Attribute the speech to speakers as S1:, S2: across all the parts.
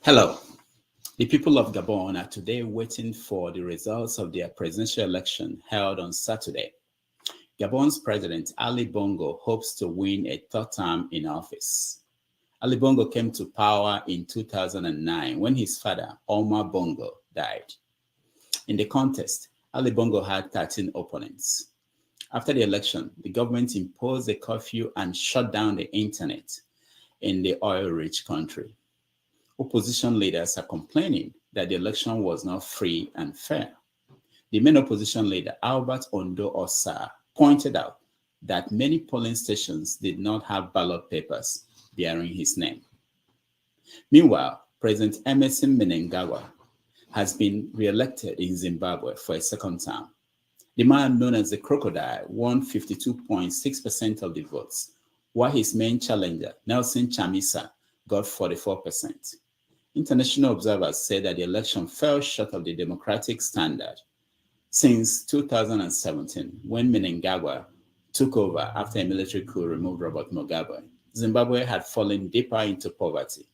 S1: Hello. The people of Gabon are today waiting for the results of their presidential election held on Saturday. Gabon's president, Ali Bongo, hopes to win a third term in office. Ali Bongo came to power in 2009 when his father, Omar Bongo, died. In the contest, Ali Bongo had 13 opponents. After the election, the government imposed a curfew and shut down the internet in the oil-rich country. Opposition leaders are complaining that the election was not free and fair. The main opposition leader, Albert Ondo Osa, pointed out that many polling stations did not have ballot papers bearing his name. Meanwhile, President Emmerson Mnangagwa has been re-elected in Zimbabwe for a second term. The man known as the Crocodile won 52.6% of the votes, while his main challenger, Nelson Chamisa, got 44%. International observers say that the election fell short of the democratic standard. Since 2017, when Mnangagwa took over after a military coup removed Robert Mugabe, Zimbabwe had fallen deeper into poverty.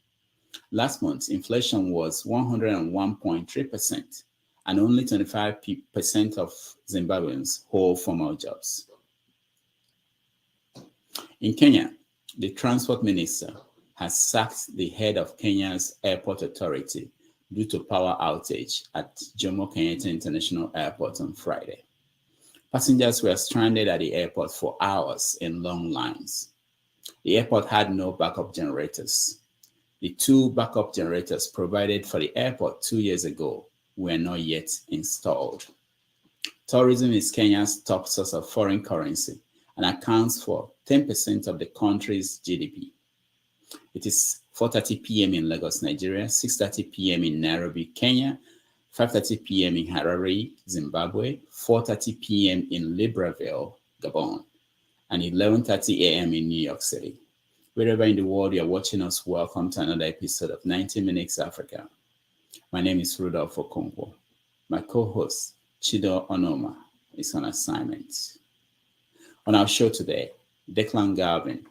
S1: Last month, inflation was 101.3%, and only 25% of Zimbabweans hold formal jobs. In Kenya, the transport minister has sacked the head of Kenya's airport authority due to power outage at Jomo Kenyatta International Airport on Friday. Passengers were stranded at the airport for hours in long lines. The airport had no backup generators. The two backup generators provided for the airport 2 years ago were not yet installed. Tourism is Kenya's top source of foreign currency and accounts for 10% of the country's GDP. It is 4:30 p.m. in Lagos, Nigeria, 6:30 p.m. in Nairobi, Kenya, 5:30 p.m. in Harare, Zimbabwe, 4:30 p.m. in Libreville, Gabon, and 11:30 a.m. in New York City. Wherever in the world you're watching us, welcome to another episode of 90 Minutes Africa. My name is Rudolph Okonkwo. My co-host, Chido Onoma, is on assignment. On our show today, Declan Galvin,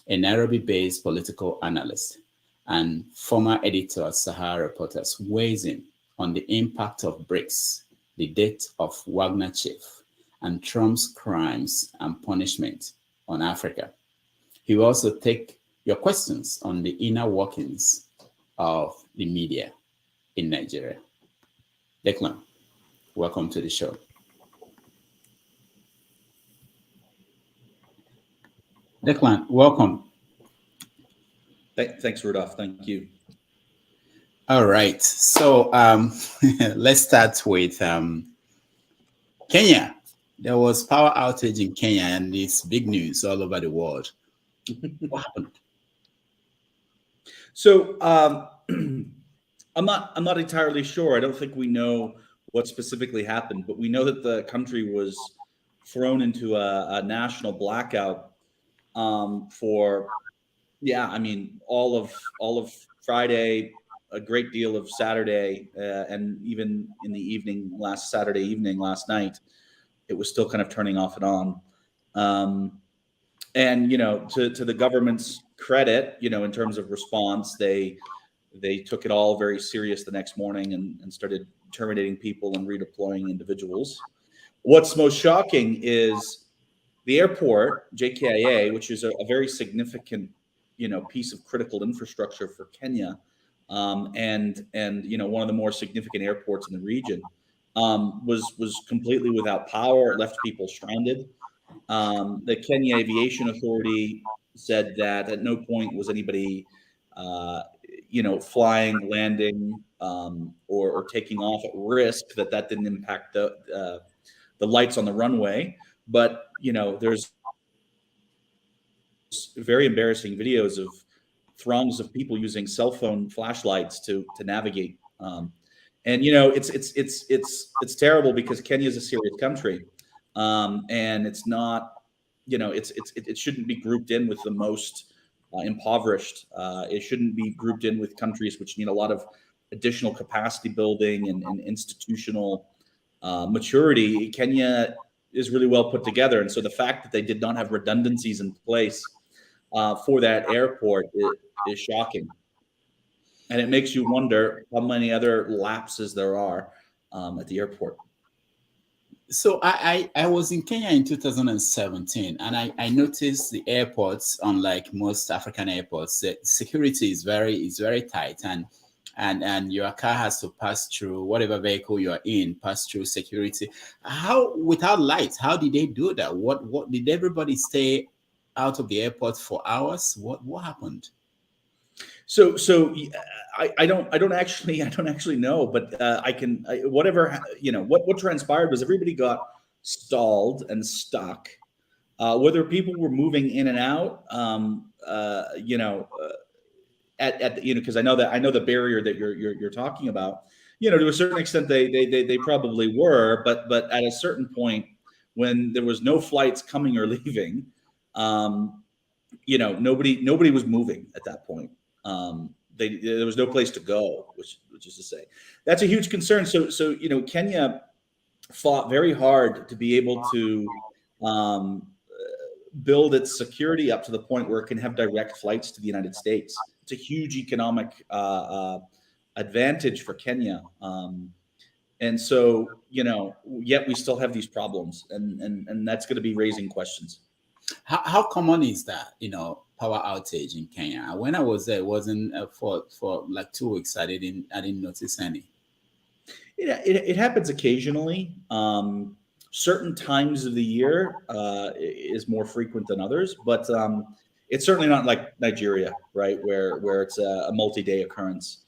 S1: a Nairobi-based political analyst and former editor at SaharaReporters, weighs in on the impact of BRICS, the death of Wagner Chief, and Trump's crimes and punishment on Africa. He will also take your questions on the inner workings of the media in Nigeria. Declan, welcome to the show. Declan, welcome.
S2: Thanks, Rudolph. Thank you.
S1: All right. So let's start with Kenya. There was power outage in Kenya, and it's big news all over the world. What happened?
S2: So I'm not entirely sure. I don't think we know what specifically happened, but we know that the country was thrown into a national blackout for, all of Friday, a great deal of Saturday, and even in the evening, last night, it was still kind of turning off and on. And to the government's credit, in terms of response, they took it all very serious the next morning and started terminating people and redeploying individuals. What's most shocking is the airport, JKIA, which is a very significant, piece of critical infrastructure for Kenya, and one of the more significant airports in the region, was completely without power. It left people stranded. The Kenya Aviation Authority said that at no point was anybody, flying, landing, or taking off at risk. That didn't impact the lights on the runway. But there's very embarrassing videos of throngs of people using cell phone flashlights to navigate. And it's terrible because Kenya is a serious country. And it's not, it shouldn't be grouped in with the most impoverished. It shouldn't be grouped in with countries which need a lot of additional capacity building and institutional maturity. Kenya is really well put together. And so the fact that they did not have redundancies in place for that airport is shocking. And it makes you wonder how many other lapses there are at the airport.
S1: So I was in Kenya in 2017, and I noticed the airports, unlike most African airports, the security is very tight, and your car has to pass through whatever vehicle you're in, pass through security. How, without lights, how did they do that? What did everybody stay out of the airport for hours? What happened?
S2: So I don't actually know, but what transpired was everybody got stalled and stuck. Whether people were moving in and out, because I know the barrier that you're talking about. To a certain extent, they probably were, but at a certain point, when there was no flights coming or leaving, nobody was moving at that point. There was no place to go, which is to say, that's a huge concern. So Kenya fought very hard to be able to build its security up to the point where it can have direct flights to the United States. It's a huge economic advantage for Kenya. And so, yet we still have these problems, and that's going to be raising questions.
S1: How common is that, power outage in Kenya? When I was there, it wasn't for like 2 weeks. I didn't notice any.
S2: It happens occasionally. Certain times of the year is more frequent than others, but it's certainly not like Nigeria, right, where it's a multi-day occurrence.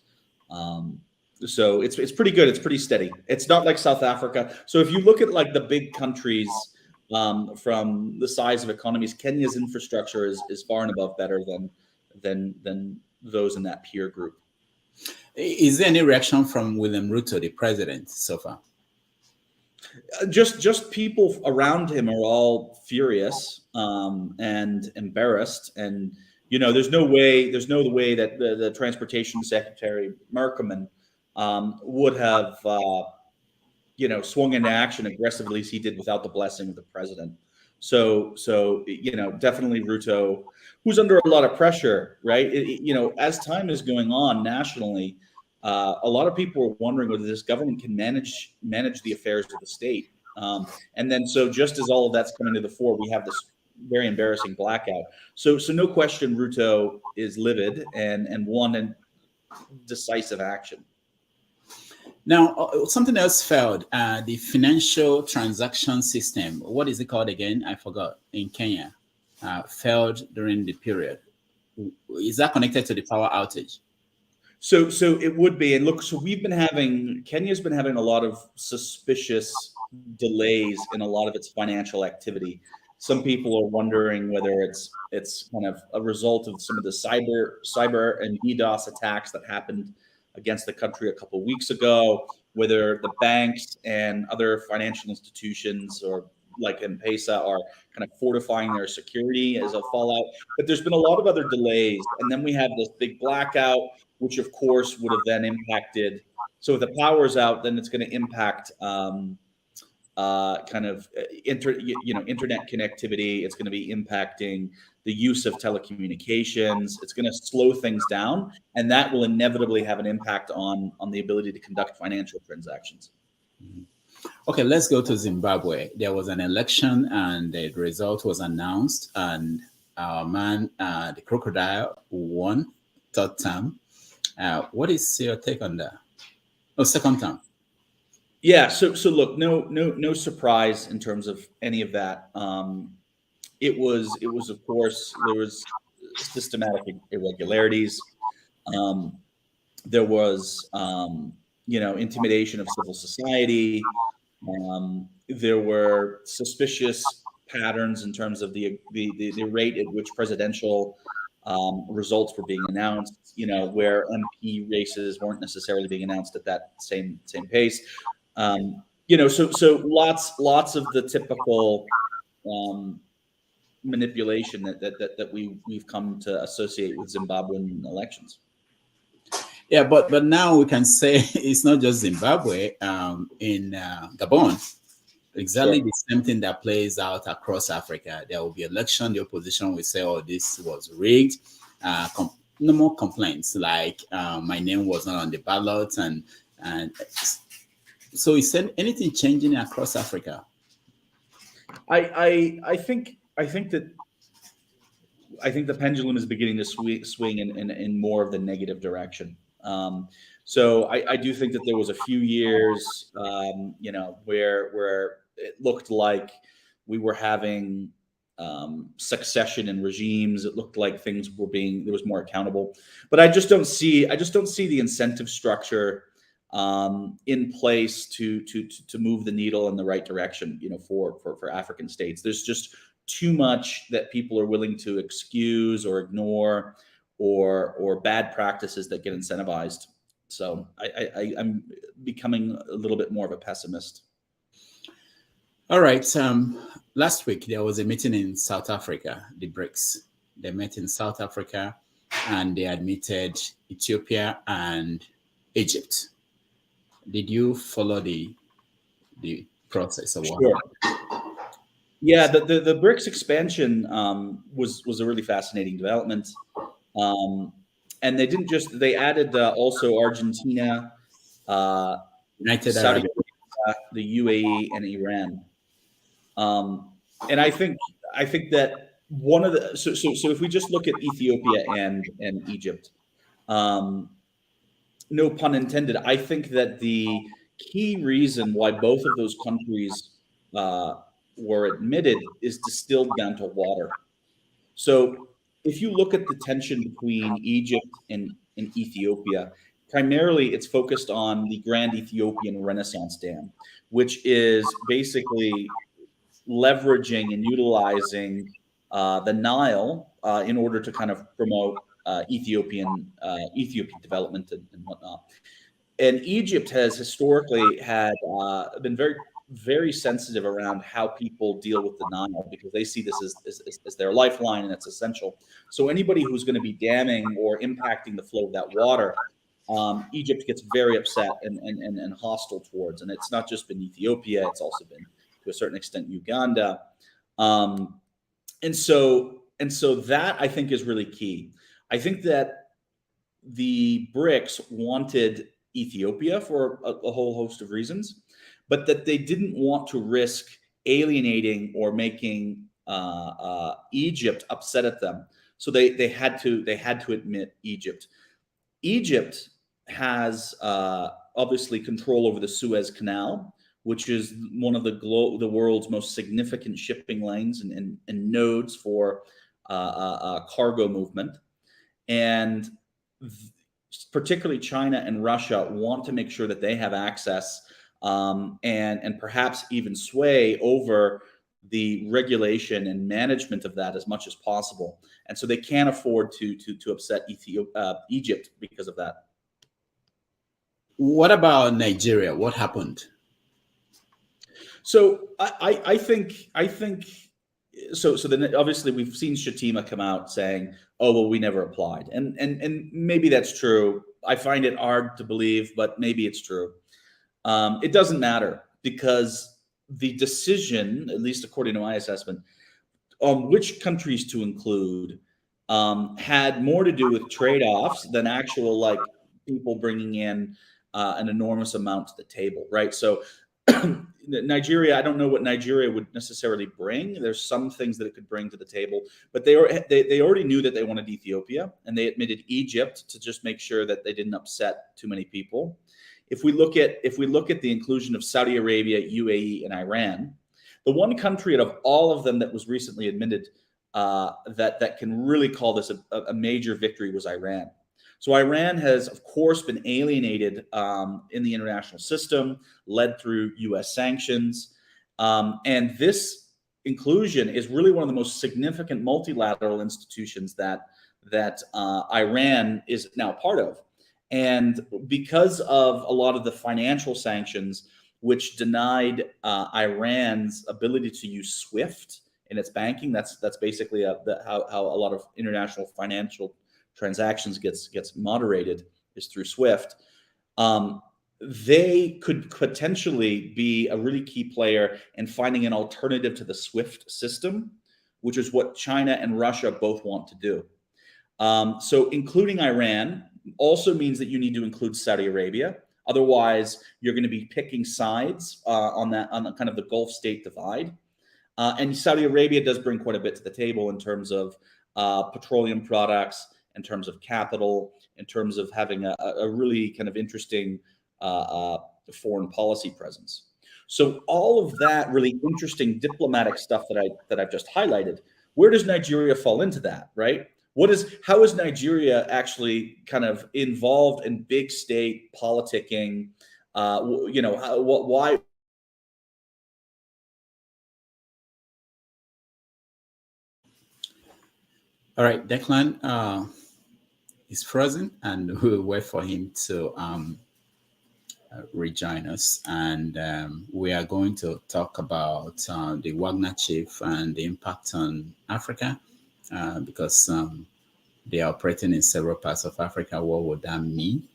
S2: So it's pretty good. It's pretty steady. It's not like South Africa. So if you look at like the big countries, from the size of economies, Kenya's infrastructure is far and above better than those in that peer group.
S1: Is there any reaction from William Ruto, the president, so far?
S2: Just people around him are all furious and embarrassed, and there's no way that the transportation secretary Merkelman would have swung into action aggressively as he did without the blessing of the president. So definitely Ruto, who's under a lot of pressure, right? As time is going on nationally, a lot of people are wondering whether this government can manage the affairs of the state. And then, so just as all of that's coming to the fore, we have this very embarrassing blackout. So no question, Ruto is livid and wanted decisive action.
S1: Now, something else failed. The financial transaction system. What is it called again? I forgot. In Kenya, failed during the period. Is that connected to the power outage?
S2: So it would be. And look, so Kenya's been having a lot of suspicious delays in a lot of its financial activity. Some people are wondering whether it's kind of a result of some of the cyber and DDoS attacks that happened against the country a couple of weeks ago, whether the banks and other financial institutions or like M-Pesa are kind of fortifying their security as a fallout. But there's been a lot of other delays. And then we have this big blackout, which of course would have then impacted. So if the power's out, then it's going to impact internet connectivity. It's going to be impacting the use of telecommunications. It's going to slow things down, and that will inevitably have an impact on the ability to conduct financial transactions.
S1: Mm-hmm. Okay, let's go to Zimbabwe. There was an election, and the result was announced, and our man, the crocodile, won third term. What is your take on that? Oh, second term.
S2: Yeah. So look, no surprise in terms of any of that. It was of course, there was systematic irregularities. There was intimidation of civil society. There were suspicious patterns in terms of the rate at which presidential results were being announced, where MP races weren't necessarily being announced at that same pace. So lots of the typical manipulation that we've come to associate with Zimbabwean elections.
S1: Yeah, but now we can say it's not just Zimbabwe. In Gabon, exactly the same thing that plays out across Africa. There will be election. The opposition will say, "Oh, this was rigged." no more complaints like my name was not on the ballot, and so is anything changing across Africa?
S2: I think that the pendulum is beginning to swing in more of the negative direction. So I do think that there was a few years, where it looked like we were having succession in regimes. It looked like things were there was more accountable, but I just don't see the incentive structure in place to move the needle in the right direction, for African states. There's just too much that people are willing to excuse or ignore, or bad practices that get incentivized. So I'm becoming a little bit more of a pessimist.
S1: All right. Last week there was a meeting in South Africa, the BRICS. They met in South Africa, and they admitted Ethiopia and Egypt. Did you follow the process of what happened?
S2: Yeah, the BRICS expansion was a really fascinating development, and they added also Argentina,
S1: United
S2: Saudi
S1: Arab.
S2: Arabia, the UAE, and Iran. And I think that one of the so if we just look at Ethiopia and Egypt, no pun intended, I think that the key reason why both of those countries were admitted is distilled down to water. So if you look at the tension between Egypt and Ethiopia, primarily it's focused on the Grand Ethiopian Renaissance Dam, which is basically leveraging and utilizing the Nile in order to kind of promote Ethiopian development and whatnot. And Egypt has historically had been very, very sensitive around how people deal with the Nile, because they see this as their lifeline, and it's essential. So anybody who's going to be damming or impacting the flow of that water, Egypt gets very upset and hostile towards. And it's not just been Ethiopia; it's also been, to a certain extent, Uganda. And so that, I think, is really key. I think that the BRICS wanted Ethiopia for a whole host of reasons, but that they didn't want to risk alienating or making Egypt upset at them. So they had to admit Egypt. Egypt has obviously control over the Suez Canal, which is one of the world's most significant shipping lanes and nodes for cargo movement. And particularly China and Russia want to make sure that they have access and perhaps even sway over the regulation and management of that as much as possible. And so they can't afford to upset Egypt because of that.
S1: What about Nigeria? What happened?
S2: So I think so then obviously we've seen Shatima come out saying, oh, well, we never applied. And maybe that's true. I find it hard to believe, but maybe it's true. It doesn't matter, because the decision, at least according to my assessment, on which countries to include had more to do with trade-offs than actual, like, people bringing in an enormous amount to the table, right? So Nigeria, I don't know what Nigeria would necessarily bring. There's some things that it could bring to the table, but they already knew that they wanted Ethiopia, and they admitted Egypt to just make sure that they didn't upset too many people. If we look at the inclusion of Saudi Arabia, UAE, and Iran, the one country out of all of them that was recently admitted that can really call this a major victory was Iran. So Iran has, of course, been alienated in the international system, led through U.S. sanctions. And this inclusion is really one of the most significant multilateral institutions that Iran is now part of. And because of a lot of the financial sanctions, which denied Iran's ability to use SWIFT in its banking, that's basically how a lot of international financial transactions gets moderated, is through SWIFT. They could potentially be a really key player in finding an alternative to the SWIFT system, which is what China and Russia both want to do. So including Iran also means that you need to include Saudi Arabia. Otherwise, you're going to be picking sides on the kind of the Gulf state divide. And Saudi Arabia does bring quite a bit to the table in terms of petroleum products, in terms of capital, in terms of having a really kind of interesting foreign policy presence. So all of that really interesting diplomatic stuff that I've just highlighted, where does Nigeria fall into that, right? How is Nigeria actually kind of involved in big state politicking? Why?
S1: All right, Declan is frozen, and we'll wait for him to rejoin us. And we are going to talk about the Wagner Chief and the impact on Africa, because they are operating in several parts of Africa. What would that mean?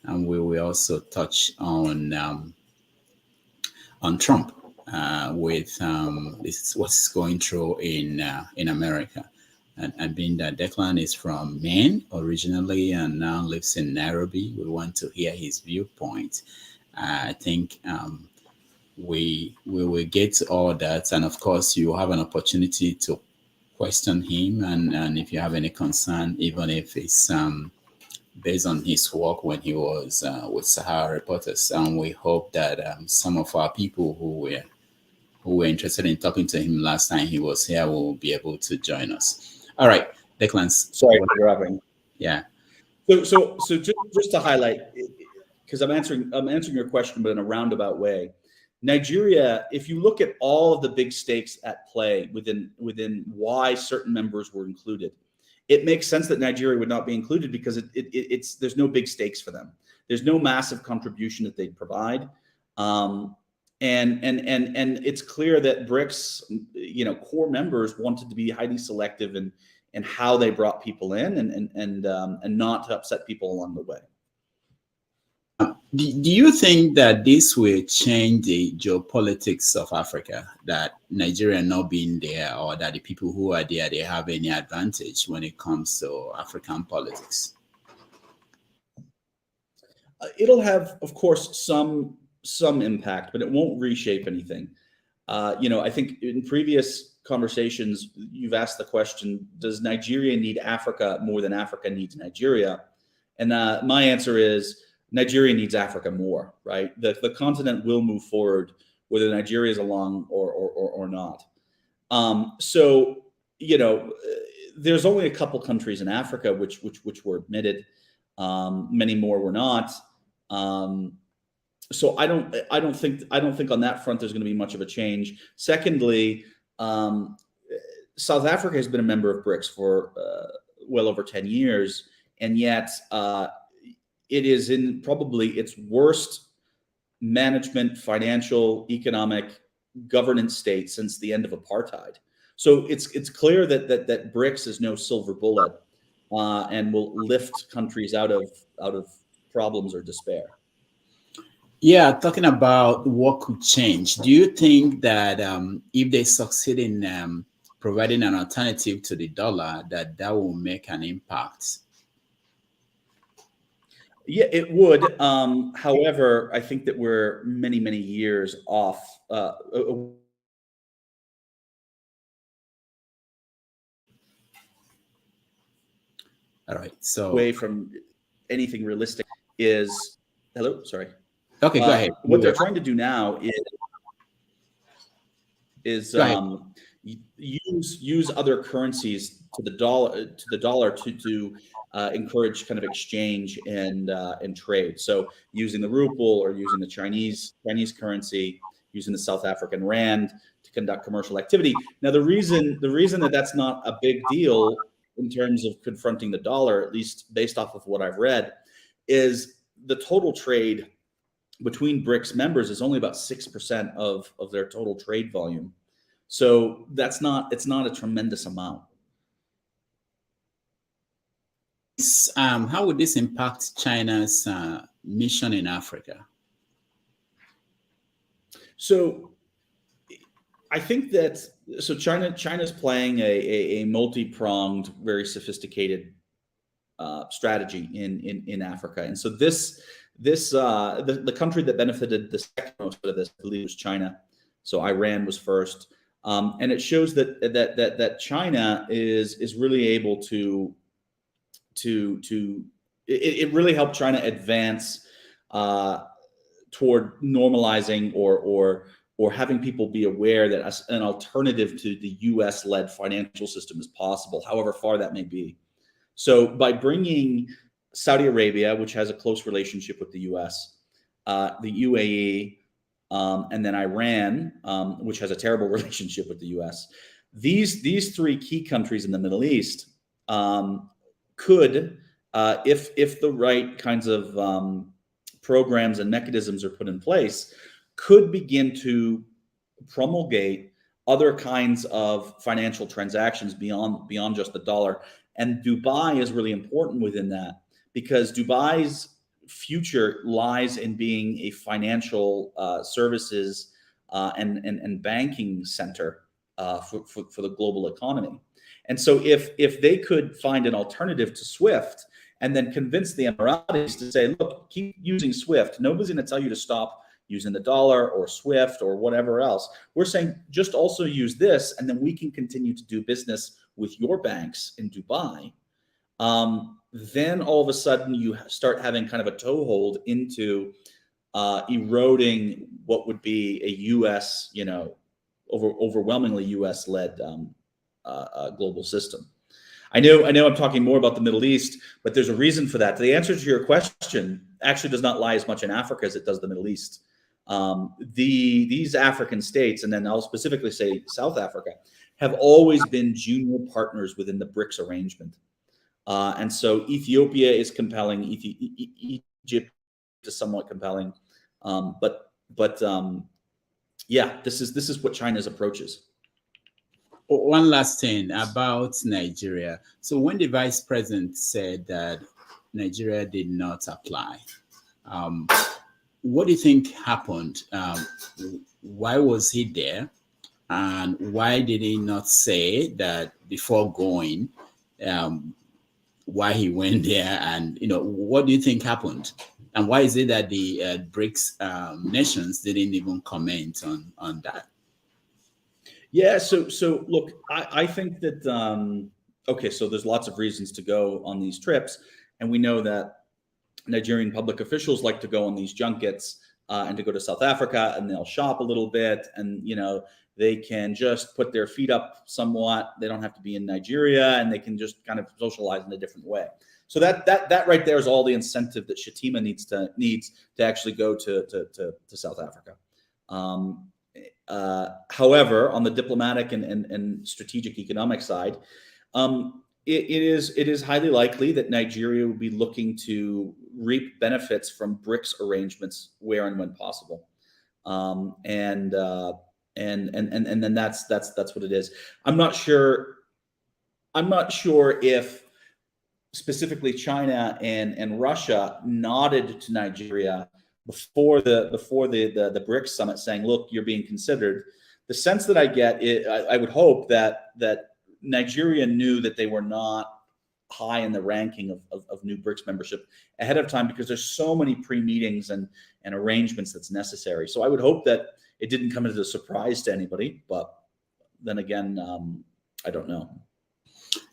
S1: And we will also touch on Trump with this what's going through in America. And being that Declan is from Maine originally and now lives in Nairobi, we want to hear his viewpoint. I think we will get to all that, and of course, you have an opportunity to question him, and if you have any concern, even if it's based on his work when he was with SaharaReporters, and we hope that some of our people who were interested in talking to him last time he was here will be able to join us. All right, Declan.
S2: Sorry for interrupting.
S1: Yeah.
S2: So just to highlight, because I'm answering your question, but in a roundabout way. Nigeria, if you look at all of the big stakes at play within why certain members were included, it makes sense that Nigeria would not be included because there's no big stakes for them. There's no massive contribution that they'd provide. And it's clear that BRICS, core members wanted to be highly selective in how they brought people in and not to upset people along the way.
S1: Do you think that this will change the geopolitics of Africa, that Nigeria not being there, or that the people who are there, they have any advantage when it comes to African politics?
S2: It'll have, of course, some impact, but it won't reshape anything. I think in previous conversations, you've asked the question, does Nigeria need Africa more than Africa needs Nigeria? And my answer is Nigeria needs Africa more, right? The continent will move forward whether Nigeria is along or not. There's only a couple countries in Africa which were admitted. Many more were not. So I don't think on that front there's going to be much of a change. Secondly, South Africa has been a member of BRICS for well over 10 years, and yet it is in probably its worst management, financial, economic, governance state since the end of apartheid. So it's clear that BRICS is no silver bullet and will lift countries out of problems or despair.
S1: Yeah, talking about what could change, do you think that if they succeed in providing an alternative to the dollar, that will make an impact?
S2: Yeah, it would. However, I think that we're many, many years off. All
S1: right. So
S2: away from anything realistic is hello. Sorry.
S1: Okay, go ahead.
S2: What they're trying to do now is use other currencies to the dollar to encourage kind of exchange and trade. So using the ruble or using the Chinese currency, using the South African rand to conduct commercial activity. Now, the reason that that's not a big deal in terms of confronting the dollar, at least based off of what I've read, is the total trade between BRICS members is only about 6% of their total trade volume. So it's not a tremendous amount.
S1: How would this impact China's mission in Africa?
S2: So I think that China's playing a multi-pronged, very sophisticated strategy in Africa. And so the country that benefited the second most out of this, I believe, was China. So Iran was first, and it shows that China is really able to it really helped China advance toward normalizing or having people be aware that an alternative to the U.S.-led financial system is possible, however far that may be. So by bringing Saudi Arabia, which has a close relationship with the U.S., the UAE, and then Iran, which has a terrible relationship with the U.S., these three key countries in the Middle East could, if the right kinds of programs and mechanisms are put in place, could begin to promulgate other kinds of financial transactions beyond just the dollar. And Dubai is really important within that, because Dubai's future lies in being a financial services and banking center for the global economy. And so if they could find an alternative to SWIFT and then convince the Emiratis to say, look, keep using SWIFT. Nobody's going to tell you to stop using the dollar or SWIFT or whatever else. We're saying just also use this, and then we can continue to do business with your banks in Dubai. Then all of a sudden you start having kind of a toehold into eroding what would be a U.S., overwhelmingly U.S.-led global system. I know I'm talking more about the Middle East, but there's a reason for that. The answer to your question actually does not lie as much in Africa as it does the Middle East. These African states, and then I'll specifically say South Africa, have always been junior partners within the BRICS arrangement. And so Ethiopia is compelling. Egypt is somewhat compelling. Yeah, this is what China's approach is.
S1: One last thing about Nigeria. So when the vice president said that Nigeria did not apply, what do you think happened? Why was he there? And why did he not say that before going, why he went there? And, what do you think happened? And why is it that the BRICS nations didn't even comment on that?
S2: Yeah, so look, I think that, okay, so there's lots of reasons to go on these trips. And we know that Nigerian public officials like to go on these junkets and to go to South Africa, and they'll shop a little bit, and, they can just put their feet up somewhat. They don't have to be in Nigeria, and they can just kind of socialize in a different way. So that right there is all the incentive that Shatima needs to actually go to South Africa. However, on the diplomatic and strategic economic side, it is highly likely that Nigeria will be looking to reap benefits from BRICS arrangements where and when possible, and then that's what it is. I'm not sure if specifically China and Russia nodded to Nigeria before the BRICS summit, saying, "Look, you're being considered." The sense that I get, I would hope that Nigeria knew that they were not high in the ranking of new BRICS membership ahead of time, because there's so many pre-meetings and arrangements that's necessary. So I would hope that it didn't come as a surprise to anybody, but then again, I don't know.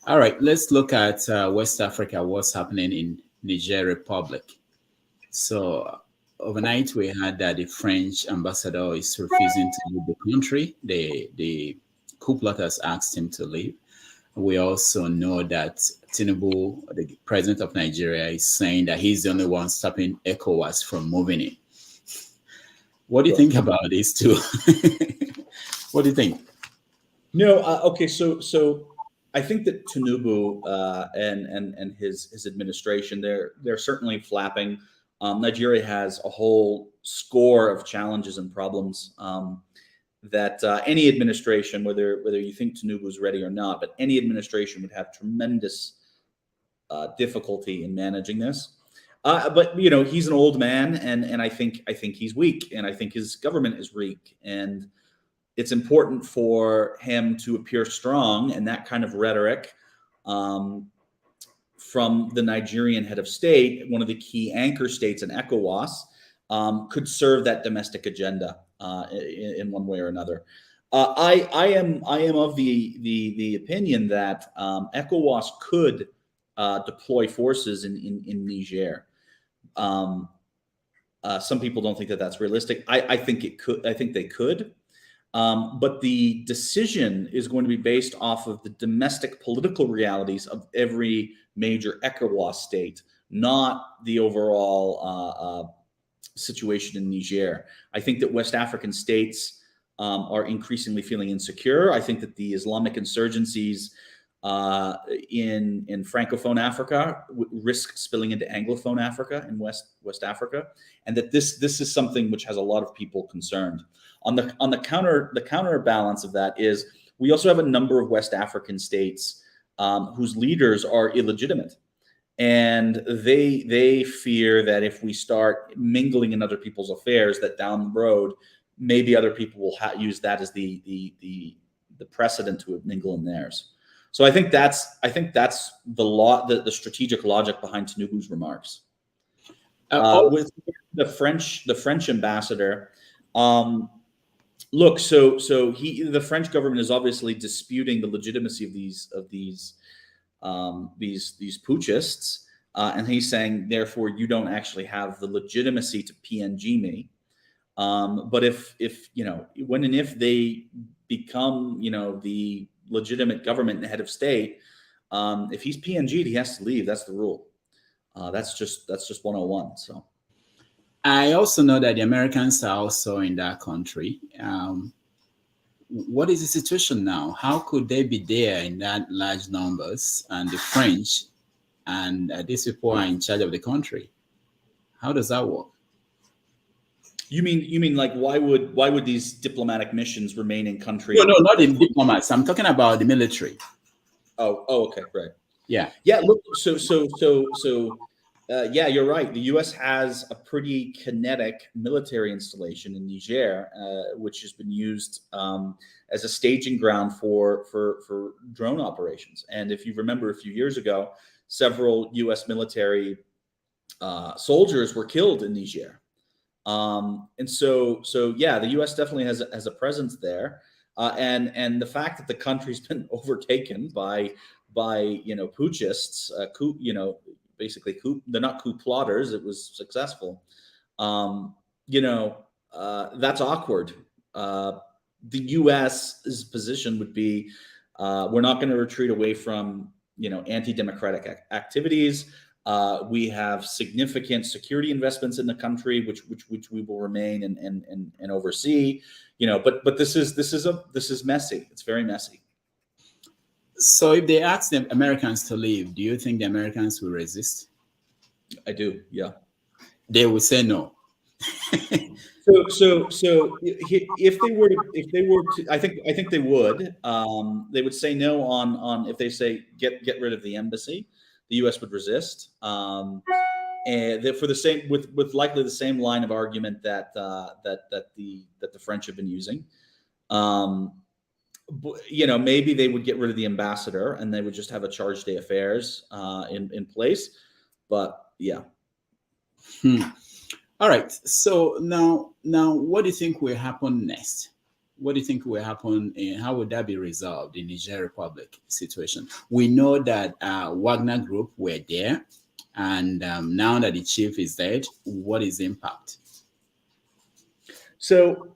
S1: All right, let's look at West Africa, what's happening in Niger Republic. So overnight, we heard that the French ambassador is refusing to leave the country. The coup plotters asked him to leave. We also know that Tinubu, the president of Nigeria, is saying that he's the only one stopping ECOWAS from moving in. What do you think about these two? What do you think?
S2: No, okay, so I think that Tinubu and his administration, they're certainly flapping. Nigeria has a whole score of challenges and problems that any administration, whether you think Tinubu is ready or not, but any administration would have tremendous difficulty in managing this. But he's an old man, and I think he's weak, and I think his government is weak, and it's important for him to appear strong, and that kind of rhetoric from the Nigerian head of state, one of the key anchor states in ECOWAS, could serve that domestic agenda in one way or another. I am of the opinion that ECOWAS could deploy forces in Niger. Some people don't think that that's realistic. I think it could. I think they could. But the decision is going to be based off of the domestic political realities of every major ECOWAS state, not the overall situation in Niger. I think that West African states are increasingly feeling insecure. I think that the Islamic insurgencies in Francophone Africa risk spilling into Anglophone Africa and West Africa, and that this is something which has a lot of people concerned. On the counterbalance of that is we also have a number of West African states whose leaders are illegitimate, and they fear that if we start mingling in other people's affairs, that down the road maybe other people will use that as the precedent to mingle in theirs. So I think that's the strategic logic behind Tinubu's remarks. With the French ambassador, look, so the French government is obviously disputing the legitimacy of these putschists, and he's saying, therefore, you don't actually have the legitimacy to PNG me. But if when and if they become the legitimate government and head of state, if he's PNG'd, he has to leave. That's the rule. That's just 101. So
S1: I also know that the Americans are also in that country. What is the situation now? How could they be there in that large numbers, and the French and these people are in charge of the country? How does that work?
S2: You mean like why would these diplomatic missions remain in country?
S1: No, not the diplomats. I'm talking about the military.
S2: Oh, okay, right.
S1: Yeah.
S2: Look, yeah, you're right. The U.S. has a pretty kinetic military installation in Niger, which has been used as a staging ground for drone operations. And if you remember, a few years ago, several U.S. military soldiers were killed in Niger. And so yeah, the U.S. definitely has a presence there, and the fact that the country's been overtaken by putschists, basically they're not coup plotters. It was successful. That's awkward. The U.S.'s position would be, we're not going to retreat away from anti-democratic activities. We have significant security investments in the country, which we will remain and oversee. But this is messy. It's very messy.
S1: So if they ask the Americans to leave, do you think the Americans will resist?
S2: I do. Yeah.
S1: They will say no.
S2: So if they were to, I think they would. They would say no on if they say get rid of the embassy. The U.S. would resist, and for the same with likely the same line of argument that the French have been using. Maybe they would get rid of the ambassador and they would just have a charge d'affaires in place. But yeah.
S1: All right. So now, what do you think will happen next? What do you think will happen, and how would that be resolved in Niger Republic situation? We know that Wagner Group were there, and now that the chief is dead, what is the impact?
S2: So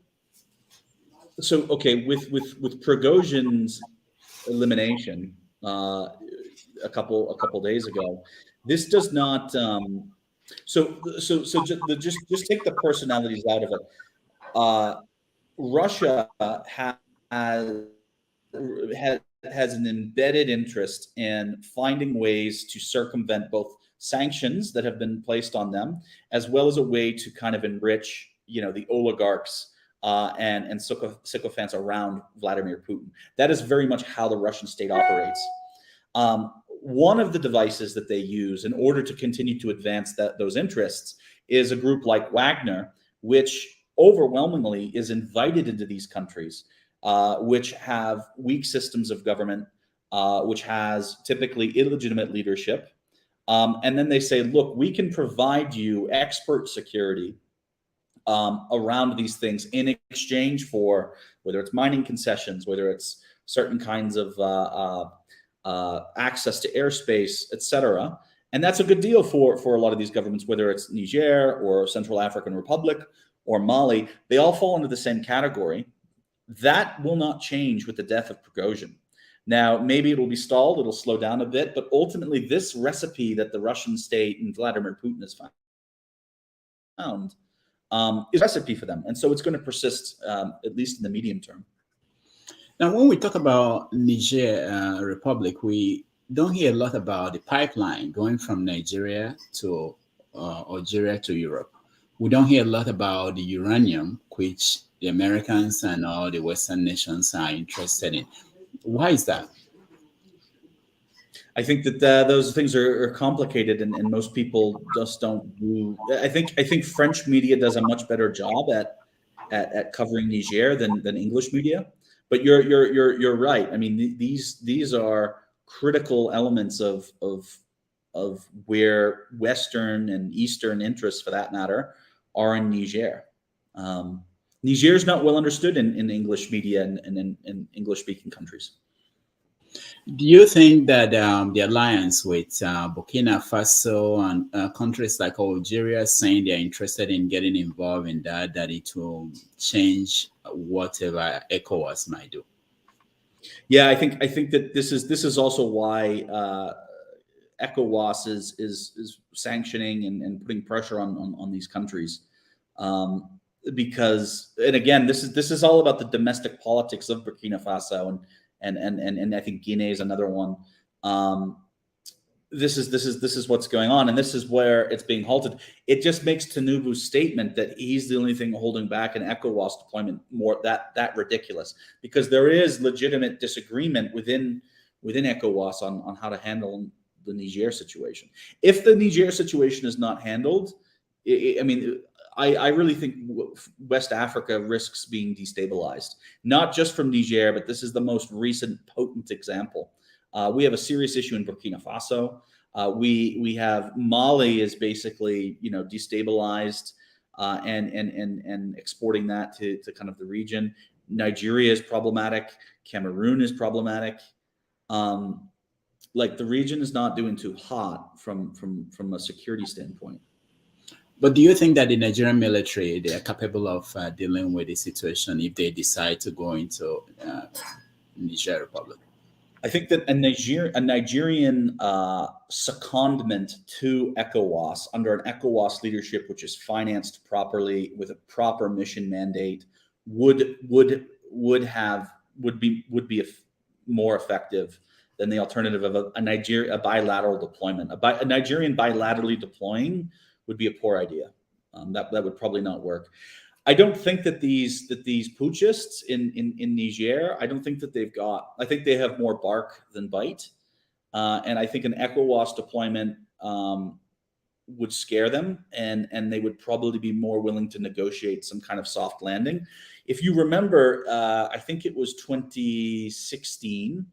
S2: okay, with Prigozhin's elimination a couple days ago, this does not. Just take the personalities out of it. Russia has an embedded interest in finding ways to circumvent both sanctions that have been placed on them, as well as a way to kind of enrich, the oligarchs and sycophants around Vladimir Putin. That is very much how the Russian state operates. One of the devices that they use in order to continue to advance those interests is a group like Wagner, which overwhelmingly is invited into these countries, which have weak systems of government, which has typically illegitimate leadership, And then they say, look, we can provide you expert security around these things in exchange for whether it's mining concessions, whether it's certain kinds of access to airspace, etc. And that's a good deal for a lot of these governments, whether it's Niger or Central African Republic or Mali. They all fall into the same category. That will not change with the death of Prigozhin. Now, maybe it will be stalled, it'll slow down a bit, but ultimately this recipe that the Russian state and Vladimir Putin has found is a recipe for them. And so it's going to persist, at least in the medium term.
S1: Now, when we talk about Niger Republic, we don't hear a lot about the pipeline going from Nigeria to Algeria to Europe. We don't hear a lot about the uranium, which the Americans and all the Western nations are interested in. Why is that?
S2: I think that those things are complicated, and most people just don't do. I think French media does a much better job at covering Niger than English media. But you're right. I mean, these are critical elements of where Western and Eastern interests, for that matter, are in Niger. Niger is not well understood in English media and in English-speaking countries.
S1: Do you think that the alliance with Burkina Faso and countries like Algeria saying they're interested in getting involved in that it will change whatever ECOWAS might do?
S2: Yeah, I think that this is also why ECOWAS is sanctioning and putting pressure on these countries, because, and again, this is all about the domestic politics of Burkina Faso and I think Guinea is another one. This is what's going on, and this is where it's being halted. It just makes Tinubu's statement that he's the only thing holding back an ECOWAS deployment more that ridiculous, because there is legitimate disagreement within ECOWAS on how to handle the Niger situation. If the Niger situation is not handled, I mean, I really think West Africa risks being destabilized, not just from Niger, but this is the most recent potent example. We have a serious issue in Burkina Faso. We have Mali is basically, destabilized and exporting that to kind of the region. Nigeria is problematic. Cameroon is problematic. Like, the region is not doing too hot from a security standpoint.
S1: But do you think that the Nigerian military, they are capable of dealing with the situation if they decide to go into Niger Republic?
S2: I think that a Nigerian secondment to ECOWAS under an ECOWAS leadership, which is financed properly with a proper mission mandate, would be more effective than the alternative of a bilateral deployment. A Nigerian bilaterally deploying would be a poor idea. That would probably not work. I don't think that these putschists in Niger, I don't think that I think they have more bark than bite. And I think an ECOWAS deployment would scare them, and they would probably be more willing to negotiate some kind of soft landing. If you remember, I think it was 2016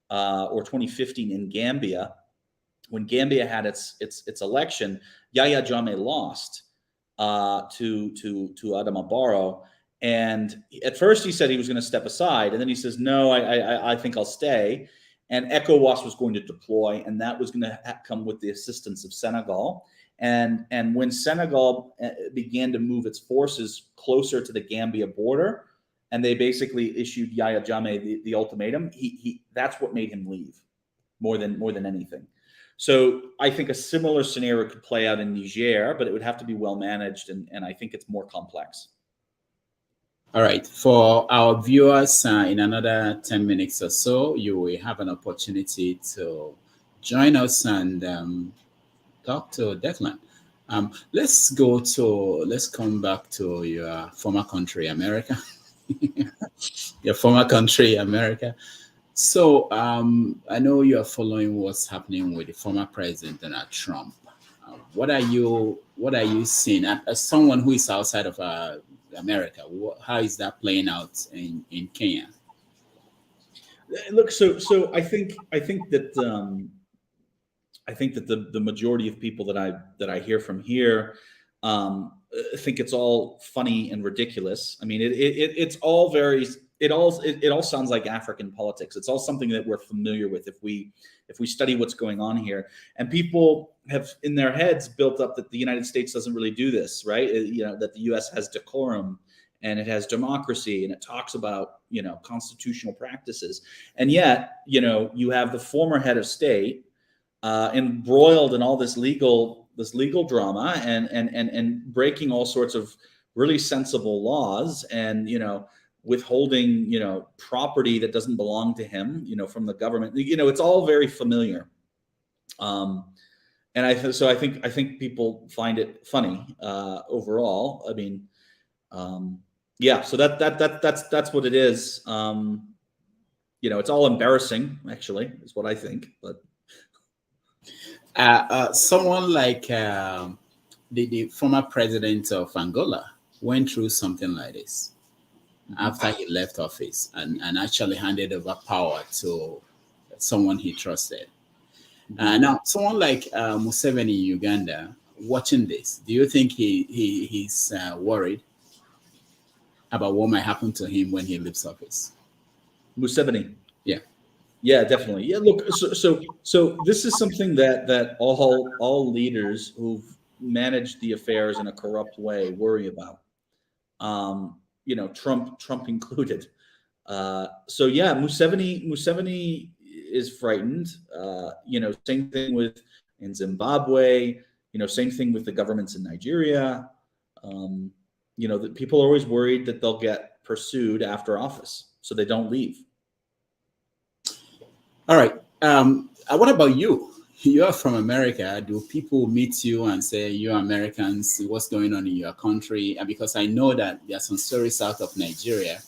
S2: or 2015 in Gambia, when Gambia had its election, Yahya Jammeh lost to Adama Barrow, and at first he said he was going to step aside, and then he says, "No, I think I'll stay." And ECOWAS was going to deploy, and that was going to come with the assistance of Senegal. And when Senegal began to move its forces closer to the Gambia border, and they basically issued Yahya Jammeh the ultimatum, that's what made him leave more than anything. So I think a similar scenario could play out in Niger, but it would have to be well managed, and I think it's more complex.
S1: All right. For our viewers, in another 10 minutes or so, you will have an opportunity to join us and talk to Declan. Let's come back to your former country, America. Your former country, America. So I know you are following what's happening with the former president, Donald Trump. What are you seeing as someone who is outside of America? How is that playing out in Kenya?
S2: Look, so I think that I think that the majority of people that I hear from here think it's all funny and ridiculous. I mean, it's all very it all sounds like African politics. It's all something that we're familiar with if we study what's going on here. And people have in their heads built up that the United States doesn't really do this, right? That the U.S. has decorum and it has democracy and it talks about constitutional practices, and yet you have the former head of state embroiled in all this legal drama and breaking all sorts of really sensible laws, and withholding property that doesn't belong to him from the government. It's all very familiar, and I think people find it funny overall. I mean, yeah, so that's what it is. It's all embarrassing, actually, is what I think. But
S1: someone like the former president of Angola went through something like this after he left office and actually handed over power to someone he trusted. Now, someone like Museveni in Uganda, watching this, do you think he's worried about what might happen to him when he leaves office?
S2: Museveni.
S1: Yeah,
S2: definitely. Yeah, look, so this is something that all leaders who've managed the affairs in a corrupt way worry about. Trump included. So yeah, Museveni is frightened. Same thing in Zimbabwe. Same thing with the governments in Nigeria. That people are always worried that they'll get pursued after office, so they don't leave.
S1: All right. What about you? You're from America. Do people meet you and say, you're Americans, what's going on in your country? And because I know that there are some stories out of Nigeria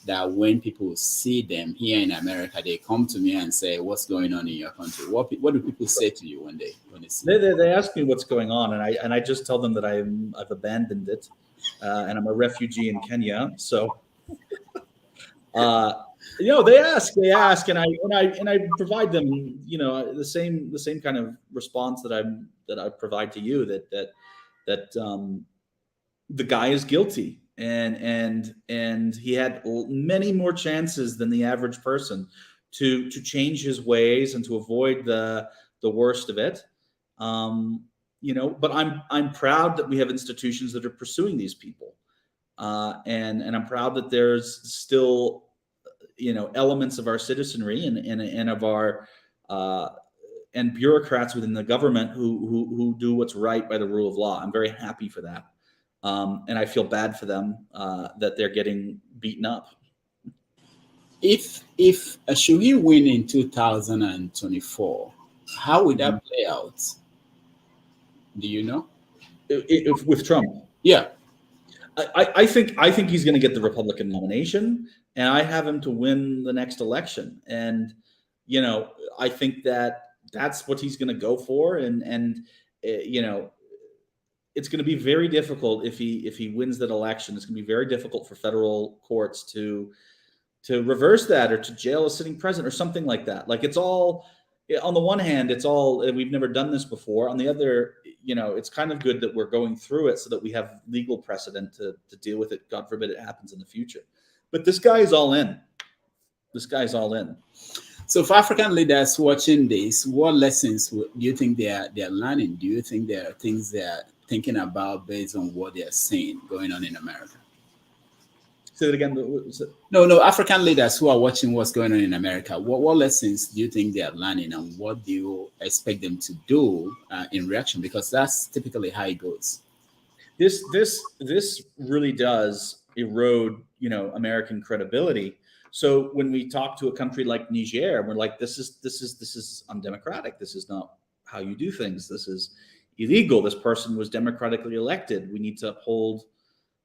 S1: that when people see them here in America, they come to me and say, what's going on in your country? What do people say to you when they see you?
S2: They ask me what's going on, and I just tell them that I've abandoned it, and I'm a refugee in Kenya. So they ask, and I provide them, the same kind of response that I provide to you, that the guy is guilty, and he had many more chances than the average person to change his ways and to avoid the worst of it. But I'm proud that we have institutions that are pursuing these people, and I'm proud that there's still elements of our citizenry and of our and bureaucrats within the government who do what's right by the rule of law. I'm very happy for that, and I feel bad for them that they're getting beaten up.
S1: If should he win in 2024, how would that play out? Do you know?
S2: If with Trump,
S1: yeah.
S2: I think he's going to get the Republican nomination, and I have him to win the next election. And I think that's what he's going to go for. And it's going to be very difficult if he wins that election. It's going to be very difficult for federal courts to reverse that or to jail a sitting president or something like that. Like, it's all, on the one hand, it's all, we've never done this before. On the other, it's kind of good that we're going through it so that we have legal precedent to deal with it. God forbid it happens in the future. But this guy is all in. This guy's all in.
S1: So for African leaders watching this, what lessons do you think they're learning? Do you think there are things they're thinking about based on what they're seeing going on in America?
S2: Say that again.
S1: No, African leaders who are watching what's going on in America, what lessons do you think they are learning, and what do you expect them to do in reaction? Because that's typically how it goes.
S2: This really does erode, American credibility. So when we talk to a country like Niger, we're like, this is undemocratic. This is not how you do things. This is illegal. This person was democratically elected. We need to uphold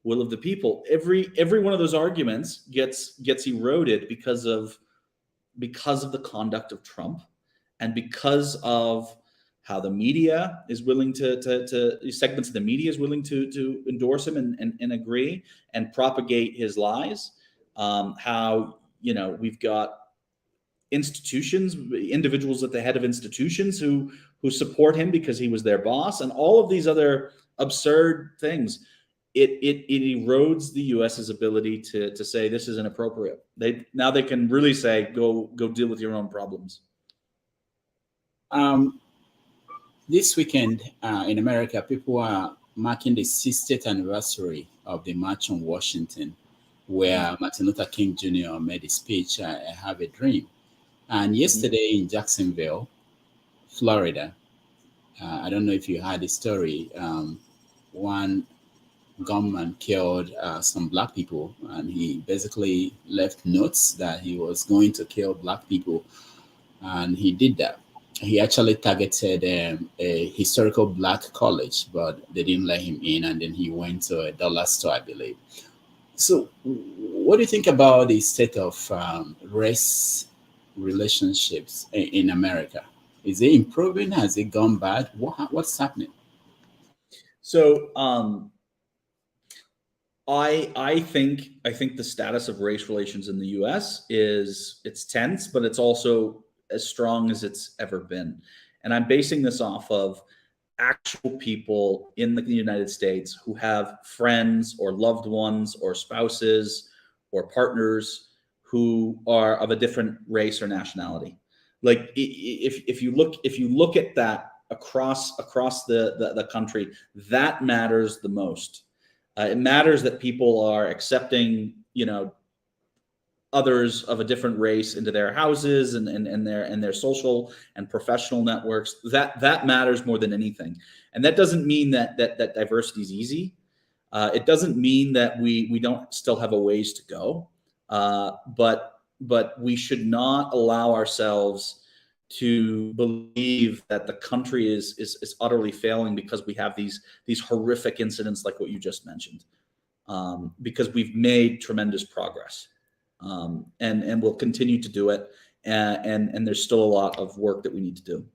S2: will of the people. Every one of those arguments gets eroded because of the conduct of Trump, and because of how the media is willing to segments of the media is willing to endorse him and agree and propagate his lies. How we've got institutions, individuals at the head of institutions who who support him because he was their boss, and all of these other absurd things. It erodes the U.S.'s ability to say this is inappropriate. Now they can really say go deal with your own problems.
S1: This weekend in America, people are marking the 60th anniversary of the March on Washington, where Martin Luther King Jr. made a speech, I Have a Dream. And yesterday in Jacksonville, Florida, I don't know if you heard the story, one gunman killed some black people, and he basically left notes that he was going to kill black people, and he did that. He actually targeted a historical black college, but they didn't let him in, and then he went to a dollar store, I believe. So what do you think about the state of race relationships in America? Is it improving? Has it gone bad? What's happening?
S2: So I think the status of race relations in the U.S. it's tense, but it's also as strong as it's ever been. And I'm basing this off of actual people in the United States who have friends or loved ones or spouses or partners who are of a different race or nationality. Like if you look at that across the country, that matters the most. It matters that people are accepting, others of a different race into their houses and their social and professional networks. That matters more than anything. And that doesn't mean that diversity is easy. It doesn't mean that we don't still have a ways to go. But we should not allow ourselves to believe that the country is utterly failing because we have these horrific incidents like what you just mentioned, because we've made tremendous progress, and we'll continue to do it, and there's still a lot of work that we need to do.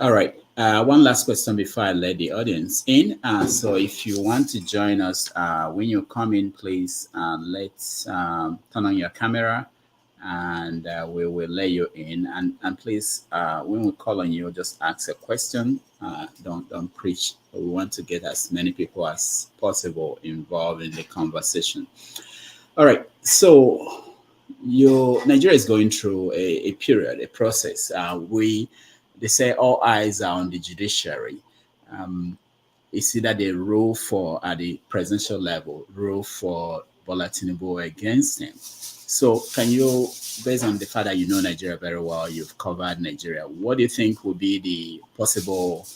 S1: All right. One last question before I let the audience in. So if you want to join us, when you come in, please let's turn on your camera, and we will let you in. And please, when we call on you, just ask a question. Don't preach. We want to get as many people as possible involved in the conversation. All right. So Nigeria is going through a period, a process. They say all eyes are on the judiciary. It's either they rule for at the presidential level, rule for Bola Tinubu against him. So can you, based on the fact that you know Nigeria very well, you've covered Nigeria, what do you think will be the possible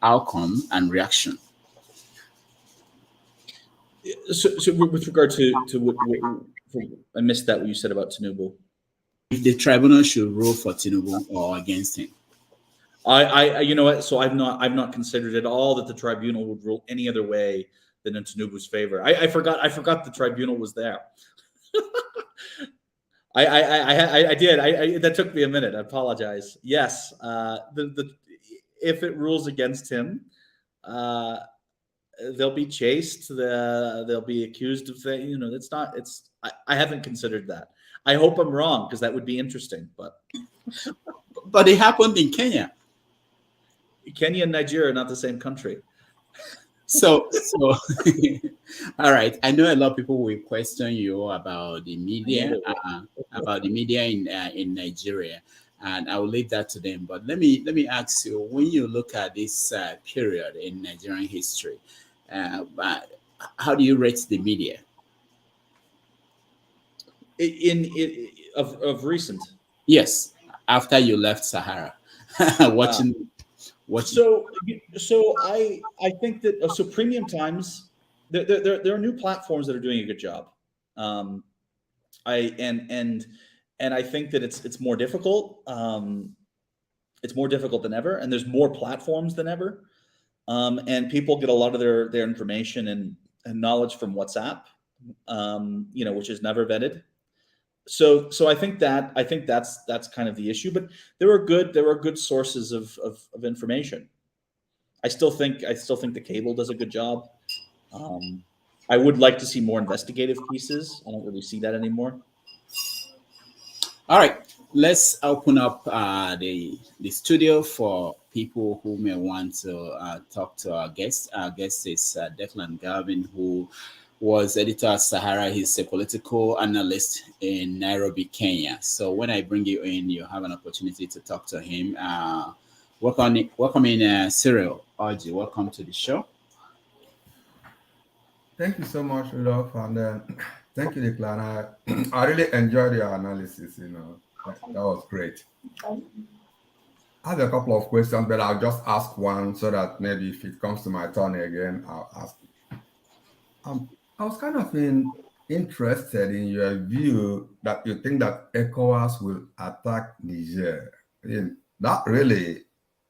S1: outcome and reaction?
S2: So with regard to what I missed that what you said about Tinubu.
S1: If the tribunal should rule for Tinubu or against him.
S2: I you know what? So I've not considered at all that the tribunal would rule any other way than in Tinubu's favor. I forgot the tribunal was there. I did. That took me a minute. I apologize. Yes, if it rules against him, they'll be chased. They'll be accused of things. It's not. I haven't considered that. I hope I'm wrong because that would be interesting.
S1: But it happened in Kenya.
S2: Kenya and Nigeria are not the same country.
S1: So all right. I know a lot of people will question you about the media, in Nigeria, and I will leave that to them. But let me ask you: when you look at this period in Nigerian history, how do you rate the media?
S2: Of recent?
S1: Yes, after you left Sahara, watching.
S2: So I think that Premium Times, there are new platforms that are doing a good job. I think that it's more difficult. It's more difficult than ever, and there's more platforms than ever. And people get a lot of their information and knowledge from WhatsApp, which is never vetted. So I think that's kind of the issue. But there are good sources of information. I still think the cable does a good job. I would like to see more investigative pieces. I don't really see that anymore.
S1: All right. let's open up the studio for people who may want to talk to our guest. Our guest is Declan Galvin, who was editor at Sahara. He's a political analyst in Nairobi, Kenya. So when I bring you in, you have an opportunity to talk to him. Welcome in, Cyril Orji. Welcome to the show.
S3: Thank you so much, Rudolph, and thank you, Declan. I really enjoyed your analysis. That was great. I have a couple of questions, but I'll just ask one so that maybe if it comes to my turn again, I'll ask it. I was kind of interested in your view that you think that ECOWAS will attack Niger. That really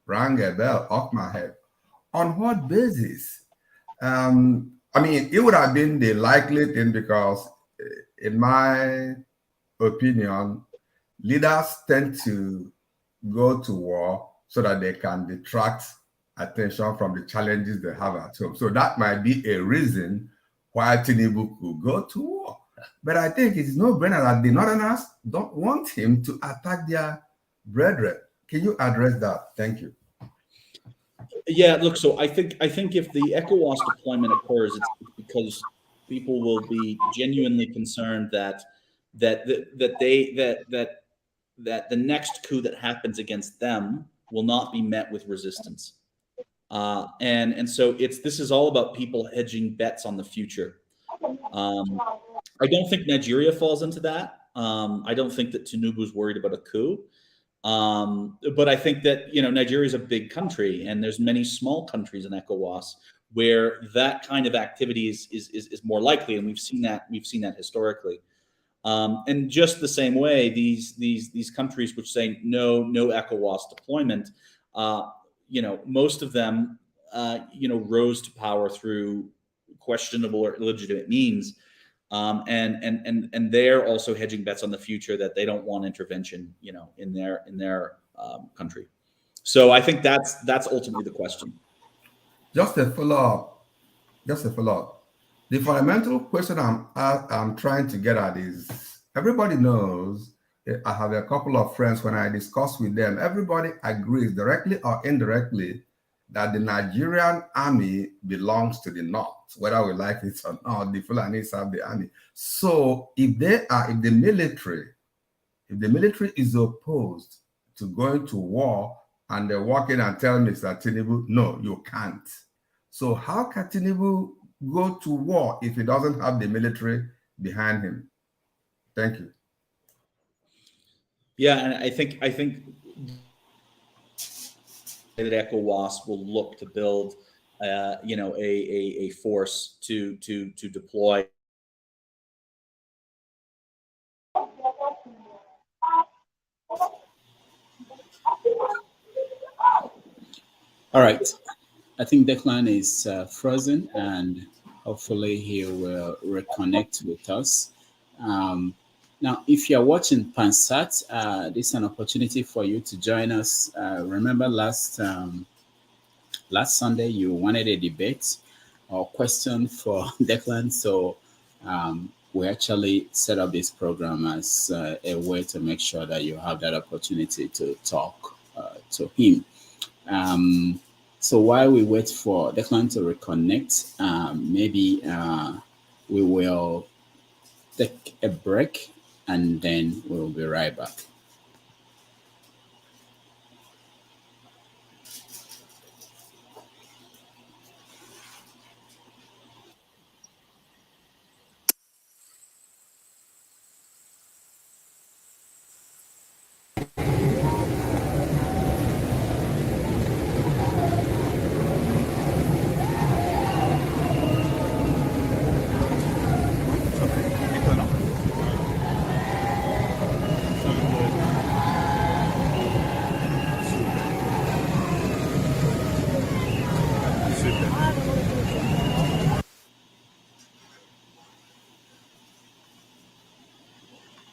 S3: rang a bell off my head. On what basis? It would have been the likely thing because, in my opinion, leaders tend to go to war so that they can detract attention from the challenges they have at home. So that might be a reason why Tinubu could go to war. But I think it is no brainer that the Northerners don't want him to attack their brethren. Can you address that? Thank you.
S2: Yeah, look. So I think if the ECOWAS deployment occurs, it's because people will be genuinely concerned that the next coup that happens against them will not be met with resistance. And so this is all about people hedging bets on the future. I don't think Nigeria falls into that. I don't think that Tinubu's worried about a coup. But I think that Nigeria is a big country, and there's many small countries in ECOWAS where that kind of activity is more likely, and we've seen that historically. And just the same way, these countries which say no ECOWAS deployment, most of them rose to power through questionable or illegitimate means. And they're also hedging bets on the future that they don't want intervention, in their country. So I think that's ultimately the question.
S3: Just a follow-up. The fundamental question I'm trying to get at is, everybody knows, I have a couple of friends, when I discuss with them, everybody agrees directly or indirectly that the Nigerian army belongs to the North, whether we like it or not. The Fulanis have the army. So if the military is opposed to going to war, and they walk in and tell Mr. Tinubu, no, you can't. So how can Tinubu go to war if he doesn't have the military behind him? Thank you.
S2: Yeah, and I think that ECOWAS will look to build, a force to deploy.
S1: All right. I think Declan is frozen, and hopefully he will reconnect with us. Now, if you're watching Pansat, this is an opportunity for you to join us. Remember last Sunday, you wanted a debate or question for Declan. So we actually set up this program as a way to make sure that you have that opportunity to talk to him. So while we wait for Declan to reconnect, maybe we will take a break, and then we'll be right back.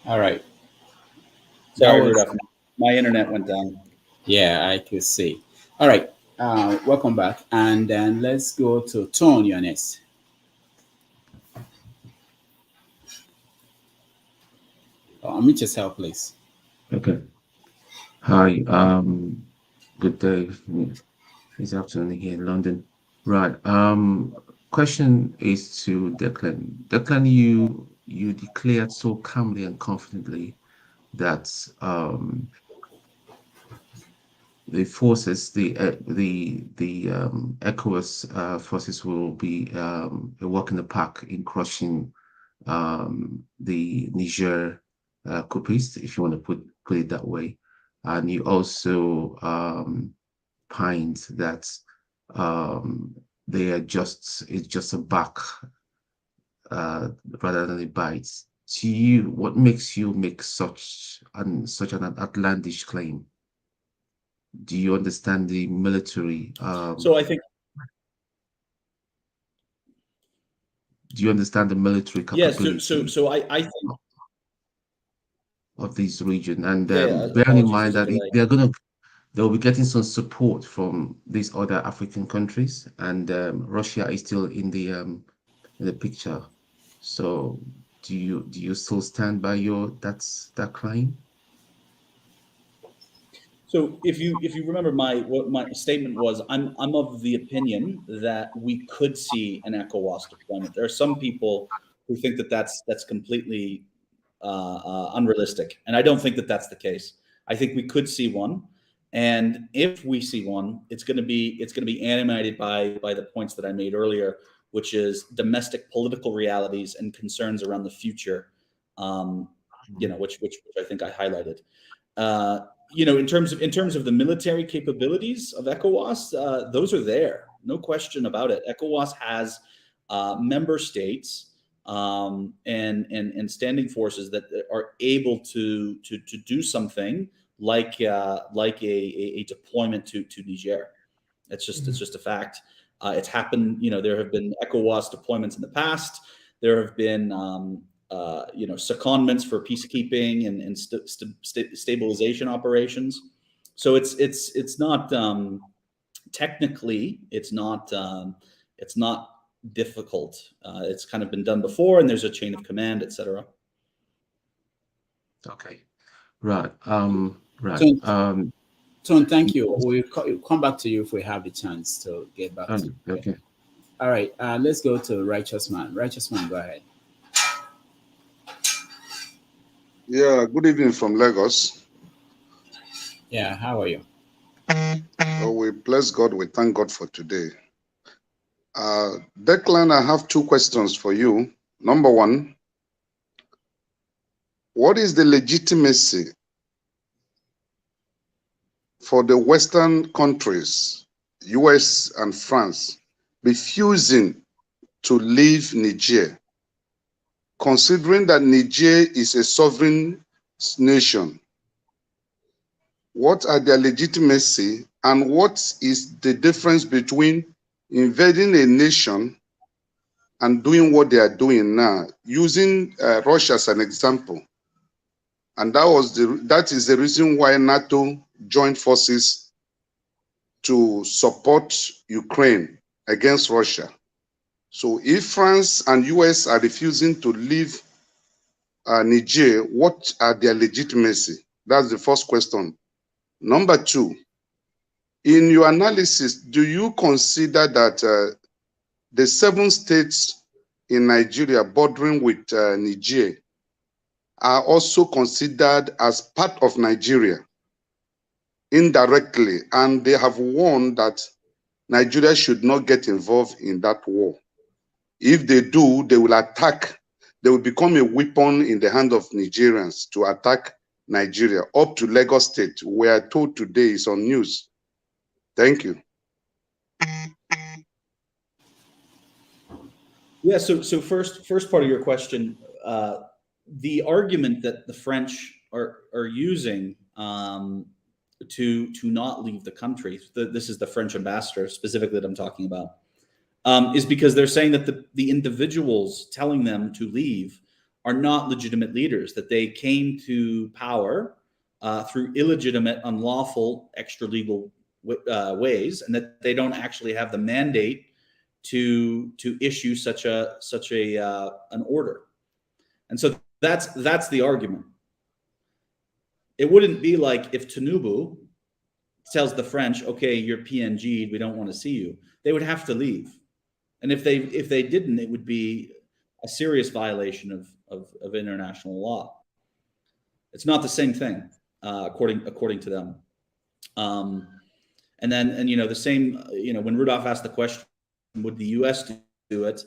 S1: All right.
S2: Sorry, Rudolph. My internet went down.
S1: Yeah, I could see. All right. Welcome back. And then let's go to Tone, you're next. Unmute yourself, please.
S4: Okay. Hi. Good day. It's afternoon here in London. Right. Question is to Declan. Declan, you declared so calmly and confidently that the forces, the ECOWAS forces will be a walk in the park in crushing the Niger coupists, if you want to put it that way. And you also pined that they are it's just a back rather than a bite. To you, what makes you make such an outlandish claim? Do you understand the military?
S2: So I think,
S4: Do you understand the military
S2: yes.
S4: capability
S2: I think,
S4: of this region? And bearing in
S2: apologies,
S4: mind
S2: there's a
S4: that
S2: delay.
S4: they'll be getting some support from these other African countries, and Russia is still in the picture. So, do you still stand by that claim?
S2: So if you remember what my statement was, I'm of the opinion that we could see an ECOWAS deployment. There are some people who think that that's completely unrealistic, and I don't think that that's the case. I think we could see one, and if we see one, it's going to be animated by the points that I made earlier, which is domestic political realities and concerns around the future. Which I think I highlighted. In terms of the military capabilities of ECOWAS, those are there, no question about it. ECOWAS has member states and standing forces that are able to do something like a deployment to Niger. It's just a fact. It's happened. There have been ECOWAS deployments in the past. There have been secondments for peacekeeping and stabilization operations. So it's not technically it's not difficult. It's kind of been done before, and there's a chain of command, etc.
S4: Okay, right. Right.
S1: Tom, thank you. We'll come back to you if we have the chance to get back to you.
S4: Okay.
S1: All right. Let's go to Righteous Man. Righteous Man, go ahead.
S5: Yeah, good evening from Lagos.
S1: Yeah, how are you?
S5: Oh, we bless God. We thank God for today. Declan, I have two questions for you. Number one, what is the legitimacy for the Western countries, US and France, refusing to leave Niger, considering that Niger is a sovereign nation? What are their legitimacy, and what is the difference between invading a nation and doing what they are doing now, using Russia as an example? And that is the reason why NATO joined forces to support Ukraine against Russia. So if France and US are refusing to leave Niger, what are their legitimacy? That's the first question. Number two, in your analysis, do you consider that the 7 states in Nigeria bordering with Niger are also considered as part of Nigeria indirectly, and they have warned that Nigeria should not get involved in that war? If they do, they will attack. They will become a weapon in the hand of Nigerians to attack Nigeria up to Lagos State. We are told today is on news. Thank you.
S2: Yeah. So first part of your question, the argument that the French are using to not leave the country. This is the French ambassador specifically that I'm talking about. Is because they're saying that the individuals telling them to leave are not legitimate leaders, that they came to power through illegitimate, unlawful, extra-legal ways, and that they don't actually have the mandate to issue such an order. And so that's the argument. It wouldn't be like if Tinubu tells the French, okay, you're PNG'd, we don't want to see you. They would have to leave. And if they didn't, it would be a serious violation of international law. It's not the same thing, according to them. And the same, when Rudolph asked the question, would the U.S. do it?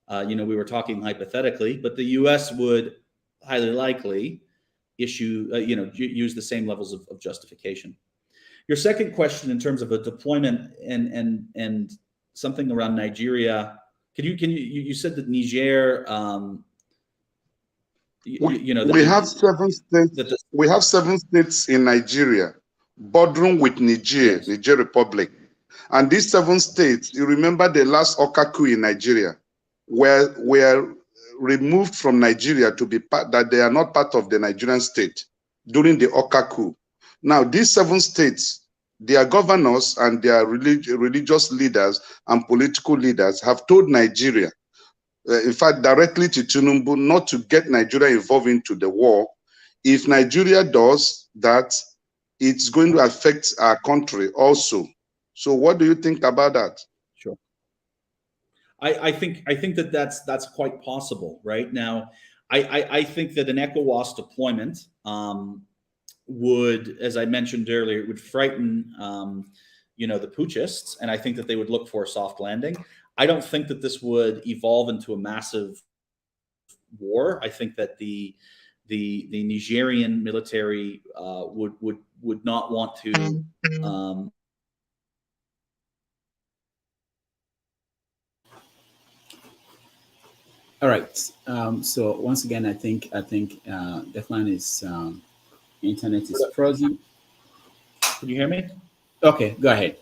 S2: We were talking hypothetically, but the U.S. would highly likely issue, use the same levels of justification. Your second question, in terms of a deployment and something around Nigeria, you said that Niger,
S5: we have 7 states. We have 7 states in Nigeria, bordering with Niger,
S2: yes.
S5: Niger Republic, and these 7 states. You remember the last Oka coup in Nigeria, were removed from Nigeria to be part, that they are not part of the Nigerian state during the Oka coup. Now, these 7 states, their governors and their religious leaders and political leaders have told Nigeria, in fact, directly to Tinubu, not to get Nigeria involved into the war. If Nigeria does that, it's going to affect our country also. So what do you think about that?
S2: Sure. I think that's quite possible right now. I think that an ECOWAS deployment would, as I mentioned earlier, it would frighten the putschists, and I think that they would look for a soft landing. I don't think that this would evolve into a massive war. I think that the Nigerian military would not want to.
S1: All right. So once again, I think Declan is internet is frozen.
S2: Can you hear me?
S1: Okay, go ahead.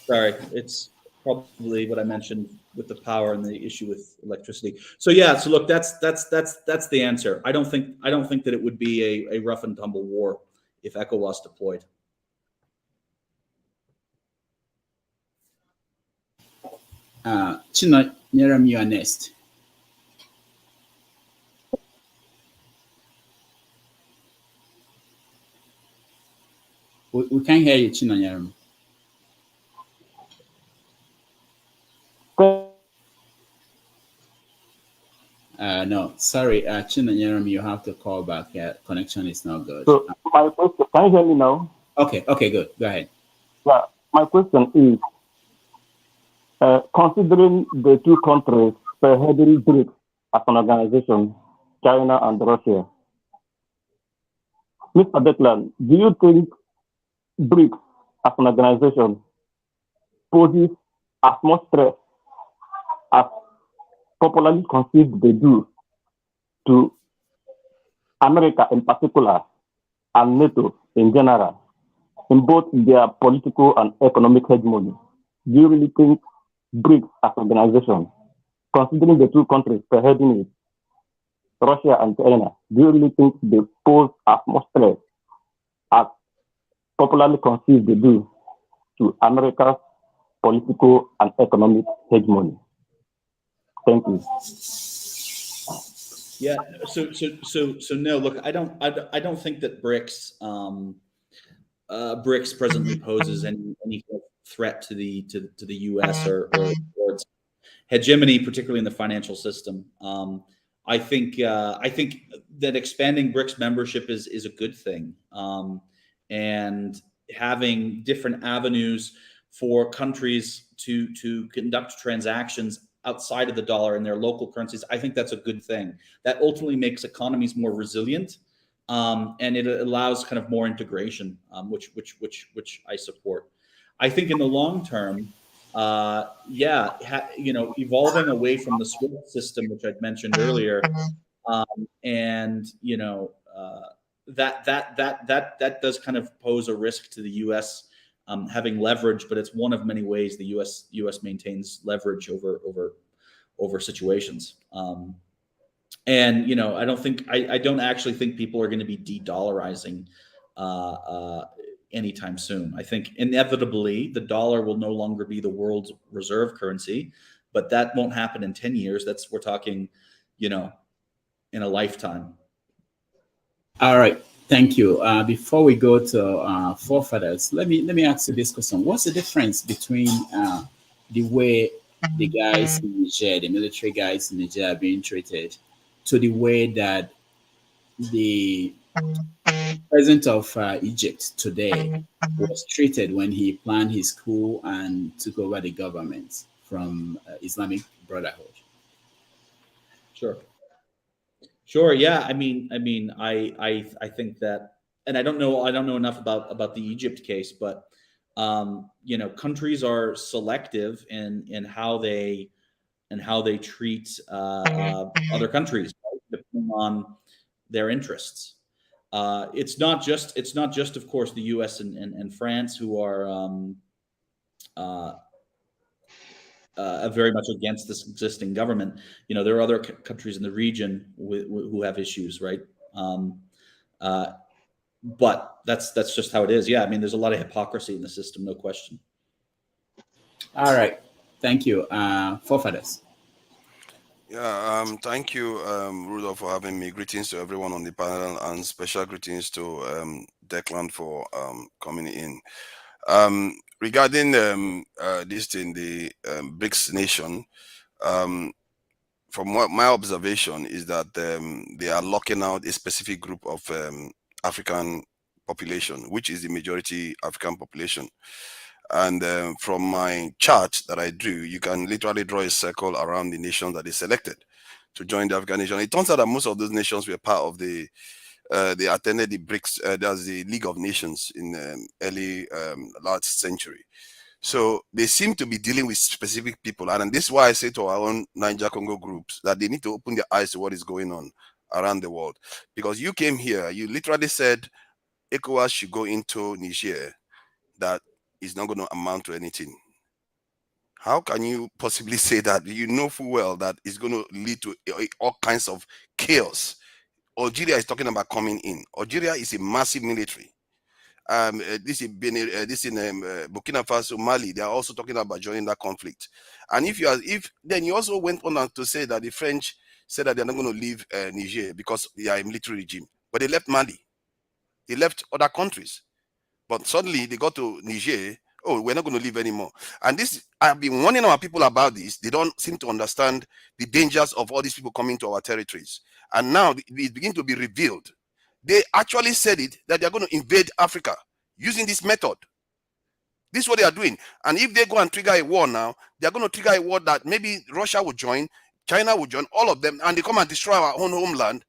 S2: Sorry, it's probably what I mentioned with the power and the issue with electricity. So yeah, so look, that's the answer. I don't think that it would be a rough and tumble war if ECOWAS deployed.
S1: Chino Nyeram, you are next. We can't hear you, Chino Nyeram. No, sorry, Chino Nyeram, you have to call back. Connection is not good.
S6: So my question, can you hear me now?
S1: Okay, good. Go ahead.
S6: Yeah, my question is, considering the 2 countries spearheading BRICS as an organization, China and Russia, Mr. Declan, do you think BRICS as an organization poses as much threat as popularly conceived they do to America in particular and NATO in general, in both their political and economic hegemony? Do you really think BRICS as an organization, considering the 2 countries spearheading it, Russia and China, do you really think they pose as much threat as popularly conceived they do to America's political and economic hegemony? Thank you.
S2: Yeah. So no. Look, I don't think that BRICS presently poses any threat to the U.S. or its hegemony, particularly in the financial system. I think that expanding BRICS membership is a good thing, and having different avenues for countries to conduct transactions outside of the dollar in their local currencies, I think that's a good thing. That ultimately makes economies more resilient, and it allows kind of more integration, which I support. I think in the long term, evolving away from the SWIFT system, which I'd mentioned earlier, and that does kind of pose a risk to the U.S. Having leverage, but it's one of many ways the U.S. maintains leverage over situations. And I don't actually think people are going to be de-dollarizing anytime soon. I think inevitably the dollar will no longer be the world's reserve currency, but that won't happen in 10 years. We're talking, in a lifetime.
S1: All right. Thank you. Before we go to forefathers, let me ask you this question: what's the difference between the way the guys in Niger, the military guys in Niger, are being treated, to the way that the president of Egypt today was treated when he planned his coup and took over the government from Islamic Brotherhood?
S2: Sure. Sure. Yeah. I think that, and I don't know enough about the Egypt case, but countries are selective in how they treat other countries, right, depending on their interests. It's not just, of course, the U.S. and France who are uh, very much against this existing government. There are other countries in the region who have issues, right? Uh, but that's just how it is. Yeah, I mean, there's a lot of hypocrisy in the system, no question.
S1: All right. Thank you. Forefathers.
S7: Yeah, thank you, Rudolph, for having me. Greetings to everyone on the panel, and special greetings to Declan for coming in. Regarding this thing, the BRICS nation, from what my observation is that they are locking out a specific group of African population, which is the majority African population. And from my chart that I drew, you can literally draw a circle around the nations that they selected to join the African nation. It turns out that most of those nations were part of they attended the BRICS, that's the League of Nations in early last century. So they seem to be dealing with specific people. And this is why I say to our own Niger Congo groups that they need to open their eyes to what is going on around the world. Because you came here, you literally said ECOWAS should go into Niger. That is not going to amount to anything. How can you possibly say that? You know full well that it's going to lead to all kinds of chaos. Algeria is talking about coming in. Algeria is a massive military. This in Burkina Faso, Mali, they are also talking about joining that conflict. And then you also went on to say that the French said that they're not going to leave Niger because they are a military regime, but they left Mali, they left other countries. But suddenly they got to Niger. Oh, we're not going to leave anymore. And this, I've been warning our people about this. They don't seem to understand the dangers of all these people coming to our territories. And now it begins to be revealed. They actually said it, that they're going to invade Africa using this method. This is what they are doing. And if they go and trigger a war now, they're going to trigger a war that maybe Russia will join, China will join, all of them, and they come and destroy our own homeland.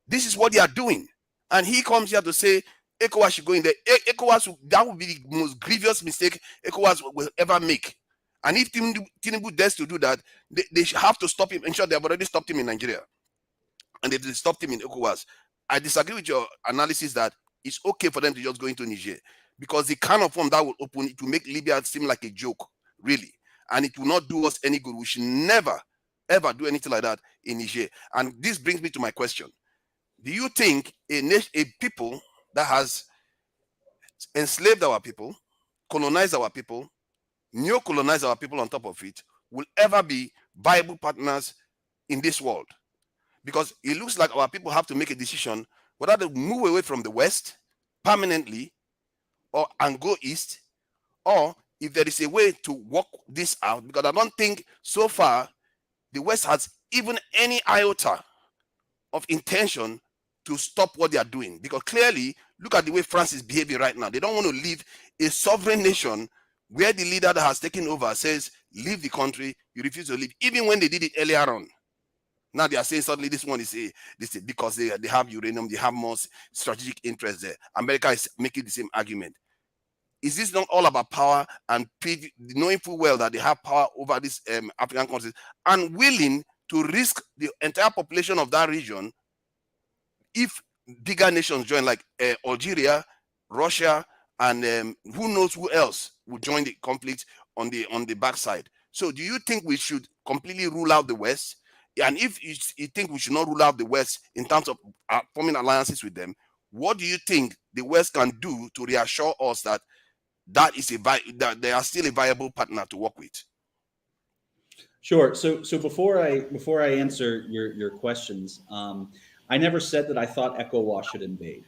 S7: This is what they are doing. And he comes here to say, ECOWAS should go in there. ECOWAS, that would be the most grievous mistake ECOWAS will ever make. And if Tinubu dares to do that, they should have to stop him. I'm sure they have already stopped him in Nigeria. And they stopped him in ECOWAS. I disagree with your analysis that it's okay for them to just go into Niger. Because the kind of form that will open it to make Libya seem like a joke, really. And it will not do us any good. We should never, ever do anything like that in Niger. And this brings me to my question. Do you think a people that has enslaved our people, colonized our people, neo-colonized our people on top of it, will ever be viable partners in this world? Because it looks like our people have to make a decision whether to move away from the West permanently and go east, or if there is a way to work this out. Because I don't think so far the West has even any iota of intention to stop what they are doing. Because clearly, look at the way France is behaving right now. They don't want to leave a sovereign nation where the leader that has taken over says, leave the country, you refuse to leave, even when they did it earlier on. Now they are saying suddenly this one is because they have uranium, they have more strategic interest there. America is making the same argument. Is this not all about power and knowing full well that they have power over these African countries and willing to risk the entire population of that region if bigger nations join, like Algeria, Russia, and who knows who else will join the conflict on the backside? So do you think we should completely rule out the West? And if you think we should not rule out the West in terms of forming alliances with them, what do you think the West can do to reassure us that that they are still a viable partner to work with?
S2: Sure. So before I answer your questions, I never said that I thought ECOWAS should invade.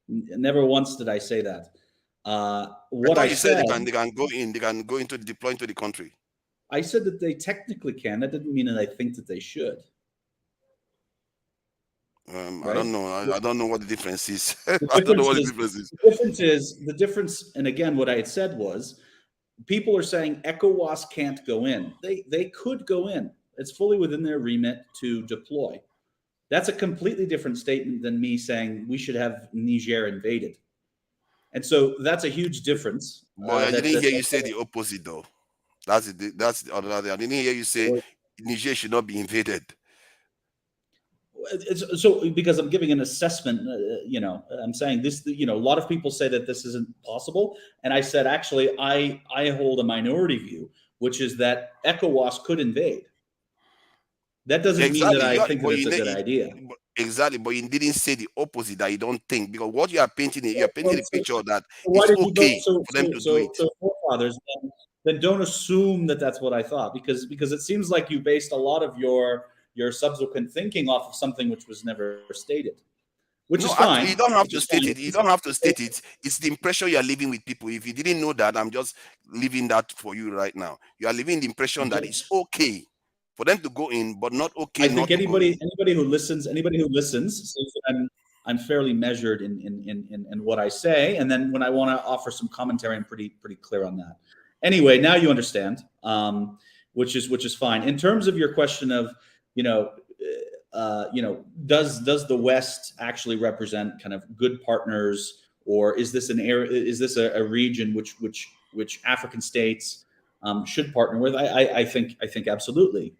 S2: Never once did I say that. What
S7: I
S2: I
S7: thought you said
S2: said,
S7: they can go in, they can go into deploy into the country.
S2: I said that they technically can. That didn't mean that I think that they should.
S7: Right?
S2: Right?
S7: I don't know what the difference is.
S2: The
S7: I don't know
S2: difference
S7: what the
S2: is,
S7: difference is.
S2: the difference, and again, what I had said was, people are saying ECOWAS can't go in. They could go in. It's fully within their remit to deploy. That's a completely different statement than me saying we should have Niger invaded. And so that's a huge difference.
S7: But I didn't hear you say the opposite, though. That's the other thing. I didn't hear you say Niger should not be invaded.
S2: So because I'm giving an assessment, I'm saying this, a lot of people say that this isn't possible. And I said, actually, I hold a minority view, which is that ECOWAS could invade. That doesn't mean that I think that it's a good idea.
S7: Exactly, but you didn't say the opposite, that you don't think, because what you are painting, you're painting the picture that it's okay for them to do it.
S2: So forefathers, then don't assume that that's what I thought, because it seems like you based a lot of your subsequent thinking off of something which was never stated, which is fine.
S7: Actually, you don't have to state it. You don't have to state it. It's the impression you are living with people. If you didn't know that, I'm just leaving that for you right now. You are living the impression that it's okay for them to go in, but not okay.
S2: I think anybody who listens says that I'm fairly measured in what I say, and then when I want to offer some commentary, I'm pretty clear on that. Anyway, now you understand, which is fine. In terms of your question of does the West actually represent kind of good partners, or is this an area? Is this a region which African states should partner with? I think absolutely.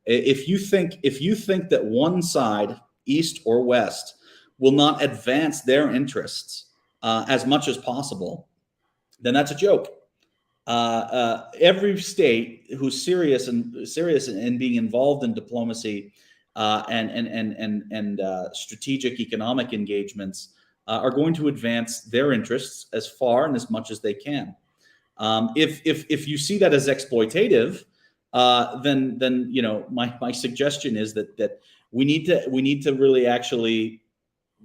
S2: If you think that one side, East or West, will not advance their interests as much as possible, then that's a joke. Every state who's serious in being involved in diplomacy and strategic economic engagements are going to advance their interests as far and as much as they can. If you see that as exploitative, then my suggestion is that we need to really actually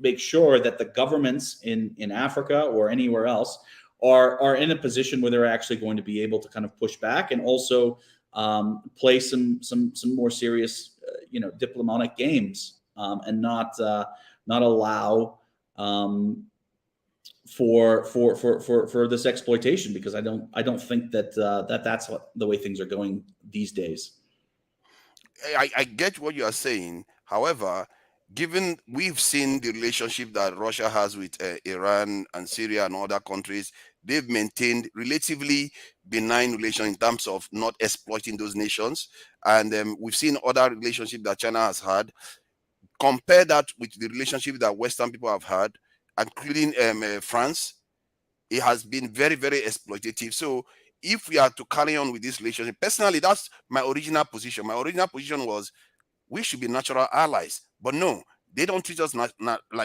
S2: make sure that the governments in Africa or anywhere else are in a position where they're actually going to be able to kind of push back and also play some more serious diplomatic games and not allow for this exploitation, because I don't think that that's the way things are going these days.
S7: I get what you are saying. However, given we've seen the relationship that Russia has with Iran and Syria and other countries, they've maintained relatively benign relations in terms of not exploiting those nations. And we've seen other relationships that China has had. Compare that with the relationship that Western people have had, including France. It has been very, very exploitative. So if we are to carry on with this relationship, personally, that's my original position. My original position was we should be natural allies. But no, they don't treat us like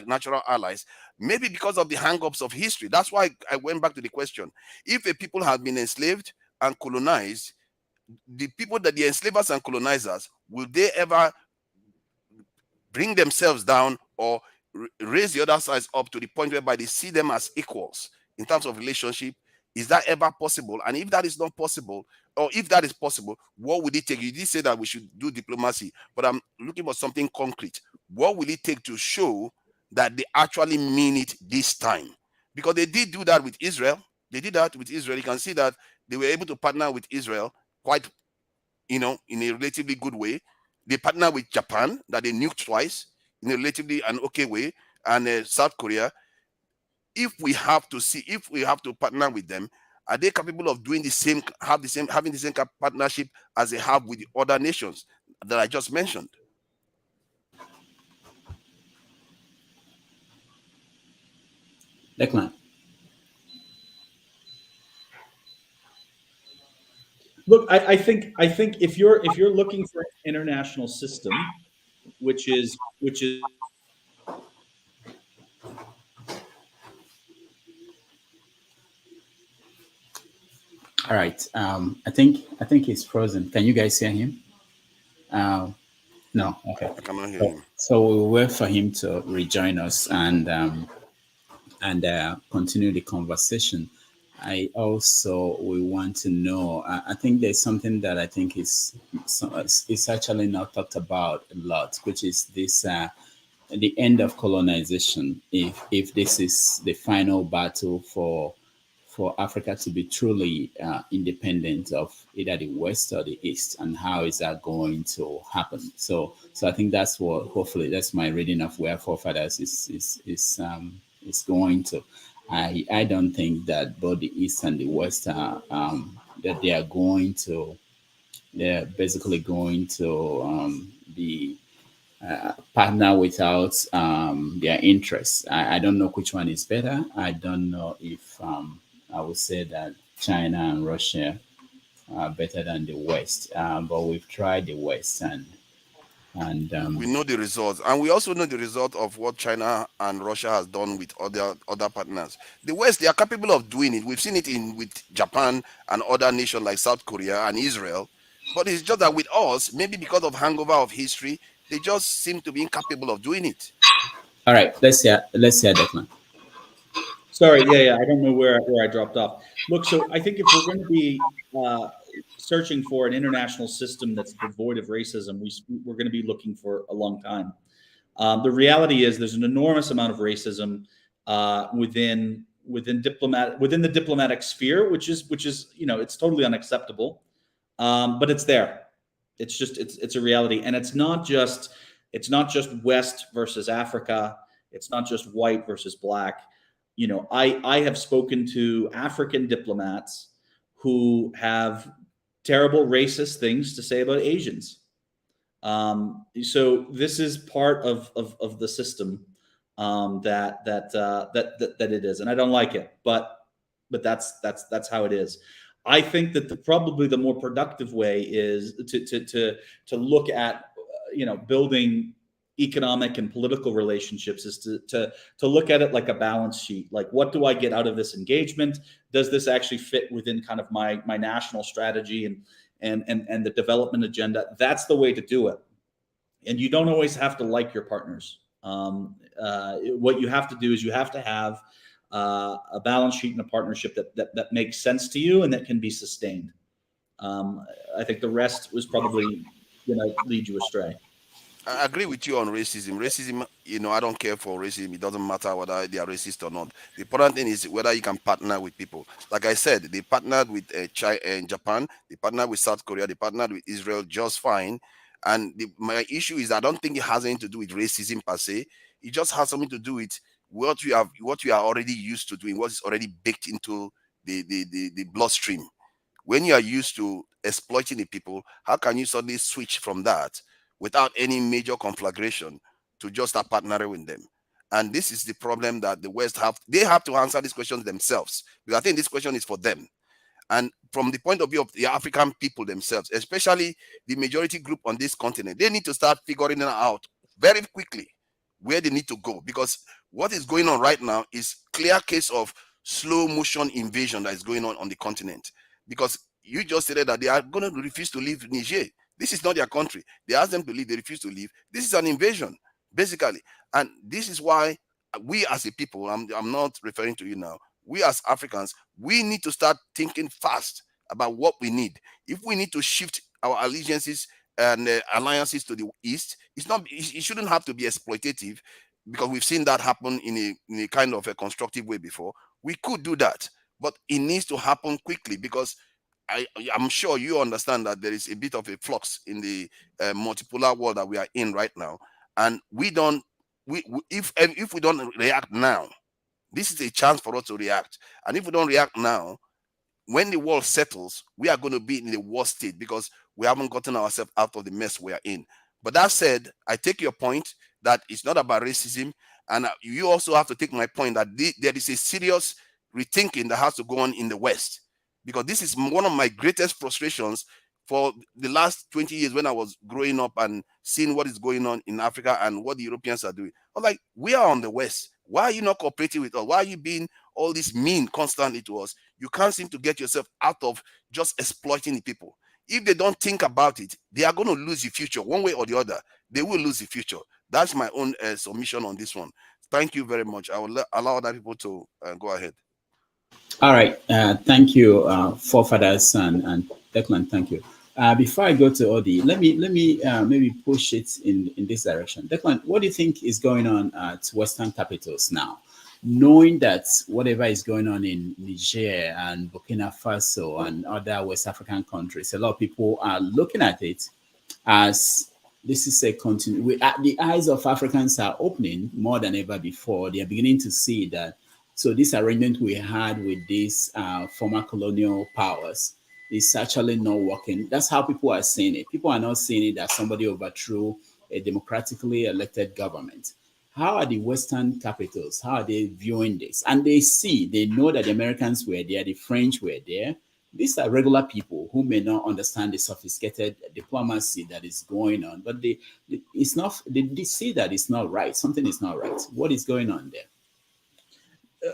S7: natural allies. Maybe because of the hang-ups of history. That's why I went back to the question. If a people have been enslaved and colonized, the people that the enslavers and colonizers, will they ever bring themselves down or raise the other sides up to the point whereby they see them as equals in terms of relationship? Is that ever possible? And if that is not possible, or if that is possible, what would it take? You did say that we should do diplomacy, but I'm looking for something concrete. What will it take to show that they actually mean it this time? Because they did do that with Israel. They did that with Israel. You can see that they were able to partner with Israel quite, in a relatively good way. They partnered with Japan, that they nuked twice in a relatively an okay way, and South Korea. If we have to partner with them, are they capable of doing having the same partnership as they have with the other nations that I just mentioned?
S1: Declan.
S2: Look, I think if you're looking for an international system, which is
S1: All right. I think he's frozen. Can you guys hear him? No. Okay.
S7: I cannot hear him.
S1: So we'll wait for him to rejoin us, and and continue the conversation. I also we want to know. I think there's something that I think is actually not talked about a lot, which is this the end of colonization. If this is the final battle for Africa to be truly independent of either the West or the East, and how is that going to happen? So I think that's what, hopefully that's my reading of where forefathers is going to. I don't think that both the East and the West are that they're basically going to be partner without their interests. I don't know which one is better. I don't know if I would say that China and Russia are better than the West, but we've tried the West, and
S7: we know the results, and we also know the result of what China and Russia has done with other partners. The West, they are capable of doing it. We've seen it with Japan and other nations like South Korea and Israel. But it's just that with us, maybe because of hangover of history, they just seem to be incapable of doing it.
S1: all right, let's hear Declan.
S2: Sorry, yeah, I don't know where I dropped off. Look, so I think if we're going to be searching for an international system that's devoid of racism, we're going to be looking for a long time. The reality is there's an enormous amount of racism within the diplomatic sphere, which is it's totally unacceptable, but it's there. It's a reality, and it's not just West versus Africa. It's not just white versus black. I have spoken to African diplomats who have terrible racist things to say about Asians. So this is part of the system that it is, and I don't like it, but that's how it is. I think that probably the more productive way is to look at building economic and political relationships is to look at it like a balance sheet. Like, what do I get out of this engagement? Does this actually fit within kind of my national strategy and the development agenda? That's the way to do it. And you don't always have to like your partners. What you have to do is you have to have a balance sheet and a partnership that makes sense to you and that can be sustained. I think the rest was probably going to lead you astray.
S7: I agree with you on racism. Racism, I don't care for racism. It doesn't matter whether they are racist or not. The important thing is whether you can partner with people. Like I said, they partnered with China and Japan. They partnered with South Korea. They partnered with Israel just fine. And my issue is I don't think it has anything to do with racism per se. It just has something to do with what you are already used to doing, what is already baked into the bloodstream. When you are used to exploiting the people, how can you suddenly switch from that without any major conflagration to just start partnering with them? And this is the problem that the West they have to answer these questions themselves, because I think this question is for them. And from the point of view of the African people themselves, especially the majority group on this continent, they need to start figuring it out very quickly where they need to go, because what is going on right now is clear case of slow motion invasion that is going on the continent. Because you just said that they are going to refuse to leave Niger. This is not their country. They ask them to leave, they refuse to leave. This is an invasion, basically. And this is why we as a people, I'm not referring to you now, we as Africans, we need to start thinking fast about what we need. If we need to shift our allegiances and alliances to the East, it shouldn't have to be exploitative, because we've seen that happen in a kind of a constructive way before. We could do that, but it needs to happen quickly, because I'm sure you understand that there is a bit of a flux in the multipolar world that we are in right now, and if we don't react now, this is a chance for us to react. And if we don't react now, when the world settles, we are going to be in the worst state, because we haven't gotten ourselves out of the mess we are in. But that said, I take your point that it's not about racism, and you also have to take my point that there is a serious rethinking that has to go on in the West. Because this is one of my greatest frustrations for the last 20 years when I was growing up and seeing what is going on in Africa and what the Europeans are doing. I was like, we are on the West. Why are you not cooperating with us? Why are you being all this mean constantly to us? You can't seem to get yourself out of just exploiting the people. If they don't think about it, they are going to lose the future one way or the other. They will lose the future. That's my own submission on this one. Thank you very much. I will allow other people to go ahead.
S1: All right. Thank you, forefathers and Declan. Thank you. Before I go to Odi, let me maybe push it in this direction. Declan, what do you think is going on at Western capitals now? Knowing that whatever is going on in Niger and Burkina Faso and other West African countries, a lot of people are looking at it as this is a continue. The eyes of Africans are opening more than ever before. They are beginning to see that. So this arrangement we had with these former colonial powers is actually not working. That's how people are seeing it. People are not seeing it as somebody overthrew a democratically elected government. How are the Western capitals? How are they viewing this? And they know that the Americans were there, the French were there. These are regular people who may not understand the sophisticated diplomacy that is going on, but they see that it's not right. Something is not right. What is going on there?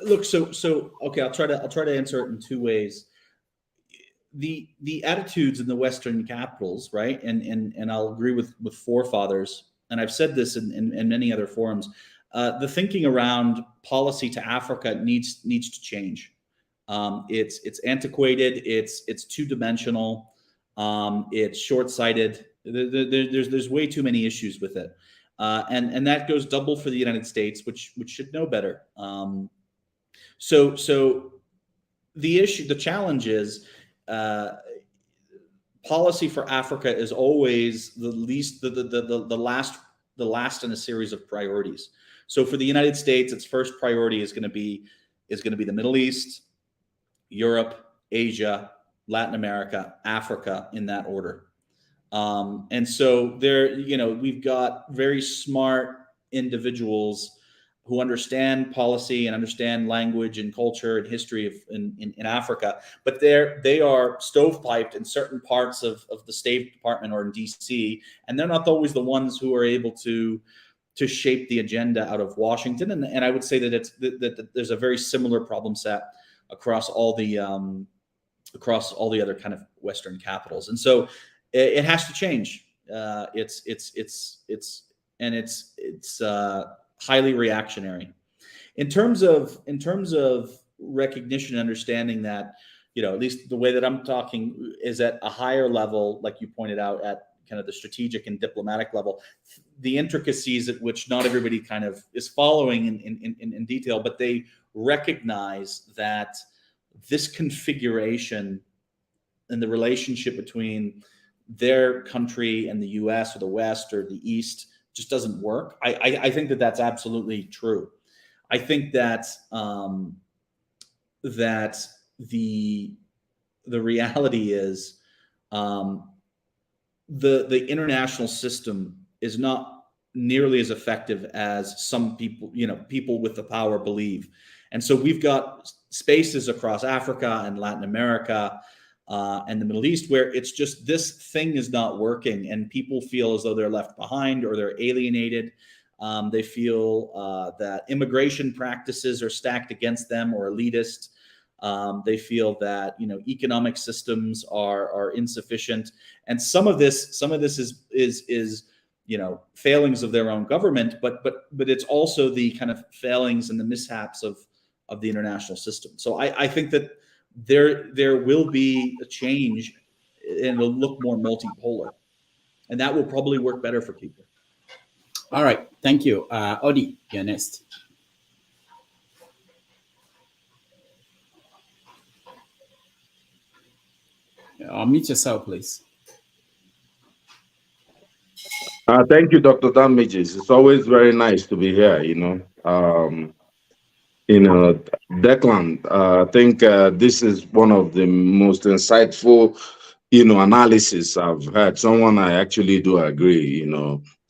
S2: Look, so okay, I'll try to answer it in two ways. The attitudes in the Western capitals, right? And I'll agree with forefathers, and I've said this in many other forums. The thinking around policy to Africa needs to change. It's antiquated. It's two-dimensional. It's short-sighted. There's way too many issues with it, and that goes double for the United States, which should know better. So the challenge is policy for Africa is always the last in a series of priorities. So for the United States, its first priority is going to be the Middle East, Europe, Asia, Latin America, Africa, in that order. And so we've got very smart individuals who understand policy and understand language and culture and history in Africa, but they are stovepiped in certain parts of the State Department or in DC, and they're not always the ones who are able to shape the agenda out of Washington. And I would say that there's a very similar problem set across all the other kind of Western capitals, and so it has to change. It's highly reactionary. In terms of recognition and understanding that, at least the way that I'm talking is at a higher level, like you pointed out, at kind of the strategic and diplomatic level, the intricacies at which not everybody kind of is following in detail, but they recognize that this configuration and the relationship between their country and the US or the West or the East just doesn't work. I think that that's absolutely true. I think that that the reality is the international system is not nearly as effective as some people with the power believe. And so we've got spaces across Africa and Latin America and the Middle East where it's just this thing is not working, and people feel as though they're left behind or they're alienated. They feel that immigration practices are stacked against them or elitist. They feel that economic systems are insufficient, and some of this is failings of their own government, but it's also the kind of failings and the mishaps of the international system. So I think that there will be a change, and it'll look more multipolar, and that will probably work better for people.
S1: All right, thank you. Odi, you're next. Unmute yourself, please.
S8: Thank you, Dr. Damages. It's always very nice to be here, Declan, I think this is one of the most insightful, analysis I've heard. Someone I actually do agree,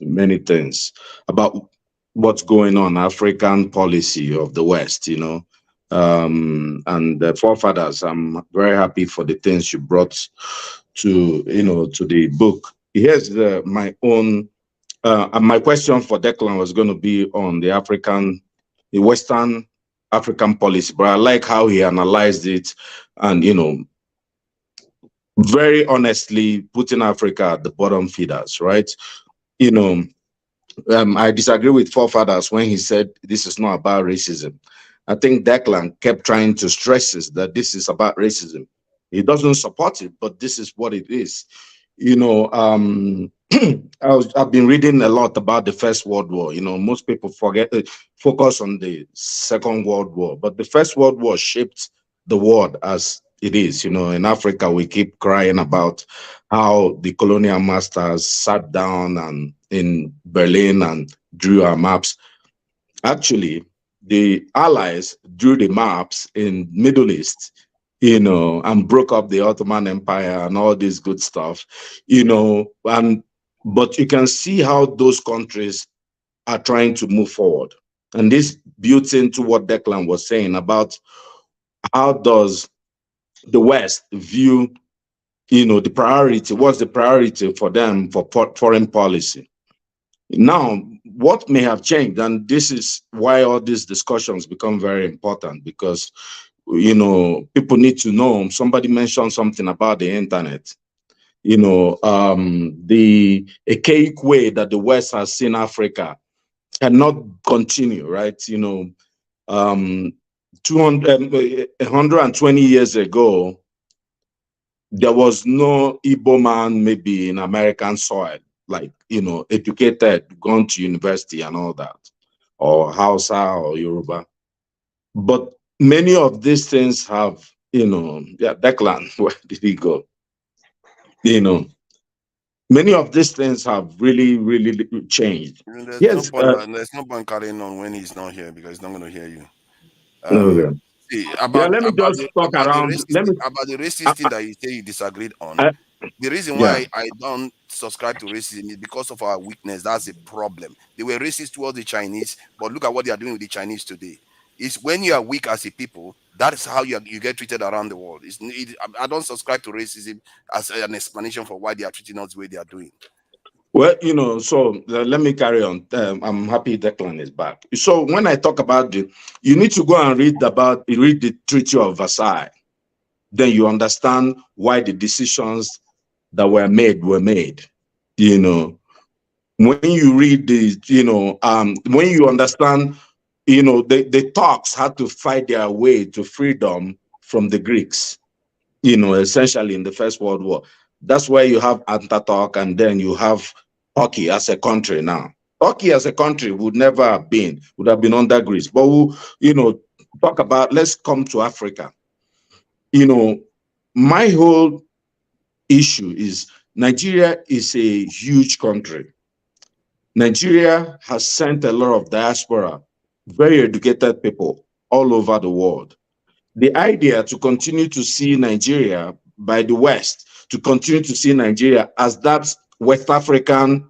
S8: many things about what's going on, African policy of the West, and the forefathers. I'm very happy for the things you brought to the book. Here's my own, my question for Declan was going to be on the Western African policy, but I like how he analyzed it and, very honestly putting Africa at the bottom feeders, right? I disagree with forefathers when he said this is not about racism. I think Declan kept trying to stress that this is about racism. He doesn't support it, but this is what it is. You know, I've been reading a lot about the First World War. You know, most people focus on the Second World War, but the First World War shaped the world as it is. You know, in Africa, we keep crying about how the colonial masters sat down and in Berlin and drew our maps. Actually, the Allies drew the maps in Middle East, you know, and broke up the Ottoman Empire and all this good stuff, you know, but you can see how those countries are trying to move forward. And this builds into what Declan was saying about how does the West view, you know, the priority, what's the priority for them for foreign policy. Now, what may have changed, and this is why all these discussions become very important, because, you know, people need to know. Somebody mentioned something about the internet. You know, the archaic way that the West has seen Africa cannot continue, right? You know, 120 years ago, there was no Igbo man maybe in American soil, like, you know, educated, gone to university and all that, or Hausa or Yoruba. But many of these things have, you know, yeah, Declan, where did he go? You know, many of these things have really, really changed.
S7: There's
S8: Yes.
S7: there's no point carrying on when he's not here because he's not going to hear you.
S8: Okay.
S7: See,
S8: Yeah,
S7: about
S8: let me
S7: about
S8: just
S7: the
S8: talk
S7: about the
S8: around.
S7: racist
S8: Let me.
S7: about the racist thing that you say you disagreed on. The reason
S8: Yeah.
S7: why I don't subscribe to racism is because of our weakness. That's a problem. They were racist towards the Chinese, but look at what they are doing with the Chinese today. It's when you are weak as a people, that is how you get treated around the world. I don't subscribe to racism as an explanation for why they are treating us the way they are doing.
S8: Well, you know, so let me carry on. I'm happy Declan is back. So when I talk about you need to go and read the Treaty of Versailles. Then you understand why the decisions that were made. You know, when you read when you understand, you know, the Turks had to fight their way to freedom from the Greeks, you know, essentially in the First World War. That's why you have Ataturk, and then you have Turkey as a country now. Turkey as a country would have been under Greece. But we'll, you know, let's come to Africa. You know, my whole issue is Nigeria is a huge country. Nigeria has sent a lot of diaspora, very educated people all over the world. The idea to continue to see Nigeria by the West, to continue to see Nigeria as that West African,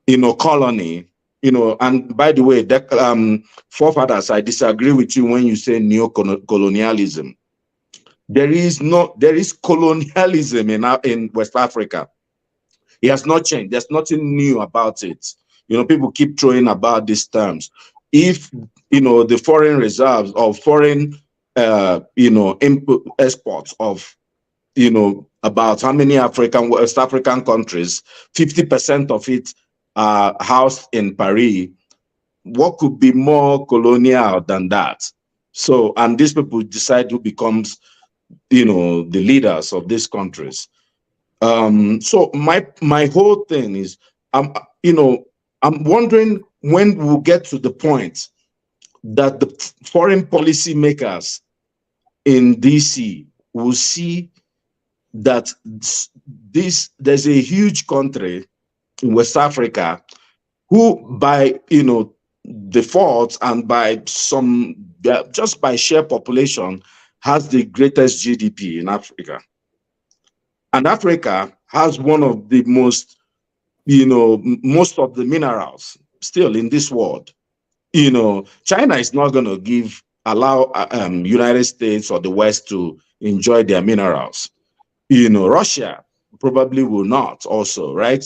S8: you know, colony, you know, and by the way, forefathers, I disagree with you when you say neo-colonialism. There is colonialism in West Africa. It has not changed. There's nothing new about it. You know, people keep throwing about these terms. If, you know, the foreign reserves or foreign, you know, input exports of, you know, about how many West African countries, 50% of it are housed in Paris. What could be more colonial than that? So, and these people decide who becomes, you know, the leaders of these countries. So my whole thing is, you know, I'm wondering when we'll get to the point that the foreign policy makers in DC will see that there's a huge country in West Africa who, by, you know, default and by just by sheer population, has the greatest GDP in Africa. And Africa has one of the most, you know, most of the minerals still in this world. You know, China is not going to allow United States or the West to enjoy their minerals. You know, Russia probably will not also, right?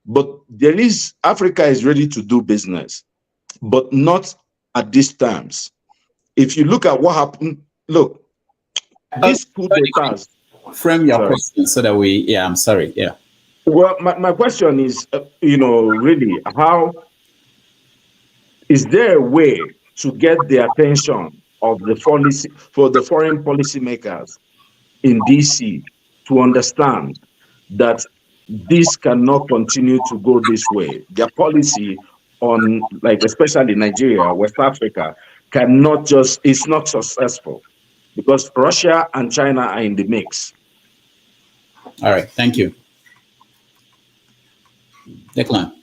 S8: But Africa is ready to do business, but not at these terms. If you look at what happened, look, this coup d'etat.
S1: Frame your question so that I'm sorry. Yeah.
S8: Well, my question is, you know, really, how Is there a way to get the attention of the foreign policymakers in DC to understand that this cannot continue to go this way? Their policy on, like, especially Nigeria, West Africa, it's not successful because Russia and China are in the mix.
S1: All right, thank you. Declan.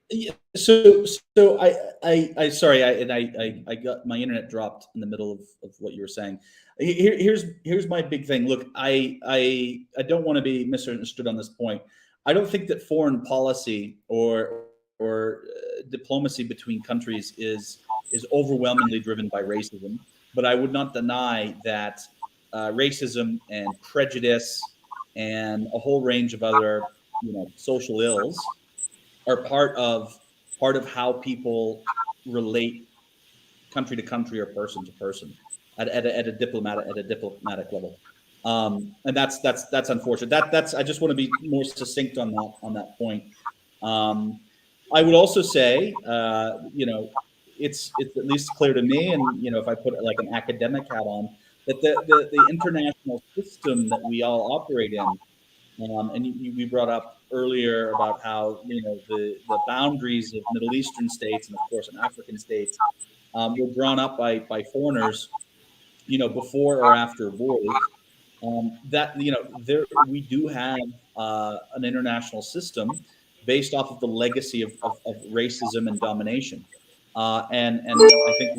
S2: Yeah, so sorry, I got my internet dropped in the middle of what you were saying. Here's my big thing. Look, I don't want to be misunderstood on this point. I don't think that foreign policy or diplomacy between countries is overwhelmingly driven by racism, but I would not deny that racism and prejudice and a whole range of other social ills are part of how people relate country to country or person to person at a diplomatic level, and that's unfortunate. I just want to be more succinct on that point. I would also say, it's at least clear to me, and if I put like an academic hat on, that the international system that we all operate in. And we brought up earlier about how the boundaries of Middle Eastern states and of course in African states were drawn up by foreigners, before or after wars. That we do have an international system based off of the legacy of racism and domination, and I think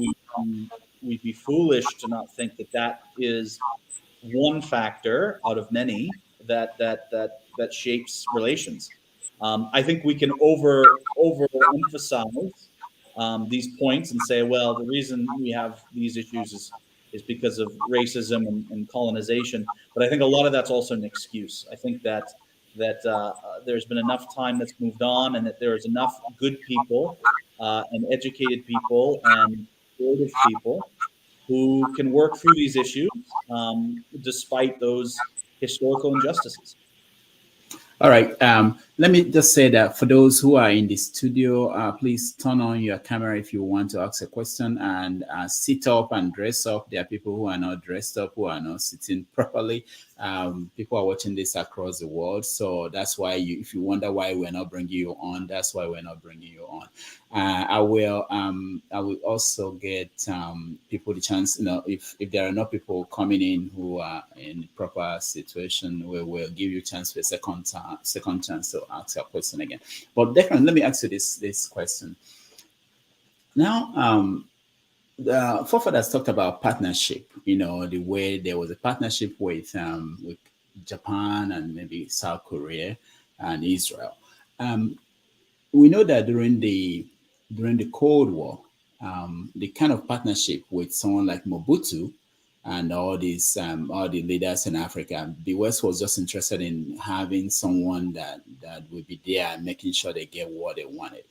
S2: we'd be foolish to not think that is one factor out of many that shapes relations. I think we can overemphasize these points and say, well, the reason we have these issues is because of racism and colonization. But I think a lot of that's also an excuse. I think that there's been enough time that's moved on, and that there is enough good people and educated people and creative people who can work through these issues despite those historical injustices.
S1: All right. Let me just say that for those who are in the studio, please turn on your camera if you want to ask a question, and sit up and dress up. There are people who are not dressed up, who are not sitting properly. People are watching this across the world. So that's why if you wonder why we're not bringing you on, that's why we're not bringing you on. I will also get people the chance, if there are enough people coming in who are in the proper situation, we will give you a chance for a second chance to ask your question again. But Declan, let me ask you this question. Now, the forefathers talked about partnership, the way there was a partnership with Japan and maybe South Korea and Israel. We know that during the Cold War, the kind of partnership with someone like Mobutu and all the leaders in Africa, the West was just interested in having someone that would be there and making sure they get what they wanted.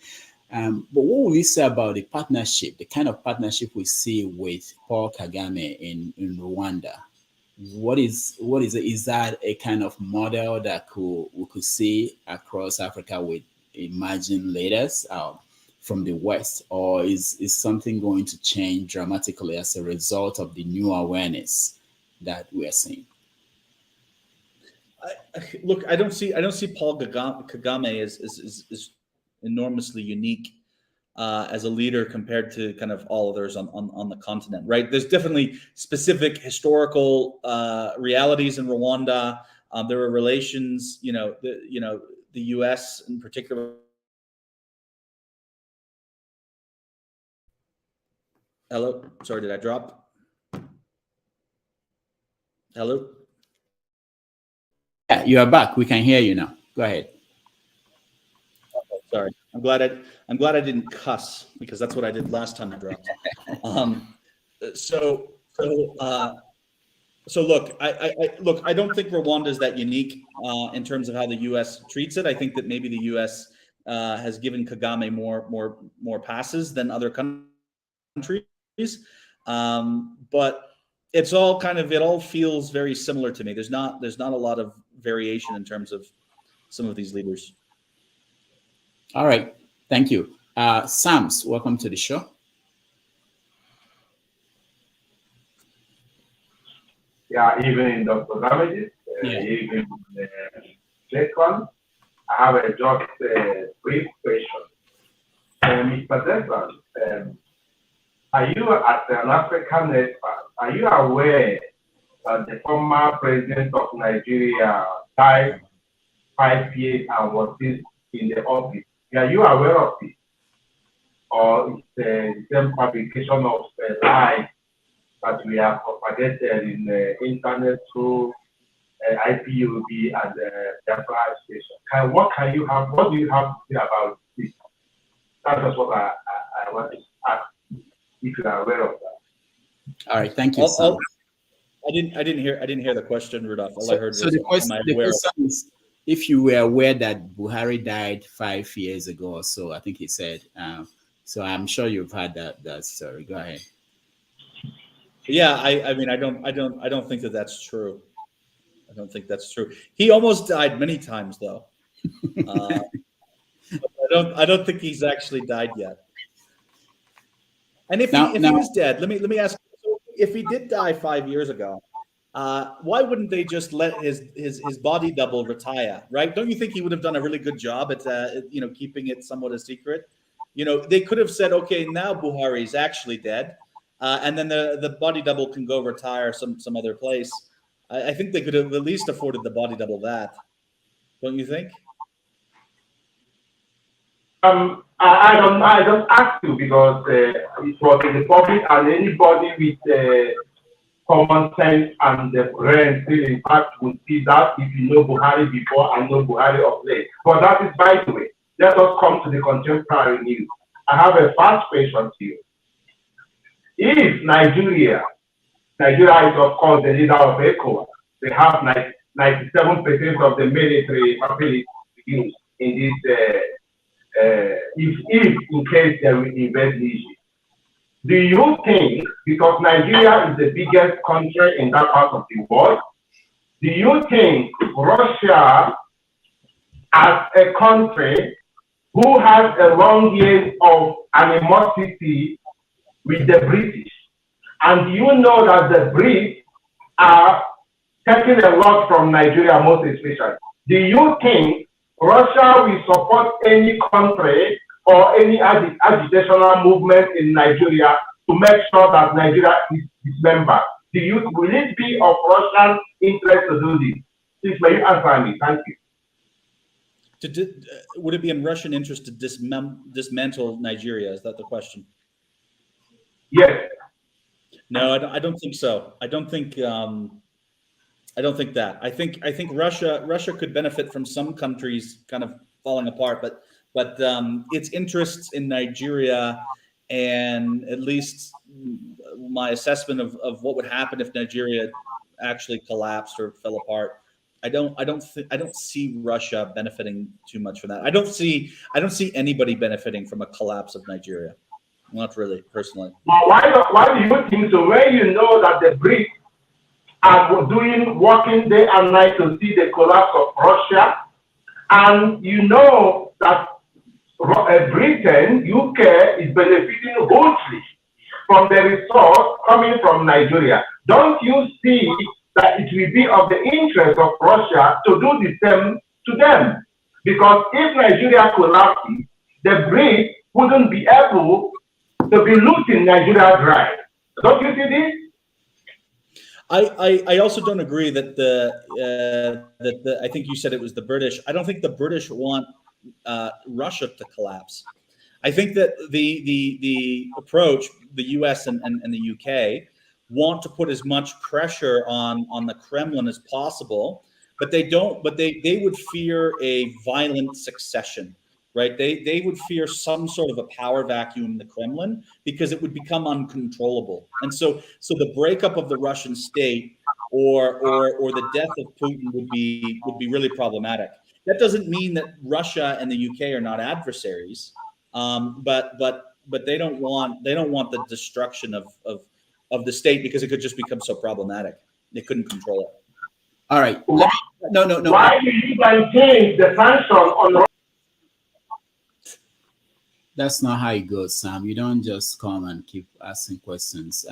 S1: But what will you say about the partnership, the kind of partnership we see with Paul Kagame in Rwanda? What is it? Is that a kind of model that we could see across Africa with emerging leaders from the West, or is something going to change dramatically as a result of the new awareness that we are seeing?
S2: Look, I don't see Paul Kagame as enormously unique as a leader compared to kind of all others on the continent, right? There's definitely specific historical realities in Rwanda. There were relations, the U.S. in particular. Hello, sorry, did I drop? Hello.
S1: Yeah, you are back. We can hear you now. Go ahead.
S2: Sorry, I'm glad I didn't cuss, because that's what I did last time I dropped. So look, I don't think Rwanda is that unique in terms of how the U.S. treats it. I think that maybe the U.S. Has given Kagame more passes than other countries, but it all feels very similar to me. There's not a lot of variation in terms of some of these leaders.
S1: All right, thank you. Sams, welcome to the show.
S9: Yeah, even Dr. Damages, even Declan. I have just a brief question. Mr. Declan, are you, as an African expert, are you aware that the former president of Nigeria died 5 years and was still in the office? Are you aware of it? Or it's the same fabrication of lies that we have propagated in the internet through IPOB and the station? What do you have to say about this? That's just what I want to ask, if you are aware of that.
S1: All right, thank you, Sam.
S2: I didn't hear the question, Rudolph. All I heard was,
S1: the question is, if you were aware that Buhari died 5 years ago or so, I think he said. So I'm sure you've had that story. Go ahead.
S2: Yeah, I mean, I don't think that that's true. I don't think that's true. He almost died many times, though. I don't think he's actually died yet. And if he was dead, let me ask. So if he did die 5 years ago, why wouldn't they just let his body double retire? Right? Don't you think he would have done a really good job at keeping it somewhat a secret? They could have said, okay, now Buhari's actually dead, and then the body double can go retire some other place. I think they could have at least afforded the body double that. Don't you think?
S9: I just asked you because it was in the public, and anybody with common sense and the brain still in fact would see that if you know Buhari before and know Buhari of late. But that is by the way. Let us come to the contemporary news. I have a fast question to you. If Nigeria is of course the leader of ECOWAS, they have 97% of the military capability used in this. If in case they will invade Niger, do you think, because Nigeria is the biggest country in that part of the world, do you think Russia, as a country who has a long years of animosity with the British, and you know that the Brits are taking a lot from Nigeria, most especially, do you think Russia will support any country or any agitational movement in Nigeria to make sure that Nigeria is dismembered? Will it be of Russian interest to do this? Please, may you answer me? Thank you.
S2: Would it be in Russian interest to dismantle Nigeria? Is that the question?
S9: Yes.
S2: No, I don't think so. I don't think that. I think Russia could benefit from some countries kind of falling apart, but its interests in Nigeria, and at least my assessment of what would happen if Nigeria actually collapsed or fell apart, I don't see Russia benefiting too much from that. I don't see anybody benefiting from a collapse of Nigeria. Not really, personally.
S9: Well, why do you think so? When you know that the BRICS are working day and night to see the collapse of Russia, and you know that Britain, UK is benefiting hugely from the resource coming from Nigeria. Don't you see that it will be of the interest of Russia to do the same to them? Because if Nigeria collapses, the BRICS wouldn't be able to be looting Nigeria dry. Don't you see this?
S2: I also don't agree that I think you said it was the British. I don't think the British want Russia to collapse. I think that the approach, the US and the UK want to put as much pressure on the Kremlin as possible, but they would fear a violent succession. Right? They would fear some sort of a power vacuum in the Kremlin because it would become uncontrollable. And so the breakup of the Russian state or the death of Putin would be really problematic. That doesn't mean that Russia and the UK are not adversaries, but they don't want the destruction of the state because it could just become so problematic. They couldn't control it.
S1: All right. No.
S9: Why do you guys change the sanction on Russia?
S1: That's not how it goes, Sam. You don't just come and keep asking questions.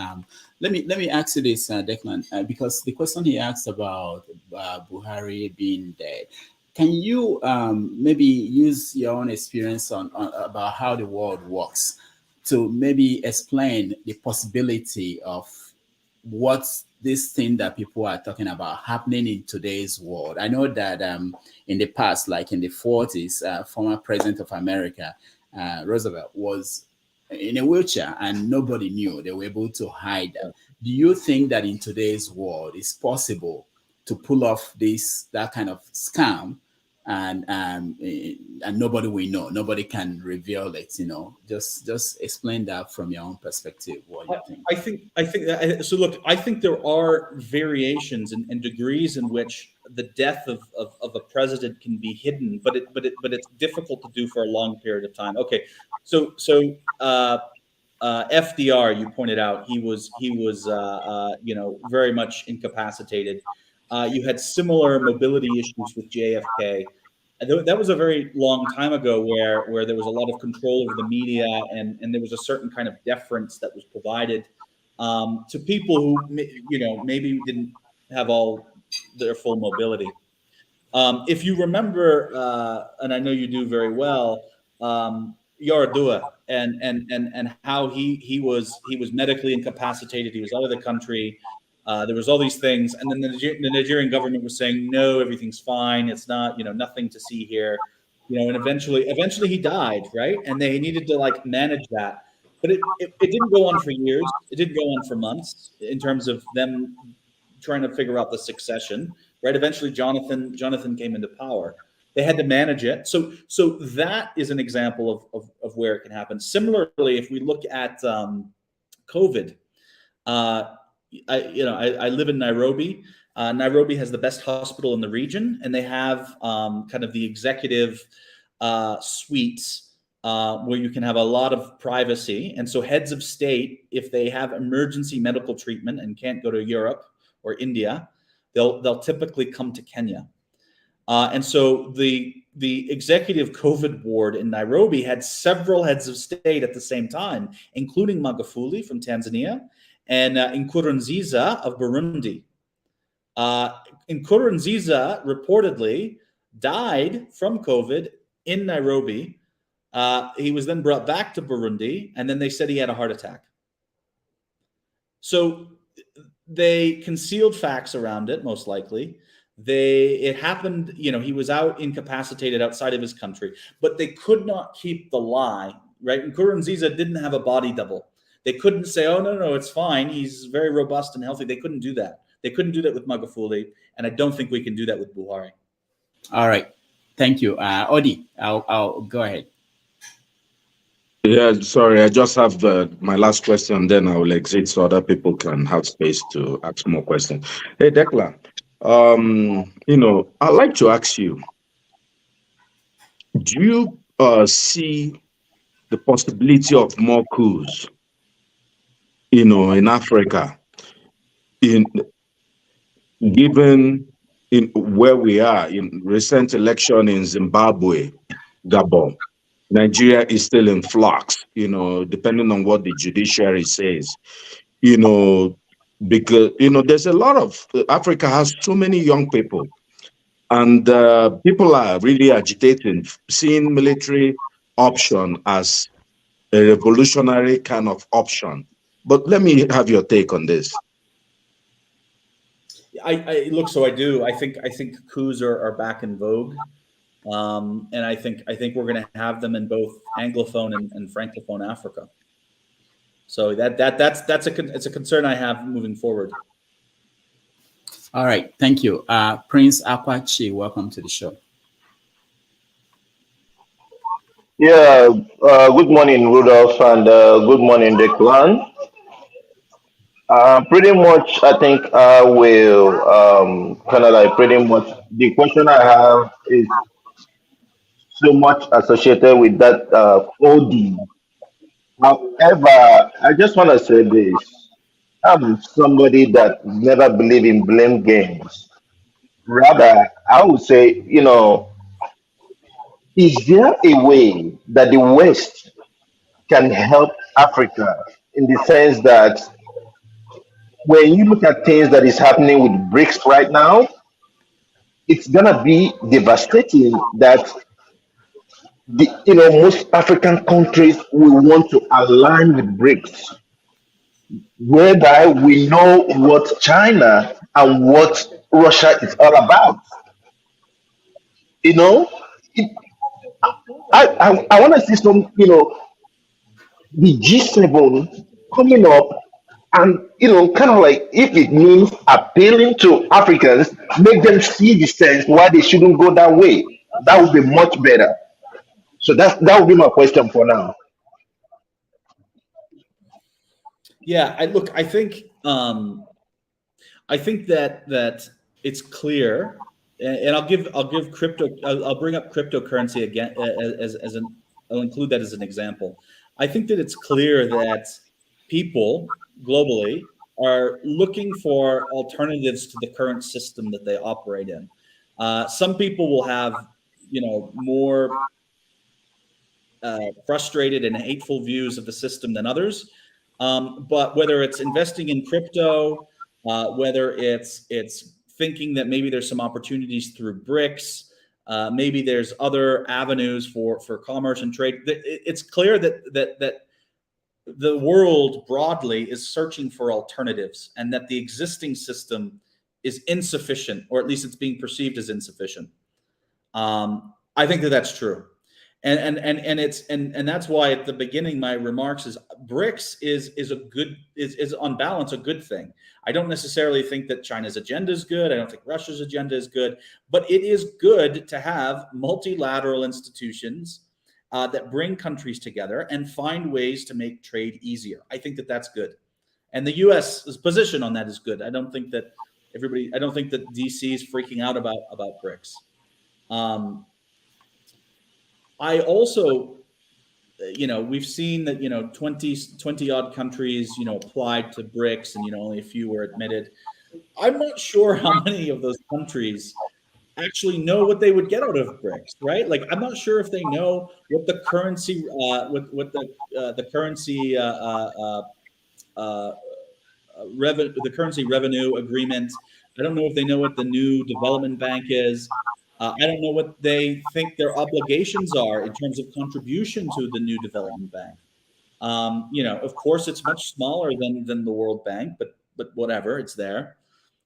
S1: Let me ask you this, Declan, because the question he asked about Buhari being dead. Can you maybe use your own experience on about how the world works to maybe explain the possibility of what's this thing that people are talking about happening in today's world? I know that in the past, like in the 40s, former president of America, Roosevelt, was in a wheelchair and nobody knew. They were able to hide that. Do you think that in today's world it's possible to pull off that kind of scam and nobody will know, nobody can reveal it? Just explain that from your own perspective, what you think.
S2: So look, I think there are variations and degrees in which the death of a president can be hidden, but it's difficult to do for a long period of time. Okay, so FDR, you pointed out, he was very much incapacitated. You had similar mobility issues with JFK. That was a very long time ago where there was a lot of control over the media and there was a certain kind of deference that was provided to people who, maybe didn't have all their full mobility. If you remember, and I know you do very well, Yaradua and how he was medically incapacitated. He was out of the country. There was all these things, and then the Nigerian government was saying, no, everything's fine. It's not, nothing to see here, and eventually he died, right? And they needed to manage that, but it didn't go on for years. It didn't go on for months in terms of them trying to figure out the succession, right? Eventually Jonathan came into power. They had to manage it. So that is an example of where it can happen. Similarly, if we look at COVID, I live in Nairobi. Nairobi has the best hospital in the region, and they have kind of the executive suites where you can have a lot of privacy. And so heads of state, if they have emergency medical treatment and can't go to Europe or India, they'll typically come to Kenya. And so the executive COVID ward in Nairobi had several heads of state at the same time, including Magufuli from Tanzania and Nkurunziza of Burundi. Nkurunziza reportedly died from COVID in Nairobi. He was then brought back to Burundi, and then they said he had a heart attack. So they concealed facts around it, most likely. It happened, he was out incapacitated outside of his country, but they could not keep the lie, right? Nkurunziza didn't have a body double. They couldn't say, oh, no, it's fine. He's very robust and healthy. They couldn't do that. They couldn't do that with Magufuli, and I don't think we can do that with Buhari.
S1: All right. Thank you. Odi, I'll go ahead.
S8: Yeah, sorry, I just have my last question, then I will exit so other people can have space to ask more questions. Hey, Declan, I'd like to ask you, do you see the possibility of more coups, in Africa, given where we are in recent election in Zimbabwe, Gabon? Nigeria is still in flux, depending on what the judiciary says, because, there's a lot of, Africa has so many young people, and people are really agitating, seeing military option as a revolutionary kind of option. But let me have your take on this.
S2: I do. I think coups are back in vogue. And I think we're going to have them in both Anglophone and Francophone Africa. So it's a concern I have moving forward.
S1: All right, thank you, Prince Akwachi. Welcome to the show.
S10: Yeah, good morning, Rudolph, and good morning, Declan. Pretty much, I think I will kind of pretty much the question I have is so much associated with that OD. However, I just want to say this. I'm somebody that never believe in blame games. Rather, I would say, is there a way that the West can help Africa in the sense that when you look at things that is happening with BRICS right now, it's gonna be devastating that most African countries will want to align with BRICS, whereby we know what China and what Russia is all about. You know, it, I want to see some, the G7 coming up, and kind of like, if it means appealing to Africans, make them see the sense why they shouldn't go that way. That would be much better. So that would be my question for now.
S2: Yeah, I think that it's clear, and I'll give crypto. I'll bring up cryptocurrency again as an. I'll include that as an example. I think that it's clear that people globally are looking for alternatives to the current system that they operate in. Some people will have, more frustrated and hateful views of the system than others. But whether it's investing in crypto, whether it's thinking that maybe there's some opportunities through BRICS, maybe there's other avenues for commerce and trade. It's clear that the world broadly is searching for alternatives, and that the existing system is insufficient, or at least it's being perceived as insufficient. I think that that's true. And that's why at the beginning my remarks is BRICS is on balance a good thing. I don't necessarily think that China's agenda is good. I don't think Russia's agenda is good, but it is good to have multilateral institutions that bring countries together and find ways to make trade easier. I think that that's good, and the U.S.'s position on that is good. I don't think that DC is freaking out about BRICS. I also, we've seen that, 20 odd countries, applied to BRICS, and, only a few were admitted. I'm not sure how many of those countries actually know what they would get out of BRICS, right? Like, I'm not sure if they know what the currency, the currency revenue agreement. I don't know if they know what the new development bank is. I don't know what they think their obligations are in terms of contribution to the new development bank. Of course, it's much smaller than the World Bank, but whatever, it's there.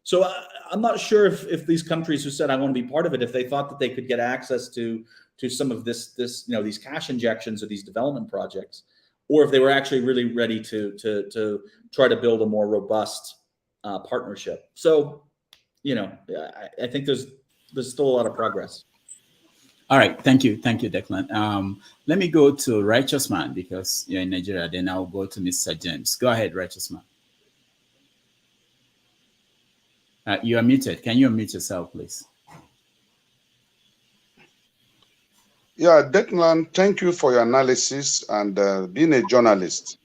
S2: So I'm not sure if these countries who said I want to be part of it, if they thought that they could get access to some of this these cash injections or these development projects, or if they were actually really ready to try to build a more robust partnership. So, I think there's still a lot of progress.
S1: All right, thank you, Declan. Let me go to Righteous Man because you're in Nigeria. Then I'll go to Mr. James. Go ahead, Righteous Man. You are muted. Can you unmute yourself, please?
S5: Yeah, Declan, thank you for your analysis and being a journalist.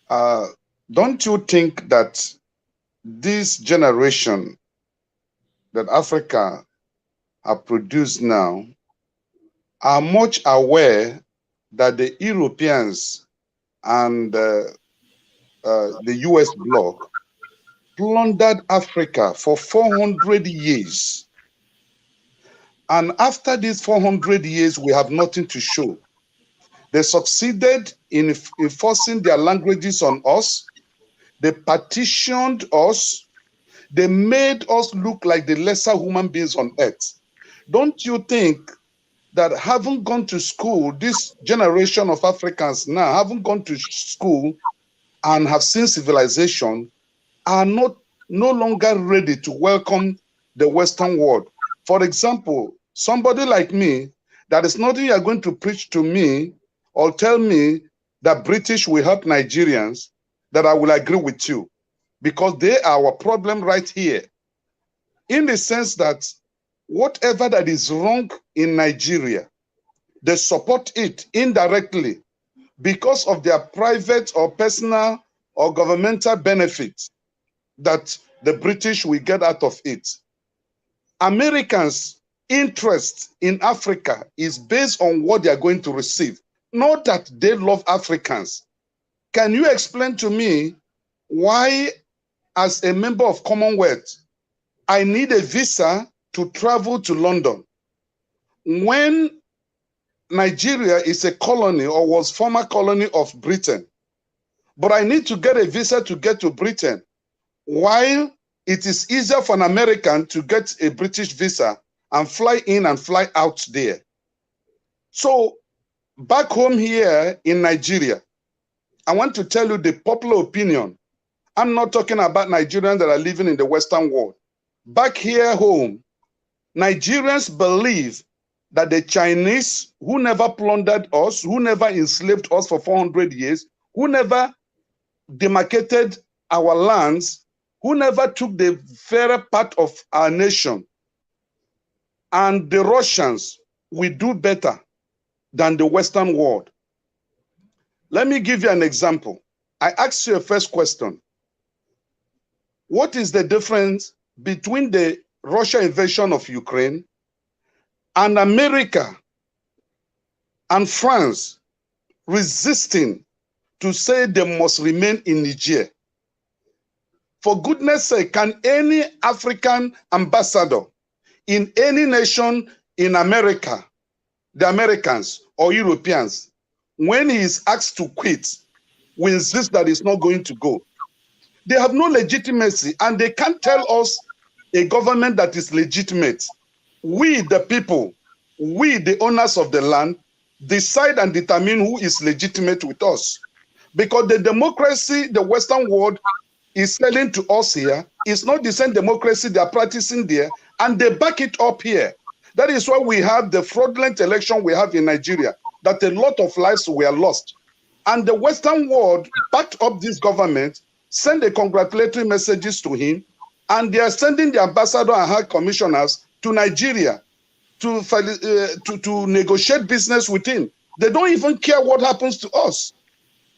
S5: Don't you think that this generation that Africa have produced now are much aware that the Europeans and the US bloc plundered Africa for 400 years. And after these 400 years, we have nothing to show. They succeeded in enforcing their languages on us. They partitioned us. They made us look like the lesser human beings on earth. Don't you think that having gone to school, this generation of Africans now haven't gone to school and have seen civilization, are no longer ready to welcome the Western world? For example, somebody like me, that is nothing you are going to preach to me or tell me that British will help Nigerians, that I will agree with you, because they are our problem right here. In the sense that whatever that is wrong in Nigeria, they support it indirectly because of their private or personal or governmental benefits that the British will get out of it. Americans' interest in Africa is based on what they are going to receive, not that they love Africans. Can you explain to me why, as a member of Commonwealth, I need a visa to travel to London when Nigeria is a colony or was former colony of Britain? But I need to get a visa to get to Britain, while it is easier for an American to get a British visa and fly in and fly out there. So back home here in Nigeria, I want to tell you the popular opinion. I'm not talking about Nigerians that are living in the Western world. Back here home, Nigerians believe that the Chinese, who never plundered us, who never enslaved us for 400 years, who never demarcated our lands, who never took the fairer part of our nation, and the Russians will do better than the Western world. Let me give you an example. I asked you a first question. What is the difference between the Russia invasion of Ukraine and America and France resisting to say they must remain in Niger? For goodness sake, can any African ambassador in any nation in America, the Americans or Europeans, when he is asked to quit, will insist that he's not going to go? They have no legitimacy, and they can't tell us a government that is legitimate. We, the people, we, the owners of the land, decide and determine who is legitimate with us. Because the democracy the Western world is selling to us here is not the same democracy they are practicing there, and they back it up here. That is why we have the fraudulent election we have in Nigeria, that a lot of lives were lost. And the Western world backed up this government, sent the congratulatory messages to him, and they are sending the ambassador and high commissioners to Nigeria to negotiate business with him. They don't even care what happens to us.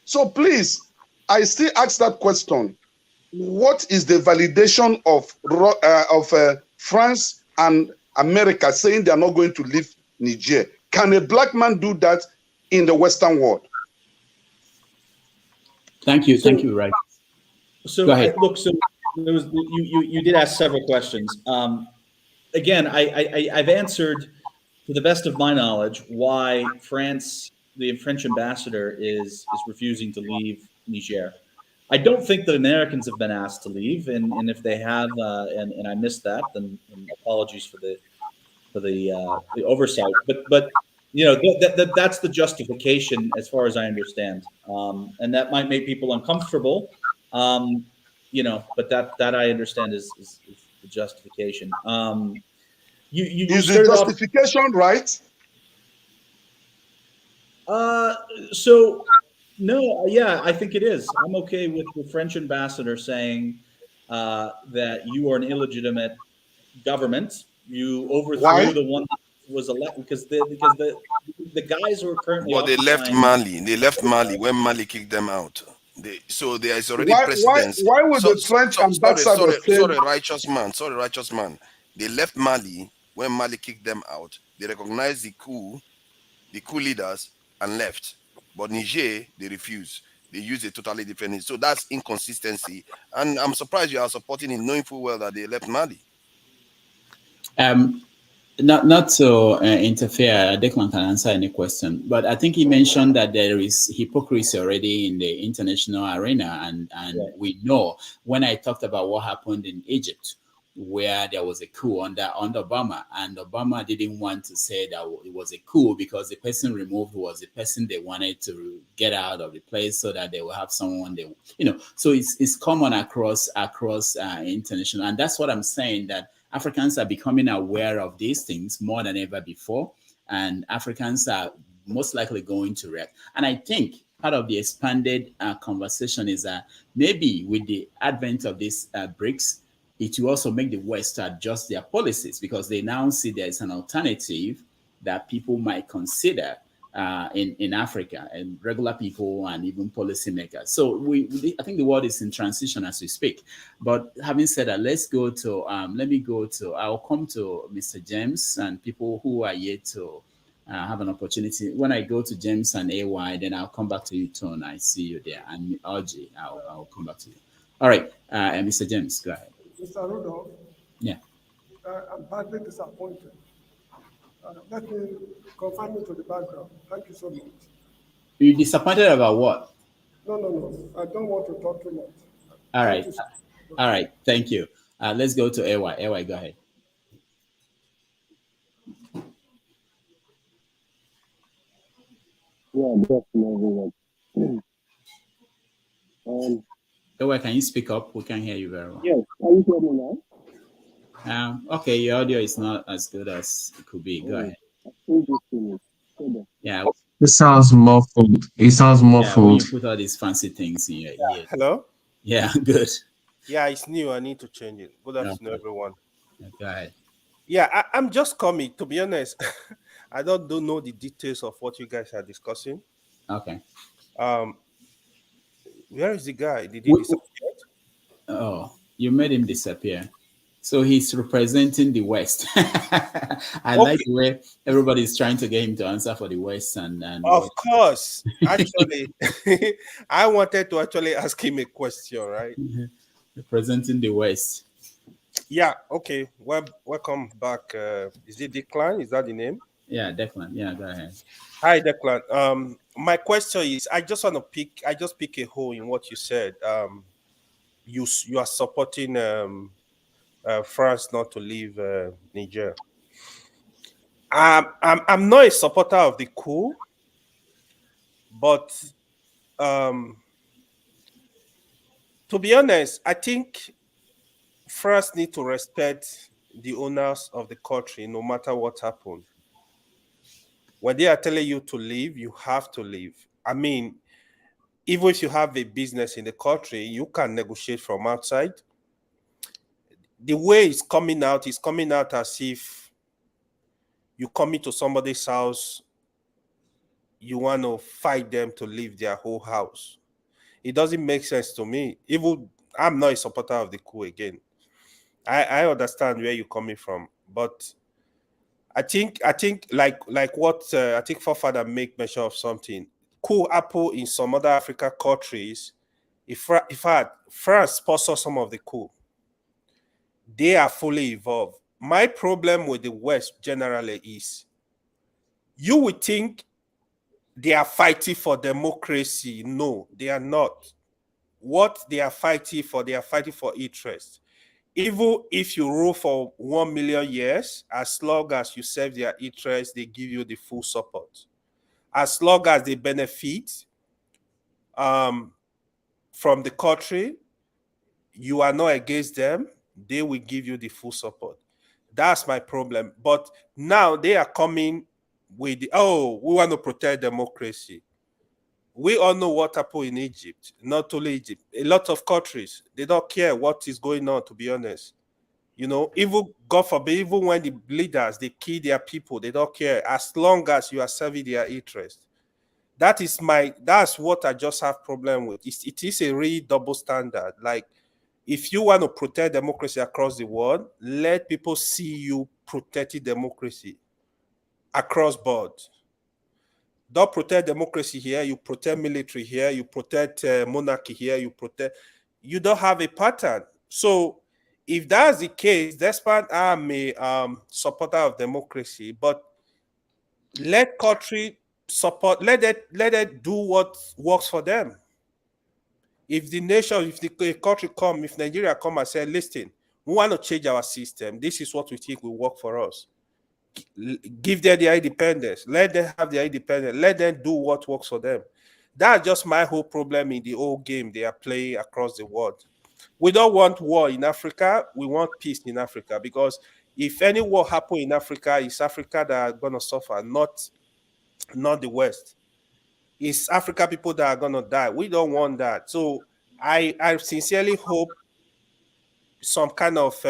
S5: So please, I still ask that question. What is the validation of France and America saying they are not going to leave Niger? Can a black man do that in the Western world?
S1: Thank you. Thank you, Right.
S2: So
S1: go ahead.
S2: Look, so there was, you did ask several questions. Again, I've answered, to the best of my knowledge, why France, the French ambassador, is refusing to leave Niger. I don't think that Americans have been asked to leave, and if they have, and I missed that, then apologies for the oversight. But you know, that's the justification as far as I understand, and that might make people uncomfortable, you know. But that I understand is the justification.
S5: Is the justification right?
S2: So no, yeah, I think it is. I'm okay with the French ambassador saying that you are an illegitimate government. You overthrew the one that was elected because the guys who are currently.
S7: But they left Mali. They left Mali when Mali kicked them out. So there is already precedence.
S5: Why would the French ambassador say?
S7: Sorry, righteous man. They left Mali when Mali kicked them out. They recognized the coup leaders, and left. But Niger, they refused. They used a totally different. So that's inconsistency. And I'm surprised you are supporting it, knowing full well that they left Mali.
S1: Not to interfere, Declan can answer any question, but I think he mentioned that there is hypocrisy already in the international arena, and we know, when I talked about what happened in Egypt, where there was a coup under Obama, and Obama didn't want to say that it was a coup because the person removed was the person they wanted to get out of the place so that they will have someone they, you know. So it's common across international, and that's what I'm saying, that Africans are becoming aware of these things more than ever before, and Africans are most likely going to react. And I think part of the expanded conversation is that maybe with the advent of this BRICS, it will also make the West adjust their policies, because they now see there is an alternative that people might consider in Africa, and regular people and even policymakers. So I think the world is in transition as we speak. But having said that, let's go to, I'll come to Mr. James and people who are yet to have an opportunity. When I go to James and AY, then I'll come back to you, Tone. I see you there. And RG, I'll come back to you. All right, and Mr. James, go ahead.
S11: Mr. Rudolph.
S1: Yeah.
S11: I'm badly disappointed. Let me confine me to the background. Thank you so much.
S1: You disappointed about what?
S11: No. I don't want to talk too much.
S1: All right. All right. Thank you. Let's go to AY. AY, go ahead.
S6: Yeah, definitely.
S1: AY, can you speak up? We can't hear you very well.
S6: Yes, can you hear me now?
S1: Okay, your audio is not as good as it could be. Go ahead. Yeah.
S4: It sounds muffled. It sounds muffled.
S1: When you put all these fancy things in your ear.
S12: Hello?
S1: Yeah, good.
S12: Yeah, it's new. I need to change it. Good afternoon, everyone.
S1: Go ahead.
S12: Yeah, I'm just coming. To be honest, I don't know the details of what you guys are discussing.
S1: Okay.
S12: Where is the guy? Did he disappear?
S1: Oh, you made him disappear. So he's representing the West. I like the way everybody's trying to get him to answer for the West. And
S12: of course, actually, I wanted to actually ask him a question, right?
S1: Representing the West.
S12: Yeah. Okay. Well, welcome back. Is it Declan? Is that the name?
S1: Yeah, Declan. Yeah, go ahead.
S12: Hi, Declan. My question is, I just pick a hole in what you said. You are supporting France not to leave Niger. I'm not a supporter of the coup, but to be honest, I think France need to respect the owners of the country, no matter what happened. When they are telling you to leave, you have to leave. I mean, even if you have a business in the country, you can negotiate from outside. The way it's coming out as if you come into somebody's house, you want to fight them to leave their whole house. It doesn't make sense to me. Even I'm not a supporter of the coup again. I understand where you're coming from, but I think like what I think Forefather make mention of something. Coup Apple in some other African countries, if France sponsors some of the coup, they are fully involved. My problem with the West generally is you would think they are fighting for democracy. No, they are not. What they are fighting for interest. Even if you rule for 1 million years, as long as you serve their interest, they give you the full support. As long as they benefit from the country, you are not against them, they will give you the full support. That's my problem. But now they are coming with we want to protect democracy. We all know what happened in Egypt, not only Egypt. A lot of countries, they don't care what is going on, to be honest. You know, even, God forbid, even when the leaders, they kill their people, they don't care, as long as you are serving their interest. That's what I just have problem with. It is a really double standard. Like, if you want to protect democracy across the world, let people see you protecting democracy across board. Don't protect democracy here, you protect military here, you protect monarchy here, you don't have a pattern. So if that's the case, despite I'm a supporter of democracy, but let country support, let it do what works for them. If the country come, if Nigeria come and say, listen, we want to change our system, this is what we think will work for us. Give them their independence. Let them have their independence. Let them do what works for them. That's just my whole problem in the whole game they are playing across the world. We don't want war in Africa. We want peace in Africa, because if any war happens in Africa, it's Africa that are going to suffer, not the West. It's Africa people that are going to die. We don't want that. So I sincerely hope some kind of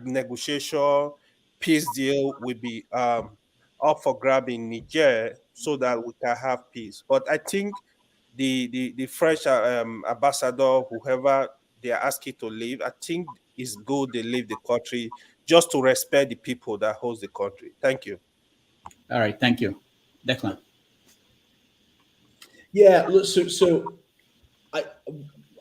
S12: negotiation, peace deal will be up for grab in Niger so that we can have peace. But I think the French ambassador, whoever they are asking to leave, I think it's good they leave the country just to respect the people that host the country. Thank you.
S1: All right, thank you. Declan.
S2: Yeah, so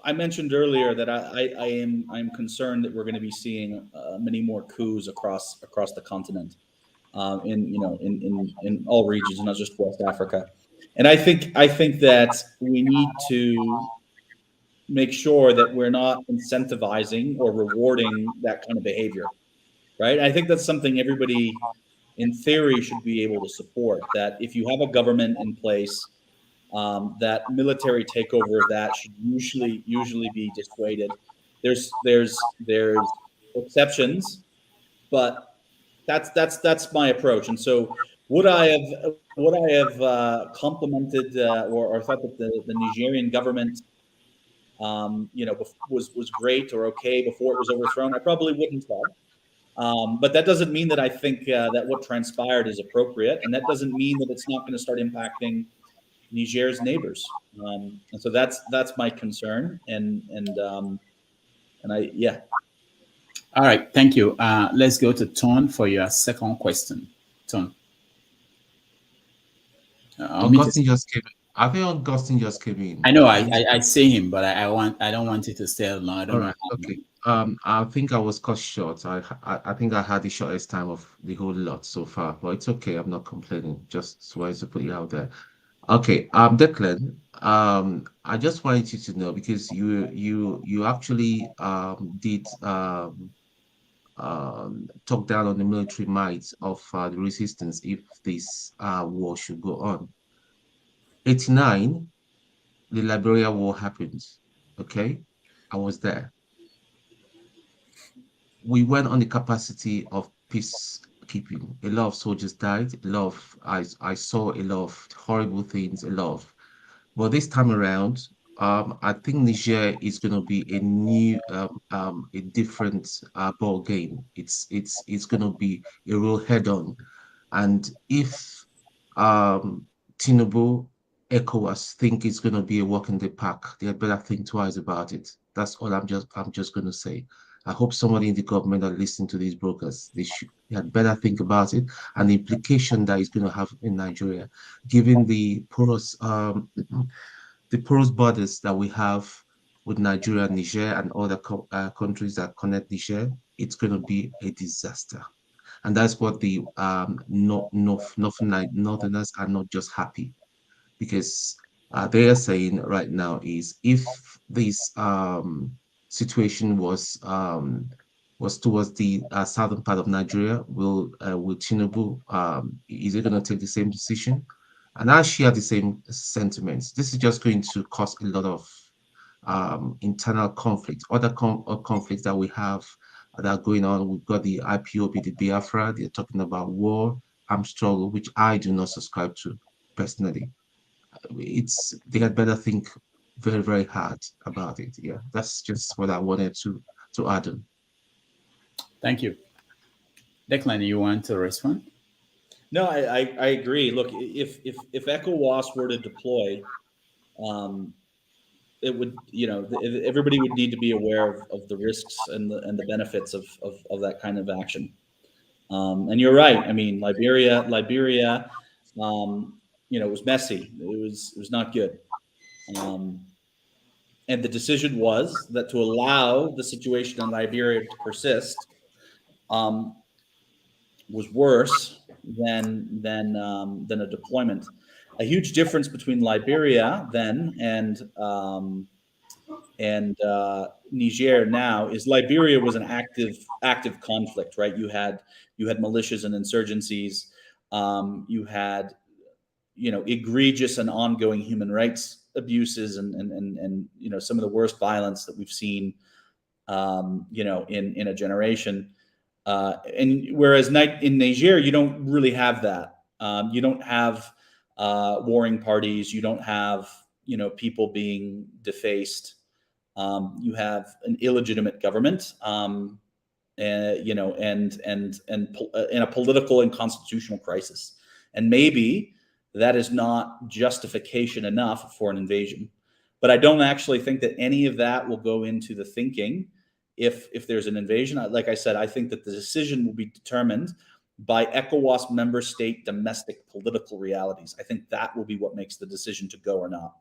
S2: I mentioned earlier that I'm concerned that we're going to be seeing many more coups across the continent, in all regions, not just West Africa. And I think that we need to make sure that we're not incentivizing or rewarding that kind of behavior, right? I think that's something everybody in theory should be able to support, that if you have a government in place, that military takeover of that should usually be dissuaded. There's exceptions, but that's my approach. And so would I have complimented or thought that the Nigerian government was great or okay before it was overthrown? I probably wouldn't have. But that doesn't mean that I think that what transpired is appropriate, and that doesn't mean that it's not going to start impacting Niger's neighbors. And so that's my concern. And I yeah.
S1: All right, thank you. Let's go to Ton for your second question. Ton.
S4: Augustine just came in. I think Augustine just came in.
S1: I know. I see him, but I don't want it to stay long. I don't know.
S4: Okay. I think I was cut short. I think I had the shortest time of the whole lot so far, but it's okay. I'm not complaining. Just wanted to put it out there. Okay. Declan. I just wanted you to know, because you actually did talk down on the military might of the resistance if this war should go on. 1989, the Liberia War happened. Okay, I was there. We went on the capacity of peacekeeping. A lot of soldiers died. I saw a lot of horrible things. But this time around, I think Niger is going to be a new, a different ball game. It's going to be a real head-on, and if Tinubu, ECOWAS think it's going to be a walk in the park, they better think twice about it. That's all I'm just going to say. I hope somebody in the government that listen to these brokers, they had better think about it and the implication that it's going to have in Nigeria, given the porous borders that we have with Nigeria, Niger, and other countries that connect Niger. It's going to be a disaster. And that's what the Northerners are not just happy, because they are saying right now is, if this situation was towards the southern part of Nigeria, will Tinubu, is he going to take the same decision? And I share the same sentiments. This is just going to cause a lot of internal conflict, other conflicts that we have that are going on. We've got the IPOB, the Biafra. They're talking about war, armed struggle, which I do not subscribe to personally. They had better think very, very hard about it. Yeah, that's just what I wanted to add on. Thank you.
S1: Declan, you want to respond?
S2: No, I agree. Look, if ECOWAS were to deploy, it would, everybody would need to be aware of the risks and the benefits of that kind of action. And you're right. I mean, Liberia, it was messy. It was not good. And the decision was that to allow the situation in Liberia to persist was worse than a deployment. A huge difference between Liberia then and Niger now is Liberia was an active conflict, right? You had militias and insurgencies. You had egregious and ongoing human rights abuses and some of the worst violence that we've seen in a generation. And whereas in Niger, you don't really have that. You don't have warring parties. You don't have people being defaced. You have an illegitimate government, and a political and constitutional crisis. And maybe that is not justification enough for an invasion. But I don't actually think that any of that will go into the thinking if there's an invasion. Like I said, I think that the decision will be determined by ECOWAS member state domestic political realities. I think that will be what makes the decision to go or not.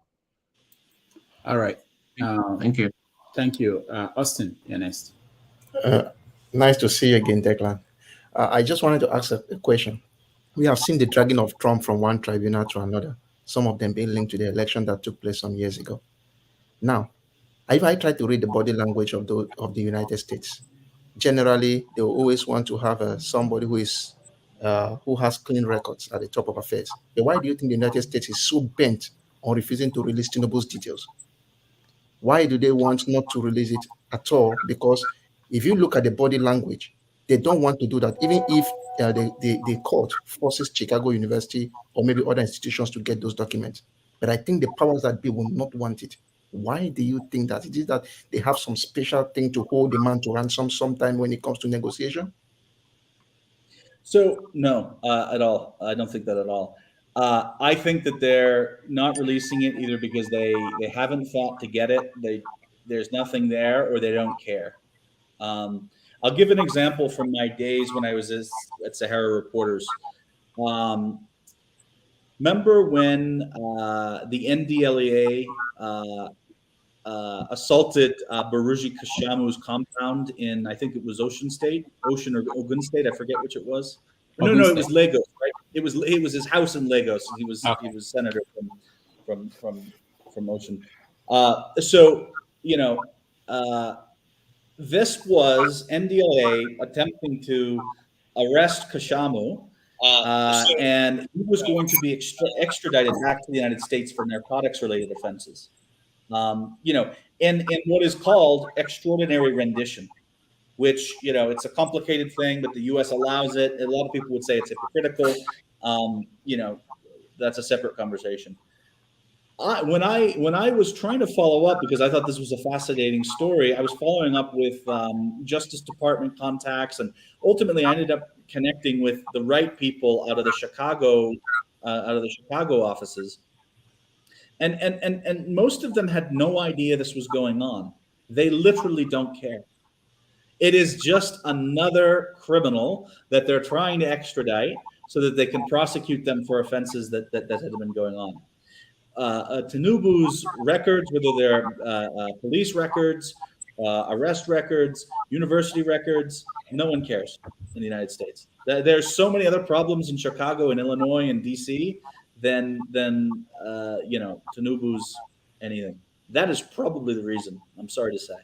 S1: All right.
S4: Thank you.
S1: Thank you. Austin, you're next.
S13: Nice to see you again, Declan. I just wanted to ask a question. We have seen the dragging of Trump from one tribunal to another, some of them being linked to the election that took place some years ago. Now, if I try to read the body language of the United States, generally they will always want to have somebody who has clean records at the top of affairs. But why do you think the United States is so bent on refusing to release Tinubu's details? Why do they want not to release it at all? Because if you look at the body language, they don't want to do that, even if the court forces Chicago University or maybe other institutions to get those documents. But I think the powers that be will not want it. Why do you think that? It is that they have some special thing to hold the man to ransom sometime when it comes to negotiation?
S2: So no, at all. I don't think that at all. I think that they're not releasing it either because they haven't fought to get it. There's nothing there, or they don't care. I'll give an example from my days when I was at SaharaReporters. Remember when the NDLEA assaulted Baruji Kashamu's compound in, I think it was Ogun State, I forget which it was. No, it was Lagos, right? It was his house in Lagos. He was senator from Ocean. So this was NDLA attempting to arrest Kashamu, and he was going to be extradited back to the United States for narcotics-related offenses. In what is called extraordinary rendition, which, it's a complicated thing, but the U.S. allows it. A lot of people would say it's hypocritical. That's a separate conversation. When I was trying to follow up, because I thought this was a fascinating story, I was following up with Justice Department contacts, and ultimately I ended up connecting with the right people out of the Chicago offices. And most of them had no idea this was going on. They literally don't care. It is just another criminal that they're trying to extradite so that they can prosecute them for offenses that had been going on. Tinubu's records, whether they're police records, arrest records, university records, no one cares in the United States. There's so many other problems in Chicago and Illinois and DC than Tinubu's anything. That is probably the reason, I'm sorry to say.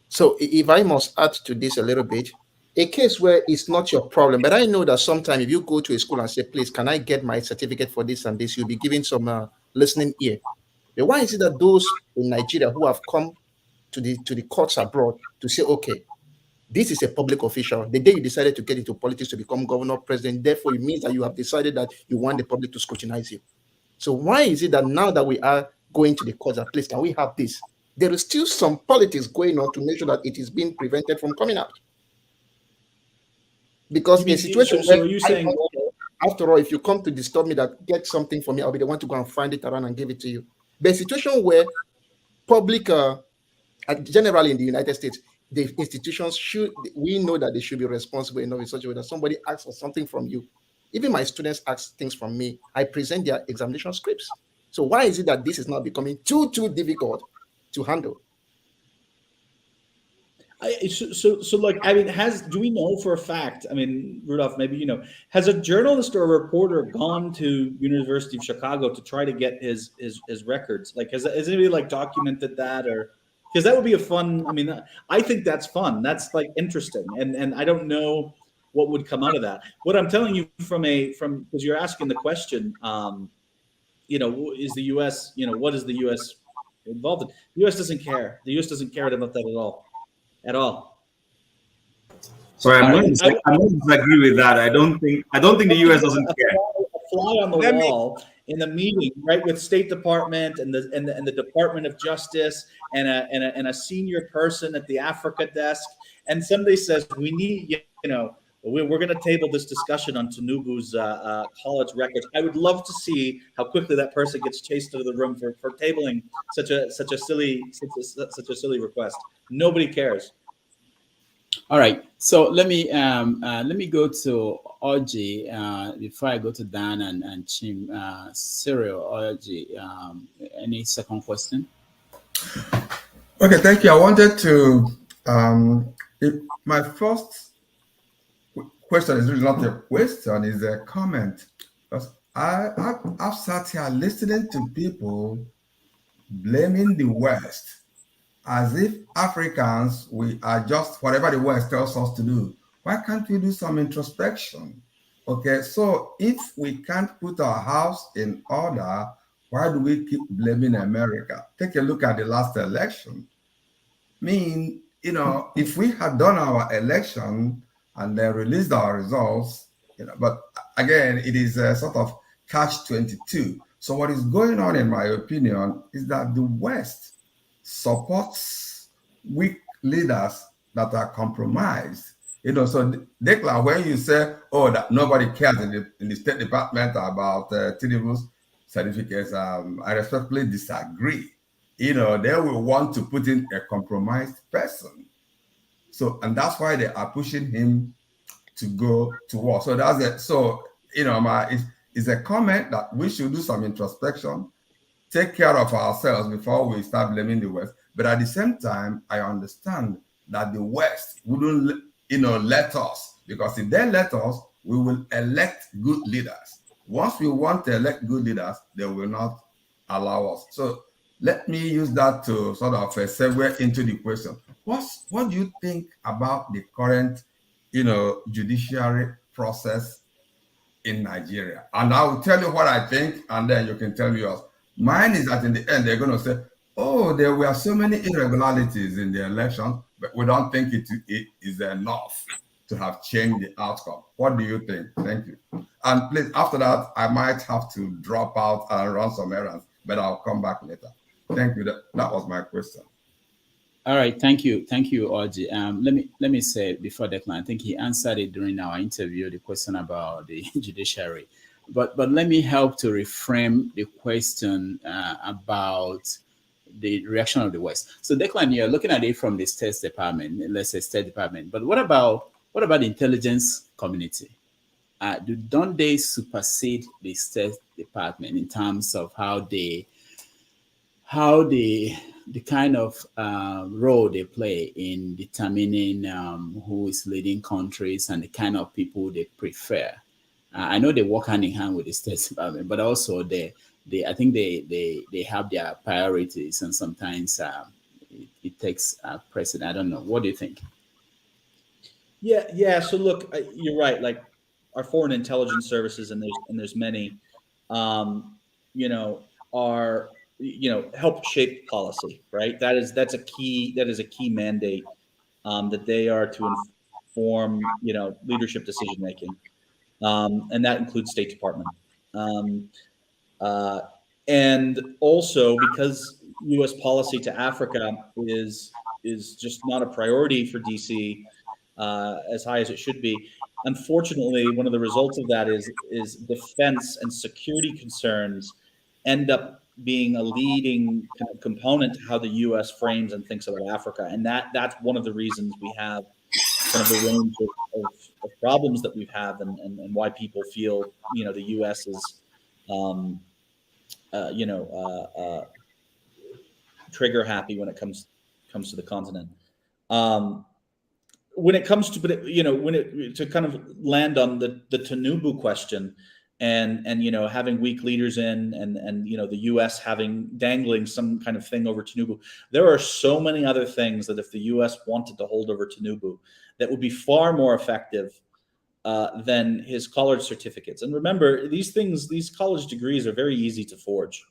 S13: So if I must add to this a little bit, a case where it's not your problem, but I know that sometimes if you go to a school and say, please, can I get my certificate for this and this, you'll be given some listening ear. But why is it that those in Nigeria who have come to the courts abroad to say, okay, this is a public official, the day you decided to get into politics to become governor, president, therefore it means that you have decided that you want the public to scrutinize you. So why is it that now that we are going to the courts, at least can we have this? There is still some politics going on to make sure that it is being prevented from coming out. Because in a situation where you saying, after all, if you come to disturb me that get something for me, I'll be the one to go and find it around and give it to you. But a situation where public, generally in the United States, the institutions we know that they should be responsible enough in such a way that somebody asks for something from you. Even my students ask things from me. I present their examination scripts. So why is it that this is now becoming too difficult to handle?
S2: Do we know for a fact, Rudolph, maybe has a journalist or a reporter gone to University of Chicago to try to get his records? Has anybody documented that, or because that would be a fun, I think that's fun. That's interesting. And I don't know what would come out of that. What I'm telling you because you're asking the question, is the US, what is the US involved in? The US doesn't care. The US doesn't care about that at all.
S14: Sorry, I'm going to disagree with that. I don't think the US doesn't care.
S2: A fly on the wall in the meeting, right, with State Department and the Department of Justice and a senior person at the Africa desk, and somebody says we need, we're going to table this discussion on Tinubu's college records. I would love to see how quickly that person gets chased out of the room for tabling such a silly request. Nobody cares.
S1: All right. So let me go to Orji before I go to Dan and Chim. Cyril, Orji, any second question?
S3: Okay, thank you. I wanted to my first question is really not a question, is a comment. Because I've sat here listening to people blaming the West as if Africans, we are just whatever the West tells us to do. Why can't we do some introspection? Okay, so if we can't put our house in order, why do we keep blaming America? Take a look at the last election. I mean, if we had done our election and then released our results, but again, it is a sort of catch-22. So what is going on, in my opinion, is that the West supports weak leaders that are compromised. So Declan, when you say, oh, that nobody cares in the State Department about Tinubu's certificates, I respectfully disagree. They will want to put in a compromised person. So, and that's why they are pushing him to go to war. So that's it. So, it's a comment that we should do some introspection, take care of ourselves before we start blaming the West. But at the same time, I understand that the West wouldn't, let us, because if they let us, we will elect good leaders. Once we want to elect good leaders, they will not allow us. So let me use that to sort of segue into the question. What do you think about the current, judiciary process in Nigeria? And I will tell you what I think, and then you can tell me yours. Mine is that in the end, they're going to say, oh, there were so many irregularities in the election, but we don't think it is enough to have changed the outcome. What do you think? Thank you. And please, after that, I might have to drop out and run some errands, but I'll come back later. Thank you. That was my question.
S1: All right, thank you, Orji. Let me say before Declan, I think he answered it during our interview, the question about the judiciary. But let me help to reframe the question about the reaction of the West. So Declan, you're looking at it from the State Department, let's say State Department. But what about the intelligence community? Don't they supersede the State Department in terms of how the kind of role they play in determining who is leading countries and the kind of people they prefer? I know they work hand in hand with the State Department, but also I think they have their priorities, and sometimes it takes precedent. I don't know. What do you think?
S2: Yeah. So look, you're right. Like our foreign intelligence services, and there's many, are help shape policy, right? That's a key mandate that they are to inform leadership decision making, and that includes State Department, and also because U.S. policy to Africa is just not a priority for DC as high as it should be. Unfortunately, one of the results of that is defense and security concerns end up being a leading kind of component to how the U.S. frames and thinks about Africa, and that's one of the reasons we have kind of the range of problems that we've had, and why people feel the U.S. is trigger happy when it comes to the continent. When it comes to, to kind of land on the Tinubu question, and having weak leaders and the U.S. dangling some kind of thing over Tinubu, there are so many other things that if the U.S. wanted to hold over Tinubu, that would be far more effective than his college certificates. And remember, these college degrees are very easy to forge.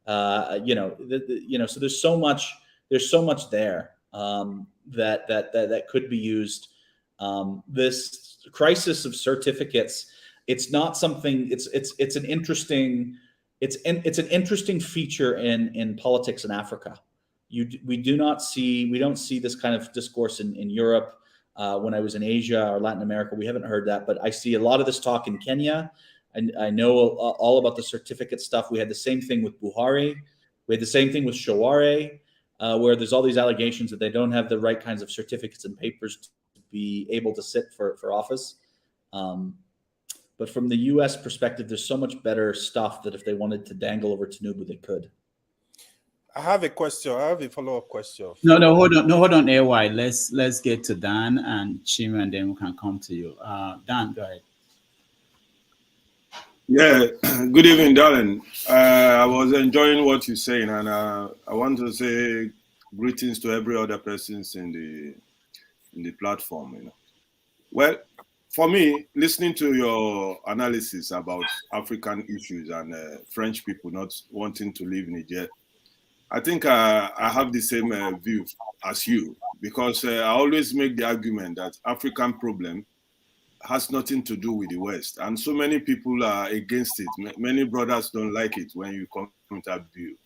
S2: So there's so much there that could be used. This crisis of certificates, it's not something. It's an interesting feature in politics in Africa. We don't see this kind of discourse in Europe. When I was in Asia or Latin America, we haven't heard that, but I see a lot of this talk in Kenya. And I know all about the certificate stuff. We had the same thing with Buhari. We had the same thing with Shaware, where there's all these allegations that they don't have the right kinds of certificates and papers be able to sit for office. But from the U.S. perspective, there's so much better stuff that if they wanted to dangle over Tinubu, they could.
S12: I have a question. I have a follow-up question.
S1: No, hold on, AY. Let's get to Dan and Chim, and then we can come to you. Dan, go ahead.
S15: Yeah, good evening, darling. I was enjoying what you're saying, and I want to say greetings to every other persons in the platform. Well, for me, listening to your analysis about African issues and French people not wanting to leave Niger, I think I have the same view as you, because I always make the argument that African problem has nothing to do with the West, and so many people are against it. Many brothers don't like it when you come with that view,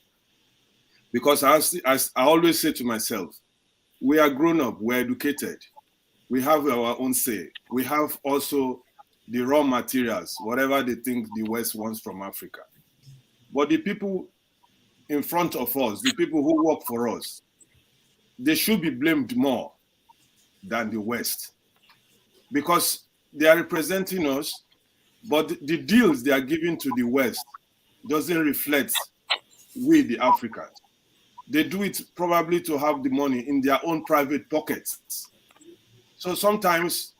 S15: because as I always say to myself, we are grown up, we're educated, we have our own say, we have also the raw materials, whatever they think the West wants from Africa. But the people in front of us, the people who work for us, they should be blamed more than the West, because they are representing us, but the deals they are giving to the West doesn't reflect we, the Africans. They do it probably to have the money in their own private pockets. So sometimes,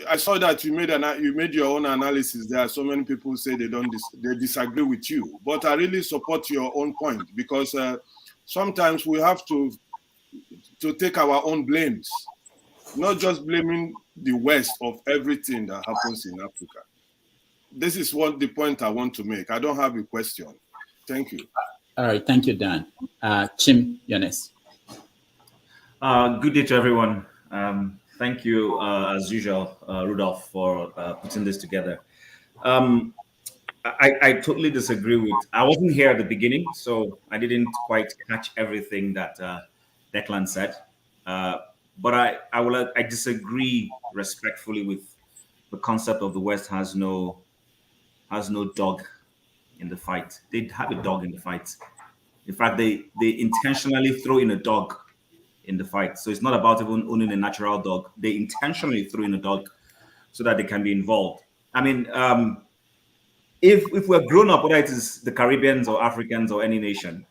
S15: I saw that you made your own analysis. There are so many people who say they disagree with you, but I really support your own point, because sometimes we have to take our own blames, not just blaming the West of everything that happens in Africa. This is what the point I want to make. I don't have a question. Thank you.
S1: All right, thank you, Dan. Chim, Yones.
S14: Good day to everyone. Thank you, as usual, Rudolph, for putting this together. I totally disagree with. I wasn't here at the beginning, so I didn't quite catch everything that Declan said. But I disagree respectfully with the concept of the West has no dog in the fight. They have a dog in the fight. In fact, they intentionally throw in a dog in the fight. So it's not about even owning a natural dog. They intentionally throw in a dog so that they can be involved. I mean, if we're grown up, whether it is the Caribbeans or Africans or any nation,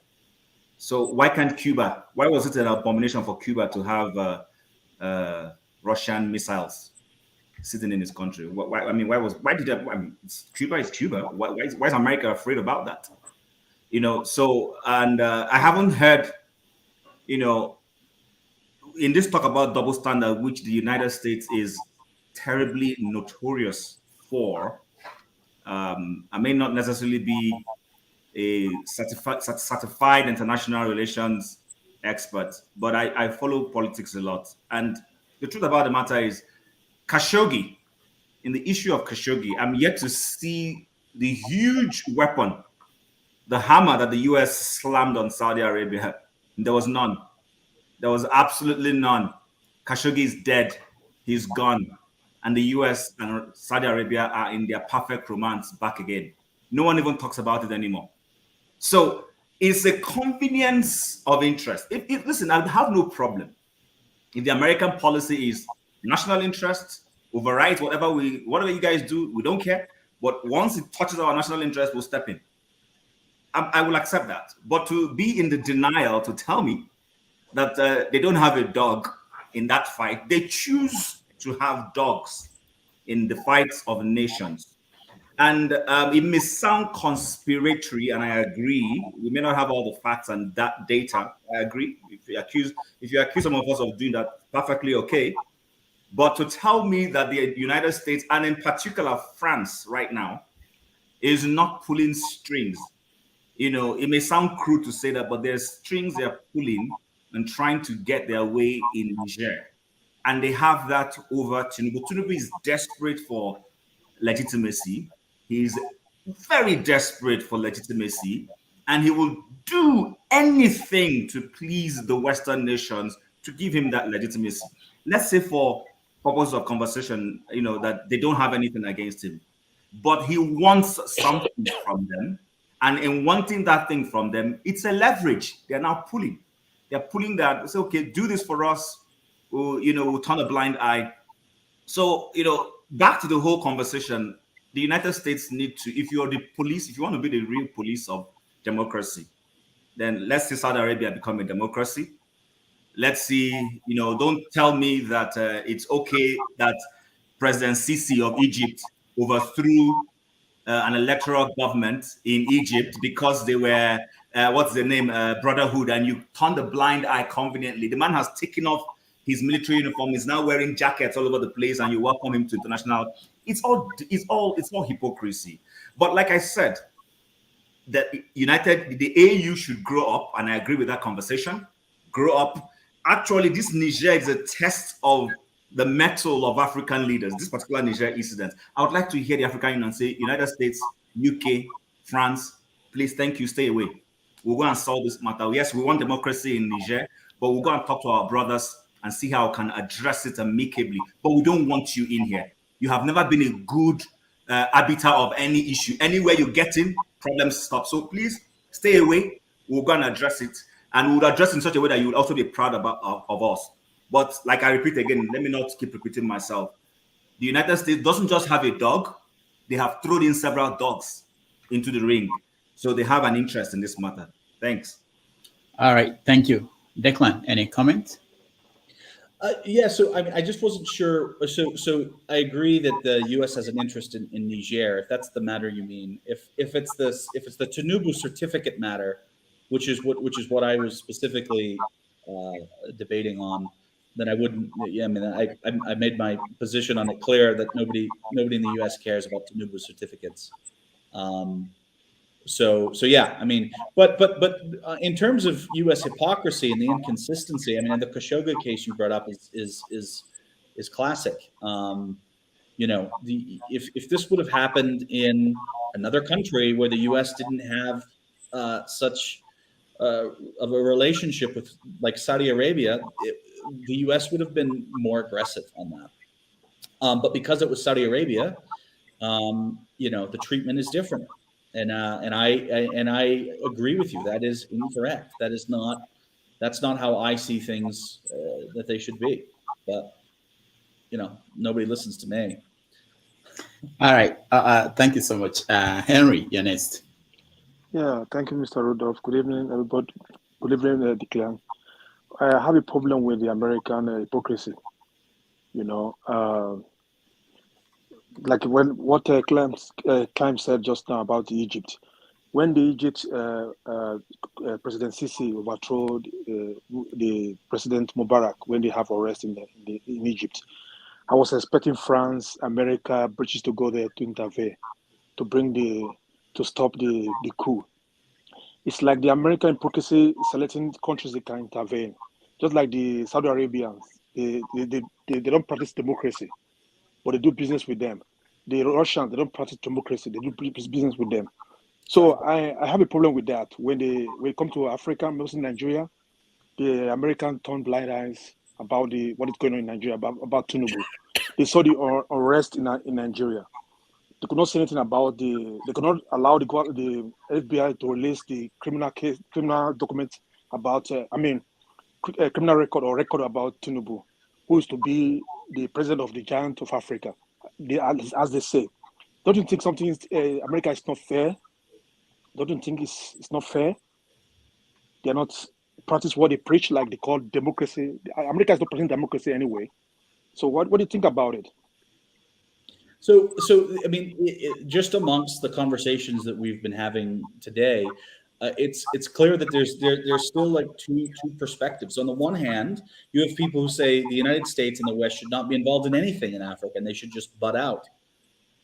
S14: so why can't Cuba? Why was it an abomination for Cuba to have Russian missiles sitting in his country? Cuba is Cuba. Why is America afraid about that? So, and I haven't heard, in this talk about double standard, which the United States is terribly notorious for. I may not necessarily be a certified international relations expert, but I follow politics a lot. And the truth about the matter is, Khashoggi, in the issue of Khashoggi, I'm yet to see the huge weapon, the hammer that the US slammed on Saudi Arabia. There was none. There was absolutely none. Khashoggi is dead. He's gone. And the US and Saudi Arabia are in their perfect romance back again. No one even talks about it anymore. So it's a convenience of interest. Listen, I have no problem if the American policy is national interest, override whatever you guys do, we don't care. But once it touches our national interest, we'll step in. I will accept that. But to be in the denial, to tell me that they don't have a dog in that fight, they choose to have dogs in the fights of nations. And it may sound conspiratory, and I agree. We may not have all the facts and that data. I agree. If you accuse some of us of doing that, perfectly okay. But to tell me that the United States, and in particular France right now, is not pulling strings. It may sound crude to say that, but there's strings they're pulling and trying to get their way in Niger. And they have that over Tinubu. Tinubu is desperate for legitimacy. He's very desperate for legitimacy, and he will do anything to please the Western nations to give him that legitimacy. Let's say for purposes of conversation, that they don't have anything against him, but he wants something from them. And in wanting that thing from them, it's a leverage. They're now pulling. They're pulling that, say, okay, do this for us. we'll turn a blind eye. So, back to the whole conversation, the United States need to, if you're the police, if you want to be the real police of democracy, then let's see Saudi Arabia become a democracy. Let's see, don't tell me that it's okay that President Sisi of Egypt overthrew an electoral government in Egypt because they were, what's the name, Brotherhood, and you turn the blind eye conveniently. The man has taken off his military uniform, is now wearing jackets all over the place, and you welcome him to international. It's all hypocrisy. But like I said, the AU should grow up, and I agree with that conversation. Grow up. Actually, this Niger is a test of the mettle of African leaders. This particular Niger incident, I would like to hear the African Union say, United States, UK, France, please, thank you, stay away. We'll go and solve this matter. Yes, we want democracy in Niger, but we'll go and talk to our brothers and see how we can address it amicably. But we don't want you in here. You have never been a good arbiter of any issue. Anywhere you get in, problems stop. So please stay away. We'll go and address it. And we'll address it in such a way that you will also be proud of us. But like I repeat again, let me not keep repeating myself. The United States doesn't just have a dog. They have thrown in several dogs into the ring. So they have an interest in this matter. Thanks.
S1: All right. Thank you. Declan, any comment?
S2: Yeah, so I just wasn't sure. So I agree that the U.S. has an interest in Niger, if that's the matter you mean. If it's the Tinubu certificate matter, which is what I was specifically debating on, then I wouldn't. Yeah, I mean, I made my position on it clear that nobody in the U.S. cares about Tinubu certificates. So yeah, I mean, but in terms of U.S. hypocrisy and the inconsistency, I mean, and the Khashoggi case you brought up is classic. If this would have happened in another country where the U.S. didn't have such of a relationship with, like, Saudi Arabia, the U.S. would have been more aggressive on that. But because it was Saudi Arabia, the treatment is different. And I agree with you. That is incorrect. That's not how I see things that they should be. But nobody listens to me.
S1: All right. Thank you so much, Henry. You're next.
S16: Yeah. Thank you, Mr. Rudolph. Good evening, everybody. Good evening, Declan. I have a problem with the American hypocrisy. Like what Clem said just now about Egypt. When the Egypt President Sisi overthrew the President Mubarak, when they have arrest in Egypt, I was expecting France, America, British to go there to intervene, to stop the coup. It's like the American hypocrisy selecting countries that can intervene, just like the Saudi Arabians. They don't practice democracy, but they do business with them. The Russians, they don't practice democracy, they do business with them. So I have a problem with that. When it comes to Africa, mostly Nigeria, the Americans turn blind eyes about what is going on in Nigeria, about Tinubu. They saw the arrest in Nigeria. They could not say anything about they could not allow the FBI to release the criminal documents about, criminal record about Tinubu, who is to be the president of the giant of Africa, as they say. Don't you think something America is not fair? Don't you think it's not fair? They are not practice what they preach, like they call democracy. America is not practicing democracy anyway. So what do you think about it?
S2: So I mean, just amongst the conversations that we've been having today, it's clear that there's still like two perspectives. On the one hand, you have people who say the United States and the West should not be involved in anything in Africa and they should just butt out.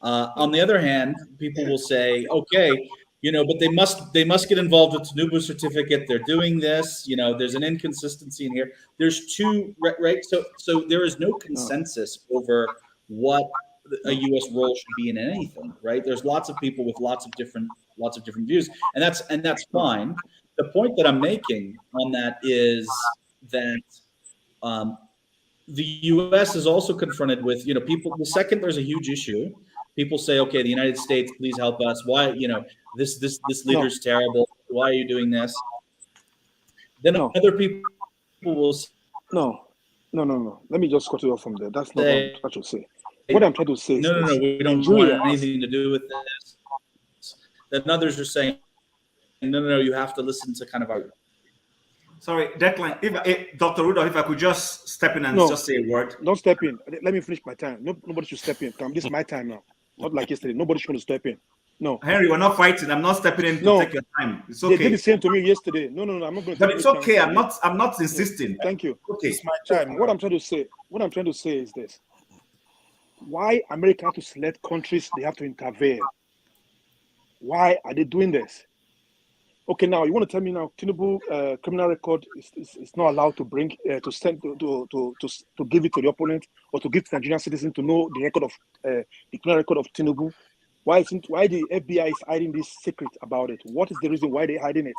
S2: On the other hand, people will say, okay, but they must get involved with Tinubu certificate. They're doing this. There's an inconsistency in here. There's two, right? So there is no consensus over what a U.S. role should be in anything, right? There's lots of people with lots of different views, and that's fine. The point that I'm making on that is that the U.S. is also confronted with people. The second there's a huge issue, people say, okay, the United States, please help us. Why this leader's terrible? Why are you doing this? Then other people will say,
S16: no. No. Let me just cut it off from there. That's not what I'm trying to say. What I'm trying to say is
S2: no,
S16: this.
S2: we don't
S16: Nigeria
S2: want anything to do with this. Then others are saying, no, you have to listen to kind of our.
S14: Sorry, Declan, if Dr. Rudolph, if I could just step in and just say a word.
S16: Don't step in. Let me finish my time. Nobody should step in. This is my time now. Not like yesterday. Nobody should step in. No.
S14: Henry, we're not fighting. I'm not stepping in to take your time. It's okay.
S16: They did the same to me yesterday. No, I'm not going to.
S14: But it's okay. I'm not insisting.
S16: Thank you.
S14: Okay.
S16: It's my time. What I'm trying to say is this. Why America have to select countries they have to intervene? Why are they doing this? Okay, now you want to tell me now Tinubu criminal record is not allowed to bring to send to give it to the opponent or to give to Nigerian citizens to know the record of the criminal record of Tinubu? Why the FBI is hiding this secret about it? What is the reason why they're hiding it?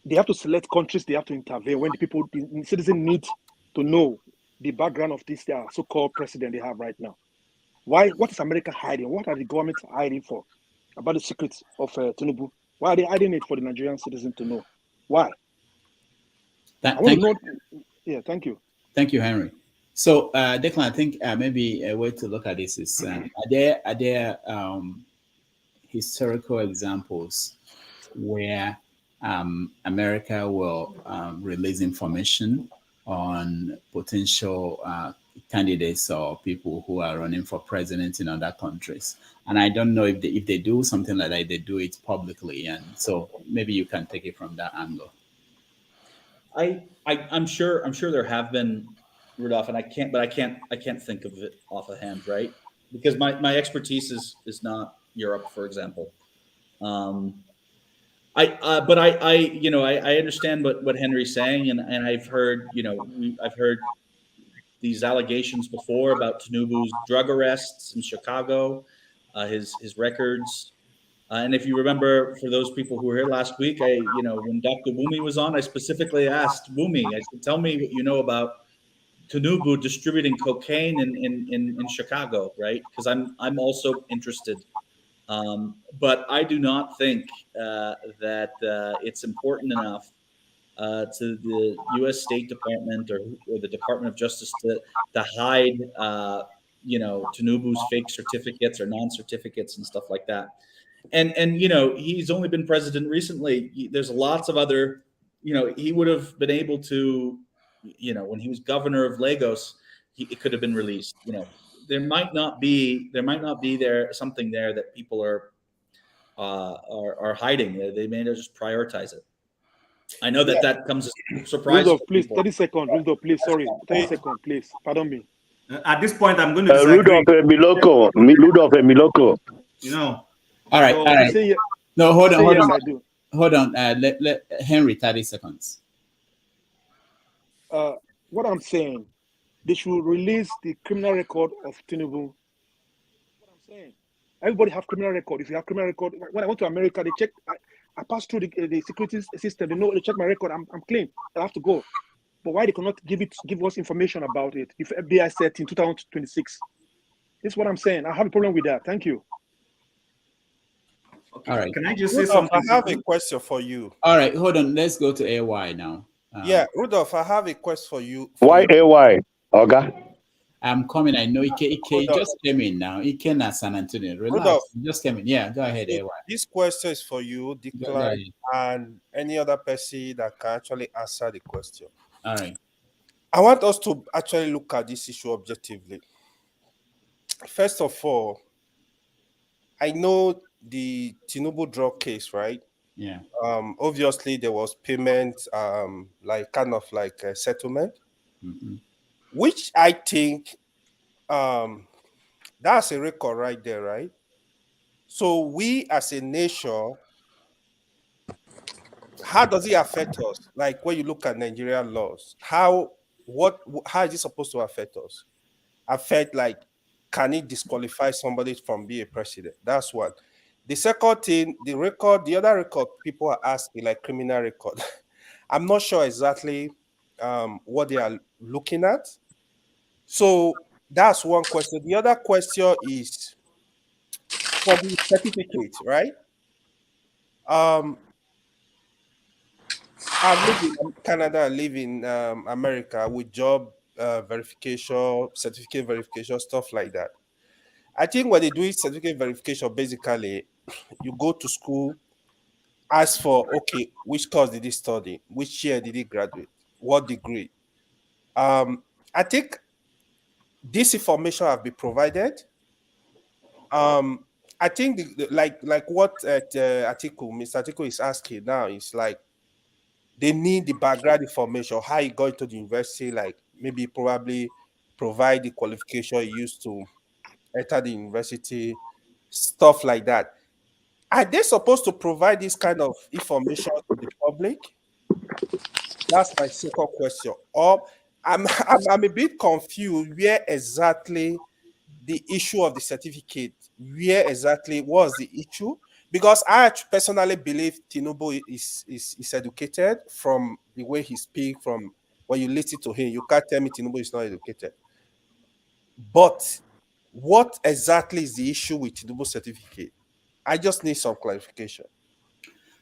S16: They have to select countries they have to intervene when the citizen need to know the background of this so-called president they have right now. Why? What is America hiding? What are the governments hiding for about the secrets of Tinubu? Why are they hiding it for the Nigerian citizen to know? Why?
S1: Thank
S16: you.
S1: Thank you, Henry. So, Declan, I think maybe a way to look at this is: are there historical examples where America will release information on potential candidates or people who are running for president in other countries? And I don't know if they do something like that, they do it publicly, and so maybe you can take it from that angle.
S2: I'm sure there have been, Rudolph, and I can't think of it off of hand, right? Because my expertise is not Europe, for example. I understand what Henry's saying, and I've heard these allegations before about Tinubu's drug arrests in Chicago, his records. And if you remember, for those people who were here last week, when Dr. Wumi was on, I specifically asked Wumi, I said, tell me what you know about Tinubu distributing cocaine in Chicago, right? Because I'm also interested. But I do not think that it's important enough to the U.S. State Department or the Department of Justice to hide, Tinubu's fake certificates or non-certificates and stuff like that. And he's only been president recently. There's lots of other, he would have been able to, when he was governor of Lagos, it could have been released. There might not be something there that people are hiding. They may just prioritize it. I know that comes as a surprise.
S16: Rudolph, please, 30 seconds. Rudolph, please, sorry. 30 seconds, please. Pardon me.
S14: At this point, I'm going to disagree.
S10: Rudolph Miloko.
S1: All right. No, hold on.
S16: Hold
S1: on. Let Henry 30 seconds.
S16: What I'm saying, they should release the criminal record of Tinubu. What I'm saying, everybody have criminal record. If you have criminal record, when I went to America, they check. I passed through the security system. They check my record. I'm clean. I have to go. But why they cannot give us information about it? If FBI said in 2026, this is what I'm saying. I have a problem with that. Thank you.
S14: Okay.
S1: All right.
S14: Can I just say something?
S12: I have a question for you.
S1: All right, hold on. Let's go to AY now.
S12: Rudolph, I have a question for you.
S10: Why AY? Okay.
S1: I'm coming. I know Ike just came in now. Ike na San Antonio. Relax. Rudolph, just came in. Yeah, go ahead, AY.
S12: This question is for you, Declan, and any other person that can actually answer the question.
S1: All right.
S12: I want us to actually look at this issue objectively. First of all, I know the Tinubu drug case, right?
S1: Yeah.
S12: Obviously, there was payment, like a settlement, which I think that's a record right there, right? So we as a nation, how does it affect us? Like when you look at Nigerian laws, how is it supposed to affect us? Affect, like, can it disqualify somebody from being a president? That's one. The second thing, the other record people are asking, like criminal record. I'm not sure exactly what they are looking at. So that's one question. The other question is for the certificate, right? I live in Canada, I live in America with job verification, certificate verification, stuff like that. I think when they do certificate verification, basically, you go to school, ask for, okay, which course did he study? Which year did he graduate? What degree? I think this information have been provided. I think like what Mr. Atiku is asking now is like they need the background information, how he got to the university, like maybe probably provide the qualification he used to enter the university, stuff like that. Are they supposed to provide this kind of information to the public? That's my second question. Or I'm a bit confused where exactly the issue of the certificate, where exactly was the issue? Because I personally believe Tinubu is educated from the way he speaks, from when you listen to him. You can't tell me Tinubu is not educated. But what exactly is the issue with Tinubu certificate? I just need some clarification.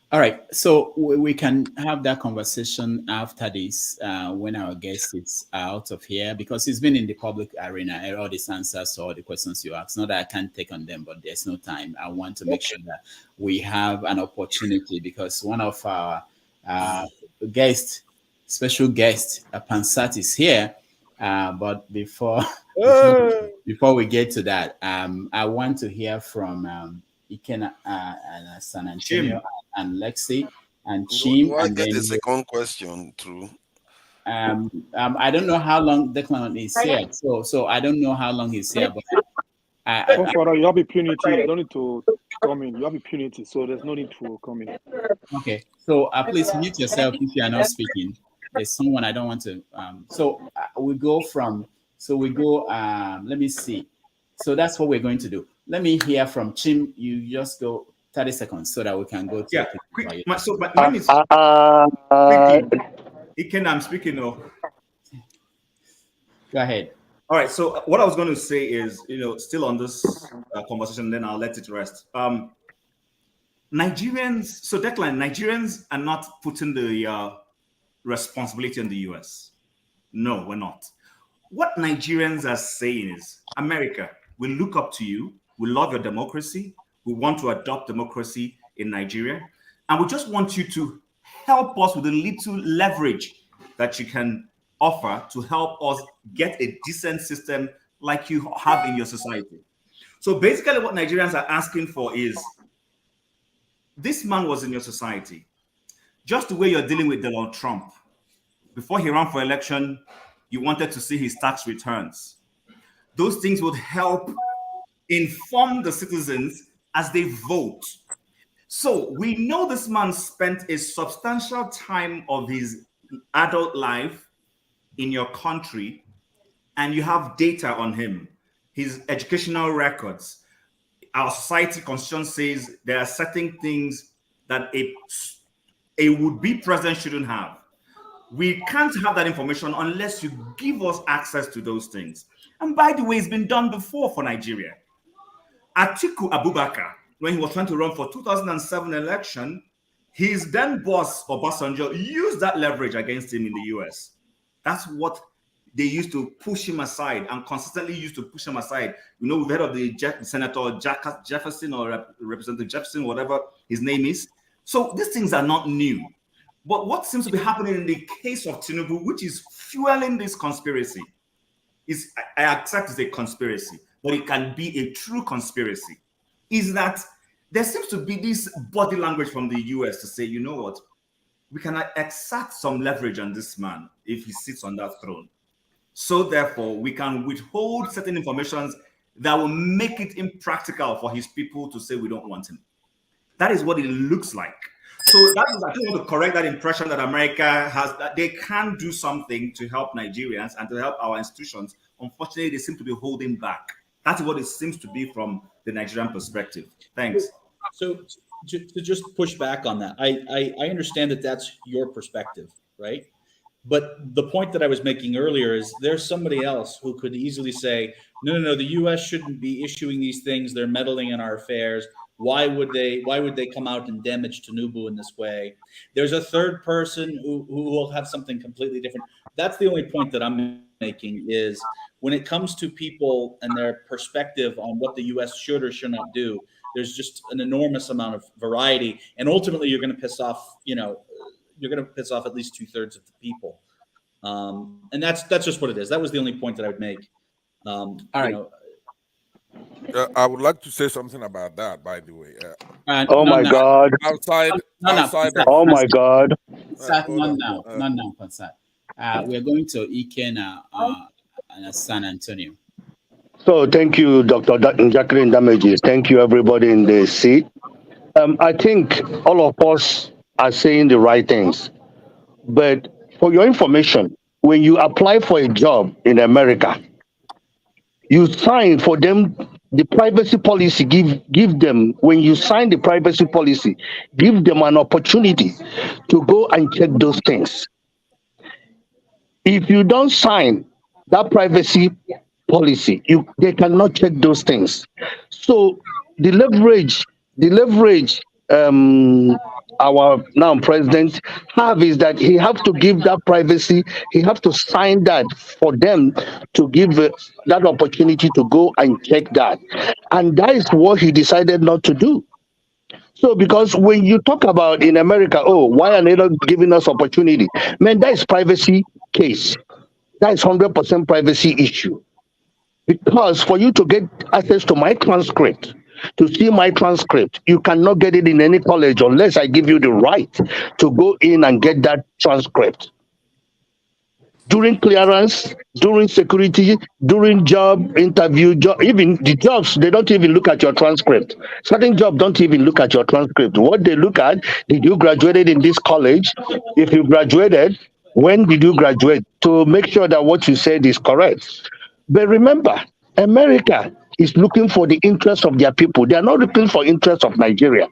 S1: All right, so we can have that conversation after this when our guest is out of here, because he's been in the public arena. All these answers to all the questions you asked. Not that I can't take on them, but there's no time. I want to make sure that we have an opportunity, because one of our special guest, Pansat, is here. But before we get to that, I want to hear from Ikena and San Antonio and Lexi and Chim.
S7: Do I
S1: and
S7: get
S1: then
S7: a second question through?
S1: I don't know how long Declan is here, so I don't know how long he's here, but
S16: you have impunity. You don't need to come in. You have impunity, so there's no need to come in.
S1: Okay, so please mute yourself if you are not speaking. There's someone I don't want to. We go. Let me see. So that's what we're going to do. Let me hear from Chim. You just go 30 seconds so that we can go to
S14: quick. My name is Iken, I'm speaking now.
S1: Go ahead.
S14: All right. So what I was going to say is, still on this conversation, then I'll let it rest. Nigerians. So Declan, Nigerians are not putting the responsibility on the US. No, we're not. What Nigerians are saying is, America, we look up to you. We love your democracy. We want to adopt democracy in Nigeria. And we just want you to help us with a little leverage that you can offer to help us get a decent system like you have in your society. So basically what Nigerians are asking for is, this man was in your society. Just the way you're dealing with Donald Trump. Before he ran for election, you wanted to see his tax returns. Those things would help inform the citizens as they vote. So we know this man spent a substantial time of his adult life in your country, and you have data on him, his educational records. Our society constitution says there are certain things that a would-be president shouldn't have. We can't have that information unless you give us access to those things. And by the way, it's been done before for Nigeria. Atiku Abubakar, when he was trying to run for 2007 election, his then boss, Obasanjo, used that leverage against him in the US. That's what they used to push him aside, and consistently used to push him aside. We've heard of the Senator Jefferson or Representative Jefferson, whatever his name is. So these things are not new. But what seems to be happening in the case of Tinubu, which is fueling this conspiracy, is, I accept it's a conspiracy, but it can be a true conspiracy, is that there seems to be this body language from the US to say, you know what, we can exert some leverage on this man if he sits on that throne. So therefore, we can withhold certain information that will make it impractical for his people to say we don't want him. That is what it looks like. So that is, I just want to correct that impression that America has, that they can do something to help Nigerians and to help our institutions. Unfortunately, they seem to be holding back. That's what it seems to be from the Nigerian perspective. Thanks.
S2: So to just push back on that, I understand that that's your perspective, right? But the point that I was making earlier is there's somebody else who could easily say, no, the U.S. shouldn't be issuing these things. They're meddling in our affairs. Why would they come out and damage Tinubu in this way? There's a third person who will have something completely different. That's the only point that I'm making is when it comes to people and their perspective on what the U.S. should or should not do, there's just an enormous amount of variety, and ultimately you're going to piss off, you're going to piss off at least 2/3 of the people, and that's just what it is. That was the only point that I would make.
S17: All right. I would like to say something about that, by the way.
S18: Oh my God!
S17: Outside.
S18: Oh my God!
S1: Not now, Pansat. We are going to Ike now, San Antonio.
S18: So thank you, Dr. Jacqueline Damages. Thank you, everybody in the seat. I think all of us are saying the right things. But for your information, when you apply for a job in America, you sign for them the privacy policy. Give them, when you sign the privacy policy, give them an opportunity to go and check those things. If you don't sign that privacy policy, they cannot check those things. So the leverage our now president have is that he have to give that privacy, he have to sign that for them to give that opportunity to go and check that. And that is what he decided not to do. So because when you talk about in America, why are they not giving us opportunity? Man, that is privacy case. That is 100% privacy issue. Because for you to get access to my transcript, to see my transcript, you cannot get it in any college unless I give you the right to go in and get that transcript. During clearance, during security, during job interview, even the jobs, they don't even look at your transcript. Certain jobs don't even look at your transcript. What they look at, did you graduated in this college? If you graduated, when did you graduate? To make sure that what you said is correct. But remember, America is looking for the interests of their people. They are not looking for interests of Nigeria.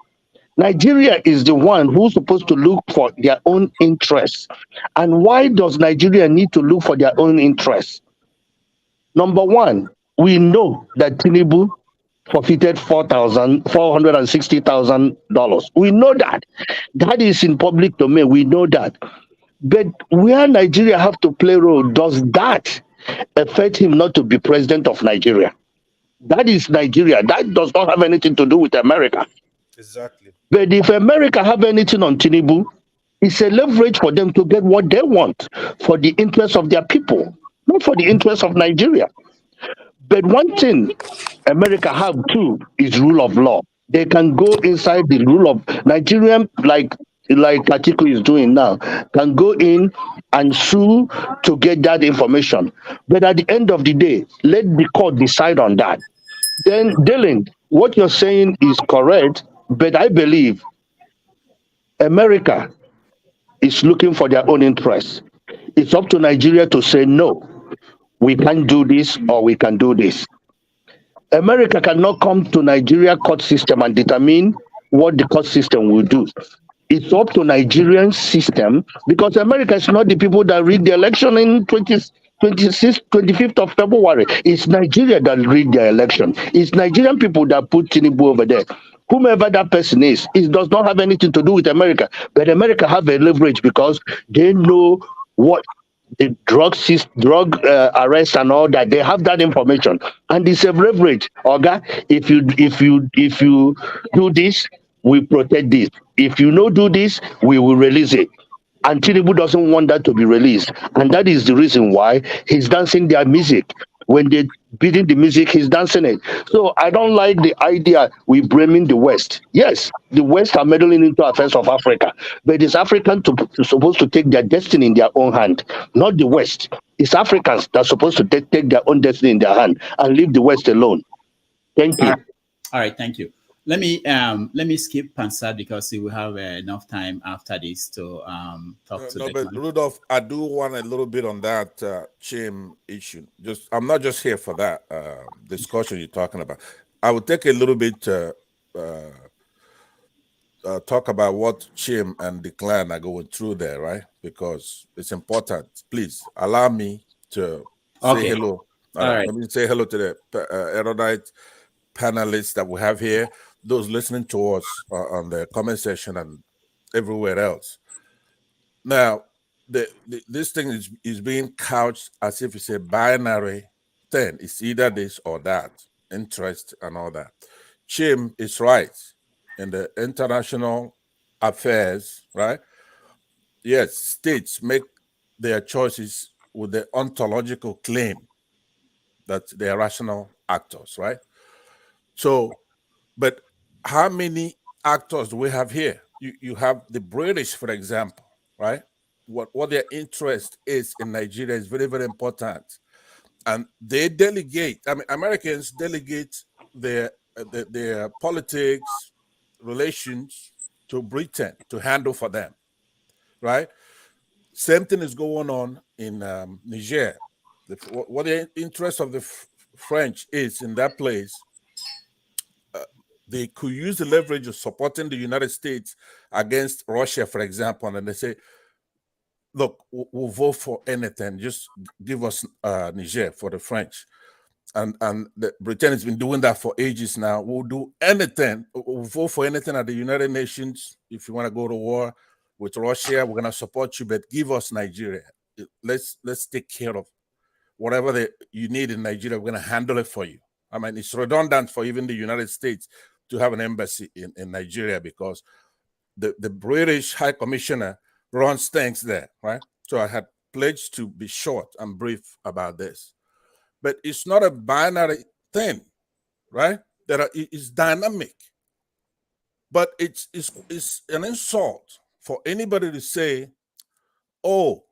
S18: Nigeria is the one who's supposed to look for their own interests. And why does Nigeria need to look for their own interests? Number one, we know that Tinubu forfeited $460,000. We know that. That is in public domain. We know that. But where Nigeria have to play a role, does that affect him not to be president of Nigeria? That is Nigeria. That does not have anything to do with America.
S12: Exactly.
S18: But if America have anything on Tinubu, it's a leverage for them to get what they want for the interest of their people, not for the interest of Nigeria. But one thing America have too is rule of law. They can go inside the rule of Nigerian, like Atiku is doing now, can go in and sue to get that information. But at the end of the day, let the court decide on that. Then, Dylan, what you're saying is correct, but I believe America is looking for their own interests. It's up to Nigeria to say, no, we can't do this or we can do this. America cannot come to Nigeria court system and determine what the court system will do. It's up to Nigerian system, because America is not the people that rig the election in 25th of February. It's Nigeria that rig the election. It's Nigerian people that put Tinubu over there. Whomever that person is, it does not have anything to do with America. But America have a leverage because they know what the drug arrest and all that. They have that information, and it's a leverage. Oga, if you do this, we protect this. If you no do this, we will release it. And Tinubu doesn't want that to be released. And that is the reason why he's dancing their music. When they're beating the music, he's dancing it. So I don't like the idea we blaming the West. Yes, the West are meddling into affairs of Africa. But it's Africans supposed to take their destiny in their own hand, not the West. It's Africans that are supposed to take their own destiny in their hand and leave the West alone. Thank you.
S1: All right, thank you. Let me skip Pansat because we will have enough time after this to talk to.
S17: No, but Rudolph, I do want a little bit on that Chim issue. I'm not just here for that discussion you're talking about. I would take a little bit to talk about what Chim and Declan are going through there, right? Because it's important. Please allow me to say hello. All right. Let me say hello to the erudite panelists that we have here, those listening to us on the comment section and everywhere else. Now, this thing is being couched as if it's a binary thing. It's either this or that, interest and all that. Chim is right in the international affairs, right? Yes, states make their choices with the ontological claim that they are rational actors, right? So, but how many actors do we have here? You have the British, for example, right? What their interest is in Nigeria is very, very important. And they delegate, I mean, Americans delegate their politics, relations to Britain to handle for them, right? Same thing is going on in Niger. What the interest of the French is in that place, they could use the leverage of supporting the United States against Russia, for example, and they say, look, we'll vote for anything, just give us Niger for the French. And Britain has been doing that for ages now. We'll do anything, we'll vote for anything at the United Nations. If you want to go to war with Russia, we're going to support you, but give us Nigeria. Let's take care of whatever you need in Nigeria. We're going to handle it for you. I mean, it's redundant for even the United States to have an embassy in Nigeria because the British High Commissioner runs things there, right? So I had pledged to be short and brief about this. But it's not a binary thing, right? It's dynamic. But it's an insult for anybody to say, oh,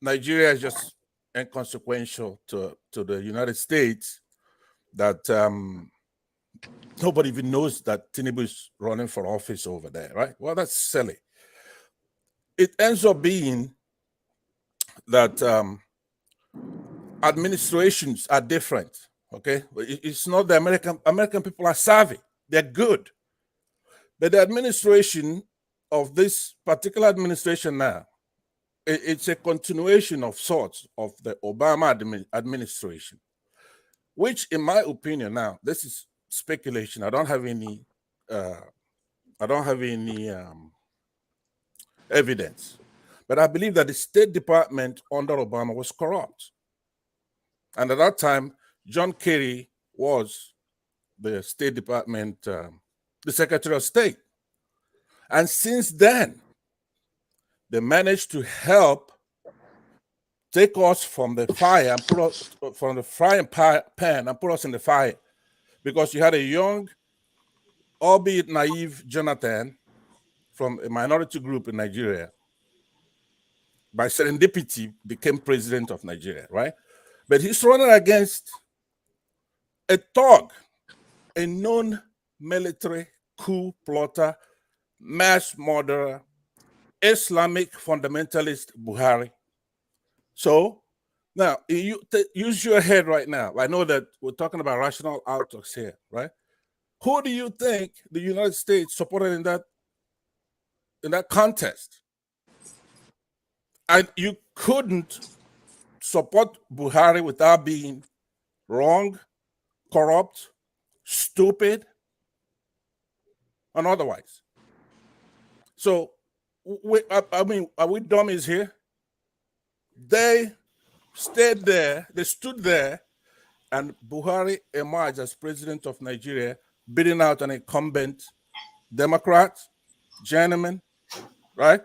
S17: Nigeria is just inconsequential to the United States, that nobody even knows that Tinubu is running for office over there, right? Well, that's silly. It ends up being that administrations are different, okay? It's not the American people are savvy, they're good. But the administration of this particular administration now, it's a continuation of sorts of the Obama administration, which in my opinion now, this is speculation. I don't have any evidence, but I believe that the State Department under Obama was corrupt. And at that time, John Kerry was the State Department, the Secretary of State. And since then, they managed to help take us from the fire and put us from the frying pan and put us in the fire, because you had a young, albeit naive Jonathan from a minority group in Nigeria, by serendipity became president of Nigeria, right? But he's running against a thug, a known military coup plotter, mass murderer, Islamic fundamentalist Buhari. So now you use your head right now. I know that we're talking about rational outlooks here, right? Who do you think the United States supported in that contest? And you couldn't support Buhari without being wrong, corrupt, stupid, and otherwise. So, I mean, are we dummies here? They stayed there, they stood there, and Buhari emerged as president of Nigeria, beating out an incumbent Democrat, gentleman, right?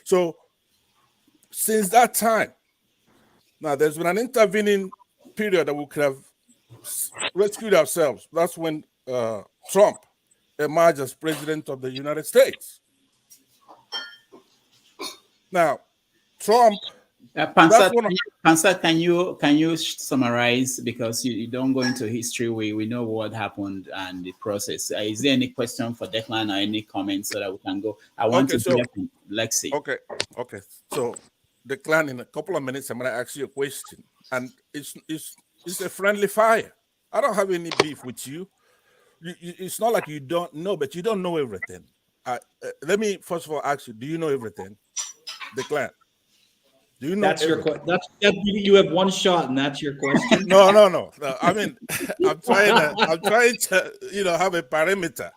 S17: So, since that time, now there's been an intervening period that we could have rescued ourselves. That's when Trump emerged as president of the United States. Now, Trump.
S1: Pansa, can you summarize, because you don't go into history? We know what happened and the process. Is there any question for Declan or any comments so that we can go? I want to hear from Lexi.
S17: Okay. So, Declan, in a couple of minutes, I'm going to ask you a question, and it's a friendly fire. I don't have any beef with you. It's not like you don't know, but you don't know everything. Let me first of all ask you: do you know everything, Declan? Do you know?
S2: That's everything? Your question. You have one shot, and that's your question.
S17: No. I mean, I'm trying to have a perimeter.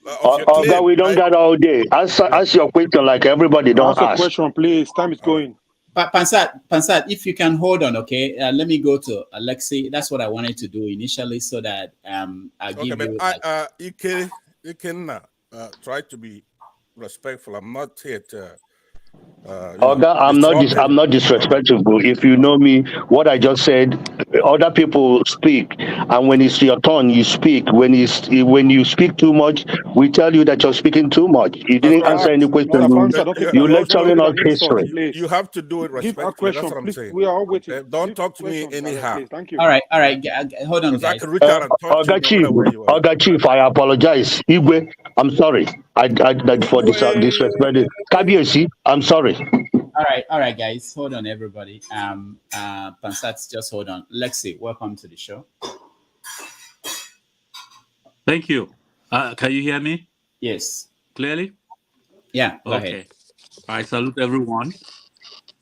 S17: of your claim.
S18: We don't got all day. Ask your question like everybody don't
S16: ask.
S18: Ask
S16: your question, please. Time is going.
S1: Pansat, if you can hold on, okay. Let me go to Alexei. That's what I wanted to do initially, so that I'll give you.
S17: You can try to be respectful. I'm not here to.
S18: Oga, I'm not disrespectful. If you know me, what I just said, other people speak, and when it's your turn, you speak. When you speak too much, we tell you that you're speaking too much. You didn't answer any question. You're lecturing us history.
S17: You have to do it respectfully. That's what I'm saying.
S16: We are all waiting.
S17: Don't talk to me anyhow.
S16: Thank you.
S1: All right. Hold on, guys.
S17: I can reach out and talk to you no matter where you are.
S18: Chief, I apologize. Igwe, I'm sorry. I for disrespect. Kabiyesi, I'm sorry.
S1: All right, guys. Hold on, everybody. Pansat, just hold on. Lexi, welcome to the show.
S19: Thank you. Can you hear me?
S1: Yes.
S19: Clearly?
S1: Yeah, go ahead.
S19: I salute everyone.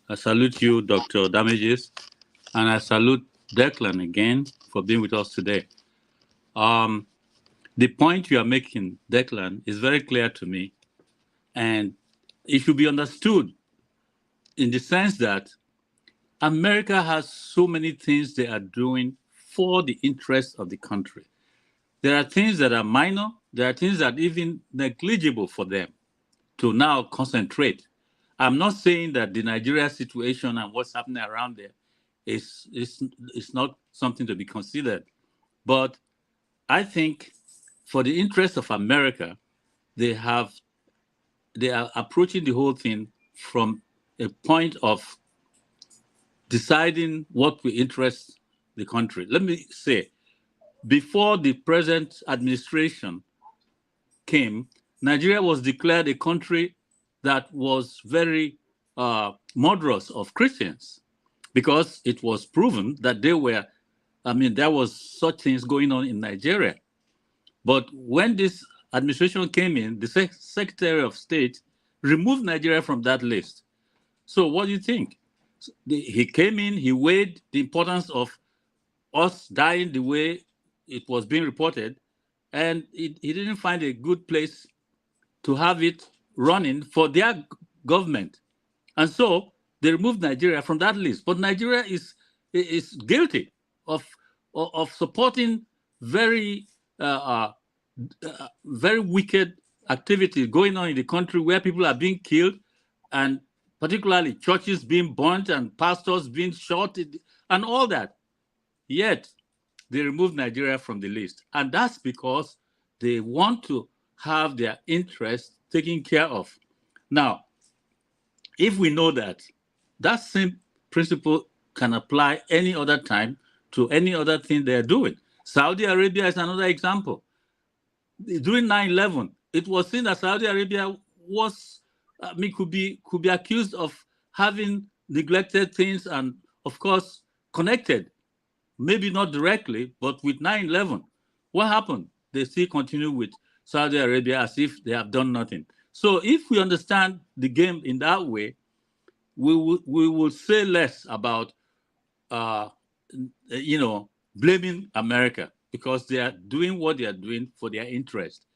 S19: I salute you, Dr. Damages, and I salute Declan again for being with us today. The point you are making, Declan, is very clear to me, and it should be understood in the sense that America has so many things they are doing for the interest of the country. There are things that are minor. There are things that are even negligible for them to now concentrate. I'm not saying that the Nigeria situation and what's happening around there is not something to be considered. But I think for the interest of America, they are approaching the whole thing from a point of deciding what will interest the country. Let me say, before the present administration came, Nigeria was declared a country that was very murderous of Christians, because it was proven that there was such things going on in Nigeria. But when this administration came in, the Secretary of State removed Nigeria from that list. So what do you think? He came in, he weighed the importance of us dying the way it was being reported, and he didn't find a good place to have it running for their government. And so they removed Nigeria from that list. But Nigeria is guilty of supporting very wicked activity going on in the country, where people are being killed, and particularly churches being burnt and pastors being shot and all that. Yet they removed Nigeria from the list. And that's because they want to have their interests taken care of. Now, if we know that, that same principle can apply any other time to any other thing they're doing. Saudi Arabia is another example. During 9/11, it was seen that Saudi Arabia could be accused of having neglected things and, of course, connected, maybe not directly, but with 9/11. What happened? They still continue with Saudi Arabia as if they have done nothing. So if we understand the game in that way, we will say less about blaming America, because they are doing what they are doing for their interest.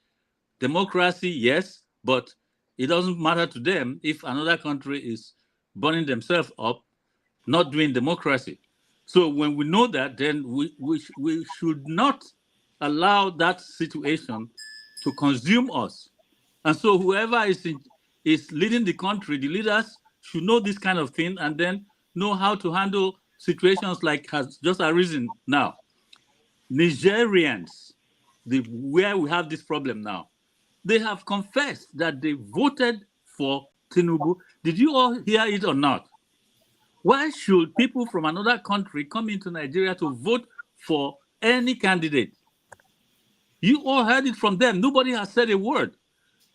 S19: Democracy, yes, but it doesn't matter to them if another country is burning themselves up, not doing democracy. So when we know that, then we should not allow that situation to consume us. And so whoever is leading the country, the leaders should know this kind of thing, and then know how to handle situations like has just arisen now. Nigerians, where we have this problem now, they have confessed that they voted for Tinubu. Did you all hear it or not? Why should people from another country come into Nigeria to vote for any candidate? You all heard it from them. Nobody has said a word.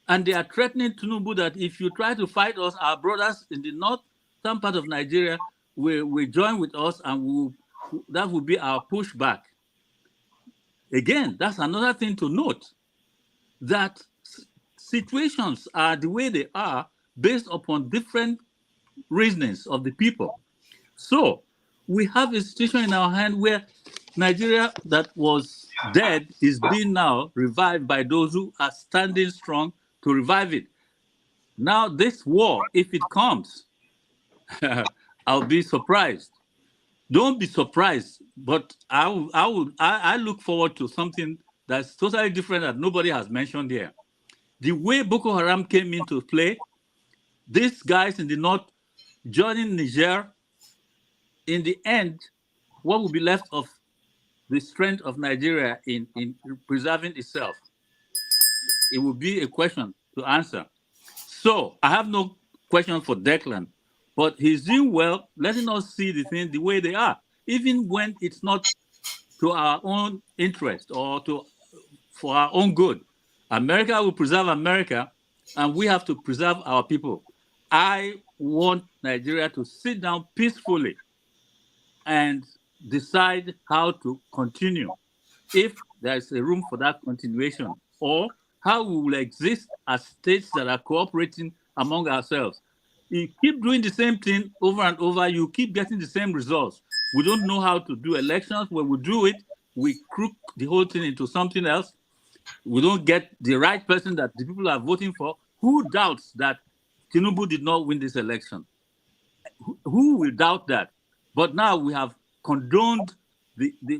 S19: And they are threatening Tinubu that if you try to fight us, our brothers in the northern part of Nigeria will join with us, and that will be our pushback. Again, that's another thing to note, that situations are the way they are based upon different reasonings of the people. So we have a situation in our hand where Nigeria that was dead is being now revived by those who are standing strong to revive it. Now, this war, if it comes, I'll be surprised. Don't be surprised, but I look forward to something that's totally different that nobody has mentioned here. The way Boko Haram came into play, these guys in the north joining Niger, in the end, what will be left of the strength of Nigeria in preserving itself? It will be a question to answer. So I have no question for Declan, but he's doing well, letting us see the thing the way they are, even when it's not to our own interest or for our own good. America will preserve America, and we have to preserve our people. I want Nigeria to sit down peacefully and decide how to continue, if there is a room for that continuation, or how we will exist as states that are cooperating among ourselves. You keep doing the same thing over and over, you keep getting the same results. We don't know how to do elections. When we do it, we crook the whole thing into something else. We don't get the right person that the people are voting for. Who doubts that Tinubu did not win this election? Who will doubt that? But now we have condoned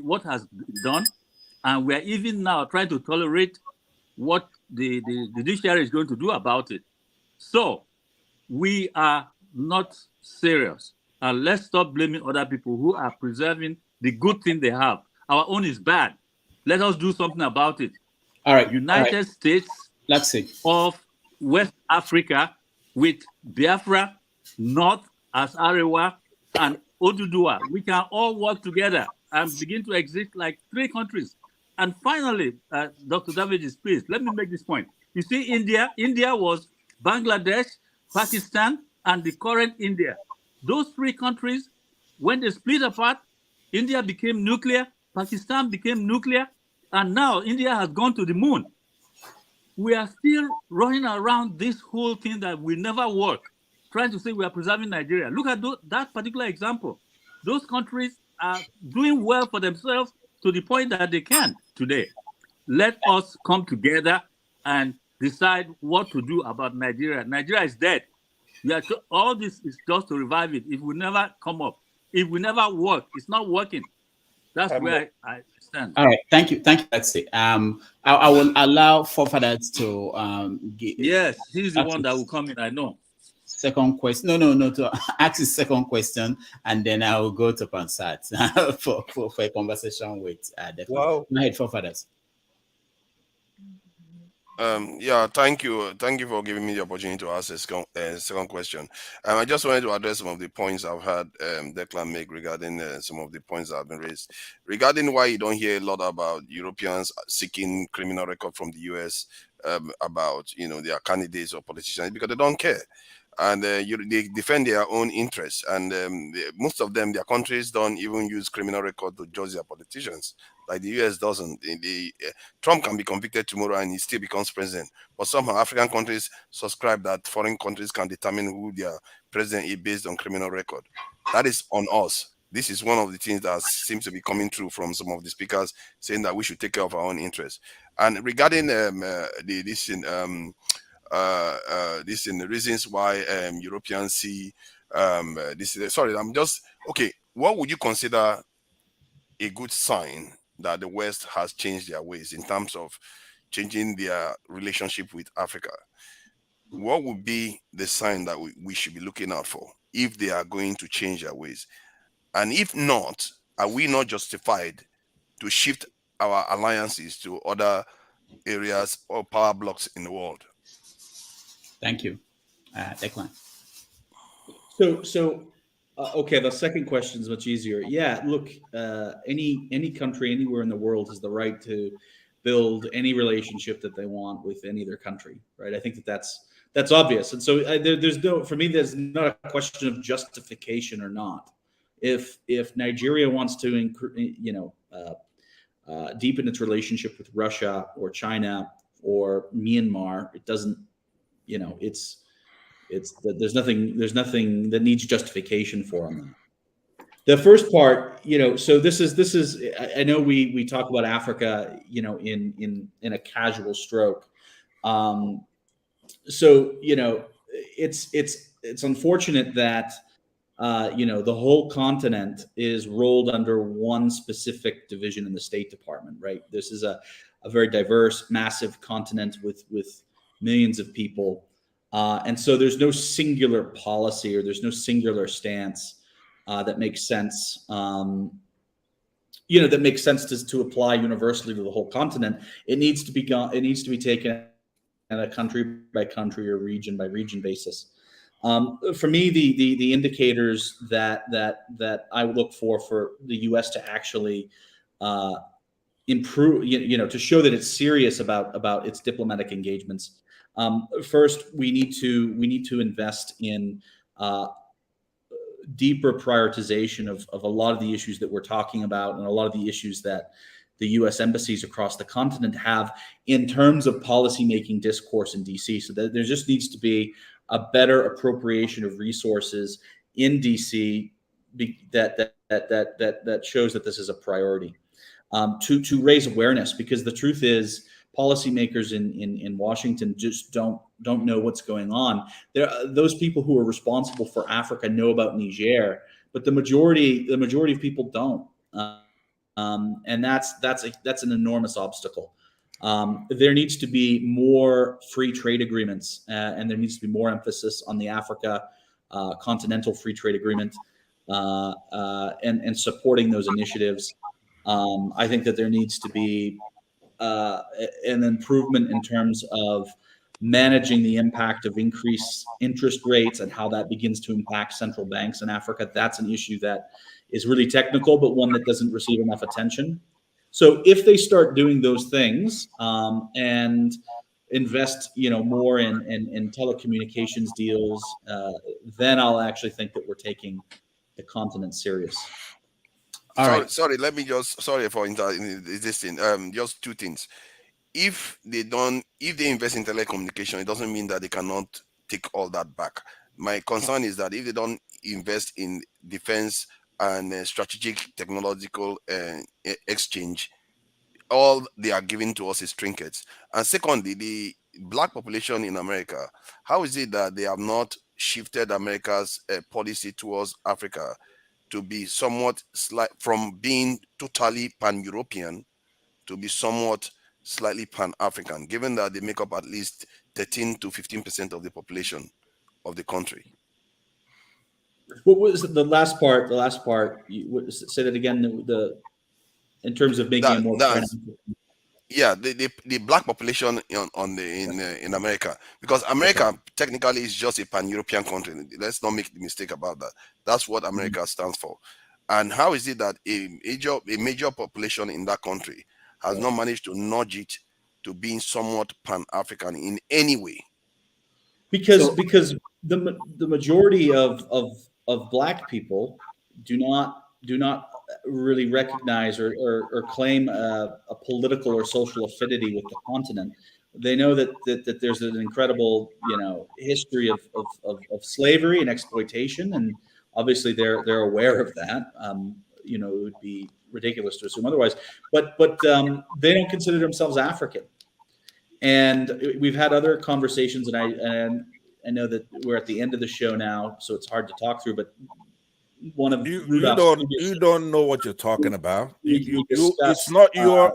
S19: what has been done, and we are even now trying to tolerate what the judiciary is going to do about it. So we are not serious. And let's stop blaming other people who are preserving the good thing they have. Our own is bad. Let us do something about it.
S1: All right.
S19: United States
S1: Let's see.
S19: of West Africa with Biafra, North as Arewa, and Oduduwa. We can all work together and begin to exist like 3 countries. And finally, Dr. Davids, please, let me make this point. You see, India was Bangladesh, Pakistan, and the current India. Those 3 countries, when they split apart, India became nuclear, Pakistan became nuclear, and now India has gone to the moon. We are still running around this whole thing that will never work, trying to say we are preserving Nigeria. Look at that particular example. Those countries are doing well for themselves to the point that they can today. Let us come together and decide what to do about Nigeria. Nigeria is dead. All this is just to revive it. It will never come up. It will never work. It's not working. That's where I stand.
S1: All right. Thank you. Lexi. I will allow forefathers to give.
S19: Yes, he's the one that will come in, I know.
S1: Second question. No. To ask his second question, and then I will go to Pansat for a conversation with Declan.
S12: Wow.
S1: Go ahead, forefathers.
S7: Yeah, thank you for giving me the opportunity to ask a second question. I just wanted to address some of the points I've heard Declan make regarding some of the points that have been raised. Regarding why you don't hear a lot about Europeans seeking criminal record from the US about their candidates or politicians, because they don't care. And they defend their own interests, and most of them, their countries don't even use criminal record to judge their politicians, like the US doesn't. Trump can be convicted tomorrow and he still becomes president, but somehow African countries subscribe that foreign countries can determine who their president is based on criminal record. That is on us. This is one of the things that seems to be coming through from some of the speakers, saying that we should take care of our own interests. And regarding this in the reasons why Europeans see this. Sorry, I'm just okay. What would you consider a good sign that the West has changed their ways in terms of changing their relationship with Africa? What would be the sign that we should be looking out for if they are going to change their ways? And if not, are we not justified to shift our alliances to other areas or power blocks in the world?
S1: Thank you. Declan.
S2: So okay, the second question is much easier. Yeah, look, any country anywhere in the world has the right to build any relationship that they want with any other country, right? I think that's obvious. And so there's not a question of justification or not. If Nigeria wants to deepen its relationship with Russia or China or Myanmar, it doesn't. There's nothing that needs justification for them. The first part, so this is. I know we talk about Africa, in a casual stroke. So it's unfortunate that the whole continent is rolled under one specific division in the State Department, right? This is a very diverse, massive continent with millions of people, and so there's no singular policy or there's no singular stance that makes sense. That makes sense to apply universally to the whole continent. It needs to be taken on a country by country or region by region basis. For me, the indicators that I would look for the U.S. to actually improve, to show that it's serious about its diplomatic engagements. First, we need to invest in deeper prioritization of a lot of the issues that we're talking about and a lot of the issues that the U.S. embassies across the continent have in terms of policymaking discourse in D.C. So that there just needs to be a better appropriation of resources in D.C. that shows that this is a priority, to raise awareness, because the truth is policymakers in Washington just don't know what's going on. Those people who are responsible for Africa know about Niger, but the majority of people don't, and that's an enormous obstacle. There needs to be more free trade agreements, and there needs to be more emphasis on the Africa Continental Free Trade Agreement, and supporting those initiatives. I think that there needs to be an improvement in terms of managing the impact of increased interest rates and how that begins to impact central banks in Africa. That's an issue that is really technical, but one that doesn't receive enough attention. So if they start doing those things and invest, more in telecommunications deals, then I'll actually think that we're taking the continent serious.
S7: Sorry, let me sorry for insisting. Just two things. If they invest in telecommunication, it doesn't mean that they cannot take all that back. My concern is that if they don't invest in defense and strategic technological exchange, all they are giving to us is trinkets. And secondly, the Black population in America, how is it that they have not shifted America's policy towards Africa to be somewhat from being totally pan-European to be somewhat slightly pan-African, given that they make up at least 13 to 15% of the population of the country?
S2: What was the last part? The last part. Say that again. In terms of making it more.
S7: Yeah, the Black population in America, because America technically is just a pan-European country. Let's not make the mistake about that. That's what America stands for. And how is it that a major population in that country has not managed to nudge it to being somewhat pan-African in any way?
S2: Because the majority of Black people do not really recognize or claim a political or social affinity with the continent. They know that there's an incredible history of slavery and exploitation, and obviously they're aware of that. It would be ridiculous to assume otherwise. But they don't consider themselves African. And we've had other conversations, and I know that we're at the end of the show now, so it's hard to talk through. But one of
S17: you don't know what you're talking about. It's not you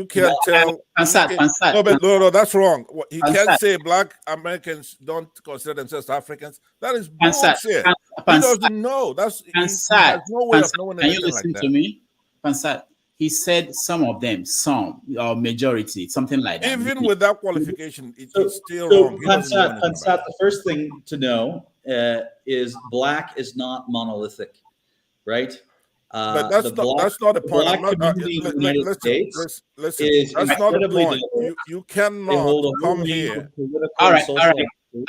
S17: can't tell. No, that's wrong. He can't say Black Americans don't consider themselves Africans. That is bullshit. He doesn't know. He has no way of knowing anything like that.
S1: Can you listen to me, Pansat? He said some of them, some or majority, something like that.
S17: Even with that qualification, it's still wrong.
S2: Pansat, the first thing to know is Black is not monolithic, right?
S17: But that's not the point.
S2: Black community in the United States is
S17: that's not the point.
S2: Diverse.
S17: You cannot come here.
S1: All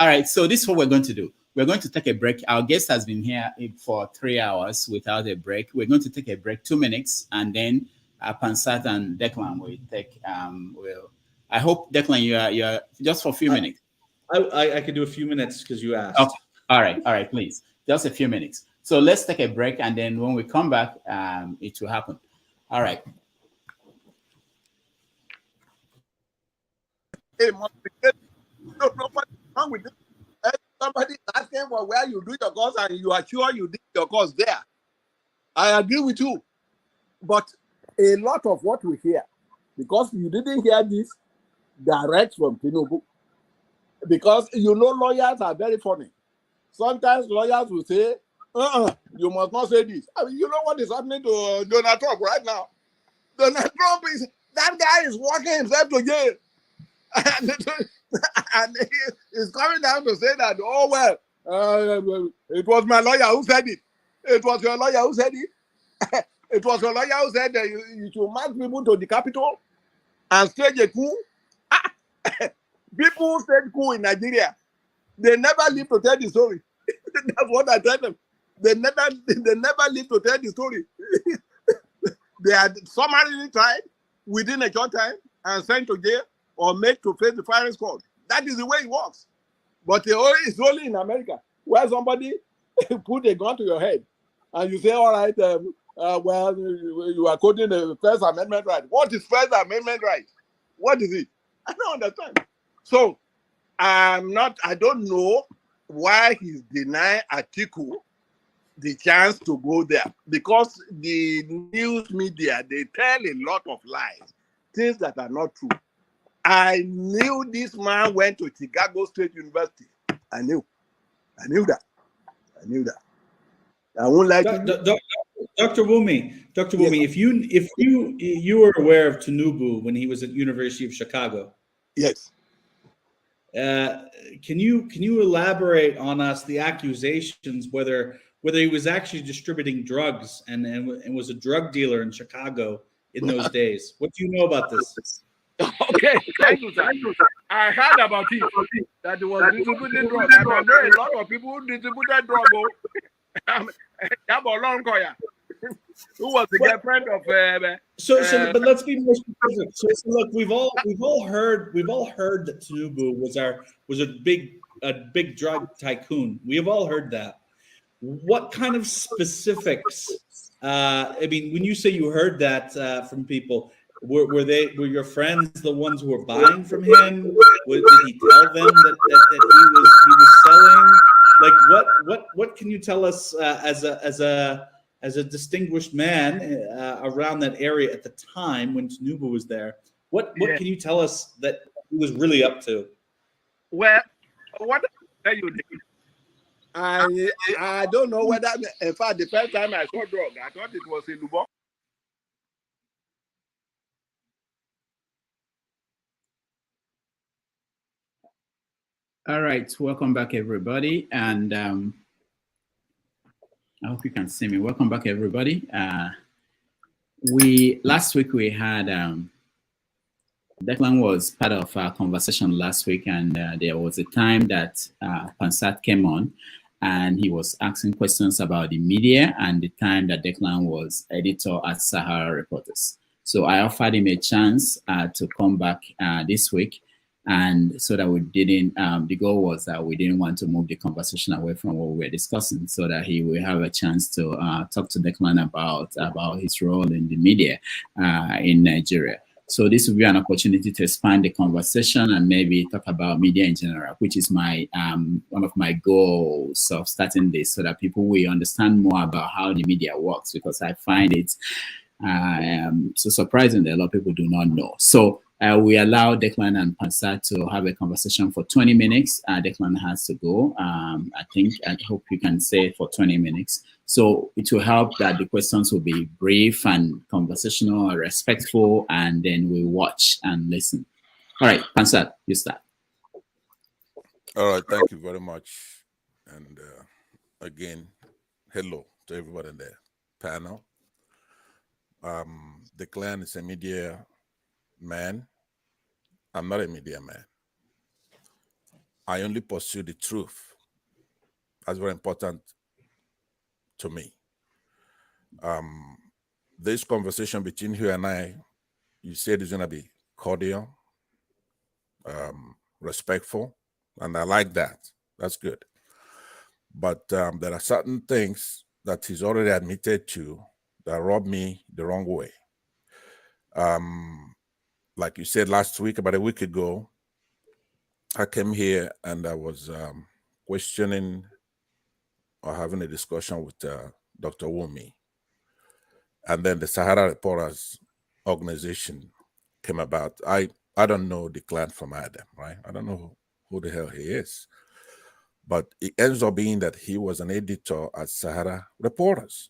S1: right. So this is what we're going to do. We're going to take a break. Our guest has been here for 3 hours without a break. We're going to take a break, 2 minutes, and then Pansat and Declan will take. I hope, Declan, you're just for a few minutes.
S2: I could do a few minutes because you asked.
S1: Okay. All right, please. Just a few minutes. So let's take a break, and then when we come back, it will happen. All right.
S20: Hey, no, what's wrong with this? Somebody asking for where you do your course and you are sure you did your course there. I agree with you. But a lot of what we hear, because you didn't hear this direct from Tinubu, because you know lawyers are very funny. Sometimes lawyers will say, you must not say this. I mean, you know what is happening to Donald Trump right now? Donald Trump that guy is walking himself to jail. And he's coming down to say that, oh, well, it was my lawyer who said it. It was your lawyer who said it. It was your lawyer who said that you should march people to the Capitol and stage a coup. People who stage coup in Nigeria, they never live to tell the story. That's what I tell them. They never live to tell the story. They are summarily tried within a short time and sent to jail or made to face the firing squad. That is the way it works. But it's only in America where somebody put a gun to your head and you say, all right, well, you are quoting the First Amendment right. What is First Amendment right? What is it? I don't understand. So I don't know why he's denying Atiku the chance to go there, because the news media, they tell a lot of lies, things that are not true. I knew this man went to Chicago State University. I knew that. I won't lie to you.
S2: Dr. Wumi, if you were aware of Tinubu when he was at University of Chicago.
S20: Yes.
S2: Can you elaborate on us the accusations whether he was actually distributing drugs and was a drug dealer in Chicago in those days? What do you know about this?
S20: Okay, thank you, sir. I heard about it, that he was distributing drugs. And I know a lot of people who distributed drugs. Who was the girlfriend of
S2: but let's be more specific. So look, we've all heard that Tinubu was a big drug tycoon. We have all heard that. What kind of specifics? I mean, when you say you heard that from people, were your friends the ones who were buying from him? Did he tell them that he was selling? Like what can you tell us as a distinguished man around that area at the time when Tinubu was there? What can you tell us that he was really up to?
S20: Well, what I tell you, I don't know whether, in fact, the first time I saw drug, I thought it was in Lubon.
S1: All right, welcome back, everybody, and I hope you can see me. Welcome back, everybody. Last week we had Declan was part of our conversation last week, and there was a time that Pansat came on, and he was asking questions about the media and the time that Declan was editor at SaharaReporters. So I offered him a chance to come back this week. And so that we didn't, the goal was that we didn't want to move the conversation away from what we were discussing, so that he will have a chance to talk to Declan about his role in the media in Nigeria. So this will be an opportunity to expand the conversation and maybe talk about media in general, which is my one of my goals of starting this, so that people will understand more about how the media works, because I find it so surprising that a lot of people do not know. So we allow Declan and Pansat to have a conversation for 20 minutes. Declan has to go. I hope you can say for 20 minutes. So it will help that the questions will be brief and conversational and respectful, and then we watch and listen. All right, Pansat, you start.
S17: All right, thank you very much. And again, hello to everybody in the panel. Declan is a media man. I'm not a media man. I only pursue the truth. That's very important to me. This conversation between you and I, you said it's going to be cordial, respectful, and I like that. That's good. But there are certain things that he's already admitted to that rubbed me the wrong way. Like you said last week, about a week ago, I came here and I was questioning or having a discussion with Dr. Wumi. And then the SaharaReporters organization came about. I don't know Declan from Adam, right? I don't know who the hell he is. But it ends up being that he was an editor at SaharaReporters.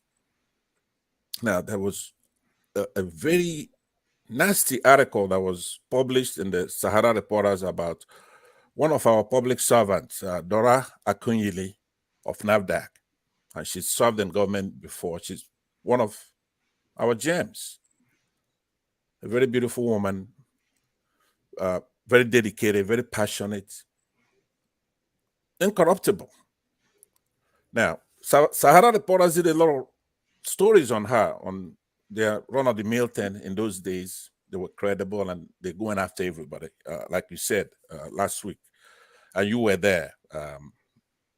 S17: Now, there was a very nasty article that was published in the SaharaReporters about one of our public servants, Dora Akunyili of NAFDAC. And she's served in government before. She's one of our gems. A very beautiful woman, very dedicated, very passionate, incorruptible. Now, SaharaReporters did a lot of stories on her, on their run-of-the-mill thing in those days. They were credible and they're going after everybody, like you said last week. And you were there,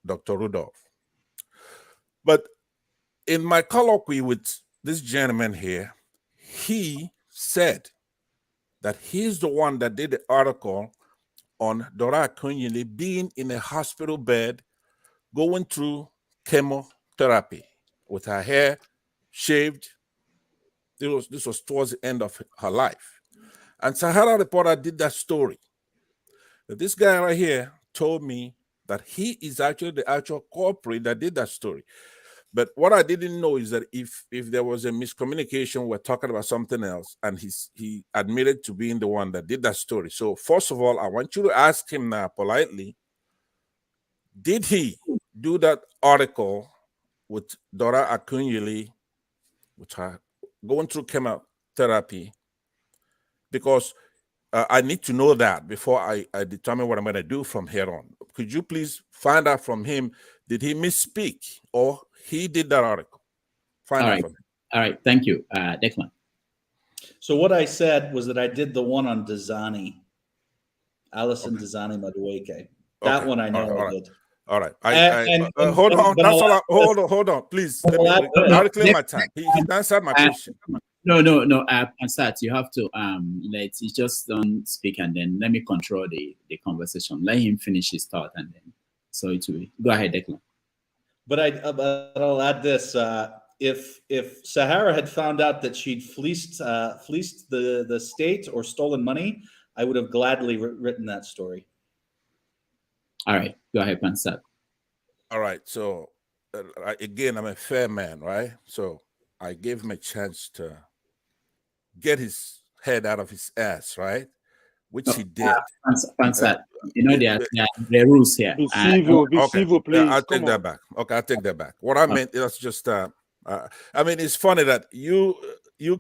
S17: Dr. Rudolph. But in my colloquy with this gentleman here, he said that he's the one that did the article on Dora Akunyili being in a hospital bed, going through chemotherapy with her hair shaved. This was towards the end of her life. And SaharaReporter did that story. This guy right here told me that he is actually the actual culprit that did that story. But what I didn't know is that if there was a miscommunication, we're talking about something else, and he admitted to being the one that did that story. So first of all, I want you to ask him now politely, did he do that article with Dora Akunyili, with her going through chemotherapy? Because I need to know that before I determine what I'm going to do from here on. Could you please find out from him, did he misspeak or he did that article? Find out from him.
S1: All right. Thank you, Declan.
S2: So what I said was that I did the one on Dazani, Alison Dazani Madueke. That one I know I did.
S17: All right. Hold on. Hold on. Please. I'll reclaim my time. He answered my question.
S1: No. Ansat, you have to he just don't speak and then let me control the conversation. Let him finish his thought and then so it will go ahead, Declan.
S2: But I'll add this: if Sahara had found out that she'd fleeced the state or stolen money, I would have gladly written that story.
S1: All right, go ahead, Ansat.
S17: All right. So again, I'm a fair man, right? So I gave him a chance to get his head out of his ass, right? Which he did.
S1: Ansat, there are rules here.
S16: Be civil, please.
S17: I'll take that back. Okay, I'll take that back. What I meant is just, I mean, it's funny that you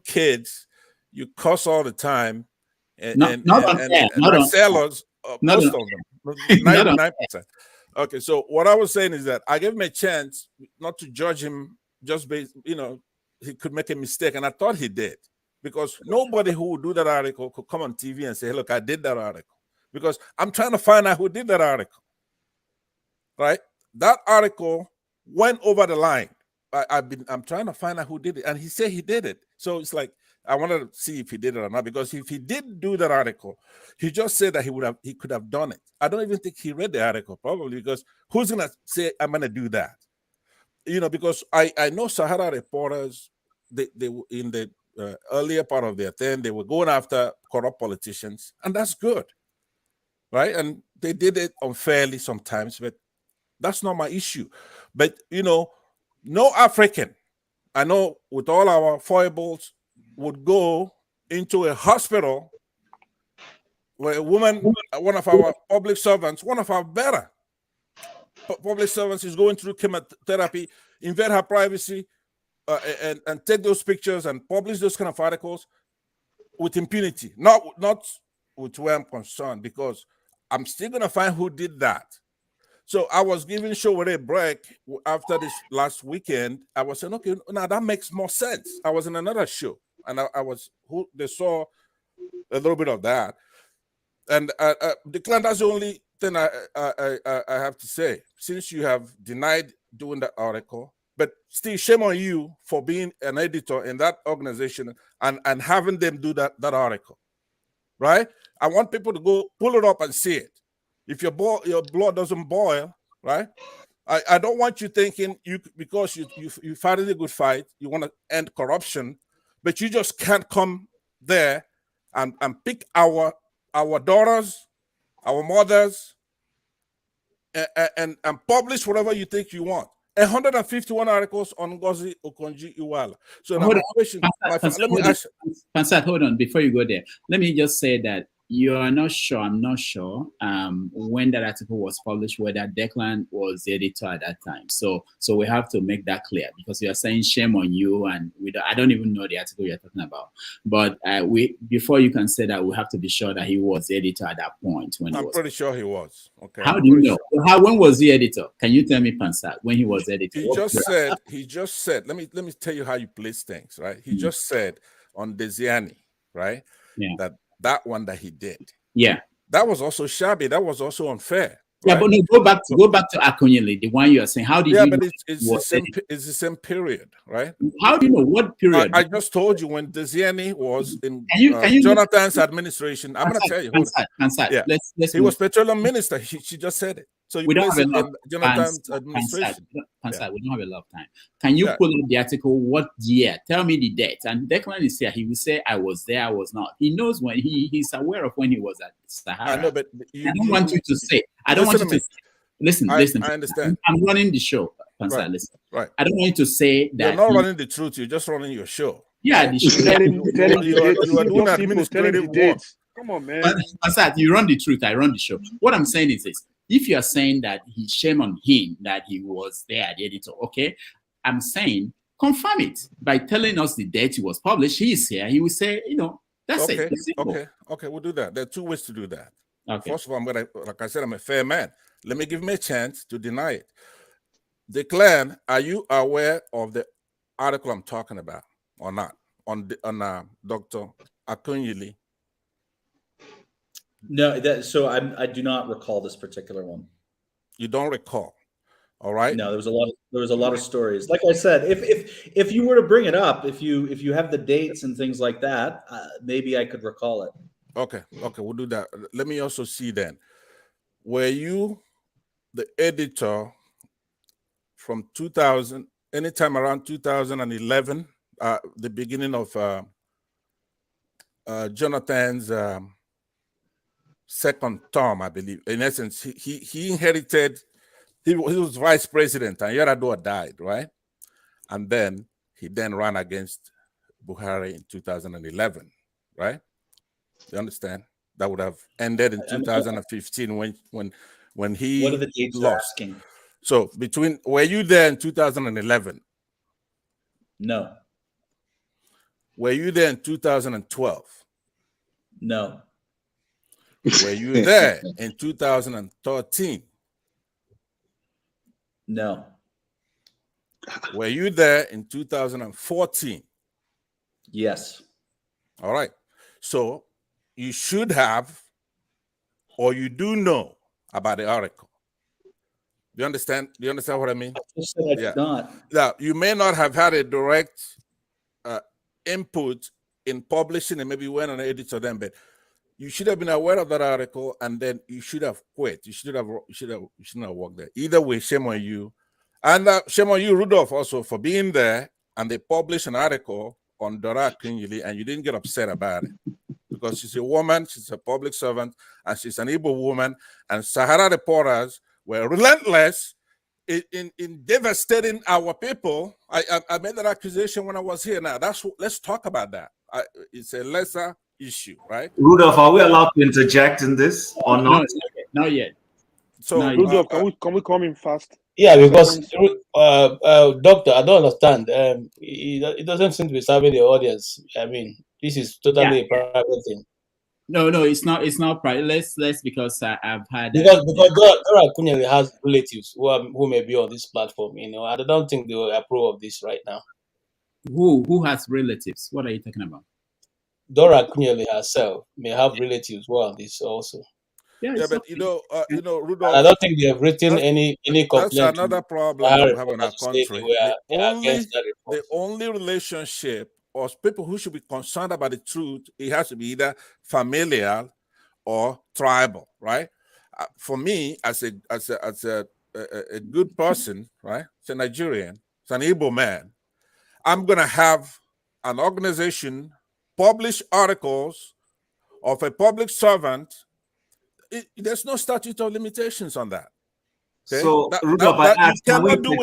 S17: kids, you cuss all the time, and sellers, most of them, 99%. Okay, so what I was saying is that I gave him a chance not to judge him just based, he could make a mistake, and I thought he did. Because nobody who would do that article could come on TV and say, look, I did that article. Because I'm trying to find out who did that article. Right? That article went over the line. I'm trying to find out who did it. And he said he did it. So it's like, I wanted to see if he did it or not. Because if he did do that article, he just said that he could have done it. I don't even think he read the article, probably, because who's going to say, I'm going to do that? Because I know SaharaReporters, they in the earlier part of their thing, they were going after corrupt politicians, and that's good, right? And they did it unfairly sometimes, but that's not my issue. But no African, I know, with all our foibles, would go into a hospital where a woman, one of our public servants, one of our better public servants, is going through chemotherapy, invade her privacy, and take those pictures and publish those kind of articles with impunity. Not with where I'm concerned, because I'm still going to find who did that. So I was giving Showore a break after this last weekend. I was saying, okay, now that makes more sense. I was in another show, and they saw a little bit of that. And Declan, that's the only thing I have to say. Since you have denied doing that article, But still, shame on you for being an editor in that organization and having them do that article, right? I want people to go pull it up and see it. If your blood doesn't boil, right? I don't want you thinking because you fighting a good fight, you want to end corruption, but you just can't come there and pick our daughters, our mothers, and publish whatever you think you want. 151 articles on Ngozi Okonjo-Iweala. So now, let me ask you.
S1: Pansat, hold on, before you go there, let me just say that you are not sure, I'm not sure, when that article was published, whether Declan was the editor at that time. So we have to make that clear, because you are saying shame on you, and I don't even know the article you're talking about. But before you can say that, we have to be sure that he was the editor at that point.
S17: I'm pretty sure he was. Okay.
S1: How do you know? Sure. When was he editor? Can you tell me, Pansat, when he was editor?
S17: He just said, let me tell you how you place things, right? He just said on Desiani, right?
S1: Yeah.
S17: That one that he did.
S1: Yeah.
S17: That was also shabby. That was also unfair.
S1: Yeah, right? But no, go back to Akunyele, the one you are saying. How did you know?
S17: But it's the same period, right?
S1: How do you know what period?
S17: I just told you when Desiani was in Jonathan's administration. I'm going to tell you.
S1: Pansat,
S17: yeah.
S1: Let's
S17: he was petroleum minister. She just said it. So
S1: we don't have a lot.
S17: Jonathan's administration.
S1: Pansat, we don't have a lot of time. Can you pull up the article? What year? Tell me the date. And Declan is here. He will say, I was there, I was not. He knows when he's aware of when he was at Sahara.
S17: I know, but
S1: I don't want you to say. I don't want you to say. Listen.
S17: I understand.
S1: I'm running the show, Pansat.
S17: Right.
S1: Listen.
S17: Right.
S1: I don't want you to say that.
S17: You're not running the truth. You're just running your show.
S1: Yeah, the show.
S17: You are doing administrative work.
S16: Come on, man.
S1: Pansat, you run the truth. I run the show. What I'm saying is this. If you are saying that he shame on him that he was there, the editor, okay, I'm saying confirm it by telling us the date it was published. He is here. He will say, that's it.
S17: Okay, we'll do that. There are two ways to do that.
S1: Okay.
S17: First of all, like I said, I'm a fair man. Let me give him a chance to deny it. Declan, are you aware of the article I'm talking about or not on Dr. Akunyele?
S2: No, so I do not recall this particular one.
S17: You don't recall, all right?
S2: No, there was a lot of stories. Like I said, if you were to bring it up, if you have the dates and things like that, maybe I could recall it.
S17: Okay, we'll do that. Let me also see then. Were you the editor from 2000, anytime around 2011, the beginning of Jonathan's second term, I believe? In essence, he inherited, he was vice president, and Yar'Adua died, right? And then he ran against Buhari in 2011, right? You understand? That would have ended in 2015 when he
S2: what are the dates
S17: lost.
S2: Asking?
S17: So were you there in 2011?
S2: No.
S17: Were you there in 2012?
S2: No.
S17: Were you there in 2013?
S2: No.
S17: Were you there in 2014?
S2: Yes.
S17: All right. So you should have, or you do know about the article. Do you understand? Do you understand what I mean?
S2: Not.
S17: Now, you may not have had a direct input in publishing, and maybe you went on an editor then, but you should have been aware of that article, and then you should have quit. You shouldn't have worked there. Either way, shame on you, and shame on you, Rudolph, also for being there. And they published an article on Dora Akunyele, and you didn't get upset about it because she's a woman, she's a public servant, and she's an Igbo woman. And Sahara reporters were relentless in devastating our people. I made that accusation when I was here. Now let's talk about that. It's a lesser issue, right?
S14: Rudolph, are we allowed to interject in this or not?
S1: Not yet.
S17: So
S16: Rudolph, can we come in fast?
S21: Yeah, because Doctor, I don't understand. It doesn't seem to be serving the audience. I mean, this is totally a private thing.
S1: No, it's not. It's not private. Let's because I've had
S21: because Dora Akunyele has relatives who may be on this platform. I don't think they will approve of this right now.
S1: Who has relatives? What are you talking about?
S21: Dora Akunyele herself may have relatives who are on this also.
S17: Yeah, but Rudolph.
S21: I don't think they have written any complaint.
S17: That's another problem that we have in our
S21: They
S17: country.
S21: are against that report.
S17: The only relationship or people who should be concerned about the truth, it has to be either familial or tribal, right? For me, as a good person, right? As a Nigerian, as an Igbo man, I'm gonna have an organization publish articles of a public servant. There's no statute of limitations on that. Okay?
S14: So, Rudolph,
S17: you cannot do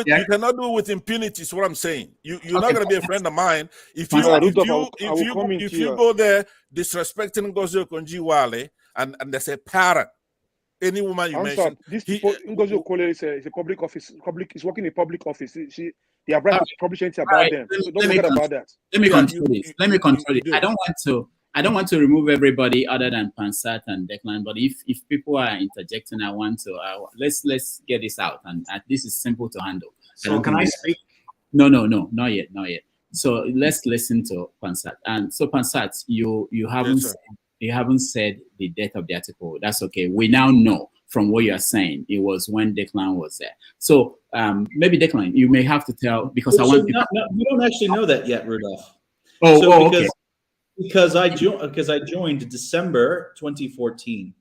S17: it with impunity. Is what I'm saying. You're not going to be a friend of mine if you go there disrespecting Ngozi Okonjo-Iweala and there's a parent. Any woman you mention,
S16: Ngozi Okonjo is a public office. Is working in a public office. They have right to publish anything about them. So don't forget about that.
S1: Let me control this. Let me control it. I don't want to remove everybody other than Pansat and Declan, but if people are interjecting, I want to let's get this out, and this is simple to handle.
S14: So can I speak?
S1: No, not yet. So let's listen to Pansat. And so Pansat, you haven't said the date of the article. That's okay. We now know from what you are saying it was when Declan was there. So maybe Declan, you may have to tell because I want.
S2: We don't actually know that yet, Rudolph.
S1: Okay.
S2: Because I joined December 2014.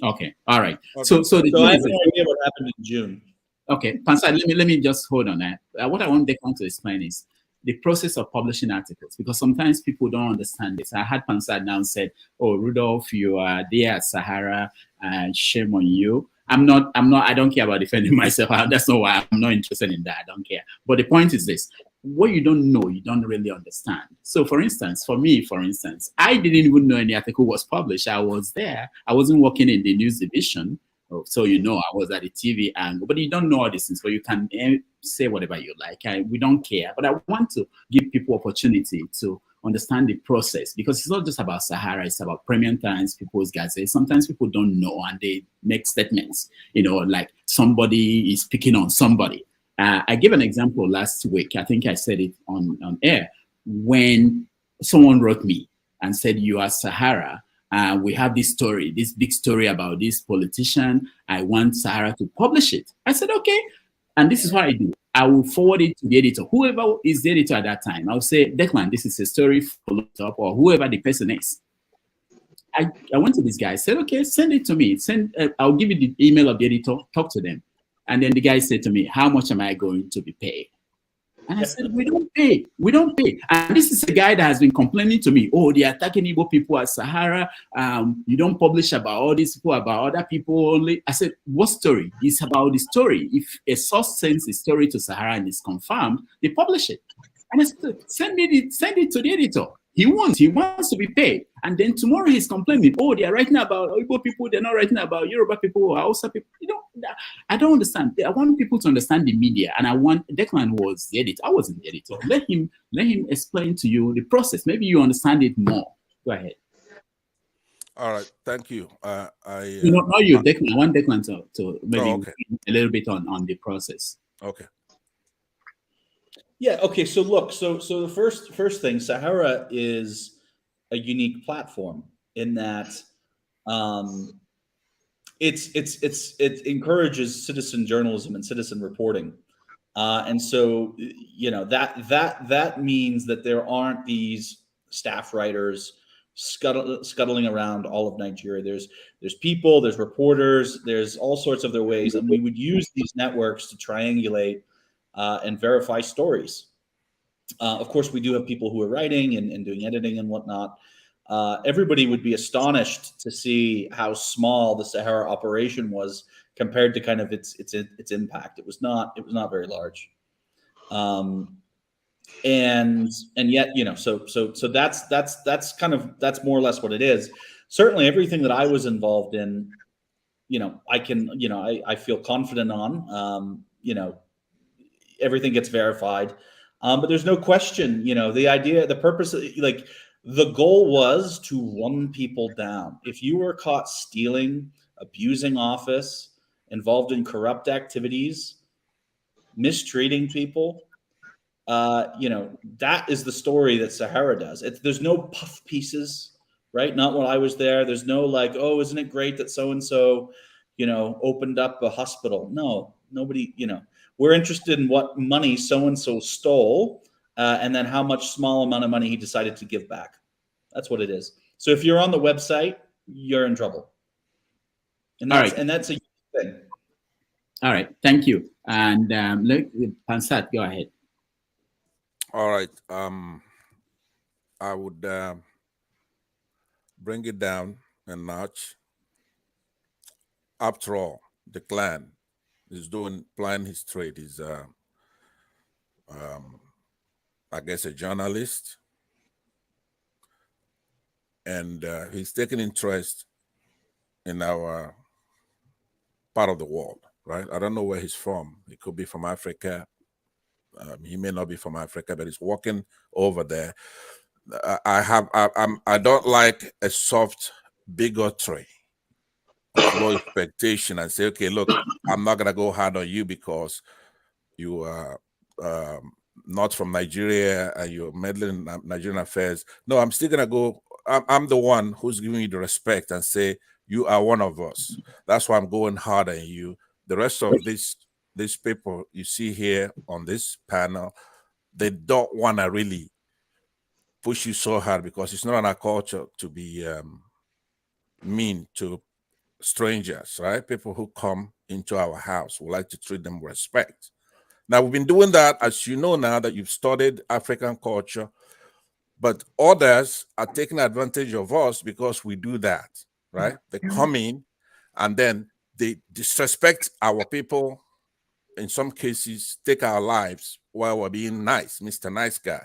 S1: Okay, all right.
S2: Okay.
S1: So
S2: I have no idea what happened in June.
S1: Okay, Pansat, let me just hold on that. What I want Declan to explain is the process of publishing articles, because sometimes people don't understand this. I had Pansat now said, "Oh, Rudolph, you are there at Sahara, and shame on you." I don't care about defending myself. That's not why I'm not interested in that. I don't care. But the point is this: what you don't know, you don't really understand. So for instance, I didn't even know any article was published. I was there. I wasn't working in the news division. So I was at the TV angle, but you don't know all these things. But you can say whatever you like. We don't care. But I want to give people opportunity to understand the process, because it's not just about Sahara, it's about Premium Times, People's Gazette. Sometimes people don't know and they make statements, like somebody is picking on somebody. I gave an example last week. I think I said it on air when someone wrote me and said, "You are Sahara. We have this story, this big story about this politician. I want Sahara to publish it." I said, "Okay." And this is what I do. I will forward it to the editor, whoever is the editor at that time. I'll say, "Declan, this is a story, follow it up," or whoever the person is. I went to this guy, said, "Okay, send it to me. I'll give you the email of the editor, talk to them." And then the guy said to me, "How much am I going to be paid?" And I said, we don't pay. And this is a guy that has been complaining to me, "Oh, they're attacking Igbo people at Sahara. You don't publish about all these people, about other people only." I said, "What story?" It's about the story. If a source sends the story to Sahara and it's confirmed, they publish it. And I said, send it to the editor. He wants to be paid. And then tomorrow he's complaining, "Oh, they're writing about Igbo people, they're not writing about Yoruba people or Hausa people." I don't understand. I want people to understand the media, and Declan was the editor. I wasn't the editor. Let him explain to you the process. Maybe you understand it more. Go ahead.
S17: All right, thank you.
S1: Not you, Declan. I want Declan to maybe a little bit on the process.
S17: Okay.
S2: Yeah. Okay. So look. So the first thing, Sahara is a unique platform in that it encourages citizen journalism and citizen reporting, and so that means that there aren't these staff writers scuttling around all of Nigeria. There's people, there's reporters, there's all sorts of other ways, and we would use these networks to triangulate and verify stories. Of course, we do have people who are writing and doing editing and whatnot. Everybody would be astonished to see how small the Sahara operation was compared to kind of its impact. It was not very large, and yet so that's more or less what it is. Certainly, everything that I was involved in, I feel confident on. Everything gets verified, but there's no question. The purpose, the goal was to run people down. If you were caught stealing, abusing office, involved in corrupt activities, mistreating people, that is the story that Sahara does. There's no puff pieces. right? Not while I was there. There's no like, oh, isn't it great that so-and-so, opened up a hospital? No, nobody, we're interested in what money so-and-so stole and then how much small amount of money he decided to give back. That's what it is. So if you're on the website, you're in trouble. And that's a thing.
S1: All right, thank you. And Pansat, go ahead.
S17: All right. I would bring it down a notch. After all, the clan is plying his trade. He's, I guess, a journalist, and he's taking interest in our part of the world, right? I don't know where he's from. He could be from Africa. He may not be from Africa, but he's walking over there. I don't like a soft bigotry, low expectation, and say, okay, look, I'm not gonna go hard on you because you are not from Nigeria and you're meddling in Nigerian affairs. No, I'm still gonna go. I'm the one who's giving you the respect and say you are one of us. That's why I'm going hard on you. The rest of these people you see here on this panel, they don't want to really push you so hard because it's not in our culture to be mean to strangers, right? People who come into our house, we like to treat them with respect. Now, we've been doing that, as you know now that you've studied African culture, but others are taking advantage of us because we do that, right? They come in and then they disrespect our people. In some cases, take our lives while we're being nice, Mr. Nice Guy,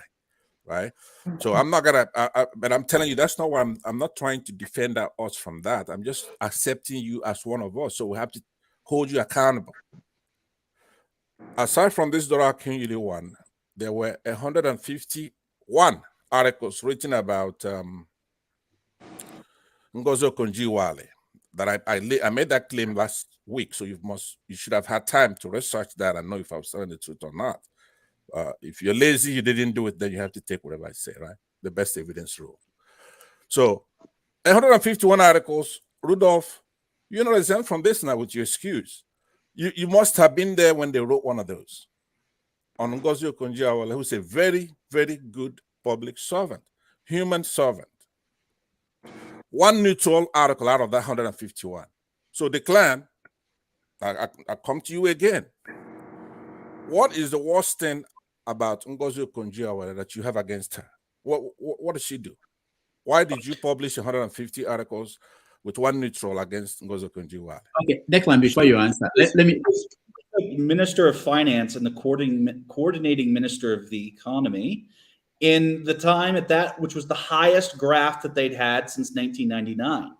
S17: right? So I'm not gonna, but I'm telling you, that's not why I'm not trying to defend us from that. I'm just accepting you as one of us. So we have to hold you accountable. Aside from this Dora Kinyili one, there were 151 articles written about Ngozi Okonjo-Iweala that I made that claim last week. So you should have had time to research that and know if I was telling the truth or not. If you're lazy, you didn't do it, then you have to take whatever I say, right? The best evidence rule. So 151 articles. Rudolph, you're not exempt from this now with your excuse. You must have been there when they wrote one of those on Ngozi Okonjo-Iweala, who's a very, very good public servant, human servant. One neutral article out of that 151. So Declan, I come to you again. What is the worst thing about Ngozi Okonjo-Iweala that you have against her? What did she do? Why did you publish 150 articles with one neutral against Ngozi Okonjo-Iweala?
S1: Okay, Declan, before you answer, let me.
S2: Minister of Finance and the coordinating minister of the economy in the time at that, which was the highest graft that they'd had since 1999.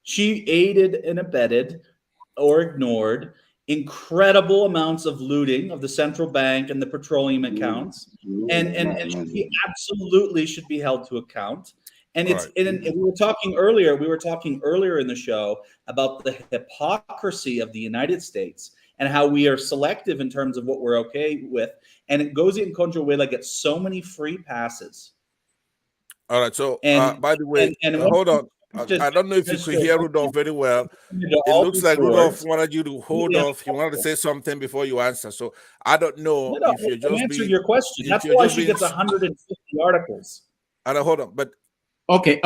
S2: She aided and abetted or ignored incredible amounts of looting of the central bank and the petroleum accounts, and she absolutely should be held to account. And it's and we were talking earlier in the show about the hypocrisy of the United States and how we are selective in terms of what we're okay with. And Ngozi Okonjo-Iweala gets so many free passes.
S17: All right. So, by the way, hold on. I don't know if you could hear Rudolph very well. It looks like Rudolph wanted you to hold off. He wanted to say something before you answer. So I don't know if you're just
S2: answered your question. That's why she gets 150 articles.
S17: And hold on, but
S1: Okay.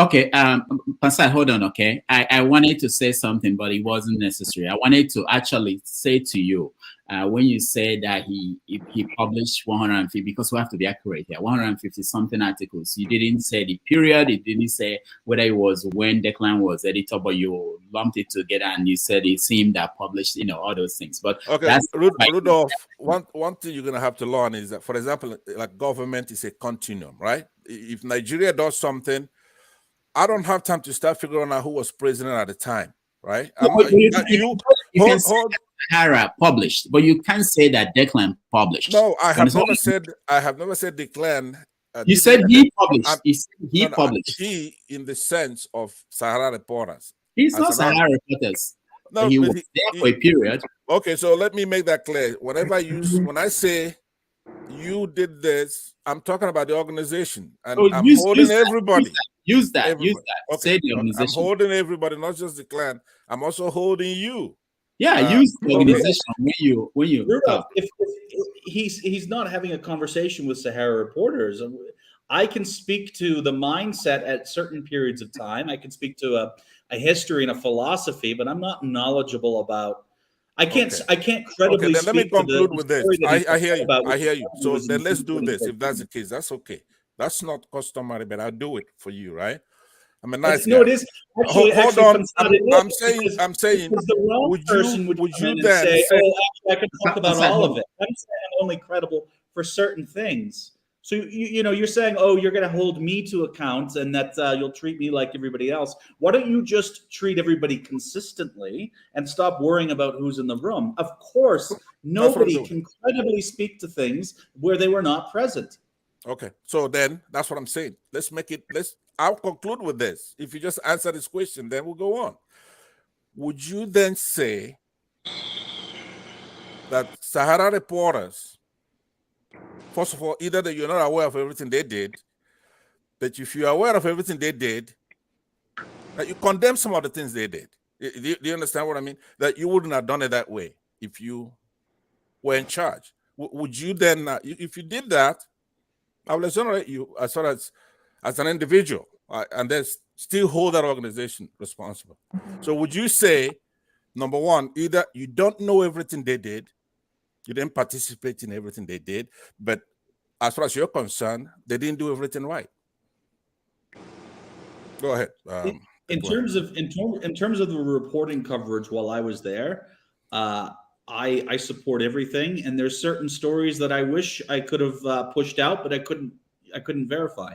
S1: Pastor, hold on, okay? I wanted to say something, but it wasn't necessary. I wanted to actually say to you, when you said that he published 150, because we have to be accurate here, 150 something articles. You didn't say the period. It didn't say whether it was when Declan was editor, but you lumped it together and you said it's him that published, all those things. But
S17: okay, Rudolph, one thing you're gonna have to learn is that, for example, like government is a continuum, right? If Nigeria does something, I don't have time to start figuring out who was president at the time, right?
S1: You can say Sahara published, but you can't say that Declan published.
S17: No, I have never said Declan.
S1: You said he published. He published.
S17: He, in the sense of SaharaReporters.
S1: He's not SaharaReporters. No, he was there for a period.
S17: Okay, so let me make that clear. Whenever when I say you did this, I'm talking about the organization, and I'm holding everybody.
S1: Use that.
S17: Everybody.
S1: Use that.
S17: Okay.
S1: Say the
S17: I'm
S1: organization.
S17: holding everybody, not just the clan. I'm also holding you.
S1: Yeah, use the
S17: okay.
S1: organization when you
S2: Rudolph,
S1: talk.
S2: if he's not having a conversation with Sahara Reporters, I can speak to the mindset at certain periods of time. I can speak to a history and a philosophy, but I'm not knowledgeable about. I can't credibly
S17: Okay, then let me
S2: speak to
S17: conclude
S2: the
S17: with this.
S2: story that
S17: I hear you.
S2: about
S17: I hear you.
S2: he
S17: So
S2: was
S17: then
S2: in
S17: let's do this. If
S2: 2014.
S17: that's the case, that's okay. That's not customary, but I'll do it for you, right? I'm a nice guy.
S2: No, it is. Actually,
S17: Hold on. I'm saying,
S2: because the wrong
S17: would
S2: person would come in and say, "Oh, actually, I can talk about all of it." I'm saying I'm only credible for certain things. So you're saying, "Oh, you're going to hold me to account, and that you'll treat me like everybody else." Why don't you just treat everybody consistently and stop worrying about who's in the room? Of course, nobody can credibly speak to things where they were not present.
S17: Okay, so then that's what I'm saying. I'll conclude with this. If you just answer this question, then we'll go on. Would you then say that Sahara Reporters, first of all, either that you're not aware of everything they did, but if you're aware of everything they did, that you condemn some of the things they did. Do you understand what I mean? That you wouldn't have done it that way if you were in charge. Would you then, if you did that, I will exonerate you as far as an individual, and then still hold that organization responsible. So would you say, number one, either you don't know everything they did, you didn't participate in everything they did, but as far as you're concerned, they didn't do everything right? Go ahead.
S2: In terms of the reporting coverage while I was there, I support everything, and there's certain stories that I wish I could have pushed out, but I couldn't verify.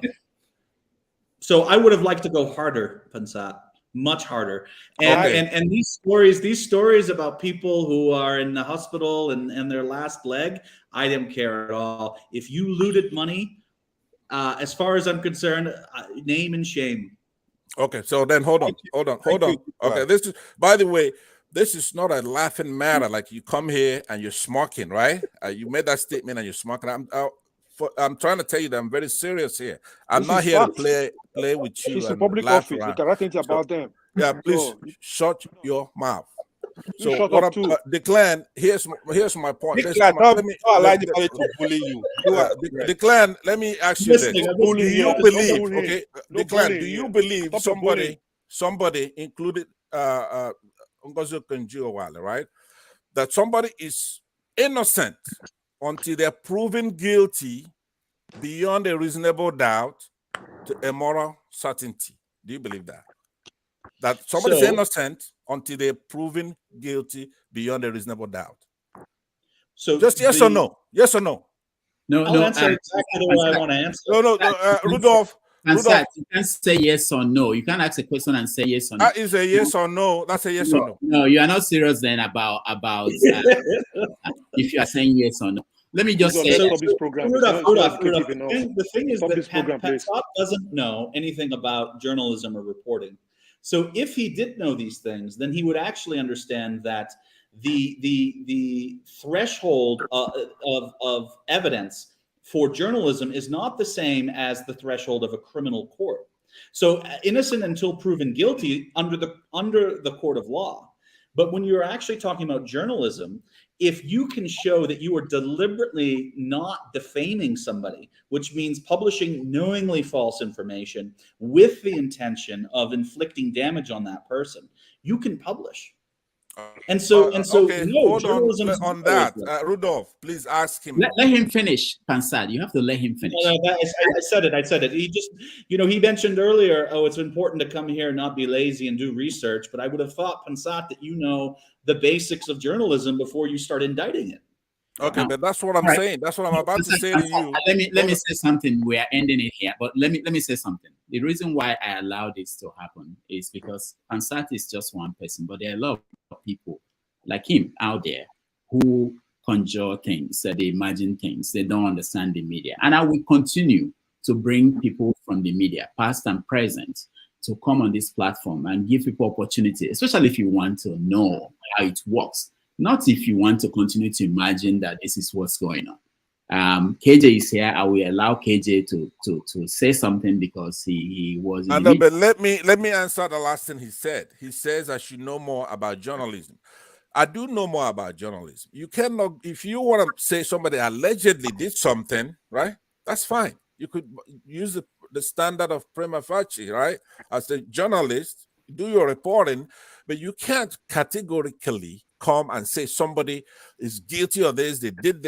S2: So I would have liked to go harder, Pansat, much harder. And these stories about people who are in the hospital and their last leg, I didn't care at all. If you looted money, as far as I'm concerned, name and shame.
S17: Okay, so then hold on. Okay, this is, by the way, this is not a laughing matter. Like you come here and you're smirking, right? You made that statement and you're smirking. I'm trying to tell you that I'm very serious here. I'm not here to play with you.
S16: It's a
S17: and
S16: public
S17: laugh
S16: office.
S17: around.
S16: You can write anything about them.
S17: Yeah, please shut your mouth. So
S16: shut
S17: what
S16: up
S17: I'm
S16: too.
S17: Declan, here's my point.
S21: Declan, don't allow anybody to bully you.
S17: Declan, let me ask you this. Do you believe, okay, Declan, do you believe somebody included Ngozi Okonjo-Iweala, right? That somebody is innocent until they're proven guilty beyond a reasonable doubt to a moral certainty. Do you believe that? That somebody's innocent until they're proven guilty beyond a reasonable doubt.
S2: So
S17: just yes or no? Yes or no?
S2: I'll answer exactly the way I want to answer.
S17: No, Rudolph.
S1: Rudolph, you can't say yes or no. You can't ask a question and say yes or no.
S17: That is a yes or no. That's a yes or no.
S1: No, you are not serious then about if you are saying yes or no. Let me just say
S2: Rudolph, the thing is that Pat doesn't know anything about journalism or reporting. So if he did know these things, then he would actually understand that the threshold of evidence for journalism is not the same as the threshold of a criminal court. So innocent until proven guilty under the court of law. But when you're actually talking about journalism, if you can show that you are deliberately not defaming somebody, which means publishing knowingly false information with the intention of inflicting damage on that person, you can publish. And so,
S17: okay,
S2: no,
S17: hold on that. Rudolph, please ask him.
S1: Let him finish, Pansad. You have to let him finish.
S2: No, I said it. He just, he mentioned earlier, it's important to come here and not be lazy and do research. But I would have thought, Pansat, that you know the basics of journalism before you start indicting it.
S17: Okay, but that's what I'm saying. That's what I'm about to say to you.
S1: Let me say something. We are ending it here, but let me say something. The reason why I allow this to happen is because Pansat is just one person, but there are a lot of people like him out there who conjure things, they imagine things, they don't understand the media. And I will continue to bring people from the media, past and present, to come on this platform and give people opportunity, especially if you want to know how it works. Not if you want to continue to imagine that this is what's going on. KJ is here. I will allow KJ to say something because he was in
S17: I
S1: the
S17: know,
S1: meeting.
S17: but let me answer the last thing he said. He says I should know more about journalism. I do know more about journalism. You cannot, if you want to say somebody allegedly did something, right? That's fine. You could use the standard of prima facie, right? As a journalist, do your reporting, but you can't categorically come and say somebody is guilty of this, they did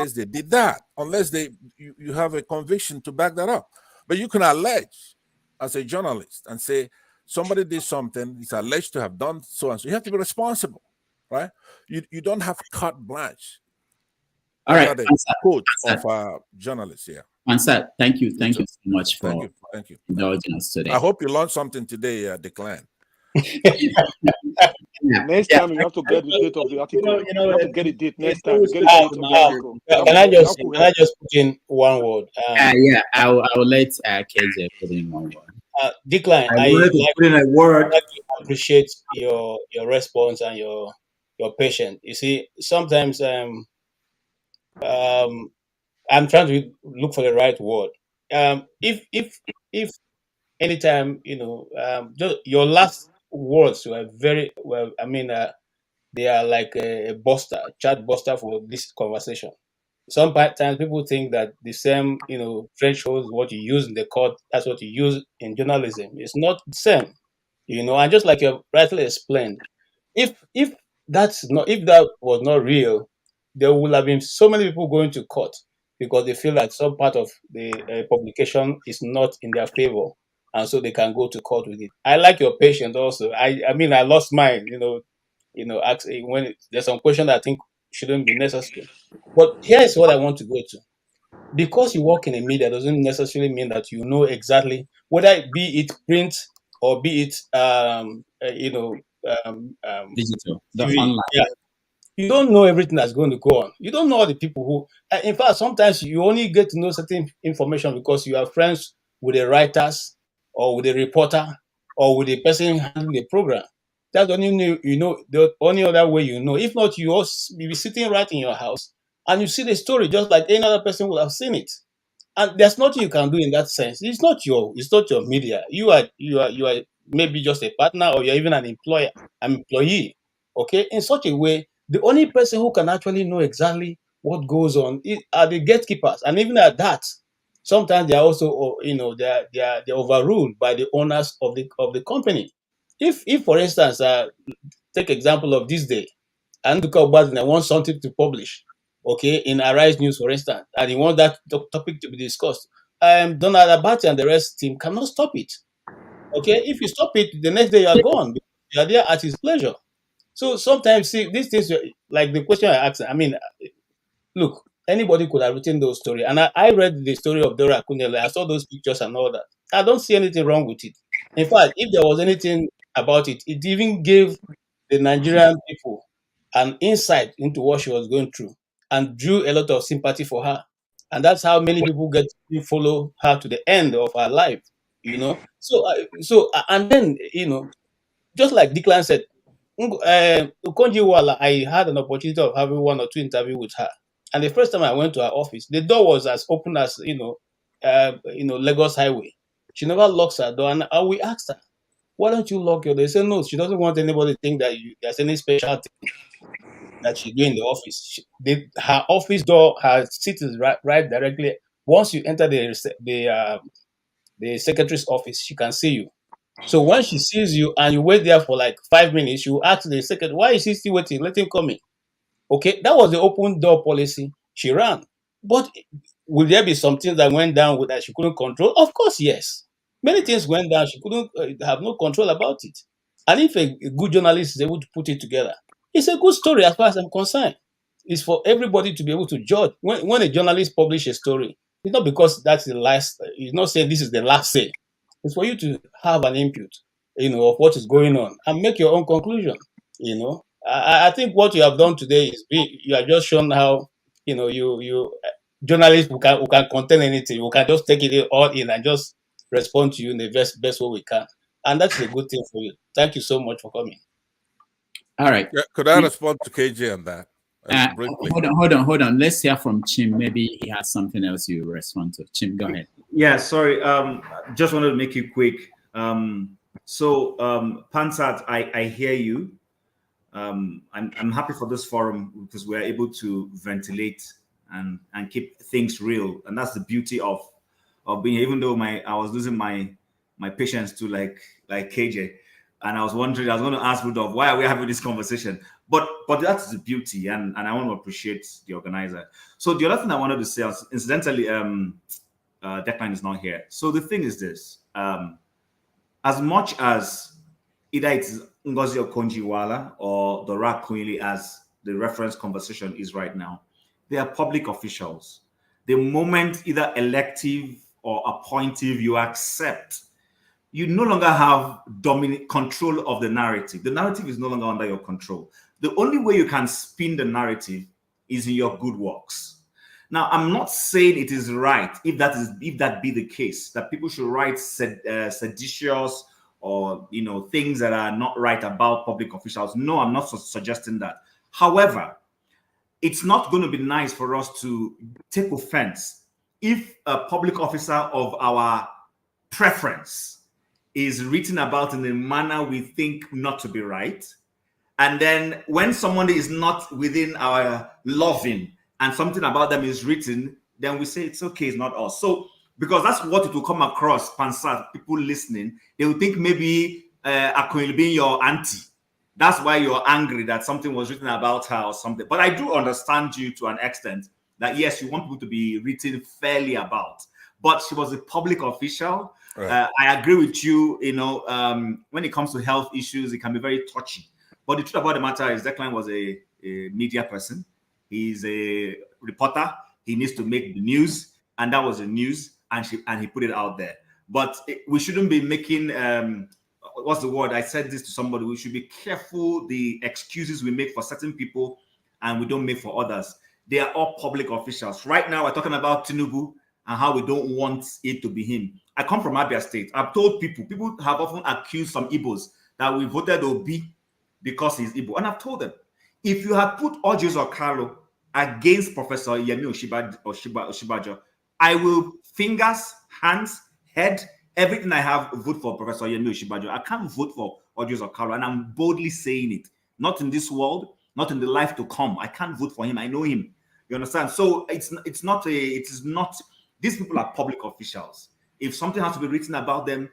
S17: that, unless you have a conviction to back that up. But you can allege as a journalist and say somebody did something, he's alleged to have done so and so. You have to be responsible, right? You don't have carte blanche.
S1: All right,
S17: the code of journalists here.
S1: Answer. Thank you so much for
S17: thank you.
S1: indulging us today.
S17: I hope you learned something today, Declan.
S16: Next time you have to get the date of the article. You have to get the date next time. Get the
S21: Can
S16: date of the article.
S21: I just put in one word?
S1: Yeah, I will let KJ put in one word.
S21: Declan, I appreciate your response and your patience. You see, sometimes I'm trying to look for the right word. If anytime just your last words were very well. I mean, they are like a chat buster for this conversation. Sometimes people think that the same thresholds what you use in the court, that's what you use in journalism. It's not the same, And just like you rightly explained, if that was not real, there would have been so many people going to court because they feel like some part of the publication is not in their favor, and so they can go to court with it. I like your patience also. I mean, I lost mine. When there's some question that I think shouldn't be necessary. But here's what I want to go to. Because you work in a media doesn't necessarily mean that you know exactly whether be it print or be it
S1: digital,
S21: online. Yeah. You don't know everything that's going to go on. You don't know all the people who, in fact, sometimes you only get to know certain information because you are friends with the writers or with the reporter or with the person handling the program. That's the only the only other way you know. If not, you'll be sitting right in your house and you see the story just like any other person would have seen it. And there's nothing you can do in that sense. It's not your media. You are maybe just a partner or you're even an employee. Okay, in such a way, the only person who can actually know exactly what goes on are the gatekeepers, and even at that, sometimes they are also they're overruled by the owners of the company. If for instance, take example of this day, and look up and I want something to publish, okay, in Arise News, for instance, and he wants that topic to be discussed. Donald Abati and the rest team cannot stop it. Okay, if you stop it, the next day you are gone. You are there at his pleasure. So sometimes, see, these things, like the question I asked, I mean, look, anybody could have written those stories. And I read the story of Dora Akunyele. I saw those pictures and all that. I don't see anything wrong with it. In fact, if there was anything about it, it even gave the Nigerian people an insight into what she was going through and drew a lot of sympathy for her. And that's how many people get to follow her to the end of her life, and then, just like Declan said, Ukonji Wala, I had an opportunity of having one or two interviews with her. And the first time I went to her office, the door was as open as, Lagos Highway. She never locks her door. And we asked her, why don't you lock your door? They said, no, she doesn't want anybody to think that there's any special thing that she do in the office. Her office door, her seat is right directly. Once you enter the secretary's office, she can see you. So when she sees you and you wait there for like 5 minutes, you ask the secretary, why is he still waiting? Let him come in. Okay, that was the open door policy she ran. But will there be some things that went down that she couldn't control? Of course, yes. Many things went down. She couldn't have no control about it. And if a good journalist is able to put it together, it's a good story as far as I'm concerned. It's for everybody to be able to judge. When a journalist publishes a story, it's not because that's the last, it's not saying this is the last say. It's for you to have an input, of what is going on and make your own conclusion. I think what you have done today is you have just shown how, you journalists who can contain anything, who can just take it all in and just respond to you in the best way we can. And that's a good thing for you. Thank you so much for coming.
S1: All right.
S17: Yeah, could I respond to KJ on that? briefly.
S1: Hold on. Let's hear from Chim. Maybe he has something else you respond to. Chim, go ahead.
S14: Yeah, sorry. Just wanted to make it quick. Pansat, I hear you. I'm happy for this forum because we're able to ventilate and keep things real, and that's the beauty of being. Even though I was losing my patience to like KJ, and I was wondering, I was going to ask Rudolph, why are we having this conversation? But that's the beauty, and I want to appreciate the organizer. So the other thing I wanted to say, incidentally, Declan is not here. So the thing is this: as much as either it's Ngozi Okonjo-Iweala or Dora Akunyili, as the reference conversation is right now, they are public officials. The moment either elective or appointive you accept, you no longer have control of the narrative. The narrative is no longer under your control. The only way you can spin the narrative is in your good works. Now, I'm not saying it is right, if that be the case, that people should write seditious or things that are not right about public officials. No, I'm not suggesting that. However, it's not going to be nice for us to take offense if a public officer of our preference is written about in a manner we think not to be right. And then when someone is not within our loving and something about them is written, then we say it's okay, it's not us. So, because that's what it will come across, Pansat, people listening, they will think maybe Akunyili being your auntie. That's why you're angry that something was written about her or something. But I do understand you to an extent that, yes, you want people to be written fairly about. But she was a public official. Right. I agree with you, when it comes to health issues, it can be very touchy. But the truth about the matter is Declan was a media person. He's a reporter. He needs to make the news. And that was the news. And he put it out there. But we shouldn't be making, what's the word? I said this to somebody. We should be careful the excuses we make for certain people and we don't make for others. They are all public officials. Right now, we're talking about Tinubu and how we don't want it to be him. I come from Abia State. I've told people have often accused some Igbos that we voted Obi because he's Igbo. And I've told them, if you had put Ojus or Carlo against Professor Yemi Oshibajo, I will fingers, hands, head, everything I have vote for Professor Yemi Oshibajo. I can't vote for Ojus or Carlo, and I'm boldly saying it. Not in this world, not in the life to come. I can't vote for him. I know him. You understand? So it is not. These people are public officials. If something has to be written about them,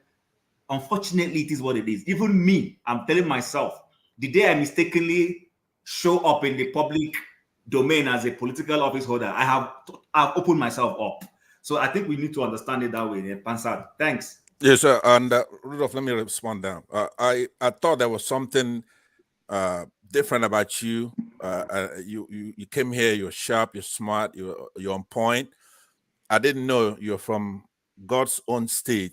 S14: unfortunately, it is what it is. Even me, I'm telling myself, the day I mistakenly show up in the public domain as a political office holder, I've opened myself up. So I think we need to understand it that way. Pansat, thanks.
S17: Yes, sir. And Rudolph, let me respond now. I thought there was something different about you. You came here. You're sharp. You're smart. You're on point. I didn't know you're from God's own state,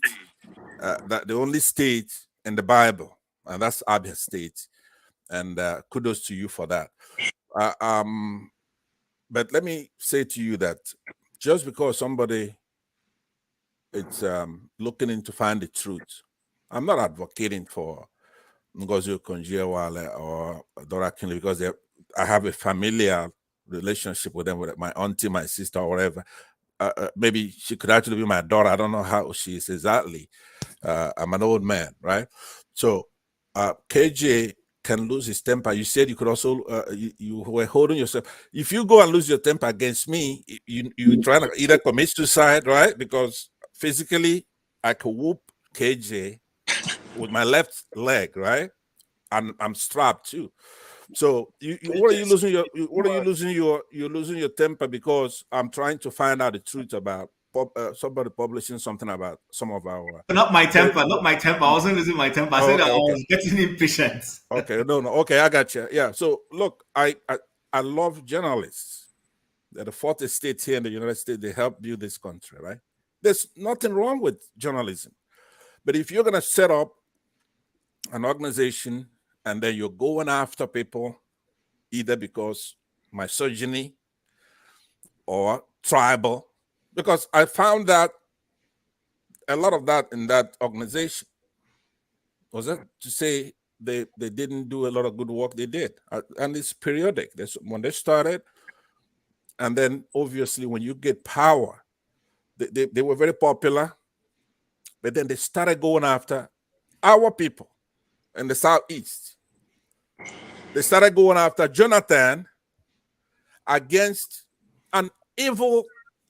S17: that the only state in the Bible, and that's Abia State. And kudos to you for that. But let me say to you that just because somebody is looking in to find the truth, I'm not advocating for Ngozi Okonjo-Iweala or Dora Akunyili because I have a familiar relationship with them, with my auntie, my sister, or whatever. Maybe she could actually be my daughter. I don't know how she is exactly. I'm an old man, right? So KJ can lose his temper. You said you could also, you were holding yourself. If you go and lose your temper against me, you try to either commit suicide, right? Because physically, I could whoop KJ with my left leg, right? And I'm strapped too. So what are you losing your? What are you losing your? You're losing your temper because I'm trying to find out the truth about somebody publishing something about some of our.
S14: Not my temper. I wasn't losing my temper. I said I was getting impatient.
S17: Okay, no. Okay, I got you. Yeah. So look, I love journalists. They're the fourth estate here in the United States. They help build this country, right? There's nothing wrong with journalism, but if you're gonna set up an organization and then you're going after people either because misogyny or tribal, because I found that a lot of that in that organization was it to say they didn't do a lot of good work. They did, and it's periodic. When they started, and then obviously when you get power, they were very popular, but then they started going after our people in the Southeast. They started going after Jonathan against an evil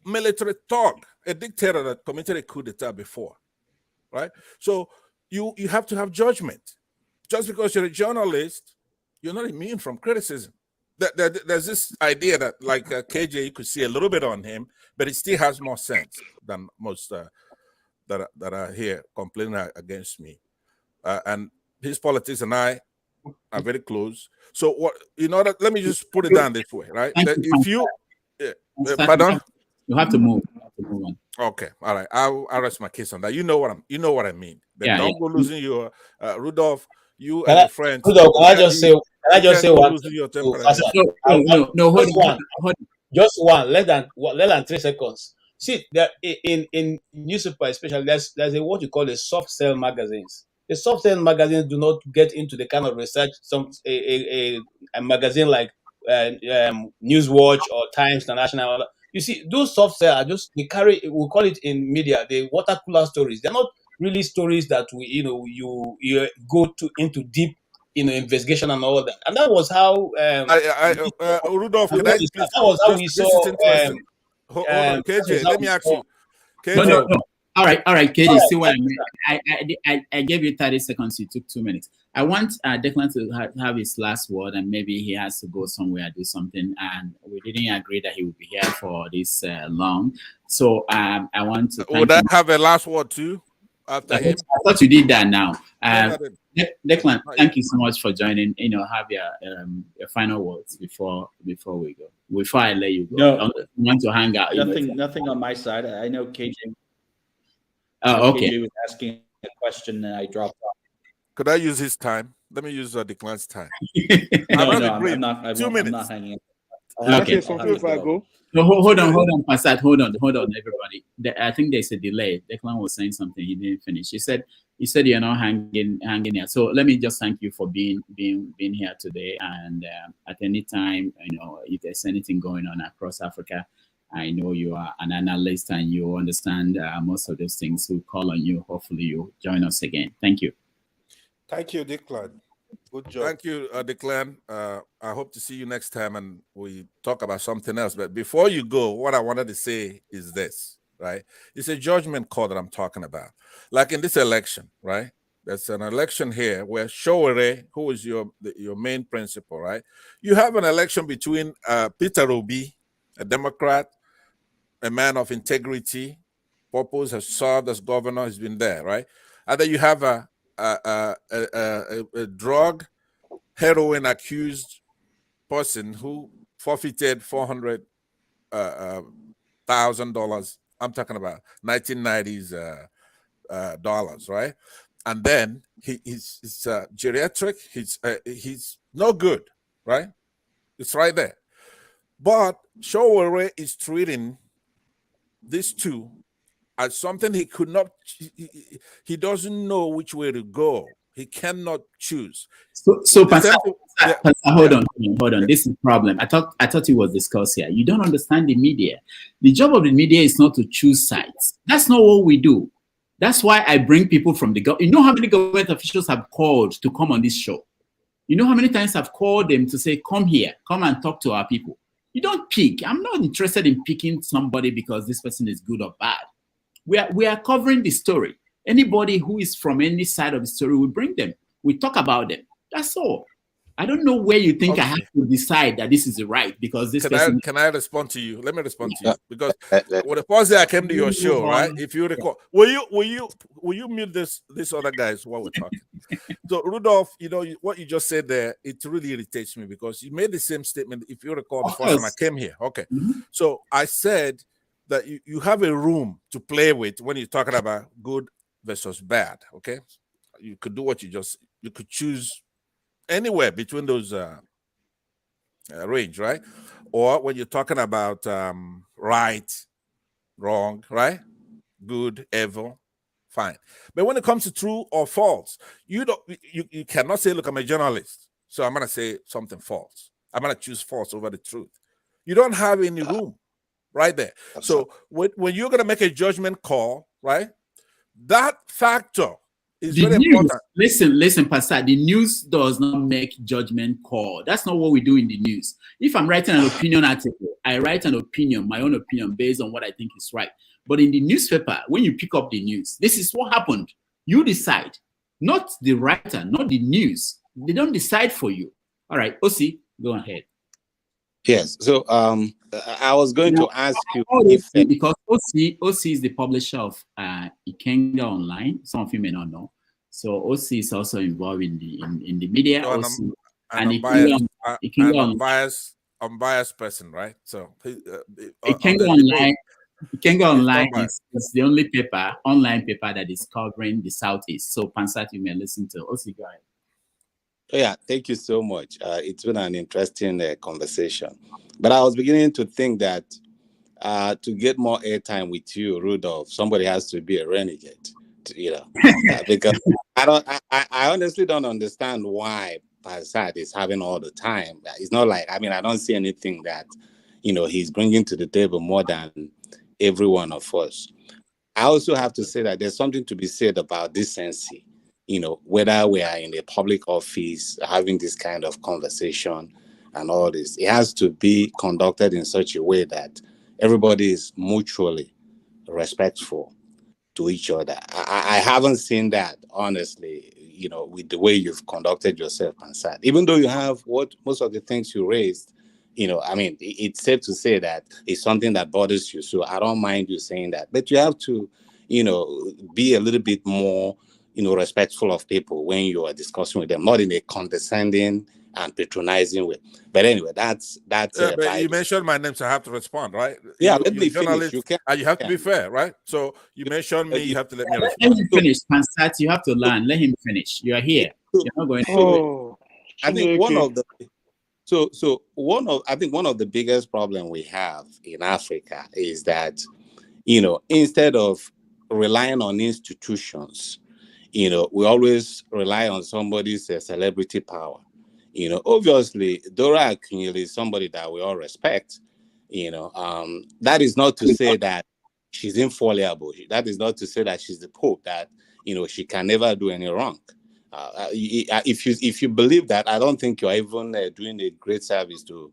S17: military thug, a dictator that committed a coup d'etat before, right? So you have to have judgment. Just because you're a journalist, you're not immune from criticism. There's this idea that, like KJ, you could see a little bit on him, but he still has more sense than most that are here complaining against me. And his politics and I are very close. So what, let me just put it down this way, right? If you pardon,
S1: you have to move. You have to move on.
S17: Okay, all right. I'll rest my case on that. You know what I mean. But don't go losing your Rudolph. You and your friends.
S21: Rudolph, can I just say one?
S17: Losing your temper.
S1: No, hold on.
S21: Just one, less than 3 seconds. See, there in newspaper especially, there's a what you call a soft sell magazines. The soft sell magazines do not get into the kind of research a magazine like Newswatch or Times International. You see, those soft sell are just we call it in media the water cooler stories. They're not really stories that you go into deep investigation and all that. And that was how
S17: Rudolph, can I please?
S21: That was how we saw.
S17: Hold on, KJ. Let me ask you.
S1: KJ. No. All right, KJ. See what I mean? I gave you 30 seconds. You took 2 minutes. I want Declan to have his last word, and maybe he has to go somewhere, do something. And we didn't agree that he would be here for this long. So I want to.
S17: Would I have a last word too? After him?
S1: I thought you did that now. Declan, thank you so much for joining. Have your final words before we go. Before I let you go.
S2: No,
S1: I want to hang out.
S2: Nothing on my side. I know KJ.
S1: Okay.
S2: KJ was asking a question and I dropped off.
S17: Could I use his time? Let me use Declan's time.
S2: I'm not.
S17: 2 minutes.
S2: I'm not hanging up.
S11: Okay. Something if I go.
S1: No, hold on, Passat. Hold on, everybody. I think there's a delay. Declan was saying something. He didn't finish. He said you're not hanging here. So let me just thank you for being here today. And at any time, if there's anything going on across Africa, I know you are an analyst and you understand most of those things. We'll call on you. Hopefully, you'll join us again. Thank you.
S12: Thank you, Declan. Good job.
S17: Thank you, Declan. I hope to see you next time and we talk about something else. But before you go, what I wanted to say is this, right? It's a judgment call that I'm talking about. Like in this election, right? There's an election here where Showore, who is your main principal, right? You have an election between Peter Obi, a Democrat, a man of integrity, purpose, has served as governor, has been there, right? And then you have a drug heroin accused person who forfeited $400,000. I'm talking about 1990s dollars, right? And then he's geriatric. He's no good, right? It's right there. But Showore is treating these two as something he could not. He doesn't know which way to go. He cannot choose.
S1: So Pastor, hold on. This is the problem. I thought it was discussed here. You don't understand the media. The job of the media is not to choose sides. That's not what we do. That's why I bring people from the government. You know how many government officials have called to come on this show? You know how many times I've called them to say, come here, come and talk to our people. You don't pick. I'm not interested in picking somebody because this person is good or bad. We are covering the story. Anybody who is from any side of the story, we bring them. We talk about them. That's all. I don't know where you think I have to decide that this is the right because this person.
S17: Can I respond to you? Let me respond to you because when the first day I came to your show, right? If you recall, will you mute this other guys while we're talking? So Rudolph, what you just said there, it really irritates me because you made the same statement. If you recall, the first time I came here, okay. So I said that you have a room to play with when you're talking about good versus bad. Okay, you could do what you could choose anywhere between those range, right? Or when you're talking about right, wrong, right, good, evil, Fine. But when it comes to true or false, you cannot say, look, I'm a journalist, so I'm going to say something false. I'm going to choose false over the truth. You don't have any room right there. So when you're going to make a judgment call, right, that factor is very important.
S1: Listen, Pastor, the news does not make judgment call. That's not what we do in the news. If I'm writing an opinion article, I write an opinion, my own opinion, based on what I think is right. But in the newspaper, when you pick up the news, this is what happened. You decide, not the writer, not the news. They don't decide for you. All right, Osi, go ahead.
S9: Yes. So I was going to ask you
S1: because OC is the publisher of Ikenga Online. Some of you may not know. So OC is also involved in the media.
S17: So
S1: OC,
S17: I'm biased person, right? So
S1: Ikenga Online is the only online paper that is covering the Southeast. So Pansat, you may listen to OC. Go ahead.
S9: Yeah, thank you so much. It's been an interesting conversation. But I was beginning to think that to get more airtime with you, Rudolph, somebody has to be a renegade, because I honestly don't understand why Pansat is having all the time. It's not like, I don't see anything that, he's bringing to the table more than every one of us. I also have to say that there's something to be said about decency. Whether we are in a public office having this kind of conversation and all this, it has to be conducted in such a way that everybody is mutually respectful to each other. I haven't seen that, honestly, with the way you've conducted yourself, Pansat. Even though you have most of the things you raised, it's safe to say that it's something that bothers you. So I don't mind you saying that. But you have to, be a little bit more respectful of people when you are discussing with them, not in a condescending and patronizing way. But anyway, that's.
S17: But you mentioned my name, so I have to respond, right?
S9: Yeah, let me finish.
S17: You have to be fair, right? So you mentioned me, you have to let me respond.
S1: Let him finish, Pansat. You have to learn. Let him finish. You are here. You're not going to.
S9: I think one of the biggest problem we have in Africa is that, instead of relying on institutions, we always rely on somebody's celebrity power. Obviously, Dora Akunyili is somebody that we all respect. That is not to say that she's infallible. That is not to say that she's the Pope, that, she can never do any wrong. If you believe that, I don't think you're even doing a great service to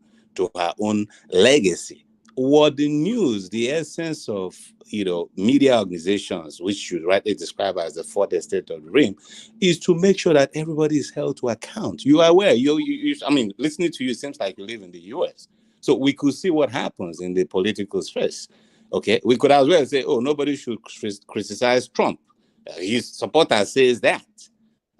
S9: her own legacy. What the news, the essence of, media organizations, which you rightly describe as the fourth estate of the ring, is to make sure that everybody is held to account. You are aware. Listening to you seems like you live in the US. So we could see what happens in the political space. Okay, we could as well say, nobody should criticize Trump. His supporter says that.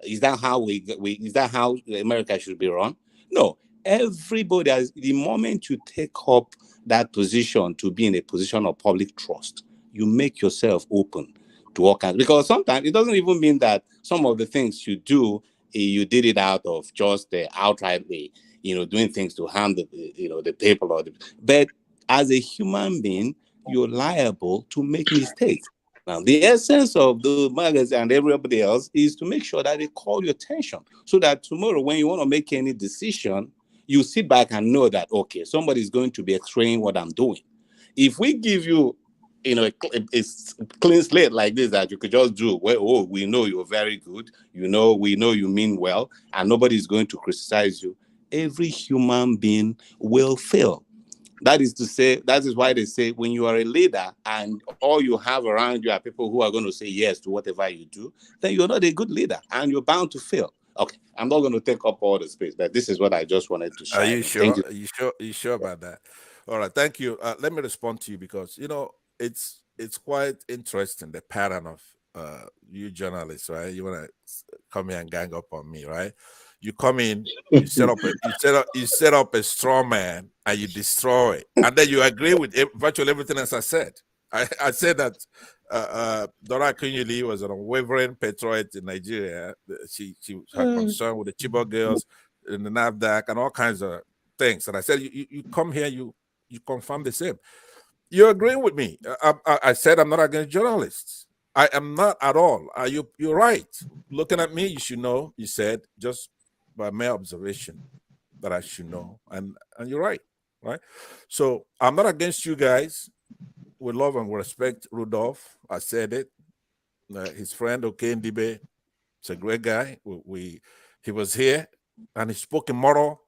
S9: Is that how is that how America should be run? No. Everybody, the moment you take up that position to be in a position of public trust, you make yourself open to all kinds. Because sometimes it doesn't even mean that some of the things you do, you did it out of just outrightly, doing things to harm the people. But as a human being, you're liable to make mistakes. Now, the essence of the magazine and everybody else is to make sure that they call your attention so that tomorrow when you want to make any decision, you sit back and know that, okay, somebody's going to be x-raying what I'm doing. If we give you, a clean slate like this that you could just do, we know you're very good, we know you mean well, and nobody's going to criticize you, every human being will fail. That is why they say when you are a leader and all you have around you are people who are going to say yes to whatever you do, then you're not a good leader and you're bound to fail. Okay, I'm not going to take up all the space, but this is what I just wanted to share.
S17: Are you sure?
S9: Thank you.
S17: Are you sure about that? All right, thank you. Let me respond to you because it's quite interesting, the pattern of you journalists, right? You want to come here and gang up on me, right? You come in, you set up a straw man and you destroy it, and then you agree with virtually everything else I said. I said that Dora Akunyili was an unwavering patriot in Nigeria. She had concern with the Chibok girls in the NAFDAC and all kinds of things. And I said, you come here, you confirm the same. You're agreeing with me. I said I'm not against journalists. I am not at all. You're right. Looking at me, you should know. You said just by mere observation that I should know, and you're right, right? So I'm not against you guys. We love and respect Rudolph. I said it. His friend Okendibe, it's a great guy. He was here and he spoke in moral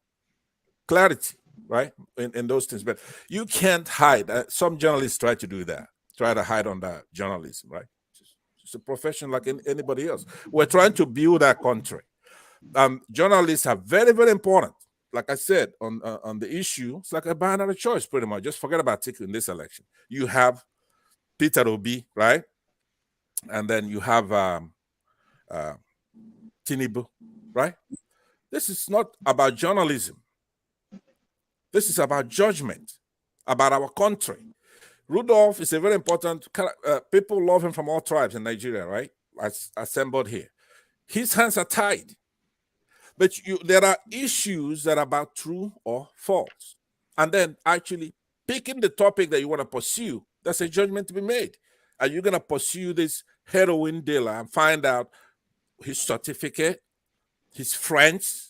S17: clarity, right? In those things. But you can't hide. Some journalists try to do that, try to hide under journalism, right? It's a profession like anybody else. We're trying to build our country. Journalists are very, very important. Like I said, on the issue, it's like a binary choice, pretty much. Just forget about Tiku in this election. You have Peter Obi, right? And then you have Tinubu, right? This is not about journalism. This is about judgment, about our country. Rudolph is a very important, people love him from all tribes in Nigeria, right? Assembled here. His hands are tied. But there are issues that are about true or false. And then actually picking the topic that you want to pursue, that's a judgment to be made. Are you going to pursue this heroin dealer and find out his certificate, his friends,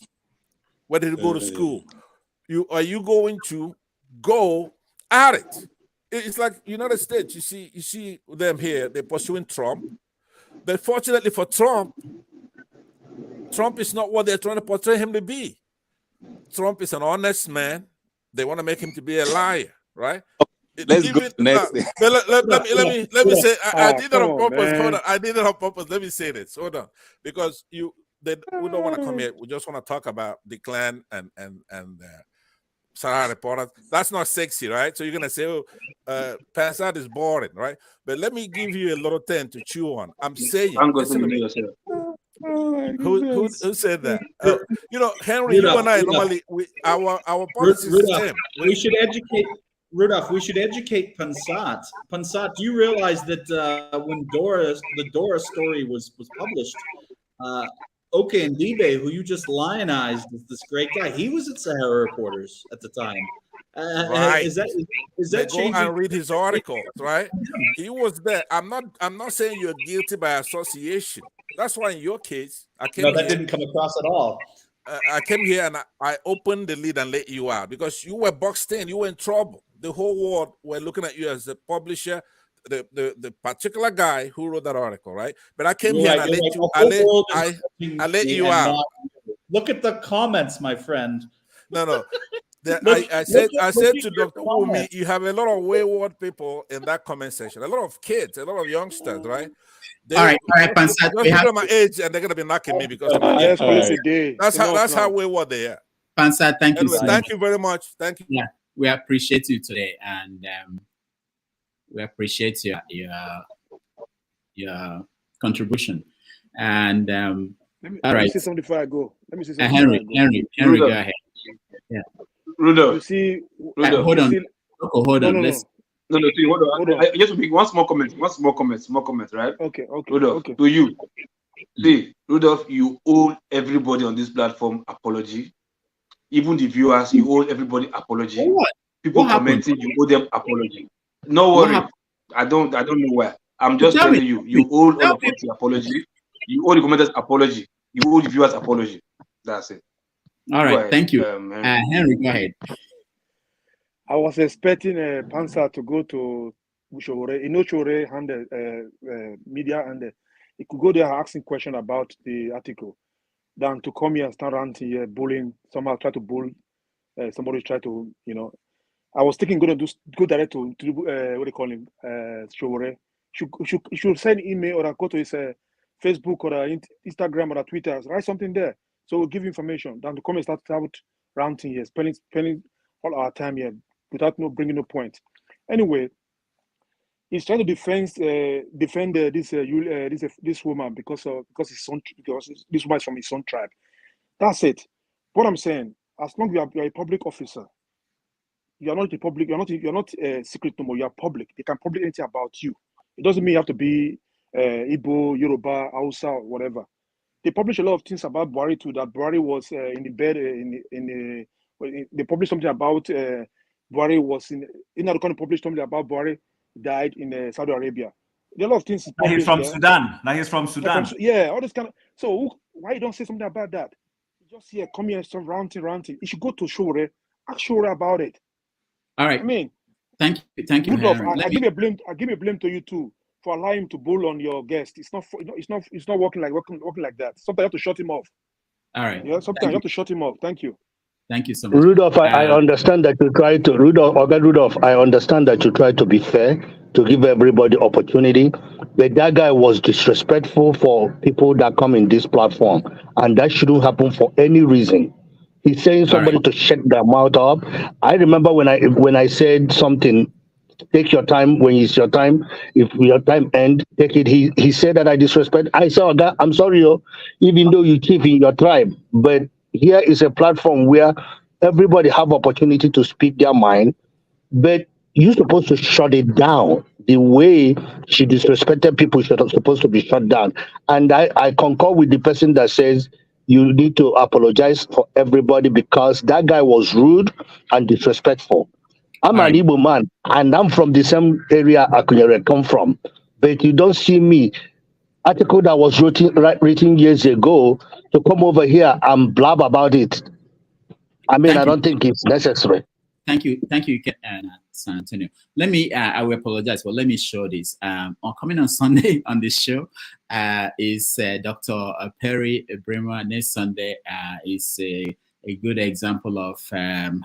S17: where did he go to school? Are you going to go at it? It's like United States. You see them here. They're pursuing Trump, but fortunately for Trump is not what they're trying to portray him to be. Trump is an honest man. They want to make him to be a liar, right?
S9: Let's go next.
S17: Let me say. I did that on purpose. Hold on. I did it on purpose. Let me say this. Hold on, because we don't want to come here. We just want to talk about Declan and SaharaReporters. That's not sexy, right? So you're gonna say, "Oh, Pansat is boring," right? But let me give you a little thing to chew on. I'm saying, listen to me. Who said that? Henry, you and I normally our policy is the same.
S2: We should educate Rudolph. We should educate Pansat. Pansat, do you realize that when the Dora story was published, Okendibe, who you just lionized, is this great guy. He was at SaharaReporters at the time.
S17: Right.
S2: Is that
S17: go and read his articles, right? He was there. I'm not saying you're guilty by association. That's why in your case,
S2: didn't come across at all.
S17: I came here and I opened the lid and let you out because you were boxed in. You were in trouble. The whole world were looking at you as the publisher, the particular guy who wrote that article, right? But I came here and I let you out.
S2: Look at the comments, my friend.
S17: No. I said to Dr. Wumi, you have a lot of wayward people in that comment section, a lot of kids, a lot of youngsters, right?
S1: All right, Pansat.
S17: Just because of my age, and they're gonna be knocking me because of my age. That's how wayward they are.
S1: Pansat, thank you.
S17: Thank you very much. Thank you.
S1: Yeah, we appreciate you today, and we appreciate your contribution. And
S16: let me say something before I go. Let me say something.
S1: Henry, go ahead. Yeah.
S8: Rudolph.
S16: You see,
S1: hold on. Hold on.
S8: No, see, hold on. I just make one small comment, right?
S16: Okay.
S8: Rudolph, to you. See, Rudolph, you owe everybody on this platform apology. Even the viewers, you owe everybody apology.
S1: What?
S8: People commenting, you owe them apology. No worry. I don't know why. I'm just telling you, you owe all of us the apology. You owe the commenters apology. You owe the viewers apology. That's it.
S1: All right, thank you. Henry, go ahead.
S16: I was expecting Pansa to go to Shore. Shore handle media, and he could go there asking questions about the article, than to come here and start ranting here, bullying. Somehow try to bull. Somebody try to, I was thinking go direct to what they call him, Shore. Should send email or go to his Facebook or Instagram or Twitter. Write something there. So we'll give information. Than to come and start ranting here, spending all our time here without bringing no point. Anyway, he's trying to defend this woman because this woman is from his own tribe. That's it. What I'm saying, as long as you're a public officer, you're not a public. You're not secret no more. You're public. They can publish anything about you. It doesn't mean you have to be Igbo, Yoruba, Hausa, or whatever. They publish a lot of things about Buhari too. That Buhari was in the bed they published something about Buhari was in. They're going to publish something about Buhari died in Saudi Arabia. There are a lot of things is
S14: He's
S16: published
S14: from
S16: there.
S14: Sudan. Now he's from Sudan.
S16: Yeah, all this kind of. So why you don't say something about that? You just here, come here, start ranting. You should go to Shore, ask Shore about it.
S1: All right.
S16: I mean,
S1: thank you,
S16: Rudolph.
S1: Henry.
S16: I give a blame to you too for allowing him to bull on your guest. It's not working like that. Sometimes you have to shut him off.
S1: All right.
S16: Yeah, sometimes you have to shut him off. Thank you.
S1: Thank you so much.
S18: Rudolph, I understand that you try to Rudolph, I understand that you try to be fair, to give everybody opportunity, but that guy was disrespectful for people that come in this platform, and that shouldn't happen for any reason. He's saying somebody to shut their mouth up. I remember when I said something, take your time when it's your time. If your time ends, take it. He said that I disrespect. I said, oh, I'm sorry, even though you chief in your tribe, but here is a platform where everybody have opportunity to speak their mind, but you're supposed to shut it down. The way she disrespected people should supposed to be shut down. And I concur with the person that says you need to apologize for everybody because that guy was rude and disrespectful. I'm an Igbo man, and I'm from the same area Akunyere come from, but you don't see me. Article that was written years ago to come over here and blab about it. I mean, I don't think it's necessary.
S1: Thank you, San Antonio. Let me, I will apologize, but let me show this. Coming on Sunday on this show is Dr. Perry Bremer. Next Sunday is a good example of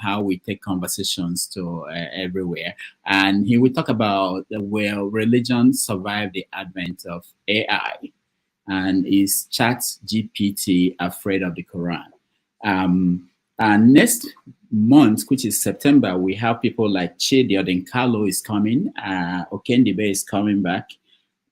S1: how we take conversations to everywhere. And he will talk about will religion survive the advent of AI? And is ChatGPT afraid of the Quran? And next month, which is September, we have people like Chidi Odinkalo is coming, Okendibe is coming back,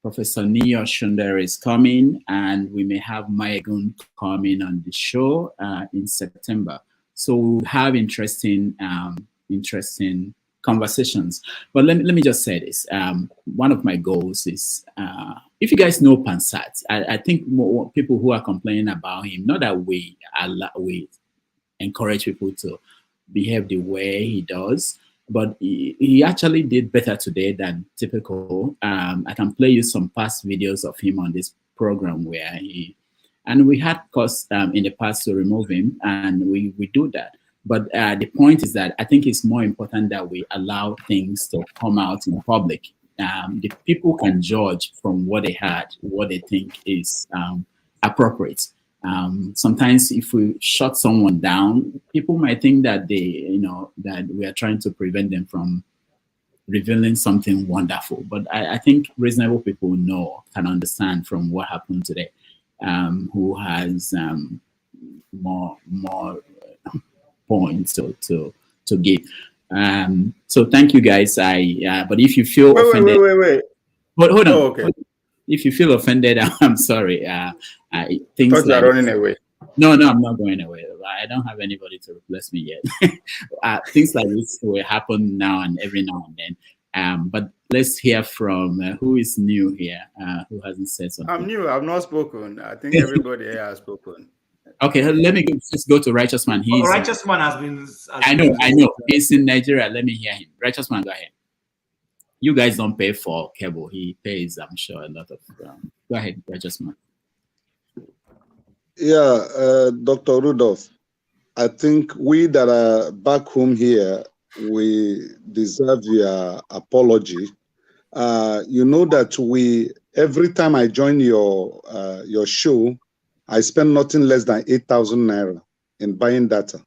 S1: Professor Neo Shundere is coming, and we may have Maegun coming on the show in September. So we'll have interesting conversations. But let me just say this. One of my goals is, if you guys know Pansat, I think more people who are complaining about him, not that we encourage people to behave the way he does, but he actually did better today than typical. I can play you some past videos of him on this program where and we had course in the past to remove him, and we do that. But the point is that I think it's more important that we allow things to come out in public. The people can judge from what they had, what they think is appropriate. Sometimes if we shut someone down, people might think that that we are trying to prevent them from revealing something wonderful. But I think reasonable people can understand from what happened today, who has more points to give. So thank you guys. But if you feel offended,
S5: wait.
S1: Hold on.
S5: Oh, okay.
S1: If you feel offended, I'm sorry. Things
S5: Thought you are running away.
S1: No, I'm not going away. I don't have anybody to replace me yet. Things like this will happen now and every now and then. But let's hear from who is new here, who hasn't said something.
S5: I'm new. I've not spoken. I think everybody here has spoken.
S1: Okay, let me just go to Righteous Man.
S14: Righteous Man has been.
S1: I know. He's in Nigeria. Let me hear him. Righteous Man, go ahead. You guys don't pay for cable. He pays, I'm sure, a lot of. Go ahead, Righteous Man.
S22: Yeah, Dr. Rudolph, I think we that are back home here, we deserve your apology. You know that every time I join your show, I spend nothing less than 8,000 naira in buying data.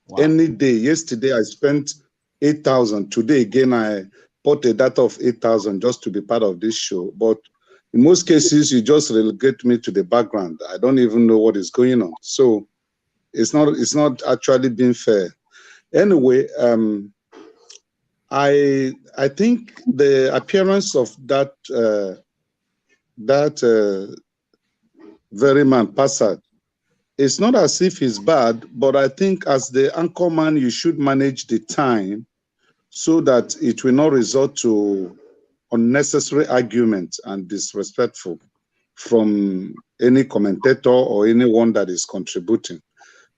S22: Wow. Any day. Yesterday I spent 8,000. Today again I bought a data of 8,000 just to be part of this show. But in most cases, you just relegate me to the background. I don't even know what is going on. So it's not actually being fair. Anyway, I think the appearance of that very man, Passad, it's not as if he's bad, but I think as the anchor man, you should manage the time so that it will not resort to unnecessary argument and disrespectful from any commentator or anyone that is contributing.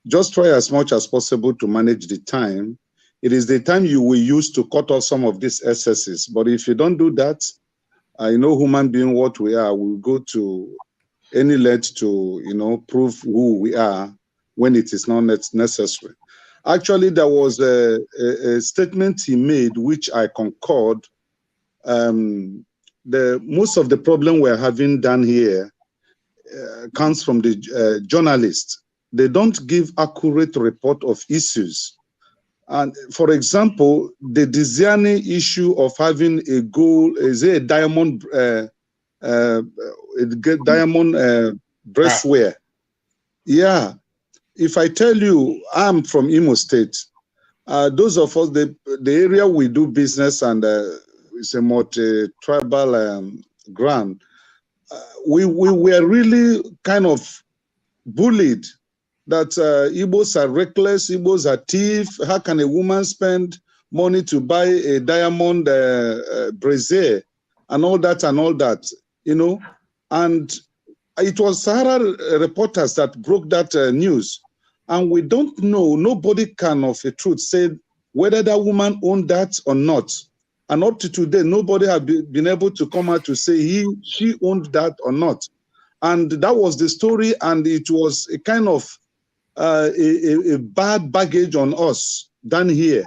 S22: Just try as much as possible to manage the time. It is the time you will use to cut off some of these excesses. But if you don't do that, I know human being what we are. We'll go to any length to, prove who we are when it is not necessary. Actually, there was a statement he made, which I concurred. Most of the problem we're having down here comes from the journalists. They don't give accurate report of issues. And for example, the Diziani issue of having a gold, is a diamond, breastwear. Yeah. If I tell you, I'm from Imo State. Those of us, the area we do business and it's a multi-tribal ground. We were really kind of bullied that Igbos are reckless, Igbos are thieves. How can a woman spend money to buy a diamond brazier and all that, And it was SaharaReporters that broke that news. And we don't know, nobody can of a truth say whether that woman owned that or not. And up to today, nobody has been able to come out to say she owned that or not. And that was the story, and it was a kind of a bad baggage on us down here,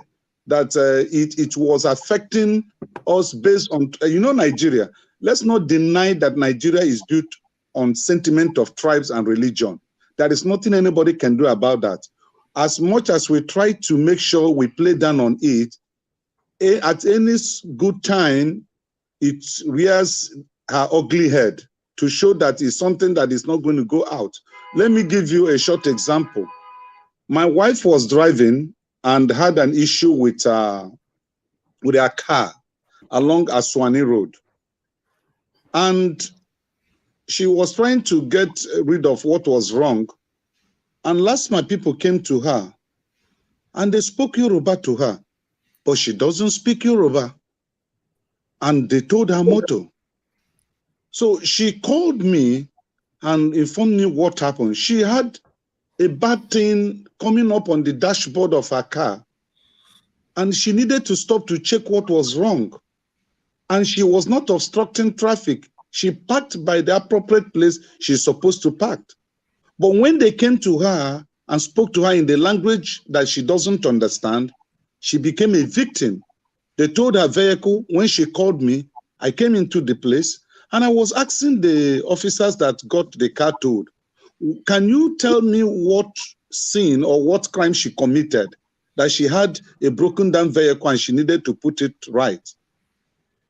S22: that it was affecting us based on, Nigeria. Let's not deny that Nigeria is built on sentiment of tribes and religion. There is nothing anybody can do about that. As much as we try to make sure we play down on it, at any good time, it rears her ugly head to show that it's something that is not going to go out. Let me give you a short example. My wife was driving and had an issue with her car along Aswani Road. And she was trying to get rid of what was wrong. And last my people came to her and they spoke Yoruba to her, but she doesn't speak Yoruba. And they told her motto. So she called me and informed me what happened. She had a bad thing coming up on the dashboard of her car, and she needed to stop to check what was wrong. And she was not obstructing traffic. She parked by the appropriate place she's supposed to park. But when they came to her and spoke to her in the language that she doesn't understand, she became a victim. They told her vehicle, when she called me, I came into the place and I was asking the officers that got the car towed, can you tell me what sin or what crime she committed, that she had a broken down vehicle and she needed to put it right?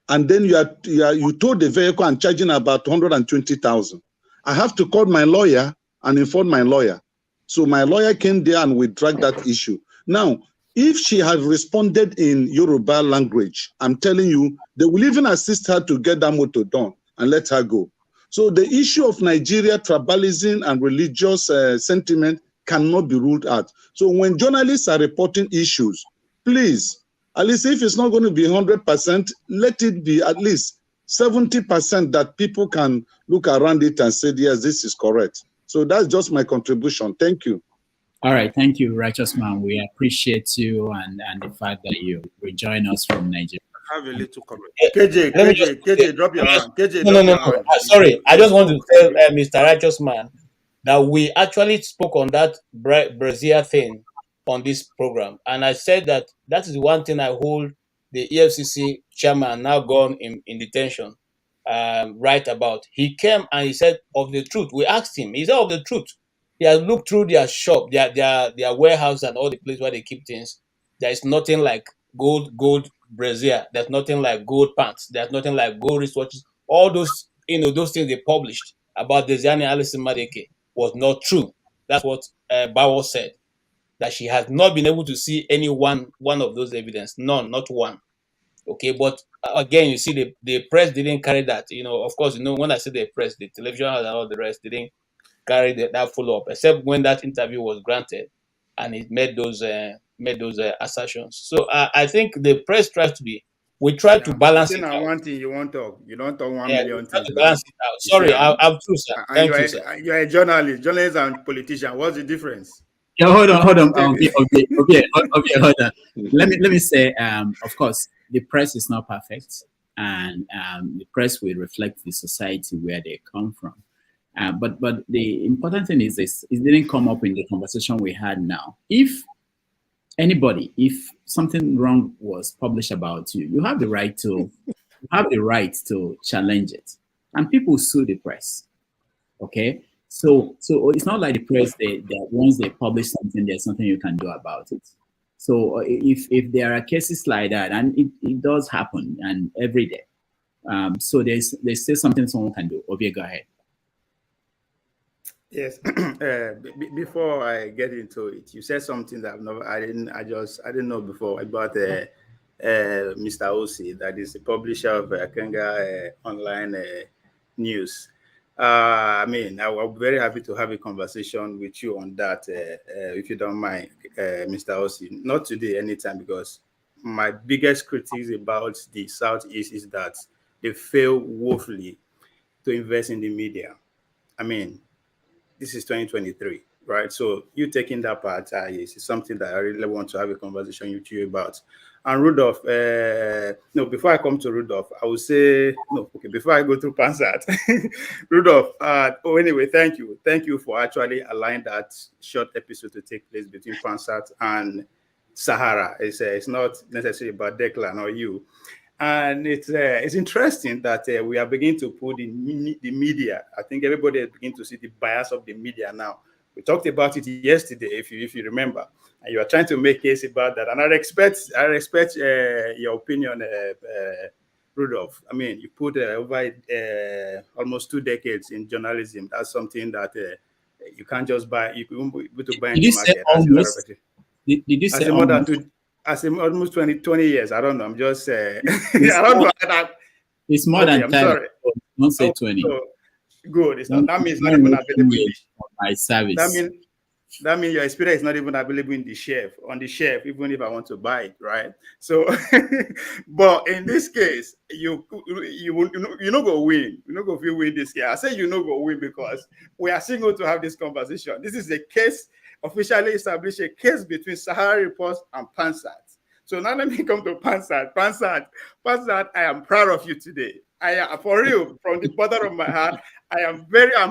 S22: And then you towed the vehicle and charging about 120,000. I have to call my lawyer and inform my lawyer. So my lawyer came there and we dragged that issue. Now, if she had responded in Yoruba language, I'm telling you, they will even assist her to get that motor done and let her go. So the issue of Nigeria, tribalism and religious sentiment cannot be ruled out. So when journalists are reporting issues, please, at least if it's not going to be 100%, let it be at least 70% that people can look around it and say, yes, this is correct. So that's just my contribution. Thank you.
S1: All right. Thank you, Righteous Man. We appreciate you and the fact that you rejoin us from Nigeria.
S5: I have a little comment. KJ, drop your hand. KJ,
S21: No. Sorry, I just want to tell Mr. Righteous Man that we actually spoke on that Brazil thing on this program. And I said that is one thing I hold the EFCC chairman, now gone in detention, right about. He came and he said of the truth. We asked him, he said of the truth. He has looked through their shop, their warehouse and all the places where they keep things. There is nothing like gold brazier. There's nothing like gold pants. There's nothing like gold wristwatches. All those, those things they published about Desiani Alison Madeke was not true. That's what Bawo said. That she has not been able to see any one of those evidence. None, not one. Okay, but again, you see the press didn't carry that. Of course, when I say the press, the television and all the rest didn't carry that follow-up, except when that interview was granted and it made those assertions. So I think the press tries to be, we try to balance it out.
S5: One thing you want to talk, you don't talk 1
S21: Yeah,
S5: million
S21: try
S5: things.
S21: to balance it out. Sorry, I'm true, sir. Thank you, sir.
S5: You're a journalist and politician. What's the difference?
S1: Yeah, hold on. Okay, hold on. Let me say, of course, the press is not perfect. and the press will reflect the society where they come from. But the important thing is this: it didn't come up in the conversation we had now. If something wrong was published about you, you have the right to challenge it, and people sue the press. Okay, so it's not like the press that once they publish something, there's something you can do about it. So if there are cases like that, and it does happen, and every day, so there's still something someone can do. Okay, go ahead.
S4: Yes. Before I get into it, you said something that I didn't know before about Mr. Osi, that is the publisher of Kenga online news. I mean, I'm very happy to have a conversation with you on that, if you don't mind, Mr. Osi. Not today, anytime, because my biggest critique about the Southeast is that they fail woefully to invest in the media. I mean, this is 2023, right? So you taking that part is something that I really want to have a conversation with you about. And Rudolph, no, before I come to Rudolph, I will say, no, okay, before I go to Pansat, Rudolph, anyway, thank you. Thank you for actually allowing that short episode to take place between Pansat and Sahara. It's not necessarily about Declan or you. And it's interesting that we are beginning to put the media. I think everybody is beginning to see the bias of the media now. We talked about it yesterday, if you remember, and you are trying to make case about that. And I respect your opinion, Rudolph. I mean, you put over almost 2 decades in journalism. That's something that you can't just buy. You can be able to buy in the market.
S1: Almost? Did you say almost?
S4: I say almost 20 years. I don't know. I'm just I don't know that.
S1: It's more than 10.
S4: Sorry.
S1: Don't say 20.
S4: So, good. It's not, that means it's not even available in
S1: my service.
S4: That means your experience is not even available on the shelf, even if I want to buy it, right? So, but in this case, you not go win. You not go feel win this year. I say you not go win because we are single to have this conversation. This is a case, officially established a case between SaharaReporters and Pansat. So now let me come to Pansat. Pansat, I am proud of you today. I am, for real, from the bottom of my heart, I'm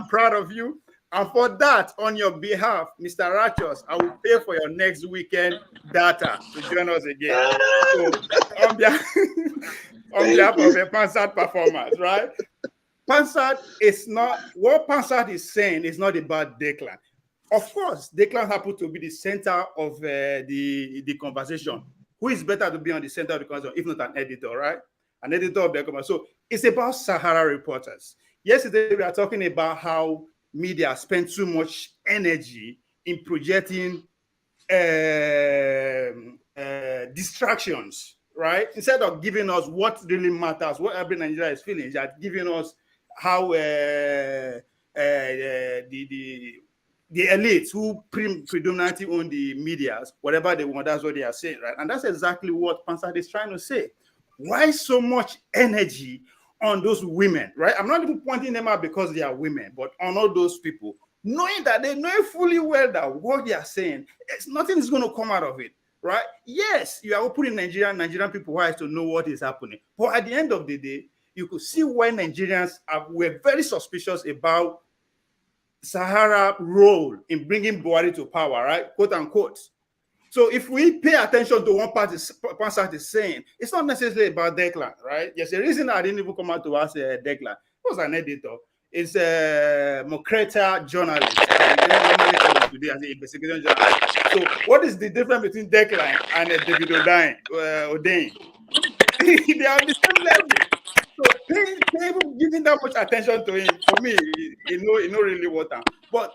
S4: proud of you. And for that, on your behalf, Mr. Rachos, I will pay for your next weekend data to join us again. So on behalf of the Pansat performance, right? Pansat is not, what Pansat is saying is not about Declan. Of course, Declan happened to be the center of the conversation. Who is better to be on the center of the conversation, if not an editor, right? An editor of the conversation. So it's about SaharaReporters. Yesterday, we are talking about how media spend too much energy in projecting distractions, right? Instead of giving us what really matters, what every Nigerian is feeling, they are giving us how the elites who predominantly own the medias, whatever they want, that's what they are saying, right? And that's exactly what Pansat is trying to say. Why so much energy on those women, right? I'm not even pointing them out because they are women, but on all those people, knowing that they know fully well that what they are saying, nothing is going to come out of it, right? Yes, you are opening Nigerian people's eyes to know what is happening. But at the end of the day, you could see why Nigerians were very suspicious about Sahara role in bringing Buhari to power, right? Quote unquote. So if we pay attention to one part Pansat is saying, it's not necessarily about Declan, right? There's a reason I didn't even come out to ask Declan. He was an editor. It's a Mokreta journalist. Today as an investigation journalist. So what is the difference between Declan and David Odein? They are on the same level. So giving that much attention to him, for me, you know really what I'm. But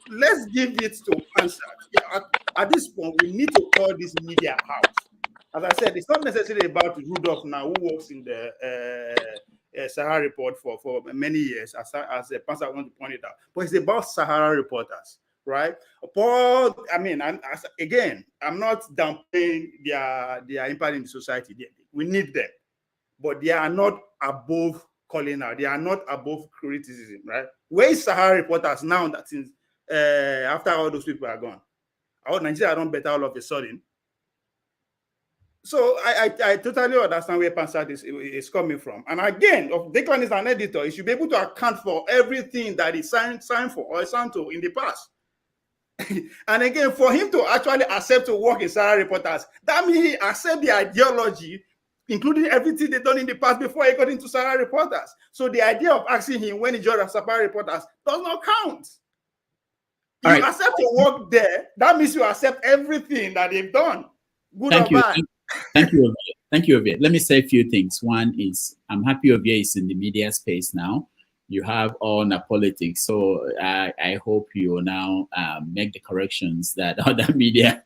S4: let's give it to Pansat. Yeah, at this point, we need to call this media out. As I said, it's not necessarily about Rudolph now, who works in the Sahara Report for many years, as Pansat wants to point it out. But it's about SaharaReporters, right? But I mean, again, I'm not downplaying their impact in the society. We need them, but they are not above calling out. They are not above criticism, right? Where is SaharaReporters now that since after all those people are gone? Our Nigeria are not better all of a sudden. So I totally understand where Pansat is coming from. And again, if Declan is an editor, he should be able to account for everything that he signed for or signed to in the past. And again, for him to actually accept to work in SaharaReporters, that means he accepts the ideology, including everything they've done in the past before he got into SaharaReporters. So the idea of asking him when he joined SaharaReporters does not count. You accept to work there, that means you accept everything that they've done, good or bad.
S1: Thank you, Ovie. Thank you, Ovie. Let me say a few things. One is, I'm happy Ovie is in the media space now. You have all the politics, so I hope you will now make the corrections that other media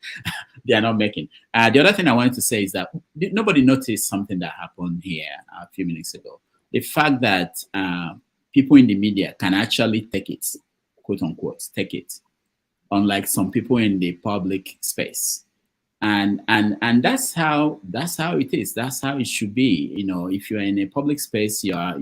S1: they are not making. The other thing I wanted to say is that nobody noticed something that happened here a few minutes ago. The fact that people in the media can actually take it, quote unquote, take it, unlike some people in the public space. And that's how it is. That's how it should be. You know, if you're in a public space, you are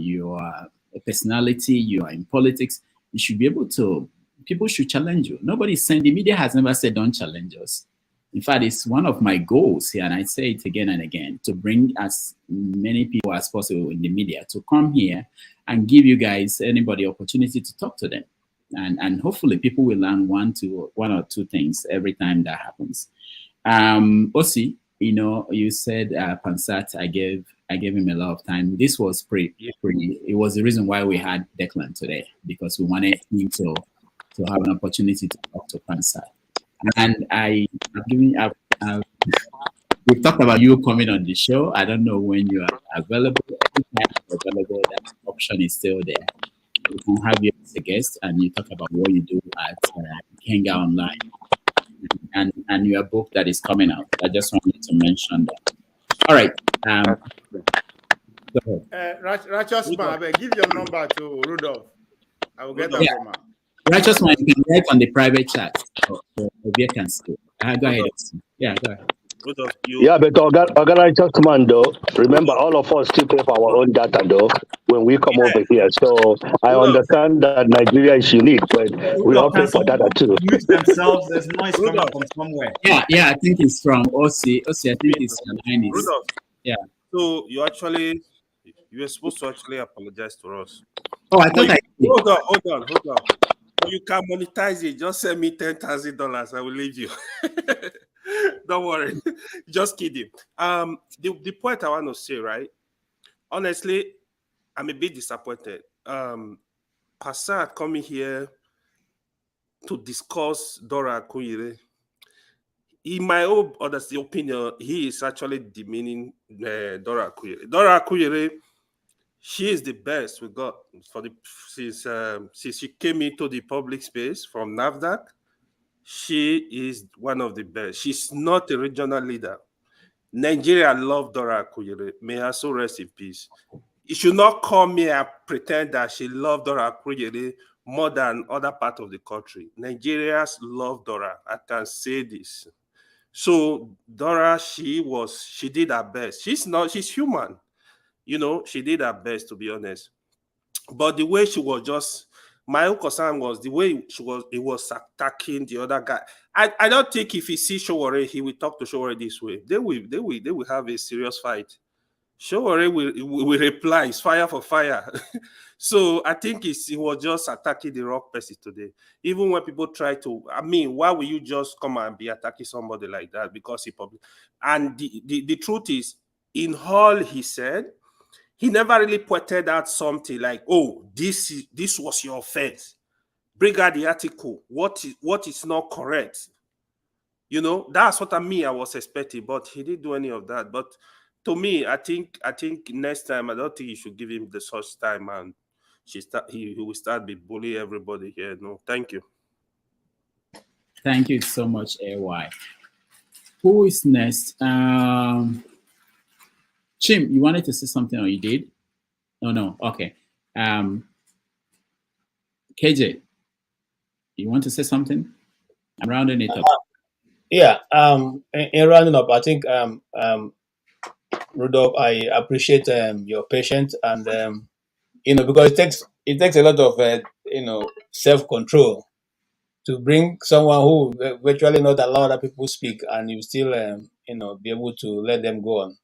S1: a personality, you are in politics, you should be able to, people should challenge you. Nobody's saying, the media has never said don't challenge us. In fact, it's one of my goals here, and I say it again and again, to bring as many people as possible in the media to come here and give you guys, anybody, opportunity to talk to them. And hopefully people will learn one or two things every time that happens. Osi, you know, you said Pansat, I gave him a lot of time. This was it was the reason why we had Declan today, because we wanted him to have an opportunity to talk to Pansat. And we've talked about you coming on the show. I don't know when you are available. Anytime you're available, that option is still there. We can have you as a guest and you talk about what you do at Kenga Online and your book that is coming out. I just wanted to mention that. All right. Go ahead.
S4: Righteous man, give your number to Rudolph. I will get that from him.
S1: Righteous man, you can write on the private chat so Ovie can see. Go ahead. Yeah, go ahead.
S18: Yeah, but Righteous man, though, remember all of us still pay for our own data, though, when we come over here. So I understand that Nigeria is unique, but we all pay for data too.
S14: Mute themselves. There's noise coming from somewhere.
S1: Yeah, I think it's from Osi. Osi, I think it's Line.
S12: Rudolph.
S1: Yeah.
S12: So you were supposed to actually apologize to us.
S1: Oh, I thought
S12: Hold on. You can monetize it. Just send me $10,000. I will leave you. Don't worry. Just kidding. The point I want to say, right? Honestly, I'm a bit disappointed. Pansat coming here to discuss Dora Akunyili. In my own honest opinion, he is actually demeaning Dora Akunyili. Dora Akunyili, she is the best we got since she came into the public space from NAFDAC. She is one of the best. She's not a regional leader. Nigeria love Dora Akunyili. May her soul rest in peace. You should not come here and pretend that she loved Dora Akunyili more than other parts of the country. Nigerians love Dora. I can say this. So Dora, she did her best. She's human. You know, she did her best, to be honest. But the way she was just, my own concern was the way he was attacking the other guy. I don't think if he sees Sowore, he will talk to Sowore this way. They will have a serious fight. Sowore will reply, it's fire for fire. So I think he was just attacking the wrong person today. Even when people try to, I mean, why will you just come and be attacking somebody like that? Because he public. And the truth is, in all he said, he never really pointed out something like, oh, this was your offense. Bring out the article. What is not correct? You know, that's what I was expecting, but he didn't do any of that. But to me, I think next time, I don't think you should give him the such time and he will start be bullying everybody here. No, thank you.
S1: Thank you so much, AY. Who is next? Chim, you wanted to say something or you did? No. Okay. KJ, you want to say something? I'm rounding it up.
S21: In rounding up, I think Rudolph, I appreciate your patience and because it takes a lot of self-control to bring someone who virtually not allow other people speak, and you still be able to let them go on.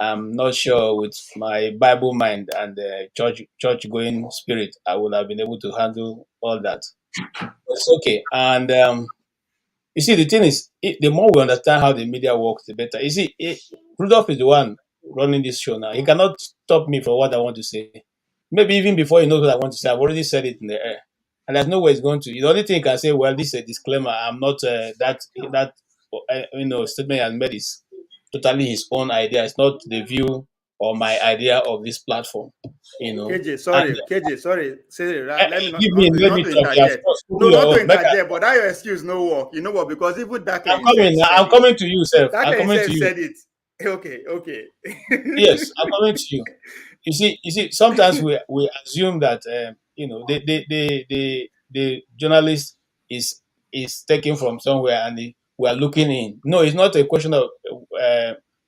S21: I'm not sure with my Bible mind and church going spirit, I would have been able to handle all that. It's okay. And you see, the thing is, the more we understand how the media works, the better. You see, Rudolph is the one running this show now. He cannot stop me for what I want to say. Maybe even before he knows what I want to say, I've already said it in the air. And there's no way it's going to. The only thing he can say, well, this is a disclaimer. I'm not that statement has made is totally his own idea. It's not the view or my idea of this platform.
S4: KJ, sorry. Say, let me not
S21: interject.
S4: No, not to interject, but that your excuse no work. You know what? Because even that
S21: I'm coming to you, sir.
S4: That said it. Okay.
S21: Yes, I'm coming to you. You see, sometimes we assume that the journalist is taken from somewhere and we are looking in. No, it's not a question of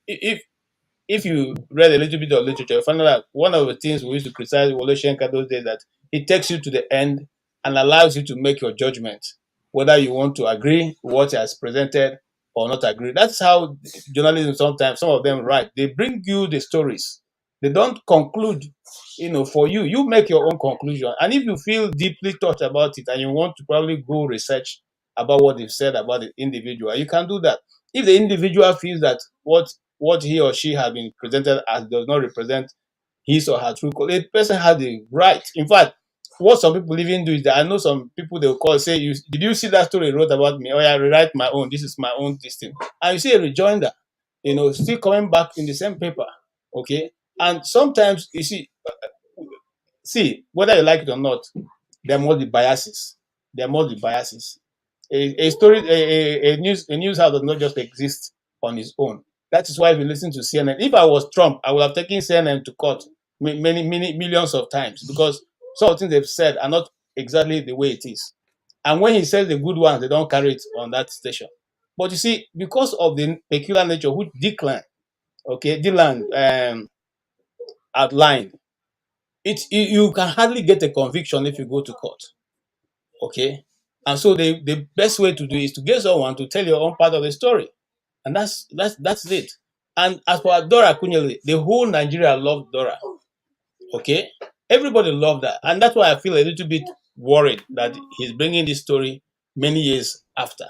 S21: if you read a little bit of literature, you find out that one of the things we used to criticize Woloshenko those days that it takes you to the end and allows you to make your judgment whether you want to agree with what he has presented or not agree. That's how journalism sometimes, some of them write. They bring you the stories. They don't conclude, for you. You make your own conclusion. And if you feel deeply touched about it and you want to probably go research about what they've said about the individual, you can do that. If the individual feels that what he or she has been presented as does not represent his or her true color, the person has the right. In fact, what some people even do is that I know some people they will call say, did you see that story you wrote about me? Oh yeah, rewrite my own. This is my own this thing. And you see a rejoinder, still coming back in the same paper. Okay. And sometimes you see, whether you like it or not, there must be biases. There must be biases. A news house does not just exist on its own. That is why if you listen to CNN, if I was Trump, I would have taken CNN to court many millions of times because some of the things they've said are not exactly the way it is. And when he says the good ones, they don't carry it on that station. But you see, because of the peculiar nature which Declan outlined, you can hardly get a conviction if you go to court. Okay. And so the best way to do is to get someone to tell your own part of the story. And that's it. And as for Dora Akunyele, the whole Nigeria loved Dora. Okay? Everybody loved that. And that's why I feel a little bit worried that he's bringing this story many years after.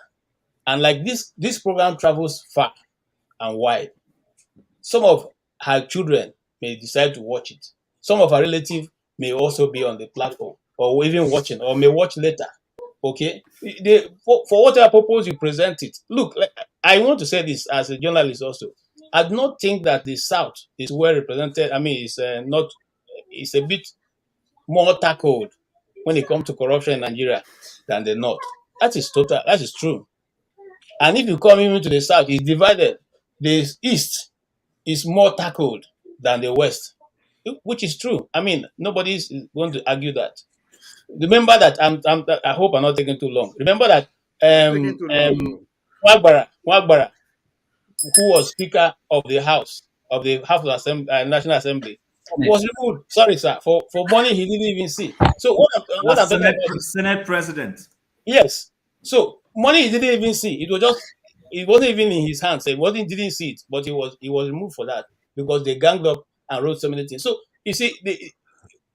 S21: And like this program travels far and wide. Some of her children may decide to watch it. Some of her relatives may also be on the platform or even watching or may watch later. Okay? For whatever purpose you present it. Look, I want to say this as a journalist also. I do not think that the South is well represented. I mean, it's a bit more tackled when it comes to corruption in Nigeria than the North. That is true. And if you come even to the South, it's divided. The East is more tackled than the West, which is true. I mean, nobody is going to argue that. Remember that I hope I'm not taking too long. Remember that Wagbara, who was Speaker of the House of National Assembly, was removed. Sorry, sir, for money he didn't even see. So what I'm talking about is
S14: Senate President.
S21: Yes. So money he didn't even see. It wasn't even in his hands. He didn't see it, but he was removed for that because they ganged up and wrote so many things. So you see,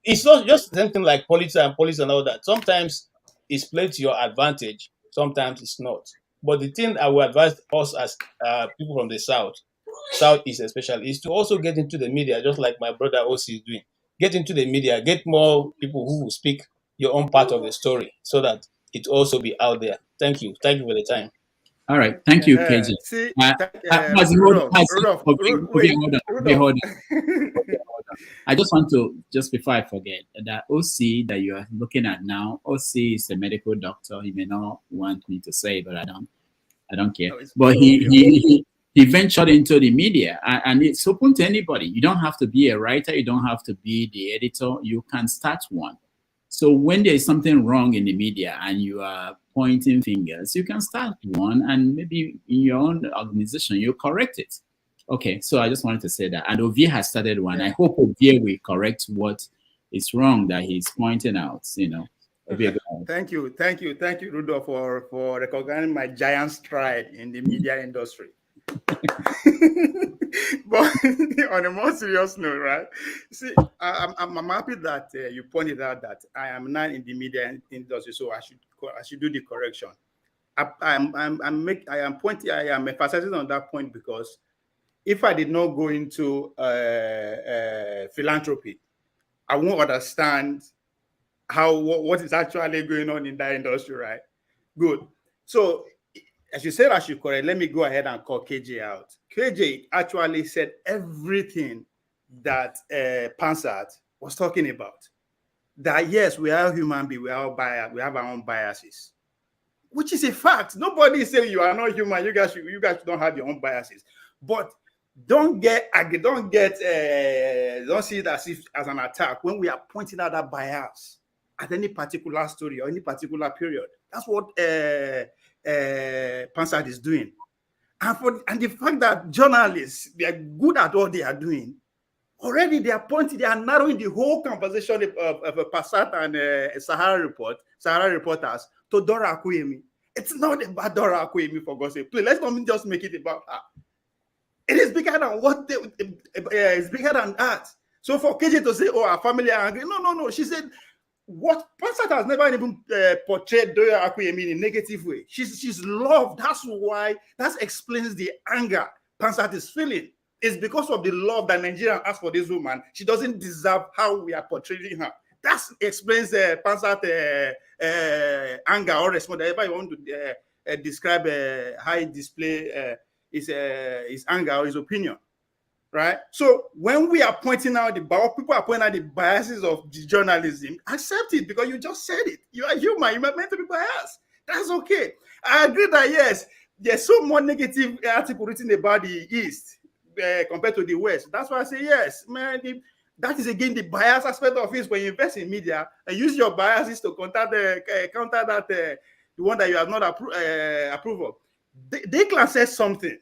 S21: it's not just something like politics and all that. Sometimes it's played to your advantage. Sometimes it's not. But the thing I would advise us as people from the Southeast especially, is to also get into the media, just like my brother OC is doing. Get into the media, get more people who will speak your own part of the story so that it also be out there. Thank you. Thank you for the time.
S1: All right. Thank you, KJ. Hold on. I just want to, just before I forget, that OC that you are looking at now, OC is a medical doctor. He may not want me to say, but I don't care. But he ventured into the media, and it's open to anybody. You don't have to be a writer. You don't have to be the editor. You can start one. So when there is something wrong in the media and you are pointing fingers, you can start one, and maybe in your own organization, you correct it. Okay, so I just wanted to say that. And Ovie has started one. I hope Ovie will correct what is wrong that he's pointing out,
S4: Thank you, Rudolph, for recognizing my giant stride in the media industry. But on a more serious note, right? See, I'm happy that you pointed out that I am not in the media industry, so I should do the correction. I am emphasizing on that point because if I did not go into philanthropy, I won't understand what is actually going on in that industry, right? Good. So, as you said, I should correct. Let me go ahead and call KJ out. KJ actually said everything that Pansat was talking about. That yes, we are human beings, we are biased, we have our own biases, which is a fact. Nobody is saying you are not human. You guys don't have your own biases, but don't see it as an attack when we are pointing out that bias at any particular story or any particular period. That's what Pansat is doing. And the fact that journalists, they are good at what they are doing, already they are narrowing the whole conversation of Pansat and SaharaReporters to Dora Akunyemi. It's not about Dora Akunyemi, for God's sake. Please, let's not just make it about her. It is bigger than it's bigger than that. So for KJ to say, "Oh, our family are angry," no. She said, "What Pansat has never even portrayed Dora Akunyemi in a negative way. She's loved. That explains the anger Pansat is feeling. It's because of the love that Nigeria has for this woman. She doesn't deserve how we are portraying her. That explains Pansat anger or response. Whatever you want to describe how he display his anger or his opinion, right? So when we are pointing out people are pointing out the biases of the journalism, accept it because you just said it. You are human. You are meant to be biased. That's okay. I agree that yes, there's so much negative article written about the East compared to the West. That's why I say yes, man. That is again the bias aspect of it. When you invest in media and use your biases to counter that the one that you have not approve of. Declan said something.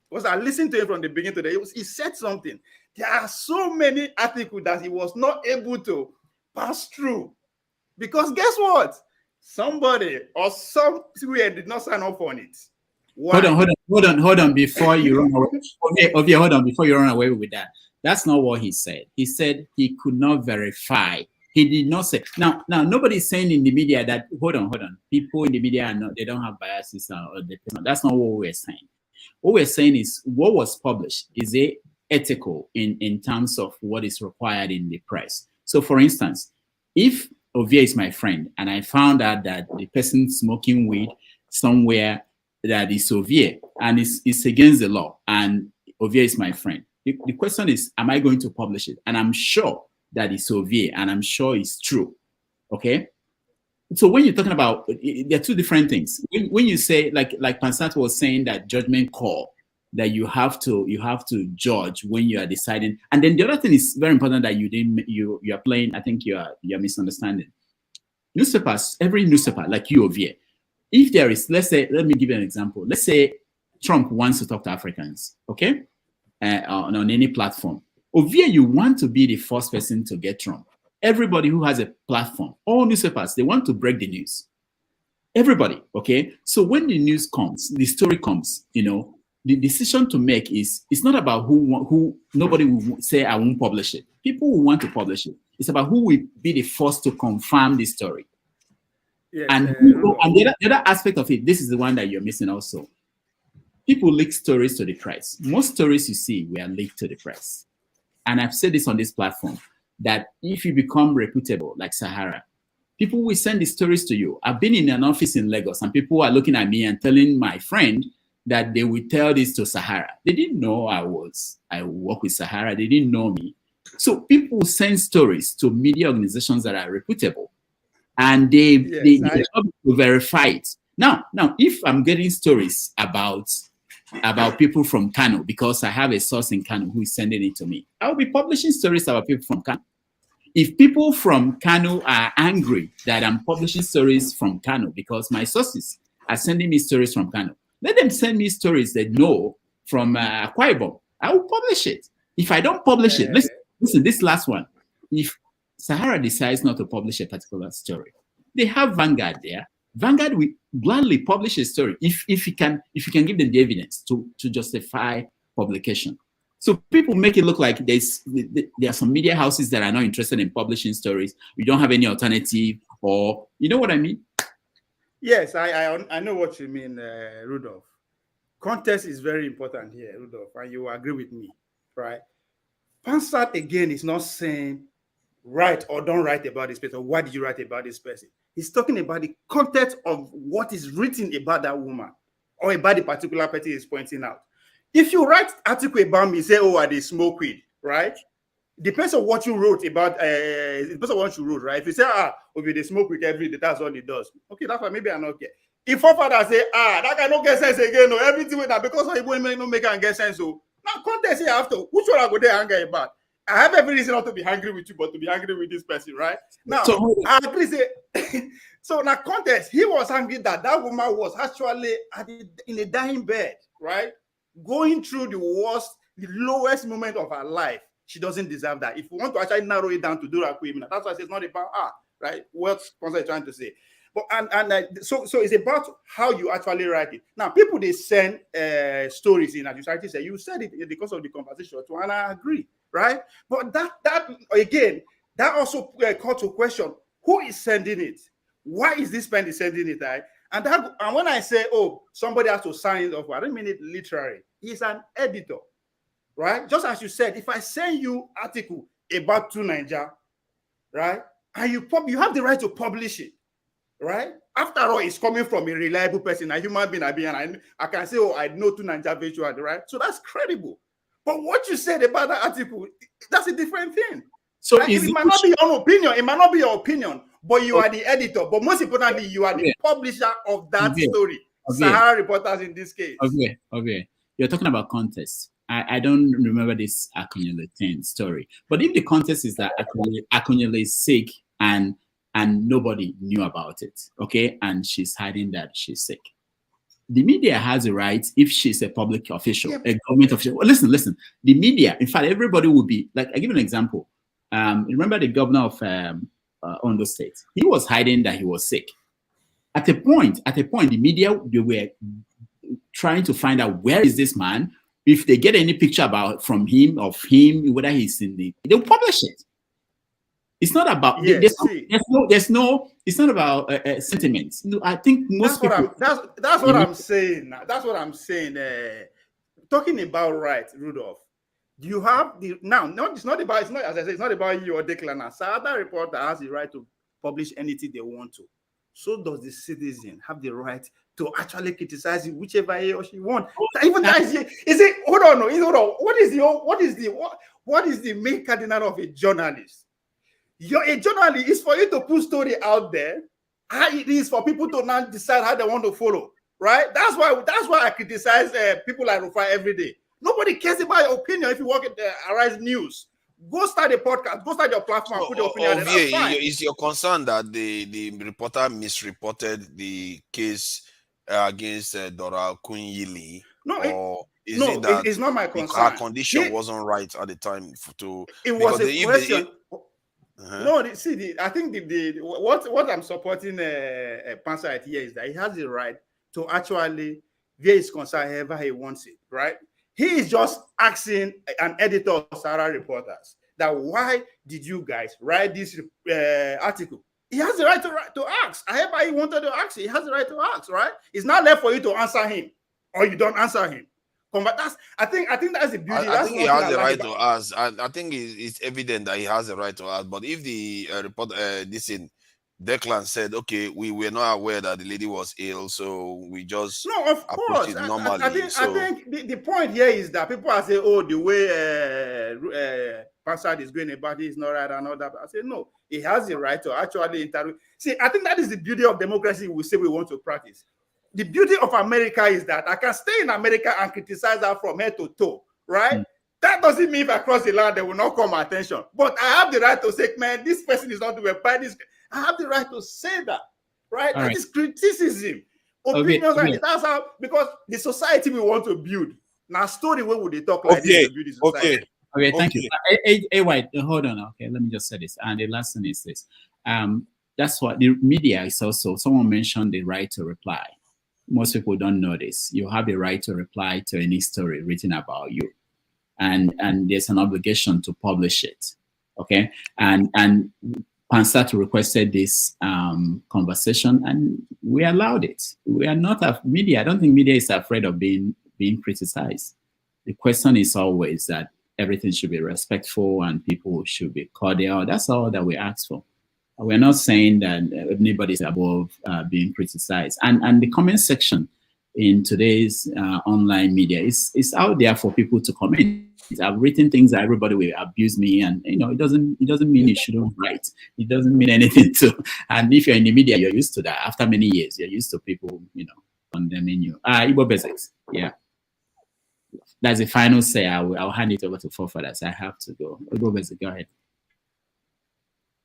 S4: Because I listened to him from the beginning today. He said something. There are so many articles that he was not able to pass through. Because guess what? Somebody or somewhere did not sign up on it. Why?
S1: Hold on before you run away. Okay, hold on before you run away with that. That's not what he said. He said he could not verify. He did not say. Now nobody's saying in the media that hold on. People in the media they don't have biases that's not what we're saying. What we're saying is what was published is ethical in terms of what is required in the press. So for instance, if Ovie is my friend and I found out that the person smoking weed somewhere that is Ovie and it's against the law and Ovie is my friend, the question is, am I going to publish it? And I'm sure that it's Ovie and I'm sure it's true. Okay? So when you're talking about, there are two different things. When you say, like Pansat was saying, that judgment call, that you have to judge when you are deciding. And then the other thing is very important that you are playing. I think you're misunderstanding. Newspapers, every newspaper, like you over here, if there is, let's say, let me give you an example. Let's say Trump wants to talk to Africans, okay, on any platform. Over here, you want to be the first person to get Trump. Everybody who has a platform, all newspapers, they want to break the news. Everybody, okay? So when the news comes, the story comes, the decision to make is, it's not about who nobody will say, I won't publish it. People will want to publish it. It's about who will be the first to confirm the story. Yes, and the other aspect of it, this is the one that you're missing also. People leak stories to the press. Most stories you see were leaked to the press. And I've said this on this platform, that if you become reputable like Sahara, people will send the stories to you. I've been in an office in Lagos and people are looking at me and telling my friend that they will tell this to Sahara. They didn't know I work with Sahara. They didn't know me. So people send stories to media organizations that are reputable and they help to verify it. Now, if I'm getting stories about people from Kano, because I have a source in Kano who is sending it to me, I'll be publishing stories about people from Kano. If people from Kano are angry that I'm publishing stories from Kano because my sources are sending me stories from Kano, let them send me stories they know from Akwa Ibom. I will publish it. If I don't publish it, listen, this last one. If Sahara decides not to publish a particular story, They have Vanguard there. Vanguard will gladly publish a story if you can give them the evidence to justify publication. So people make it look like there are some media houses that are not interested in publishing stories. We don't have any alternative, or you know what I mean?
S4: Yes, I know what you mean, Rudolph. Context is very important here, Rudolph, and you agree with me, right? Pansat again is not saying write or don't write about this person. Why did you write about this person? He's talking about the context of what is written about that woman or about the particular person he's pointing out. If you write article about me, say, oh, I did smoke weed, right? Depends on what you wrote about, it depends on what you wrote, right? If you say, okay, they smoke weed every day, that's all it does. Okay, that's why maybe I'm not okay. If father say, that guy don't get sense again, no, everything with that, because of it no make and get sense. So now context here after, which one I go there angry about? I have every reason not to be angry with you, but to be angry with this person, right? Now, I agree. Say, so now context, he was angry that woman was actually in a dying bed, right? Going through the worst, the lowest moment of her life. She doesn't deserve that. If you want to actually narrow it down to do that, that's why it's not about her, right? What sponsor is trying to say. But so it's about how you actually write it. Now, people they send stories in, as you said, you said it because of the conversation too, and I agree, right? But that again, that also calls to question who is sending it. Why is this person sending it? Right? And when I say, oh, somebody has to sign it off, I don't mean it literally. He's an editor, right? Just as you said, if I send you article about Niger, right, and you have the right to publish it, right? After all, it's coming from a reliable person, a human being, and I can say, oh, I know Niger virtually, right? So that's credible. But what you said about that article, that's a different thing. So right? It might not be your opinion. It might not be your opinion, but you are the editor. But most importantly, you are the publisher of that story. SaharaReporters in this case.
S1: Okay. You're talking about context. I don't remember this Akunyele thing story. But if the context is that Akunyele is sick and nobody knew about it, okay, and she's hiding that she's sick, the media has a right, if she's a public official, a government official. Well, listen. The media, in fact, everybody would be like. I give an example. Remember the governor of Ondo State? He was hiding that he was sick. At a point, the media, they were trying to find out where is this man. If they get any picture of him, whether he's in they'll publish it. It's not about it's not about sentiments. No, I think most people.
S4: That's what I'm saying. That's what I'm saying. Talking about right, Rudolph. You have it's not about you or Declan. SaharaReporter has the right to publish anything they want to. So does the citizen have the right to actually criticize it, whichever he or she wants. Even that is it. Hold on. What is the main cardinal of a journalist? A journalist is for you to put story out there. How it is for people to now decide how they want to follow, right? That's why I criticize people like Rufai every day. Nobody cares about your opinion if you work at Arise News. Go start a podcast. Go start your platform. Put your opinion.
S7: Is your concern that the reporter misreported the case against Dora Kunyili?
S4: No, it's not my concern.
S7: Her condition wasn't right at the time
S4: It was a question. No, I think what I'm supporting Pansa here is that he has the right to actually via his concern however he wants it, right? He is just asking an editor of SaharaReporters that why did you guys write this article? He has the right to ask. However he wanted to ask, he has the right to ask, right? It's not left for you to answer him or you don't answer him. But I think that's the beauty.
S7: I think he has the right to ask. I think it's evident that he has the right to ask. But if the Declan said, okay, we were not aware that the lady was ill, so we just approached it normally.
S4: I think the point here is that people are saying, oh, the way Pansad is going about it is not right and all that. But I say, no, he has the right to actually interview. See, I think that is the beauty of democracy we say we want to practice. The beauty of America is that I can stay in America and criticize her from head to toe, right? That doesn't mean if I cross the line, they will not call my attention. But I have the right to say, man, this person is not doing by this. I have the right to say that, right? That is criticism. Opinions, right? That's how, because the society we want to build. Now, story, where would they talk like this to build the society?
S1: Okay, thank you. Hey, White, hold on. Okay, let me just say this. And the last thing is this. that's what the media is also. Someone mentioned the right to reply. Most people don't know this. You have the right to reply to any story written about you, and there's an obligation to publish it. Okay, and Pansat requested this conversation, and we allowed it. We are not media. I don't think media is afraid of being criticized. The question is always that everything should be respectful and people should be cordial. That's all that we ask for. We're not saying that anybody's above being criticized. And the comment section in today's online media is out there for people to comment. I've written things that everybody will abuse me, and it doesn't mean you shouldn't write. It doesn't mean anything to. And if you're in the media, you're used to that. After many years, you're used to people, condemning you. Igbo Basics, yeah. That's the final say. I'll hand it over to forefathers. I have to go. Igbo Basics, go ahead.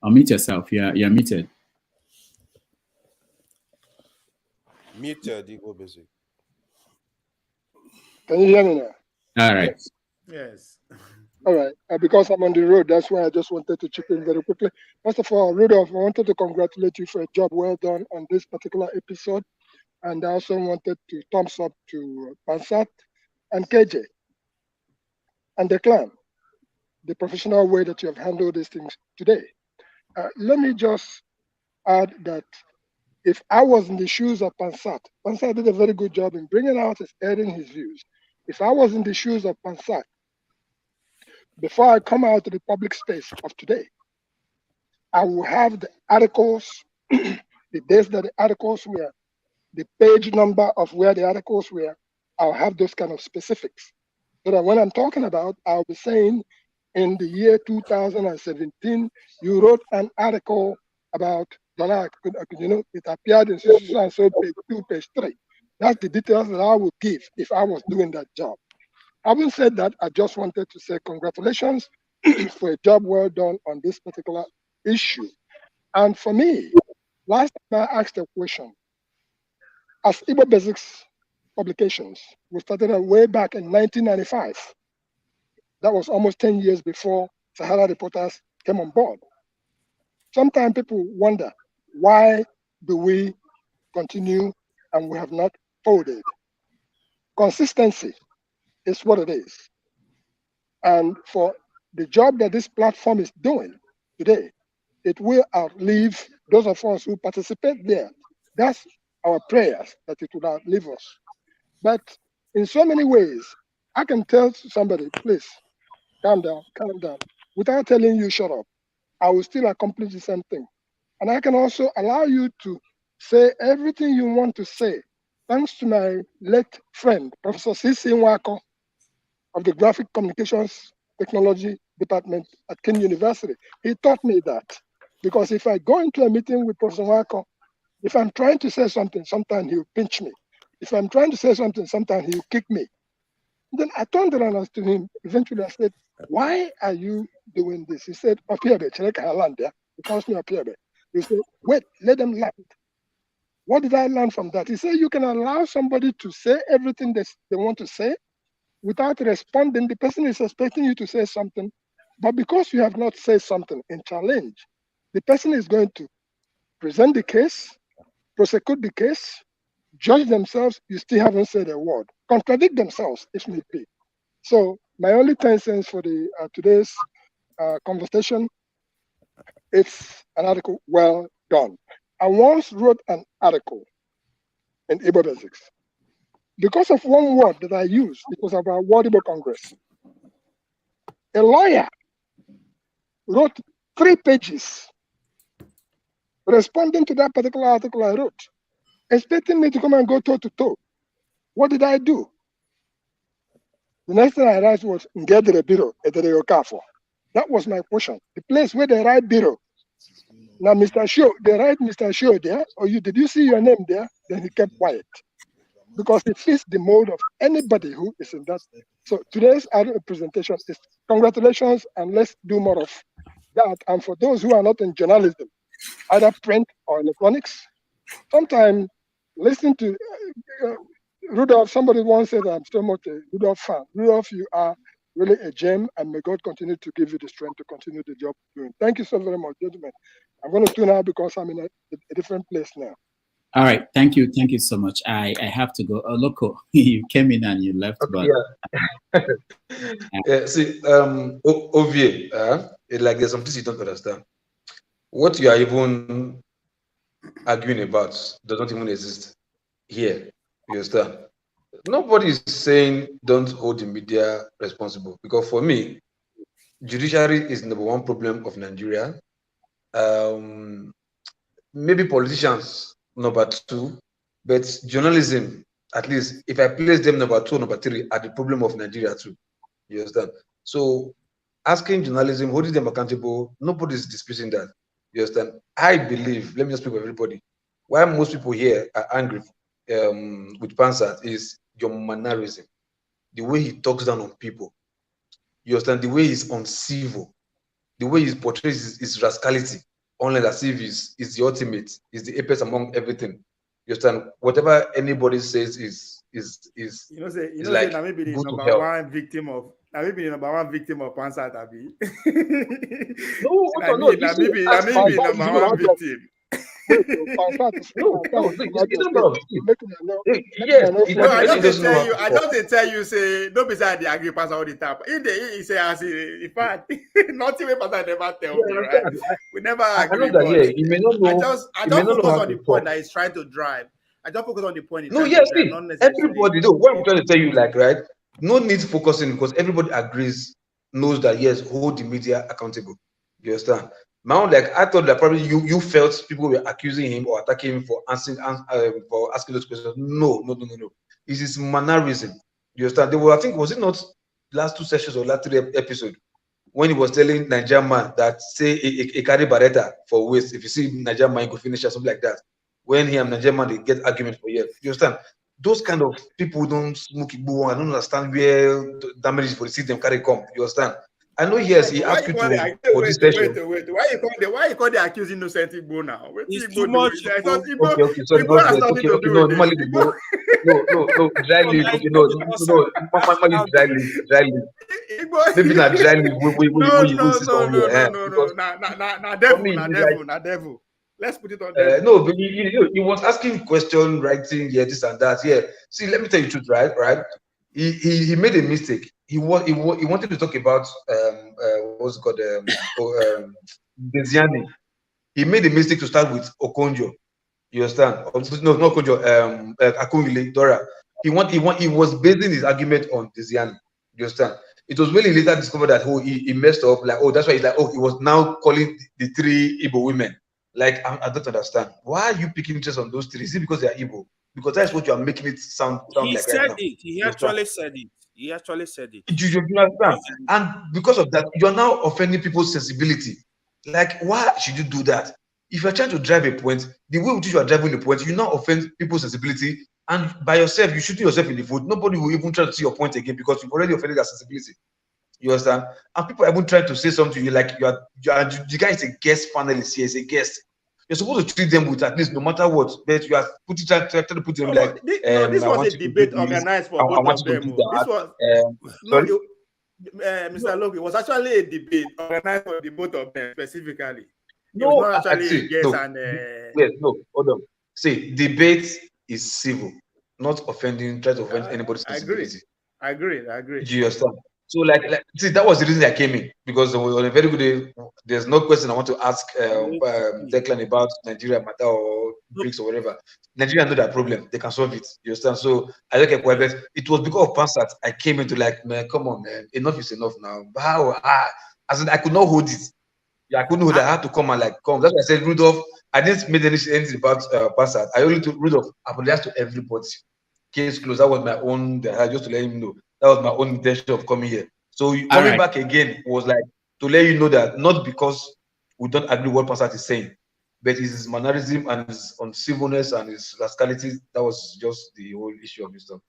S1: Unmute yourself. You're muted.
S6: Muted, Igbo Basics.
S11: Can you hear me now?
S1: All right.
S4: Yes.
S11: All right. Because I'm on the road, that's why I just wanted to chip in very quickly. First of all, Rudolph, I wanted to congratulate you for a job well done on this particular episode. And I also wanted to thumbs up to Pansat and KJ and Declan, the professional way that you have handled these things today. Let me just add that if I was in the shoes of Pansat did a very good job in bringing out and airing his views. If I was in the shoes of Pansat, before I come out to the public space of today, I will have the articles, the days that the articles were, the page number of where the articles were. I'll have those kind of specifics. So that when I'm talking about, I'll be saying, in the year 2017, you wrote an article about dollar, it appeared in so page 2, page 3. That's the details that I would give if I was doing that job. Having said that, I just wanted to say congratulations for a job well done on this particular issue. And for me, last time I asked a question, as Igbo Basics publications, we started way back in 1995. That was almost 10 years before SaharaReporters came on board. Sometimes people wonder, why do we continue and we have not folded? Consistency is what it is. And for the job that this platform is doing today, it will outlive those of us who participate there. That's our prayers, that it will outlive us. But in so many ways, I can tell somebody, please, calm down, without telling you shut up. I will still accomplish the same thing. And I can also allow you to say everything you want to say. Thanks to my late friend, Professor C.C. Nwako of the Graphic Communications Technology Department at King University. He taught me that. Because if I go into a meeting with Professor Nwako, if I'm trying to say something, sometimes he'll pinch me. If I'm trying to say something, sometimes he'll kick me. Then I turned around to him. Eventually, I said, why are you doing this? He said, he calls me Opiebe. He said, wait, let them land. What did I learn from that? He said, you can allow somebody to say everything they want to say without responding. The person is expecting you to say something, but because you have not said something in challenge, the person is going to present the case, prosecute the case, judge themselves, you still haven't said a word. Contradict themselves if need be. So my only 10 cents for the today's conversation, it's an article well done. I once wrote an article in Igbo Basics. Because of one word that I used, it was about World Igbo Congress. A lawyer wrote 3 pages responding to that particular article I wrote, expecting me to come and go toe to toe. What did I do? The next thing I wrote was Ngedere Biro, Edere Okafo. That was my question. The place where they write Biro. Now, Mr. Show, they write Mr. Show there, or did you see your name there? Then he kept quiet. Because it fits the mold of anybody who is in that. So today's presentation is congratulations, and let's do more of that. And for those who are not in journalism, either print or electronics, sometimes listen to Rudolph. Somebody once said, I'm so much a Rudolph fan. Rudolph, you are really a gem, and may God continue to give you the strength to continue the job you're doing. Thank you so very much, gentlemen. I'm going to tune out because I'm in a different place now.
S1: All right, thank you so much. I have to go. Loco, you came in and you left, but
S8: Yeah. See, OVA, like there's some things you don't understand. What you are even arguing about does not even exist here. You understand? Nobody is saying don't hold the media responsible, because for me, judiciary is number one problem of Nigeria. Maybe politicians number two, but journalism, at least if I place them number two, number three, are the problem of Nigeria too. You understand? So asking journalism, holding them accountable, nobody is disputing that. You understand? I believe, let me just speak for everybody, why most people here are angry with Pansat is your mannerism, the way he talks down on people. You understand? The way he's uncivil, the way he portrays his rascality, only as if is the ultimate, is the apex among everything. You understand? Whatever anybody says is like
S4: maybe the
S8: go to
S4: number
S8: hell.
S4: one victim of Pansat Abi.
S8: No,
S4: maybe number one victim.
S8: No,
S4: I don't tell you, say, don't be sad, they agree Pansat all the time. In the say, I see, in fact, nothing we Pansat never tell me, right? We never agree.
S8: I know that, yeah, you may not know.
S4: I just focus on the point that he's trying to drive. I just focus on the point.
S8: No, yes, see, everybody though. What I'm trying to tell you, like, right? No need focusing, because everybody agrees, knows that yes, hold the media accountable. You understand? Now, like I thought that probably you felt people were accusing him or attacking him for asking those questions. No. It's his mannerism. You understand? They were, I think, was it not last two sessions or last three episodes when he was telling Nigerian man that say a carry barretta for waste. If you see Nigerian man, you could finish or something like that. When he and Nigerian man, they get argument for years. You understand? Those kind of people don't smoke Igbo. I don't understand where the damage for the system carry come. You understand? I know, yes, he asked you to for this session.
S4: Wait. Why you call the accused innocent Igbo now?
S8: It's too much. Okay, sorry, no, normally Igbo. No, dry leaf. Okay, no, normally dry leaf. Maybe not dry leaf.
S4: No, devil. Let's put it on there.
S8: No, but he was asking question, writing, yeah, this and that. Yeah. See, let me tell you the truth, right? He made a mistake. He wanted to talk about what's it called Desiani. He made a mistake to start with Okonjo. You understand? No, not Okonjo. Akunwile Dora. He was basing his argument on Desiani. You understand? It was when he later discovered that he messed up. Like, that's why he's like, he was now calling the three Igbo women. Like, I don't understand. Why are you picking interest on those three? Is it because they are Igbo? Because that's what you are making it sound
S12: he
S8: like
S12: said
S8: right now.
S12: He actually said it. He actually said it.
S8: You understand? And because of that, you are now offending people's sensibility. Like, why should you do that? If you're trying to drive a point, the way which you are driving the point, you now offend people's sensibility. And by yourself, you shooting yourself in the foot. Nobody will even try to see your point again because you've already offended their sensibility. You understand? And people are even trying to say something to you, like the guy is a guest panelist here, is a guest. You're supposed to treat them with at least no matter what, but you are trying to put them like.
S4: This was a debate organized for both of them. This was Mr. Loki, it was actually a debate organized for the both of them specifically. It was not actually a guest
S8: hold on. See, debate is civil, not offending, try to offend anybody's sensibility.
S4: I agree.
S8: Do you understand? So, like, see, that was the reason I came in, because on a very good day, there's no question I want to ask Declan about Nigeria matter or BRICS or whatever. Nigeria know that problem; they can solve it. You understand? So I don't get quiet. It was because of Pansat I came into like, man, come on, man, enough is enough now. How? As in, I could not hold it. Yeah, I couldn't hold it. I had to come and like come. That's why I said, Rudolph, I didn't make anything about Pansat. I only told Rudolph apologize to everybody. Case closed. That was my own. Just to let him know. That was my own intention of coming here. So coming back again was like to let you know that not because we don't agree what Pansat is saying, but his mannerism and his uncivilness and his rascality, that was just the whole issue of this stuff.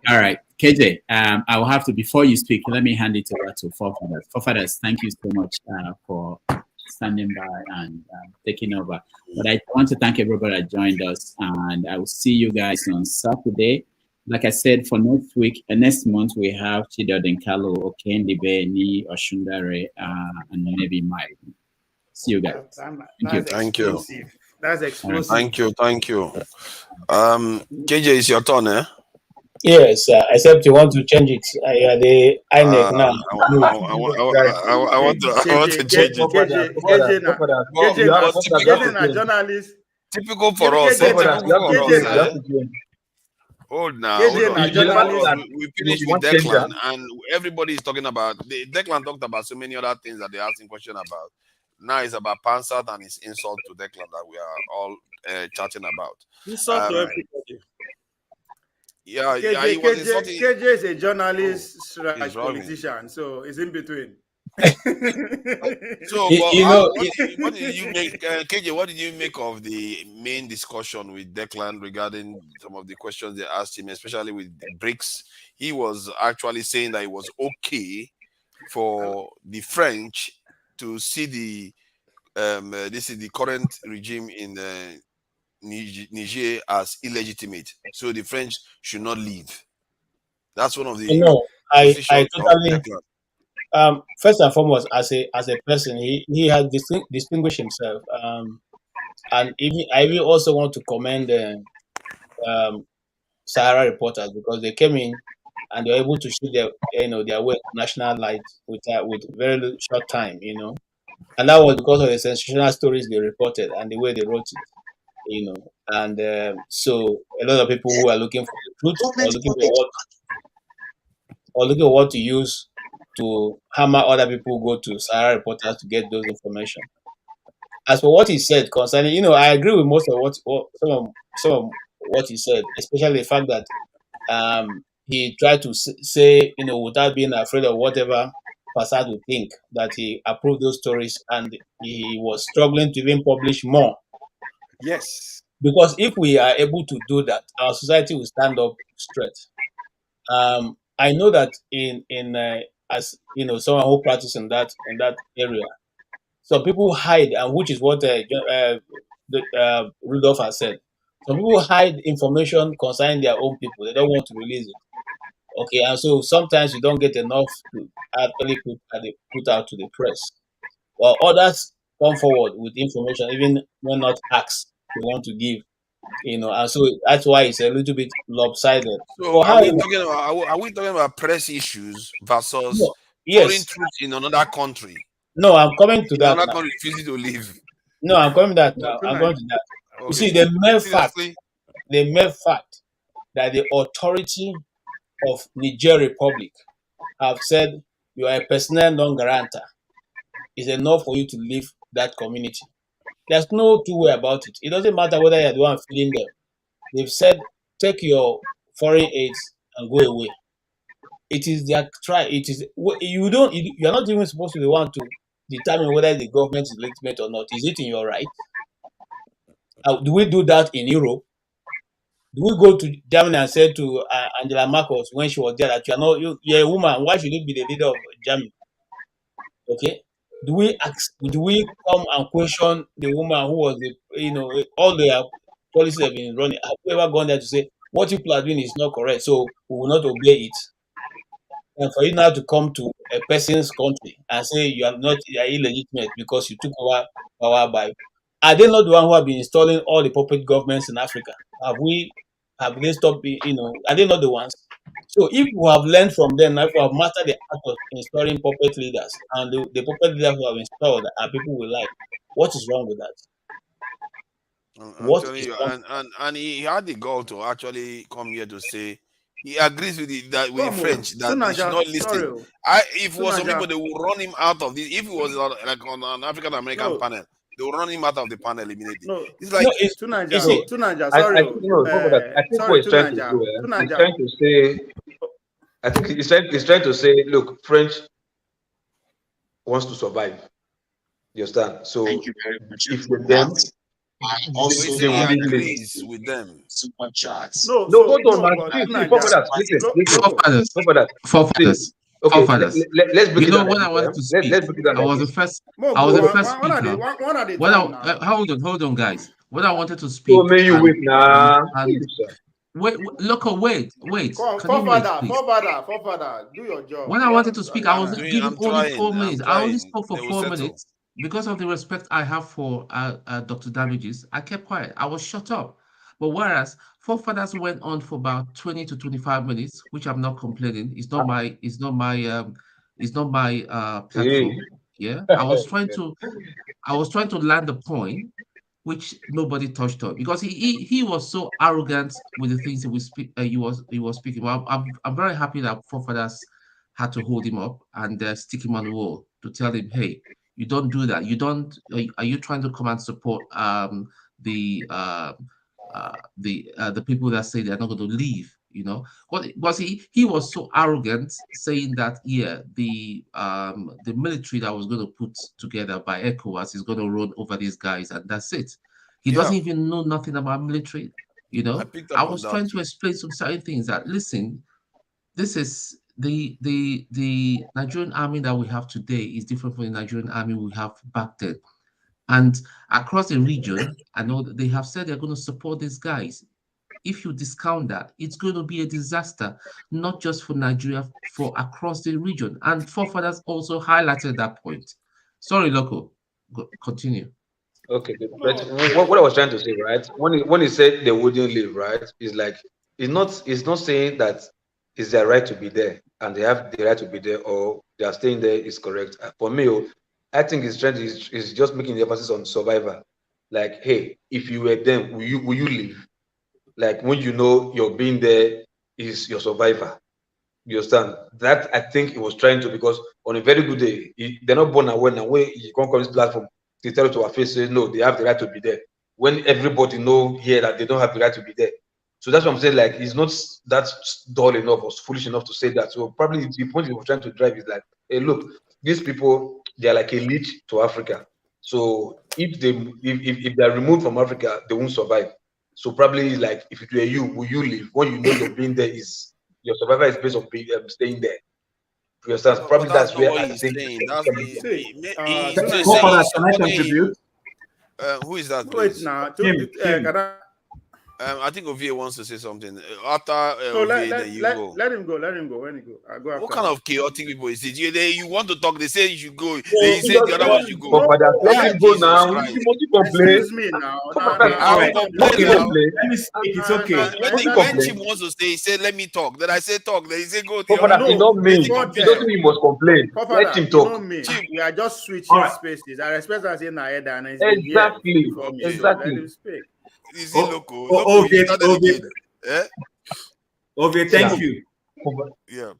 S1: All right, KJ, I will have to, before you speak, let me hand it over to Forefathers. Forefathers, thank you so much for standing by and taking over. But I want to thank everybody that joined us, and I will see you guys on Saturday. like I said, for next week and next month, we have Chido Denkalo, Okendibe, Ni Oshundare, and maybe Mike. See you guys.
S7: Thank you.
S4: That's explosive.
S7: Thank you. KJ, it's your turn, eh?
S21: Yes, except you want to change it. The INEC now.
S7: I want to change it.
S4: KJ, journalist.
S7: Typical for us. Hold now. We finished with Declan, and everybody is talking about. Declan talked about so many other things that they're asking questions about. Now it's about Pansat and his insult to Declan that we are all chatting about.
S12: Insult to everybody.
S7: Yeah,
S4: KJ,
S7: he was insulting.
S4: KJ is a journalist, politician, so it's in between.
S7: So, what did you make, KJ? What did you make of the main discussion with Declan regarding some of the questions they asked him, especially with the BRICS? He was actually saying that it was okay for the French to see the this is the current regime in Niger as illegitimate, so the French should not leave. That's one of the.
S21: I totally. First and foremost, as a person, he has distinguished himself. And I will also want to commend SaharaReporters, because they came in and they were able to shoot their way to national light with very short time, and that was because of the sensational stories they reported and the way they wrote it, and so a lot of people who are looking for the truth or looking for what to use to hammer other people go to SaharaReporters to get those information. As for what he said concerning, I agree with most of some of what he said, especially the fact that he tried to say, without being afraid of whatever Passad would think, that he approved those stories and he was struggling to even publish more.
S12: Yes.
S21: Because if we are able to do that, our society will stand up straight. I know that as someone who practices in that area, some people hide, and which is what Rudolph has said. Some people hide information concerning their own people; they don't want to release it. Okay, and so sometimes you don't get enough to actually put out to the press. While others come forward with information, even when not asked, they want to give. And so that's why it's a little bit lopsided.
S7: So are we talking about press issues versus foreign troops in another country?
S21: No, I'm coming to that.
S7: Another country refusing to leave.
S21: No, I'm coming to that now. I'm going to that. Okay. You see, the mere fact that the authority of Niger Republic have said you are a personnel non grata is enough for you to leave that community. There's no two way about it. It doesn't matter whether you're the one feeding them. They've said, take your foreign aids and go away. It is their try. It is you're not even supposed to be the one to determine whether the government is legitimate or not. Is it in your right? Do we do that in Europe? Do we go to Germany and say to Angela Merkel when she was there that you're a woman, why should you be the leader of Germany? Okay. Do we come and question the woman who was all their policies have been running? Have we ever gone there to say what people are doing is not correct, so we will not obey it? And for you now to come to a person's country and say you are illegitimate because you took over power are they not the one who have been installing all the puppet governments in Africa? Have they stopped are they not the ones? So if we have learned from them, if we have mastered the art of installing puppet leaders, and the puppet leaders who have installed are people we like, what is wrong with that?
S7: And he had the goal to actually come here to say he agrees with the French that they should not listen. If it was some people, they will run him out of this. If it was like on an African American panel, they will run him out of the panel immediately. It's like
S4: Tunanja. Sorry,
S8: I think what he's trying to do. He's trying to say. I think he's trying to say, look, French wants to survive. You understand? So
S3: thank you very much.
S8: If with them,
S7: also they will agrees with them.
S3: Super chats.
S8: No, hold on, man.
S3: Forefathers.
S8: Okay, let's break it down.
S3: When I wanted to speak, I was the first speaker. Hold on, guys. When I wanted to speak,
S13: Local, wait.
S4: Come,
S13: Can you wait, please?
S4: forefather, do your job.
S13: When I wanted to speak, I was given
S6: I'm
S13: only
S6: trying.
S13: 4 minutes. I only spoke for
S6: They will
S13: 4
S6: settle.
S13: minutes. Because of the respect I have for Dr. Damages, I kept quiet. I was shut up. But whereas forefathers went on for about 20 to 25 minutes, which I'm not complaining. It's not my platform. Yeah. I was trying to land the point, which nobody touched on, because he was so arrogant with the things he was speaking. Well, I'm very happy that forefathers had to hold him up and stick him on the wall to tell him, hey, you don't do that. You don't. Are you trying to come and support the people that say they're not going to leave? You know, was he was so arrogant, saying that the military that was going to put together by ECOWAS is going to run over these guys and that's it. He doesn't even know nothing about military. You know, I was trying to explain some certain things that, listen, this is the Nigerian army that we have today is different from the Nigerian army we have back then. And across the region, I know that they have said they're going to support these guys. If you discount that, it's going to be a disaster, not just for Nigeria, for across the region. And forefathers also highlighted that point. Sorry, Loco. Continue.
S8: Okay, but what I was trying to say, right? When he said they wouldn't leave, right? It's like it's not saying that it's their right to be there and they have the right to be there or they are staying there is correct. For me, I think his trend is just making the emphasis on survivor. Like, hey, if you were them, will you leave? Like when you know you're being there is your survivor. You understand? That I think he was trying to, because on a very good day, they're not born aware now. When you come on this platform, they tell it to our face, say no, they have the right to be there. When everybody know here that they don't have the right to be there. So that's what I'm saying. Like, he's not that dull enough or foolish enough to say that. So probably the point he was trying to drive is like, hey, look, these people, they are like a leech to Africa. So if they're removed from Africa, they won't survive. So probably like, if it were you, will you leave? When you know you're being there is your survival is based on staying there. You understand? Probably that's where I think.
S14: Can I contribute?
S6: Who is that?
S4: Wait
S6: Please?
S4: now.
S6: I think Ovie wants to say something. After
S4: So
S6: Ovie, then you go.
S4: let him go. Let him go. When he go, I go after.
S6: What kind of chaotic people is it? You want to talk, they say you should go. They say the other one should go.
S8: Let him go now. You must complain.
S4: Excuse me now.
S14: Let me speak. It's okay.
S6: When Chim wants to say, he said, let me talk. Then I say talk. Then he say, go.
S8: He don't mean he must complain. Let him talk.
S4: We are just switching spaces. I respect that saying Naeda and
S8: exactly.
S4: Let him speak.
S6: Is he local?
S14: Okay, thank you.
S6: Yeah.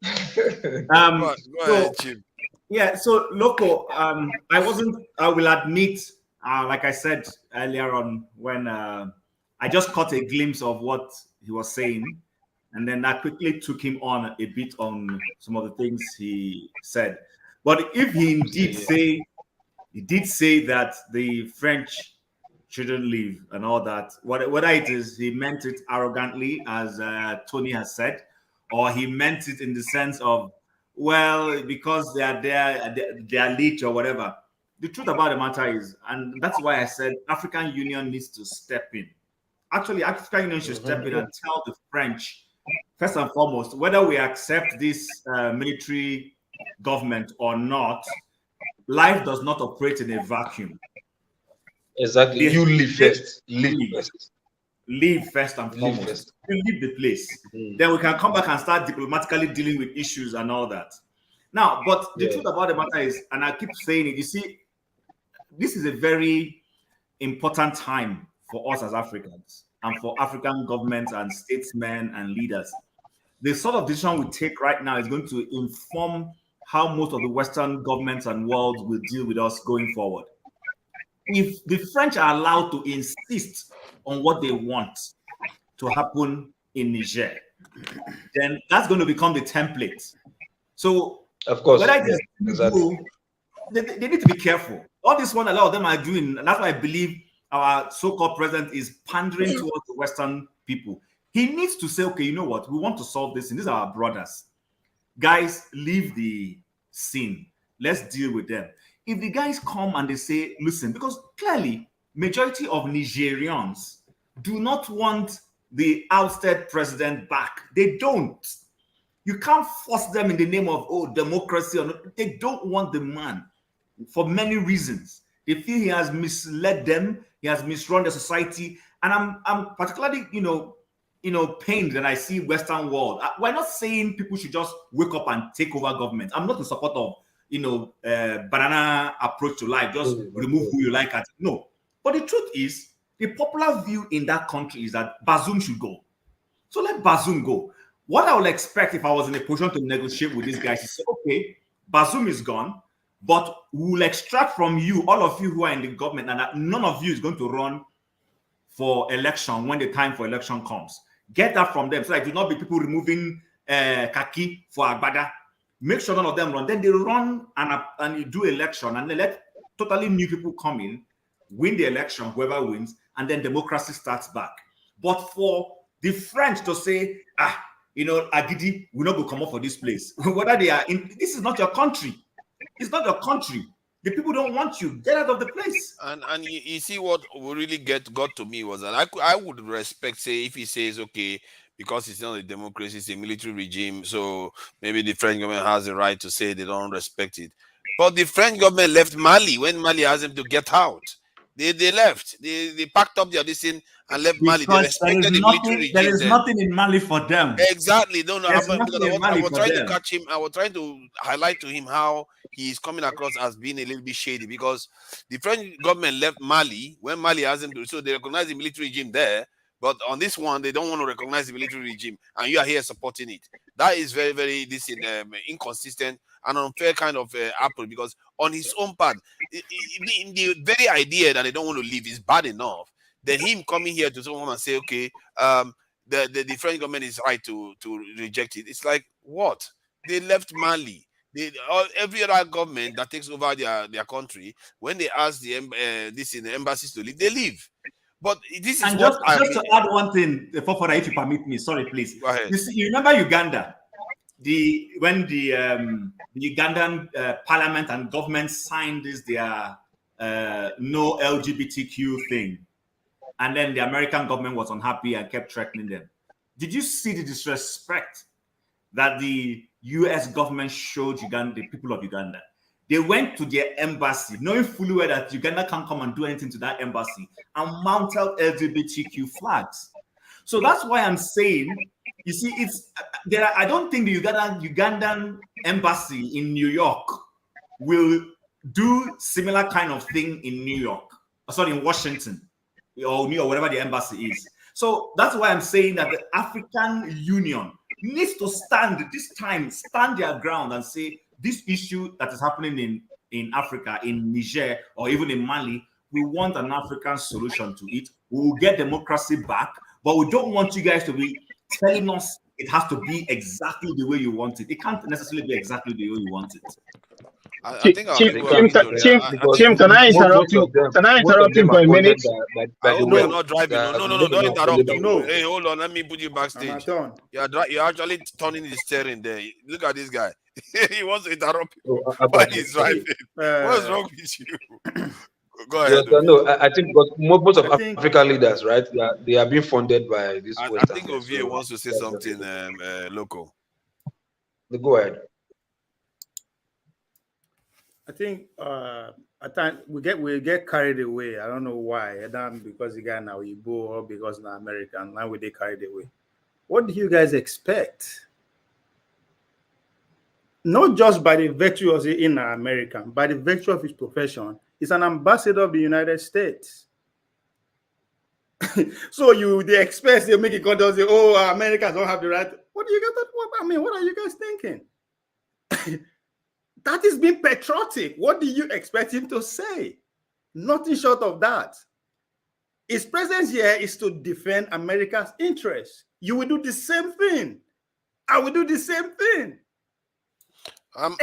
S14: Go ahead, Chim. Yeah, so Loco, I will admit, like I said earlier on, when I just caught a glimpse of what he was saying, and then I quickly took him on a bit on some of the things he said. But if he did say that the French shouldn't leave and all that, whether it is he meant it arrogantly, as Tony has said, or he meant it in the sense of, well, because they are there, they are leech or whatever. The truth about the matter is, and that's why I said African Union needs to step in. Actually, African Union should step in and tell the French, first and foremost, whether we accept this military government or not, life does not operate in a vacuum.
S8: Exactly. You leave first.
S14: Leave first and foremost. You leave the place. Then we can come back and start diplomatically dealing with issues and all that. Now, but the truth about the matter is, and I keep saying it, you see, this is a very important time for us as Africans and for African governments and statesmen and leaders. The sort of decision we take right now is going to inform how most of the Western governments and world will deal with us going forward. If the French are allowed to insist on what they want to happen in Niger, then that's going to become the template. So,
S8: of course,
S14: whether it is they need to be careful. All this one, a lot of them are doing, and that's why I believe our so-called president is pandering towards the Western people. He needs to say, okay, you know what? We want to solve this, and these are our brothers. Guys, leave the scene. Let's deal with them. If the guys come and they say, listen, because clearly, majority of Nigerians do not want the ousted president back. They don't. You can't force them in the name of democracy. They don't want the man for many reasons. They feel he has misled them. He has misrun the society. And I'm particularly, pained that I see Western world. We're not saying people should just wake up and take over government. I'm not in support of, banana approach to life. Just remove who you like. No. But the truth is, the popular view in that country is that Bazoum should go. So let Bazoum go. What I would expect if I was in a position to negotiate with these guys is say, okay, Bazoum is gone, but we will extract from you, all of you who are in the government, and that none of you is going to run for election when the time for election comes. Get that from them so that it will not be people removing kaki for Agbada. Make sure none of them run. Then they run and you do election, and they let totally new people come in, win the election, whoever wins, and then democracy starts back. But for the French to say, Agidi, we're not going to come up for this place. Whether they are in, this is not your country. It's not your country. The people don't want you. Get out of the place.
S6: And you see what really got to me was that I would respect, say, if he says, okay, because it's not a democracy, it's a military regime, so maybe the French government has the right to say they don't respect it. But the French government left Mali when Mali asked them to get out. They left. They packed up their thing and left Mali. They respected the military regime.
S10: There is nothing in Mali for them.
S6: Exactly. No. I was trying
S10: them.
S6: to catch him. I was trying to highlight to him how he is coming across as being a little bit shady, because the French government left Mali when Mali asked them to. So they recognize the military regime there, but on this one they don't want to recognize the military regime, and you are here supporting it. That is very, very inconsistent and unfair kind of approach, because on his own part, the very idea that they don't want to leave is bad enough. Then him coming here to someone and say, okay, the French government is right to reject it. It's like, what? They left Mali. Every other government that takes over their country, when they ask the embassies to leave, they leave. But this is
S10: just to add one thing, for if you permit me, sorry, please.
S6: Go ahead.
S10: You remember Uganda? When the Ugandan parliament and government signed their no LGBTQ thing, and then the American government was unhappy and kept threatening them. Did you see the disrespect that the U.S. government showed the people of Uganda? They went to their embassy, knowing fully well that Uganda can't come and do anything to that embassy, and mounted LGBTQ flags. So that's why I'm saying, you see, I don't think the Ugandan embassy in New York will do similar kind of thing in in Washington or New York, whatever the embassy is. So that's why I'm saying that the African Union needs to stand their ground and say, this issue that is happening in Africa, in Niger, or even in Mali, we want an African solution to it. We will get democracy back, but we don't want you guys to be telling us it has to be exactly the way you want it. It can't necessarily be exactly the way you want it.
S8: Tim, can I interrupt you? Can I interrupt you for a minute?
S6: We're not driving. No, don't interrupt. No. Hey, hold on. Let me put you backstage. You're actually turning the steering there. Look at this guy. He wants to interrupt you while he's driving. What's wrong with you? Go ahead.
S8: Yes, no, I think most of African leaders, right? They are being funded by this.
S6: I think Ovie wants to say something local.
S8: Go ahead.
S4: I think at times we get carried away. I don't know why. Either because the guy now Igbo or because now American. Now we get carried away. What do you guys expect? Not just by the virtue of in American, by the virtue of his profession, he's an ambassador of the United States. So they expect they make it content say, oh, Americans don't have the right. What do you guys? What are you guys thinking? That is being patriotic. What do you expect him to say? Nothing short of that. His presence here is to defend America's interests. You will do the same thing. I will do the same thing.
S6: I'm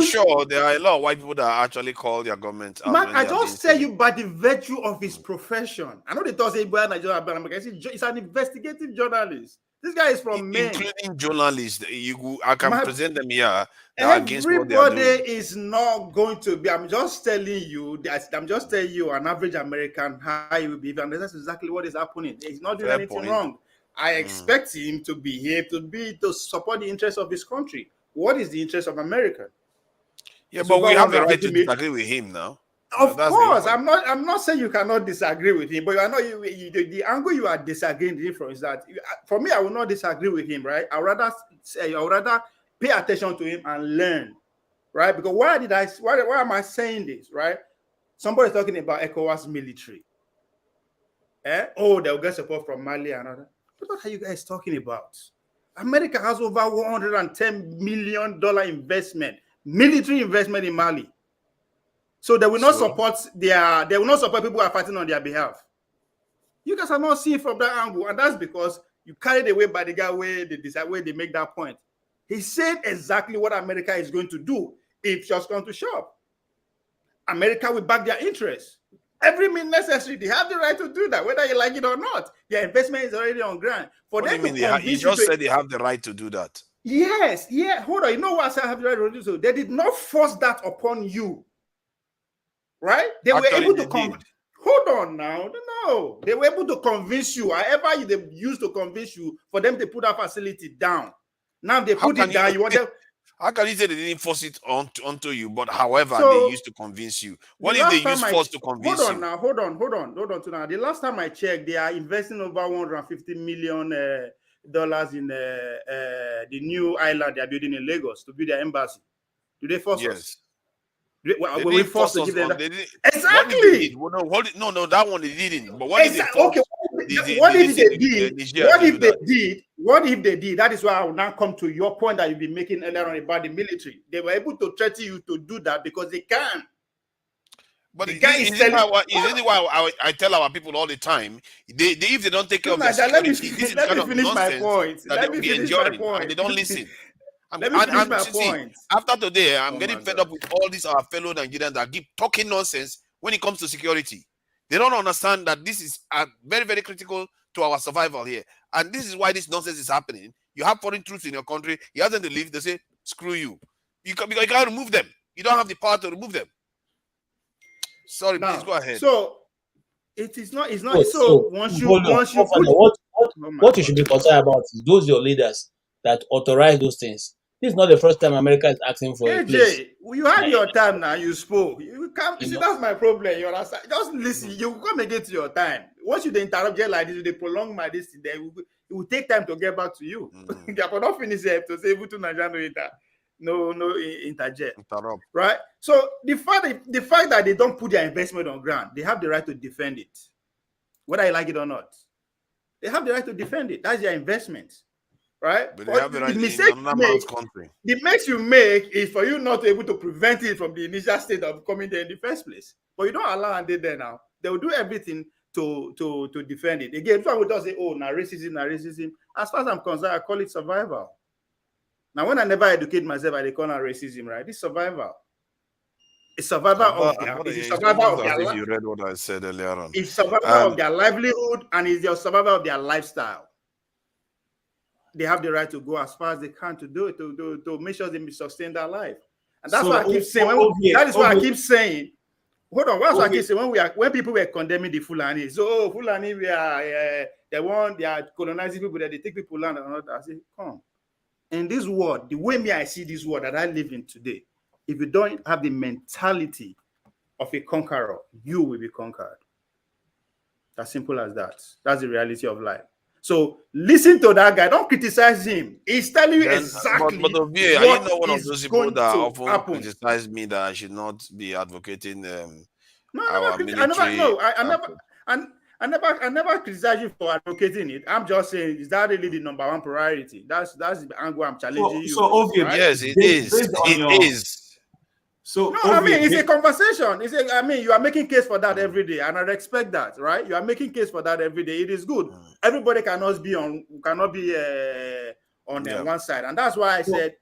S6: sure there are a lot of white people that actually call their government.
S4: Man, I just tell you by the virtue of his profession. I know they talk say it's an investigative journalist. This guy is from Maine.
S6: Including journalists. I can present them here.
S4: Everybody is not going to be. I'm just telling you an average American how he will behave, and that's exactly what is happening. He's not doing anything wrong. I expect him to be here to support the interests of his country. What is the interest of America?
S6: Yeah,
S4: It's
S6: but we have the right to
S4: 150 million.
S6: disagree with him now.
S4: Of
S6: That's
S4: course, I'm not saying you cannot disagree with him, but the angle you are disagreeing with him from is that, for me, I will not disagree with him, right? I would rather pay attention to him and learn, right? Because why am I saying this, right? Somebody's talking about ECOWAS military. Oh, they'll get support from Mali and other. What are you guys talking about? America has over $110 million investment, military investment in Mali. So they will not support people who are fighting on their behalf. You guys are not seeing from that angle, and that's because you carried away by the guy where they decide where they make that point. He said exactly what America is going to do if just come to shop. America will back their interests. Every means necessary. They have the right to do that, whether you like it or not. Their investment is already on ground.
S6: What do you mean? You just said they have the right to do that.
S4: Yes, yeah. Hold on. You know what I said? Have the right to do so. They did not force that upon you, right? They were able to come. Hold on now. No, they were able to convince you. However, they used to convince you for them to put that facility down. Now they put it down. You want them.
S6: How can you say they didn't force it onto you? But however, they used to convince you. What if they use force to convince you?
S4: Hold on. To now, the last time I checked, they are investing over $150 million in the new island they are building in Lagos to build their embassy. Do they force us? Were we forced to give them that? Exactly.
S6: No, that one they didn't. But what if they
S4: forced? What if they did? What if they did? That is why I will now come to your point that you've been making earlier on about the military. They were able to threaten you to do that because they can.
S6: But isn't why I tell our people all the time, if they don't take care of their security, this is the kind of nonsense that they will be enjoying, and they don't listen. After today, I'm getting fed up with all these our fellow Nigerians that keep talking nonsense when it comes to security. They don't understand that this is very, very critical to our survival here. And this is why this nonsense is happening. You have foreign troops in your country. You ask them to leave. They say, screw you. You can't remove them. You don't have the power to remove them. Sorry,
S4: now,
S6: please go ahead.
S4: So, it's not.
S21: What you should be concerned about is those your leaders that authorize those things. This is not the first time America is asking for a place.
S4: You had your time now. You spoke. You can't see. That's my problem. You understand? Just listen. You come again to your time. Once you interrupt just like this, they prolong my this. It will take time to get back to you. They are not finished to say to Nigeria no interject. Right. So the fact that they don't put their investment on ground, they have the right to defend it, whether you like it or not. They have the right to defend it. That's their investment. Right?
S6: But they have the right in another man's country.
S4: The mistake you make is for you not to be able to prevent it from the initial state of coming there in the first place. But you don't allow them there now. They will do everything to defend it. Again, people will just say, oh, racism. As far as I'm concerned, I call it survival. Now, when I never educate myself, I call it racism, right? It's survival. It's survival of their life.
S6: You read what I said earlier on.
S4: It's survival of their livelihood, and it's their survival of their lifestyle. They have the right to go as far as they can to do it, to make sure they sustain their life. And that's why I keep saying, I keep saying, hold on, that's why I keep saying when people were condemning the Fulani, so Fulani, they are colonizing people, that they take people land and all that. I say, come. In this world, the way I see this world that I live in today, if you don't have the mentality of a conqueror, you will be conquered. As simple as that. That's the reality of life. So listen to that guy. Don't criticize him. He's telling you exactly.
S6: But are you not one of those people that often criticize me that I should not be advocating our military?
S4: I never criticize you for advocating it. I'm just saying, is that really the number one priority? That's the angle I'm challenging you.
S6: So obviously, right? Yes, it is. It is.
S4: So no, I mean, it's a conversation. You are making case for that every day, and I respect that, right? You are making case for that every day. It is good. Everybody cannot be on one side, and that's why I said,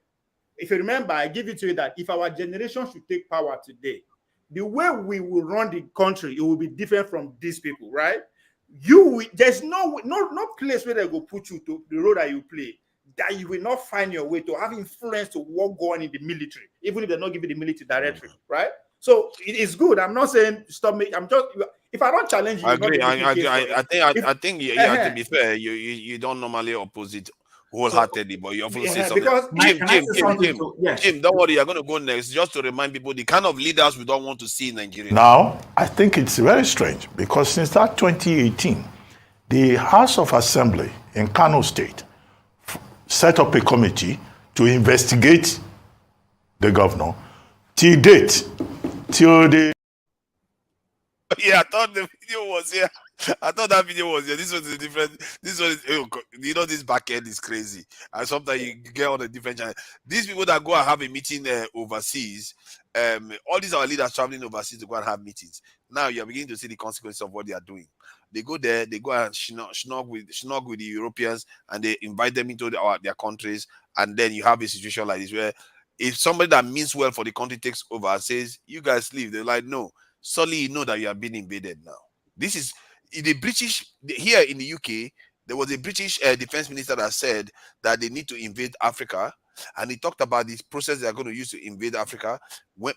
S4: if you remember, I give it to you that if our generation should take power today, the way we will run the country, it will be different from these people, right? There's no place where they go put you to the road that you play that you will not find your way to have influence to what going in the military, even if they're not giving the military directory, right? So it is good. I'm not saying stop me. If I don't challenge you,
S6: I agree.
S4: I
S6: think yeah, to be fair, you don't normally oppose it wholeheartedly, but you often say something.
S4: Because
S6: Jim, don't worry, you're going to go next. Just to remind people the kind of leaders we don't want to see in Nigeria.
S15: Now, I think it's very strange because since that 2018, the House of Assembly in Kano State set up a committee to investigate the governor. Till date, till the...
S6: Yeah, I thought the video was here. I thought that video was here. This was a different. This one is, you know, this back end is crazy. And sometimes you get on a different channel. These people that go and have a meeting overseas, all these are leaders traveling overseas to go and have meetings. Now you're beginning to see the consequences of what they are doing. They go there, they go and snog with the Europeans, and they invite them into their countries, and then you have a situation like this where if somebody that means well for the country takes over and says, "You guys leave," they're like, "No." Suddenly you know that you are being invaded now. This is the British, here in the UK, there was a British defense minister that said that they need to invade Africa. And he talked about this process they are going to use to invade Africa.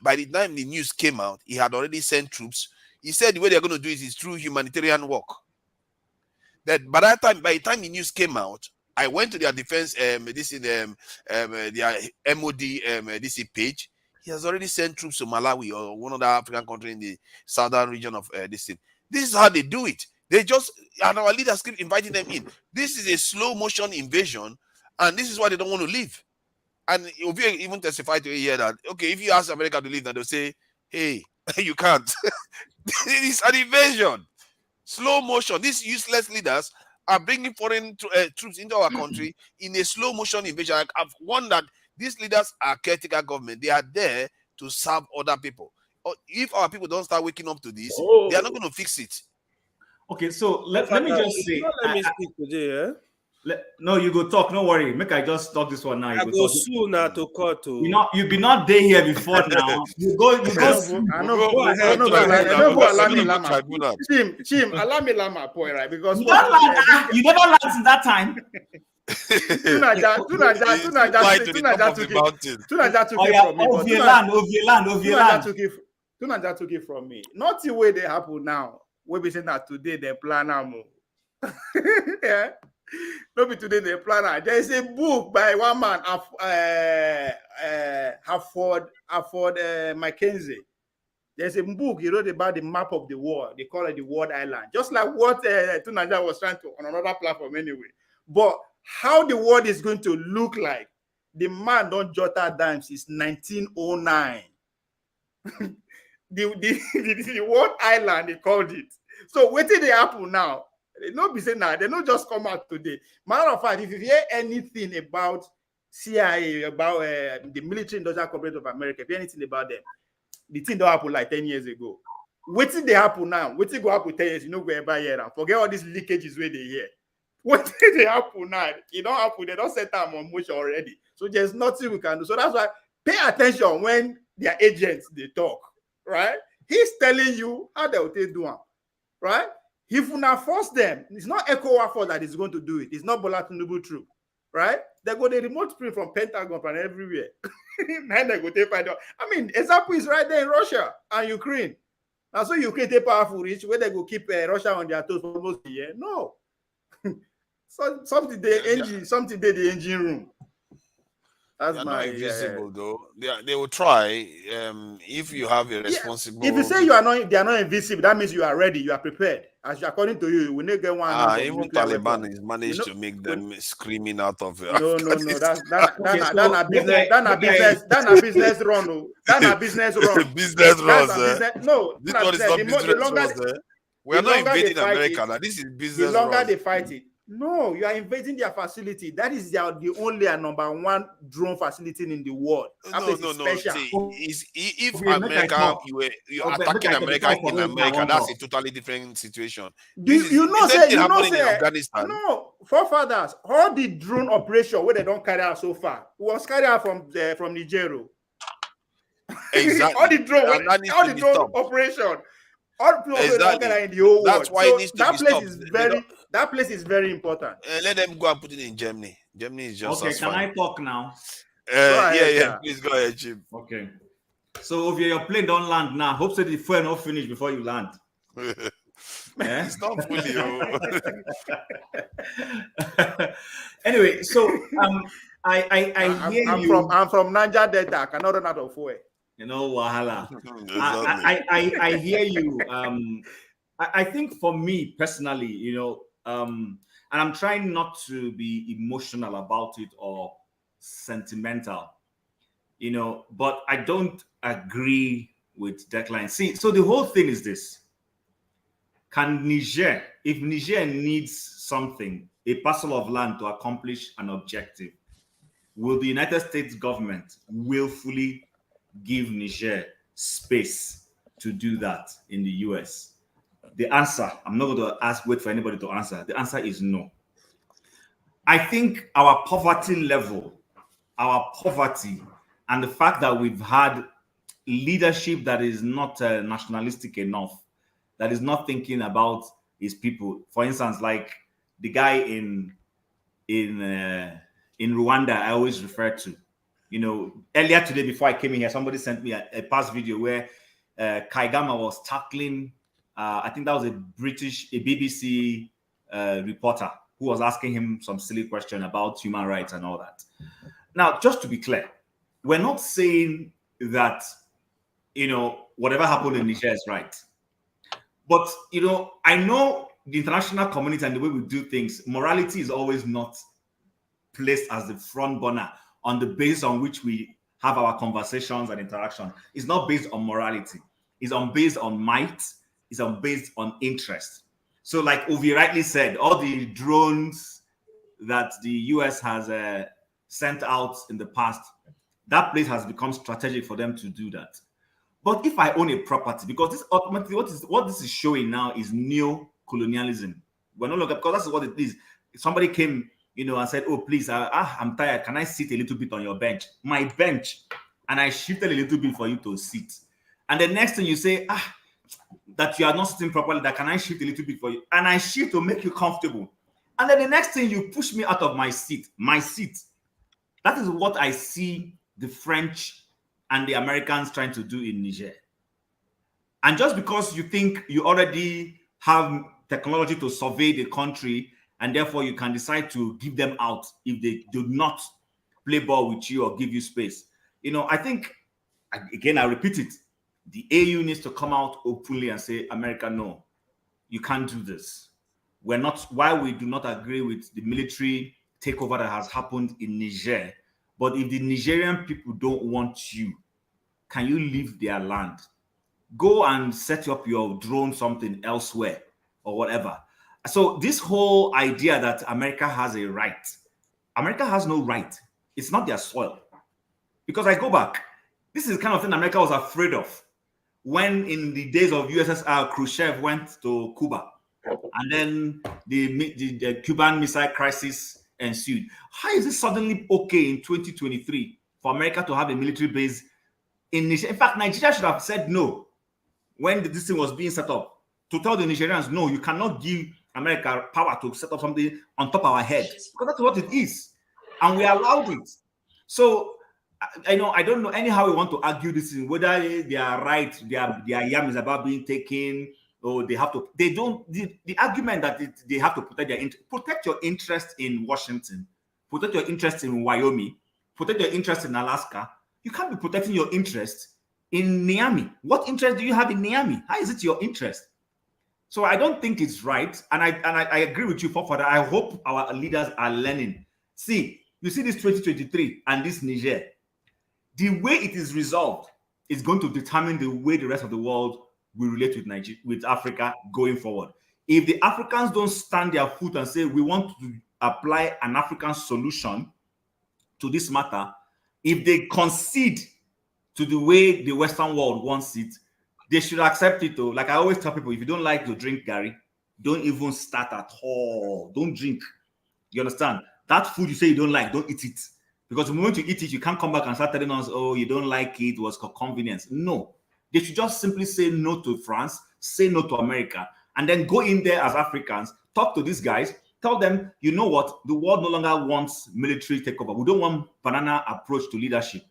S6: By the time the news came out, he had already sent troops. He said the way they're going to do it is through humanitarian work. That by the time the news came out, I went to their defense, their MOD page. He has already sent troops to Malawi or one other African country in the southern region of this thing. This is how they do it. They just, and our leaders keep inviting them in. This is a slow motion invasion, and this is why they don't want to leave. And if you even testify to here that, okay, if you ask America to leave, then they'll say, hey, you can't. It's an invasion. Slow motion. These useless leaders are bringing foreign troops into our country in a slow motion invasion. I've wondered, these leaders are caretaker government. They are there to serve other people. If our people don't start waking up to this, they are not going to fix it.
S14: Okay, so let me just say.
S12: Let me speak today,
S14: no, you go talk. No worry. Make I just talk this one now.
S12: I go soon now to court.
S14: You be not there here before now. You go.
S4: I know. Chim, allow me lama point, right? Because
S14: you never learned in that time.
S4: Tunaja took it from me. Not the way they happen now. We be saying that today they plan them. Yeah. No be today they plan. There is a book by one man, Harford Mackenzie. There's a book he wrote about the map of the world. They call it the World Island. Just like what Tunaja was trying to on another platform anyway. But how the world is going to look like, the man don't jot that down since 1909. the World Island, they called it. So what did they happen now? They not be saying now, they not just come out today. Matter of fact, if you hear anything about CIA, about the military industrial complex of America, if you hear anything about them, the thing don't happen like 10 years ago. What did they happen now? What did go happen 10 years? You know, go ever hear and forget all these leakages where they hear. What did they happen now? It don't happen. They don't set them on motion already. So there's nothing we can do. So that's why pay attention when their agents they talk, right? He's telling you how they will do it, right? If you not force them, it's not ECOWAS force that is going to do it. It's not Bola Tinubu troop, right? They go the remote sprint from Pentagon from everywhere. And they go take find out. I mean, example is right there in Russia and Ukraine. And so Ukraine take powerful reach where they go keep Russia on their toes for almost a year. No. So something the engine room. That's
S6: They're
S4: my
S6: not invisible though. They will try. If you have a responsible.
S4: If you say they are not invisible, that means you are ready, you are prepared. As according to you, we need to get one.
S6: Even Taliban has managed to make them screaming out of.
S4: No. That's business run. That's business run.
S6: Business runs.
S4: No,
S6: this one is not business runs. We are not invading America. Now this is business.
S4: The longer they fight it. No, you are invading their facility. That is the only and number one drone facility in the world.
S6: No. See, if America, you're attacking America in America, that's a totally different situation.
S4: You know, Afghanistan. No, forefathers, all the drone operation where they don't carry out so far was carried out from Nigeria.
S6: Exactly.
S4: all the drone operation. All exactly. In the whole
S6: That's
S4: world.
S6: why it needs to be stopped.
S4: That place is very important.
S6: Let them go and put it in Germany. Germany is just
S14: okay. Can I talk now?
S6: Yeah. Please go ahead, Jim.
S14: Okay. So if your plane don't land now, hope that the fuel not finish before you land.
S6: It's not fully.
S14: Anyway, so I hear you.
S4: I'm from Niger Delta. I cannot run out of fuel.
S14: You know, wahala.
S6: Exactly.
S14: I hear you. I think for me personally, you know, and I'm trying not to be emotional about it or sentimental, you know, but I don't agree with Declan. See, so the whole thing is this. Can Niger, if Niger needs something, a parcel of land to accomplish an objective, will the United States government willfully give Niger space to do that in the US? The answer, I'm not going to wait for anybody to answer. The answer is no. I think our poverty level, our poverty, and the fact that we've had leadership that is not nationalistic enough, that is not thinking about his people. For instance, like the guy in Rwanda, I always refer to. You know, earlier today before I came in here, somebody sent me a past video where Kaigama was tackling. I think that was a BBC reporter who was asking him some silly question about human rights and all that. Now, just to be clear, we're not saying that, you know, whatever happened in Niger is right. But, you know, I know the international community and the way we do things, morality is always not placed as the front burner on the basis on which we have our conversations and interaction. It's not based on morality. It's based on might. It's based on interest. So like Ovi rightly said, all the drones that the US has sent out in the past, that place has become strategic for them to do that. But if I own a property, because this ultimately, what this is showing now is neo-colonialism. We're no longer, because that's what it is. If somebody came, you know, and said, "Oh, please, I'm tired. Can I sit a little bit on your bench?" My bench, and I shifted a little bit for you to sit. And the next thing you say, that you are not sitting properly, that can I shift a little bit for you? And I shift to make you comfortable. And then the next thing you push me out of my seat. That is what I see the French and the Americans trying to do in Niger. And just because you think you already have technology to survey the country, and therefore you can decide to give them out if they do not play ball with you or give you space. You know, I think, again, I repeat it, the AU needs to come out openly and say, America, no, you can't do this. We're not, while we do not agree with the military takeover that has happened in Niger, but if the Nigerian people don't want you, can you leave their land? Go and set up your drone something elsewhere or whatever. So this whole idea that America has a right, America has no right. It's not their soil. Because I go back, this is the kind of thing America was afraid of when in the days of USSR, Khrushchev went to Cuba. And then the Cuban Missile Crisis ensued. How is it suddenly okay in 2023 for America to have a military base in Nigeria? In fact, Nigeria should have said no when this thing was being set up, to tell the Nigerians, no, you cannot give America power to set up something on top of our head, because that's what it is. And we allowed it. So, I don't know anyhow we want to argue this in whether they are right, their yam is about being taken, or they have to, they don't, the argument that they have to protect your interest in Washington, protect your interest in Wyoming, protect your interest in Alaska. You can't be protecting your interest in Niamey. What interest do you have in Niamey? How is it your interest? So I don't think it's right. And I agree with you, Fofada. I hope our leaders are learning. See, you see this 2023 and this Niger, the way it is resolved is going to determine the way the rest of the world will relate with Nigeria, with Africa going forward. If the Africans don't stand their foot and say, we want to apply an African solution to this matter, if they concede to the way the Western world wants it, they should accept it though. Like I always tell people, if you don't like to drink Gary, don't even start at all. Don't drink. You understand? That food you say you don't like, don't eat it. Because the moment you eat it, you can't come back and start telling us, oh, you don't like it, it was for convenience. No. They should just simply say no to France, say no to America, and then go in there as Africans, talk to these guys, tell them, you know what, the world no longer wants military takeover. We don't want banana approach to leadership.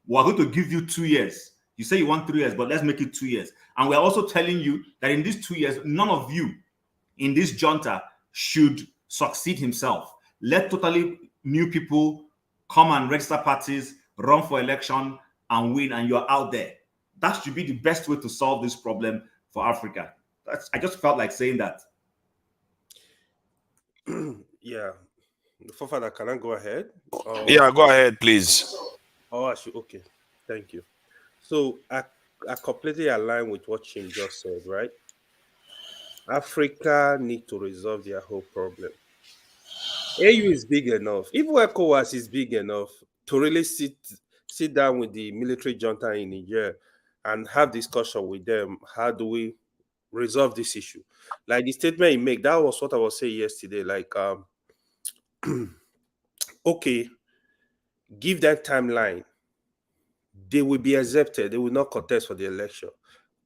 S14: We're going to give you 2 years. You say you want 3 years, but let's make it 2 years. And we're also telling you that in these 2 years, none of you
S10: in this junta should succeed himself. Let totally new people come and register parties, run for election and win, and you're out there. That should be the best way to solve this problem for Africa. I just felt like saying that.
S12: Yeah. Fofana, can I go ahead?
S6: Yeah, go ahead, please.
S12: Oh, I should. Okay. Thank you. So I completely align with what Chim just said, right? Africa need to resolve their whole problem. AU is big enough. Even ECOWAS is big enough to really sit down with the military junta in Niger and have discussion with them. How do we resolve this issue? Like the statement you make, that was what I was saying yesterday. Like, okay, give that timeline. They will be accepted. They will not contest for the election.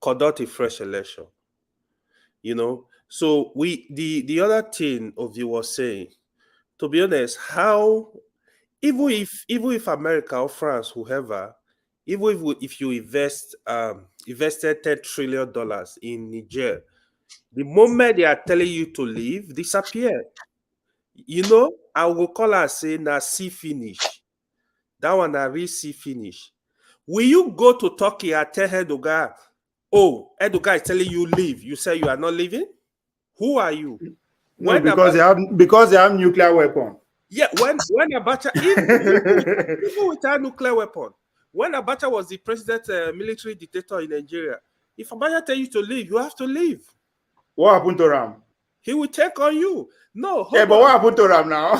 S12: Conduct a fresh election. You know. So the other thing of you was saying, to be honest, how even if America or France, whoever, even if you invested $10 trillion in Niger, the moment they are telling you to leave, disappear. You know, I will call and say, na see finish. That one na real see finish. Will you go to Turkey and tell Erdogan, oh, Erdogan is telling you leave? You say you are not leaving? Who are you?
S4: No, because they have nuclear weapon.
S12: Yeah, when Abacha, even without nuclear weapon, when Abacha was the president, military dictator in Nigeria, if Abacha tell you to leave, you have to leave.
S4: What happened to Ram?
S12: He will take on you. No,
S4: yeah, but what happened to Ram now?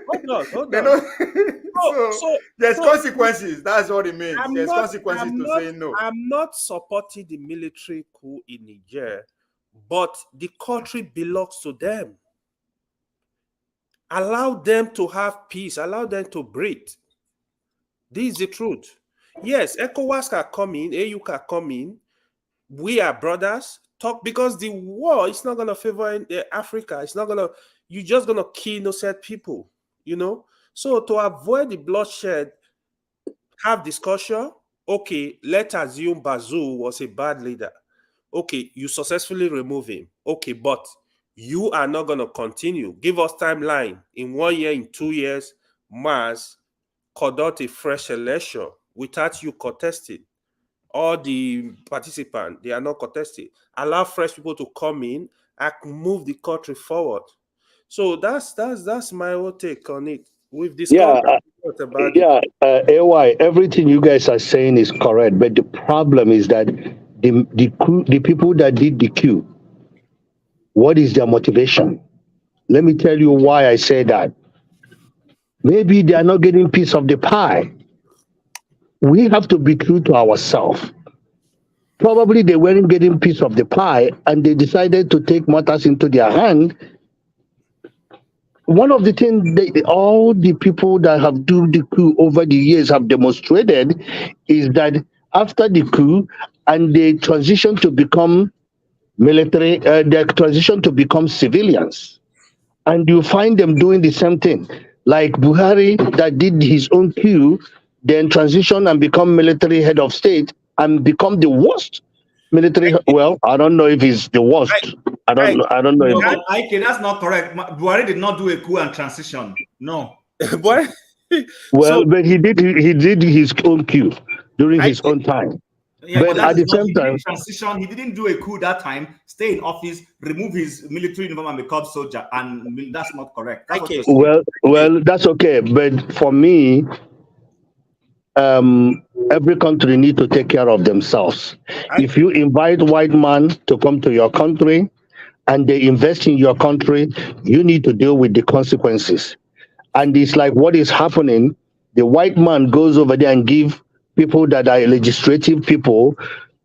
S12: Hold on.
S4: So there's consequences. That's what it means. There's consequences to saying no.
S12: I'm not supporting the military coup in Niger, but the country belongs to them. Allow them to have peace. Allow them to breathe. This is the truth. Yes, ECOWAS can come in, AU can come in. We are brothers. Talk, because the war is not going to favor Africa. It's not going to, you're just going to kill innocent people, you know? So to avoid the bloodshed, have discussion. Okay, let's assume Bazoum was a bad leader. Okay, you successfully remove him. Okay, but you are not going to continue. Give us timeline. In 1 year, in 2 years, Mars, conduct a fresh election without you contesting. All the participants, they are not contesting. Allow fresh people to come in and move the country forward. So that's my whole take on it. We've discussed about it.
S18: AY, everything you guys are saying is correct, but the problem is that the people that did the coup, what is their motivation? Let me tell you why I say that. Maybe they are not getting piece of the pie. We have to be true to ourselves. Probably they weren't getting piece of the pie and they decided to take matters into their hand. One of the things all the people that have done the coup over the years have demonstrated is that after the coup and they transition to become military, they transition to become civilians. And you find them doing the same thing. Like Buhari that did his own coup, then transition and become military head of state and become the worst military. Well, I don't know if he's the worst. I don't know.
S10: No, Ike, that's not correct. Buhari did not do a coup and transition. No.
S12: What?
S18: Well, but he did his own coup during his own time.
S10: Yeah,
S18: but at the same time,
S10: transition. He didn't do a coup that time. Stay in office, remove his military uniform, and become soldier. And that's not correct. That's
S18: well, that's okay. But for me, every country need to take care of themselves. If you invite white man to come to your country and they invest in your country, you need to deal with the consequences. And it's like what is happening. The white man goes over there and give people that are legislative people,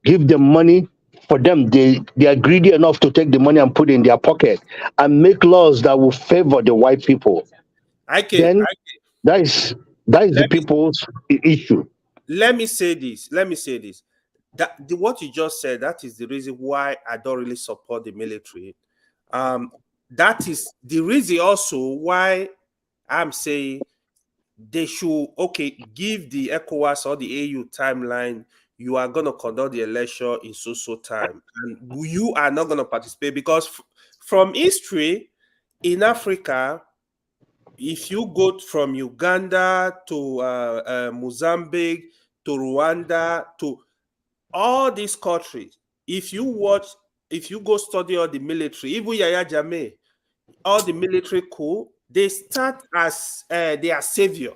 S18: give them money for them. They are greedy enough to take the money and put it in their pocket and make laws that will favor the white people. That is the people's issue.
S12: Let me say this. What you just said, that is the reason why I don't really support the military. That is the reason also why I'm saying they should, give the ECOWAS or the AU timeline. You are going to conduct the election in so time. And you are not going to participate because from history in Africa, if you go from Uganda to Mozambique to Rwanda to all these countries, if you go study all the military, even Yaya Jammeh, all the military coup, they start as they are saviors.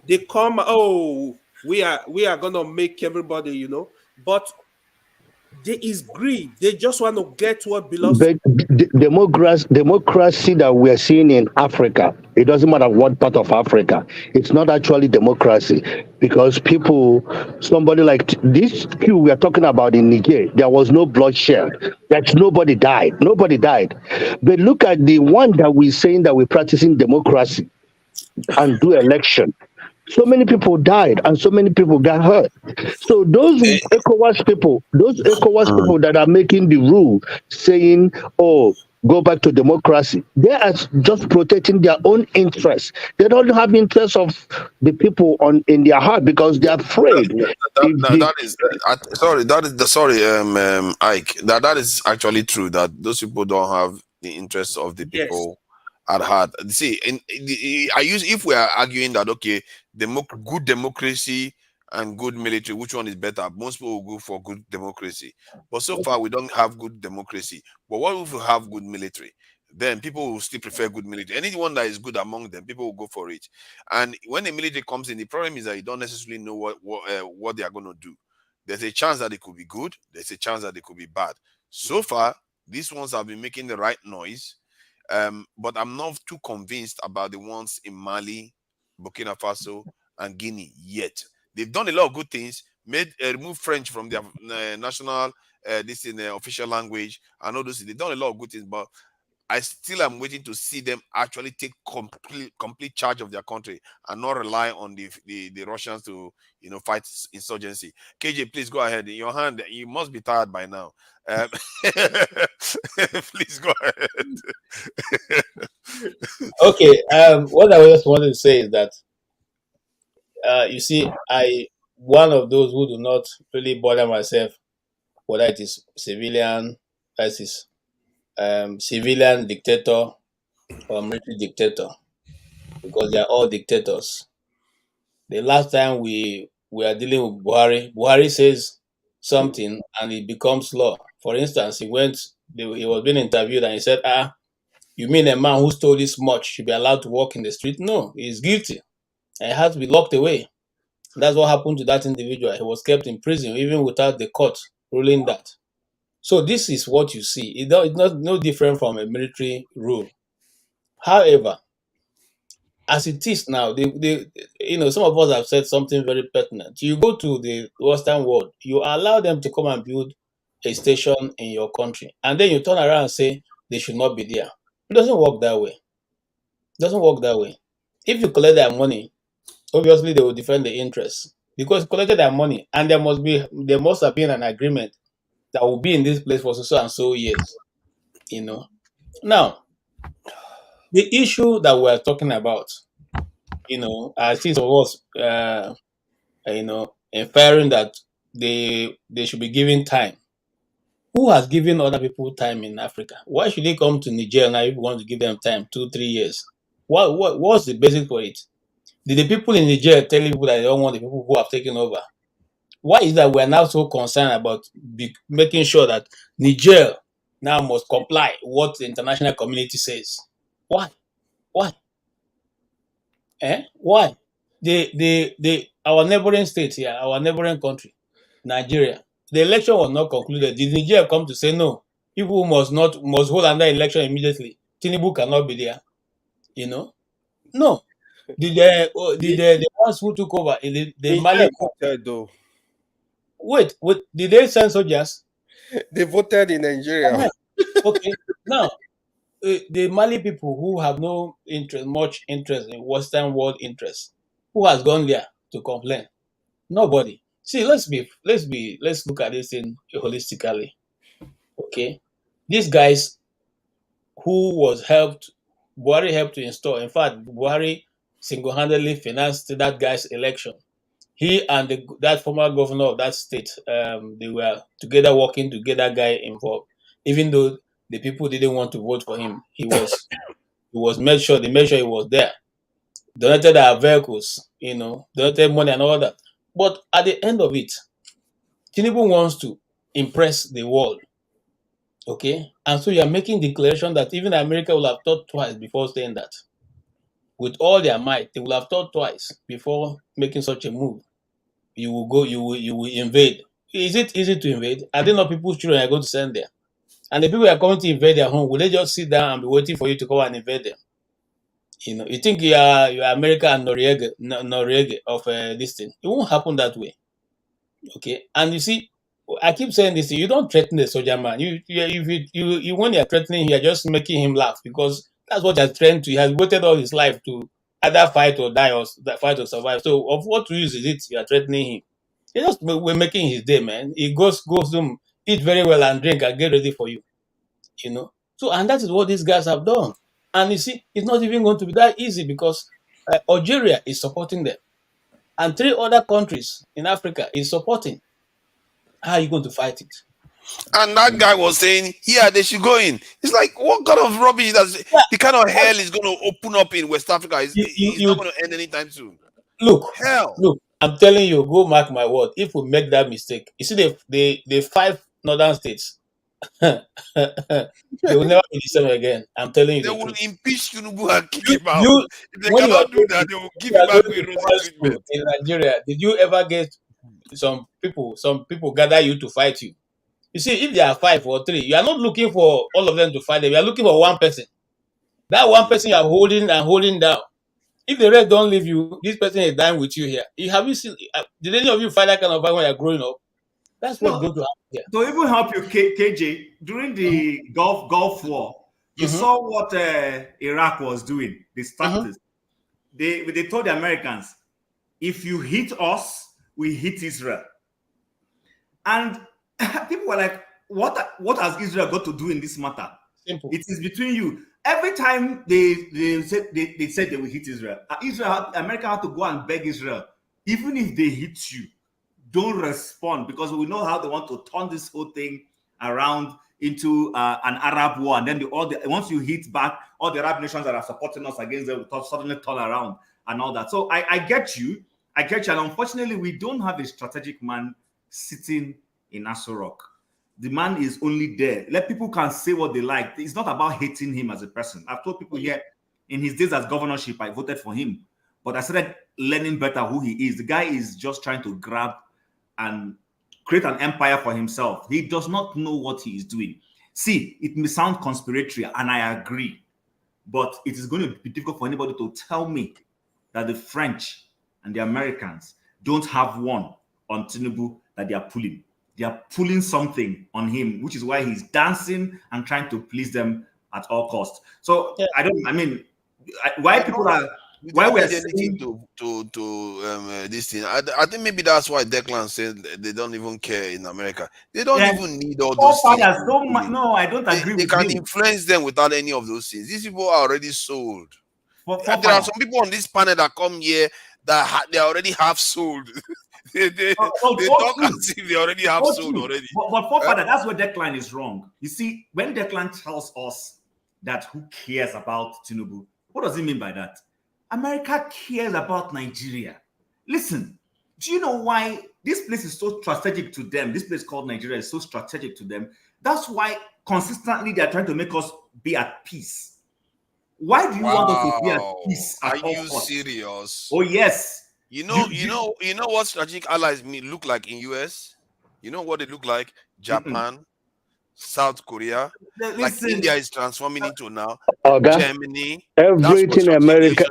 S12: They come, oh, we are gonna make everybody, you know, but there is greed. They just want to get what belongs
S18: The democracy that we are seeing in Africa, it doesn't matter what part of Africa, it's not actually democracy, because somebody like this coup we are talking about in Niger, there was no bloodshed. That nobody died. Nobody died. But look at the one that we're saying that we're practicing democracy and do election. So many people died and so many people got hurt. So those ECOWAS people that are making the rule saying, oh, go back to democracy, they are just protecting their own interests. They don't have interest of the people in their heart because they're afraid.
S7: Ike. That is actually true, that those people don't have the interests of the people at heart. See, if we are arguing that okay, good democracy and good military, which one is better? Most people will go for good democracy. But so far, we don't have good democracy. But what if we have good military? Then people will still prefer good military. Anyone that is good among them, people will go for it. And when the military comes in, the problem is that you don't necessarily know what they are going to do. There's a chance that it could be good. There's a chance that it could be bad. So far, these ones have been making the right noise. But I'm not too convinced about the ones in Mali, Burkina Faso, and Guinea yet. They've done a lot of good things, removed French from their national, official language, and all those. They've done a lot of good things, but I still am waiting to see them actually take complete charge of their country and not rely on the Russians to fight insurgency. KJ, please go ahead. In your hand, you must be tired by now. Please go ahead.
S21: Okay. What I just wanted to say is that you see, one of those who do not really bother myself whether it is civilian, civilian dictator or military dictator, because they are all dictators. The last time we are dealing with Buhari says something and it becomes law. For instance, he was being interviewed and he said, you mean a man who stole this much should be allowed to walk in the street? No, he's guilty and he has to be locked away. That's what happened to that individual. He was kept in prison even without the court ruling that. So this is what you see. It's not no different from a military rule. However, as it is now, some of us have said something very pertinent. You go to the Western world, you allow them to come and build a station in your country, and then you turn around and say they should not be there. It doesn't work that way. It doesn't work that way. If you collect their money, obviously they will defend the interests because you collected their money, and there must have been an agreement that will be in this place for so and so years. Now, the issue that we're talking about, I see some of us, inferring that they should be given time. Who has given other people time in Africa? Why should they come to Niger now if you want to give them time, 2-3 years? What's the basis for it? Did the people in Niger tell people that they don't want the people who have taken over? Why is that we're now so concerned about making sure that Niger now must comply with what the international community says? Why? Why? Why? Our neighboring state here, our neighboring country, Nigeria, the election was not concluded. Did Nigeria come to say no? People must hold another election immediately. Tinubu cannot be there. No. Did the ones who took over in the Mali? Wait, did they send soldiers?
S12: They voted in Nigeria.
S21: Okay, now the Mali people who have no much interest in Western world interests, who has gone there to complain? Nobody. See, let's look at this thing holistically. Okay, these guys who Buhari helped to install. In fact, Buhari single-handedly financed that guy's election. He and that former governor of that state, they were together working to get that guy involved, even though the people didn't want to vote for him. He was made sure he was there. Donated our vehicles, donated money and all that. But at the end of it, Tinubu wants to impress the world. Okay? And so you are making declaration that even America will have thought twice before saying that. With all their might, they will have thought twice before making such a move. You will invade. Is it easy to invade? Are there not people's children are going to send there? And the people are coming to invade their home, will they just sit down and be waiting for you to come and invade them? You think you are America and Noriega of this thing. It won't happen that way. Okay? And you see, I keep saying this, you don't threaten the soldier man. You when you're threatening, you're just making him laugh because that's what he's trained to. He has waited all his life to either fight or die or fight or survive. So of what use is it you are threatening him? We're making his day, man. He goes home, eat very well and drink and get ready for you. So, and that is what these guys have done. And you see, it's not even going to be that easy because Algeria is supporting them. And 3 other countries in Africa is supporting. How are you going to fight it?
S6: And that guy was saying, they should go in. It's like, what kind of rubbish the kind of hell is going to open up in West Africa? It's not going to end anytime soon.
S21: Look, I'm telling you, go mark my word. If we make that mistake, you see the 5 northern states, they will never be the same again. I'm telling you.
S6: They will impeach Tinubu and kick him out. If they cannot do that, they will give him back with rosy treatment.
S21: In Nigeria, did you ever get some people gather you to fight you? You see, if there are 5 or 3, you are not looking for all of them to fight them. You are looking for one person. That one person you are holding down. If the rest don't leave you, this person is dying with you here. Have you seen? Did any of you fight that kind of fight when you are growing up? That's what's going to happen here.
S10: To even help you, KJ, during the Gulf War, you saw what Iraq was doing. They started. They told the Americans, if you hit us, we hit Israel. And people were like, what has Israel got to do in this matter?
S21: Simple.
S10: It is between you. Every time they said they will hit Israel, America had to go and beg Israel, even if they hit you, don't respond, because we know how they want to turn this whole thing around into an Arab war, and then once you hit back, all the Arab nations that are supporting us against them will suddenly turn around and all that. So I get you, and unfortunately, we don't have a strategic man sitting in Aso Rock. The man is only there. Let people can say what they like. It's not about hating him as a person. I've told people here, in his days as governorship, I voted for him, but I started learning better who he is. The guy is just trying to grab and create an empire for himself. He does not know what he is doing. See, it may sound conspiratory, and I agree, but it is going to be difficult for anybody to tell me that the French and the Americans don't have one on Tinubu that they are pulling. They are pulling something on him, which is why he's dancing and trying to please them at all costs. So why people are... Why we're
S6: anything to this thing? I think maybe that's why Declan said they don't even care in America. They don't even need all those things.
S10: No, I don't agree with you.
S6: They can influence them without any of those things. These people are already sold. There are some people on this panel that come here that they already have sold. they talk as if they already have sold already.
S10: But forefather, that's where Declan is wrong. You see, when Declan tells us that who cares about Tinubu, what does he mean by that? America cares about Nigeria. Listen, do you know why this place is so strategic to them? This place called Nigeria is so strategic to them. That's why consistently they are trying to make us be at peace. Why do you want us to be at peace?
S6: Are you serious?
S10: Oh yes.
S6: You know what strategic allies look like in US? You know what they look like? Japan, South Korea, like India is transforming into now. Germany.
S18: Everything America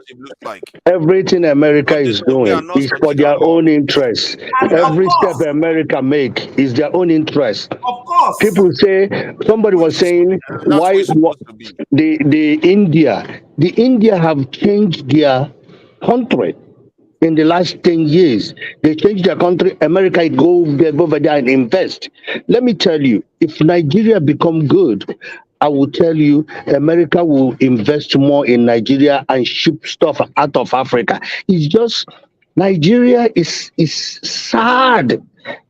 S18: is doing is for their own interest. Every step America make is their own interest.
S10: Of course.
S18: People say, somebody was saying, why the India have changed their country. In the last 10 years, they changed their country. America go over there and invest. Let me tell you, if Nigeria become good, I will tell you, America will invest more in Nigeria and ship stuff out of Africa. It's just Nigeria is sad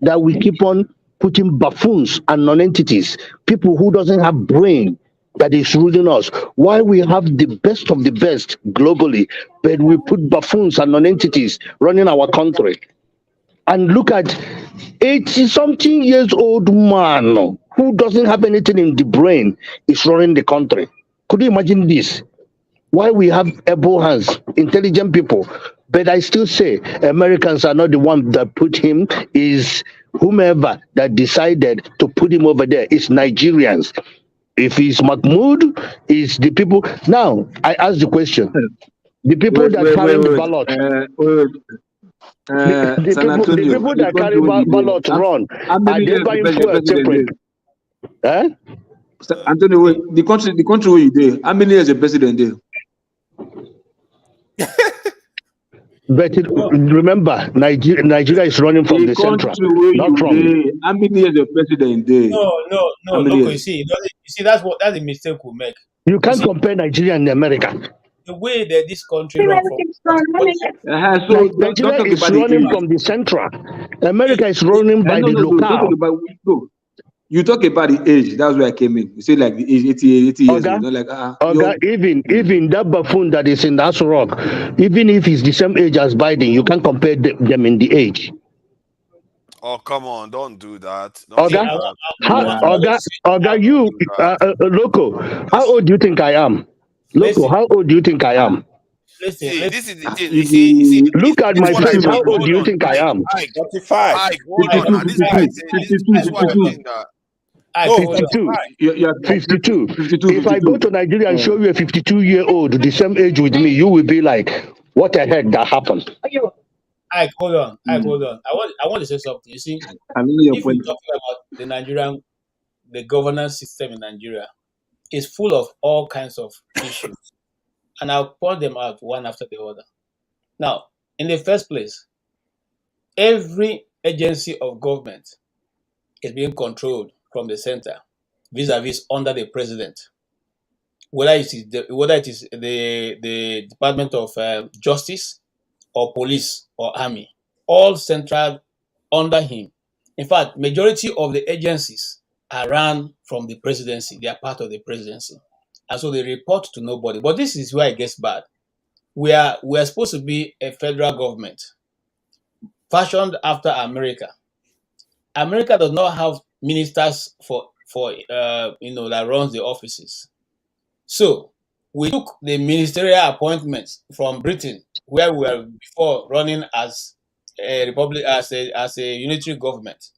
S18: that we keep on putting buffoons and non-entities, people who doesn't have brain, that is ruling us. Why we have the best of the best globally, but we put buffoons and non-entities running our country. And look at 80-something years old man who doesn't have anything in the brain is running the country. Could you imagine this? Why we have able hands, intelligent people, but I still say Americans are not the one that put him, is whomever that decided to put him over there. It's Nigerians. If it's Mahmoud, it's the people. Now, I ask the question. The people that carry the ballot. The people that carry ballot run, are they buying fuel separate?
S8: Antonio, the country where you there, how many years a president there?
S18: But remember, Nigeria is running from the central, not from.
S8: How many years a president there?
S21: No. Look, you see, that's the mistake we make.
S18: You can't compare Nigeria and America.
S21: The way that this country runs
S18: Nigeria is running from the central. America is running by the local.
S8: You talk about the age. That's where I came in. You say like the age, 80 years. You know, like
S18: even that buffoon that is in that rock, even if he's the same age as Biden, you can't compare them in the age.
S6: Oh, come on, don't do that.
S18: You, Loco, how old do you think I am? Loco, how old do you think I am?
S21: Listen,
S6: this is the thing. You see,
S18: look at my face. How old do you think I am?
S12: 45.
S18: 52. If I go to Nigeria and show you a 52-year-old the same age with me, you will be like, what the heck that happened?
S21: Hold on. I want to say something. You see, if we're talking about the governance system in Nigeria, it's full of all kinds of issues. And I'll point them out one after the other. Now, in the first place, every agency of government is being controlled from the center, vis-a-vis under the president. Whether it is the Department of Justice or Police or Army, all central under him. In fact, majority of the agencies are run from the presidency. They are part of the presidency. And so they report to nobody. But this is where it gets bad. We are supposed to be a federal government fashioned after America. America does not have ministers for that runs the offices. So we took the ministerial appointments from Britain, where we were before running as a republic, as a unitary government.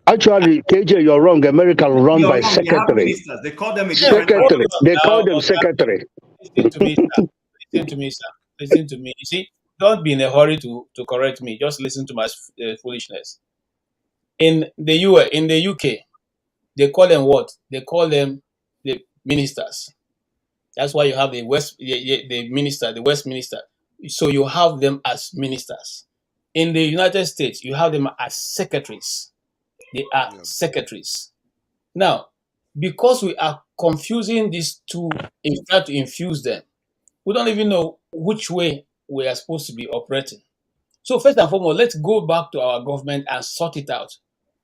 S18: Actually, KJ, you're wrong. America run by secretary.
S10: They call them a
S18: secretary. They call them secretary.
S21: Listen to me, sir. Listen to me. You see, don't be in a hurry to correct me. Just listen to my foolishness. In the UK, they call them what? They call them the ministers. That's why you have the West Minister. So you have them as ministers. In the United States, you have them as secretaries. They are secretaries. Now, because we are confusing these two in trying to infuse them, we don't even know which way we are supposed to be operating. So first and foremost, let's go back to our government and sort it out.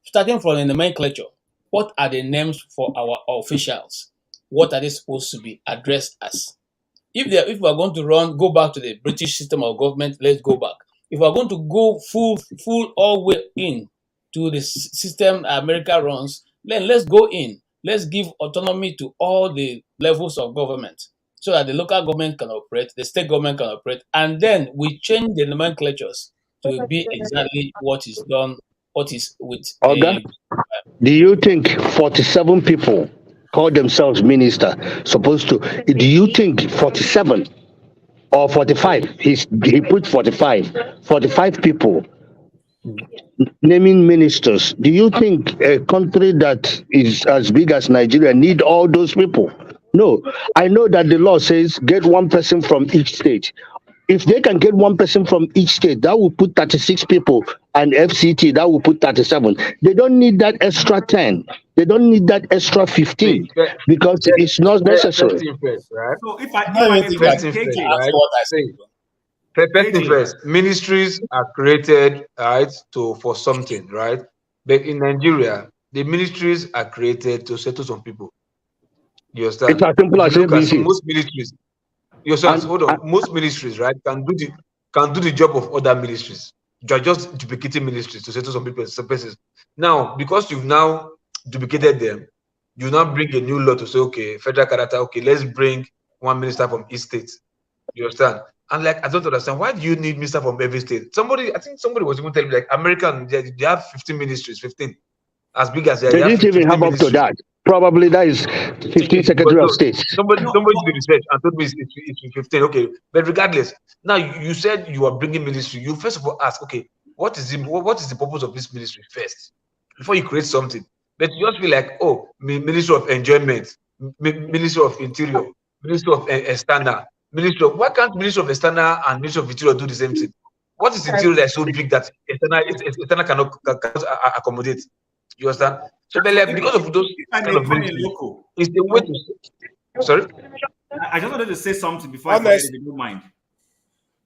S21: Starting from the nomenclature, what are the names for our officials? What are they supposed to be addressed as? If we are going to go back to the British system of government, let's go back. If we are going to go full all the way in to the system America runs, then let's go in. Let's give autonomy to all the levels of government so that the local government can operate, the state government can operate, and then we change the nomenclatures to be exactly what is done, what is with.
S18: Do you think 47 people call themselves minister supposed to? Do you think 47 or 45? He put 45 people naming ministers. Do you think a country that is as big as Nigeria need all those people? No. I know that the law says get one person from each state. If they can get one person from each state, that will put 36 people, and FCT, that will put 37. They don't need that extra 10. They don't need that extra 15 because it's not necessary.
S8: So if first, ministries are created, right, for something, right? But in Nigeria, The ministries are created to settle some people. You understand?
S18: It's as simple as ABC.
S8: Most ministries. You understand? Hold on. Most ministries, right, can do the job of other ministries. You are just duplicating ministries to settle some people's places. Now, because you've now duplicated them, you now bring a new law to say, okay, federal character, okay, let's bring one minister from each state. You understand? And like, I don't understand, why do you need minister from every state? I think somebody was even telling me, like, American, they have 15 ministries, 15. As big as
S18: they didn't even have up to that. Probably that is 15 Secretary of State.
S8: Somebody did research and told me it's 15. Okay, but regardless, now you said you are bringing ministry. You first of all ask, okay, what is the purpose of this ministry first before you create something? But you just be like, oh, Ministry of Enjoyment, Ministry of Interior, Ministry of External, Ministry of. Why can't Ministry of External and Ministry of Interior do the same thing? What is Interior that is so big that External cannot accommodate? You understand? So, like, because of those kind of ministries, it's the way to. Sorry,
S14: I just wanted to say something before I forget, if you don't mind.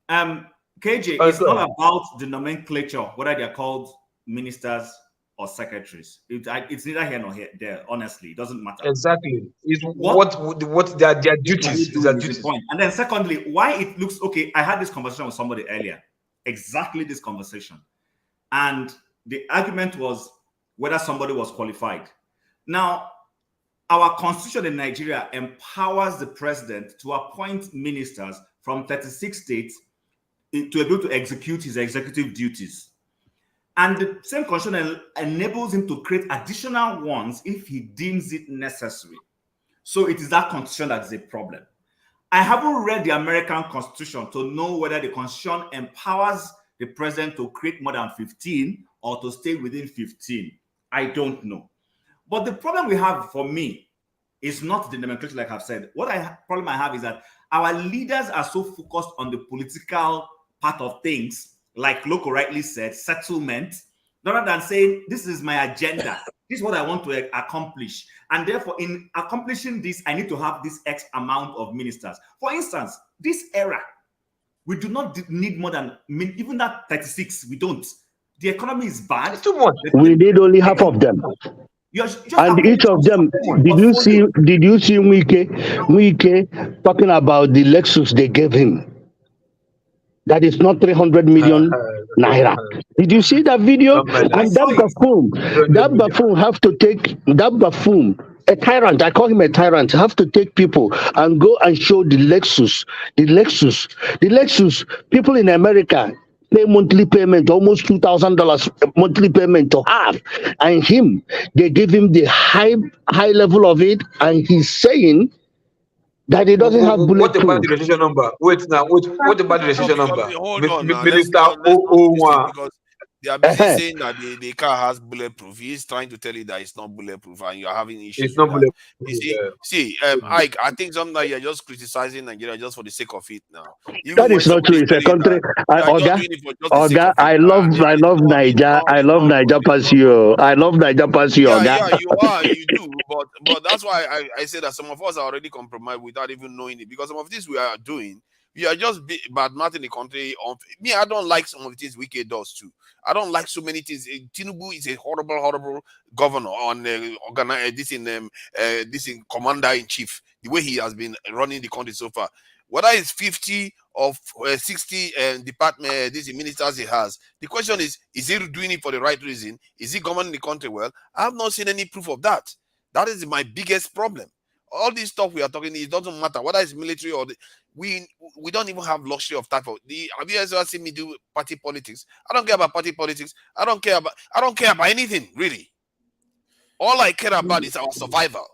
S14: KJ, it's not about the nomenclature, whether they're called ministers or secretaries. It's neither here nor there. Honestly, it doesn't matter.
S8: Exactly. It's what their duties is their duties.
S14: Point. And then secondly, why it looks okay. I had this conversation with somebody earlier. Exactly this conversation, and the argument was whether somebody was qualified. Now, our constitution in Nigeria empowers the president to appoint ministers from 36 states to be able to execute his executive duties. And the same constitution enables him to create additional ones if he deems it necessary. So it is that constitution that is a problem. I haven't read the American Constitution to know whether the Constitution empowers the president to create more than 15 or to stay within 15. I don't know. But the problem we have for me is not the nomenclature, like I've said. Problem I have is that our leaders are so focused on the political part of things, like Loco rightly said, settlement, rather than saying, this is my agenda. This is what I want to accomplish. And therefore, in accomplishing this, I need to have this X amount of ministers. For instance, this era, we do not need more than, even that 36, we don't. The economy is bad. It's
S8: too much.
S18: We need only half of them. And each of them, did you see Wike talking about the Lexus they gave him? That is not 300 million naira. Did you see that video? And that buffoon have to take that buffoon, a tyrant. I call him a tyrant. Have to take people and go and show the Lexus. People in America pay monthly payment, almost $2,000 monthly payment to have, and him, they give him the high level of it, and he's saying that he doesn't have bulletproof.
S8: What about the registration number? Wait now. What about the registration number?
S6: Hold on now.
S8: Minister 001.
S6: Because they are busy saying that the car has bulletproof. He's trying to tell you that it's not bulletproof and you're having issues.
S8: It's not bulletproof.
S6: Ike, I think sometimes you're just criticizing Nigeria just for the sake of it now.
S18: That is not true. It's a country. Oga, I love Niger. I love Niger past you. I love Niger past you, Oga.
S6: Yeah, you do. But that's why I say that some of us are already compromised without even knowing it. Because some of this we are doing, we are just bad-mouthing the country. Me, I don't like some of the things Wike does too. I don't like so many things. Tinubu is a horrible governor on this in commander-in-chief. The way he has been running the country so far. Whether it's 50 or 60 department, these ministers he has, the question is he doing it for the right reason? Is he governing the country well? I have not seen any proof of that. That is my biggest problem. All this stuff we are talking, it doesn't matter whether it's military or we don't even have luxury of type of have you ever seen me do party politics? I don't care about party politics. I don't care about anything really. All I care about is our survival.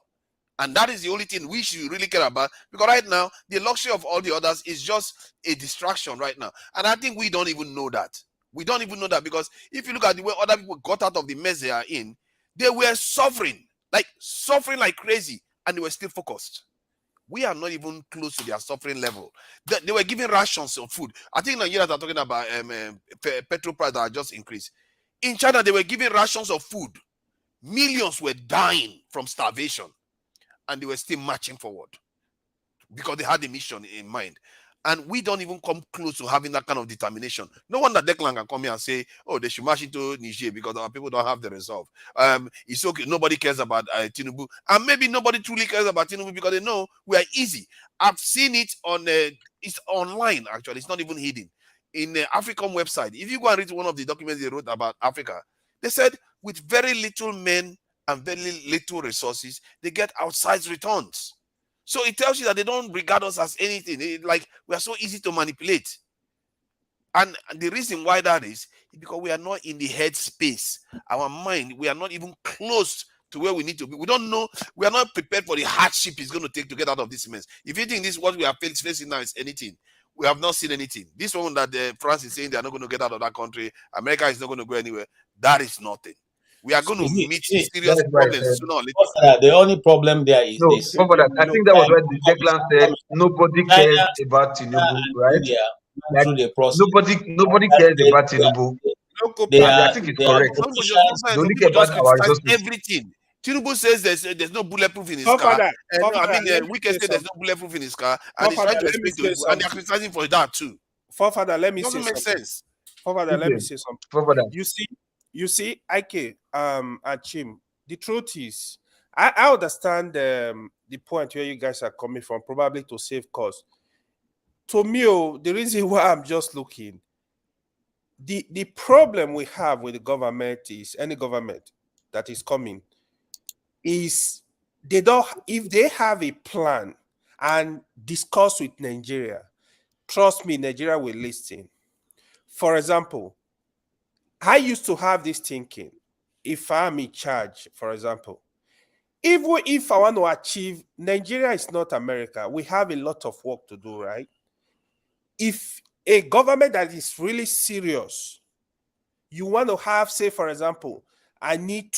S6: And that is the only thing we should really care about, because right now the luxury of all the others is just a distraction right now. And I think we don't even know that. We don't even know that, because if you look at the way other people got out of the mess they are in, they were suffering like crazy, and they were still focused. We are not even close to their suffering level. They were giving rations of food. I think Nigerians are talking about petrol price that just increased. In China, they were giving rations of food. Millions were dying from starvation, and they were still marching forward because they had a mission in mind. And we don't even come close to having that kind of determination. No wonder Declan can come here and say, oh, they should march into Niger because our people don't have the resolve. It's okay. Nobody cares about Tinubu. And maybe nobody truly cares about Tinubu because they know we are easy. I've seen it on, it's online, actually. It's not even hidden. In the African website, if you go and read one of the documents they wrote about Africa, they said with very little men and very little resources, they get outsized returns. So it tells you that they don't regard us as anything. Like we are so easy to manipulate. And the reason why that is because we are not in the head space. Our mind, we are not even close to where we need to be. We don't know, we are not prepared for the hardship it's going to take to get out of this mess. If you think this what we are facing now is anything, we have not seen anything. This one that France is saying they are not going to get out of that country, America is not going to go anywhere, that is nothing. We are going to meet serious problems sooner or later.
S21: The only problem there is this.
S8: I think that was what Declan said. Nobody cares about Tinubu, right? Like, nobody cares about Tinubu. I think it's correct. They only care about our resources.
S6: Everything. Tinubu says there's no bulletproof in his car. Wike said there's no bulletproof in his car, and he's trying to explain to people, and they're criticizing for that too.
S12: Father, let me say
S6: something. Doesn't make sense.
S12: Father, let me say something. You see, Ike, and Chim, the truth is, I understand the point where you guys are coming from, probably to save costs. To me, the reason why I'm just looking, the problem we have with the government is, any government that is coming, is they don't, if they have a plan and discuss with Nigeria, trust me, Nigeria will listen. For example, I used to have this thinking, if I'm in charge, for example, if I want to achieve, Nigeria is not America. We have a lot of work to do, right? If a government that is really serious, you want to have, say, for example, I need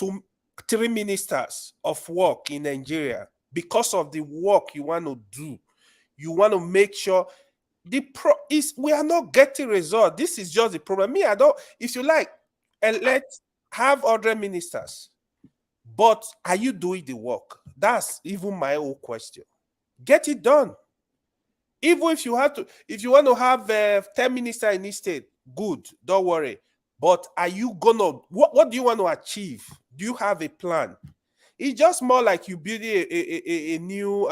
S12: 3 ministers of work in Nigeria because of the work you want to do. You want to make sure we are not getting results. This is just the problem. Me, I don't, if you like, let's have other ministers, but are you doing the work? That's even my own question. Get it done. Even if you have to, if you want to have 10 ministers in each state, good, don't worry. But are you gonna, what do you want to achieve? Do you have a plan? It's just more like you build a new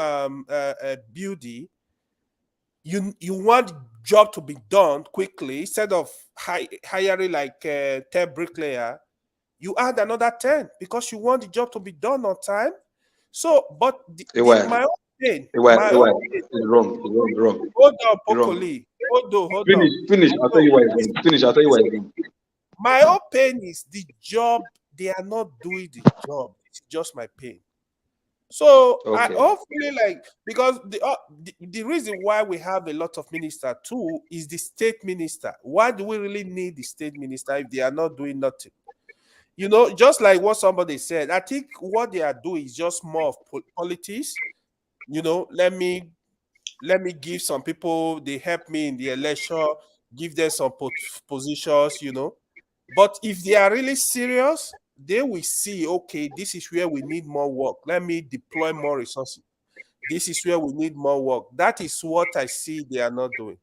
S12: building. You want job to be done quickly. Instead of hiring like 10 bricklayer, you add another 10 because you want the job to be done on time. So, but my own pain.
S8: It's wrong.
S12: Hold on, Pokoli. Hold on.
S8: Finish. I'll tell you why it's wrong.
S12: My own pain is the job. They are not doing the job. It's just my pain. So I hopefully, like, because the reason why we have a lot of ministers too is the state minister. Why do we really need the state minister if they are not doing nothing? You know, just like what somebody said, I think what they are doing is just more of politics. You know, let me give some people, they help me in the election, give them some positions, you know. But if they are really serious, they will see, okay, this is where we need more work. Let me deploy more resources. This is where we need more work. That is what I see they are not doing.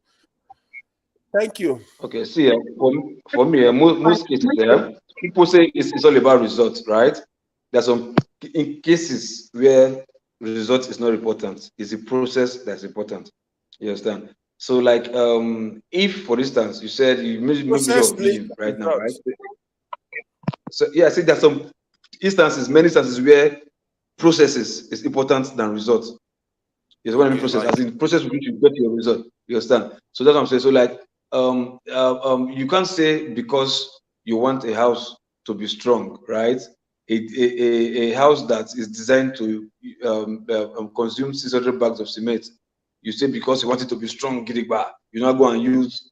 S12: Thank you.
S8: Okay, see, for me, most cases, people say it's all about results, right? There's some cases where result is not important. It's the process that's important. You understand? So, like, if, for instance, you said you maybe building right now, right? So, yeah, I think there's some many instances where processes is important than results. It's one of the process, as in the process with which you get your result. You understand? So that's what I'm saying. So, like, you can't say because you want a house to be strong, right? A house that is designed to consume 600 bags of cement, you say because you want it to be strong, you not go and use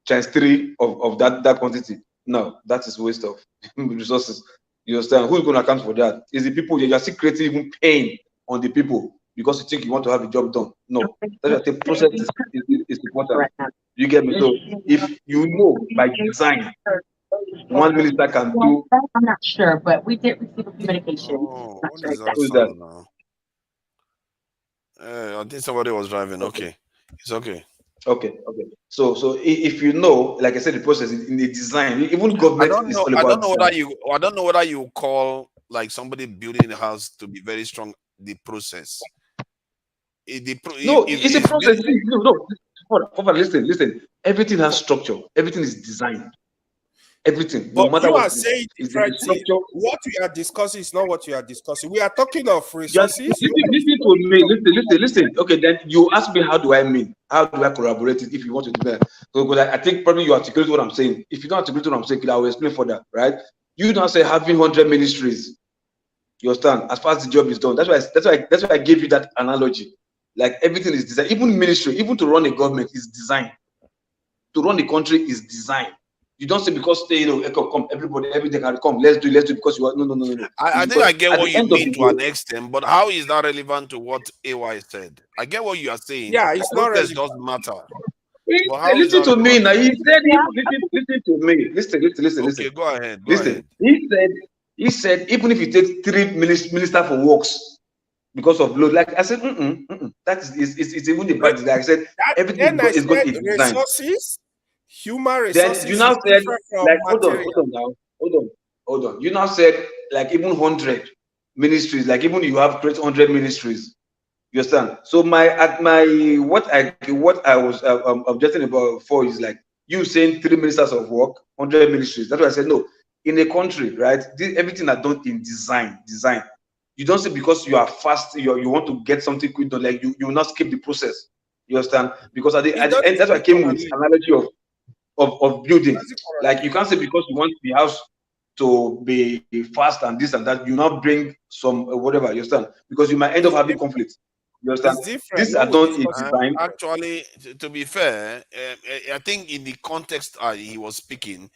S8: times 3 of that quantity. No, that is waste of resources. You understand? Who's going to account for that? Is the people you're still creating even pain on the people because you think you want to have a job done? No, that's the process is important. You get me? So if you know by design, one minister can do.
S19: I'm not sure, but we did receive a few medications.
S6: What is that sound now? I think somebody was driving. Okay. It's okay.
S8: Okay. So if you know, like I said, the process in the design, even government is all about.
S6: I don't know whether you call like somebody building a house to be very strong. The process.
S8: It's a process. No. Listen. Everything has structure. Everything is designed. Everything,
S12: but
S8: no matter
S12: you
S8: what
S12: are saying different things. What we are discussing is not what you are discussing. We are talking of resources.
S8: Listen to me. Listen. Okay, then you ask me, how do I mean? How do I collaborate it if you want to do that? So, I think probably you articulate what I'm saying. If you don't articulate what I'm saying, I will explain further, right? You don't say having 100 ministries. You understand? As far as the job is done. That's why I gave you that analogy. Like everything is designed. Even ministry, even to run a government is designed. To run the country is designed. You don't say because come, everybody can come. Let's do because you are no.
S6: I think I get what you mean to an extent, but how is that relevant to what AY said? I get what you are saying.
S12: Yeah, it's not relevant.
S6: It doesn't matter.
S8: Listen to me now. He said, listen to me. Listen.
S6: Okay, go ahead.
S8: Listen. He said, even if you take 3 minister for works because of load, like I said, that is even the practice. Like I said, everything is going to be designed.
S12: Resources. Human resources.
S8: Then you now said, like, hold on. You now said, like, even 100 ministries, like, even you have created 100 ministries. You understand? So what I was objecting about for is like you saying 3 ministers of work, 100 ministries. That's why I said no. In a country, right? Everything are done in design. You don't say because you are fast, you want to get something quick done, like you will not skip the process. You understand? Because at the end, that's why I came with analogy of building. Like you can't say because you want the house to be fast and this and that, you now bring some whatever, you understand? Because you might end up having conflict. You understand? These are done in design.
S6: Actually, to be fair, I think in the context he was speaking,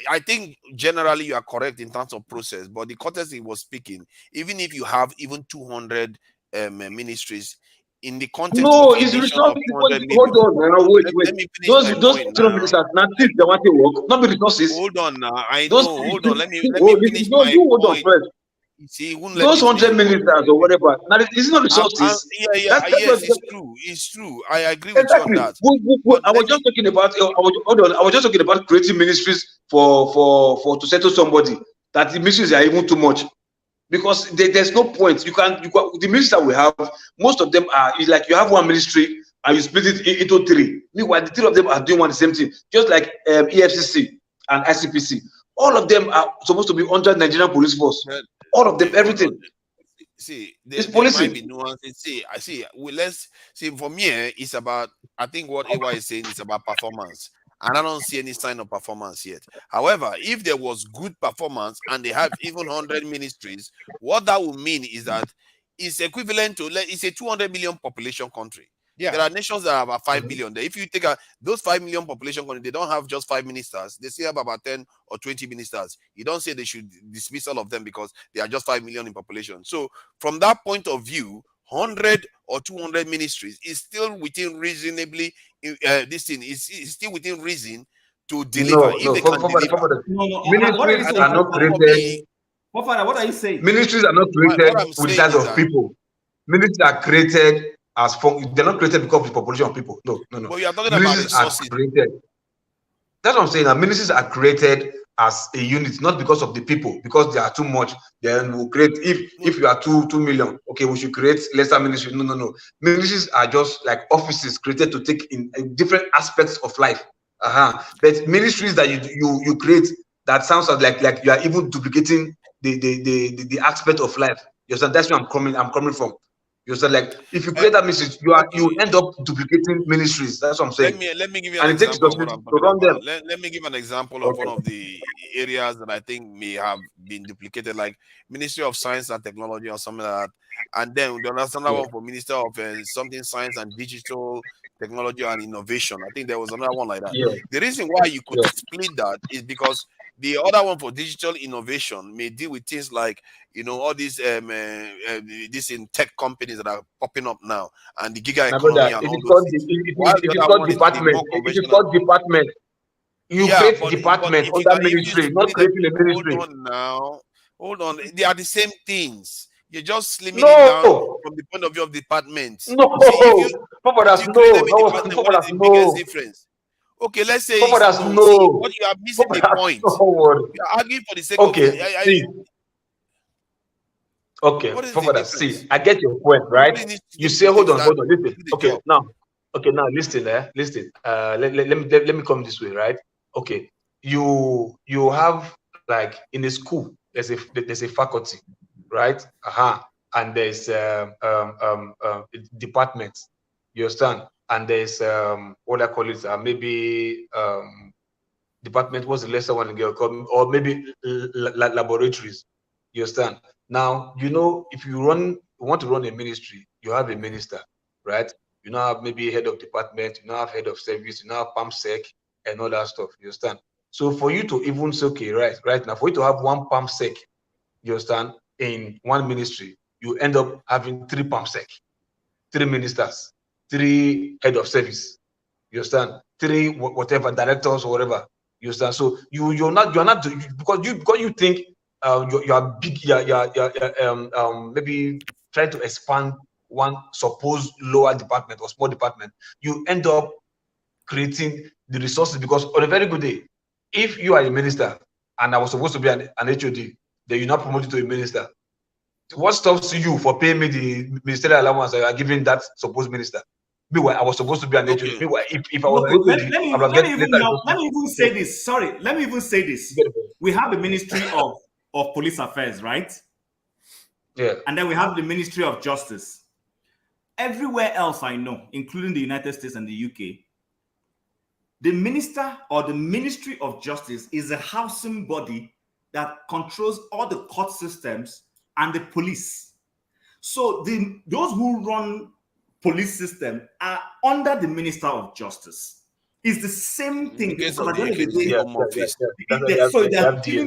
S6: I think generally you are correct in terms of process, but the context he was speaking, even if you have even 200 ministries, in the context
S8: no, it's resources. Hold on, now, wait. Those 200 ministers, now they want to work, not the resources.
S6: Hold on now. Hold on. Let me finish my
S8: hold
S6: point.
S8: on first.
S6: See,
S8: those 100 ministers or whatever, now it's not resources.
S6: Yes, it's true. I agree with you on that.
S8: I was just talking about. I was just talking about creating ministries for to settle somebody. That the ministries are even too much. Because there's no point. You can the ministries that we have, most of them are like you have one ministry and you split it into 3. Meanwhile, the 3 of them are doing the same thing. Just like EFCC and ICPC, all of them are supposed to be under Nigerian police force. All of them, everything.
S6: See, there might be nuances. Let's see. For me, it's about. I think what AY is saying is about performance. And I don't see any sign of performance yet. However, if there was good performance and they have even 100 ministries, what that would mean is that it's equivalent to, it's a 200 million population country. Yeah. There are nations that have about 5 million. If you take those 5 million population country, they don't have just 5 ministers. They still have about 10 or 20 ministers. You don't say they should dismiss all of them because they are just 5 million in population. So from that point of view, 100 or 200 ministries is still within reasonably this thing is still within reason to deliver.
S8: Ministries are not created.
S10: What are you saying?
S8: Ministries are not created with the size of people. Ministries are created as they're not created because of the population of people. No.
S6: But you are talking about resources.
S8: That's what I'm saying. Ministries are created as a unit, not because of the people, because they are too much. Then we'll create, if you are 2 million, okay, we should create lesser ministries. No. Ministries are just like offices created to take in different aspects of life. But ministries that you create, that sounds like you are even duplicating the aspect of life. You understand? That's where I'm coming from. You said like if you create that ministry, you end up duplicating ministries. That's what I'm saying.
S6: Let me give you an example of what I'm talking about. Let me give an example of one of the areas that I think may have been duplicated, like Ministry of Science and Technology or something like that. And then there's another one for Minister of something Science and Digital Technology and Innovation. I think there was another one like that. Yeah. The reason why you could split that is because the other one for digital innovation may deal with things like, all these this in tech companies that are popping up now and the giga economy and all those things.
S8: If you call department, you create department under ministry, not creating a ministry.
S6: Hold on. They are the same things. You're just limiting down from the point of view of departments. See, if you create them in department, what is the biggest difference? Okay, let's say it's no. See, what you are missing the point. You are arguing for the sake of it.
S8: Okay,
S6: what is
S8: for
S6: the
S8: that,
S6: difference?
S8: see, I get your point, right? You say, hold on, listen. Okay, now, listen, listen. Let me come this way, right? Okay, you have like in a school, there's a faculty, right? And there's departments. You understand? And there's what I call it, maybe department was the lesser one, or maybe laboratories. You understand? Now, if you want to run a ministry, you have a minister, right? You now have maybe head of department, you now have head of service, you now have PAMSEC and all that stuff. You understand? So for you to even say, okay, right now, for you to have one PAMSEC, you understand, in one ministry, you end up having 3 PAMSEC, 3 ministers, 3 head of service. You understand? 3 whatever directors or whatever. You understand? So you're not because you think you are big, maybe trying to expand one supposed lower department or small department. You end up creating the resources, because on a very good day, if you are a minister and I was supposed to be an HOD, then you're not promoted to a minister. What stops you for paying me the ministerial allowance that you are giving that supposed minister? Meanwhile, I was supposed to be an HOD. Meanwhile, if I was an HOD,
S14: let me even say this. Sorry, let me even say this. We have the Ministry of Police Affairs, right?
S8: Yeah.
S14: And then we have the Ministry of Justice. Everywhere else I know, including the United States and the UK, the minister or the Ministry of Justice is a housing body that controls all the court systems and the police. So those who run police system are under the Minister of Justice. It's the same thing. So they're giving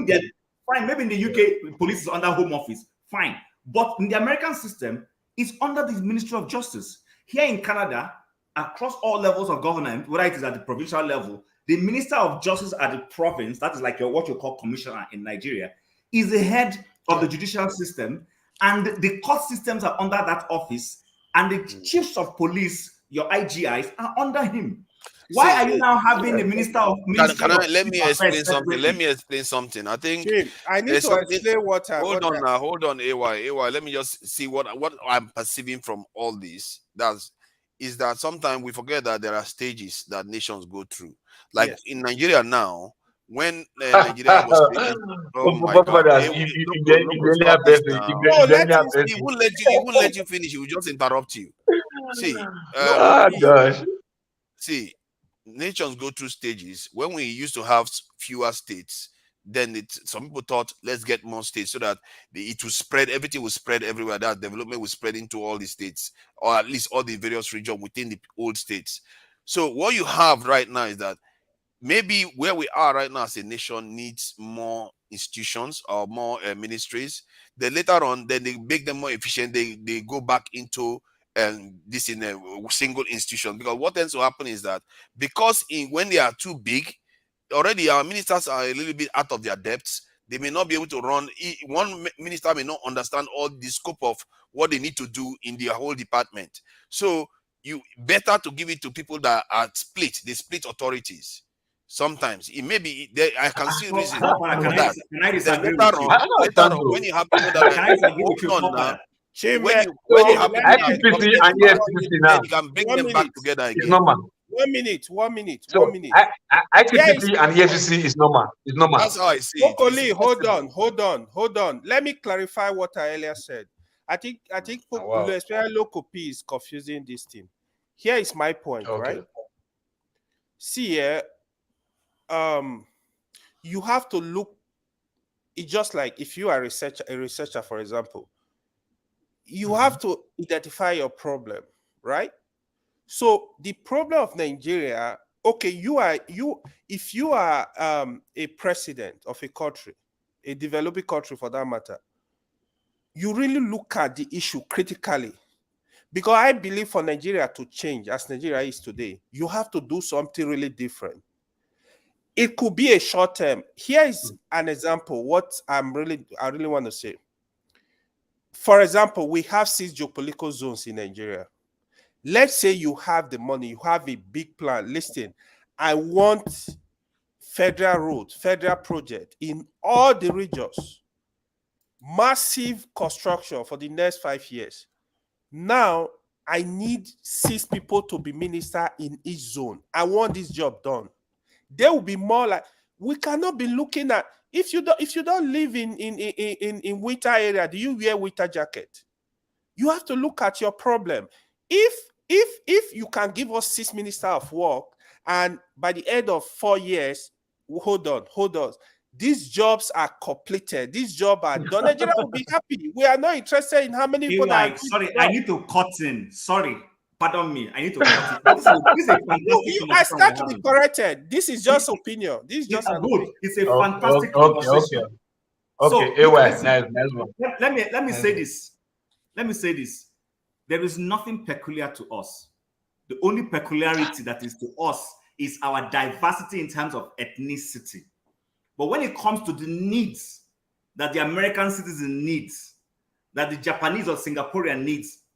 S14: them, fine, maybe in the UK, police is under Home Office, fine. But in the American system, it's under the Ministry of Justice. Here in Canada, across all levels of government, whether it is at the provincial level, the Minister of Justice at the province, that is like what you call commissioner in Nigeria, is the head of the judicial system, and the court systems are under that office, and the chiefs of police, your IGIs, are under him. Why are you now having the minister of
S6: let me explain something. Let me explain something. I think
S12: I need to explain what.
S6: Hold on, AY. Let me just see what I'm perceiving from all this. Is that sometimes we forget that there are stages that nations go through. Like in Nigeria now, when Nigeria was created, oh my God! He won't let you finish. He will just interrupt you. See, see, nations go through stages. When we used to have fewer states, then some people thought, let's get more states so that it will spread, everything will spread everywhere. That development will spread into all the states, or at least all the various regions within the old states. So what you have right now is that maybe where we are right now as a nation needs more institutions or more ministries. Then later on, then they make them more efficient. They go back into this in a single institution, because what tends to happen is that when they are too big, already our ministers are a little bit out of their depths. They may not be able to run. One minister may not understand all the scope of what they need to do in their whole department. So you better to give it to people that are split. They split authorities. Sometimes it may be I can see reason for that.
S14: Can I disagree with you?
S6: Later on, when you have people that
S14: can I disagree with you?
S6: When you have
S8: IPPC and EFCC now,
S6: you can bring them back together again.
S8: It's normal.
S12: 1 minute, 1 minute,
S8: so
S12: 1 minute.
S8: IPPC and EFCC is normal. It's normal.
S6: That's how I see
S12: it. Hold on. Let me clarify what I earlier said. I think especially local P is confusing this thing. Here is my point, right? See here, you have to look. It's just like if you are a researcher, for example, you have to identify your problem, right? So the problem of Nigeria, okay, if you are a president of a country, a developing country for that matter, you really look at the issue critically. Because I believe for Nigeria to change as Nigeria is today, you have to do something really different. It could be a short term. Here is an example. What I really want to say. for example, we have 6 geopolitical zones in Nigeria. Let's say you have the money, you have a big plan. Listen, I want federal road, federal project in all the regions. Massive construction for the next 5 years. Now, I need 6 people to be minister in each zone. I want this job done. There will be more like, we cannot be looking at, if you don't live in winter area, do you wear winter jacket? You have to look at your problem. If you can give us 6 ministers of work, and by the end of 4 years, hold on. These jobs are completed. These jobs are done. Nigeria will be happy. We are not interested in how many people that.
S10: Sorry, I need to cut in. Sorry, pardon me. I need to cut in. This is a fantastic
S12: I start to be corrected. This is just opinion. This is just
S10: good. It's a fantastic conversation.
S3: Okay.
S10: So,
S3: Nice one.
S10: Let me say this. Let me say this. There is nothing peculiar to us. The only peculiarity that is to us is our diversity in terms of ethnicity. But when it comes to the needs that the American citizen needs, that the Japanese or Singaporean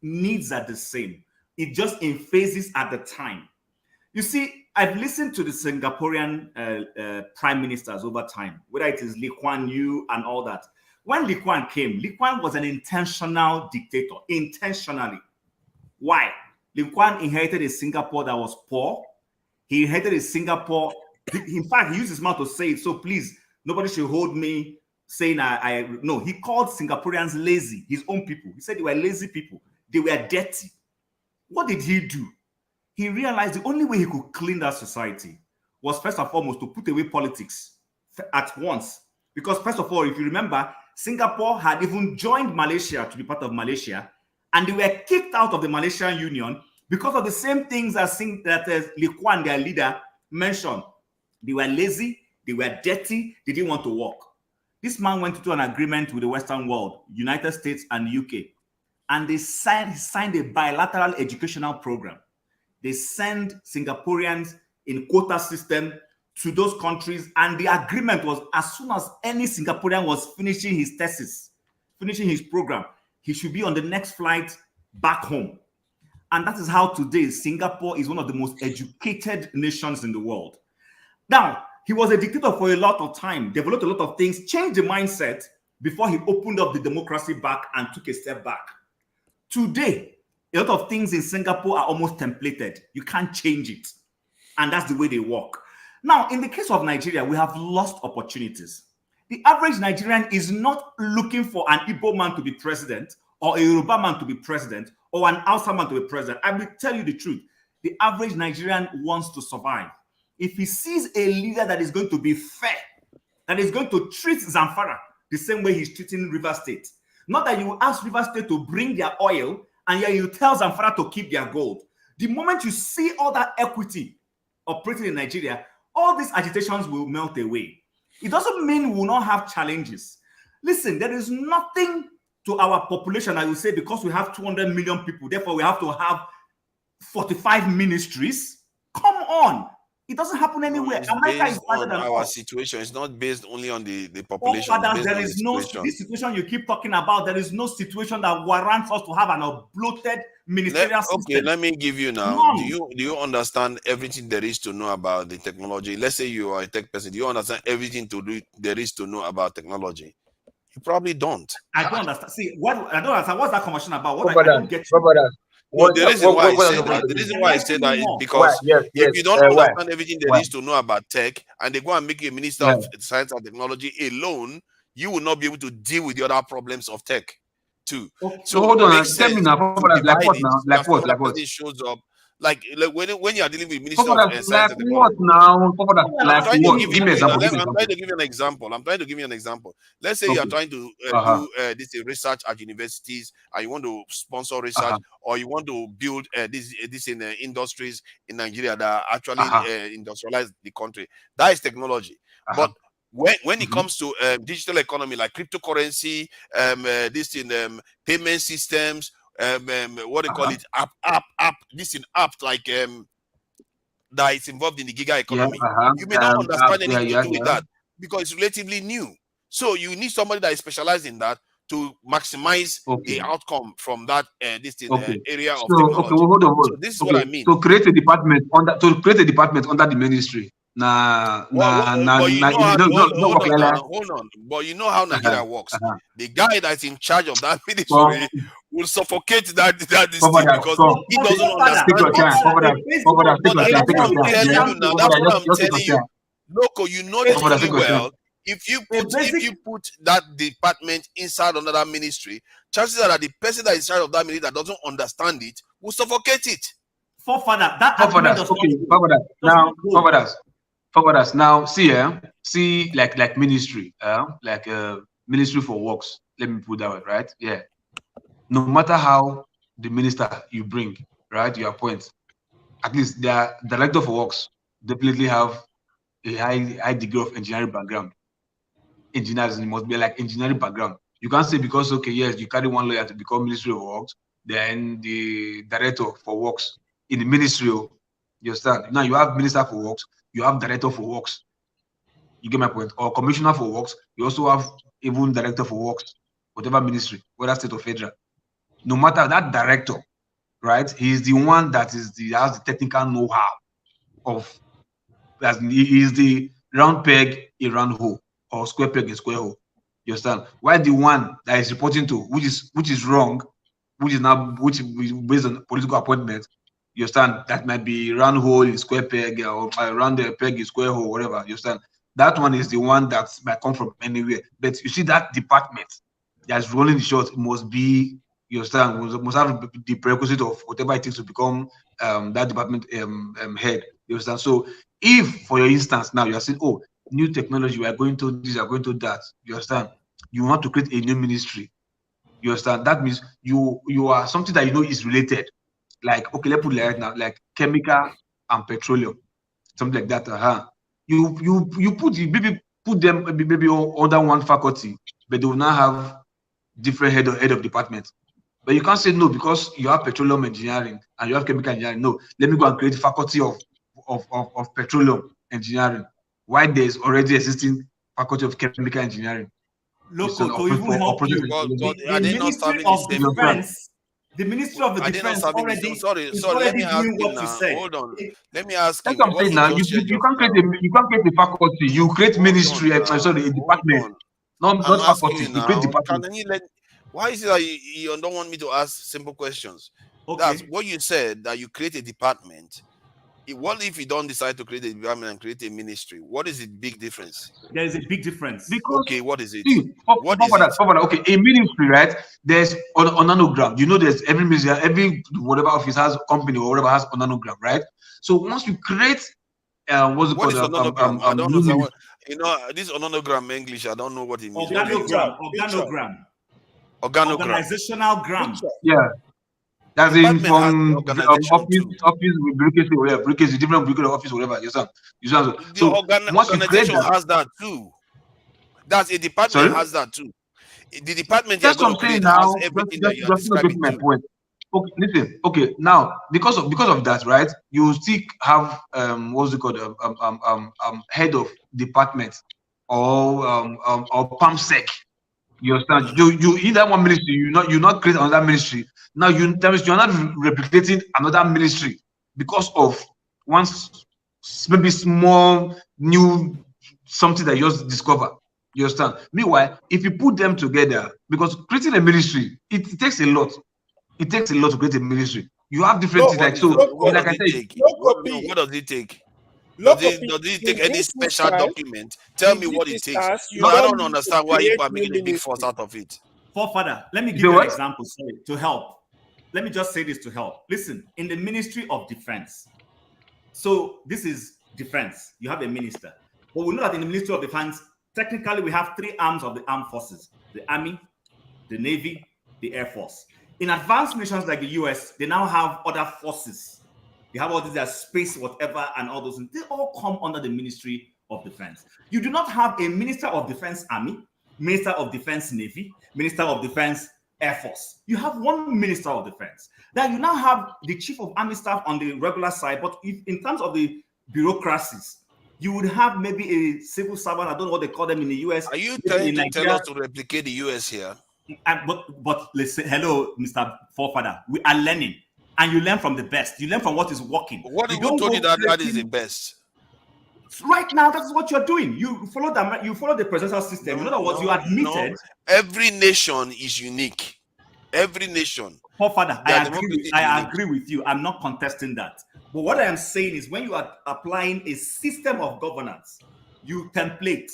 S10: needs are the same. It just in phases at the time. You see, I've listened to the Singaporean prime ministers over time, whether it is Lee Kuan Yew and all that. When Lee Kuan came, Lee Kuan was an intentional dictator, intentionally. Why? Lee Kuan inherited a Singapore that was poor. He inherited a Singapore. In fact, he used his mouth to say it. So please, nobody should hold me saying no. He called Singaporeans lazy, his own people. He said they were lazy people. They were dirty. What did he do? He realized the only way he could clean that society was first and foremost to put away politics at once. Because first of all, if you remember, Singapore had even joined Malaysia to be part of Malaysia, and they were kicked out of the Malaysian Union because of the same things that Lee Kuan, their leader, mentioned. They were lazy, they were dirty, they didn't want to work. This man went into an agreement with the Western world, United States and UK, and they signed a bilateral educational program. They send Singaporeans in quota system to those countries, and the agreement was as soon as any Singaporean was finishing his thesis, finishing his program, he should be on the next flight back home. And that is how today Singapore is one of the most educated nations in the world. Now, he was a dictator for a lot of time, developed a lot of things, changed the mindset before he opened up the democracy back and took a step back. Today, a lot of things in Singapore are almost templated. You can't change it. And that's the way they work. Now, in the case of Nigeria, we have lost opportunities. The average Nigerian is not looking for an Igbo man to be president or a Yoruba man to be president or an Hausa man to be president. I will tell you the truth. The average Nigerian wants to survive. If he sees a leader that is going to be fair, that is going to treat Zamfara the same way he's treating River State. Not that you ask River State to bring their oil and yet you tell Zamfara to keep their gold. The moment you see all that equity operating in Nigeria, all these agitations will melt away. It doesn't mean we will not have challenges. Listen, there is nothing to our population, I will say, because we have 200 million people, therefore we have to have 45 ministries. Come on. It doesn't happen anywhere.
S6: America is on our situation. It's not based only on the population.
S10: Oh, Father, there is no this situation you keep talking about. There is no situation that warrants us to have an bloated ministerial system.
S6: Okay, let me give you now. Do you understand everything there is to know about the technology? Let's say you are a tech person. Do you understand everything there is to know about technology? You probably don't.
S10: I don't understand. See, I don't understand. What's that conversation about? What I don't get you.
S6: No, the reason why I say that is because if you don't understand everything there is to know about tech, and they go and make you a minister of science and technology alone, you will not be able to deal with the other problems of tech too.
S3: Okay. So hold on, tell me now, like what now? Like what?
S6: It shows up. Like when you are dealing with minister of science and technology.
S3: What now?
S6: I'm trying to give you an example. Let's say you are trying to do this research at universities, and you want to sponsor research, or you want to build this in industries in Nigeria that actually industrialize the country. That is technology. But when it comes to digital economy, like cryptocurrency, this in payment systems, what they call it, app, this in app, like that is involved in the giga economy. You may not understand anything to do with that because it's relatively new. So you need somebody that is specialized in that to maximize the outcome from that area of
S3: So,
S6: technology.
S3: hold on.
S6: So this is what I mean.
S3: To create a department under the ministry.
S6: But you know how, hold on. But you know how Nigeria works. The guy that's in charge of that ministry will suffocate that this thing because he doesn't understand it. That's what I'm telling you. Loco, you know this really well. If you put that department inside another ministry, chances are that the person that is in charge of that ministry that doesn't understand it will suffocate it.
S3: Now, see, like ministry, ministry for works. Let me put that way, right? Yeah. No matter how the minister you bring, right, you appoint, at least their director for works definitely have a high degree of engineering background. Engineers must be like engineering background. You can't say because yes, you carry one lawyer to become Ministry of Works, then the director for works in the ministry. You understand? Now you have minister for works, you have director for works. You get my point? Or commissioner for works, you also have even director for works, whatever ministry, whether state or federal. No matter that director, right? He is the one that has the technical know-how of, as he is the round peg a round hole or square peg a square hole. You understand? Why the one that is reporting to, which is wrong, which is based on political appointment, you understand? That might be round hole in square peg or round peg in square hole, whatever. You understand? That one is the one that might come from anywhere. But you see that department that's rolling the shot must be, you understand, must have the prerequisite of whatever it takes to become that department head. You understand? So if, for your instance, now you are saying, oh, new technology, we are going to this, we are going to that. You understand? You want to create a new ministry. You understand? That means you are something that you know is related. Like, okay, let's put it right now, like chemical and petroleum, something like that. You put them maybe under one faculty, but they will now have different head of department. But you can't say no because you have petroleum engineering and you have chemical engineering. No, let me go and create faculty of petroleum engineering. Why there's already existing faculty of chemical engineering?
S10: Local, to even help you, the Ministry of Defense, the Ministry of the Defense already. Sorry,
S6: let me ask you now. Hold on. Let me ask you.
S3: That's what I'm saying now. You can't create a faculty. You create ministry. A department. Not faculty. You create department.
S6: Why is it that you don't want me to ask simple questions? Okay. That's what you said, that you create a department. What if you don't decide to create a department and create a ministry? What is the big difference?
S10: There is a big difference.
S3: Because,
S6: okay, what is it?
S3: Okay, a ministry, right? There's on nanogram. You know, there's every ministry, every whatever office has company or whatever has on nanogram, right? So once you create, what's it called?
S6: I don't know. What, this ononogram English, I don't know what it means.
S10: Organogram. Organizational gram.
S3: Yeah. That's in from office with briefcase, whatever, briefcase, different briefcase office, whatever.
S6: The organization has that too. That's a department has that too. The department
S3: that's what I'm saying now. Has everything that you are describing. My point. Okay, listen. Okay, now because of that, right? You still have what's it called? Head of department or PAMSEC. You understand? You in that one ministry, you not create another ministry. Now you're not replicating another ministry because of once maybe small new something that you just discover. You understand? Meanwhile, if you put them together, because creating a ministry, it takes a lot. It takes a lot to create a ministry. You have different things like so. Like I said,
S6: what does it take? Does it take any special document? Tell me what it takes. I don't understand why you are making a big fuss out of it.
S10: Forefather, let me give you an example to help. Let me just say this to help. Listen, in the Ministry of Defense, so this is defense. You have a minister. But we know that in the Ministry of Defense, technically we have three arms of the armed forces: the Army, the Navy, the Air Force. In advanced nations like the US, they now have other forces. They have all these space, whatever, and all those things. They all come under the Ministry of Defense. You do not have a Minister of Defense Army, Minister of Defense Navy, Minister of Defense Air Force. You have one Minister of Defense. Then you now have the Chief of Army Staff on the regular side, but in terms of the bureaucracies, you would have maybe a civil servant. I don't know what they call them in the US.
S6: Are you trying to tell us to replicate the US here?
S10: But listen, hello, Mr. Forefather. We are learning, and you learn from the best. You learn from what is working.
S6: What who told you that is the best?
S10: Right now, that's what you're doing. You follow the presidential system. In other words, you admitted.
S6: Every nation is unique. Every nation.
S10: Forefather, I agree with you. I'm not contesting that. But what I am saying is, when you are applying a system of governance, you template.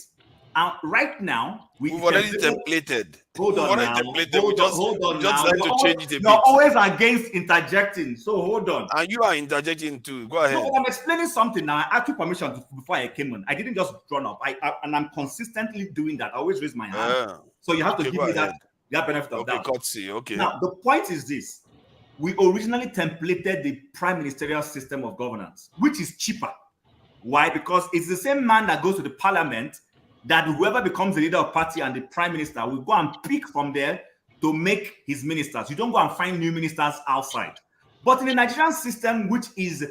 S10: And right now, we've
S6: already templated.
S10: Hold on now. Hold on now.
S6: Just have to change it a bit.
S10: You're always against interjecting, so hold on.
S6: And you are interjecting too. Go ahead.
S10: No, I'm explaining something now. I asked you permission before I came on. I didn't just run up. And I'm consistently doing that. I always raise my hand. So you have to give me that benefit of that.
S6: Okay.
S10: Now, the point is this. We originally templated the prime ministerial system of governance, which is cheaper. Why? Because it's the same man that goes to the parliament that whoever becomes the leader of party and the prime minister will go and pick from there to make his ministers. You don't go and find new ministers outside. But in the Nigerian system, which is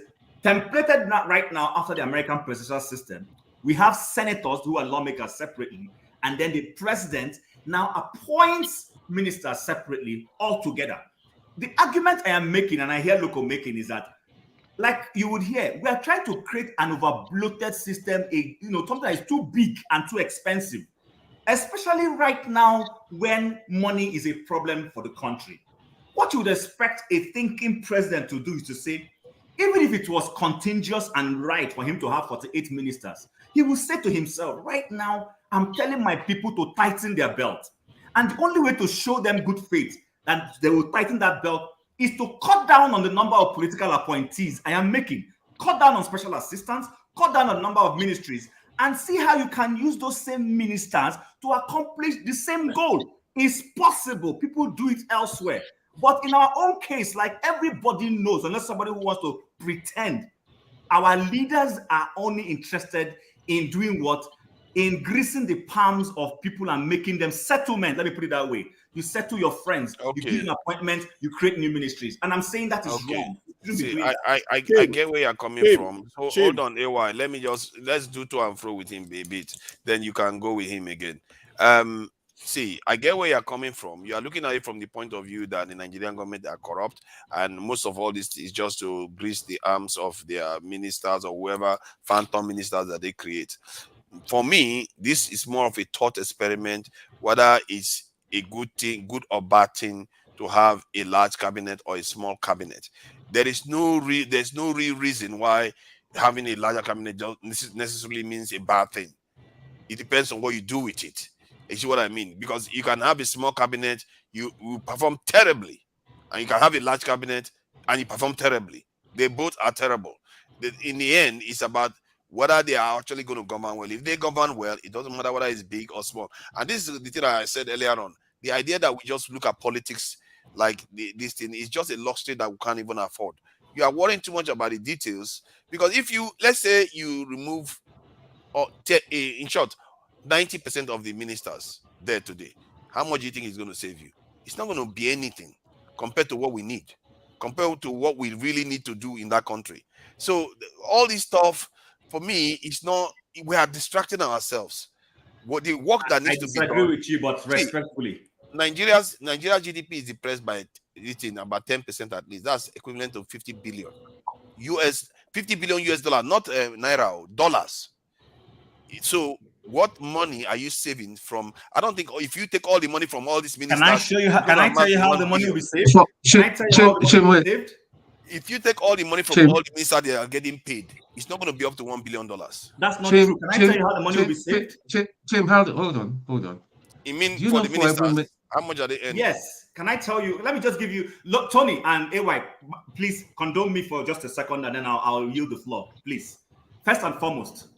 S10: templated right now after the American presidential system, we have senators who are lawmakers separately, and then the president now appoints ministers separately altogether. The argument I am making, and I hear Loco making, is that, like you would hear, we are trying to create an over-bloated system, something that is too big and too expensive, especially right now when money is a problem for the country. What you would expect a thinking president to do is to say, even if it was contingent and right for him to have 48 ministers, he will say to himself, right now, I'm telling my people to tighten their belt. And the only way to show them good faith that they will tighten that belt is to cut down on the number of political appointees I am making, cut down on special assistants, cut down on the number of ministries, and see how you can use those same ministers to accomplish the same goal. It's possible. People do it elsewhere. But in our own case, like everybody knows, unless somebody who wants to pretend, our leaders are only interested in doing what? In greasing the palms of people and making them settlement. Let me put it that way. You settle your friends, you give an appointment, you create new ministries. And I'm saying that is wrong.
S6: See, I get where you're coming from. So hold on, AY. Let's do to and fro with him a bit. Then you can go with him again. See, I get where you're coming from. You are looking at it from the point of view that the Nigerian government are corrupt, and most of all this is just to grease the arms of their ministers or whoever phantom ministers that they create. For me, this is more of a thought experiment, whether it's a good thing, good or bad thing, to have a large cabinet or a small cabinet. There's no real reason why having a larger cabinet necessarily means a bad thing. It depends on what you do with it. You see what I mean? Because you can have a small cabinet, you perform terribly, and you can have a large cabinet and you perform terribly. They both are terrible. In the end, it's about whether they are actually going to govern well. If they govern well, it doesn't matter whether it's big or small. And this is the thing that I said earlier on. The idea that we just look at politics like this thing is just a luxury that we can't even afford. You are worrying too much about the details, because if you, let's say you remove, or in short, 90% of the ministers there today, how much do you think it's going to save you? It's not going to be anything compared to what we need, compared to what we really need to do in that country. So all this stuff, for me, it's not, we are distracting ourselves. What the work that needs to be done.
S10: I disagree with you, but respectfully.
S6: Nigeria's GDP is depressed by eating about 10% at least. That's equivalent to 50 billion US dollar, not naira, dollars. So what money are you saving from? I don't think if you take all the money from all these ministers.
S10: Can I show you? Can I tell you how the money will be saved? Can I tell you how the money will be saved?
S6: If you take all the money from all the ministers they are getting paid, it's not going to be up to $1 billion.
S10: That's not true. Can I tell you how the money will be saved?
S13: Jim, hold on.
S6: You mean for the ministers? How much are they earning?
S10: Yes. Can I tell you? Let me just give you. Look, Tony and AY, please condone me for just a second, and then I'll yield the floor, please. First and foremost,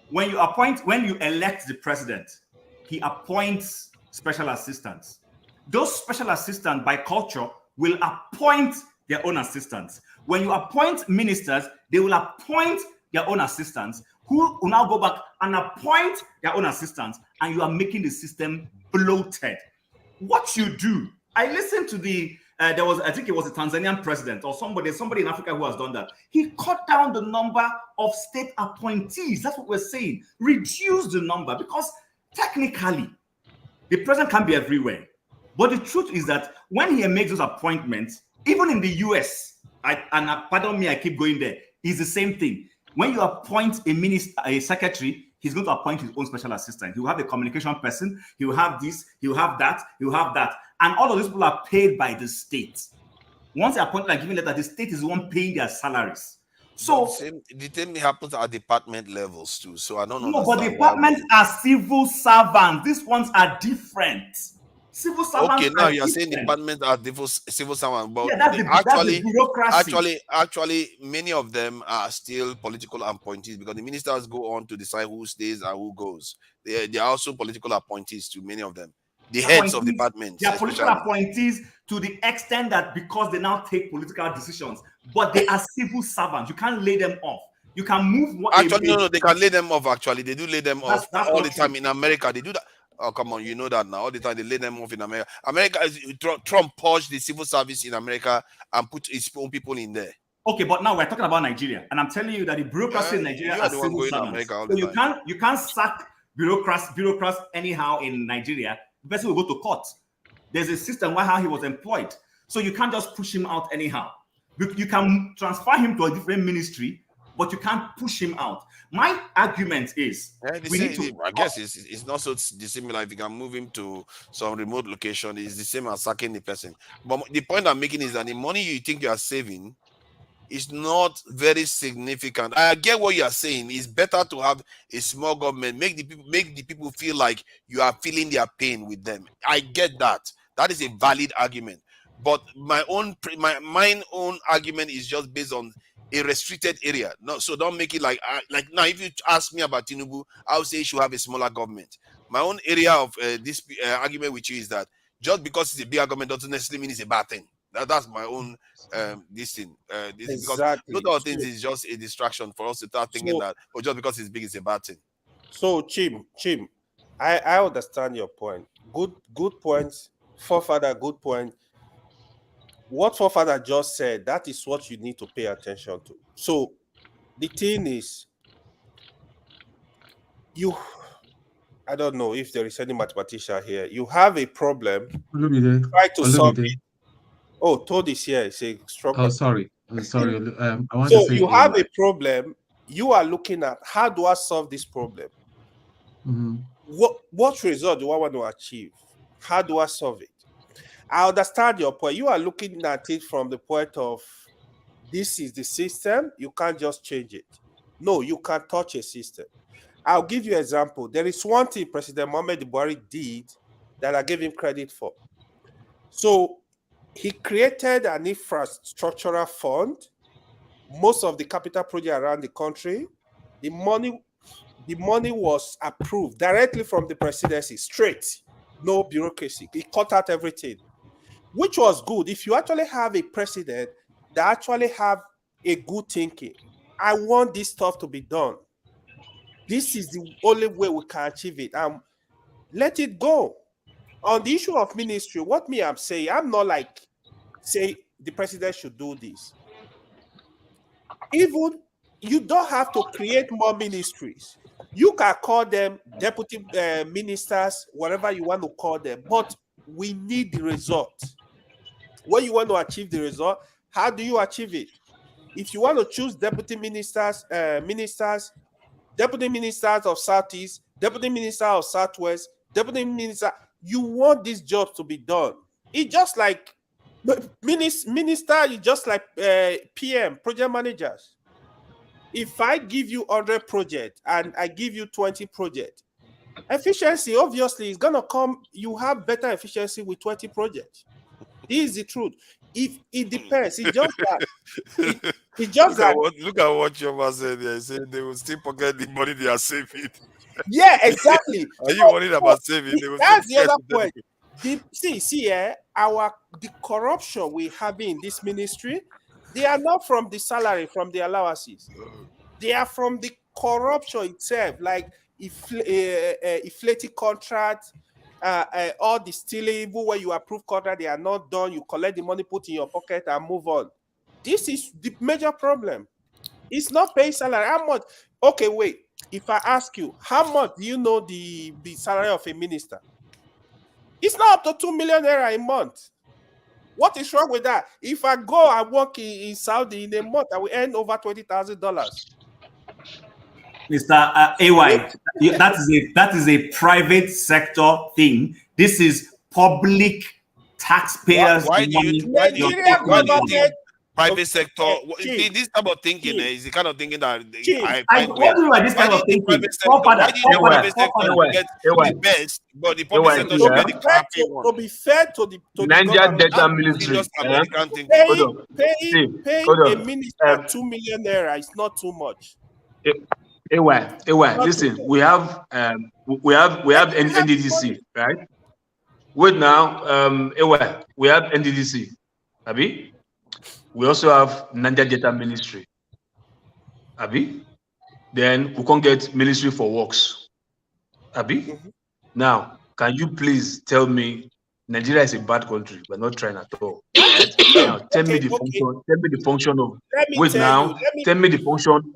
S10: when you elect the president, he appoints special assistants. Those special assistants, by culture, will appoint their own assistants. When you appoint ministers, they will appoint their own assistants, who will now go back and appoint their own assistants, and you are making the system bloated. What you do, I listened to I think it was a Tanzanian president or somebody in Africa who has done that. He cut down the number of state appointees. That's what we're saying. Reduce the number, because technically, the president can't be everywhere. But the truth is that when he makes those appointments, even in the US, pardon me, I keep going there, it's the same thing. When you appoint a minister, a secretary, he's going to appoint his own special assistant. He will have a communication person. He will have this. He will have that. He will have that. And all of these people are paid by the state. Once they appoint like giving letter, the state is the one paying their salaries. So
S6: the same happens at department levels too. So I don't know.
S10: No, but departments are civil servants. These ones are different. Civil servants.
S6: Okay, now you're saying departments are civil servants, but
S10: yeah, that's the bureaucracy.
S6: Actually, many of them are still political appointees because the ministers go on to decide who stays and who goes. They are also political appointees to many of them. The heads of departments.
S10: They are political appointees to the extent that because they now take political decisions, but they are civil servants. You can't lay them off. You can move.
S6: Actually, no, they can lay them off. Actually, they do lay them off all the time in America. They do that. Oh, come on, you know that now. All the time they lay them off in America. Trump purged the civil service in America and put his own people in there.
S10: Okay, but now we're talking about Nigeria, and I'm telling you that the bureaucracy in Nigeria are civil servants. So you can't sack bureaucrats anyhow in Nigeria. The person will go to court. There's a system where how he was employed, so you can't just push him out anyhow. You can transfer him to a different ministry, but you can't push him out. My argument is,
S6: I guess it's not so dissimilar. If you can move him to some remote location, it's the same as sacking the person. But the point I'm making is that the money you think you are saving is not very significant. I get what you are saying. It's better to have a small government, make the people feel like you are feeling their pain with them. I get that. That is a valid argument. But my own argument is just based on a restricted area. No, so don't make it like now. If you ask me about Tinubu, I would say you should have a smaller government. My own area of this argument with you is that just because it's a bigger government doesn't necessarily mean it's a bad thing. That's my own this thing. Because not all things is just a distraction for us to start thinking that just because it's big, it's a bad thing.
S12: So Chim, I understand your point. Good points, forefather. Good point. What forefather just said, that is what you need to pay attention to. So the thing is, I don't know if there is any mathematician here. You have a problem. Try to solve it. Oh, Todd is here. It's a struggle.
S13: Oh, sorry. I want
S12: so
S13: to say
S12: you have a problem. You are looking at how do I solve this problem?
S13: Mm-hmm.
S12: What result do I want to achieve? How do I solve it? I understand your point. You are looking at it from the point of this is the system. You can't just change it. No, you can't touch a system. I'll give you an example. There is one thing President Mohamed Buhari did that I gave him credit for. So he created an infrastructural fund. Most of the capital projects around the country, the money was approved directly from the presidency, straight, no bureaucracy. He cut out everything, which was good. If you actually have a president that actually have a good thinking, I want this stuff to be done. This is the only way we can achieve it. Let it go. On the issue of ministry, what I'm saying, I'm not like say the president should do this. Even you don't have to create more ministries. You can call them deputy ministers, whatever you want to call them, but we need the result. When you want to achieve the result, how do you achieve it? If you want to choose deputy ministers, deputy ministers of Southeast, deputy minister of Southwest, deputy minister, you want this job to be done. It's just like minister, it's just like PM, project managers. If I give you 100 projects and I give you 20 projects, efficiency obviously is going to come. You have better efficiency with 20 projects. This is the truth. If it depends, it's just that. It's just
S6: look at what Choma said there. He said they will still pocket the money they are saving.
S12: Yeah, exactly.
S6: Are you worried about saving?
S12: That's the other point. The corruption we have in this ministry, they are not from the salary, from the allowances. They are from the corruption itself, like inflated contracts, all the stealing, even when you approve contract, they are not done. You collect the money, put in your pocket, and move on. This is the major problem. It's not paying salary. How much? Okay, wait. If I ask you, how much do you know the salary of a minister? It's not up to 2 million naira a month. What is wrong with that? If I go and work in Saudi in a month, I will earn over $20,000.
S10: Mr. AY, that is a private sector thing. This is public taxpayers'
S6: Why do
S10: money.
S6: you think private sector? This type of thinking is the kind of thinking that I find
S10: what do you mean by this kind of thinking?
S6: Why do you think private sector get the best, but the public sector should get the crappy one?
S12: To be fair to the
S3: Niger
S12: government,
S3: Delta Military.
S12: paying a minister 2 million naira is not too much.
S3: Listen, we have NDDC, right? Wait now, we have NDDC, Abi. We also have Niger Delta Ministry, Abi. Then we can't get Ministry for Works, Abi. Now, can you please tell me, Nigeria is a bad country? We're not trying at all. Right? Now, tell me the function. Tell me the function of. Wait now. Tell me the function.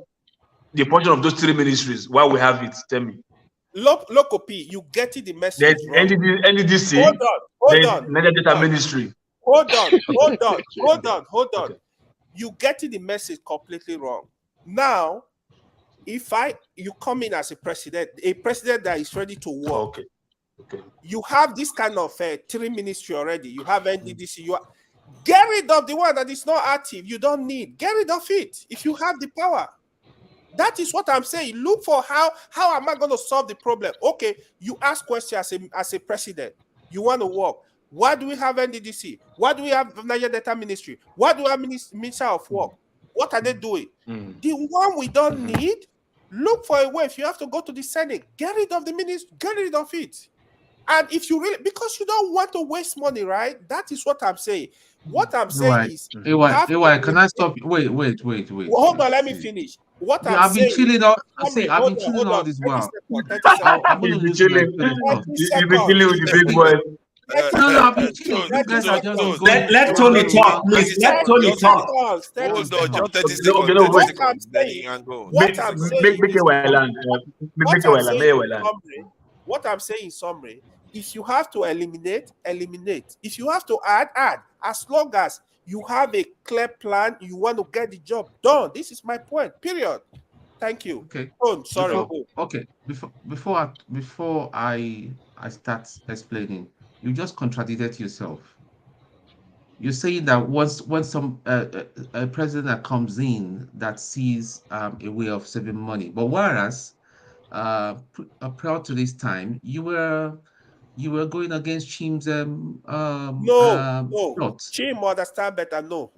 S3: The function of those three ministries. Why we have it? Tell me.
S12: Loco P, you get it the message
S3: wrong. NDDC.
S12: Hold on.
S3: Niger Delta Ministry.
S12: Hold on. Okay. You get it the message completely wrong. Now, if you come in as a president that is ready to work,
S3: okay.
S12: You have this kind of three ministry already. You have NDDC. Get rid of the one that is not active. You don't need. Get rid of it if you have the power. That is what I'm saying. Look for how am I going to solve the problem? Okay, you ask questions as a president. You want to work. Why do we have NDDC? Why do we have Niger Delta Ministry? Why do we have Minister of Work? What are they doing? The one we don't need, look for a way. If you have to go to the Senate, get rid of the ministry, get rid of it. And if you really, because you don't want to waste money, right? That is what I'm saying. What I'm saying is,
S13: can I stop? Wait.
S12: Hold on, let me finish. What I'm saying.
S13: I've been chilling all this while. I'm going to lose my
S3: You've been chilling with the big boys.
S13: No, I've been chilling. You guys are just going.
S10: Let Tony talk, please. Let Tony talk.
S6: Hold on, just 30 seconds.
S12: What I'm saying in summary, if you have to eliminate. If you have to add. As long as you have a clear plan, you want to get the job done. This is my point. Period. Thank you.
S13: Okay.
S12: Oh, sorry.
S13: Before I start explaining, you just contradicted yourself. You're saying that when some a president that comes in that sees a way of saving money, but whereas prior to this time, you were going against Chim's
S12: no. Chim understand better. No,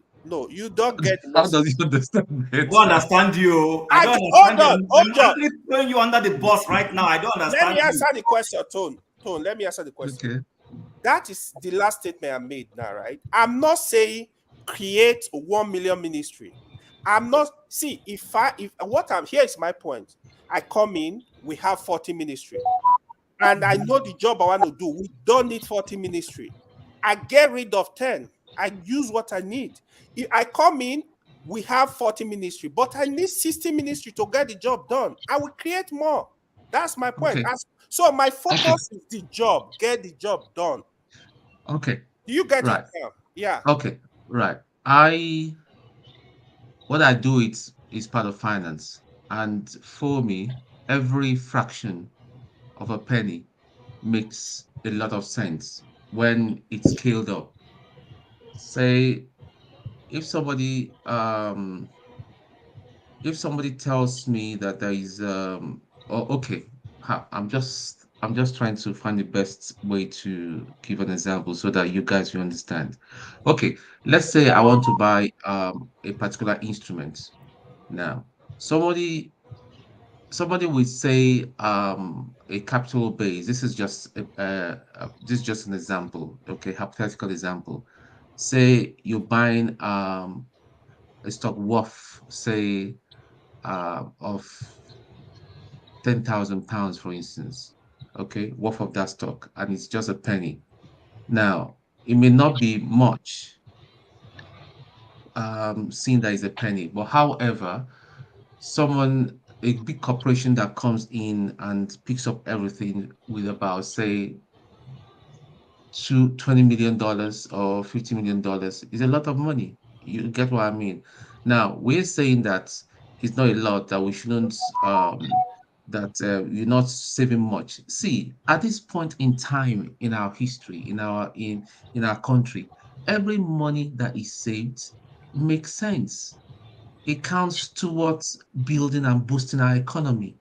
S12: you don't get.
S13: How does he understand better?
S10: I don't understand you. I don't understand you. I'm actually throwing you under the bus right now. I don't understand.
S12: Let me answer the question, Tone. Let me answer the question.
S13: Okay.
S12: That is the last statement I made now, right? I'm not saying create 1 million ministry. I'm not here is my point. I come in, we have 40 ministry. And I know the job I want to do. We don't need 40 ministry. I get rid of 10. I use what I need. If I come in, we have 40 ministry, but I need 60 ministry to get the job done. I will create more. That's my point.
S13: Okay.
S12: So my focus is the job. Get the job done.
S13: Okay.
S12: Do you get
S13: right.
S12: it now? Yeah.
S13: Okay. Right. What I do is part of finance. And for me, every fraction of a penny makes a lot of sense when it's scaled up. Say, if somebody tells me that there is I'm just trying to find the best way to give an example so that you guys will understand. Okay, let's say I want to buy a particular instrument. Now, somebody will say a capital base. This is just an example. Okay, hypothetical example. Say you're buying a stock worth, say, of £10,000, for instance. Okay, worth of that stock, and it's just a penny. Now, it may not be much, seeing that it's a penny, but however, a big corporation that comes in and picks up everything with about, say, to $20 million or $50 million is a lot of money. You get what I mean? Now, we're saying that it's not a lot, that we shouldn't, that you're not saving much. See, at this point in time in our history, in our country, every money that is saved makes sense. It counts towards building and boosting our economy.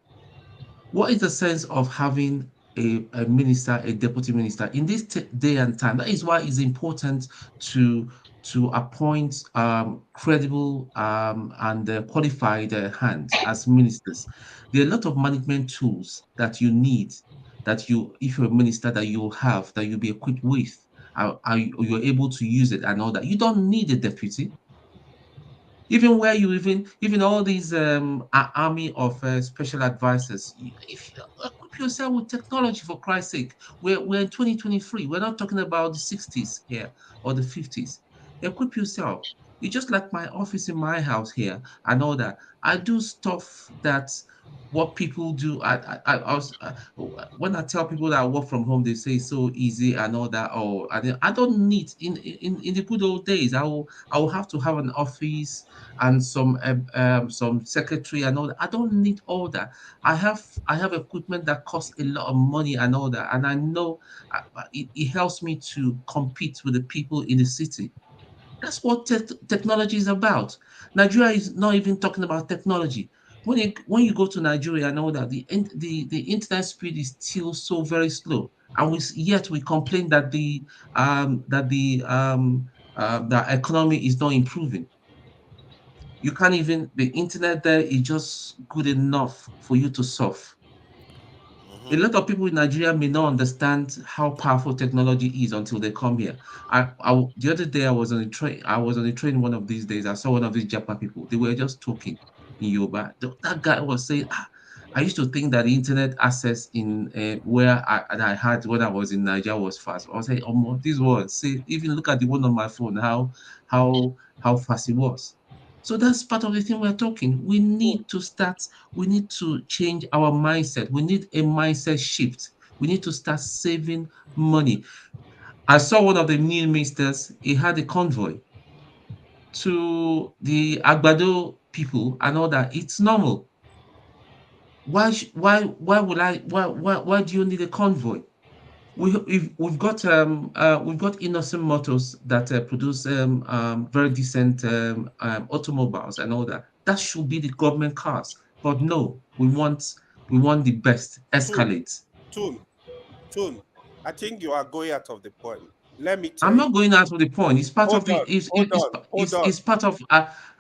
S13: What is the sense of having a minister, a deputy minister in this day and time? That is why it's important to appoint credible and qualified hands as ministers. There are a lot of management tools that you need, that you, if you're a minister, that you'll have, that you'll be equipped with. You're able to use it and all that. You don't need a deputy. Even where you even all these army of special advisors, if you equip yourself with technology, for Christ's sake. We're in 2023. We're not talking about the 60s here or the 50s. Equip yourself. It's just like my office in my house here and all that. I do stuff that what people do. When I tell people that I work from home, they say it's so easy and all that. Oh, I don't need in the good old days. I will have to have an office and some secretary and all that. I don't need all that. I have equipment that costs a lot of money and all that, and I know it helps me to compete with the people in the city. That's what technology is about. Nigeria is not even talking about technology. When you go to Nigeria, I know that the internet speed is still so very slow, and yet we complain that the economy is not improving. You can't even, the internet there is just good enough for you to surf. A lot of people in Nigeria may not understand how powerful technology is until they come here. The other day I was on a train. I was on a train one of these days. I saw one of these Japa people. They were just talking in Yoruba. That guy was saying, I used to think that the internet access in where I had when I was in Nigeria was fast. I was saying, oh, this was, see, even look at the one on my phone, how fast it was. So that's part of the thing we're talking. We need to change our mindset. We need a mindset shift. We need to start saving money. I saw one of the new ministers, he had a convoy to the Agbado people and all that. It's normal. Why do you need a convoy? We've got innocent motors that produce very decent automobiles and all that. That should be the government cars. But no, we want the best Escalades.
S12: Tune, I think you are going out of the point. Let me tell
S13: I'm
S12: you.
S13: not going out of the point. It's part of it. It's part of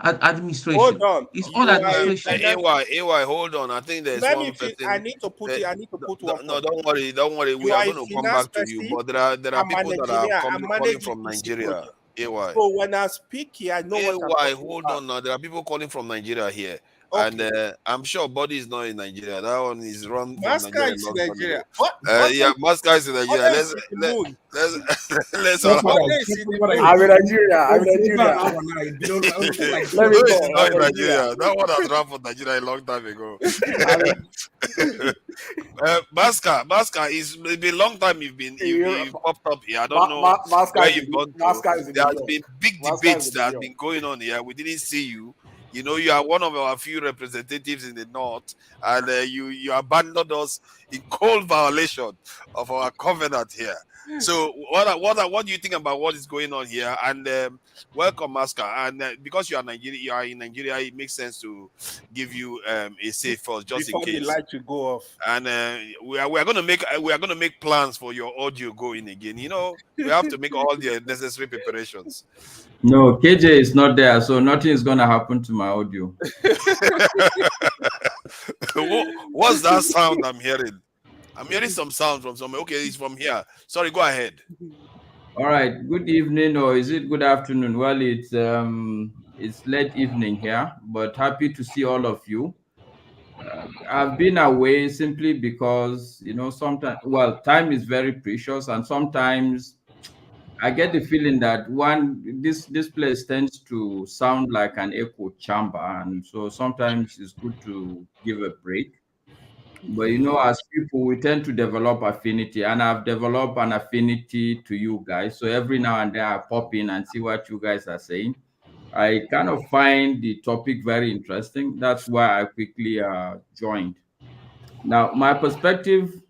S13: administration.
S12: Hold on.
S13: It's all administration.
S6: AY, hold on. I think there's one person.
S12: I need to put one.
S6: No, don't worry. We are going to come back to you. But there are people that are calling from Nigeria. AY.
S12: So when I speak here, I know what
S6: AY, hold on now. There are people calling from Nigeria here. Okay. And I'm sure Body is not in Nigeria. That one is run from
S12: Masca is in Nigeria.
S6: Yeah, Masca is in Nigeria. Let's all
S5: I'm in Nigeria.
S6: Let me go. Not in Nigeria. That one has run for Nigeria a long time ago. Masca is been a long time you've popped up here. I don't know where you've gone to. There has been big debates that have been going on here. We didn't see you. You know, you are one of our few representatives in the north, and you abandoned us in cold violation of our covenant here. So, what do you think about what is going on here? And welcome, Masca. And because you are in Nigeria, it makes sense to give you a say first, just
S12: before
S6: in case.
S12: the light to go off.
S6: And we are going to make plans for your audio going again. You know, we have to make all the necessary preparations.
S9: No, KJ is not there, so nothing is going to happen to my audio.
S6: What's that sound I'm hearing? I'm hearing some sound from somewhere. Okay, it's from here. Sorry, go ahead.
S9: All right. Good evening, or is it good afternoon? Well, it's late evening here, but happy to see all of you. I've been away simply because, you know, sometimes, well, time is very precious, and sometimes I get the feeling that this place tends to sound like an echo chamber, and so sometimes it's good to give a break. But you know, as people, we tend to develop affinity, and I've developed an affinity to you guys. So every now and then I pop in and see what you guys are saying. I kind of find the topic very interesting. That's why I quickly joined. Now, my perspective,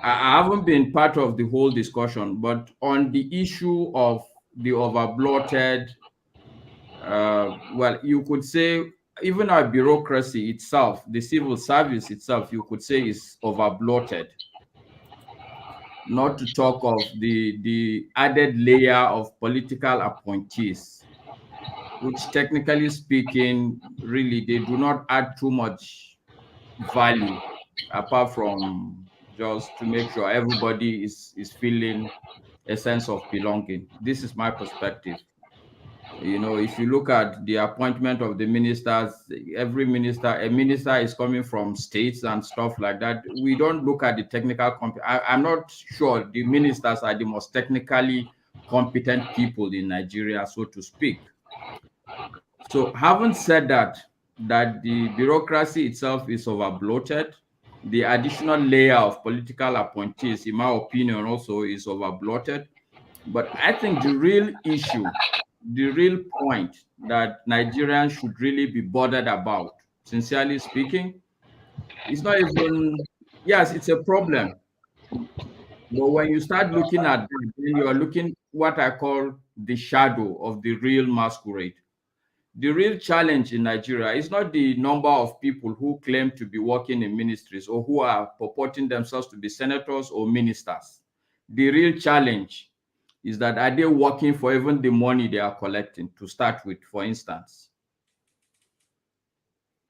S9: I haven't been part of the whole discussion, but on the issue of the over-bloated, well, you could say even our bureaucracy itself, the civil service itself, you could say is over-bloated. Not to talk of the added layer of political appointees, which technically speaking, really, they do not add too much value apart from just to make sure everybody is feeling a sense of belonging. This is my perspective. You know, if you look at the appointment of the ministers, every minister, a minister is coming from states and stuff like that. We don't look at the technical I'm not sure the ministers are the most technically competent people in Nigeria, so to speak. So having said that, the bureaucracy itself is over-bloated, the additional layer of political appointees, in my opinion, also is over-bloated. But I think the real issue, the real point that Nigerians should really be bothered about, sincerely speaking, it's not even, yes, it's a problem. But when you start looking at that, then you are looking what I call the shadow of the real masquerade. The real challenge in Nigeria is not the number of people who claim to be working in ministries or who are purporting themselves to be senators or ministers. The real challenge is that are they working for even the money they are collecting to start with, for instance?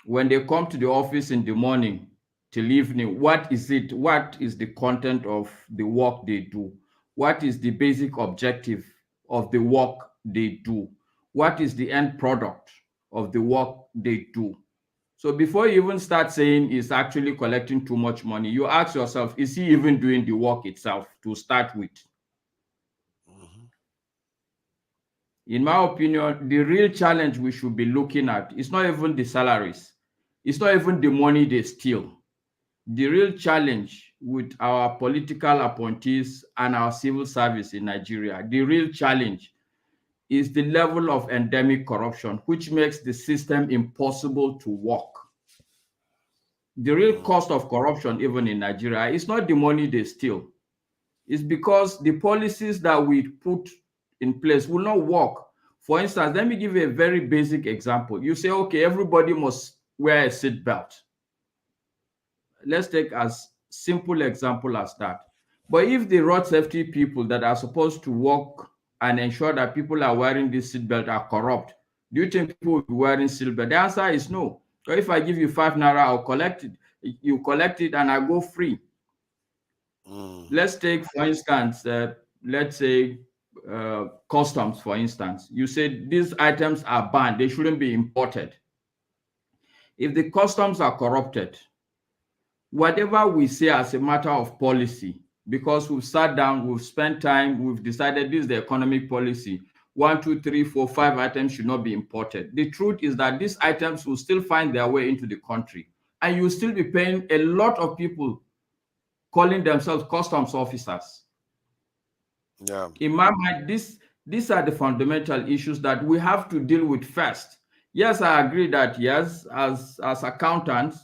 S9: When they come to the office in the morning till evening, what is it? What is the content of the work they do? What is the basic objective of the work they do? What is the end product of the work they do? So before you even start saying he's actually collecting too much money, you ask yourself, is he even doing the work itself to start with? In my opinion, the real challenge we should be looking at is not even the salaries. It's not even the money they steal. The real challenge with our political appointees and our civil service in Nigeria, the real challenge is the level of endemic corruption, which makes the system impossible to work. The real cost of corruption, even in Nigeria, is not the money they steal. It's because the policies that we put in place will not work. For instance, let me give you a very basic example. You say, okay, everybody must wear a seatbelt. Let's take as simple example as that. But if the road safety people that are supposed to work and ensure that people are wearing this seatbelt are corrupt, do you think people will be wearing seatbelt? The answer is no. So if I give you 5 naira, I'll collect it. You collect it and I go free. Let's take, for instance, let's say customs, for instance. You said these items are banned. They shouldn't be imported. If the customs are corrupted, whatever we say as a matter of policy, because we've sat down, we've spent time, we've decided this is the economic policy, 1, 2, 3, 4, 5 items should not be imported. The truth is that these items will still find their way into the country, and you'll still be paying a lot of people calling themselves customs officers.
S7: Yeah.
S9: In my mind, these are the fundamental issues that we have to deal with first. Yes, I agree that, yes, as accountants,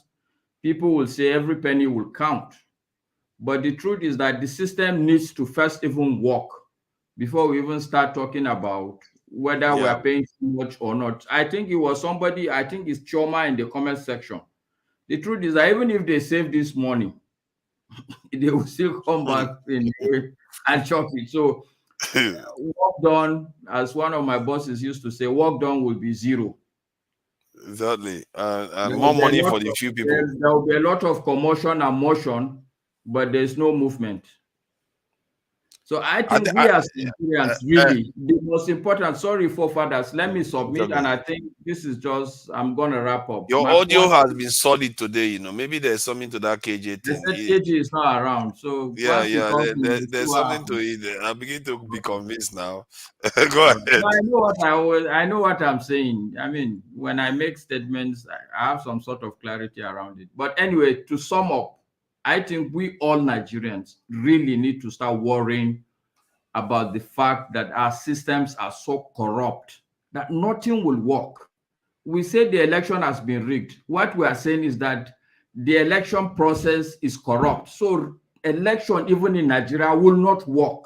S9: people will say every penny will count. But the truth is that the system needs to first even work before we even start talking about whether we are paying too much or not. I think it was somebody, I think it's Choma in the comment section. The truth is that even if they save this money, they will still come back and chop it. So work done, as one of my bosses used to say, work done will be zero.
S7: Exactly. And more money for the few people.
S9: There will be a lot of commotion and motion, but there's no movement. So I think we as Nigerians, really, the most important, sorry, forefathers, let me submit, and I think this is just, I'm going to wrap up.
S6: Your
S9: My
S6: audio
S9: point
S6: has been solid today, you know. Maybe there's something to that KJ
S9: they
S6: thing.
S9: said KJ is not around, so once he comes in, we'll see
S6: There's
S9: what
S6: something to
S9: happens.
S6: it. I'm beginning to be convinced now. Go ahead.
S9: No, I know what I'm saying. I mean, when I make statements, I have some sort of clarity around it. But anyway, to sum up, I think we all Nigerians really need to start worrying about the fact that our systems are so corrupt that nothing will work. We say the election has been rigged. What we are saying is that the election process is corrupt. So election, even in Nigeria, will not work.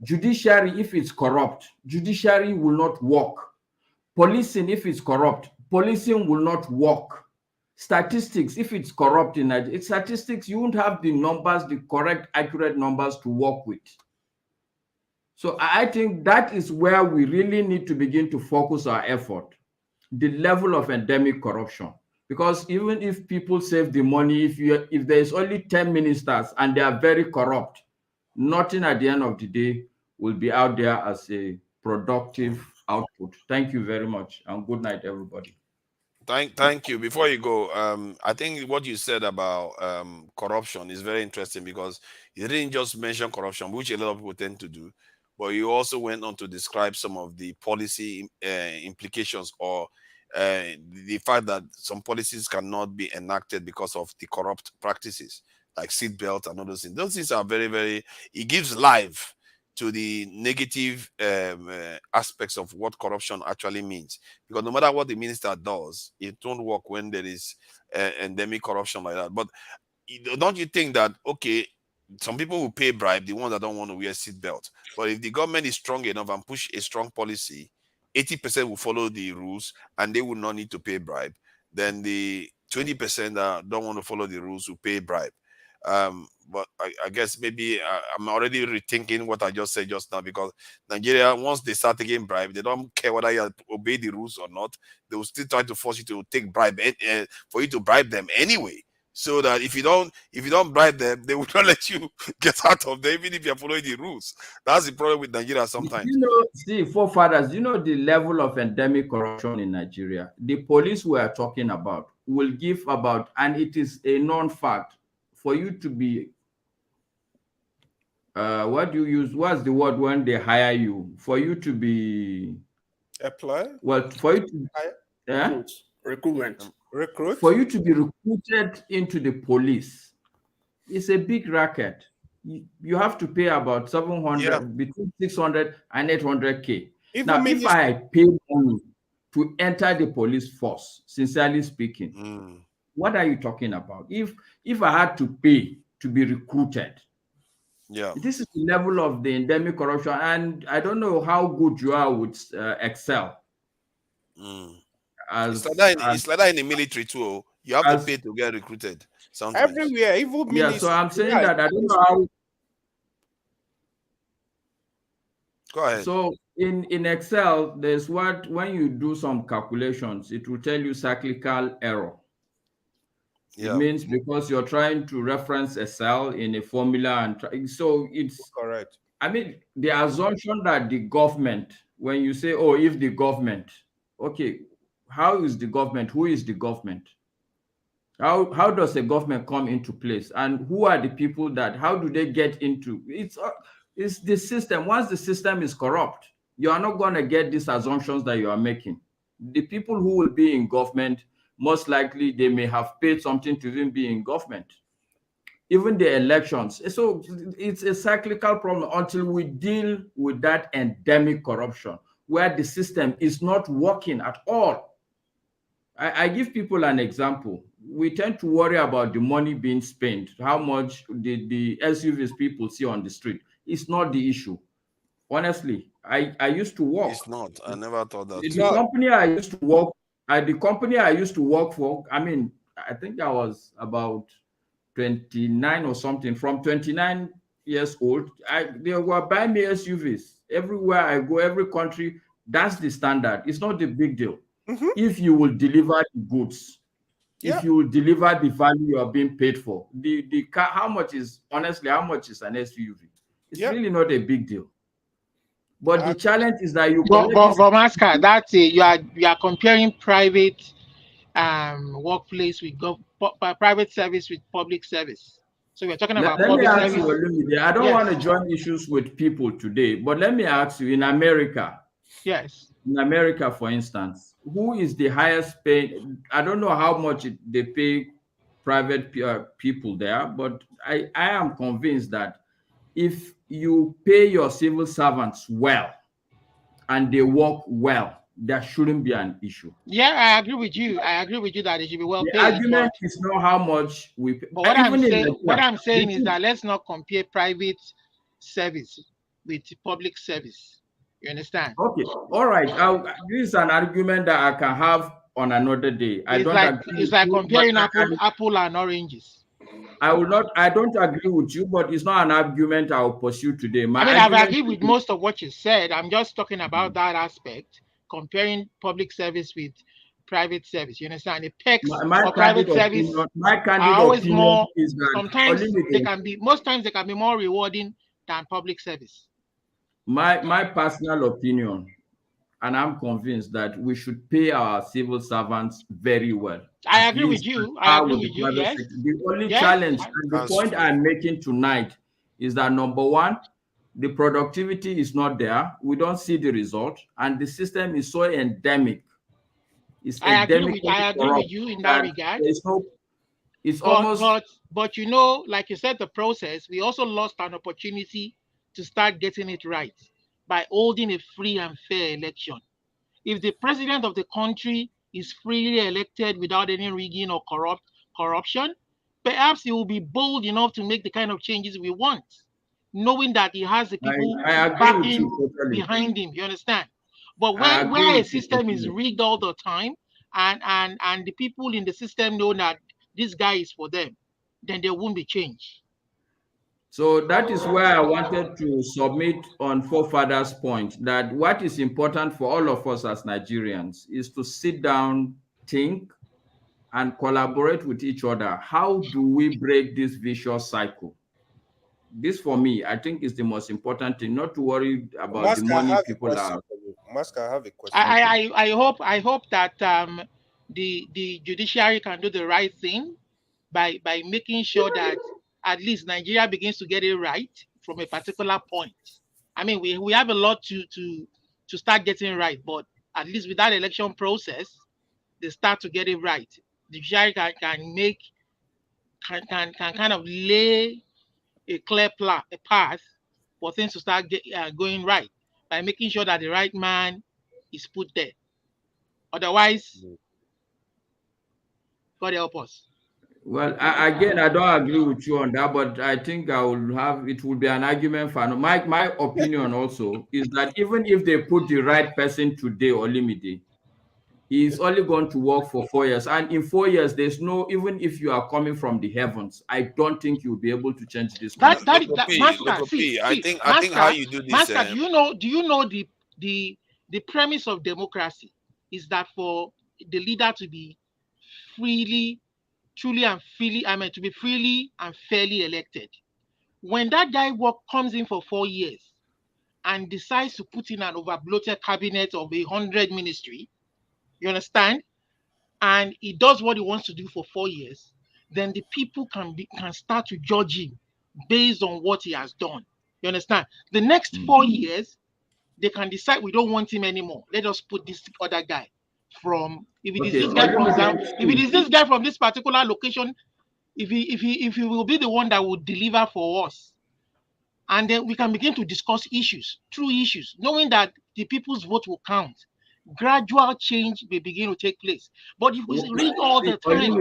S9: Judiciary, if it's corrupt, judiciary will not work. Policing, if it's corrupt, policing will not work. Statistics, if it's corrupt in Nigeria, statistics, you won't have the numbers, the correct, accurate numbers to work with. So I think that is where we really need to begin to focus our effort, the level of endemic corruption. Because even if people save the money, if there's only 10 ministers and they are very corrupt, nothing at the end of the day will be out there as a productive output. Thank you very much, and good night, everybody.
S6: Thank you. Before you go, I think what you said about corruption is very interesting, because you didn't just mention corruption, which a lot of people tend to do, but you also went on to describe some of the policy implications, or the fact that some policies cannot be enacted because of the corrupt practices, like seatbelt and all those things. Those things are very, very, it gives life to the negative aspects of what corruption actually means. Because no matter what the minister does, it won't work when there is endemic corruption like that. But don't you think that, okay, some people will pay bribe, the ones that don't want to wear seatbelt. But if the government is strong enough and push a strong policy, 80% will follow the rules and they will not need to pay bribe. Then the 20% that don't want to follow the rules will pay bribe. But I guess maybe I'm already rethinking what I just said just now, because Nigeria, once they start taking bribe, they don't care whether you obey the rules or not. They will still try to force you to take bribe for you to bribe them anyway. So that if you don't bribe them, they will not let you get out of there, even if you're following the rules. That's the problem with Nigeria sometimes.
S9: You know, see, forefathers, you know the level of endemic corruption in Nigeria. The police we are talking about will give about, and it is a known fact, for you to be, what do you use? What's the word when they hire you? For you to be...
S12: Apply?
S9: Well, for you to... Yeah?
S21: Recruitment.
S12: Recruit?
S9: For you to be recruited into the police, it's a big racket. You have to pay about 700, between 600 and 800K. Now, if I pay money to enter the police force, sincerely speaking, what are you talking about? If I had to pay to be recruited, this is the level of the endemic corruption, and I don't know how good you are with Excel.
S6: It's like that in the military too. You have to pay to get recruited. Sometimes.
S12: Everywhere, even
S9: ministry. Yeah, so I'm saying that I don't know how.
S6: Go ahead.
S9: So in Excel, there's when you do some calculations, it will tell you cyclical error. It means because you're trying to reference a cell in a formula, and so it's
S12: correct.
S9: I mean, the assumption that the government, when you say, oh, if the government, okay, how is the government? Who is the government? How does the government come into place? And who are the people that, how do they get into? It's the system. Once the system is corrupt, you are not going to get these assumptions that you are making. The people who will be in government, most likely they may have paid something to even be in government. Even the elections. So it's a cyclical problem until we deal with that endemic corruption where the system is not working at all. I give people an example. We tend to worry about the money being spent, how much the SUVs people see on the street. It's not the issue. Honestly, I used to work.
S6: It's not. I never thought that.
S9: The company I used to work at, the company I used to work for, I mean, I think I was about 29 or something. From 29 years old, they were buying me SUVs. Everywhere I go, every country, that's the standard. It's not the big deal. If you will deliver the goods, if you will deliver the value you are being paid for, the car, how much is, honestly, how much is an SUV? It's really not a big deal. But the challenge is that you
S2: but Masca, that's you are comparing private workplace with private service with public service. So we're talking about
S9: let me
S2: public
S9: ask
S2: service.
S9: you, I don't want to join issues with people today, but let me ask you, in America,
S2: yes,
S9: in America, for instance, who is the highest paid? I don't know how much they pay private people there, but I am convinced that if you pay your civil servants well and they work well, there shouldn't be an issue.
S2: Yeah, I agree with you. I agree with you that it should be well paid.
S9: The argument is not how much we pay.
S2: But what I'm saying is that let's not compare private service with public service. You understand?
S9: Okay, all right. This is an argument that I can have on another day.
S2: It's like comparing apple and oranges.
S9: I don't agree with you, but it's not an argument I will pursue today.
S2: I've agreed with most of what you said. I'm just talking about that aspect, comparing public service with private service. You understand? The perks of private service are always more. Sometimes most times they can be more rewarding than public service.
S9: My personal opinion, and I'm convinced that we should pay our civil servants very well.
S2: I agree with you. Yes.
S9: The only challenge and the point I'm making tonight is that number one, the productivity is not there. We don't see the result, and the system is so endemic.
S2: I agree with you in that regard. But you know, like you said, the process, we also lost an opportunity to start getting it right by holding a free and fair election. If the president of the country is freely elected without any rigging or corruption, perhaps he will be bold enough to make the kind of changes we want, knowing that he has the people backing behind him. You understand? But where a system is rigged all the time, and the people in the system know that this guy is for them, then there won't be change.
S9: So that is where I wanted to submit on forefathers' point that what is important for all of us as Nigerians is to sit down, think, and collaborate with each other. How do we break this vicious cycle? This, for me, I think is the most important thing, not to worry about the money people are.
S12: Masca, I have a question.
S2: I hope that the judiciary can do the right thing by making sure that at least Nigeria begins to get it right from a particular point. I mean, we have a lot to start getting right, but at least with that election process, they start to get it right. The judiciary can kind of lay a clear path for things to start going right by making sure that the right man is put there. Otherwise, God help us.
S9: Well, again, I don't agree with you on that, but I think it will be an argument for my opinion also is that even if they put the right person today, Olimide, he's only going to work for 4 years. And in 4 years, there's no, even if you are coming from the heavens, I don't think you'll be able to change this.
S2: Master,
S6: I think how you do this.
S2: Master, do you know the premise of democracy is that for the leader to be truly and freely, to be freely and fairly elected. When that guy comes in for 4 years and decides to put in an overbloated cabinet of 100 ministry, you understand? And he does what he wants to do for 4 years, then the people can start to judge him based on what he has done. You understand? The next 4 years, they can decide we don't want him anymore. Let us put this other guy from if it is this guy from this particular location, if he will be the one that will deliver for us, and then we can begin to discuss true issues, knowing that the people's vote will count. Gradual change will begin to take place. But if we read all the time,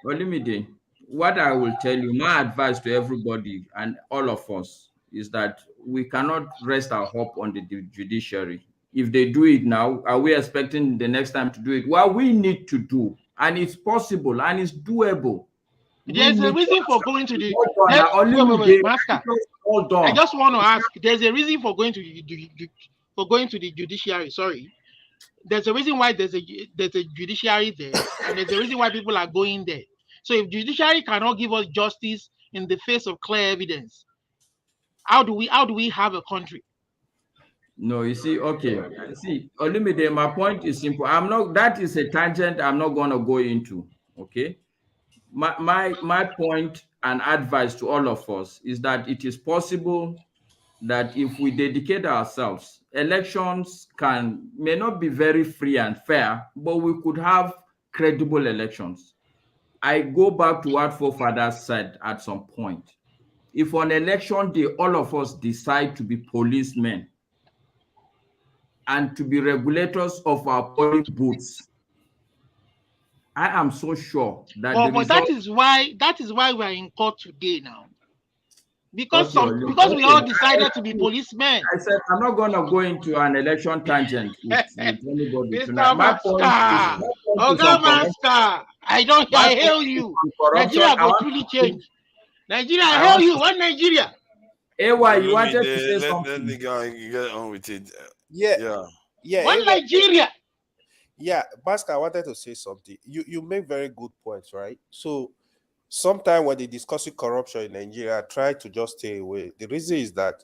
S9: Olimide, what I will tell you, my advice to everybody and all of us is that we cannot rest our hope on the judiciary. If they do it now, are we expecting the next time to do it? What we need to do, and it's possible and it's doable.
S2: There's a reason for going to the Master.
S9: Hold on.
S2: I just want to ask. There's a reason for going to the judiciary. Sorry, there's a reason why there's a judiciary there, and there's a reason why people are going there. So if judiciary cannot give us justice in the face of clear evidence, how do we have a country?
S9: No, you see, okay. See, Olumide, my point is simple. That is a tangent I'm not going to go into, okay? My point and advice to all of us is that it is possible that if we dedicate ourselves, elections may not be very free and fair, but we could have credible elections. I go back to what forefathers said at some point. If on election day, all of us decide to be policemen and to be regulators of our polling booths, I am so sure that the
S2: But that is why we are in court today now. Because
S9: okay,
S2: we all decided to be policemen.
S9: I said I'm not going to go into an election tangent with anybody
S2: Mr.
S9: tonight. My point is
S2: Master, I hail you. Nigeria will truly change. Nigeria, I hail you. One Nigeria.
S9: Why you wanted to say
S6: let
S9: something?
S6: the guy get on with it.
S12: Yeah.
S2: One Nigeria.
S12: Yeah, Basca, I wanted to say something. You make very good points, right? So sometimes when they discuss corruption in Nigeria, I try to just stay away. The reason is that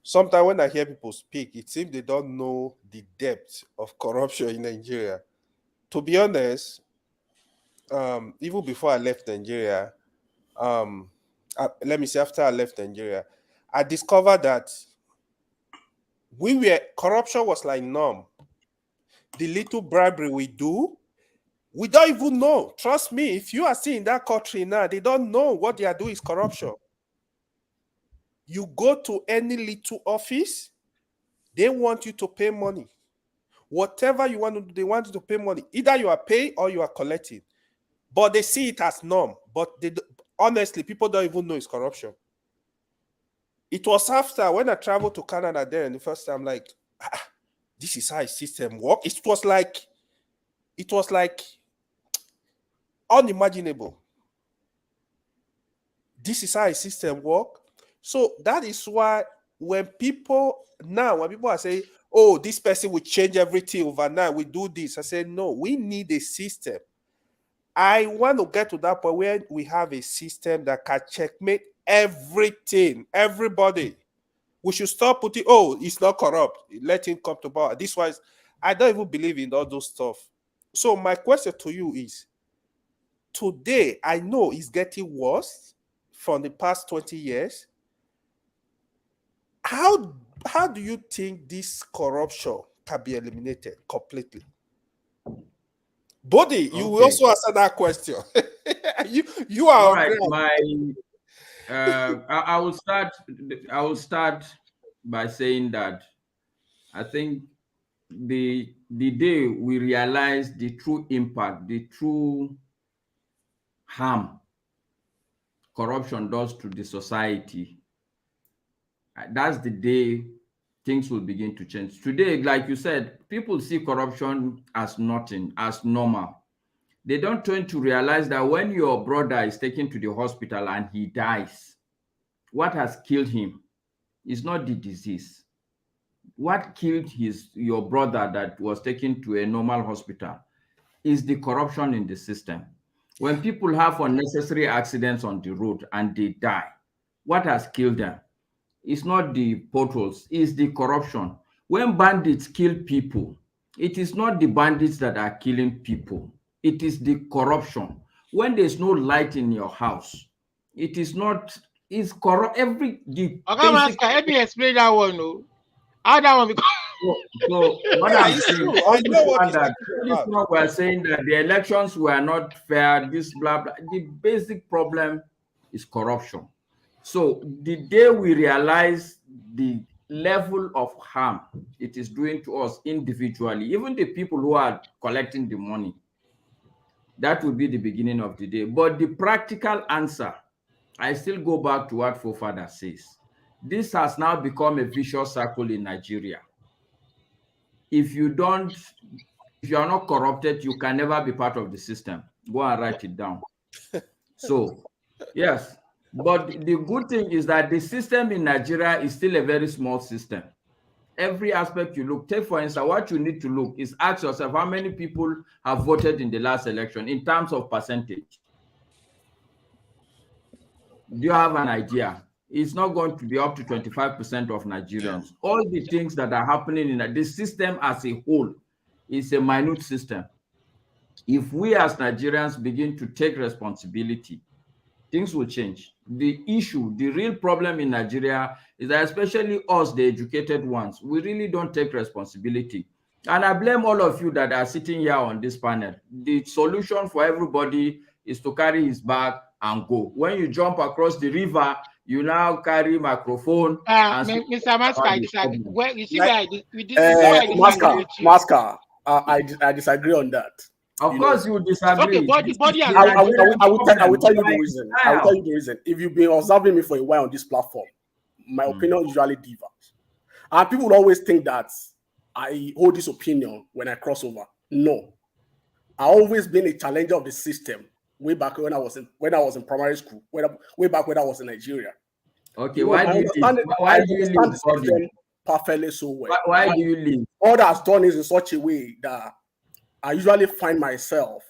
S12: sometimes when I hear people speak, it seems they don't know the depth of corruption in Nigeria. To be honest, even before I left Nigeria, let me say after I left Nigeria, I discovered that corruption was like norm. The little bribery we do, we don't even know. Trust me, if you are seeing that country now, they don't know what they are doing is corruption. You go to any little office, they want you to pay money. Whatever you want to do, they want you to pay money. Either you are paying or you are collecting. But they see it as norm. But honestly, people don't even know it's corruption. It was after when I traveled to Canada there and the first time, like, this is how a system works. It was like unimaginable. This is how a system works. So that is why when people are saying, oh, this person will change everything overnight, we do this, I say, no, we need a system. I want to get to that point where we have a system that can checkmate everything, everybody. We should stop putting, oh, it's not corrupt, let him come to power. This was, I don't even believe in all those stuff. So my question to you is, today, I know it's getting worse from the past 20 years. How do you think this corruption can be eliminated completely? Bodhi, you will also answer that question. you are
S9: all right. I will start by saying that I think the day we realize the true impact, the true harm corruption does to the society, that's the day things will begin to change. Today, like you said, people see corruption as nothing, as normal. They don't tend to realize that when your brother is taken to the hospital and he dies, what has killed him is not the disease. What killed your brother that was taken to a normal hospital is the corruption in the system. When people have unnecessary accidents on the road and they die, what has killed them? It's not the potholes, it's the corruption. When bandits kill people, it is not the bandits that are killing people. It is the corruption. When there's no light in your house, it is not, it's corrupt.
S2: Let me explain that one. No? How that one becomes.
S9: So what I'm saying, we're saying that the elections were not fair, this blah, blah. The basic problem is corruption. So the day we realize the level of harm it is doing to us individually, even the people who are collecting the money, that will be the beginning of the day. But the practical answer, I still go back to what forefather says. This has now become a vicious circle in Nigeria. If you are not corrupted, you can never be part of the system. Go and write it down. So, yes. But the good thing is that the system in Nigeria is still a very small system. Every aspect you look, take for instance, what you need to look is ask yourself how many people have voted in the last election in terms of percentage. Do you have an idea? it's not going to be up to 25% of Nigerians. All the things that are happening in the system as a whole is a minute system. If we as Nigerians begin to take responsibility, things will change. The issue, the real problem in Nigeria is that especially us, the educated ones, we really don't take responsibility. And I blame all of you that are sitting here on this panel. The solution for everybody is to carry his bag and go. When you jump across the river, you now carry microphone.
S2: Mr. Maska, well, you see where I disagree with you.
S17: Maska, I disagree on that.
S9: Of course, you disagree.
S17: Okay, I will tell you the reason. I will tell you the reason. If you've been observing me for a while on this platform, my opinion usually differs. And people would always think that I hold this opinion when I cross over. No. I've always been a challenger of the system way back when I was in primary school, way back when I was in Nigeria.
S9: Okay, why do you leave the system
S17: perfectly so well?
S9: Why do you leave?
S17: All that's done is in such a way that I usually find myself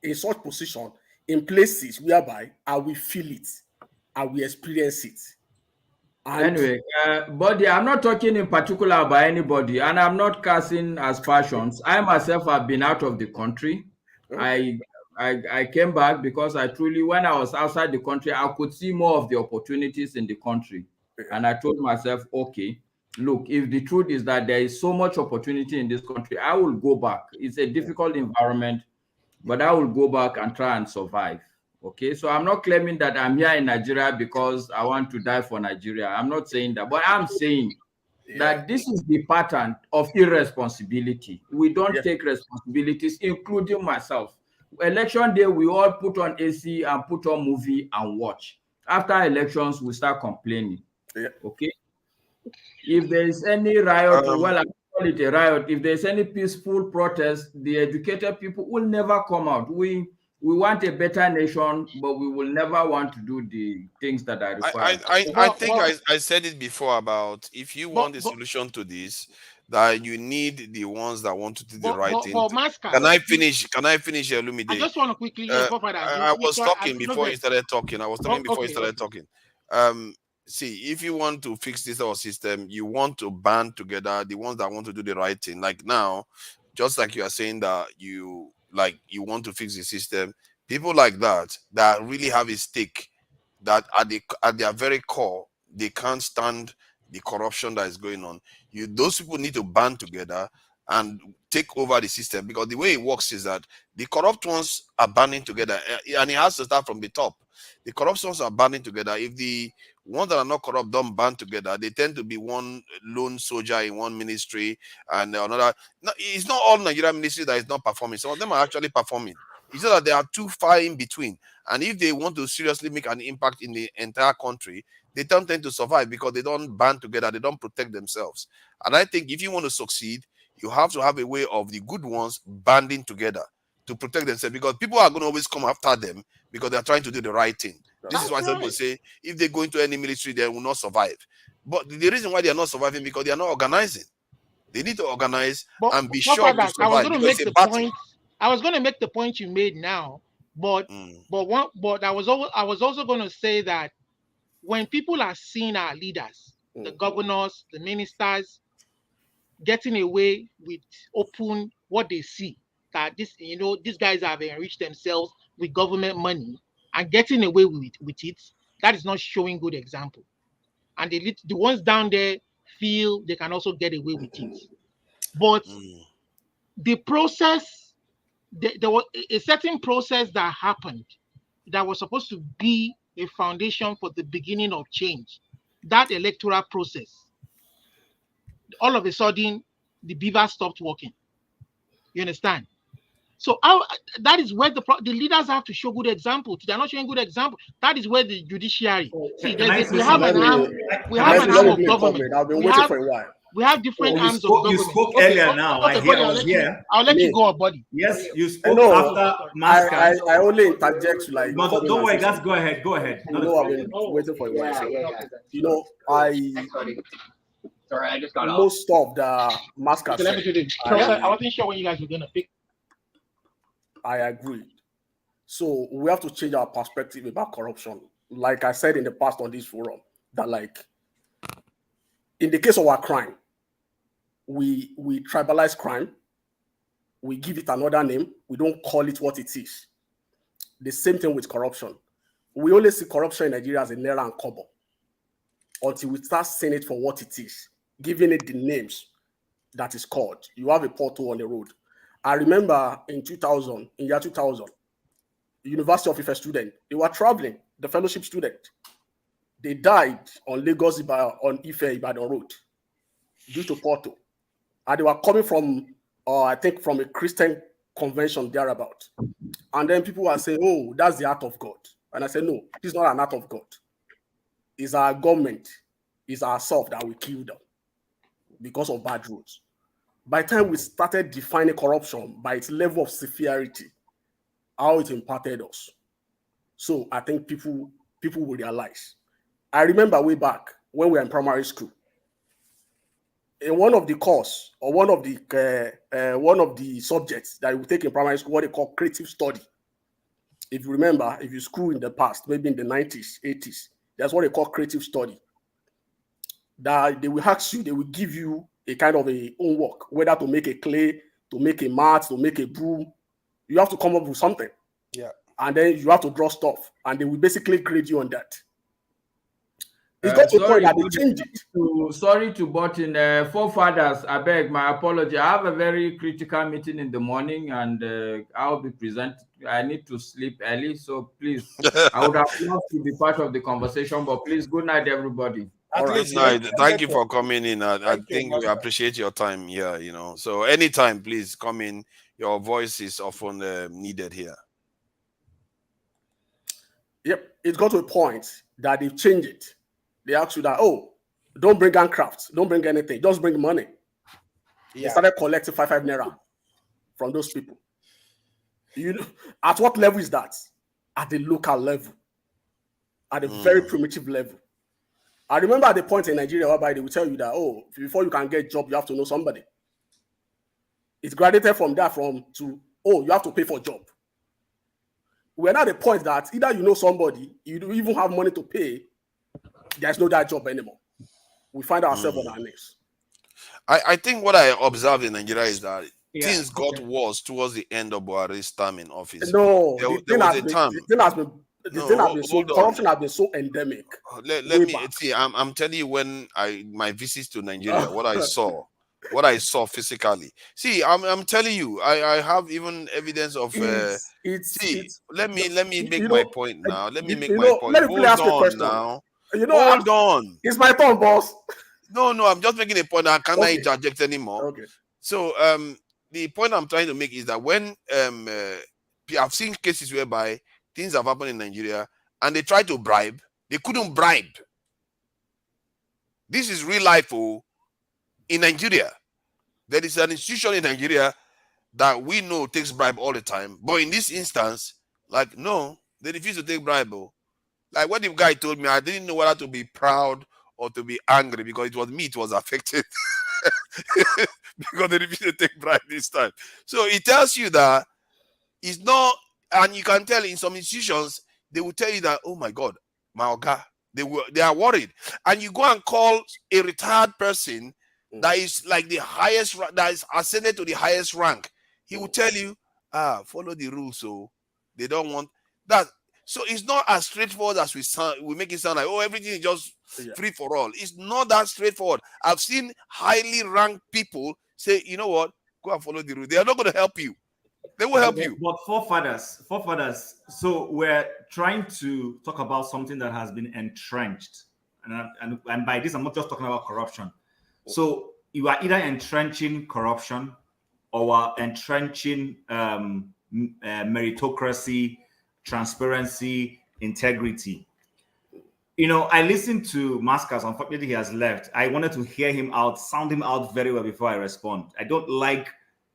S17: in such position in places whereby I will feel it, I will experience it. And
S9: anyway, Buddy, I'm not talking in particular about anybody, and I'm not casting aspersions. I myself have been out of the country. I came back because I truly, when I was outside the country, I could see more of the opportunities in the country. And I told myself, okay, look, if the truth is that there is so much opportunity in this country, I will go back. It's a difficult environment, but I will go back and try and survive. Okay, so I'm not claiming that I'm here in Nigeria because I want to die for Nigeria. I'm not saying that, but I'm saying that this is the pattern of irresponsibility. We don't take responsibilities, including myself. Election day, we all put on AC and put on movie and watch. After elections, we start complaining. Okay. If there is any riot, well, I call it a riot. If there's any peaceful protest, the educated people will never come out. We want a better nation, but we will never want to do the things that are required.
S6: I think I said it before about if you want a solution to this, that you need the ones that want to do the right thing. Can I finish, Lumide?
S2: I just want to quickly.
S6: I was talking before you started talking. I was talking before you started talking. See, if you want to fix this whole system, you want to band together the ones that want to do the right thing. Like now, just like you are saying that you want to fix the system, people like that really have a stake, that at their very core, they can't stand the corruption that is going on. Those people need to band together and take over the system, because the way it works is that the corrupt ones are banding together, and it has to start from the top. The corrupt ones are banding together. If the ones that are not corrupt don't band together, they tend to be one lone soldier in one ministry and another. No, it's not all Nigerian ministry that is not performing. Some of them are actually performing. It's just that they are too far in between. And if they want to seriously make an impact in the entire country, they don't tend to survive because they don't band together. They don't protect themselves. And I think if you want to succeed, you have to have a way of the good ones banding together to protect themselves, because people are going to always come after them because they're trying to do the right thing. This is why some people say if they go into any military, they will not survive. But the reason why they are not surviving because they are not organizing. They need to organize and be sure to survive.
S2: I was going to make the point you made now, but I was also going to say that when people are seeing our leaders, the governors, the ministers, getting away with open what they see, that these guys have enriched themselves with government money and getting away with it, that is not showing good example. And the ones down there feel they can also get away with it. But the process, there was a certain process that happened that was supposed to be a foundation for the beginning of change. That electoral process, all of a sudden, the beaver stopped working. You understand? So that is where the leaders have to show good example. They're not showing good example. That is where the judiciary. See, we have an arm of government.
S17: I've been waiting for a while.
S2: We have different arms of government.
S14: You spoke earlier now.
S2: I'll let you go, buddy.
S14: Yes, you spoke after Maska.
S17: I only interject like.
S14: No, don't worry, guys. Go ahead. Go ahead.
S17: I've been waiting for a while.
S20: Sorry, I just got off.
S17: Most of the Maska.
S2: I wasn't sure when you guys were gonna pick.
S17: I agree. So we have to change our perspective about corruption like I said in the past on this forum, that like in the case of our crime, we tribalize crime, we give it another name, we don't call it what it is. The same thing with corruption. We only see corruption in Nigeria as a naira and kobo until we start seeing it for what it is, giving it the names that is called. You have a pothole on the road. I remember in year 2000, the University of Ife student, they were traveling, the fellowship student. They died on Lagos on Ife Ibadan Road due to pothole. And they were coming from, I think, from a Christian convention thereabout. And then people were saying, oh, that's the act of God. And I said, no, it's not an act of God. It's our government, it's ourselves that we killed them because of bad roads. By the time we started defining corruption by its level of severity, how it impacted us. So I think people will realize. I remember way back when we were in primary school, in one of the course or one of the subjects that we take in primary school, what they call creative study. If you remember, if you school in the past, maybe in the 90s, 80s, that's what they call creative study. That they will ask you, they will give you a kind of a homework, whether to make a clay, to make a mat, to make a broom. You have to come up with something.
S12: Yeah.
S17: And then you have to draw stuff. And they will basically grade you on that. It's got to a point that they change it.
S9: Sorry to butt in. Forefathers, I beg my apology. I have a very critical meeting in the morning and I'll be present. I need to sleep early. So please, I would have loved to be part of the conversation, but please, good night, everybody.
S6: Good night. Thank you for coming in. I think we appreciate your time here, you know. So anytime, please come in. Your voice is often needed here.
S17: Yep. It's got to a point that they've changed it. They ask you that, oh, don't bring handcrafts, don't bring anything, just bring money. Yeah. They started collecting 5 naira from those people. You know, at what level is that? At the local level, at a very primitive level. I remember at the point in Nigeria whereby they will tell you that, oh, before you can get a job, you have to know somebody. It's graduated from that to, oh, you have to pay for a job. We're now at the point that either you know somebody, you don't even have money to pay, there's no that job anymore. We find ourselves on our knees.
S6: I think what I observed in Nigeria is that things got worse towards the end of Buhari's term in office.
S17: No, there was a time. Corruption has been so endemic.
S6: Let me see. I'm telling you, when my visits to Nigeria, what I saw physically. See, I'm telling you, I have even evidence of. Let me make my point now. Let me make my point.
S17: Let me ask you a question
S6: now.
S17: Hold
S6: on.
S17: It's my turn, boss.
S6: No, I'm just making a point. I cannot interject anymore.
S17: Okay.
S6: So the point I'm trying to make is that when I've seen cases whereby things have happened in Nigeria and they try to bribe, they couldn't bribe. This is real life in Nigeria. There is an institution in Nigeria that we know takes bribe all the time. But in this instance, like, no, they refuse to take bribe. Like what the guy told me, I didn't know whether to be proud or to be angry because it was me, it was affected. Because they refused to take bribe this time. So it tells you that it's not, and you can tell in some institutions, they will tell you that, oh my God, my Oga, they are worried. And you go and call a retired person that is like the highest, that is ascended to the highest rank. He will tell you, follow the rules. So they don't want that. So it's not as straightforward as we make it sound like, oh, everything is just free for all. It's not that straightforward. I've seen highly ranked people say, you know what, go and follow the rule. They are not going to help you. They will help you.
S14: But forefathers, so we're trying to talk about something that has been entrenched. And by this, I'm not just talking about corruption. So you are either entrenching corruption or entrenching meritocracy, transparency, integrity. You know, I listened to Mascas. Unfortunately, he has left. I wanted to hear him out, sound him out very well before I respond. I don't like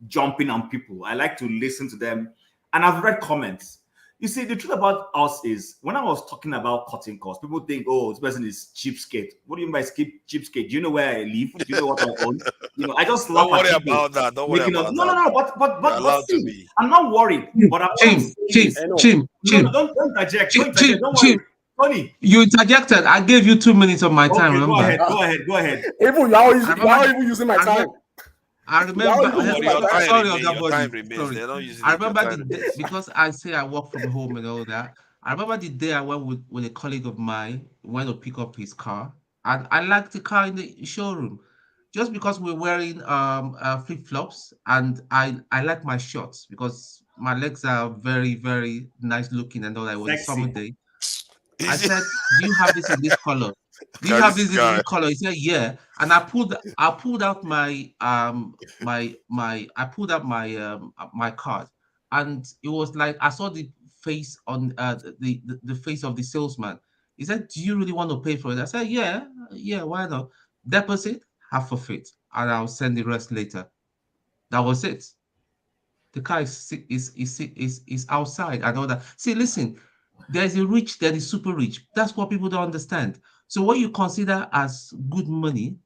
S14: jumping on people. I like to listen to them. And I've read comments. You see, the truth about us is, when I was talking about cutting costs, people think, oh, this person is cheapskate. What do you mean by cheapskate? Do you know where I live? Do you know what I own? You know, I just laugh
S6: Don't
S14: at
S6: worry
S14: people
S6: about that. Don't worry about that.
S14: No, but see, I'm not worried. But I'm
S13: Jim.
S14: don't interject. Don't worry.
S2: Tony.
S13: You interjected. I gave you 2 minutes of my time.
S2: Okay,
S13: Remember?
S2: go ahead.
S17: Even you are even using my time.
S13: I remember.
S6: Sorry on that body.
S13: Sorry. I remember the day, because I say I work from home and all that. I remember the day I went with a colleague of mine, went to pick up his car, and I liked the car in the showroom, just because we're wearing flip flops, and I like my shorts because my legs are very, very nice looking and all that. It was a summer day. I said, "Do you have this in this color? Do you have this in this color?" He said, "Yeah." And I pulled out my my card, and it was like I saw the face on the face of the salesman. He said, "Do you really want to pay for it?" I said, "Yeah, why not? Deposit half of it, and I'll send the rest later." That was it. The car is outside and all that. See, listen, there's a rich, there is super rich. That's what people don't understand. So what you consider as good money,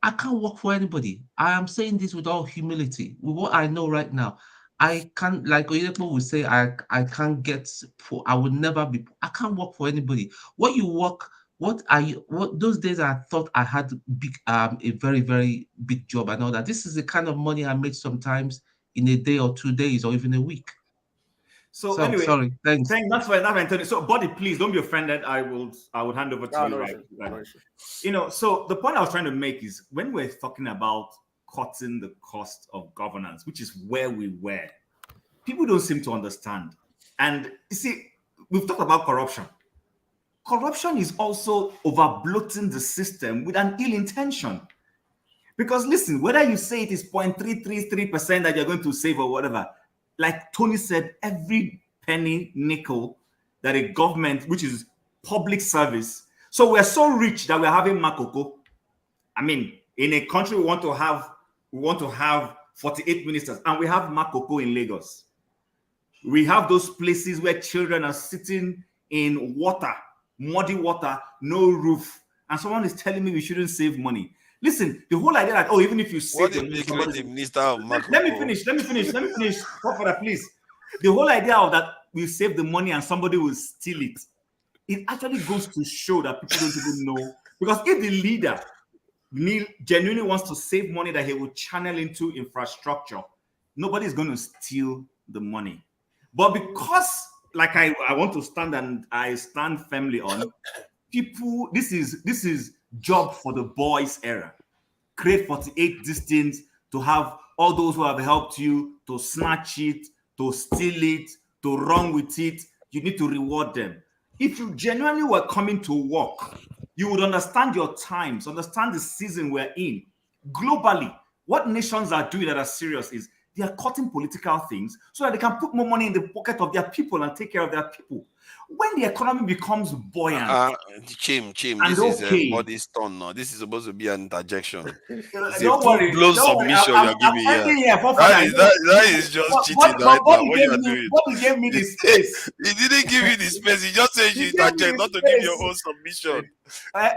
S13: I can't work for anybody. I am saying this with all humility, with what I know right now. I can't, like Oyedepo would say, I can't get for, I would never be, I can't work for anybody. What you work, what those days I thought I had big, a very, very big job and all that. This is the kind of money I make sometimes in a day or 2 days or even a week.
S2: So anyway,
S13: sorry, thanks.
S2: That's fine, Anthony. So, Buddy, please don't be offended. I would hand over to you. Right. You know, so the point I was trying to make is when we're talking about cutting the cost of governance, which is where we were, people don't seem to understand. And you see, we've talked about corruption. Corruption is also over-bloating the system with an ill intention. Because listen, whether you say it is 0.333% that you're going to save or whatever, like Tony said, every penny, nickel that a government, which is public service. So we're so rich that we're having Makoko. I mean, in a country we want to have 48 ministers, and we have Makoko in Lagos. We have those places where children are sitting in water, muddy water, no roof, and someone is telling me we shouldn't save money. Listen, the whole idea that, even if you save the
S6: minister of Makoko.
S2: Let me finish. Father, please. The whole idea of that we save the money and somebody will steal it. It actually goes to show that people don't even know. Because if the leader genuinely wants to save money that he will channel into infrastructure, nobody's going to steal the money. But because, like I want to stand and I stand firmly on, people, this is job for the boys era. Create 48 distance to have all those who have helped you to snatch it, to steal it, to run with it. You need to reward them. If you genuinely were coming to work, you would understand your times, understand the season we're in. Globally, what nations are doing that are serious is they are cutting political things so that they can put more money in the pocket of their people and take care of their people. When the economy becomes buoyant,
S6: Chim, this is Body's turn now. This is supposed to be an interjection. It's a full-blown submission you're giving here. That is just cheating right now. What you are doing.
S2: Bobby gave me the space.
S6: He didn't give you the space. He just said you interject, not to give your own submission.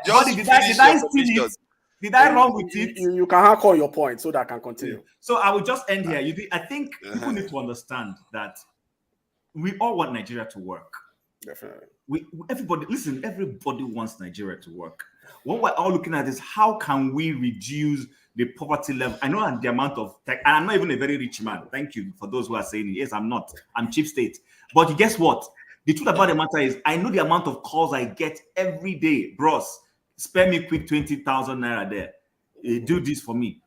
S2: Just did I steal it? Did I wrong with it?
S17: You can hack on your point so that I can continue.
S2: So I will just end here. I think people need to understand that we all want Nigeria to work.
S17: Definitely.
S2: Everybody wants Nigeria to work. What we're all looking at is how can we reduce the poverty level. I know the amount of tech, and I'm not even a very rich man. Thank you for those who are saying it. Yes, I'm not. I'm cheap state. But guess what? The truth about the matter is I know the amount of calls I get every day. Bros, spare me quick 20,000 naira there. Do this for me.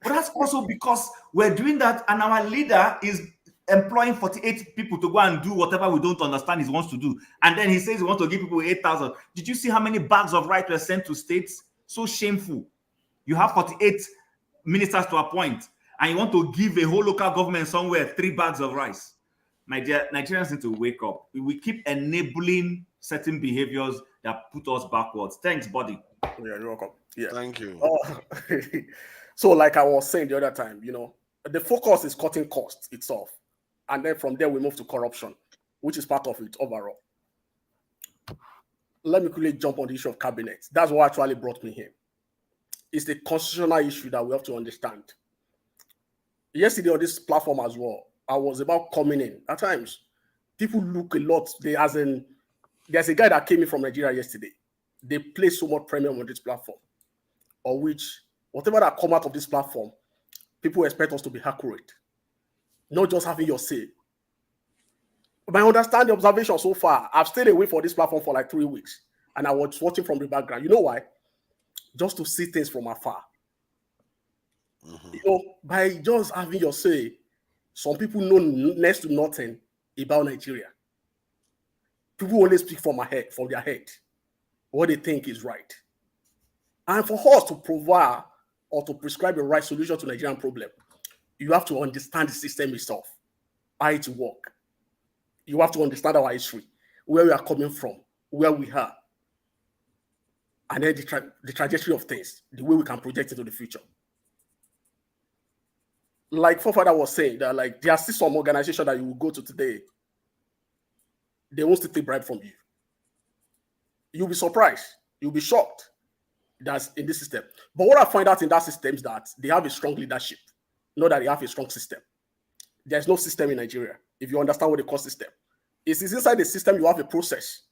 S2: But that's also because we're doing that and our leader is employing 48 people to go and do whatever we don't understand he wants to do. And then he says he wants to give people 8,000. Did you see how many bags of rice were sent to states? So shameful. You have 48 ministers to appoint and you want to give a whole local government somewhere 3 bags of rice. My dear, Nigerians need to wake up. We keep enabling certain behaviors that put us backwards. Thanks, buddy.
S17: Yeah, you're welcome. Yeah.
S6: Thank you.
S17: So like I was saying the other time, the focus is cutting costs itself. And then from there, we move to corruption, which is part of it overall. Let me quickly jump on the issue of cabinet. That's what actually brought me here. It's the constitutional issue that we have to understand. Yesterday on this platform as well, I was about coming in. At times, people look a lot, there's a guy that came in from Nigeria yesterday. They place so much premium on this platform, on which whatever that come out of this platform, people expect us to be accurate, not just having your say. My understanding, observation so far, I've stayed away from this platform for like 3 weeks, and I was watching from the background. You know why? Just to see things from afar. You know, by just having your say, some people know next to nothing about Nigeria. People only speak from their head, what they think is right. And for us to provide or to prescribe the right solution to Nigerian problem, you have to understand the system itself, how it works. You have to understand our history, where we are coming from, where we are, and then the trajectory of things, the way we can project into the future. Like Forefather was saying, that like there are still some organization that you will go to today, they won't still take bribe from you. You'll be surprised, you'll be shocked that's in this system. But what I find out in that system is that they have a strong leadership, not that they have a strong system. There's no system in Nigeria. If you understand what they call system, it's inside the system you have a process.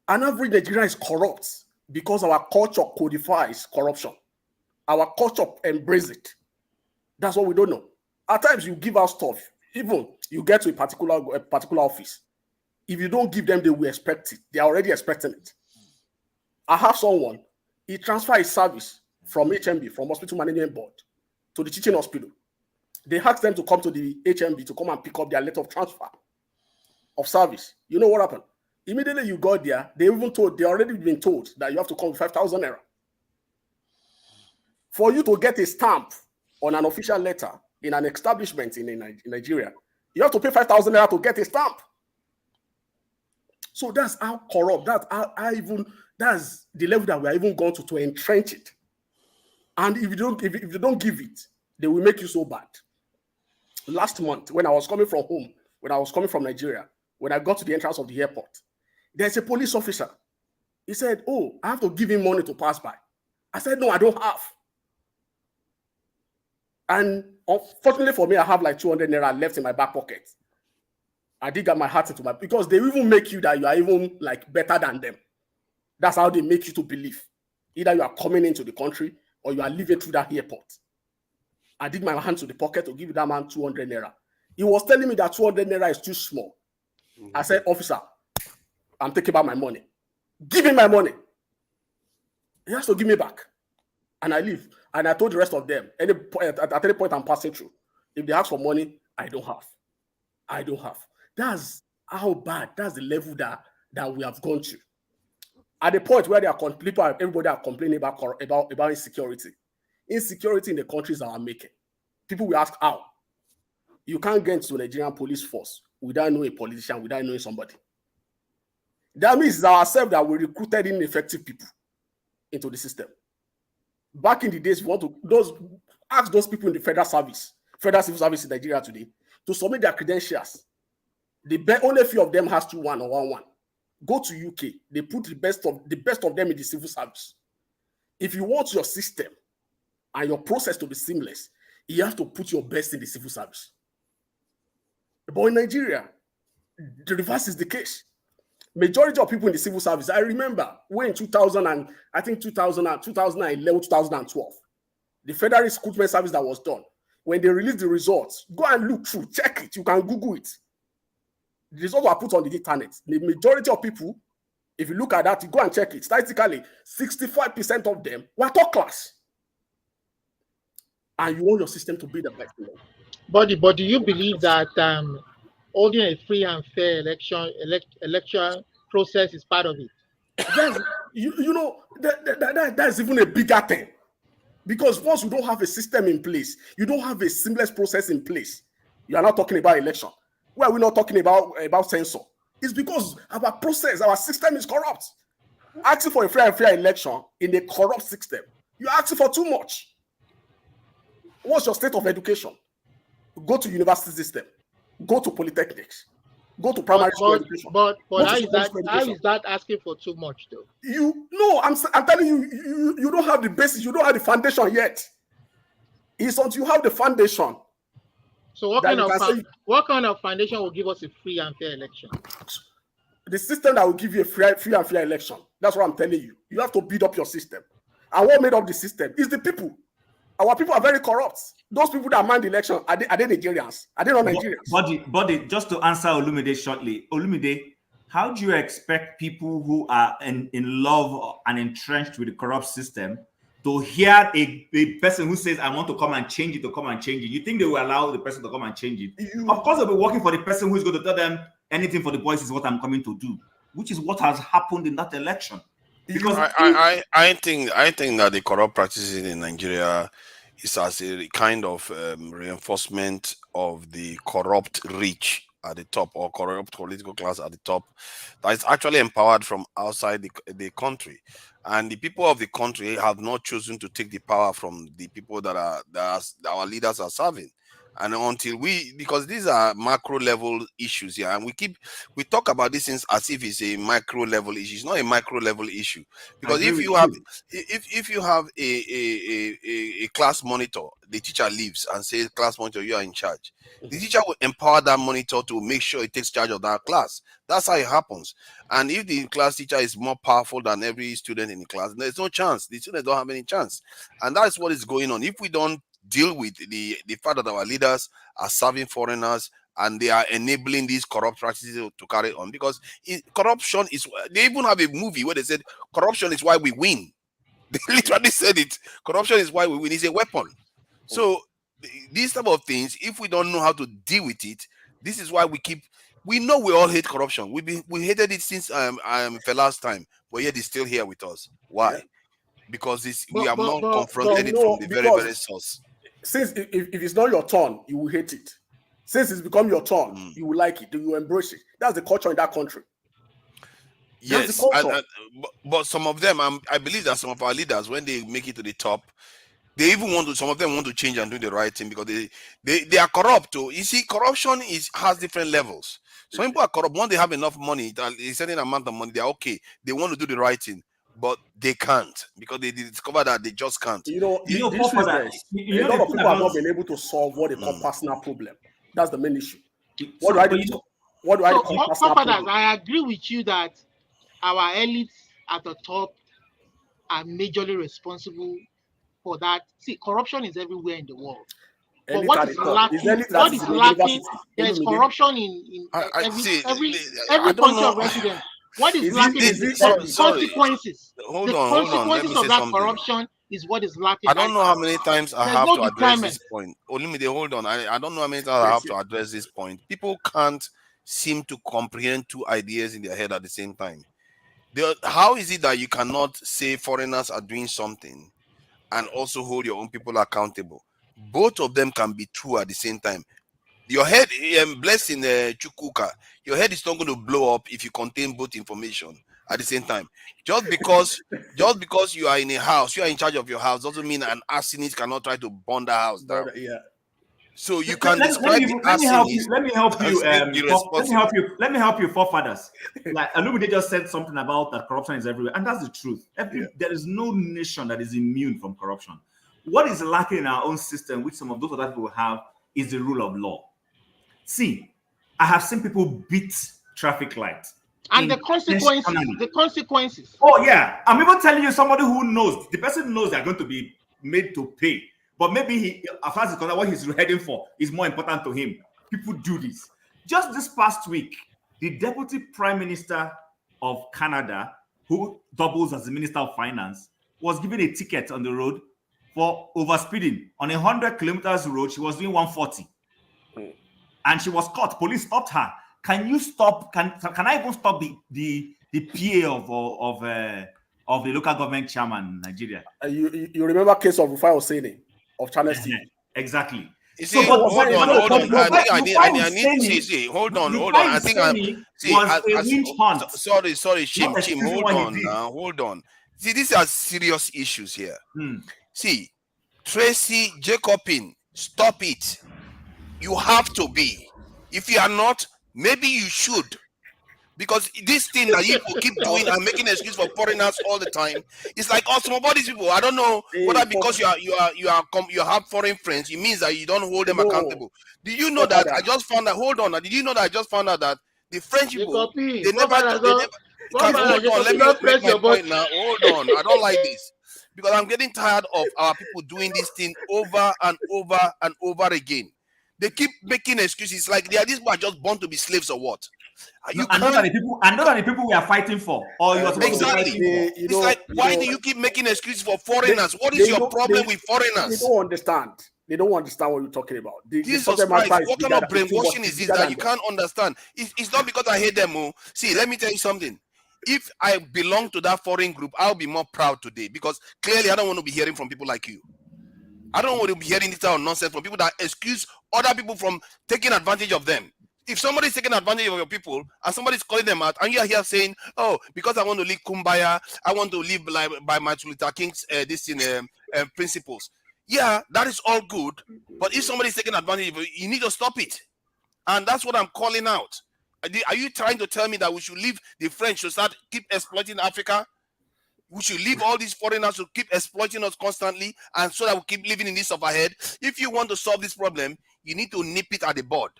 S17: An average Nigerian is corrupt because our culture codifies corruption. Our culture embraces it. That's what we don't know. At times you give out stuff, even you get to a particular office. If you don't give them, they will expect it. They are already expecting it. I have someone, he transferred his service from HMB, from Hospital Management Board, to the teaching hospital. They asked them to come to the HMB to come and pick up their letter of transfer of service. You know what happened? Immediately you got there, they already been told that you have to come with 5,000 naira. For you to get a stamp on an official letter in an establishment in Nigeria, you have to pay 5,000 naira to get a stamp. So that's how corrupt, that's the level that we are even going to entrench it. And if you don't give it, they will make you so bad. Last month, when I was coming from home, when I was coming from Nigeria, when I got to the entrance of the airport, there's a police officer. He said, "Oh, I have to give him money to pass by." I said, "No, I don't have." And unfortunately for me, I have like 200 naira left in my back pocket. I did get my heart into because they even make you that you are even like better than them. That's how they make you to believe. Either you are coming into the country or you are leaving through that airport. I did my hand to the pocket to give that man 200 naira. He was telling me that 200 naira is too small. I said, "Officer, I'm taking back my money. Give me my money." He has to give me back. And I leave. And I told the rest of them, at any point I'm passing through, if they ask for money, I don't have. I don't have. That's how bad, that's the level that we have gone to. At the point where everybody are complaining about insecurity. Insecurity in the countries that are making. People will ask how. You can't get into the Nigerian police force without knowing a politician, without knowing somebody. That means it's ourselves that we recruited ineffective people into the system. Back in the days, we want to ask those people in the federal civil service in Nigeria today, to submit their credentials. The only few of them has 2-1 or 1-1. Go to UK, they put the best of them in the civil service. If you want your system and your process to be seamless, you have to put your best in the civil service. But in Nigeria, the reverse is the case. Majority of people in the civil service, I remember when in 2011, 2012, the federal recruitment service that was done, when they released the results, go and look through, check it, you can Google it. The results were put on the internet. The majority of people, if you look at that, you go and check it. Statistically, 65% of them were top class. And you want your system to be the best.
S2: But do you believe that holding a free and fair election process is part of it?
S17: That's even a bigger thing. Because once you don't have a system in place, you don't have a seamless process in place, you are not talking about election. Why are we not talking about censor? It's because our process, our system is corrupt. Asking for a fair and fair election in a corrupt system, you're asking for too much. What's your state of education? Go to university system. Go to polytechnics. Go to primary school education.
S2: But how is that asking for too much, though?
S17: I'm telling you, you don't have the basis. You don't have the foundation yet. It's until you have the foundation.
S2: So what kind of foundation will give us a free and fair election?
S17: the system that will give you a free and fair election. That's what I'm telling you. You have to build up your system. And what made up the system is the people. Our people are very corrupt. Those people that mind the election, are they Nigerians? Are they not Nigerians?
S14: Body, just to answer Olumide shortly. Olumide, how do you expect people who are in love and entrenched with the corrupt system to hear a person who says, I want to come and change it, to come and change it? You think they will allow the person to come and change it? Of course, they'll be working for the person who is going to tell them anything for the boys is what I'm coming to do, which is what has happened in that election. Because
S7: I think that the corrupt practices in Nigeria is as a kind of reinforcement of the corrupt rich at the top, or corrupt political class at the top, that is actually empowered from outside the country. And the people of the country have not chosen to take the power from the people that our leaders are serving. And until because these are macro level issues here, and we talk about these things as if it's a micro level issue. It's not a micro level issue, because if you have a class monitor, the teacher leaves and says, class monitor, you are in charge. The teacher will empower that monitor to make sure it takes charge of that class. That's how it happens. And if the class teacher is more powerful than every student in the class, there's no chance. The students don't have any chance. And that's what is going on. If we don't deal with the fact that our leaders are serving foreigners and they are enabling these corrupt practices to carry on, because corruption is, they even have a movie where they said corruption is why we win. They literally said it. Corruption is why we win. It's a weapon. So these type of things, if we don't know how to deal with it, this is why we know we all hate corruption. We hated it since Fela's time, but yet it's still here with us. Why? Because we have not confronted it from the very, very source.
S17: Since if it's not your turn, you will hate it. Since it's become your turn, you will like it, you will embrace it. That's the culture in that country.
S7: Yes, but some of them, I believe that some of our leaders, when they make it to the top, they even some of them want to change and do the right thing, because they are corrupt too. You see, corruption has different levels. Some people are corrupt. Once they have enough money, a certain amount of money, they're okay. They want to do the right thing, but they can't, because they discover that they just can't.
S17: A lot of people have not been able to solve what they call personal problem. That's the main issue. What do I call personal problem?
S2: I agree with you that our elites at the top are majorly responsible for that. See, corruption is everywhere in the world. But what is lacking? There's corruption in every country of residence. What is lacking is the consequences.
S7: Hold
S2: the
S7: on.
S2: consequences of that corruption is what is lacking.
S7: I don't know how many times I have to address this point. Olumide, hold on. I don't know how many times I have to address this point. People can't seem to comprehend two ideas in their head at the same time. How is it that you cannot say foreigners are doing something and also hold your own people accountable? Both of them can be true at the same time. Your head, blessed in Chukuka, your head is not going to blow up if you contain both information at the same time. Just because you are in a house, you are in charge of your house, doesn't mean an arsonist cannot try to burn the house down.
S17: Yeah.
S7: So you can describe the arsonist.
S14: Let me help you, forefathers. Like Alumide just said something about that corruption is everywhere, and that's the truth. There is no nation that is immune from corruption. What is lacking in our own system, which some of those other people have, is the rule of law. See, I have seen people beat traffic lights.
S2: And the consequences.
S14: Oh, yeah. I'm even telling you, somebody who knows, the person knows they're going to be made to pay. But maybe as far as what he's heading for is more important to him. People do this. Just this past week, the Deputy Prime Minister of Canada, who doubles as the Minister of Finance, was given a ticket on the road for overspeeding. On 100 kilometers road, she was doing 140. And she was caught. Police stopped her. Can you stop? Can I even stop the PA of the local government chairman in Nigeria?
S17: You remember case of Rufai Oseni of Channel TV?
S14: Exactly.
S7: You see, hold on. I need to see. Hold on. I think sorry, Chim. Hold on. See, these are serious issues here. See, Tracy Jacobin, stop it. You have to be. If you are not, maybe you should. Because this thing that you keep doing and making excuse for foreigners all the time, it's like some of these people. I don't know whether because you have foreign friends, it means that you don't hold them accountable. Did you know that I just found out? Hold on. Did you know that I just found out that
S6: The French people,
S2: Copy.
S6: they never. Hold on, let me make my point now. Hold on, I don't like this because I'm getting tired of our people doing this thing over and over and over again. They keep making excuses like these people are just born to be slaves or what?
S14: No, and those are the people we are fighting for, or you are supposed to be fighting for.
S6: It's like, why do you keep making excuses for foreigners? What is your problem with foreigners?
S17: They don't understand. They don't understand what you're talking about.
S6: Jesus Christ, what kind of brainwashing is this that you can't understand? It's not because I hate them. Oh. See, let me tell you something. If I belong to that foreign group, I'll be more proud today because clearly I don't want to be hearing from people like you. I don't want to be hearing this kind of nonsense from people that excuse other people from taking advantage of them. If somebody's taking advantage of your people and somebody's calling them out and you are here saying, oh, because I want to live kumbaya, I want to live by Martin Luther King's principles. Yeah, that is all good. But if somebody's taking advantage of you, you need to stop it. And that's what I'm calling out. Are you trying to tell me that we should leave the French to start keep exploiting Africa? We should leave all these foreigners to keep exploiting us constantly and so that we keep living in this overhead? If you want to solve this problem, you need to nip it at the bud.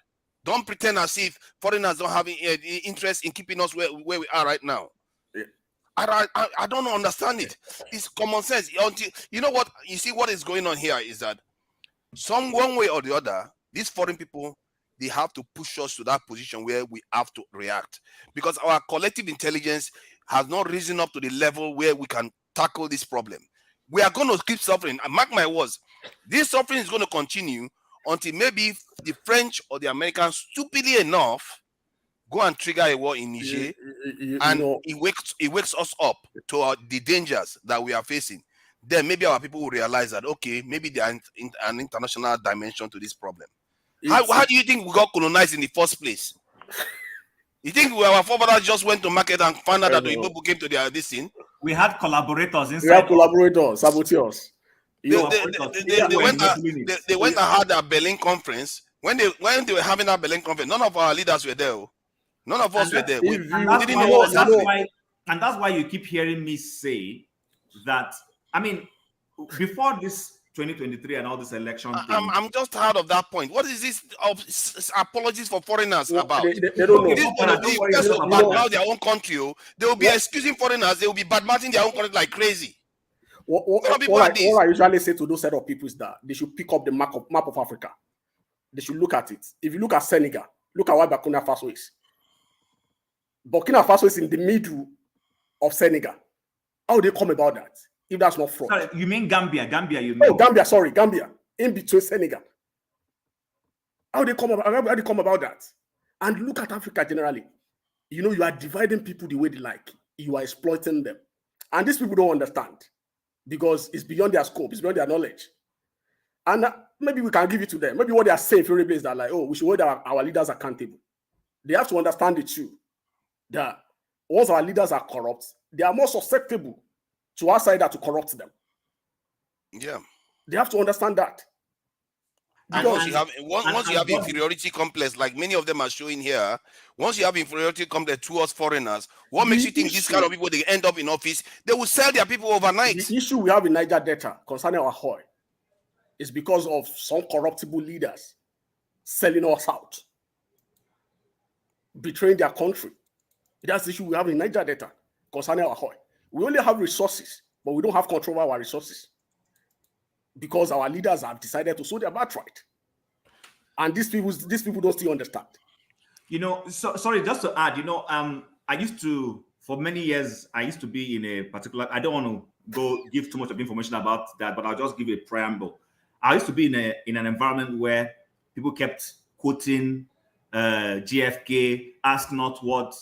S6: Don't pretend as if foreigners don't have interest in keeping us where we are right now. Yeah. I don't understand it. It's common sense. You know what? You see what is going on here is that one way or the other, these foreign people, they have to push us to that position where we have to react because our collective intelligence has not risen up to the level where we can tackle this problem. We are going to keep suffering. And mark my words, this suffering is going to continue until maybe the French or the Americans, stupidly enough, go and trigger a war in Niger, and it wakes us up to the dangers that we are facing. Then maybe our people will realize that, okay, maybe there are an international dimension to this problem. How do you think we got colonized in the first place? You think our forefathers just went to market and found out that the people came to this thing?
S14: We had collaborators inside.
S17: We had collaborators, saboteurs.
S6: They went and had a Berlin conference. When they were having that Berlin conference, none of our leaders were there. None of us were there.
S14: And that's why you keep hearing me say that. I mean, before this 2023 and all this election thing,
S6: I'm just tired of that point. What is this apologies for foreigners about?
S17: They don't know.
S6: This is going to be badmouth their own country. They will be excusing foreigners. They will be badmouthing their own country like crazy.
S17: What I usually say to those set of people is that they should pick up the map of Africa. They should look at it. If you look at Senegal, look at where Burkina Faso is. Burkina Faso is in the middle of Senegal. How would they come about that? If that's not fraud.
S14: Sorry, you mean Gambia? Gambia, you mean?
S17: Oh, Gambia. Sorry, Gambia. In between Senegal. How they come about that? And look at Africa generally. You are dividing people the way they like. You are exploiting them, and these people don't understand because it's beyond their scope. It's beyond their knowledge. And maybe we can give it to them. Maybe what they are saying for is that, like, oh, we should hold our leaders accountable. They have to understand it too. That once our leaders are corrupt, they are more susceptible to outsiders to corrupt them.
S6: Yeah.
S17: They have to understand that.
S6: And once you have inferiority complex, like many of them are showing here, once you have inferiority complex towards foreigners, what makes you think these kind of people, they end up in office, they will sell their people overnight?
S17: The issue we have in Niger Delta concerning our oil is because of some corruptible leaders selling us out, betraying their country. That's the issue we have in Niger Delta concerning our oil. We only have resources, but we don't have control over our resources because our leaders have decided to sow their birthright. And these people don't still understand.
S14: Sorry, just to add, I used to, for many years, I used to be in a particular, I don't want to go give too much of information about that, but I'll just give you a preamble. I used to be in an environment where people kept quoting GFK, ask not what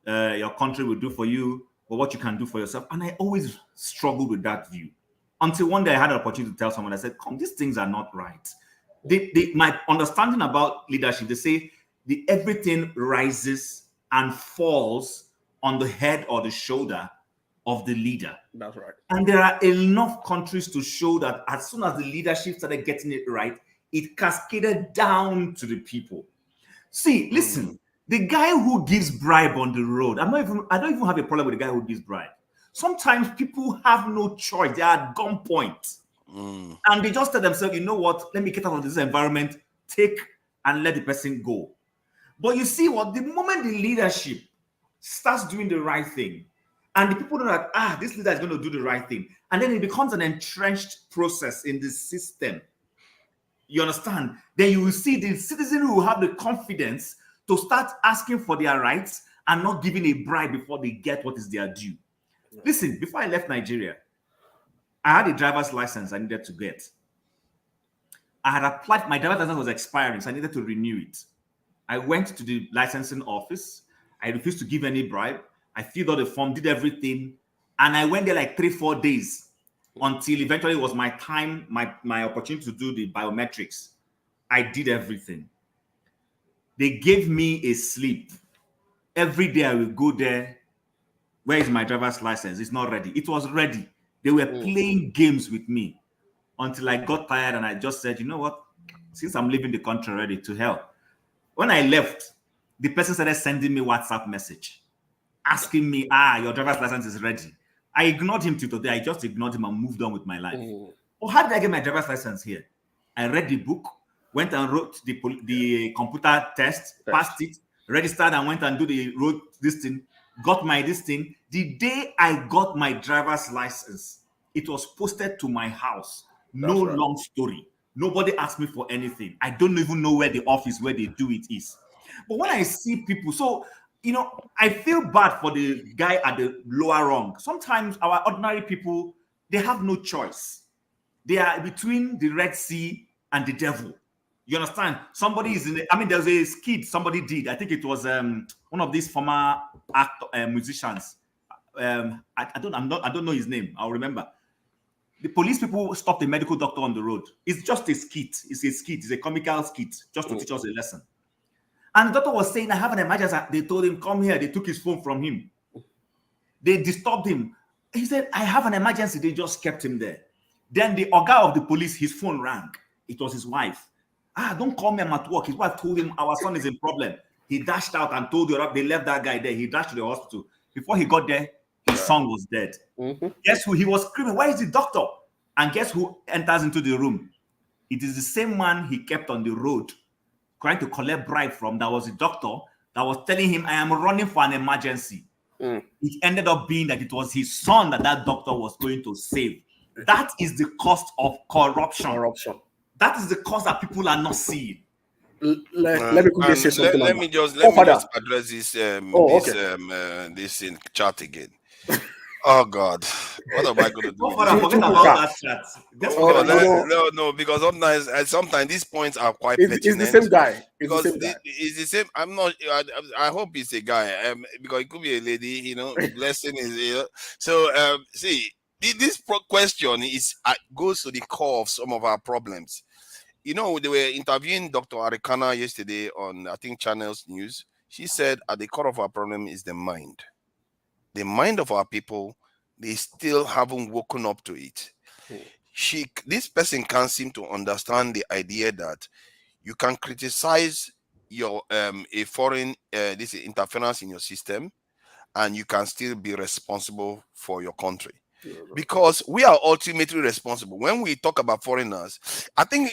S14: your country will do for you, but what you can do for yourself. And I always struggled with that view until one day I had an opportunity to tell someone, I said, come, these things are not right. My understanding about leadership, they say everything rises and falls on the head or the shoulder of the leader.
S17: That's right.
S14: And there are enough countries to show that as soon as the leadership started getting it right, it cascaded down to the people. See, listen, the guy who gives bribe on the road, I don't even have a problem with the guy who gives bribe. Sometimes people have no choice. They are at gunpoint. And they just tell themselves, you know what? Let me get out of this environment, take and let the person go. But you see what? The moment the leadership starts doing the right thing, and the people know that, this leader is going to do the right thing, and then it becomes an entrenched process in the system. You understand? Then you will see the citizen who will have the confidence to start asking for their rights and not giving a bribe before they get what is their due. Listen, before I left Nigeria, I had a driver's license I needed to get. I had applied, my driver's license was expiring, so I needed to renew it. I went to the licensing office. I refused to give any bribe. I filled out the form, did everything, and I went there like 3-4 days until eventually it was my time, my opportunity to do the biometrics. I did everything. They gave me a slip. Every day I will go there. Where is my driver's license? It's not ready. It was ready. They were playing games with me until I got tired and I just said, you know what? Since I'm leaving the country already, to hell. When I left, the person started sending me WhatsApp message asking me, your driver's license is ready. I ignored him till today. I just ignored him and moved on with my life. Oh, how did I get my driver's license here? I read the book, went and wrote the computer test, passed it, registered and went and wrote this thing, got my this thing. The day I got my driver's license, it was posted to my house. No long story. Nobody asked me for anything. I don't even know where the office where they do it is. But when I see people, so I feel bad for the guy at the lower rung. Sometimes our ordinary people, they have no choice. They are between the Red Sea and the devil. You understand? Somebody is there's a skit somebody did. I think it was one of these former musicians. I don't know his name. I'll remember. The police people stopped a medical doctor on the road. It's just a skit. It's a skit. It's a comical skit just to teach us a lesson. And the doctor was saying, I have an emergency. They told him, come here. They took his phone from him. They disturbed him. He said, I have an emergency. They just kept him there. Then the Oga of the police, his phone rang. It was his wife. Don't call me, I'm at work. His wife told him, our son is in problem. He dashed out and told they left that guy there. He dashed to the hospital. Before he got there, his son was dead. Guess who? He was screaming, where is the doctor? And guess who enters into the room? It is the same man he kept on the road trying to collect bribe from. That was a doctor that was telling him, I am running for an emergency. It ended up being that it was his son that doctor was going to save. That is the cost of corruption. That is the cost that people are not seeing.
S17: Let me quickly say something.
S7: Let me just address this in chat again. Oh God, what am I going to do?
S14: Forget about that chat.
S7: No, because sometimes these points are quite
S17: pertinent. It's the same guy.
S7: It's the same. I'm not. I hope it's a guy. Because it could be a lady. Blessing is here. So see, this question goes to the core of some of our problems. They were interviewing Dr. Arikana yesterday on, I think, Channels News. She said at the core of our problem is the mind. The mind of our people, they still haven't woken up to it. This person can't seem to understand the idea that you can criticize your a foreign this interference in your system, and you can still be responsible for your country. Because we are ultimately responsible. When we talk about foreigners, I think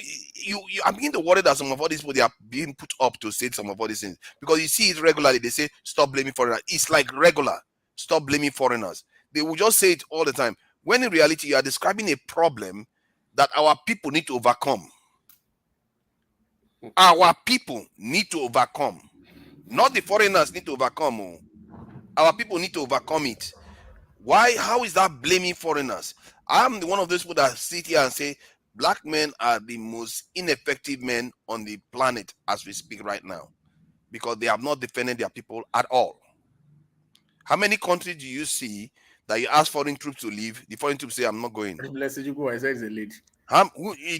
S7: I'm beginning to worry that some of all these people, they are being put up to say some of all these things. Because you see it regularly. They say, stop blaming foreigners. It's like regular. Stop blaming foreigners. They will just say it all the time. When in reality, you are describing a problem that our people need to overcome. Our people need to overcome. Not the foreigners need to overcome. Our people need to overcome it. Why? How is that blaming foreigners? I'm one of those people that sit here and say black men are the most ineffective men on the planet as we speak right now, because they have not defended their people at all. How many countries do you see that you ask foreign troops to leave? The foreign troops say, I'm not going. Do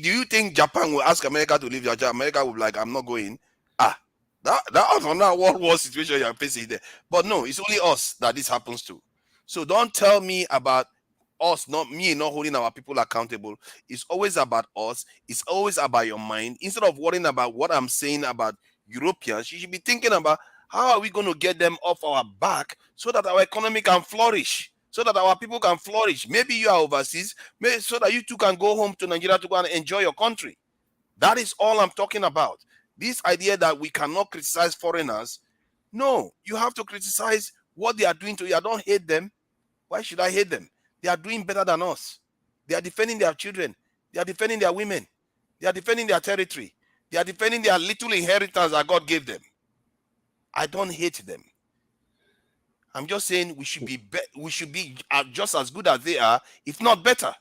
S7: you think Japan will ask America to leave? America will be like, I'm not going. That was another World War situation you're facing there. But no, it's only us that this happens to. So don't tell me about us, not holding our people accountable. It's always about us. It's always about your mind. Instead of worrying about what I'm saying about Europeans, you should be thinking about how are we going to get them off our back so that our economy can flourish, so that our people can flourish. Maybe you are overseas, so that you too can go home to Nigeria to go and enjoy your country. That is all I'm talking about. This idea that we cannot criticize foreigners, no, you have to criticize what they are doing to you. I don't hate them. Why should I hate them? They are doing better than us. They are defending their children. They are defending their women. They are defending their territory. They are defending their little inheritance that God gave them. I don't hate them. I'm just saying we should be just as good as they are, if not better.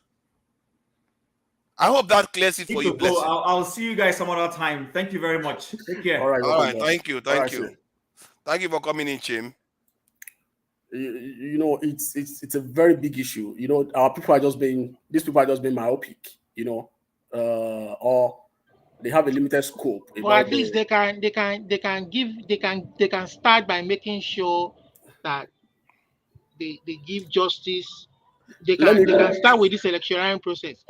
S7: I hope that clears it for you.
S14: I'll see you guys some other time. Thank you very much. Take care.
S7: All right. Thank you. Thank you. Thank you for coming in, Chim.
S17: You know, it's a very big issue. You know, these people are just being myopic. You know, or they have a limited scope.
S2: Or at least they can start by making sure that they give justice. They can start with this electionary process.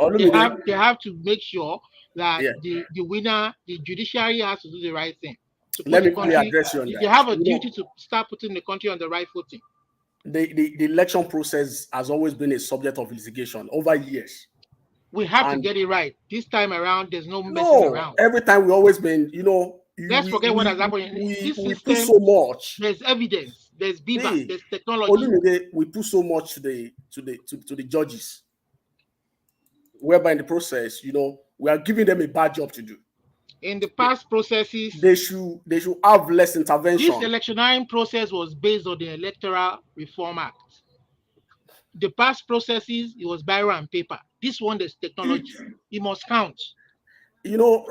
S2: They have to make sure that the winner, the judiciary, has to do the right thing.
S17: Let me address you on that.
S2: They have a duty to start putting the country on the right footing.
S17: The election process has always been a subject of litigation over years.
S2: We have to get it right. This time around, there's no messing around.
S17: Every time we've always been, you know.
S2: Let's forget what has happened.
S17: We put so much.
S2: There's evidence. There's beaver. There's technology.
S17: We put so much to the judges, whereby in the process, you know, we are giving them a bad job to do.
S2: In the past processes,
S17: they should have less intervention.
S2: This electionary process was based on the Electoral Reform Act. The past processes, it was biro and paper. This one, there's technology. It must count.
S17: You know,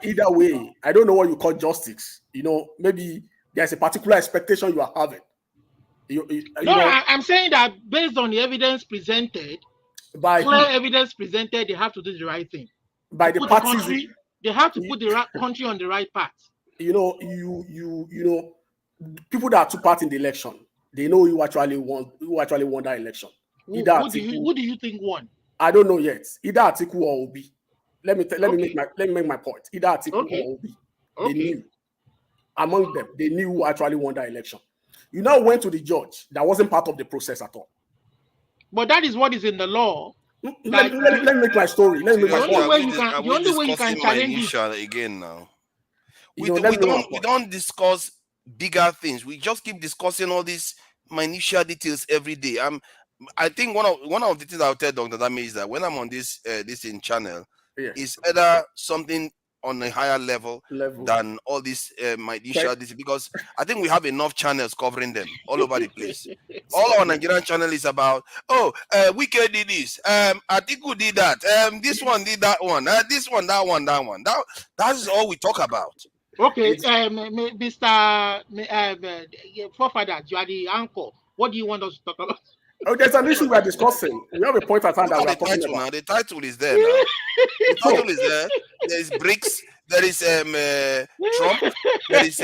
S17: either way, I don't know what you call justice. You know, maybe there's a particular expectation you are having.
S2: I'm saying that based on the evidence presented, evidence presented, they have to do the right thing.
S17: By the parties,
S2: they have to put the country on the right path.
S17: You know, people that took part in the election, they know who actually won that election.
S2: Who do you think won?
S17: I don't know yet. Either Atiku or Obi. Let me make my point. Either Atiku or Obi. They knew. Among them, they knew who actually won that election. You now went to the judge that wasn't part of the process at all.
S2: But that is what is in the law.
S17: Let me make my story. Let me make my point.
S2: The only way you can challenge it
S7: again now. We don't discuss bigger things. We just keep discussing all these minutiae details every day. I think one of the things I'll tell Dr. Dami is that when I'm on this in channel, it's either something on a higher level. Than all these minutiae details, because I think we have enough channels covering them all over the place. All our Nigerian channel is about, Wike did this, Atiku did that, this one did that one, this one, that one, that one. That is all we talk about.
S2: Okay, Mr. Forefather, you are the anchor. What do you want us to talk about?
S17: Oh, there's an issue we are discussing. We have a point at hand that we are talking about.
S7: Now. The title is there now. The title is there. There is BRICS. There is Trump. There is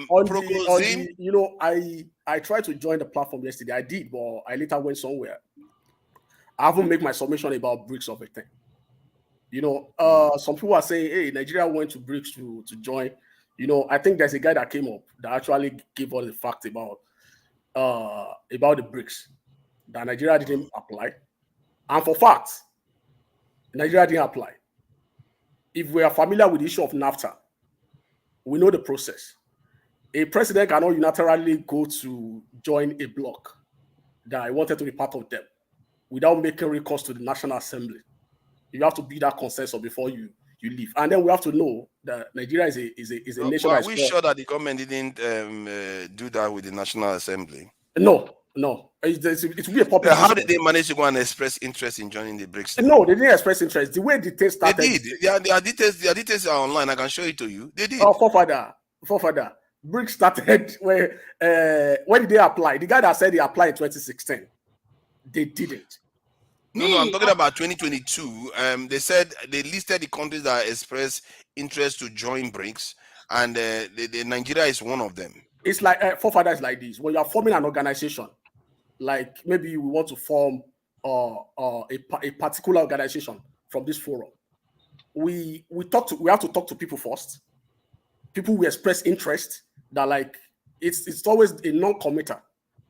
S7: Prigozhin.
S17: You know, I tried to join the platform yesterday. I did, but I later went somewhere. I haven't made my submission about BRICS of a thing. You know, some people are saying, hey, Nigeria went to BRICS to join. You know, I think there's a guy that came up that actually gave us the fact about the BRICS, that Nigeria didn't apply. And for facts, Nigeria didn't apply. If we are familiar with the issue of NAFTA, we know the process. A president cannot unilaterally go to join a bloc that I wanted to be part of them without making recourse to the National Assembly. You have to be that consensus before you leave. And then we have to know that Nigeria is a nation.
S7: Are we sure that the government didn't do that with the National Assembly?
S17: No. It will be a popular.
S7: How did they manage to go and express interest in joining the BRICS?
S17: No, they didn't express interest. The way the details started.
S7: They did. Their details are online. I can show it to you. They did.
S17: Oh, forefather. BRICS started where when did they apply? The guy that said he applied in 2016. They didn't.
S7: No, I'm talking about 2022. They said they listed the countries that expressed interest to join BRICS, and the Nigeria is one of them.
S17: It's like forefathers like this. When you are forming an organization, like maybe we want to form a particular organization from this forum, we have to talk to people first. People will express interest. That like it's always a non-committer.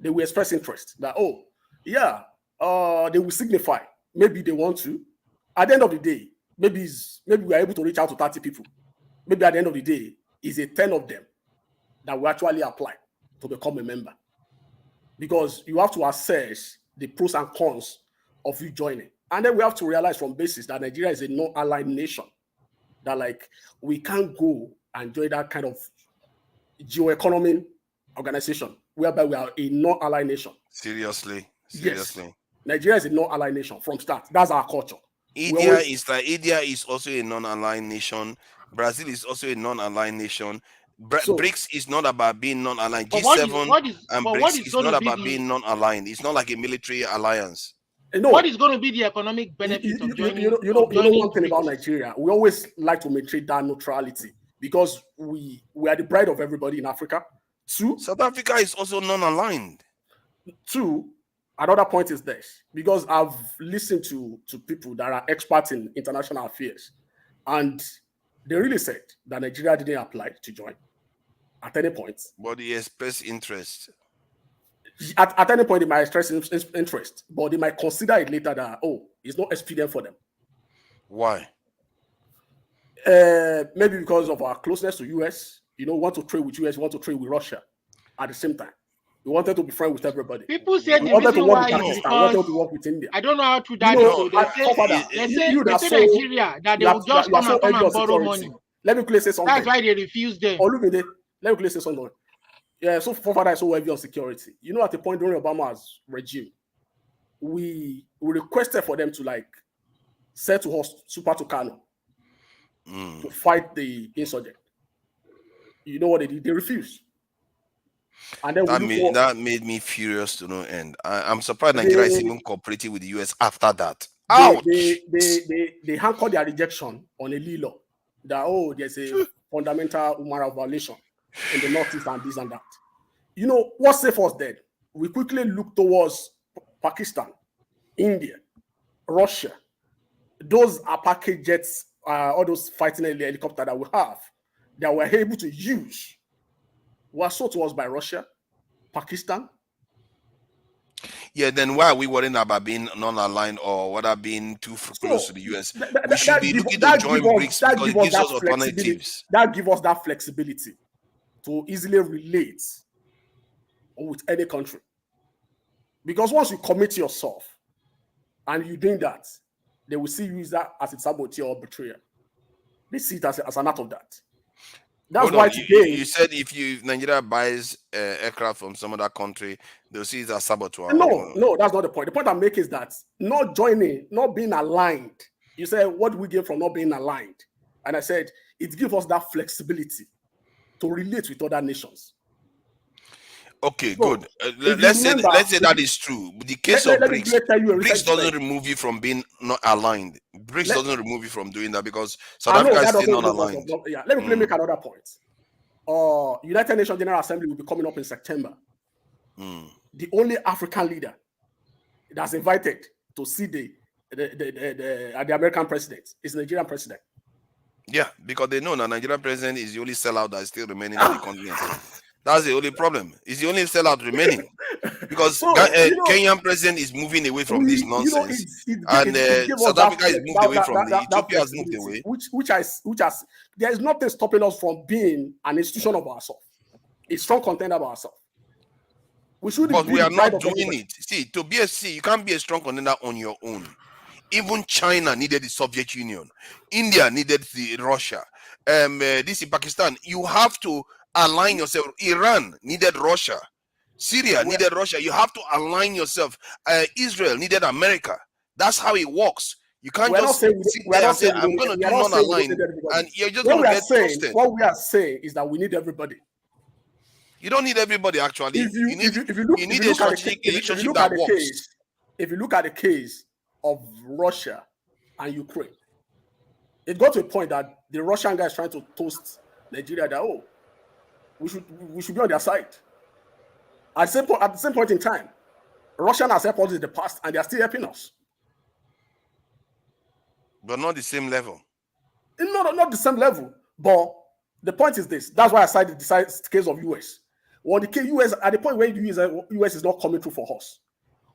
S17: They will express interest that they will signify maybe they want to. At the end of the day, maybe we are able to reach out to 30 people. maybe at the end of the day, is a 10 of them that will actually apply to become a member. Because you have to assess the pros and cons of you joining. And then we have to realize from basis that Nigeria is a non-aligned nation. That like, we can't go and join that kind of geo-economic organization whereby we are a non-aligned nation.
S7: Seriously.
S17: Yes. Nigeria is a non-aligned nation from start. That's our culture.
S7: India is also a non-aligned nation. Brazil is also a non-aligned nation. BRICS is not about being non-aligned. G7 and BRICS is not about being non-aligned. It's not like a military alliance.
S17: No.
S2: What is going to be the economic benefit of joining?
S17: You know one thing about Nigeria, we always like to maintain that neutrality because we are the pride of everybody in Africa. Two,
S7: South Africa is also non-aligned.
S17: Two, another point is this, because I've listened to people that are experts in international affairs, and they really said that Nigeria didn't apply to join at any point.
S7: But they express interest.
S17: At any point, they might express interest, but they might consider it later that, it's not expedient for them.
S7: Why?
S17: Maybe because of our closeness to US. Want to trade with US, want to trade with Russia at the same time. We wanted to be friends with everybody.
S2: People say the reason why is because
S17: to work with India.
S2: I don't know how to that is. They say Nigeria that they will just come and borrow money.
S17: Let me clearly say something.
S2: That's why they refuse them.
S17: Let me clearly say something. Yeah, so Father is so heavy on security. At the point during Obama's regime, we requested for them to send to us Super Tucano to fight the insurgent. You know what they did? They refused. And then
S7: that made me furious to no end. I'm surprised Nigeria is even cooperating with the US after that.
S17: They anchored their rejection on a law that there's a fundamental human rights violation in the Northeast and this and that. What saved us then? We quickly looked towards Pakistan, India, Russia. Those Apache jets, all those fighting helicopters that we have, that we're able to use, were sold to us by Russia, Pakistan.
S7: Yeah, then why are we worrying about being non-aligned or whether being too close to the US? We should be looking to join BRICS because it gives us alternatives.
S17: That gives us that flexibility to easily relate with any country. Because once you commit yourself and you're doing that, they will see you as a saboteur or betrayer. They see it as an act of that. That's why today
S7: you said if Nigeria buys aircraft from some other country, they'll see it as saboteur.
S17: No, that's not the point. The point I'm making is that not joining, not being aligned. You said, what do we get from not being aligned? And I said, it gives us that flexibility to relate with other nations.
S7: Okay, good. Let's say that is true. The case of BRICS doesn't remove you from being not aligned. BRICS doesn't remove you from doing that because South Africa is still not aligned.
S17: Let me make another point. United Nations General Assembly will be coming up in September. The only African leader that's invited to see the American president is the Nigerian president.
S7: Yeah, because they know that Nigerian president is the only sellout that is still remaining in the continent. That's the only problem. It's the only sellout remaining because Kenyan president is moving away from this nonsense, and South Africa is moved away from the Ethiopia has moved away.
S17: Which has there is nothing stopping us from being an institution of ourselves, a strong contender of ourselves.
S7: But we are not doing it. See, you can't be a strong contender on your own. Even China needed the Soviet Union. India needed the Russia. This in Pakistan. You have to align yourself. Iran needed Russia. Syria needed Russia. You have to align yourself. Israel needed America. That's how it works. You can't just sit there and say, I'm going to do non-aligned, and you're just going to get toasted.
S17: What we are saying is that we need everybody.
S7: You don't need everybody, actually. You need a strategic relationship that works.
S17: If you look at the case of Russia and Ukraine, it got to a point that the Russian guy is trying to toast Nigeria that, we should be on their side. At the same point in time, Russia has helped us in the past, and they are still helping us.
S7: But not the same level.
S17: Not the same level. But the point is this. That's why I cited the case of US. Well, the US, at the point where the US is not coming through for us,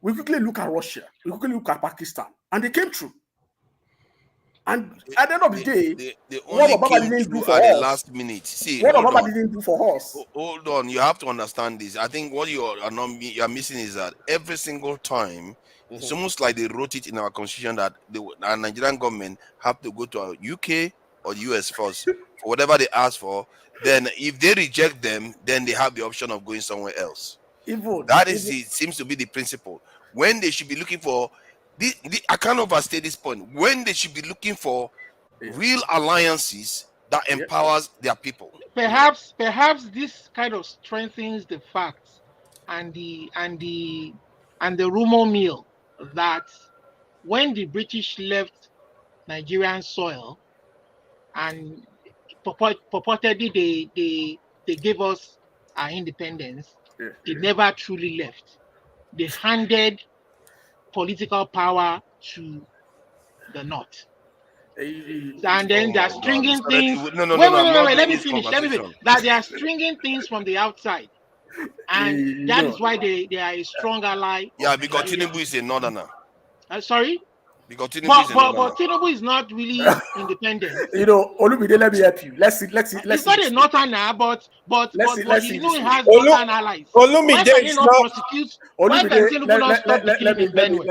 S17: we quickly look at Russia. We quickly look at Pakistan. And they came through. And at the end of the day,
S6: they
S17: what
S6: only
S17: Obama
S6: came
S17: didn't do
S6: through
S17: for
S6: at the
S17: us.
S6: last minute. See,
S17: What
S6: hold
S17: Obama
S6: on.
S17: didn't do for us.
S6: Hold on, you have to understand this. I think what you are missing is that every single time, it's almost like they wrote it in our constitution that our Nigerian government have to go to our UK or the US first for whatever they ask for. Then, if they reject them, then they have the option of going somewhere else. It seems to be the principle. When they should be looking for I can't overstate this point. When they should be looking for real alliances that empowers their people.
S2: Perhaps this kind of strengthens the facts and the rumor mill that when the British left Nigerian soil and purportedly they gave us our independence, they never truly left. They handed political power to the North. And then they're stringing things. Wait, let me finish. That they are stringing things from the outside. And that is why they are a strong ally.
S6: Yeah, because Tinubu is a northerner.
S2: Sorry?
S6: Because Tinubu
S2: but Tinubu is not really independent.
S17: Olumide, let me help you. Let's see.
S2: He's not a northerner, but he has northern allies.
S12: Why can he not prosecute?
S2: Why can Tinubu not stop the killing in Benue?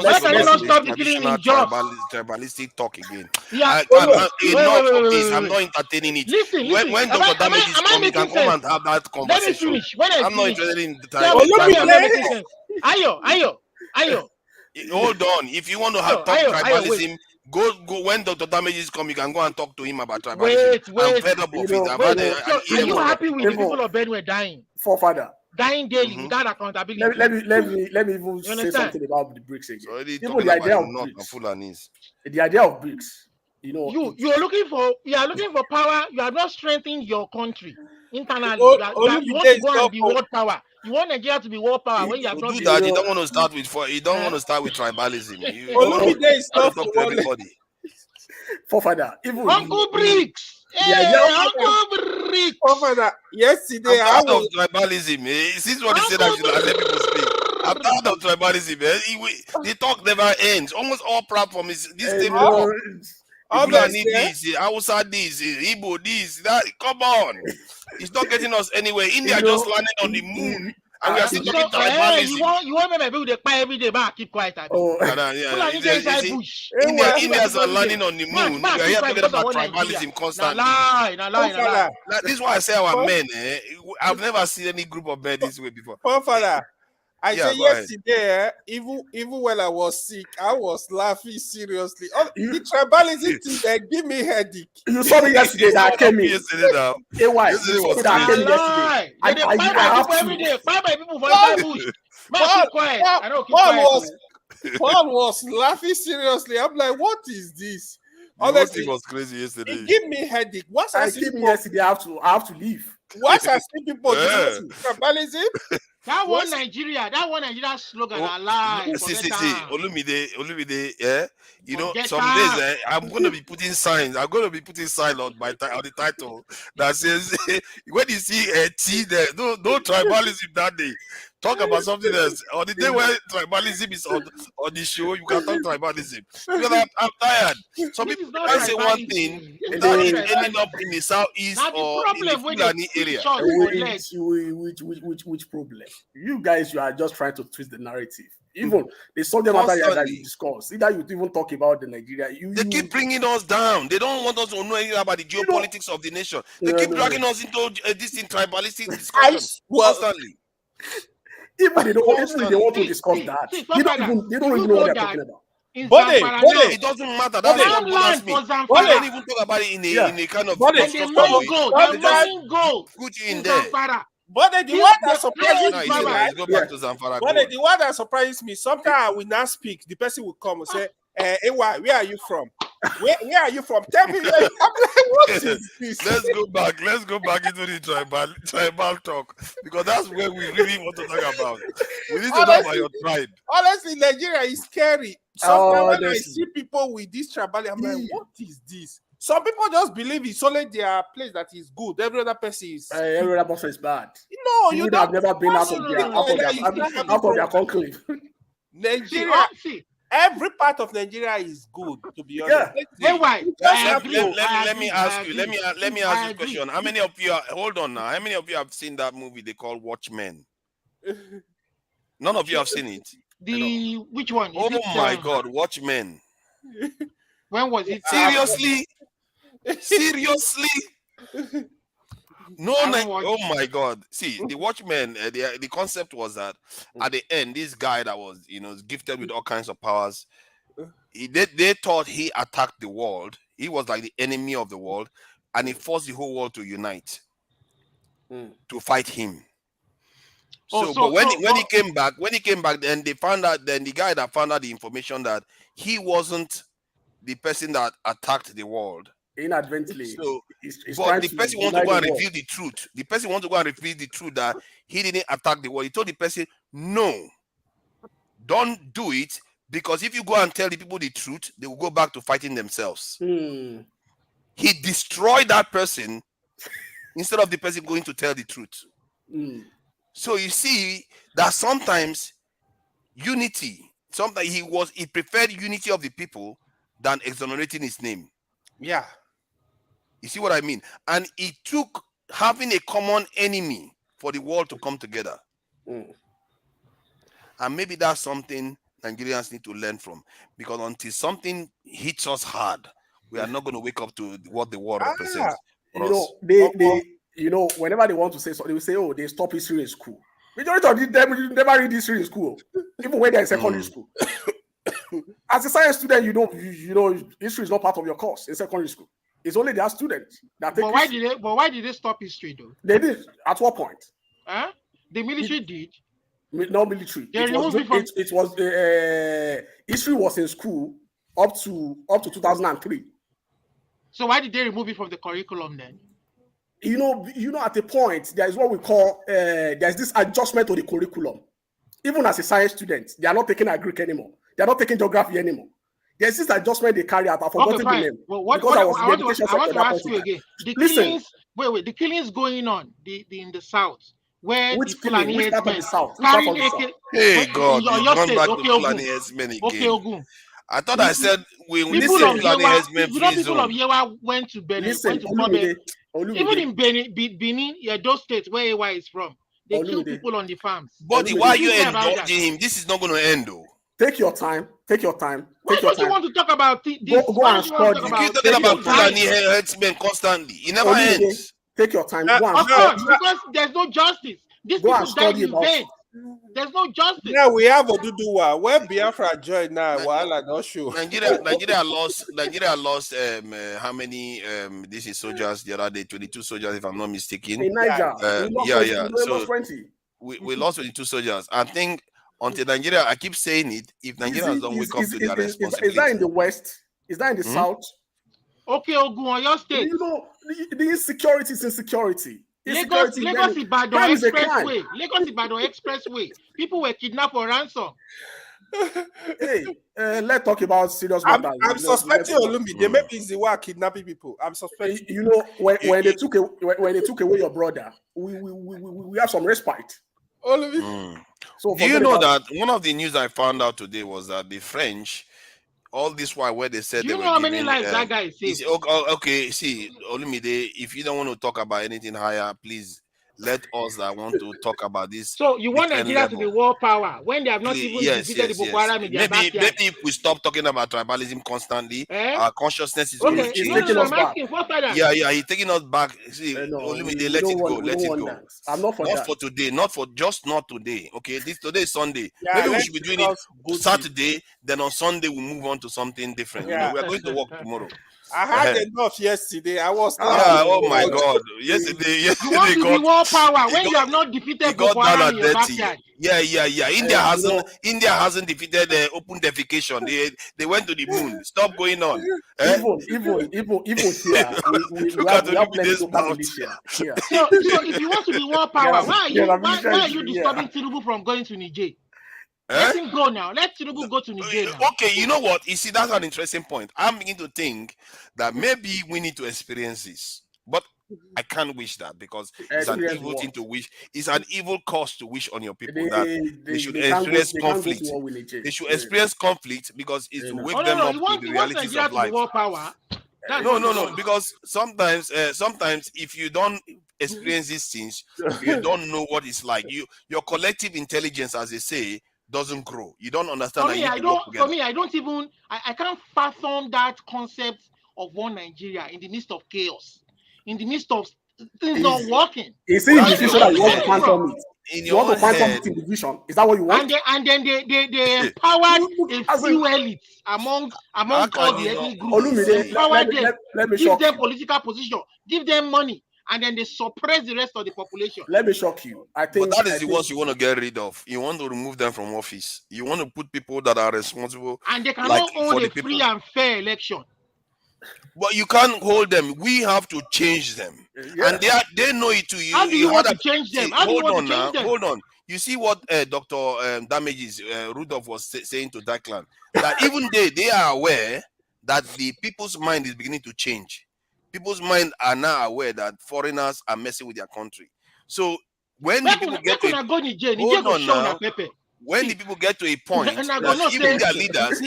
S2: Why can he not stop the killing in Jos?
S6: Tribalistic talk again.
S2: Yeah.
S6: I'm not entertaining it.
S2: Listen.
S6: When Dr. Damage is coming, you can come and have that conversation.
S2: Let me finish.
S6: I'm not interested in the time.
S2: Ayo.
S6: Hold on. If you want to talk tribalism, go when Dr. Damage is coming, you can go and talk to him about tribalism. I'm fed up of it.
S2: Are you happy with the people of Benue dying?
S17: Forefather.
S2: Dying daily without accountability.
S17: Let me even say something about the BRICS again. Even the idea of BRICS.
S2: You are looking for power. You are not strengthening your country internally. You want to go and be world power. You want Nigeria to be world power when you have not.
S6: You don't want to start with tribalism. You
S12: don't
S6: talk to everybody.
S17: Forefather,
S2: even Uncle BRICS. Uncle BRICS.
S12: Forefather, yesterday
S6: I'm tired of tribalism. Since what they said, I should let people speak. I'm tired of tribalism. The talk never ends. Almost all platforms is this table. Fulani this, Hausa this, Igbo this, that. Come on, it's not getting us anywhere. India just landed on the moon, and we are still talking tribalism.
S2: You want me to do every day, but keep quiet.
S6: Indians are landing on the moon. We are here talking about tribalism constantly. This is why I say our men. I've never seen any group of men this way before.
S12: Father. I said yesterday, even when I was sick, I was laughing seriously. The tribalism thing, they give me headache.
S17: You saw me yesterday that came in.
S6: Yesterday now.
S17: Yesterday was yesterday. I
S2: every day. Buy my people for the bush.
S12: Paul was laughing seriously. I'm like, what is this?
S6: Honestly, was crazy yesterday.
S12: It gave me headache. Once I see
S17: me yesterday, I have to leave.
S12: Once I see people tribalism.
S2: That one Nigeria slogan, alive.
S6: Olumide, some days I'm going to be putting signs. I'm going to be putting signs on the title that says, when you see a T there, no tribalism that day. Talk about something else. On the day where tribalism is on the show, you can talk tribalism. Because I'm tired. Some people can say one thing without ending up in the southeast or in the Fulani area.
S17: Which problem? You guys, you are just trying to twist the narrative. Even the subject matter that you discuss, either you even talk about the Nigeria.
S6: They keep bringing us down. They don't want us to know anything about the geopolitics of the nation. They keep dragging us into this tribalistic discussion constantly.
S17: Even they don't want to discuss that. They don't even know what they're talking about.
S6: It doesn't matter. That's what bothers me. They don't even talk about it in a kind of constructive way. They just put you in there.
S12: But the one that surprises me,
S6: right? Go back to Zamfara.
S12: But the one that surprises me, sometimes I will not speak. The person will come and say, Ewa, where are you from? Where are you from? Tell me. I'm like, what is this?
S6: Let's go back into the tribal talk, because that's where we really want to talk about. We need to know about your tribe.
S12: Honestly, Nigeria is scary. Sometimes when I see people with this tribal, I'm like, what is this? Some people just believe it's only their place that is good. Every other person is
S17: bad.
S12: No,
S17: you would have never been out of their conclave.
S12: Nigeria. Every part of Nigeria is good, to be honest.
S2: Hey, why?
S6: Let me ask you. Let me ask you a question. How many of you hold on now? How many of you have seen that movie they call Watchmen? None of you have seen it.
S2: Which one?
S6: Oh my God, Watchmen.
S2: When was it?
S6: Seriously? Seriously? No, oh my God. See, the Watchmen, the concept was that at the end, this guy that was, gifted with all kinds of powers, they thought he attacked the world. He was like the enemy of the world, and he forced the whole world to unite to fight him. But when he came back, then they found out. Then the guy that found out the information that he wasn't the person that attacked the world
S17: inadvertently.
S6: So,
S17: he's
S6: but the person wants to go and reveal the truth. The person wants to go and reveal the truth that he didn't attack the world. He told the person, "No, don't do it, because if you go and tell the people the truth, they will go back to fighting themselves." He destroyed that person instead of the person going to tell the truth. So you see that sometimes unity, sometimes he preferred unity of the people than exonerating his name.
S12: Yeah.
S6: You see what I mean? And it took having a common enemy for the world to come together. And maybe that's something Nigerians need to learn from, because until something hits us hard, we are not going to wake up to what the world represents.
S17: Whenever they want to say something, they will say, "Oh, they stop history in school." Majority of them never read history in school, even when they're in secondary school. As a science student, you know history is not part of your course in secondary school. It's only their students that take.
S2: But why did they stop history though?
S17: They did. At what point?
S2: The military did.
S17: No military. It was history was in school up to 2003.
S2: So why did they remove it from the curriculum then?
S17: At a point, there is what we call there's this adjustment to the curriculum. Even as a science student, they are not taking Greek anymore. They are not taking geography anymore. There's this adjustment they carry out. I've forgotten the name.
S2: Well, I want to ask you again. The killings going on in the south, where
S17: which
S2: the
S17: killing? Which part of the south?
S6: Hey God, you've gone back to Fulani herdsmen again. I thought I said we need to see Fulani herdsmen free
S2: people of Yewa went to Benin, even in Benin, those states where AY is from, they kill people on the farms.
S6: But why are you indulging him? This is not going to end though.
S17: Take your time.
S2: Why don't you want to talk about this?
S17: Go and study.
S6: You keep talking about Fulani herdsmen constantly. It never ends.
S17: Take your time.
S2: Because there's no justice. These people died in vain. There's no justice.
S12: Yeah, we have Oduduwa. Where Biafra joined now, I'm not sure.
S6: Nigeria lost how many this is soldiers the other day? 22 soldiers, if I'm not mistaken.
S17: In Niger.
S6: So we lost 22 soldiers. I think until Nigeria, I keep saying it, if Nigerians don't wake up to their responsibility.
S17: Is that in the west? Is that in the south?
S2: Okay, Ogun, your state.
S17: The insecurity is insecurity.
S2: Lagos Ibadan Expressway. People were kidnapped for ransom.
S17: Hey, let's talk about serious matters.
S12: I'm suspecting Olumide. Maybe it's the one kidnapping people. I'm suspecting.
S17: When they took away your brother, we have some respite.
S6: So do you know that one of the news I found out today was that the French, all this while where they said they were
S2: how many lives that guy saved?
S6: Okay, see, Olumide, if you don't want to talk about anything higher, please let us that want to talk about this.
S2: So you want Nigeria to be world power when they have not even defeated the Boko Haram in their backyard?
S6: Maybe if we stop talking about tribalism constantly, our consciousness is going to change. He's taking us back. See, Olumide, let it go.
S17: I'm not for that.
S6: Not for today, not today. Okay, today is Sunday. Maybe we should be doing it Saturday, then on Sunday we move on to something different. We are going to work tomorrow.
S12: I had enough yesterday. I was.
S6: Oh my God! Yesterday.
S2: You want to be world power when you have not defeated Boko Haram in your backyard.
S6: Yeah. India hasn't defeated open defecation. They went to the moon. Stop going on.
S17: Even here, we have plenty to militia.
S2: So if you want to be world power, why are you disturbing Tinubu from going to Niger? Let him go now. Let Tinubu go to Niger now.
S6: Okay, you know what? You see, that's an interesting point. I'm beginning to think that maybe we need to experience this. But I can't wish that because it's an
S17: Experience
S6: evil thing
S17: what?
S6: to wish. It's an evil cause to wish on your people
S17: They,
S6: that they should experience conflict. They should experience conflict because it will wake them up to the
S2: He wants
S6: realities
S2: Nigeria
S6: of
S2: to be
S6: life.
S2: world power. That's
S6: No. Because sometimes if you don't experience these things, you don't know what it's like. Your collective intelligence, as they say, doesn't grow. You don't understand that you need to work together.
S2: For me, I can't fathom that concept of one Nigeria in the midst of chaos, in the midst of things not working.
S17: You see, in the future that you want to phantom it. You want to phantom it in the vision. Is that what you want?
S2: And then they empowered a few elites among all the ethnic groups. They empowered them,
S17: let me
S2: give
S17: shock
S2: them
S17: you.
S2: political position, give them money, and then they suppress the rest of the population.
S17: Let me shock you.
S6: But that is the ones you want to get rid of. You want to remove them from office. You want to put people that are responsible,
S2: and they cannot hold a free
S6: people.
S2: and fair election.
S6: But you can't hold them. We have to change them, and they know it too.
S2: How do you want to change them?
S6: Hold on. You see what Dr. Damages Rudolph was saying to Declan, that even they are aware that the people's mind is beginning to change. People's mind are now aware that foreigners are messing with their country. So when the people get to a point that even their leaders,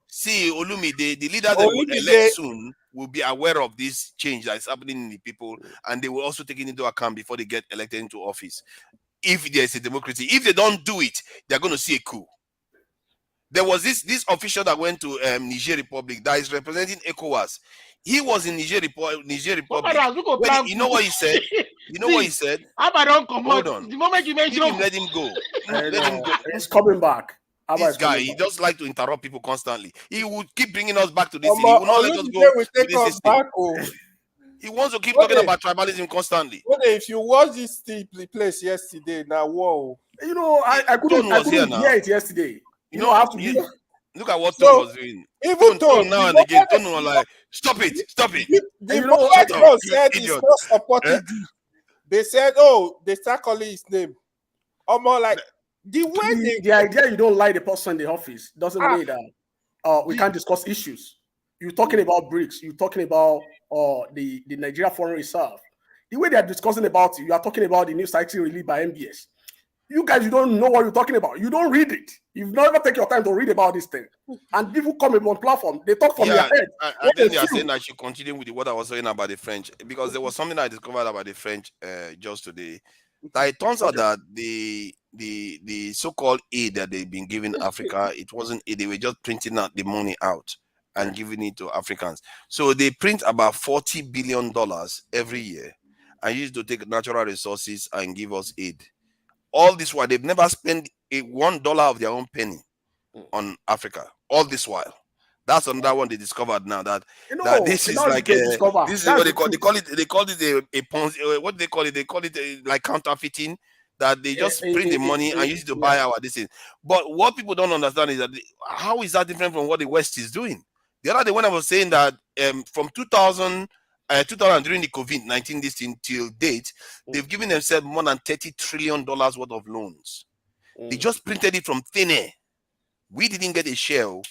S6: see Olumi, the leaders that will elect soon will be aware of this change that is happening in the people, and they will also take it into account before they get elected into office. If there is a democracy, if they don't do it, they're going to see a coup. There was this official that went to Niger Republic that is representing ECOWAS. He was in Niger Republic. You know what he said? Hold on.
S2: The moment you mention,
S6: let him go. Let him go.
S17: He's coming back.
S6: This guy, he just like to interrupt people constantly. He would keep bringing us back to this thing. He will not let us go to this system. He wants to keep talking about tribalism constantly.
S12: If you watch this place yesterday, now whoa.
S17: You know, I couldn't hear it yesterday. You know, I have to
S6: look at what Tone was doing.
S12: Even
S6: Tone now and again, Tone was like, stop it.
S12: The moment said he's not supporting they said, they start calling his name. Almost like the
S17: idea you don't like the person in the office doesn't mean that we can't discuss issues. You're talking about BRICS. You're talking about the Nigeria Foreign Reserve. The way they are discussing about it, you are talking about the new cycle released by MBS. You guys, you don't know what you're talking about. You don't read it. You've never taken your time to read about this thing. And people come on platform, they talk from their head.
S6: I think they are saying I should continue with what I was saying about the French, because there was something I discovered about the French just today. That it turns out that the so-called aid that they've been giving Africa, it wasn't aid. They were just printing out the money out and giving it to Africans. So they print about $40 billion every year and used to take natural resources and give us aid. All this while, they've never spent $1 of their own penny on Africa. All this while. That's another one they discovered now, that this is like this is what they call it. They call it a Ponzi. What do they call it? They call it like counterfeiting. That they just print the money and use it to buy our this thing. But what people don't understand is that how is that different from what the West is doing? The other day when I was saying that from 2000 during the COVID-19 this thing till date, they've given themselves more than $30 trillion worth of loans. They just printed it from thin air. We didn't get a share.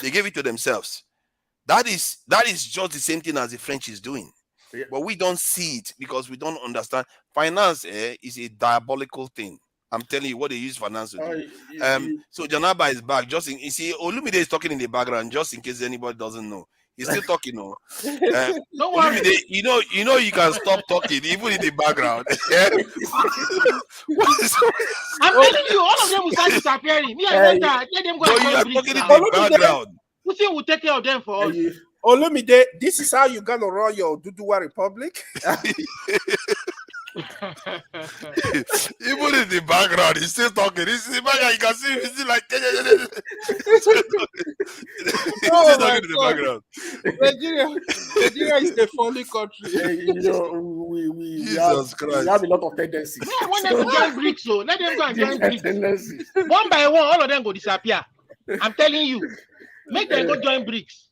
S6: They gave it to themselves. That is just the same thing as the French is doing. But we don't see it because we don't understand. Finance is a diabolical thing. I'm telling you what they use finance to do. So Janaba is back. You see, Olumide is talking in the background, just in case anybody doesn't know. He's still talking, no.
S2: Don't worry.
S6: Olumide, you know you can stop talking even in the background.
S2: I'm telling you, all of them will start disappearing. Me and let them go.
S6: You are talking in the background.
S2: Who will take care of them for us?
S12: Olumide, this is how you're gonna run your Duduwa Republic.
S6: Even in the background, he's still talking. He's in the background. You can see him. He's still like. He's still talking in the background.
S12: Nigeria is a funny country.
S17: We have a lot of tendencies.
S2: Yeah, when they go join BRICS, so let them go and join BRICS. One by one, all of them go disappear. I'm telling you, make them go join BRICS.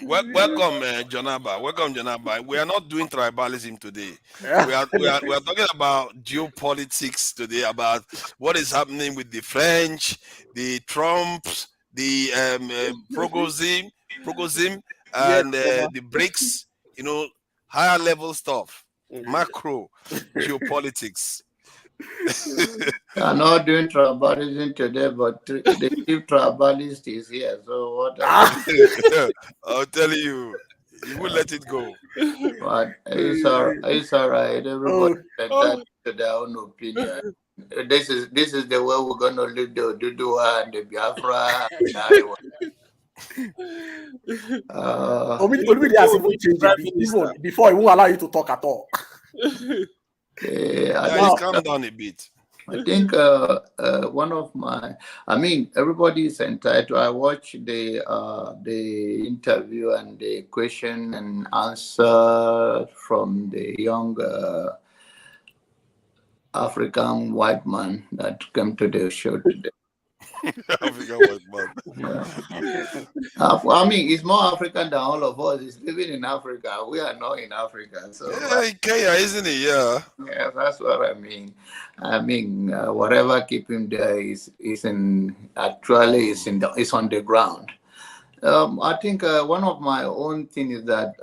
S6: Welcome, Janaba. Welcome, Janaba. We are not doing tribalism today. We are talking about geopolitics today, about what is happening with the French, the Trumps, the Prigozhin, and the BRICS. You know, higher level stuff, macro, geopolitics.
S16: I'm not doing tribalism today, but the chief tribalist is here. So what?
S6: I'll tell you, you will let it go.
S16: But it's all right. Everybody entitled to their own opinion. This is the way we're gonna live the Dudua and the Biafra and Iowa.
S17: Even before he won't allow you to talk at all.
S6: Just calm down a bit.
S16: I think one of my, everybody is entitled. I watched the interview and the question and answer from the young African white man that came to the show today.
S6: African white man.
S16: Yeah. He's more African than all of us. He's living in Africa. We are not in Africa. So
S6: yeah, in Kenya, isn't it? Yeah.
S16: Yeah, that's what I mean. Whatever keep him there is on the ground. I think one of my own thing is that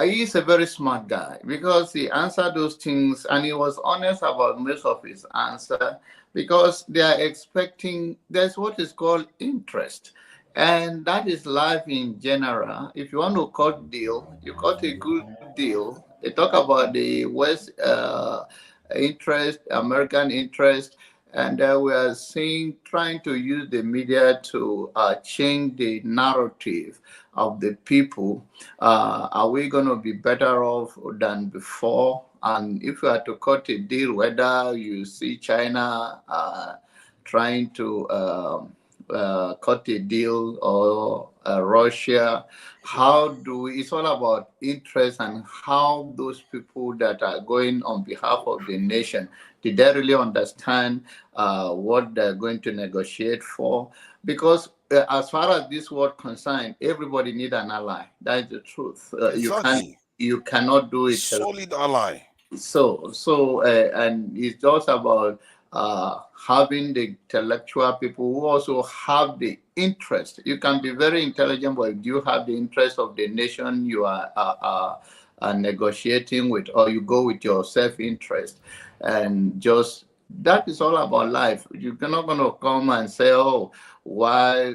S16: he's a very smart guy because he answered those things and he was honest about most of his answer. Because they are expecting, there's what is called interest. And that is life in general. If you want to cut deal, you cut a good deal. They talk about the West interest, American interest, and we are trying to use the media to change the narrative of the people. Are we going to be better off than before? And if you are to cut a deal, whether you see China trying to cut a deal or Russia, it's all about interest and how those people that are going on behalf of the nation, did they really understand what they're going to negotiate for? Because as far as this world concerned, everybody needs an ally. That is the truth. You cannot do it.
S6: Solid ally.
S16: So and it's just about having the intellectual people who also have the interest. You can be very intelligent, but if you have the interest of the nation you are negotiating with, or you go with your self-interest, and just that is all about life. You're not going to come and say, oh, why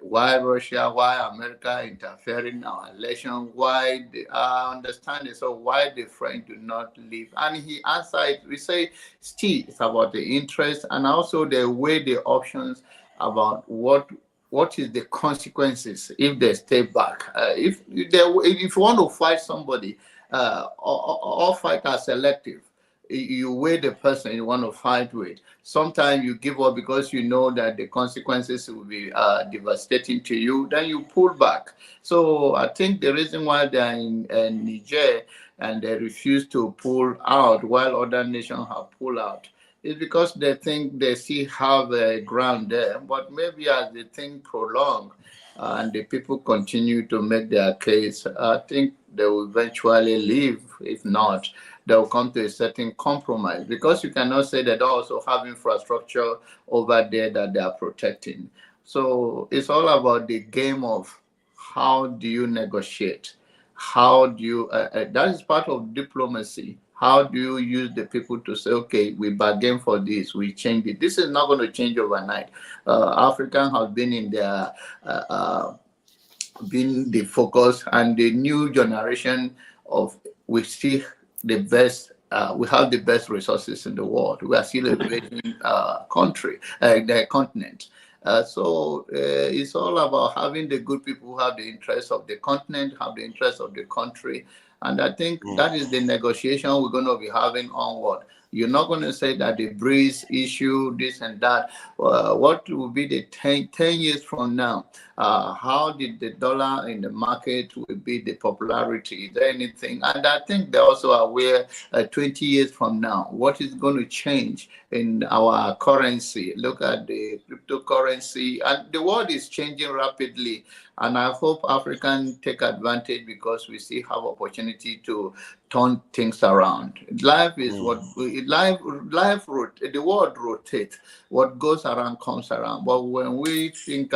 S16: Russia, why America interfering in our election, why I understand it, so why the French do not leave? And he answered, we say, still, it's about the interest and also they weigh the options about what is the consequences if they stay back. If you want to fight somebody, all fighters are selective. You weigh the person you want to fight with. Sometimes you give up because you know that the consequences will be devastating to you. Then you pull back. So I think the reason why they're in Niger and they refuse to pull out while other nations have pulled out is because they think they still have a ground there. But maybe as the thing prolongs and the people continue to make their case, I think they will eventually leave. If not, they'll come to a certain compromise, because you cannot say they don't also have infrastructure over there that they are protecting. So it's all about the game of how do you negotiate? How do you, that is part of diplomacy. How do you use the people to say, okay, we bargain for this, we change it. This is not going to change overnight. Africans have been in their, been the focus, and the new generation of, we see the best, we have the best resources in the world. We are still a raging country, the continent. So it's all about having the good people who have the interests of the continent, have the interests of the country. And I think that is the negotiation we're going to be having onward. You're not going to say that the BRICS issue, this and that. What will be the 10 years from now? How did the dollar in the market will be the popularity? Is there anything? And I think they also are aware 20 years from now, what is going to change in our currency? Look at the cryptocurrency. And the world is changing rapidly. And I hope Africans take advantage, because we still have opportunity to turn things around. Life is what the world rotates. What goes around comes around. But when we think,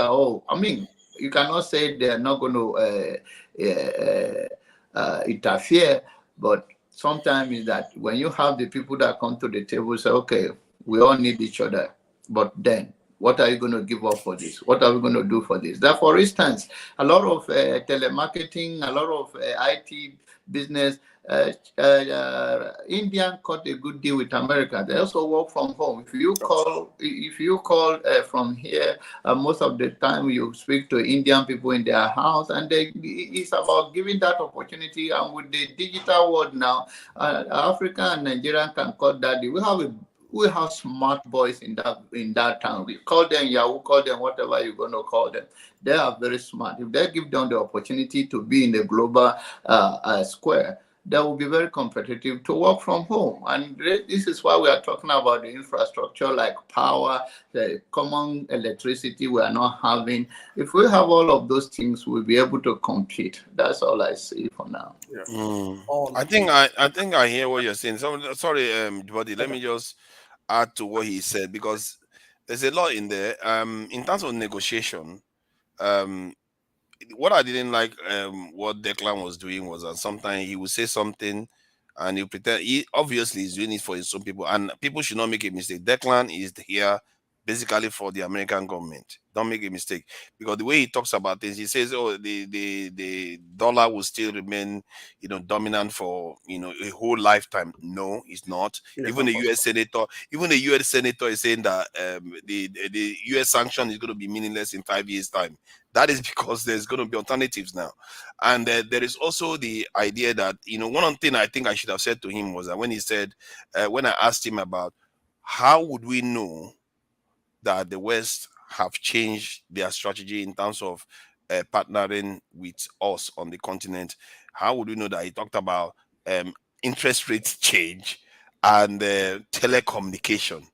S16: you cannot say they are not going to interfere, but sometimes is that when you have the people that come to the table say, okay, we all need each other, but then what are you going to give up for this? What are we going to do for this? That, for instance, a lot of telemarketing, a lot of IT business, India cut a good deal with America. They also work from home. If you call from here, most of the time you speak to Indian people in their house, and it's about giving that opportunity. And with the digital world now, Africa and Nigeria can cut that deal. We have smart boys in that town. We call them Yahoo, call them whatever you're going to call them. They are very smart. If they give them the opportunity to be in the global square, they will be very competitive to work from home. And this is why we are talking about the infrastructure like power, the common electricity we are not having. If we have all of those things, we'll be able to compete. That's all I see for now.
S6: I think I hear what you're saying. So sorry, buddy. Let me just add to what he said, because there's a lot in there. In terms of negotiation, what I didn't like what Declan was doing was that sometimes he would say something and he pretend he obviously is doing it for some people, and people should not make a mistake. Declan is here basically for the American government. Don't make a mistake, because the way he talks about things, he says, "Oh, the dollar will still remain, dominant for a whole lifetime." No, it's not. Even the U.S. senator, is saying that the U.S. sanction is going to be meaningless in 5 years' time. That is because there's going to be alternatives now, and there is also the idea that one thing I think I should have said to him was that when he said, when I asked him about how would we know that the West have changed their strategy in terms of partnering with us on the continent, how would we know that? He talked about interest rates change and telecommunication.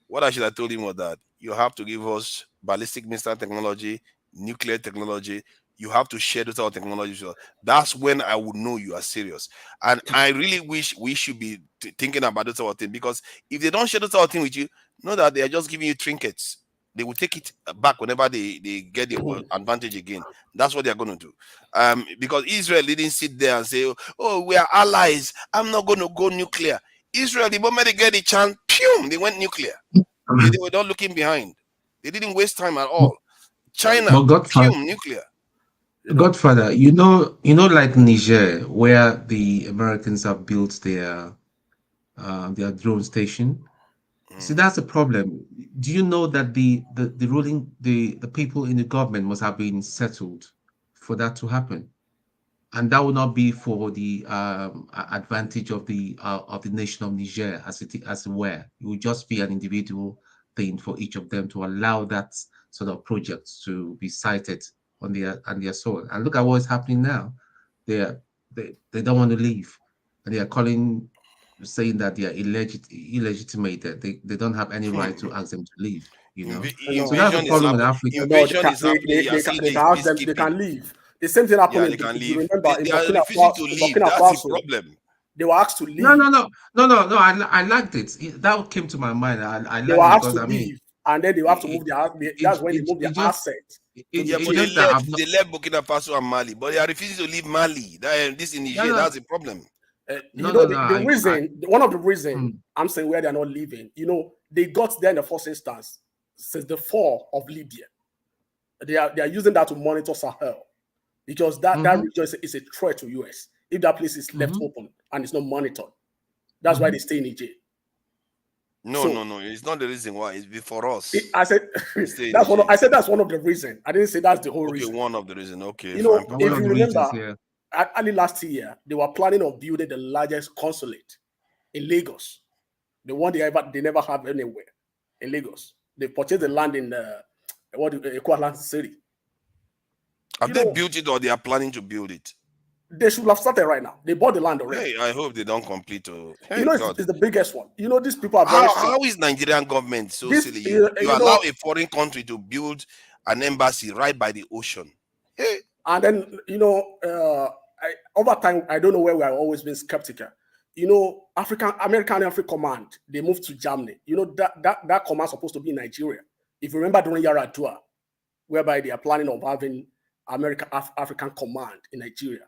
S6: What I should have told him was that you have to give us ballistic missile technology, nuclear technology. You have to share those technologies. That's when I would know you are serious. And I really wish we should be thinking about those sort of things, because if they don't share those sort of things with you, know that they are just giving you trinkets. They will take it back whenever they get the advantage again. That's what they are going to do. Because Israel didn't sit there and say, "Oh, we are allies. I'm not going to go nuclear." Israel, the moment they get the chance, pew, they went nuclear. They were not looking behind. They didn't waste time at all. China, pew, nuclear.
S13: Godfather, like Niger, where the Americans have built their drone station. See, that's the problem. Do you know that the ruling the people in the government must have been settled for that to happen, and that will not be for the advantage of the nation of Niger as it were. It will just be an individual thing for each of them to allow that sort of project to be cited on their soil. And look at what is happening now. They don't want to leave, and they are saying that they are illegitimate. They don't have any right to ask them to leave. So that's the problem with Africa.
S17: Invasion is happening. They can leave. The same thing happened.
S6: They can leave.
S17: Remember,
S6: they are refusing to leave. That's the problem.
S17: They were asked to leave.
S13: No. I liked it. That came to my mind. I liked
S17: they were asked
S13: because
S17: to leave, and then they have to move their. That's when they move their assets.
S6: They left Burkina Faso and Mali, but they are refusing to leave Mali. This in Niger, that's the problem.
S17: One of the reasons I'm saying where they're not leaving, they got there in the first instance since the fall of Libya. They are using that to monitor Sahel, because that region is a threat to US. If that place is left open and it's not monitored, that's why they stay in Niger.
S6: No. It's not the reason why. It's for us.
S17: I said that's one of the reasons. I didn't say that's the whole reason.
S6: One of the reasons. Okay.
S17: If you remember, early last year, they were planning on building the largest consulate in Lagos. The one they never have anywhere in Lagos. They purchased the land in Equaland City.
S6: Have they built it, or they are planning to build it?
S17: They should have started right now. They bought the land already.
S6: Hey, I hope they don't complete.
S17: It's the biggest one. These people are very
S6: how is Nigerian government so silly? You allow a foreign country to build an embassy right by the ocean. Hey.
S17: And then, over time, I don't know where we have always been skeptical. American Command, they moved to Germany. That command is supposed to be in Nigeria. If you remember during Yaradua, whereby they are planning on having African Command in Nigeria.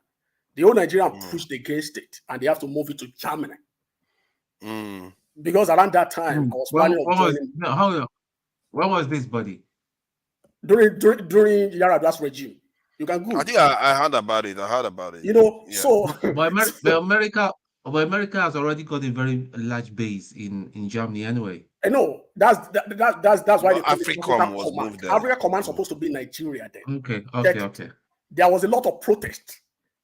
S17: The whole Nigerian pushed against it, and they have to move it to Germany. Because around that time, I was planning on joining.
S13: When was this, buddy?
S17: During Yar'Adwa's regime. You can go.
S6: I think I heard about it.
S17: You know,
S13: yeah.
S17: so
S13: but America has already got a very large base in Germany anyway.
S17: I know that's why the
S6: Africom was moved there.
S17: Africa Command is supposed to be in Nigeria then.
S13: Okay.
S17: There was a lot of protest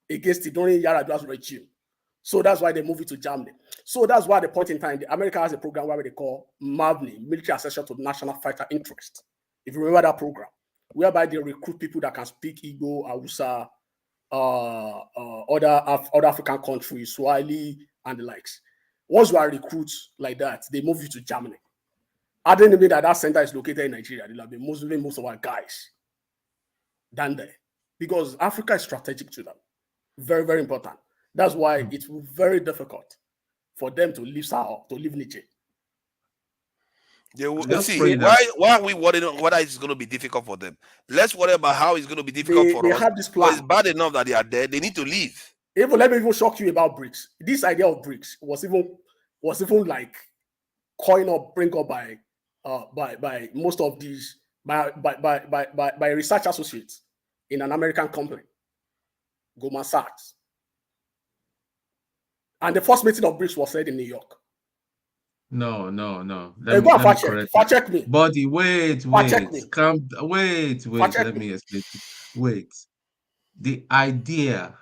S17: against it during Yar'Adwa's regime. So that's why they moved it to Germany. So that's why at the point in time, America has a program where they call MAVNI, Military Accession to National Fighter Interest. If you remember that program, whereby they recruit people that can speak Igbo, Hausa, other African countries, Swahili, and the likes. Once you are recruits like that, they move you to Germany. I didn't mean that center is located in Nigeria. They'll be moving most of our guys down there because Africa is strategic to them. Very, very important. That's why it's very difficult for them to leave Sahel, to leave Niger.
S6: See, why are we worried on whether it's going to be difficult for them? Let's worry about how it's going to be difficult for us.
S17: Have this plan.
S6: It's bad enough that they are there. They need to leave.
S17: Let me even shock you about BRICS. This idea of BRICS was even like coined up, bring up by most of these by research associates in an American company, Goldman Sachs. And the first meeting of BRICS was held in New York.
S13: No.
S17: Go and fact check me.
S13: Buddy, wait. Let me explain. Wait. The idea,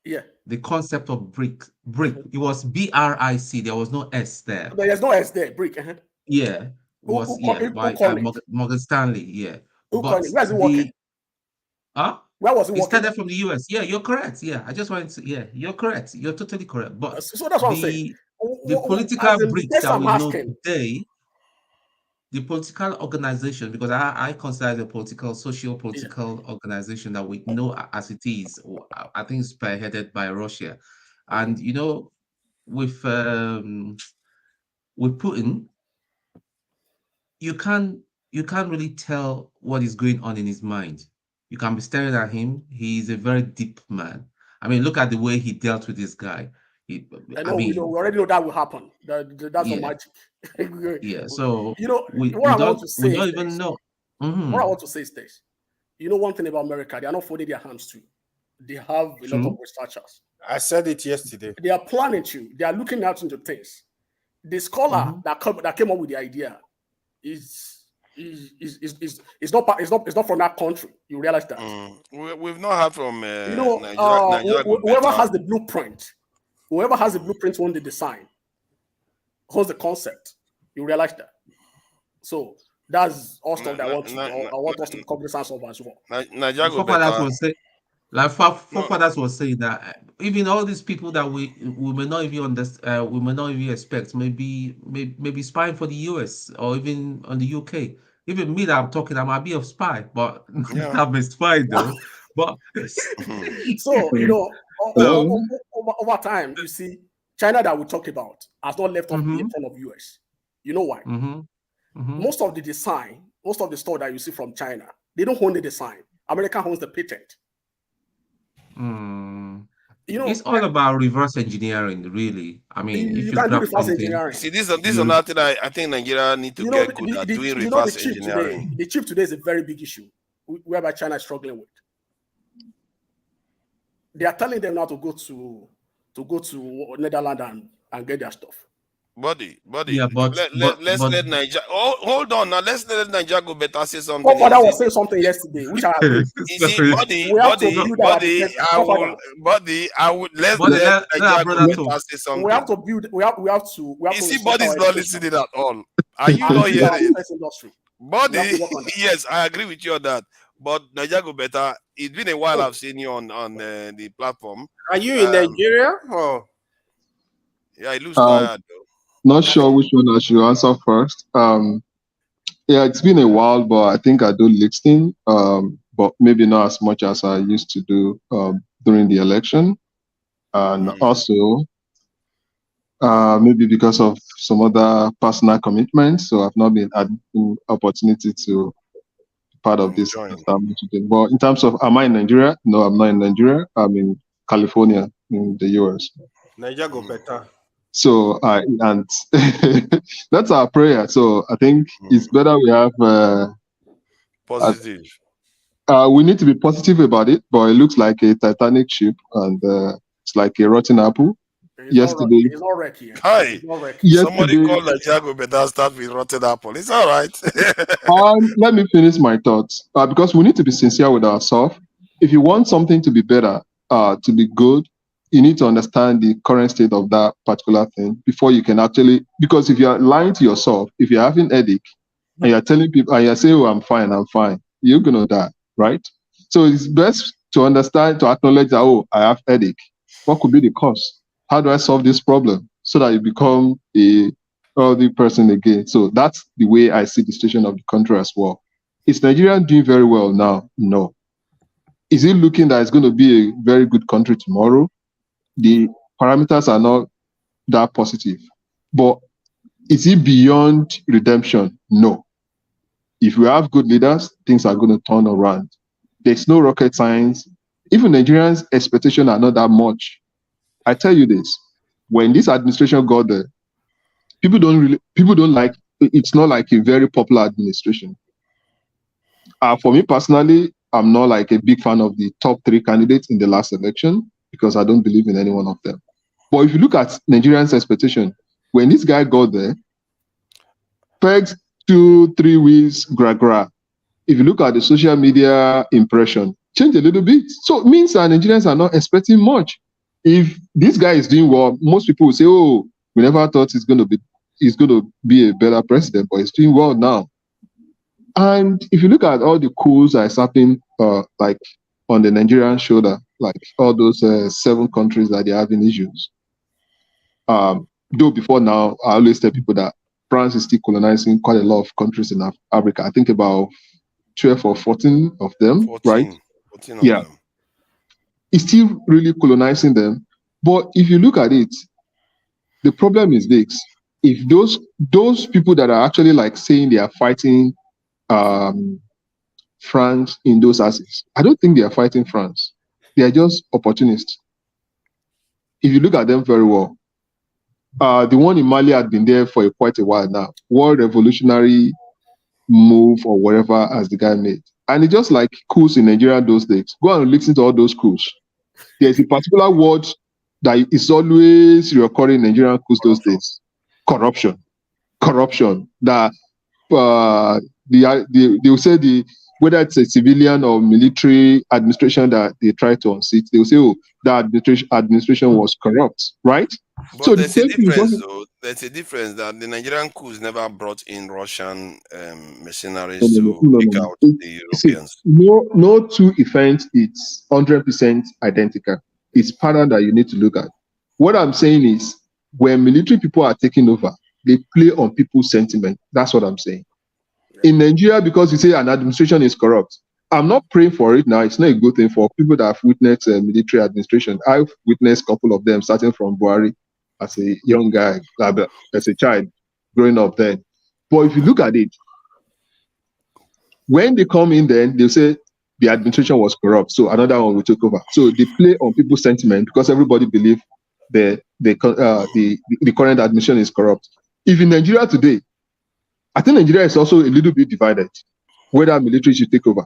S13: the concept of BRIC, it was BRIC. There was no S there.
S17: There's no S there. BRIC.
S13: Yeah. By Morgan Stanley. Yeah.
S17: Where's it working? Where was it working?
S13: It started from the US. Yeah, you're correct. Yeah, I just wanted to. Yeah, you're correct. You're totally correct. But
S17: so that's what I'm saying.
S13: The political BRICS that we know today, the political organization, because I consider it a socio-political organization that we know as it is, I think it's spearheaded by Russia. And, you know, with Putin, you can't really tell what is going on in his mind. You can be staring at him. He's a very deep man. I mean, look at the way he dealt with this guy.
S17: We already know that will happen. That's not magic.
S13: Yeah. So
S17: we don't
S13: even know.
S17: What I want to say is this. You know one thing about America, they are not folding their hands to. They have a lot of researchers.
S12: I said it yesterday.
S17: They are planning to. They are looking out into things. The scholar that came up with the idea is not from that country. You realize that?
S6: We've not heard from
S17: Nigeria, whoever has the blueprint. Whoever has the blueprint on the design, holds the concept. You realize that. So that's all stuff that I want us to be cognizant of as well.
S13: Forefathers was saying that even all these people that we may not even understand, we may not even expect, maybe spying for the US or even on the UK. Even me that I'm talking, I might be a spy, but I'm a spy though. But
S17: so over time, you see, China that we talk about has not left off in front of US. You know why? Most of the design, most of the stuff that you see from China, they don't own the design. America owns the patent.
S13: It's all about reverse engineering, really. I mean, if you
S17: can do
S13: grab
S17: reverse
S13: something,
S17: engineering.
S6: See, this is another thing I think Nigeria need to get good at doing reverse engineering.
S17: The chip today is a very big issue, whereby China is struggling with. They are telling them now to go to Netherlands and get their stuff.
S6: Buddy.
S13: Yeah,
S6: let's let Nigeria. Hold on now. Let's let Nigeria go better. Say something.
S17: My father was saying something yesterday, which I agree.
S6: I would let's let Nigeria go better. Say something.
S17: We have to build. We have to.
S6: You see, body's not listening at all. Are you not hearing? Buddy, yes, I agree with you on that. But Nigeria go better. It's been a while I've seen you on the platform.
S12: Are you in Nigeria? Oh,
S6: yeah, it looks tired though.
S20: Not sure which one I should answer first. Yeah, it's been a while, but I think I do listening, but maybe not as much as I used to do during the election. And also, maybe because of some other personal commitments, so I've not been had the opportunity to part of this. But in terms of, am I in Nigeria? No, I'm not in Nigeria. I'm in California, in the US.
S12: Nigeria go better.
S20: So and that's our prayer. So I think it's better we have
S7: positive.
S20: We need to be positive about it, but it looks like a Titanic ship, and it's like a rotten apple. Yesterday,
S17: it's all wreck here.
S7: Hi, somebody called Nigeria go better start with rotten apple. It's all right.
S20: Let me finish my thoughts, because we need to be sincere with ourselves. If you want something to be better, to be good, you need to understand the current state of that particular thing before you can actually, because if you're lying to yourself, if you're having headache and you're telling people, and you're saying, oh, I'm fine, you're going to die, right? So it's best to understand, to acknowledge that, oh, I have headache. What could be the cause? How do I solve this problem so that you become a healthy person again? So that's the way I see the situation of the country as well. Is Nigeria doing very well now? No. Is it looking that it's going to be a very good country tomorrow? The parameters are not that positive. But is it beyond redemption? No. If we have good leaders, things are going to turn around. There's no rocket science. Even Nigerians' expectations are not that much. I tell you this, when this administration got there, people don't like, it's not like a very popular administration. For me personally, I'm not like a big fan of the top 3 candidates in the last election because I don't believe in any one of them. But if you look at Nigerians' expectation, when this guy got there, pegged 2-3 weeks, gra. If you look at the social media impression, change a little bit. So it means that Nigerians are not expecting much. If this guy is doing well, most people will say, oh, we never thought he's going to be a better president, but he's doing well now. And if you look at all the coups that is happening, like on the Nigerian shoulder, like all those 7 countries that they're having issues. Though before now, I always tell people that France is still colonizing quite a lot of countries in Africa. I think about 12 or 14 of them,
S7: 14,
S20: right?
S7: 14 of
S20: Yeah.
S7: them.
S20: It's still really colonizing them. But if you look at it, the problem is this. If those people that are actually like saying they are fighting France in those assets, I don't think they are fighting France. They are just opportunists. If you look at them very well, the one in Mali had been there for quite a while now. World revolutionary move or whatever as the guy made. And it's just like coups in Nigeria those days. Go and listen to all those coups. There's a particular word that is always recurring in Nigerian coups those days. Corruption. That they will say whether it's a civilian or military administration that they try to unseat, they will say, oh, that administration was corrupt, right?
S7: But
S20: So
S7: there's a difference, though. There's a difference that the Nigerian coups never brought in Russian mercenaries to pick out the Europeans.
S20: No 2 events, it's 100% identical. It's pattern that you need to look at. What I'm saying is, when military people are taking over, they play on people's sentiment. That's what I'm saying. In Nigeria, because you say an administration is corrupt, I'm not praying for it now. It's not a good thing for people that have witnessed military administration. I've witnessed a couple of them, starting from Buhari as a young guy, as a child, growing up then. But if you look at it, when they come in then, they'll say the administration was corrupt, so another one will take over. So they play on people's sentiment because everybody believes the current administration is corrupt. If in Nigeria today, I think Nigeria is also a little bit divided, whether military should take over,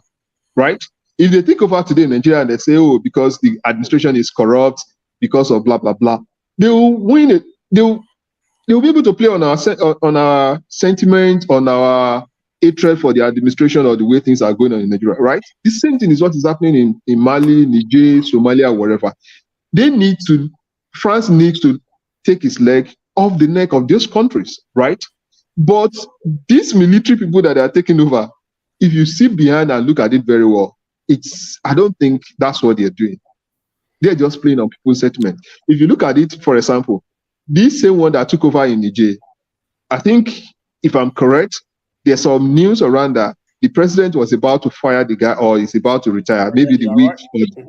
S20: right? If they take over today in Nigeria and they say, oh, because the administration is corrupt, because of blah, blah, blah, they will win it. They'll be able to play on our sentiment, on our hatred for the administration or the way things are going on in Nigeria, right? The same thing is what is happening in Mali, Niger, Somalia, wherever. France needs to take its leg off the neck of those countries, right? But these military people that are taking over, if you sit behind and look at it very well, I don't think that's what they're doing. They're just playing on people's sentiment. If you look at it, for example, this same one that took over in Niger, I think, if I'm correct, there's some news around that the president was about to fire the guy or is about to retire, maybe the week. Right.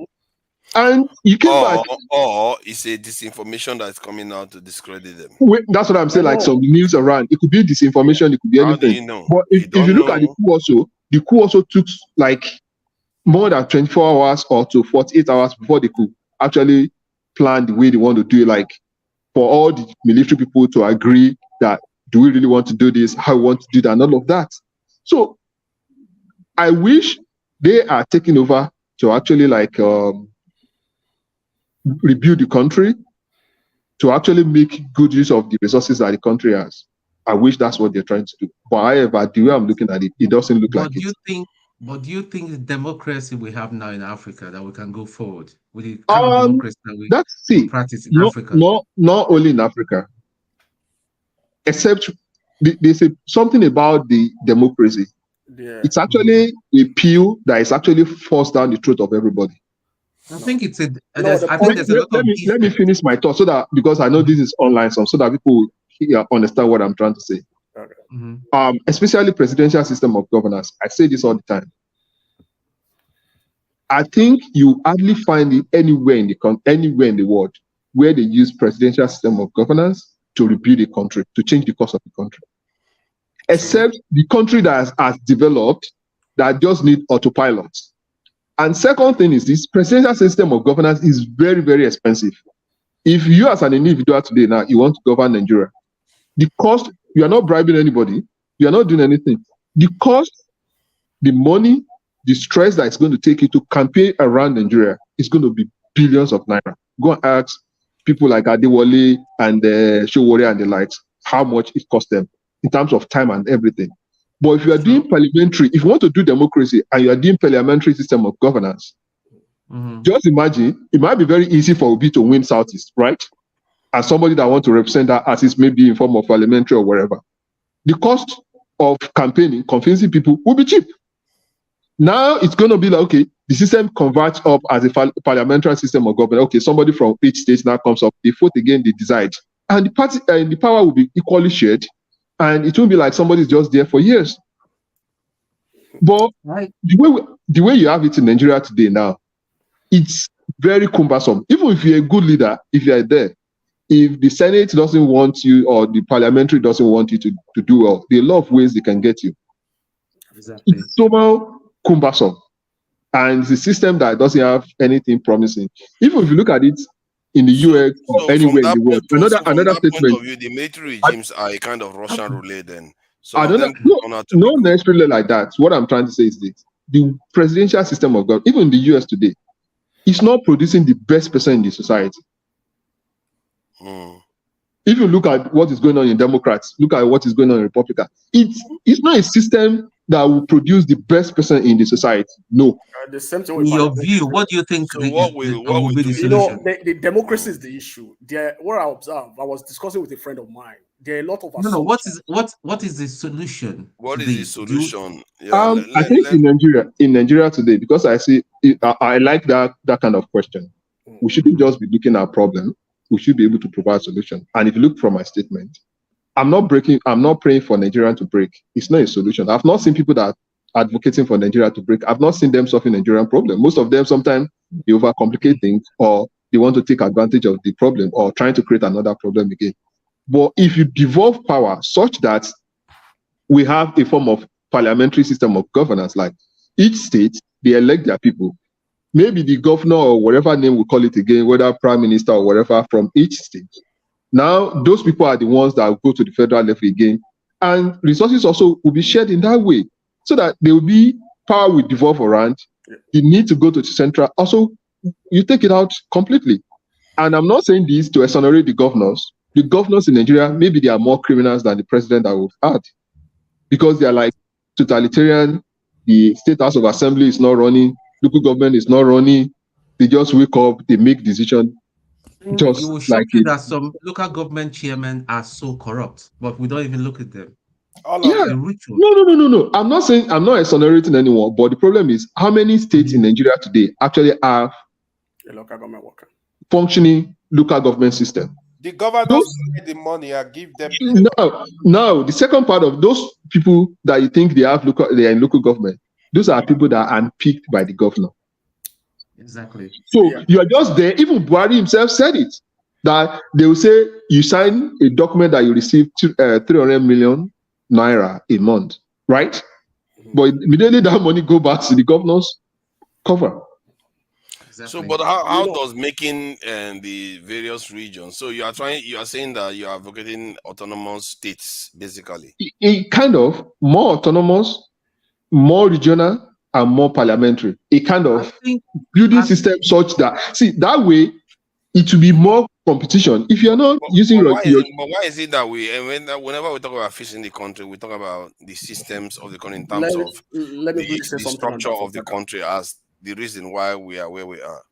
S20: And you came back.
S7: Or it's a disinformation that's coming out to discredit them.
S20: That's what I'm saying, like some news around. It could be disinformation, it could be anything.
S7: How do you know?
S20: But if you look at the coup also, the coup also took like more than 24 hours or to 48 hours before they could actually plan the way they want to do it, like for all the military people to agree that do we really want to do this, how we want to do that, and all of that. So I wish they are taking over to actually like rebuild the country, to actually make good use of the resources that the country has. I wish that's what they're trying to do. But however, the way I'm looking at it, it doesn't look like it.
S13: But do you think the democracy we have now in Africa that we can go forward with the kind of democracy that we practice in Africa?
S20: Not only in Africa, except they say something about the democracy.
S17: Yeah.
S20: It's actually a pill that is actually forced down the throat of everybody.
S13: I think it's a.
S20: Let me finish my thought so that, because I know this is online, so that people understand what I'm trying to say.
S17: Okay.
S20: Especially presidential system of governance. I say this all the time. I think you hardly find it anywhere in the world where they use presidential system of governance to rebuild a country, to change the course of the country. Except the country that has developed, that just need autopilot. And second thing is, this presidential system of governance is very, very expensive. If you as an individual today now, you want to govern Nigeria, the cost, you are not bribing anybody, you are not doing anything. The cost, the money, the stress that it's going to take you to campaign around Nigeria is going to be billions of naira. Go and ask people like Adewale and Showore and the likes how much it cost them in terms of time and everything. But if you are doing parliamentary, if you want to do democracy and you are doing parliamentary system of governance, just imagine, it might be very easy for Obi to win Southeast, right? And somebody that wants to represent that artist, maybe in form of parliamentary or wherever. The cost of campaigning, convincing people will be cheap. Now it's going to be like, okay, the system converts up as a parliamentary system of government. Okay, somebody from each state now comes up, they vote again, they decide. And the party and the power will be equally shared. And it won't be like somebody's just there for years. But the way you have it in Nigeria today now, it's very cumbersome. Even if you're a good leader, if you're there, if the Senate doesn't want you or the parliamentary doesn't want you to do well, there are a lot of ways they can get you.
S13: Exactly.
S20: It's somehow cumbersome. And it's a system that doesn't have anything promising. Even if you look at it in the US or anywhere in the world, another statement.
S7: Point of view, the military regimes are a kind of Russian roulette then. So
S20: I don't know, not necessarily like that. What I'm trying to say is this. The presidential system of government, even in the US today, is not producing the best person in the society. If you look at what is going on in Democrats, look at what is going on in Republicans, it's not a system that will produce the best person in the society. No.
S17: The same thing
S13: In
S17: with
S13: your view, what do you think
S7: what will
S13: be the
S17: you
S13: solution?
S17: know, the democracy is the issue. What I observed, I was discussing with a friend of mine. There are a lot of
S13: No, what is the solution?
S7: What is the solution?
S20: I think in Nigeria today, because I see I like that kind of question. We shouldn't just be looking at problem. We should be able to provide solution. And if you look from my statement, I'm not praying for Nigeria to break. It's not a solution. I've not seen people that are advocating for Nigeria to break. I've not seen them solving Nigerian problem. Most of them sometimes they overcomplicate things, or they want to take advantage of the problem, or trying to create another problem again. But if you devolve power such that we have a form of parliamentary system of governance, like each state, they elect their people. Maybe the governor or whatever name we call it again, whether prime minister or whatever from each state. Now, those people are the ones that will go to the federal level again. And resources also will be shared in that way, so that there will be power will devolve around. The need to go to the central, also, you take it out completely. And I'm not saying this to exonerate the governors. The governors in Nigeria, maybe they are more criminals than the president that we've had, because they are like totalitarian. The State House of Assembly is not running. Local government is not running. They just wake up, they make decisions. Just
S13: You will shock
S20: like
S13: you
S20: it.
S13: that some local government chairmen are so corrupt, but we don't even look at them.
S20: Yeah. No. I'm not exonerating anyone, but the problem is how many states in Nigeria today actually have
S17: a local government worker,
S20: functioning local government system.
S12: The governors pay the money and give them.
S20: No. The second part of those people that you think they are in local government, those are people that are unpicked by the governor.
S13: Exactly.
S20: So you are just there. Even Buhari himself said it, that they will say you sign a document that you receive 300 million naira a month, right? But immediately that money go back to the governor's cover.
S6: So, but how does making the various regions? So you are saying that you are advocating autonomous states, basically.
S20: It kind of more autonomous, more regional, and more parliamentary. A kind of building system such that that way it will be more competition. If you're not using
S6: why is it that we whenever we talk about fixing the country, we talk about the systems of the country in terms of the structure of the country as the reason why we are where we are.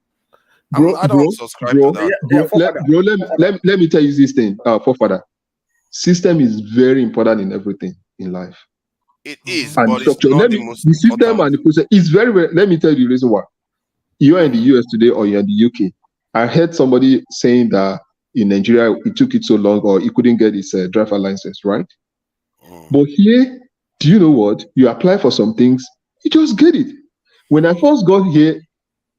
S6: I don't subscribe to that.
S20: Let me tell you this thing, forefather. System is very important in everything in life.
S6: It is,
S20: and
S6: but
S20: structure.
S6: it's not the most
S20: the system and the process is very, very. Let me tell you the reason why. You are in the US today or you're in the UK. I heard somebody saying that in Nigeria it took it so long or he couldn't get his driver license, right? But here, do you know what? You apply for some things, you just get it. When I first got here,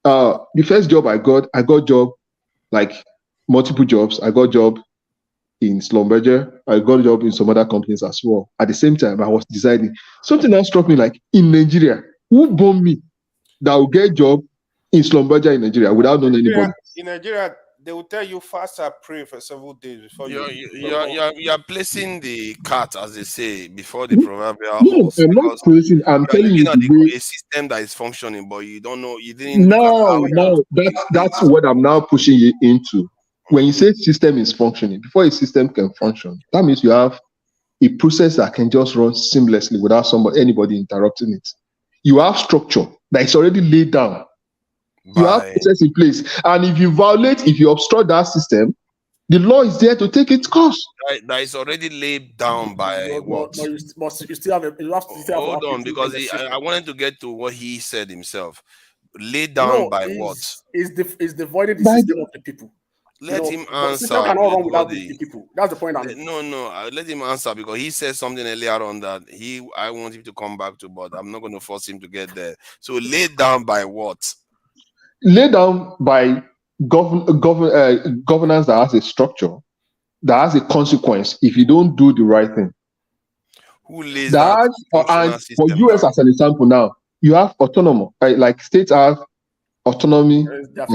S20: the first job I got job, like multiple jobs. I got job in Schlumberger. I got a job in some other companies as well. At the same time, I was deciding. Something that struck me, like in Nigeria, who born me that will get job in Schlumberger in Nigeria without knowing anybody?
S12: In Nigeria, they will tell you fast and pray for several days before
S6: you're placing the cart, as they say, before the proverbial
S20: No,
S6: horse.
S20: I'm not placing. I'm telling you
S6: a system that is functioning, but you don't know. You didn't.
S20: No, that's what I'm now pushing you into. When you say system is functioning, before a system can function, that means you have a process that can just run seamlessly without anybody interrupting it. You have structure that is already laid down. You have process in place, and if you obstruct that system, the law is there to take its course.
S6: That is already laid down by what?
S17: But you still have
S6: Hold on, because I wanted to get to what he said himself. Laid down by what?
S17: Is devoided the system of the people.
S6: Let him answer.
S17: System cannot run without the people. That's the point.
S6: Let him answer, because he said something earlier on that I want him to come back to, but I'm not going to force him to get there. So laid down by what?
S20: Laid down by governance that has a structure, that has a consequence if you don't do the right thing.
S6: Who lays down?
S20: And for US as an example now, you have autonomy. Like states have autonomy.
S6: The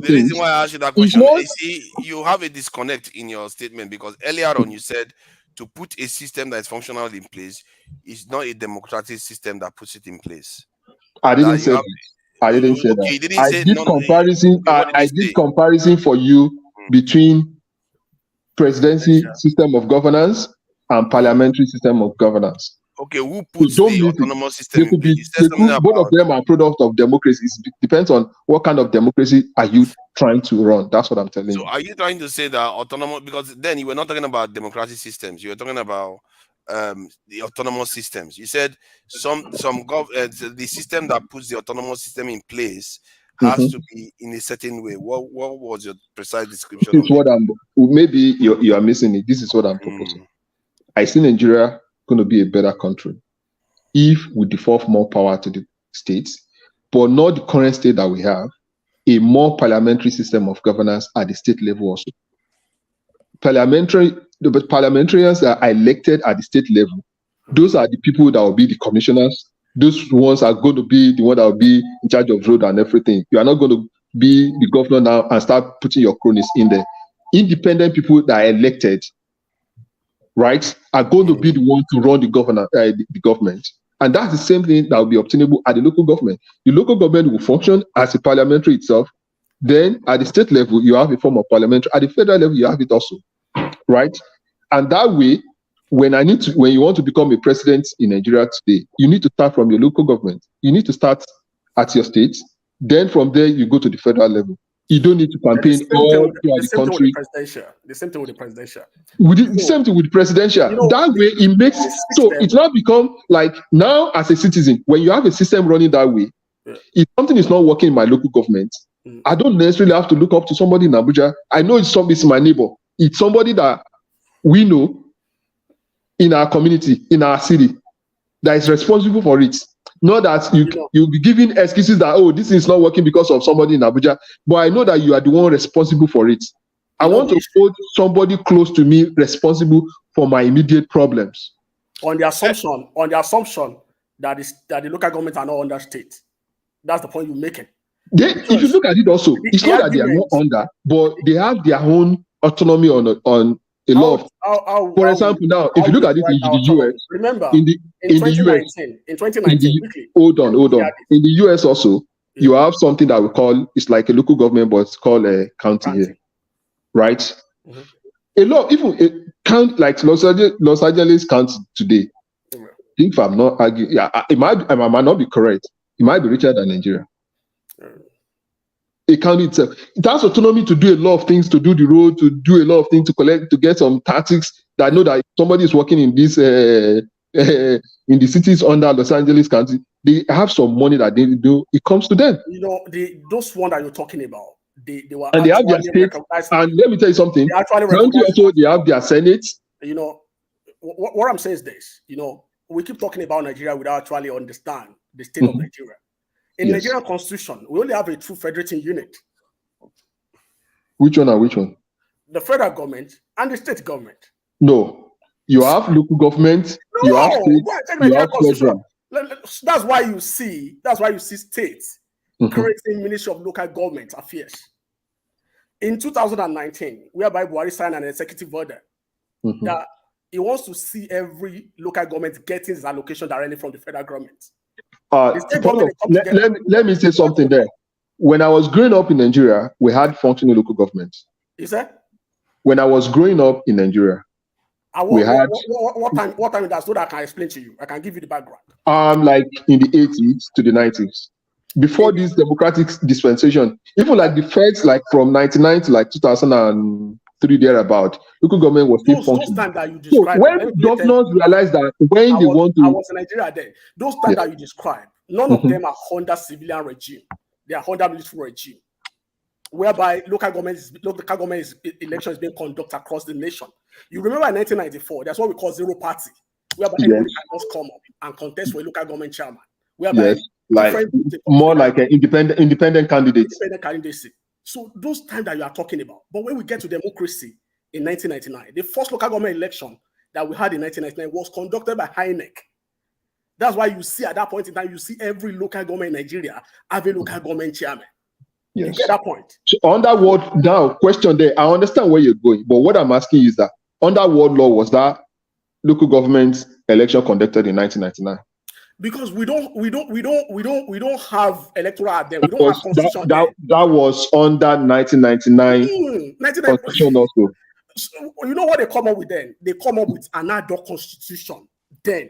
S6: reason why I asked you that question is you have a disconnect in your statement, because earlier on you said to put a system that is functional in place is not a democratic system that puts it in place.
S20: I didn't say that. I didn't say that. I did comparison for you between presidency system of governance and parliamentary system of governance.
S6: Okay, who puts the autonomous system in place?
S20: Both of them are product of democracy. It depends on what kind of democracy are you trying to run. That's what I'm telling you.
S6: So are you trying to say that autonomous, because then you were not talking about democratic systems, you were talking about the autonomous systems. You said the system that puts the autonomous system in place has to be in a certain way. What was your precise description?
S20: This is what maybe you are missing it. This is what I'm proposing. I see Nigeria going to be a better country if we devolve more power to the states, but not the current state that we have, a more parliamentary system of governance at the state level also. Parliamentarians that are elected at the state level, those are the people that will be the commissioners. Those ones are going to be the one that will be in charge of road and everything. You are not going to be the governor now and start putting your cronies in there. Independent people that are elected, right, are going to be the one to run the government. And that's the same thing that will be obtainable at the local government. The local government will function as a parliamentary itself. Then at the state level, you have a form of parliamentary. At the federal level, you have it also, right? And that way, when you want to become a president in Nigeria today, you need to start from your local government. You need to start at your state. Then from there, you go to the federal level. You don't need to campaign all throughout the country.
S17: The same thing with the presidential.
S20: The same thing with the presidential. That way, it makes so it's not become like now as a citizen. When you have a system running that way, if something is not working in my local government, I don't necessarily have to look up to somebody in Abuja. I know it's my neighbor. It's somebody that we know in our community, in our city, that is responsible for it. Not that you'll be giving excuses that, oh, this is not working because of somebody in Abuja, but I know that you are the one responsible for it. I want to hold somebody close to me responsible for my immediate problems.
S17: On the assumption that the local governments are not under state. That's the point you're making.
S20: If you look at it also, it's not that they are not under, but they have their own autonomy on a lot of. For example, now if you look at it in the US,
S17: remember
S20: in the US,
S17: in 2019,
S20: hold on. In the US also, you have something that we call, it's like a local government, but it's called a county here, right? A lot, even a count like Los Angeles County today. If I'm not arguing, it might not be correct. It might be richer than Nigeria. A county itself, it has autonomy to do a lot of things, to do the road, to do a lot of things, to collect, to get some tactics that know that somebody is working in this in the cities under Los Angeles County. They have some money that they do. It comes to them.
S17: You know, those one that you're talking about, they were
S20: and they have their state. And let me tell you something. They also they have their senate.
S17: You know, what I'm saying is this. You know, we keep talking about Nigeria without actually understand the state of Nigeria. In Nigerian constitution, we only have a true federating unit.
S20: Which one and which one?
S17: The federal government and the state government.
S20: No, you have local government. You have state. You have federal.
S17: That's why you see states creating Ministry of Local Government Affairs. In 2019, whereby Buhari signed an executive order that he wants to see every local government getting his allocation directly from the federal government.
S20: Let me say something there. When I was growing up in Nigeria, we had functioning local governments.
S17: Is that?
S20: When I was growing up in Nigeria, we had
S17: what time that's so that I can explain to you. I can give you the background.
S20: Like in the 80s to the 90s. Before this democratic dispensation, even like the feds, like from 99 to like 2003 thereabout, local government was still functioning. So when governors realized that when they want to,
S17: I was in Nigeria then. Those times that you described, none of them are under civilian regime. They are under military regime, whereby local government election is being conducted across the nation. You remember in 1994, that's what we call zero party, whereby everybody can just come up and contest for a local government chairman. Whereby
S20: like more like an independent candidate.
S17: Independent candidacy. So those times that you are talking about. But when we get to democracy in 1999, the first local government election that we had in 1999 was conducted by INEC. That's why you see at that point in time, you see every local government in Nigeria have a local government chairman. You get that point.
S20: So under what now question there, I understand where you're going, but what I'm asking is that under what law was that local government election conducted in 1999?
S17: Because we don't have electoral at them. We don't have constitution.
S20: That was under 1999 constitution also.
S17: So, you know what they come up with then? They come up with an ad hoc constitution then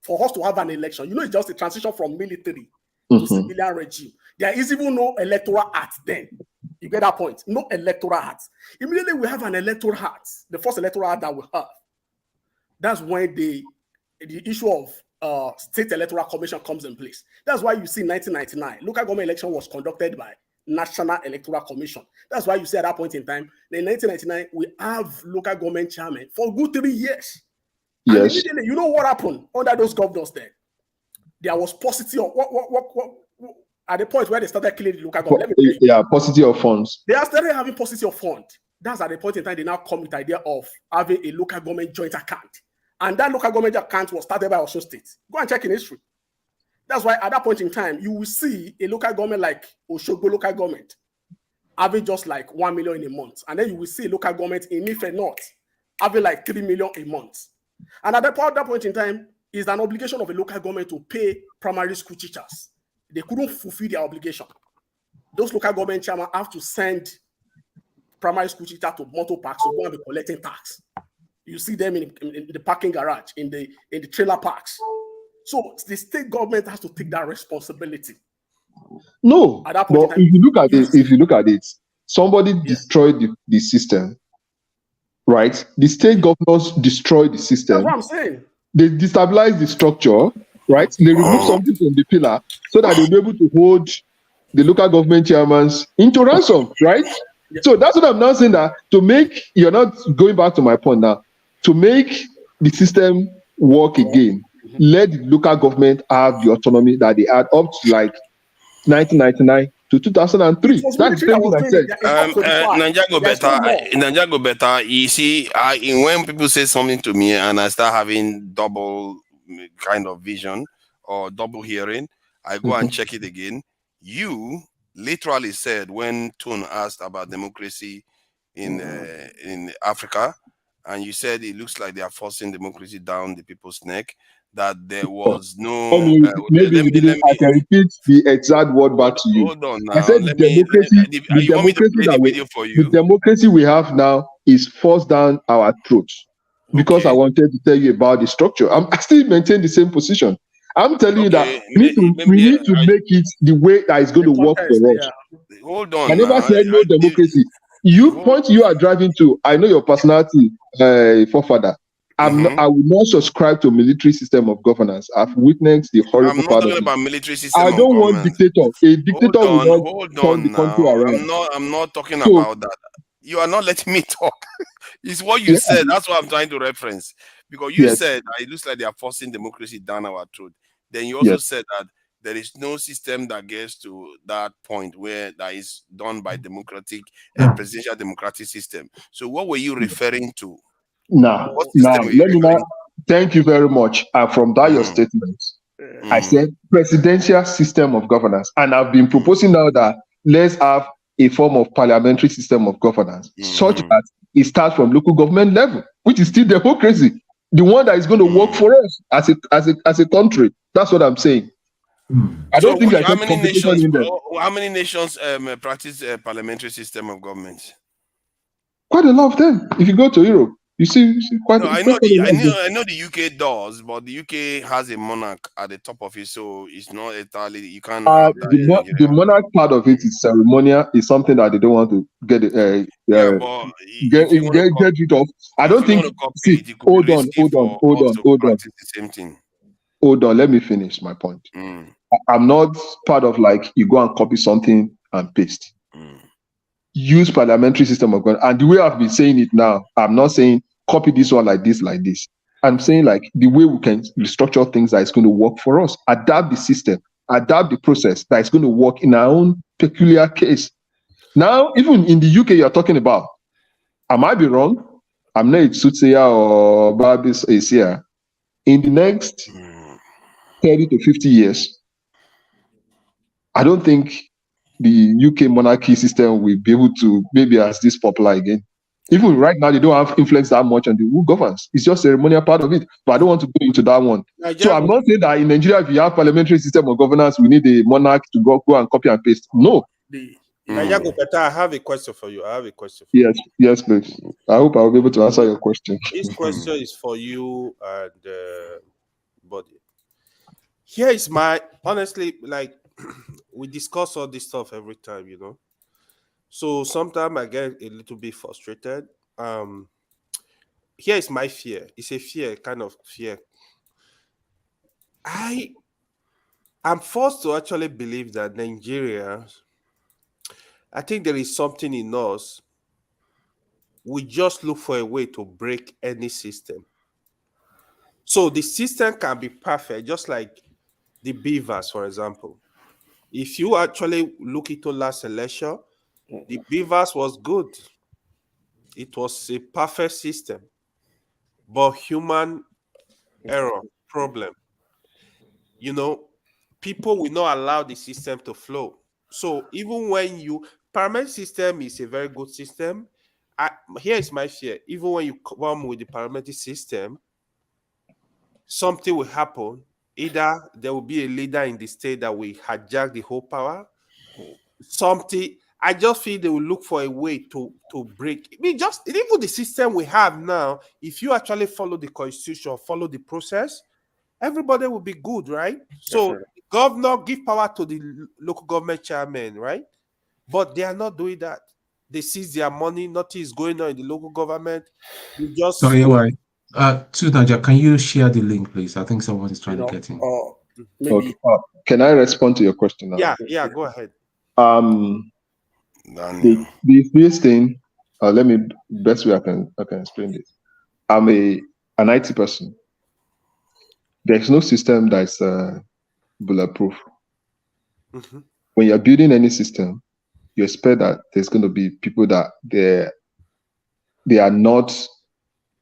S17: for us to have an election. You know, it's just a transition from military to civilian regime. There is even no electoral act then. You get that point? No electoral act. Immediately we have an electoral act. The first electoral act that we have. That's when the issue of State Electoral Commission comes in place. That's why you see 1999 local government election was conducted by National Electoral Commission. That's why you see at that point in time, in 1999 we have local government chairman for a good 3 years. And immediately, you know what happened under those governors then? There was paucity of what at the point where they started killing the local government.
S20: Paucity of funds.
S17: They are started having paucity of fund. That's at the point in time they now come with the idea of having a local government joint account. And that local government account was started by Osun State. Go and check in history. That's why at that point in time, you will see a local government like Oshogbo local government having just like 1 million in a month. And then you will see a local government in Ife North having like 3 million a month. And at that point in time, it's an obligation of a local government to pay primary school teachers. They couldn't fulfill their obligation. Those local government chairmen have to send primary school teachers to motor parks to go and be collecting tax. You see them in the parking garage, in the trailer parks. So the state government has to take that responsibility.
S20: No, but if you look at it, somebody destroyed the system, right? The state governors destroyed the system.
S17: That's what I'm saying.
S20: They destabilize the structure, right? They remove something from the pillar so that they'll be able to hold the local government chairmen into ransom, right? So that's what I'm now saying, that to make, you're not going back to my point now, to make the system work again, let the local government have the autonomy that they had up to like 1999 to 2003. That's the thing I said.
S6: Nigeria go better. You see, when people say something to me and I start having double kind of vision
S7: or double hearing. I go and check it again. You literally said when Tone asked about democracy in Africa, and you said it looks like they are forcing democracy down the people's neck, that there was no.
S20: Maybe you didn't. I can repeat the exact word back to you.
S7: Hold on now.
S20: I said the democracy we have now is forced down our throats because I wanted to tell you about the structure. I still maintain the same position. I'm telling you that we need to make it the way that is going to work for us.
S7: Hold on.
S20: I never said no democracy. Point you are driving to, I know your personality, forefather. I will not subscribe to a military system of governance. I've witnessed the horrible
S7: I'm not
S20: part
S7: talking
S20: of
S7: about
S20: it.
S7: military system
S20: I don't want dictator. A dictator will not turn the country around.
S7: I'm not talking about that. You are not letting me talk. It's what you said. That's what I'm trying to reference. Because you said it looks like they are forcing democracy down our throat. Then you also said that there is no system that gets to that point where that is done by democratic presidential democratic system. So what were you referring to?
S20: Now, let me now. Thank you very much. From that your statement, I said presidential system of governance, and I've been proposing now that let's have a form of parliamentary system of governance, such that it starts from local government level, which is still democracy, the one that is going to work for us as a country. That's what I'm saying. I don't think
S7: how many nations practice a parliamentary system of government?
S20: Quite a lot of them. If you go to Europe, you see quite.
S7: No, I know the UK does, but the UK has a monarch at the top of it, so it's not entirely you can't.
S20: The monarch part of it is ceremonial. Is something that they don't want to get get rid of. I don't think. See, hold on.
S7: The same thing.
S20: Hold on. Let me finish my point. I'm not part of like you go and copy something and paste. Use parliamentary system of government. And the way I've been saying it now, I'm not saying copy this one like this. I'm saying like the way we can restructure things that is going to work for us, adapt the system, adapt the process that is going to work in our own peculiar case. Now, even in the UK you're talking about, I might be wrong. I'm not a soothsayer or Barbie's here. In the next 30 to 50 years, I don't think the UK monarchy system will be able to maybe as this popular again. Even right now, they don't have influence that much on the who governs. It's just ceremonial part of it. But I don't want to go into that one. So I'm not saying that in Nigeria, if you have parliamentary system of governance, we need a monarch to go and copy and paste. No.
S12: I have a question for you.
S20: Yes, please. I hope I will be able to answer your question.
S12: This question is for you and Body. Here is my honestly, like we discuss all this stuff every time, you know. So sometimes I get a little bit frustrated. Here is my fear. It's a fear, kind of fear. I'm forced to actually believe that Nigeria, I think there is something in us. We just look for a way to break any system. So the system can be perfect, just like the beavers, for example. If you actually look into last election, the beavers was good. It was a perfect system, but human error, problem. You know, people will not allow the system to flow. So even when parliamentary system is a very good system. Here is my fear. Even when you come with the parliamentary system, something will happen. Either there will be a leader in the state that will hijack the whole power. I just feel they will look for a way to break. Even the system we have now, if you actually follow the constitution, follow the process, everybody will be good, right? So governor give power to the local government chairman, right? But they are not doing that. They seize their money. Nothing is going on in the local government. You just
S13: sorry, why? Naja, can you share the link, please? I think someone is trying to get in.
S20: Okay. Can I respond to your question now?
S12: Yeah, go ahead.
S20: This thing, let me best way I can explain this. I'm an IT person. There's no system that's bulletproof.
S12: Mm-hmm.
S20: When you're building any system, you expect that there's going to be people that they are not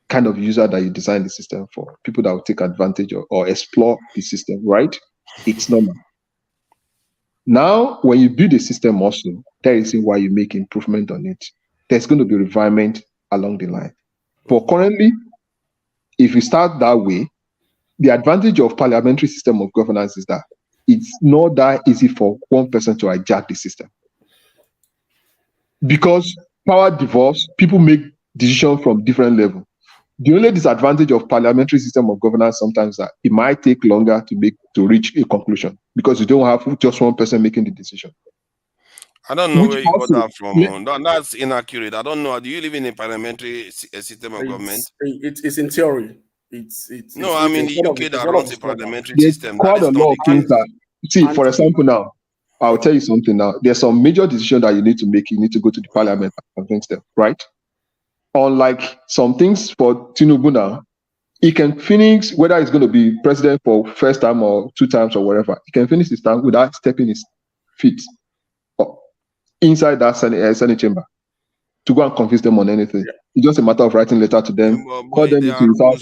S20: kind of user that you design the system for, people that will take advantage of or explore the system, right? It's normal. Now, when you build a system also, there is why you make improvement on it. There's going to be refinement along the line. But currently, if you start that way, the advantage of parliamentary system of governance is that it's not that easy for one person to hijack the system. Because power divorce, people make decisions from different levels. The only disadvantage of parliamentary system of governance sometimes that it might take longer to reach a conclusion because you don't have just one person making the decision.
S7: I don't know where you got that from. That's inaccurate. I don't know. Do you live in a parliamentary system of government?
S17: It's in theory.
S7: No, I mean the UK that runs a parliamentary
S20: There's
S7: system.
S20: quite a lot of things that, see, for example, now, I'll tell you something now. There's some major decisions that you need to make. You need to go to the parliament and convince them, right? Unlike some things for Tinubu now, he can finish, whether he's going to be president for first time or 2 times or whatever, he can finish his term without stepping his feet inside that Senate chamber to go and convince them on anything. It's just a matter of writing letter to them, call them into his house.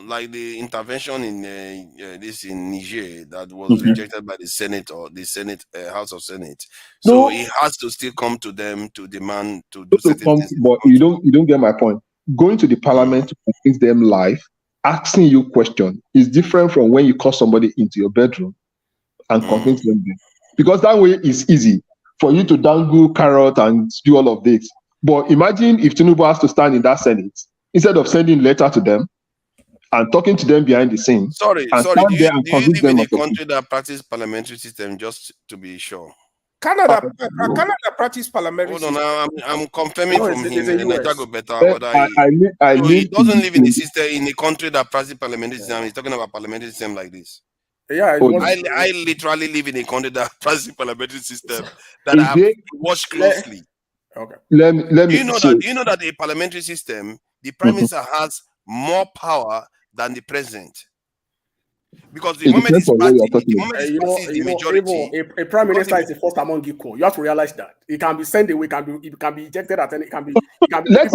S7: Like the intervention in in Niger that was rejected by the Senate or the Senate House of Senate. So he has to still come to them to demand to do certain things.
S20: But you don't get my point. Going to the parliament to convince them live, asking you question is different from when you call somebody into your bedroom and convince them there. Because that way is easy for you to dangle carrot and do all of this. But imagine if Tinubu has to stand in that Senate instead of sending letter to them and talking to them behind the scenes.
S7: Sorry. Do you live in a country that practices parliamentary system? Just to be sure.
S12: Canada practice parliamentary
S7: system. Hold on, I'm confirming from him. He doesn't live in the system in a country that practices parliamentary system. He's talking about parliamentary system like this.
S17: Yeah,
S7: I literally live in a country that practices parliamentary system that I have watched closely.
S17: Okay.
S20: Let me.
S7: Do you know that a parliamentary system, the prime minister has more power than the president? Because the moment it's the majority,
S17: a prime minister is the first among equal. You have to realize that it can be sent away, it can be ejected at any. It can be.
S20: Let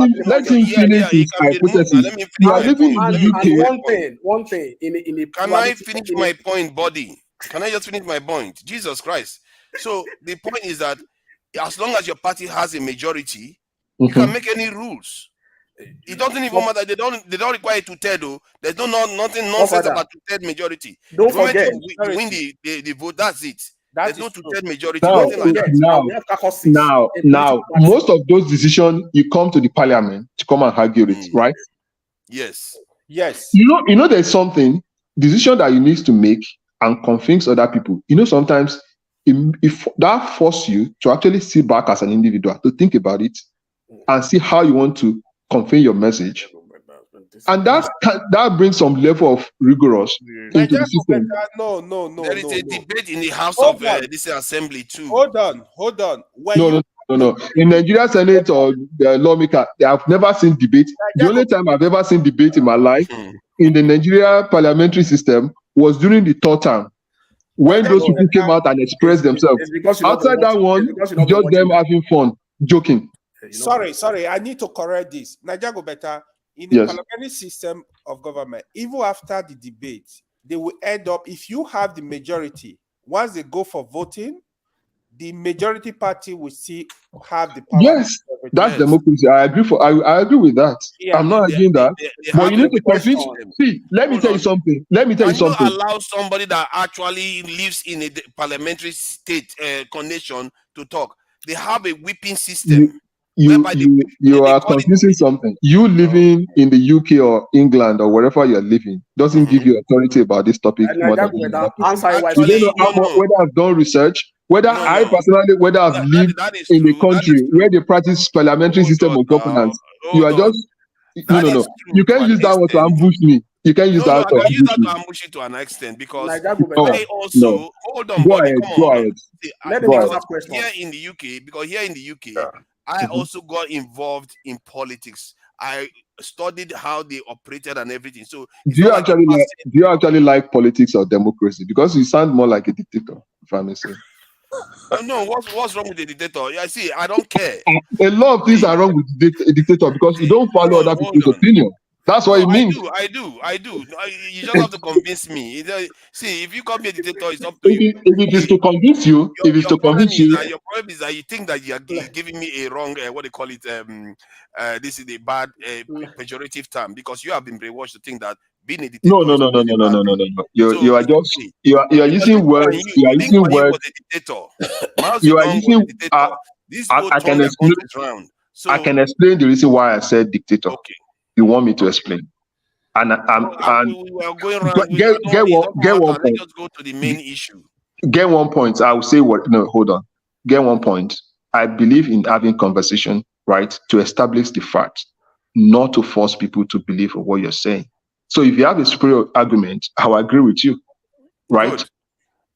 S20: him finish his hypothesis. You are living in the
S17: UK. One thing in a.
S7: Can I finish my point, buddy? Can I just finish my point? Jesus Christ! So the point is that as long as your party has a majority, you can make any rules. It doesn't even matter. They don't require 2/3 though. There's nothing nonsense about 2/3 majority.
S17: Don't forget,
S7: you win the vote. That's it. There's no 2/3 majority.
S20: Now, most of those decisions you come to the parliament to come and argue it, right?
S7: Yes.
S20: You know, there's something decision that you need to make and convince other people. You know, sometimes if that forces you to actually sit back as an individual to think about it and see how you want to convey your message, and that brings some level of rigorous into the system.
S12: No.
S7: There is a debate in the House of this assembly too.
S12: Hold on.
S20: No. In Nigeria Senate or the lawmaker, I've never seen debate. The only time I've ever seen debate in my life in the Nigeria parliamentary system was during the 3rd term, when those people came out and expressed themselves. Outside that one, just them having fun, joking.
S12: Sorry, I need to correct this. Najago better in the parliamentary system of government, even after the debate, they will end up, if you have the majority, once they go for voting, the majority party will still have the power.
S20: Yes, that's democracy. I agree with that.
S12: Yeah,
S20: I'm not arguing that. But you need to convince. See, let me tell you something. Can you
S7: allow somebody that actually lives in a parliamentary state condition to talk? They have a whipping system.
S20: You are confusing something. You living in the UK or England or wherever you are living doesn't give you authority about this topic. You don't know whether I've done research, whether I personally, whether I've lived in a country where they practice parliamentary system of governance. You are just no. You can't use that one to ambush me. You can use that to
S7: ambush you to an extent because I also hold on.
S20: Go ahead.
S7: Here in the UK, I also got involved in politics. I studied how they operated and everything. So,
S20: do you actually like politics or democracy? Because you sound more like a dictator, if I may say.
S7: No, what's wrong with the dictator? Yeah, see, I don't care.
S20: A lot of things are wrong with a dictator because you don't follow other people's opinion. That's what it means.
S6: I do. You just have to convince me. See, if you call me a dictator, it's up to you.
S20: If it is to convince you,
S6: Your problem is that you think that you're giving me a wrong, what they call it, this is a bad pejorative term, because you have been brainwashed to think that being a dictator.
S20: No. You are just you are using words. You are using words. You are using. I can explain. I can explain the reason why I said dictator.
S6: Okay.
S20: You want me to explain? And
S6: we are going around.
S20: Get one point.
S6: Let's just go to the main issue.
S20: Get one point. I will say what. No, hold on. Get one point. I believe in having conversation, right, to establish the facts, not to force people to believe in what you're saying. So if you have a superior argument, I'll agree with you, right? Good.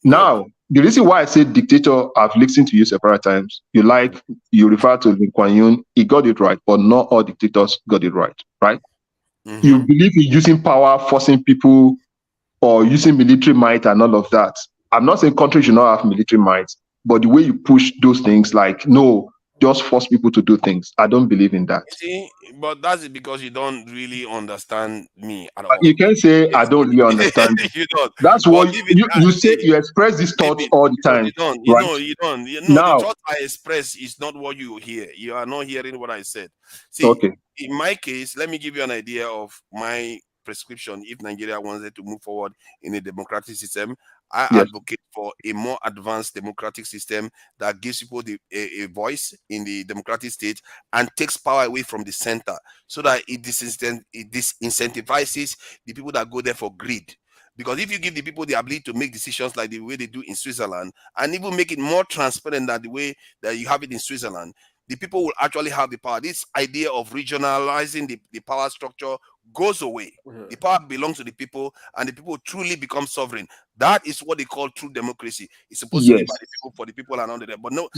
S20: Now, the reason why I say dictator, I've listened to you several times. You refer to Lee Kuan Yew, he got it right, but not all dictators got it right, right? Mm-hmm. You believe in using power, forcing people, or using military might and all of that. I'm not saying countries should not have military might, but the way you push those things, like, no, just force people to do things. I don't believe in that.
S6: See, but that's because you don't really understand me at all.
S20: You can say I don't really understand.
S6: You don't.
S20: That's what you say. You express these thoughts all the time.
S6: You don't.
S20: Right?
S6: You don't. Now, the thought I express is not what you hear. You are not hearing what I said. See, okay. In my case, let me give you an idea of my prescription. If Nigeria wanted to move forward in a democratic system, I advocate for a more advanced democratic system that gives people a voice in the democratic state and takes power away from the center, so that it disincentivizes the people that go there for greed. Because if you give the people the ability to make decisions like the way they do in Switzerland, and even make it more transparent than the way that you have it in Switzerland, the people will actually have the power. This idea of regionalizing the power structure goes away. Mm-hmm. The power belongs to the people, and the people truly become sovereign. That is what they call true democracy. It's supposed to be by the people, for the people, and all that. But no, all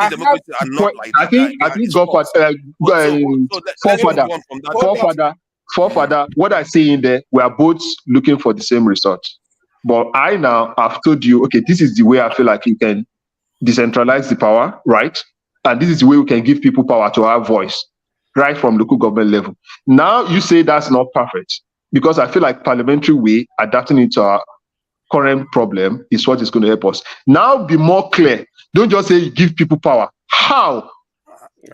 S6: the democracies are not like that.
S20: I think forefather, what I say in there, we are both looking for the same result. But I've told you, okay, this is the way I feel like you can decentralize the power, right? And this is the way we can give people power to have voice, right from local government level. Now you say that's not perfect, because I feel like parliamentary way, adapting it to our current problem, is what is going to help us. Now be more clear. Don't just say give people power. How?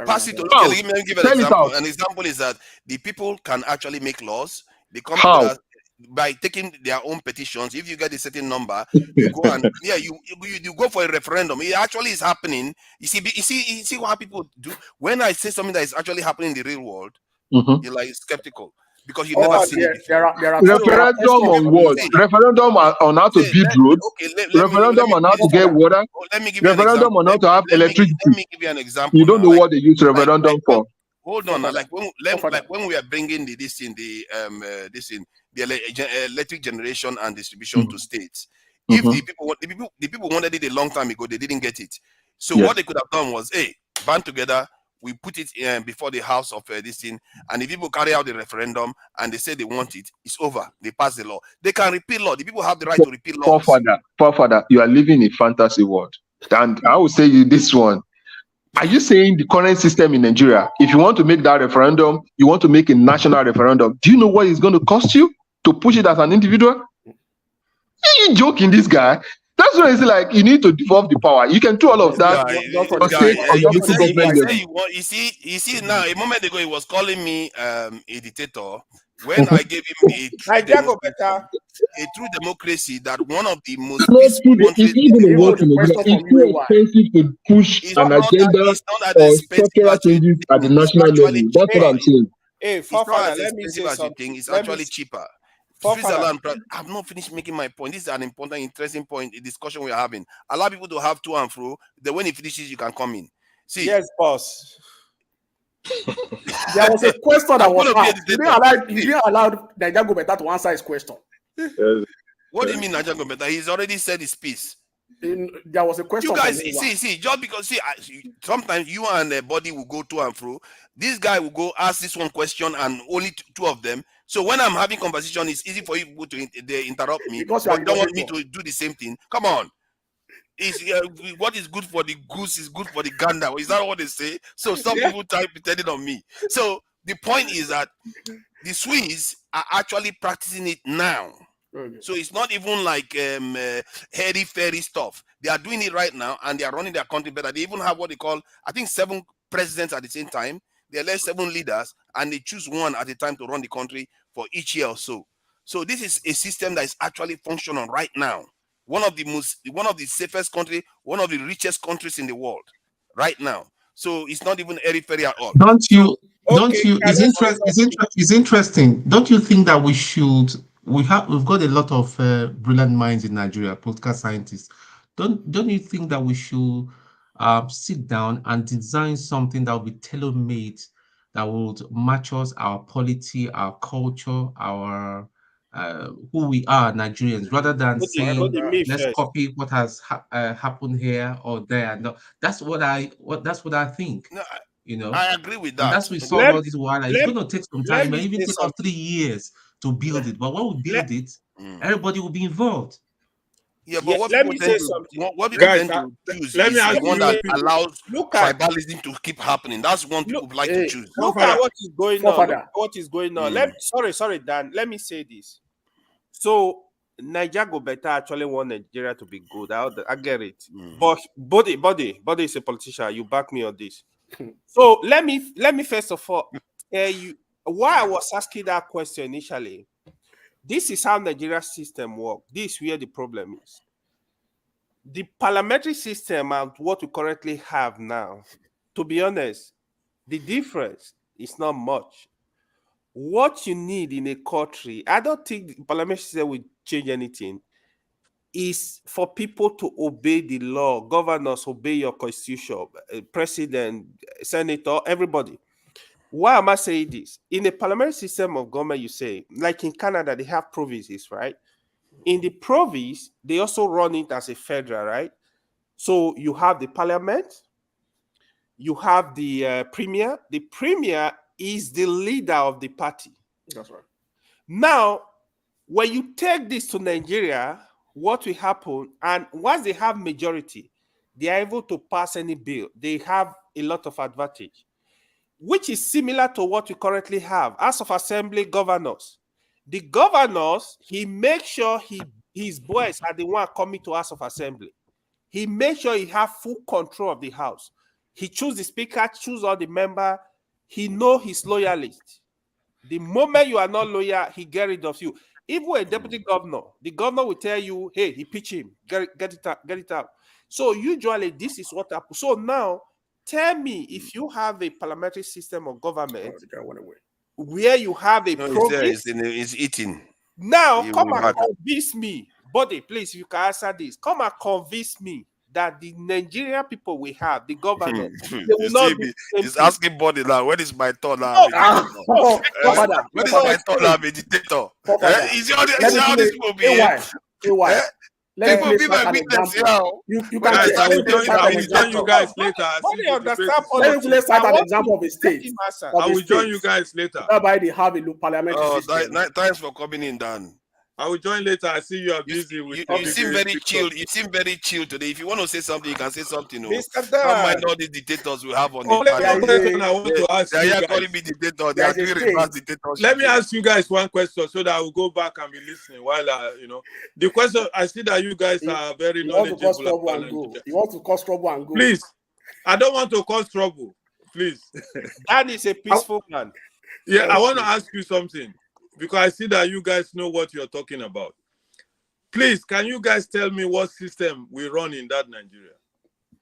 S6: Pass it to let me give an example. An example is that the people can actually make laws. They come together by taking their own petitions. If you get a certain number, you go and you go for a referendum. It actually is happening. You see what people do. When I say something that is actually happening in the real world, you're like skeptical, because you've never seen it before.
S20: Referendum on what? Referendum on how to build roads. Referendum on how to get water. Referendum on how to have electricity.
S6: Let me give you an example.
S20: You don't know what they use referendum for.
S6: Hold on, like when we are bringing the electric generation and distribution to states. If the people wanted it a long time ago, they didn't get it. So what they could have done was, band together, we put it before the house of this thing, and if people carry out the referendum and they say they want it, it's over. They pass the law. They can repeal law. The people have the right to repeal laws.
S20: Forefather, you are living in a fantasy world. And I will say you this one. Are you saying the current system in Nigeria, if you want to make that referendum, you want to make a national referendum, do you know what it's going to cost you to push it as an individual? You're joking, this guy. That's why it's like you need to devolve the power. You can do all of that.
S6: You see now, a moment ago he was calling me a dictator. When I gave him a true democracy, that one of the most
S20: expensive to push an agenda or structural changes at the national level. That's what I'm saying.
S12: Hey, Fafana, let me say something.
S6: It's actually cheaper. Switzerland, I've not finished making my point. This is an important, interesting point, a discussion we are having. Allow people to have to and fro. Then when it finishes, you can come in. See,
S21: yes, boss. There was a question that was asked. You didn't allow Niger Gobeta to answer his question.
S6: What do you mean, Niger Gobeta? He's already said his piece.
S21: There was a question.
S6: You guys, see, just because sometimes you and the body will go to and fro. This guy will go ask this one question and only two of them. So when I'm having conversation, it's easy for you to interrupt me. Because you don't want me to do the same thing. Come on. What is good for the goose is good for the gander. Is that what they say? So some people try pretending on me. So the point is that The Swiss are actually practicing it now. So it's not even like hairy-fairy stuff. They are doing it right now, and they are running their country better. They even have what they call, I think, 7 presidents at the same time. They elect 7 leaders, and they choose one at a time to run the country for each year or so. So this is a system that is actually functional right now. One of the safest country, one of the richest countries in the world right now. So it's not even airy-fairy at all.
S13: It's interesting. Don't you think that we've got a lot of brilliant minds in Nigeria, political scientists. Don't you think that we should sit down and design something that will be tailor-made, that would match us, our polity, our culture, our who we are, Nigerians, rather than saying let's copy what has happened here or there? No, that's what I think.
S6: No,
S13: You know,
S6: I agree with that.
S13: and that's we saw all this while. It's going to take some time. It may even take us 3 years to build it. But when we build it, everybody will be involved.
S6: Yeah, but what
S21: let
S6: people
S21: me
S6: tend
S21: say
S6: to
S21: something.
S6: what people
S21: Guys,
S6: tend to choose
S21: let
S6: is
S21: me ask
S6: the one
S21: you
S6: that
S21: people.
S6: allows
S21: Look at
S6: tribalism to keep happening. That's one people like to choose.
S21: Look at what is going on. Look at what is going on. Sorry, Dan. Let me say this. So Nigeria go better actually want Nigeria to be good. I get it. But Body is a politician. You back me on this. So let me first of all tell you why I was asking that question initially. This is how Nigeria system works. This is where the problem is. The parliamentary system and what we currently have now, to be honest, the difference is not much. What you need in a country, I don't think the parliamentary system will change anything, is for people to obey the law. Governors obey your constitution, president, senator, everybody. Why am I saying this? In the parliamentary system of government, you say, like in Canada, they have provinces, right? In the province, they also run it as a federal, right? So you have the parliament, you have the premier. The premier is the leader of the party.
S17: That's right.
S21: Now, when you take this to Nigeria, what will happen, and once they have majority, they are able to pass any bill. They have a lot of advantage, which is similar to what we currently have. House of Assembly governors. The governors, he makes sure his boys are the one coming to House of Assembly. He makes sure he have full control of the House. He choose the speaker, choose all the member. He know his loyalist. The moment you are not loyal, he get rid of you. Even a deputy governor, the governor will tell you, hey, he pitch him, get it out. So usually this is what happens. So now, tell me if you have a parliamentary system of government where you have a province.
S6: It's eating.
S21: Now, come and convince me, Body, please, if you can answer this, come and convince me that the Nigerian people we have, the government, they will not be.
S6: He's asking Body now, when is my turn now? When is my turn now, meditator? Is how this people behave? People be my witness here.
S17: You can I will join you guys later. Let's start an example of a state.
S21: I will join you guys later.
S17: Whereby they have a parliamentary system.
S6: Thanks for coming in, Dan.
S21: I will join later. I see you are busy with.
S6: You seem very chill. You seem very chill today. If you want to say something, you can say something.
S21: Mr.
S6: Don't mind all these dictators we have on the panel.
S21: I want to ask
S6: they
S21: you
S6: are
S21: guys.
S6: calling me dictator. They are doing reverse dictatorship.
S21: Let me ask you guys one question so that I will go back and be listening while the question. I see that you guys are very knowledgeable.
S17: You want to cause trouble and go.
S21: Please, I don't want to cause trouble. Please. That is a peaceful man. Yeah, I want to ask you something. Because I see that you guys know what you're talking about. Please, can you guys tell me what system we run in that Nigeria?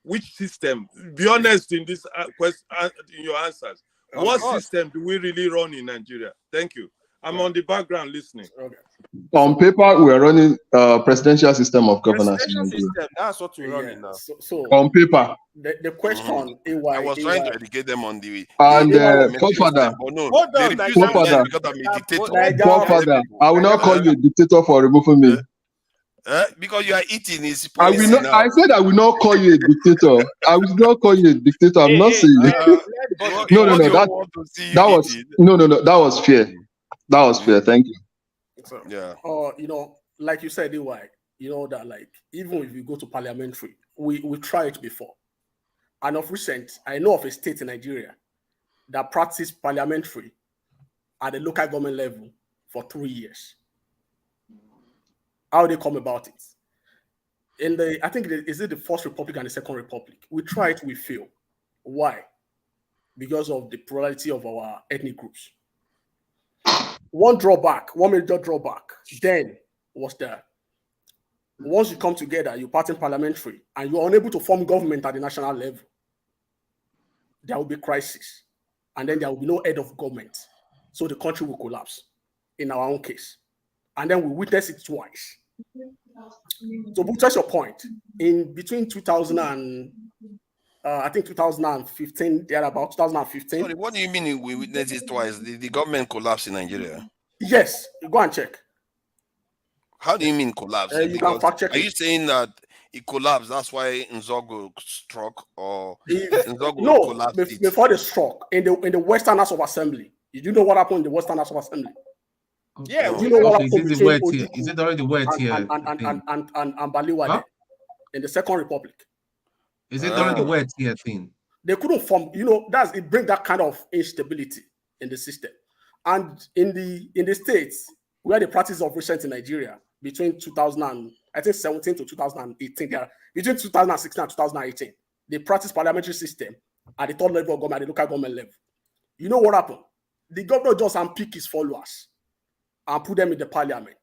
S21: Which system? Be honest in this question, in your answers. What system do we really run in Nigeria? Thank you. I'm on the background listening.
S17: Okay.
S20: On paper, we are running a presidential system of governance.
S21: System, that's what we're running now.
S20: So on paper.
S17: The question,
S6: I was trying to educate them on the
S20: and Forefather, I will not call you a dictator for removing me.
S6: Because you are eating is
S20: I will not.
S6: Now.
S20: I said I will not call you a dictator. I will not call you a dictator. I'm not saying. No. That was fair. That was fair. Thank you.
S17: So, like you said, that like even if you go to parliamentary, we tried it before. And of recent, I know of a state in Nigeria that practiced parliamentary at the local government level for 3 years. How they come about it? I think is it the First Republic and the Second Republic? We try it, we fail. Why? Because of the plurality of our ethnic groups. One major drawback then was that once you come together, you part in parliamentary, and you are unable to form government at the national level, there will be crisis, and then there will be no head of government. So the country will collapse in our own case. And then we witness it twice. So, but that's your point. In between 2000 and I think 2015, they're about 2015.
S7: Sorry, what do you mean we witnessed it twice? The government collapsed in Nigeria?
S17: Yes, go and check.
S7: How do you mean collapse?
S17: You can fact check.
S7: Are you saying that it collapsed? That's why Nzogo struck, or Nzogo collapsed?
S17: Before the struck in the Western House of Assembly. Did you know what happened in the Western House of Assembly?
S13: Yeah,
S17: you know what happened
S13: is it already wet here?
S17: And Baliwa in the Second Republic.
S13: Is it already wet here thing?
S17: They couldn't form, it brings that kind of instability in the system. And in the States, where the practice of recent in Nigeria between 2017 to 2018, between 2016 and 2018, they practice parliamentary system at the third level of government, at the local government level. You know what happened? The governor just unpick his followers and put them in the parliament.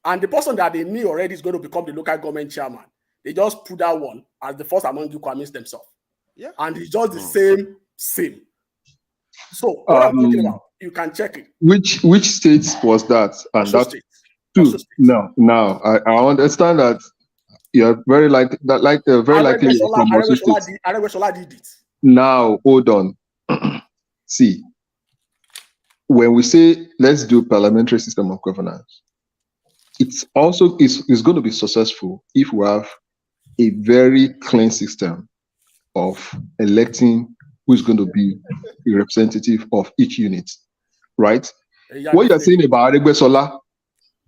S17: And the person that they knew already is going to become the local government chairman, they just put that one as the first among you convince themselves. Yeah. And it's just the same. So what I'm talking about, you can check it.
S20: Which states was that? And that's two. Now I understand that you're very likely from Osun State.
S17: Aregbesola did it.
S20: Now hold on. See, when we say let's do parliamentary system of governance, it's also is going to be successful if we have a very clean system of electing who is going to be a representative of each unit, right? What you're saying about Aregbesola,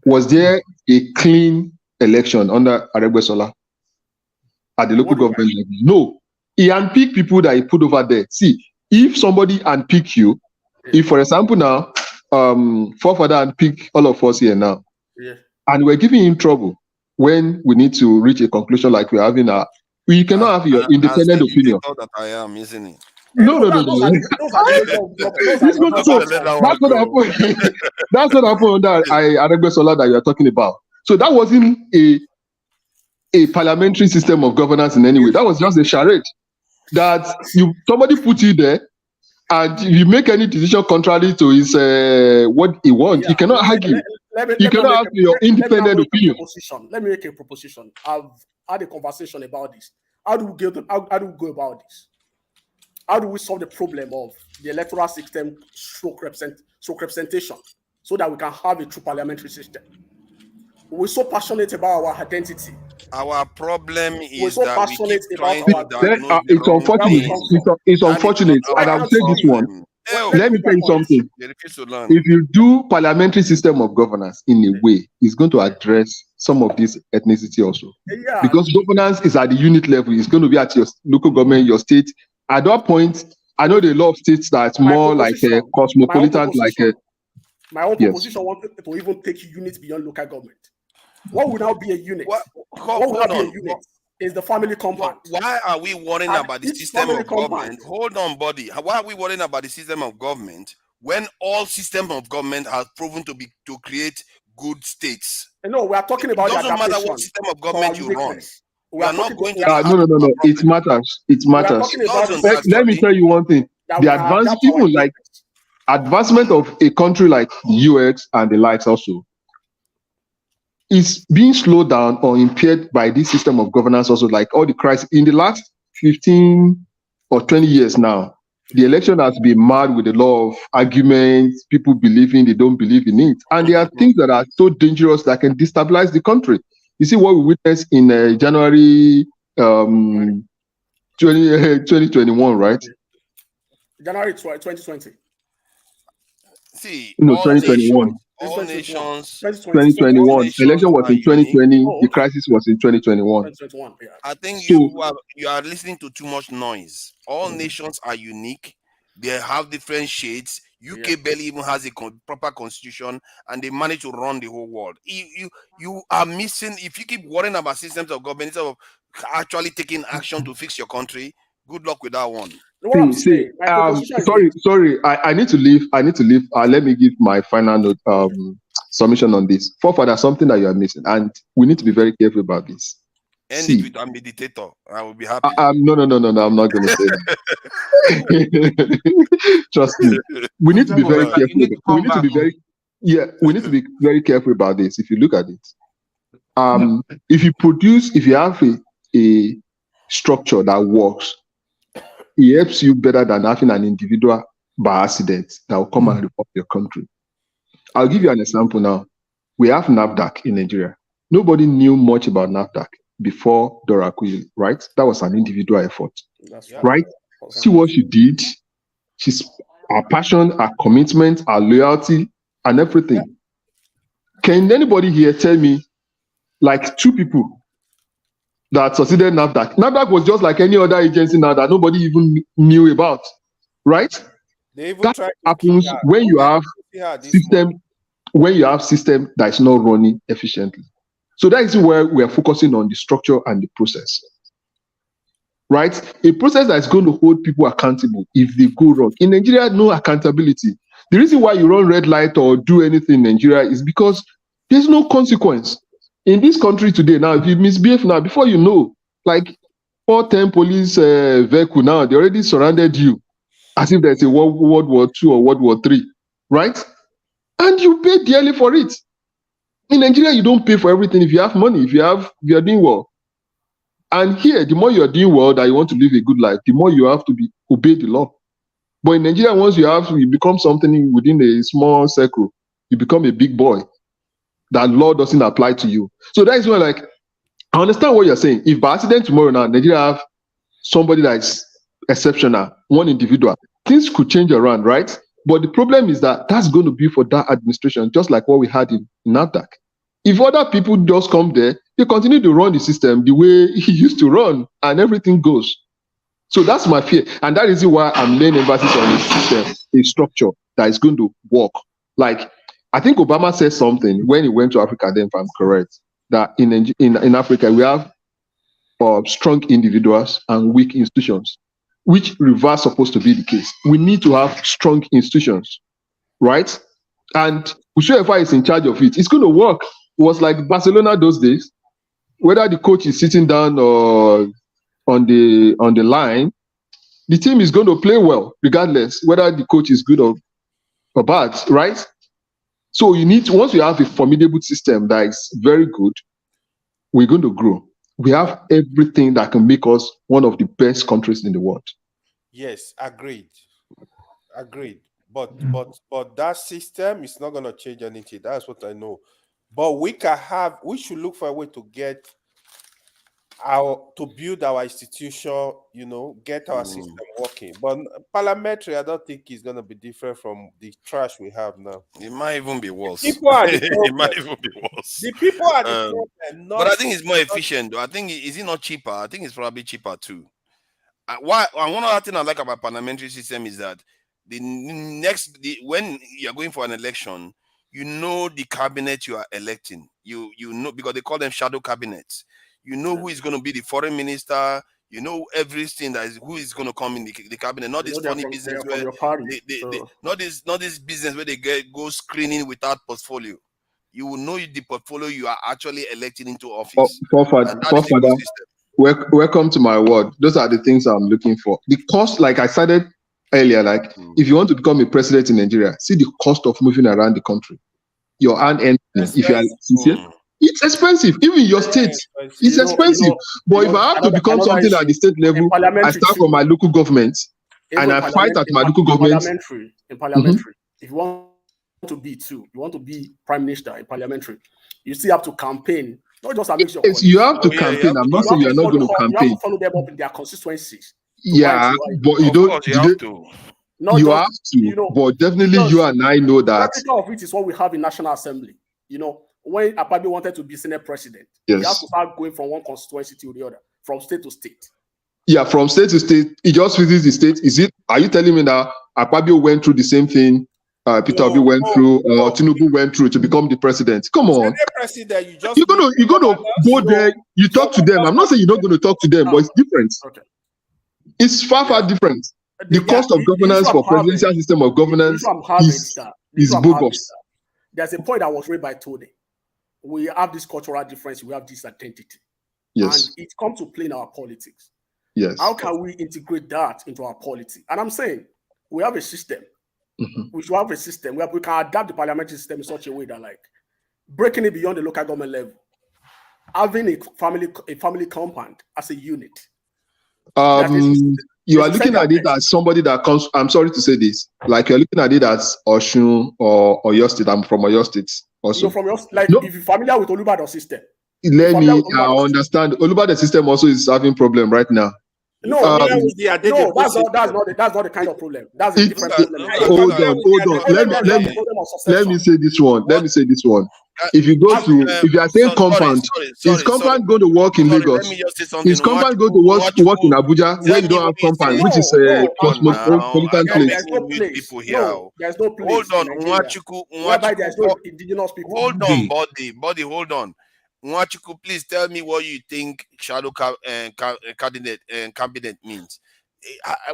S20: was there a clean election under Aregbesola at the local government level? No. He unpicked people that he put over there. See, if somebody unpick you, if for example now, forefather unpick all of us here now, and we're giving him trouble when we need to reach a conclusion like we're having we cannot have your independent opinion.
S7: That I am, isn't it?
S20: No. That's what happened under Aregbesola that you are talking about. So that wasn't a parliamentary system of governance in any way. That was just a charade that somebody put you there, and if you make any decision contrary to his what he wants, you cannot argue. You cannot have your independent opinion.
S17: Let me make a proposition. I've had a conversation about this. How do we go about this? How do we solve the problem of the electoral system stroke representation so that we can have a true parliamentary system? We're so passionate about our identity.
S7: Our problem is
S17: we're so
S7: that
S17: passionate
S7: we keep trying
S17: about
S7: to
S20: it's unfortunate. It's unfortunate, and I'll say this one. Let me tell you something. If you do parliamentary system of governance in a way, it's going to address some of this ethnicity also.
S17: Yeah.
S20: Because governance is at the unit level. It's going to be at your local government, your state. At that point, I know there are a lot of states that's more like a cosmopolitan,
S17: my own proposition wanted to even take units beyond local government. What would now be a unit? What would now be a unit? Is the family compound.
S7: Why are we worrying about the system of government? Hold on, buddy. Why are we worrying about the system of government when all system of government has proven to create good states?
S17: No, we are talking about.
S7: It doesn't matter what system of government you run. We are not going to.
S20: No. It matters. It matters. Let me tell you one thing. The advancement of a country like the US and the likes also is being slowed down or impaired by this system of governance also, like all the crisis in the last 15 or 20 years now. The election has been marred with a lot of arguments, people believing they don't believe in it. And there are things that are so dangerous that can destabilize the country. You see what we witnessed in January 2021, right?
S17: January 2020.
S7: See,
S20: 2021.
S7: All nations.
S20: 2021. Election was in 2020. The crisis was in 2021.
S7: I think you are listening to too much noise. All nations are unique. They have different shades.
S6: UK barely even has a proper constitution, and they manage to run the whole world. You are missing, if you keep worrying about systems of government instead of actually taking action to fix your country. Good luck with that one.
S20: Sorry. I need to leave. Let me give my final note, submission on this. There's something that you are missing, and we need to be very careful about this.
S6: End it with I'm a dictator. I will be happy.
S20: No. I'm not going to say that. Trust me. We need to be very careful. We need to be very careful about this. If you look at it, if you have a structure that works, it helps you better than having an individual by accident that will come and report your country. I'll give you an example now. We have NAFDAC in Nigeria. Nobody knew much about NAFDAC before Dora Akunyili, right? That was an individual effort, right? See what she did. Her passion, her commitment, her loyalty, and everything. Can anybody here tell me, like, 2 people that succeeded NAFDAC? NAFDAC was just like any other agency now that nobody even knew about, right? That happens when you have system that is not running efficiently. So that is where we are focusing on the structure and the process, right? A process that is going to hold people accountable if they go wrong. In Nigeria, no accountability. The reason why you run red light or do anything in Nigeria is because there's no consequence. In this country today, now, if you misbehave now, before you know, like 410 police vehicle now, they already surrounded you as if there's a World War II or World War III, right? And you pay dearly for it. In Nigeria, you don't pay for everything if you have money, if you are doing well. And here, the more you're doing well, that you want to live a good life, the more you have to obey the law. But in Nigeria, once you become something within a small circle, you become a big boy. That law doesn't apply to you. So that is why, like, I understand what you're saying. If by accident tomorrow now, Nigeria have somebody that is exceptional, one individual, things could change around, right? But the problem is that that's going to be for that administration, just like what we had in NAFDAC. If other people just come there, they continue to run the system the way he used to run, and everything goes. So that's my fear. And that is why I'm laying emphasis on a system, a structure that is going to work. Like, I think Obama said something when he went to Africa, then if I'm correct, that in Africa, we have strong individuals and weak institutions, which reverse supposed to be the case. We need to have strong institutions, right? And whoever is in charge of it, it's going to work. It was like Barcelona those days, whether the coach is sitting down or on the line, the team is going to play well, regardless whether the coach is good or bad, right? So once you have a formidable system that is very good, we're going to grow. We have everything that can make us one of the best countries in the world.
S12: Yes, agreed. But that system is not going to change anything. That's what I know. But we should look for a way to build our institution, get our system working. But parliamentary, I don't think it's going to be different from the trash we have now.
S6: It might even be worse.
S12: People are the problem.
S6: It might even be worse.
S12: The people are the problem.
S6: But I think it's more efficient, though. I think, is it not cheaper? I think it's probably cheaper, too. One other thing I like about parliamentary system is that when you're going for an election, you know the cabinet you are electing. You know, because they call them shadow cabinets. You know who is going to be the foreign minister. You know everything who is going to come in the cabinet. Not this funny business where not this business where they go screening without portfolio. You will know the portfolio you are actually electing into office.
S20: Welcome to my world. Those are the things I'm looking for. The cost, like I said earlier, like if you want to become a president in Nigeria, see the cost of moving around the country. Your earning, if you are sincere. It's expensive. Even your state, it's expensive. But if I have to become something at the state level, I start from my local government and I fight at my local government.
S17: In parliamentary, if you want to be prime minister in parliamentary, you still have to campaign. Not just a mixture.
S20: Yes, you have to campaign. I'm not saying you're not going to campaign.
S17: You have to follow them up in their constituencies.
S20: Yeah, but you don't. You have to. But definitely you and I know that.
S17: The of it is what we have in National Assembly. When Akpabio wanted to be Senate president, he has to start going from one constituency to the other, from state to state.
S20: Yeah, from state to state. He just visits the state. Are you telling me that Akpabio went through the same thing Peter Obi went through, or Tinubu went through to become the president. Come on.
S12: President,
S20: You're gonna go there, you talk to them. I'm not saying you're not gonna talk to them, but it's different.
S17: Okay.
S20: It's far different. The cost of governance for presidential system of governance is bogus.
S17: There's a point that was raised by Tony. We have this cultural difference, we have this identity.
S20: Yes.
S17: And it comes to play in our politics.
S20: Yes.
S17: How can we integrate that into our politics? And I'm saying we have a system. We should have a system where we can adapt the parliamentary system in such a way that, like, breaking it beyond the local government level, having a family compound as a unit.
S20: You are looking at it as somebody that comes. I'm sorry to say this, like you're looking at it as Oshun or your state. I'm from your state also.
S17: From your, like, if you're familiar with Olubadan system.
S20: Let me understand. Olubadan system also is having problem right now.
S17: No, that's not the kind of problem. That's a different problem.
S20: Hold on. Let me say this one. If you go to, if you are saying compound, is compound going to work in Lagos? Is compound going to work in Abuja where you don't have compound, which is a cosmopolitan place?
S17: There's no place.
S6: Hold on,
S17: whereby there's no indigenous people.
S6: Hold on, body, hold on. Nwachuku, please tell me what you think shadow cabinet means.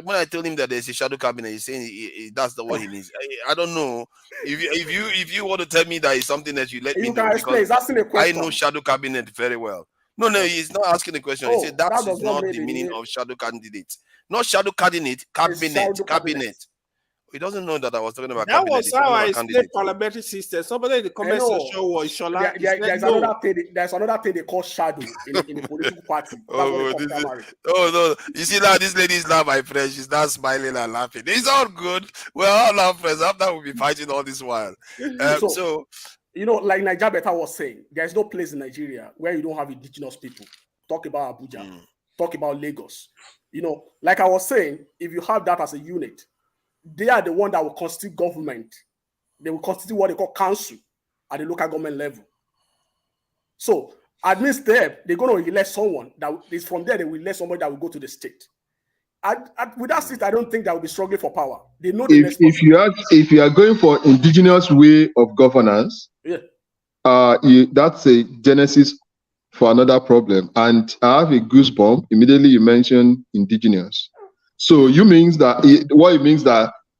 S6: When I told him that there's a shadow cabinet, he's saying that's the what he means. I don't know. If you want to tell me that is something that you let me know, because I know shadow cabinet very well. No, he's not asking a question. He said that is not the meaning of shadow candidate. Not shadow candidate, cabinet. He doesn't know that I was talking about
S12: that
S6: cabinet.
S12: Was how I explained parliamentary system. Somebody in the comment section was Shola.
S17: There's another thing they call shadow in the political party.
S6: No. You see now, this lady is not my friend. She's not smiling and laughing. It's all good. We're all our friends. After we'll be fighting all this while. So
S17: you know, like Niger Beta was saying, there's no place in Nigeria where you don't have indigenous people. Talk about Abuja. Talk about Lagos. You know, like I was saying, if you have that as a unit, they are the one that will constitute government. They will constitute what they call council at the local government level. So, amidst them, they're going to elect someone that is from there. They will elect somebody that will go to the state. With that seat, I don't think that will be struggling for power. They know the next.
S20: If you are going for indigenous way of governance, that's a genesis for another problem. And I have a goosebump. Immediately, you mentioned indigenous. So it means that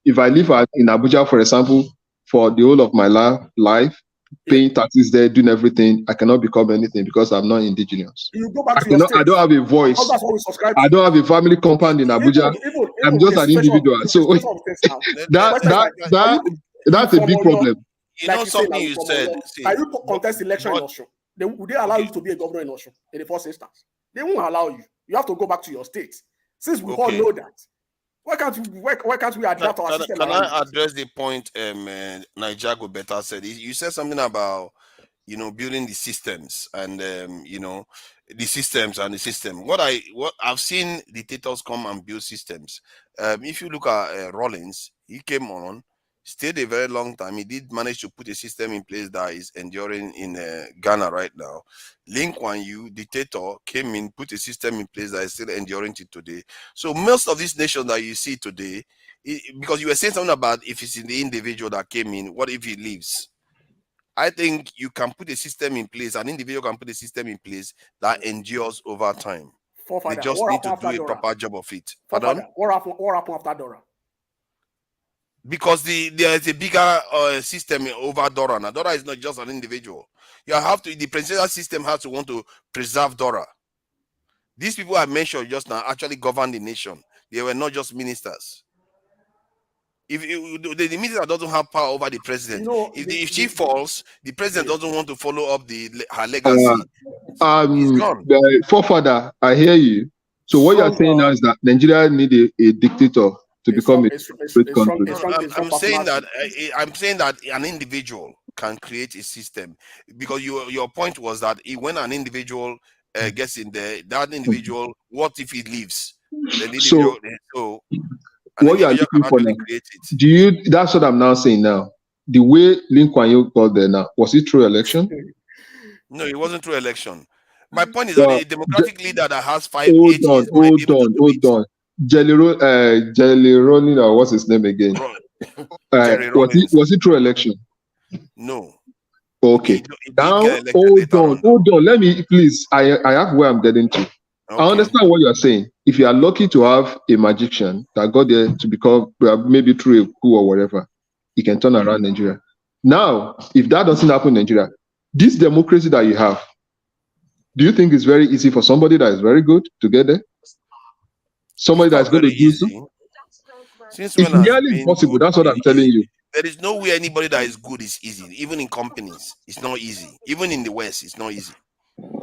S20: if I live in Abuja, for example, for the whole of my life, paying taxes there, doing everything, I cannot become anything because I'm not indigenous.
S17: You go back to your state.
S20: I don't have a voice. I don't have a family compound in Abuja. I'm just an individual. So that's a big problem.
S6: You know something you said.
S17: Can you contest election in Osun? Would they allow you to be a governor in Osun in the first instance? They won't allow you. You have to go back to your state. Since we all know that, why can't we adapt our system?
S6: Can I address the point Niger Go Better said? You said something about, you know, building the systems and you know, the systems and the system. What I've seen dictators come and build systems. If you look at Rawlings, he came on, stayed a very long time. He did manage to put a system in place that is enduring in Ghana right now. Lee Kuan Yew, dictator, came in, put a system in place that is still enduring to today. So most of these nations that you see today, because you were saying something about if it's in the individual that came in, what if he leaves? I think you can put a system in place, an individual can put a system in place that endures over time. They just need to do a proper job of it. Pardon?
S17: What happened after Dora?
S6: Because there is a bigger system over Dora. Now, Dora is not just an individual. The presidential system has to want to preserve Dora. These people I mentioned just now actually govern the nation. They were not just ministers. If the minister doesn't have power over the president, you know, if she falls, the president doesn't want to follow up her legacy. He's gone.
S20: The forefather, I hear you. So what you're saying now is that Nigeria need a dictator to become a great country.
S6: I'm saying that an individual can create a system, because your point was that when an individual gets in there, that individual, what if he leaves?
S20: What you are looking for now, that's what I'm now saying now. The way Lee Kuan Yew got there now, was it through election?
S6: No, it wasn't through election. My point is that a democratic leader that has 5
S20: Hold on. Jelly Rolling, or what's his name again? Was it through election?
S7: No.
S20: Okay. Now, hold on. Let me please. I have where I'm getting to. Okay. I understand what you are saying. If you are lucky to have a magician that got there to become maybe through a coup or whatever, he can turn around Nigeria. Now, if that doesn't happen in Nigeria, this democracy that you have, do you think it's very easy for somebody that is very good to get there? Somebody that's going to do so? It's nearly impossible. That's what I'm telling you.
S7: There is no way anybody that is good is easy. Even in companies, it's not easy. Even in the West, it's not easy.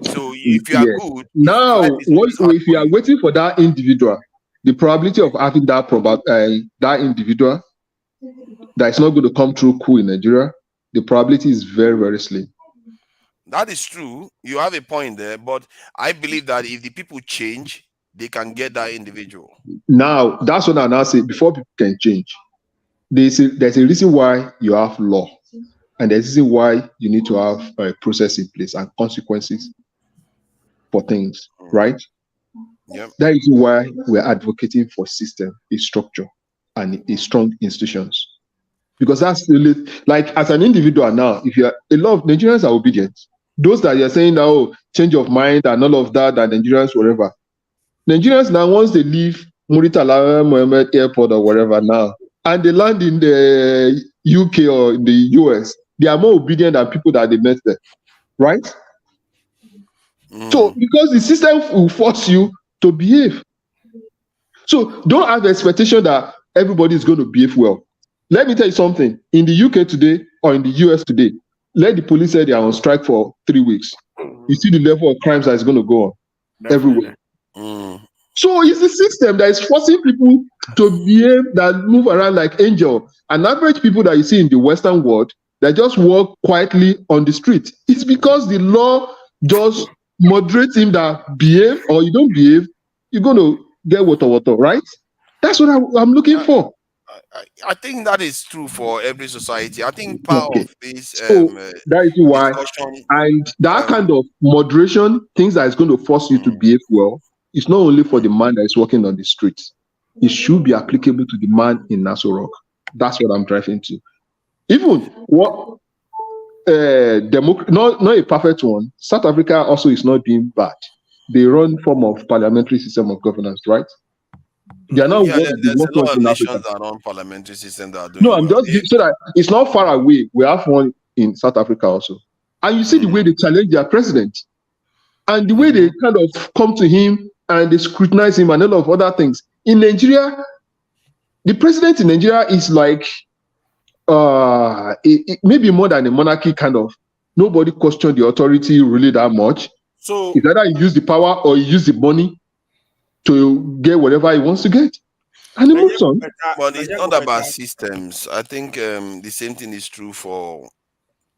S7: So if you are good,
S20: now if you are waiting for that individual, the probability of having that individual that is not going to come through coup in Nigeria, the probability is very, very slim.
S7: That is true. You have a point there, but I believe that if the people change, they can get that individual.
S20: Now, that's what I now say. Before people can change, there's a reason why you have law, and there's a reason why you need to have a process in place and consequences for things, right?
S7: Yep.
S20: That is why we're advocating for system, a structure, and a strong institutions. Because that's really, like, as an individual now, if you're a lot of Nigerians are obedient. Those that you're saying now, oh, change of mind and all of that, and Nigerians, whatever. Nigerians now, once they leave Muritala Mohammed Airport or whatever now, and they land in the UK or in the US, they are more obedient than people that they met there, right? So, because the system will force you to behave. So, don't have the expectation that everybody is going to behave well. Let me tell you something. In the UK today or in the US today, let the police say they are on strike for 3 weeks. You see the level of crimes that is going to go on everywhere. So it's the system that is forcing people to behave, that move around like angel. And average people that you see in the Western world, that just walk quietly on the street. It's because the law just moderates him that behave, or you don't behave, you're going to get water, right? That's what I'm looking for.
S7: I think that is true for every society. I think part of this
S20: that is why, and that kind of moderation, things that is going to force you to behave well, it's not only for the man that is walking on the streets. It should be applicable to the man in Nassau Rock. That's what I'm driving to. Even what not a perfect one. South Africa also is not doing bad. They run form of parliamentary system of governance, right? They are not one of the
S7: there's a lot of
S20: in
S7: nations
S20: Africa.
S7: that are on parliamentary system that are doing
S20: No, I'm just so that it's not far away. We have one in South Africa also. And you see the way they challenge their president and the way they kind of come to him and they scrutinize him and a lot of other things. In Nigeria, the president in Nigeria is like maybe more than a monarchy kind of. Nobody questioned the authority really that much.
S7: So
S20: it's either he use the power or he use the money to get whatever he wants to get. And he moves on.
S7: But it's not about systems. I think the same thing is true for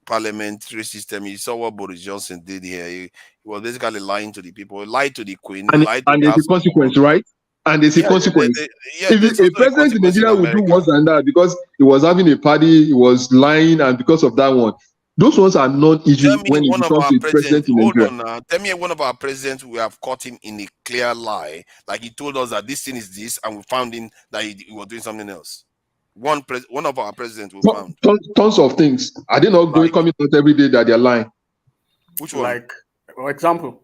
S7: parliamentary system. You saw what Boris Johnson did here. He was basically lying to the people, lied to the Queen,
S20: And
S7: lied to
S20: there's a consequence, right? And there's a consequence. If a president in Nigeria would do worse than that because he was having a party, he was lying, and because of that one, those ones are not issues when it becomes a president in Nigeria.
S7: Hold on now. Tell me one of our presidents we have caught him in a clear lie. Like he told us that this thing is this, and we found him that he was doing something else. One of our presidents we found.
S20: Tons of things. Are they not coming out every day that they're lying?
S7: Which one?
S17: Like, for example.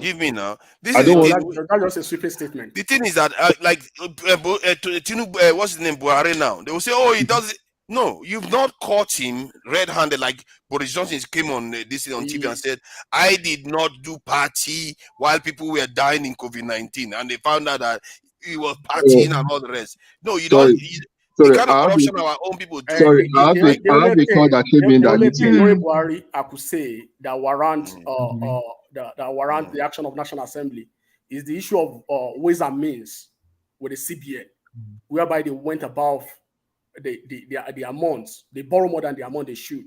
S7: Give me now.
S17: That's just a sweeping statement.
S7: The thing is that, what's his name, Buhari now? They will say, oh, he does it. No, you've not caught him red-handed like Boris Johnson came on this on TV and said, I did not do party while people were dying in COVID-19. And they found out that he was partying and all the rest. No, you don't. The kind of corruption our own people do.
S20: Sorry, I have a call that came in that
S17: Buhari, I could say that warrant that warrant the action of National Assembly is the issue of ways and means with the CBN, whereby they went above the amounts, they borrow more than the amount they should.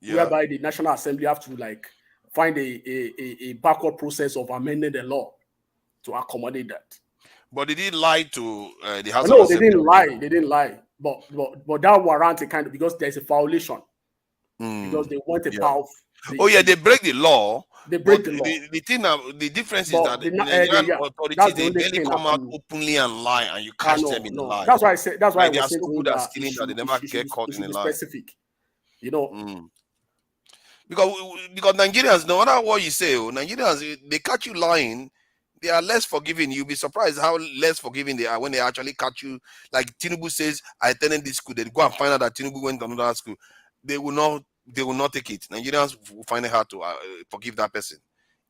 S17: Whereby the National Assembly have to like find a backward process of amending the law to accommodate that.
S7: But they didn't lie to the House.
S17: No, they didn't lie. They didn't lie. But that warrants a kind of, because there's a violation because they want a
S6: Yeah.
S17: powerful.
S6: Oh yeah, they break the law.
S17: They break
S6: But
S17: the law.
S6: the thing, the difference is
S17: But
S6: that the
S17: yeah,
S6: Nigerian
S17: that's
S6: authorities,
S17: the
S6: they
S17: only
S6: barely
S17: thing
S6: come
S17: I
S6: out
S17: could.
S6: openly and lie, and you catch them in a
S17: No.
S6: lie.
S17: That's why I said. That's why
S6: Like
S17: I
S6: they are
S17: was saying
S6: so
S17: to you
S6: good at
S17: that
S6: stealing that they never get caught
S17: it
S6: in
S17: should
S6: a
S17: be
S6: lie.
S17: specific. You know.
S6: Because Nigerians, no matter what you say, Nigerians, they catch you lying, they are less forgiving. You'll be surprised how less forgiving they are when they actually catch you. Like Tinubu says, I attended this school. They go and find out that Tinubu went to another school. They will not take it. Nigerians will find it hard to forgive that person.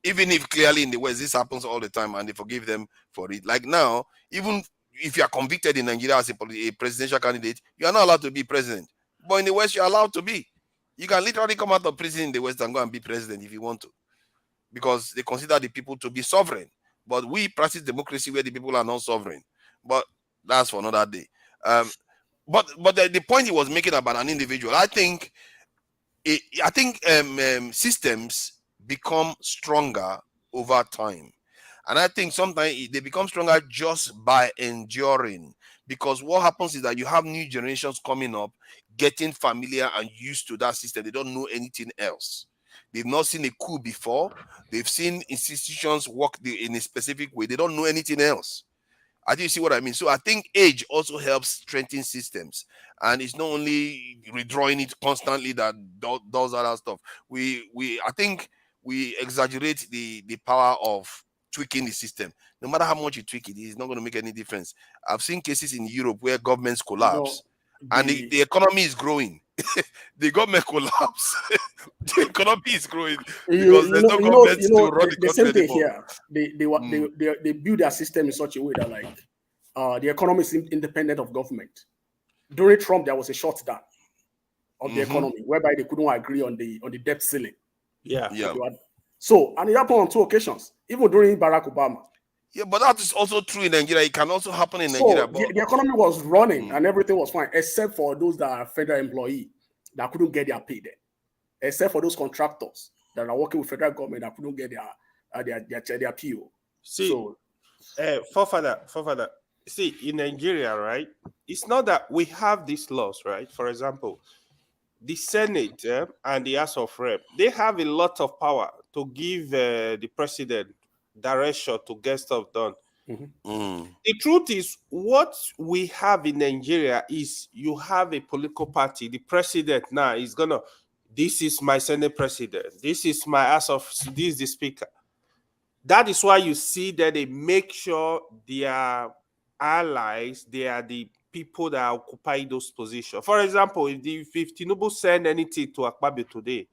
S6: Even if clearly in the West this happens all the time and they forgive them for it. Like now, even if you are convicted in Nigeria as a presidential candidate, you are not allowed to be president. But in the West, you are allowed to be. You can literally come out of prison in the West and go and be president if you want to, because they consider the people to be sovereign. But we practice democracy where the people are not sovereign. But that's for another day. But the point he was making about an individual, I think systems become stronger over time. And I think sometimes they become stronger just by enduring. Because what happens is that you have new generations coming up, getting familiar and used to that system. They don't know anything else. They've not seen a coup before. They've seen institutions work in a specific way. They don't know anything else. I think you see what I mean. So I think age also helps strengthen systems, and it's not only redrawing it constantly that does other stuff. I think we exaggerate the power of tweaking the system. No matter how much you tweak it, it's not going to make any difference. I've seen cases in Europe where governments collapse, and the economy is growing. The government collapse. The economy is growing because there's no government to run the country
S17: same thing
S6: anymore.
S17: here. They build their system in such a way that the economy is independent of government. During Trump, there was a shutdown of the economy whereby they couldn't agree on the debt ceiling.
S12: Yeah.
S17: So, and it happened on 2 occasions, even during Barack Obama.
S6: Yeah, but that is also true in Nigeria. It can also happen in Nigeria. But
S17: The economy was running and everything was fine, except for those that are federal employees that couldn't get their pay then. Except for those contractors that are working with federal government that couldn't get their PO.
S12: See, forefather, see, in Nigeria, right, it's not that we have these laws, right? For example, the Senate and the House of Rep, they have a lot of power to give the president direction to get stuff done. The truth is, what we have in Nigeria is you have a political party. The president now is gonna, this is my Senate president, this is my House of, this is the speaker. That is why you see that they make sure their allies, they are the people that occupy those positions. For example, if Tinubu send anything to Akpabio today,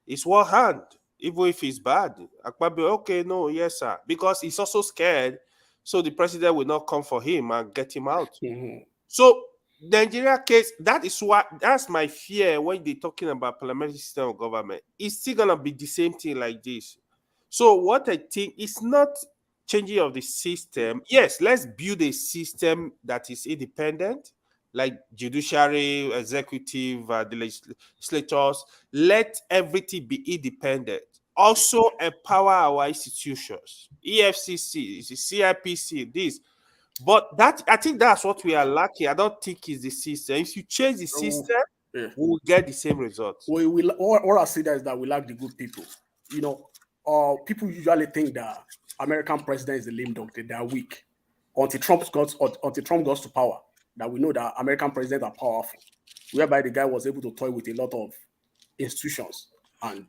S12: it's one hand, even if it's bad. Akpabio, okay, no, yes, sir. Because he's also scared, so the president will not come for him and get him out. So the Nigeria case, that's my fear when they're talking about parliamentary system of government. It's still gonna be the same thing like this. So what I think is not changing of the system. Yes, let's build a system that is independent, like judiciary, executive, the legislators. Let everything be independent. Also empower our institutions, EFCC, CIPC, this. But that, I think that's what we are lacking. I don't think it's the system. If you change the system, we will get the same results.
S17: What I see that is that we lack the good people. People usually think that American president is a lame dog, they are weak. Until Trump goes to power, that we know that American presidents are powerful. Whereby the guy was able to toy with a lot of institutions. And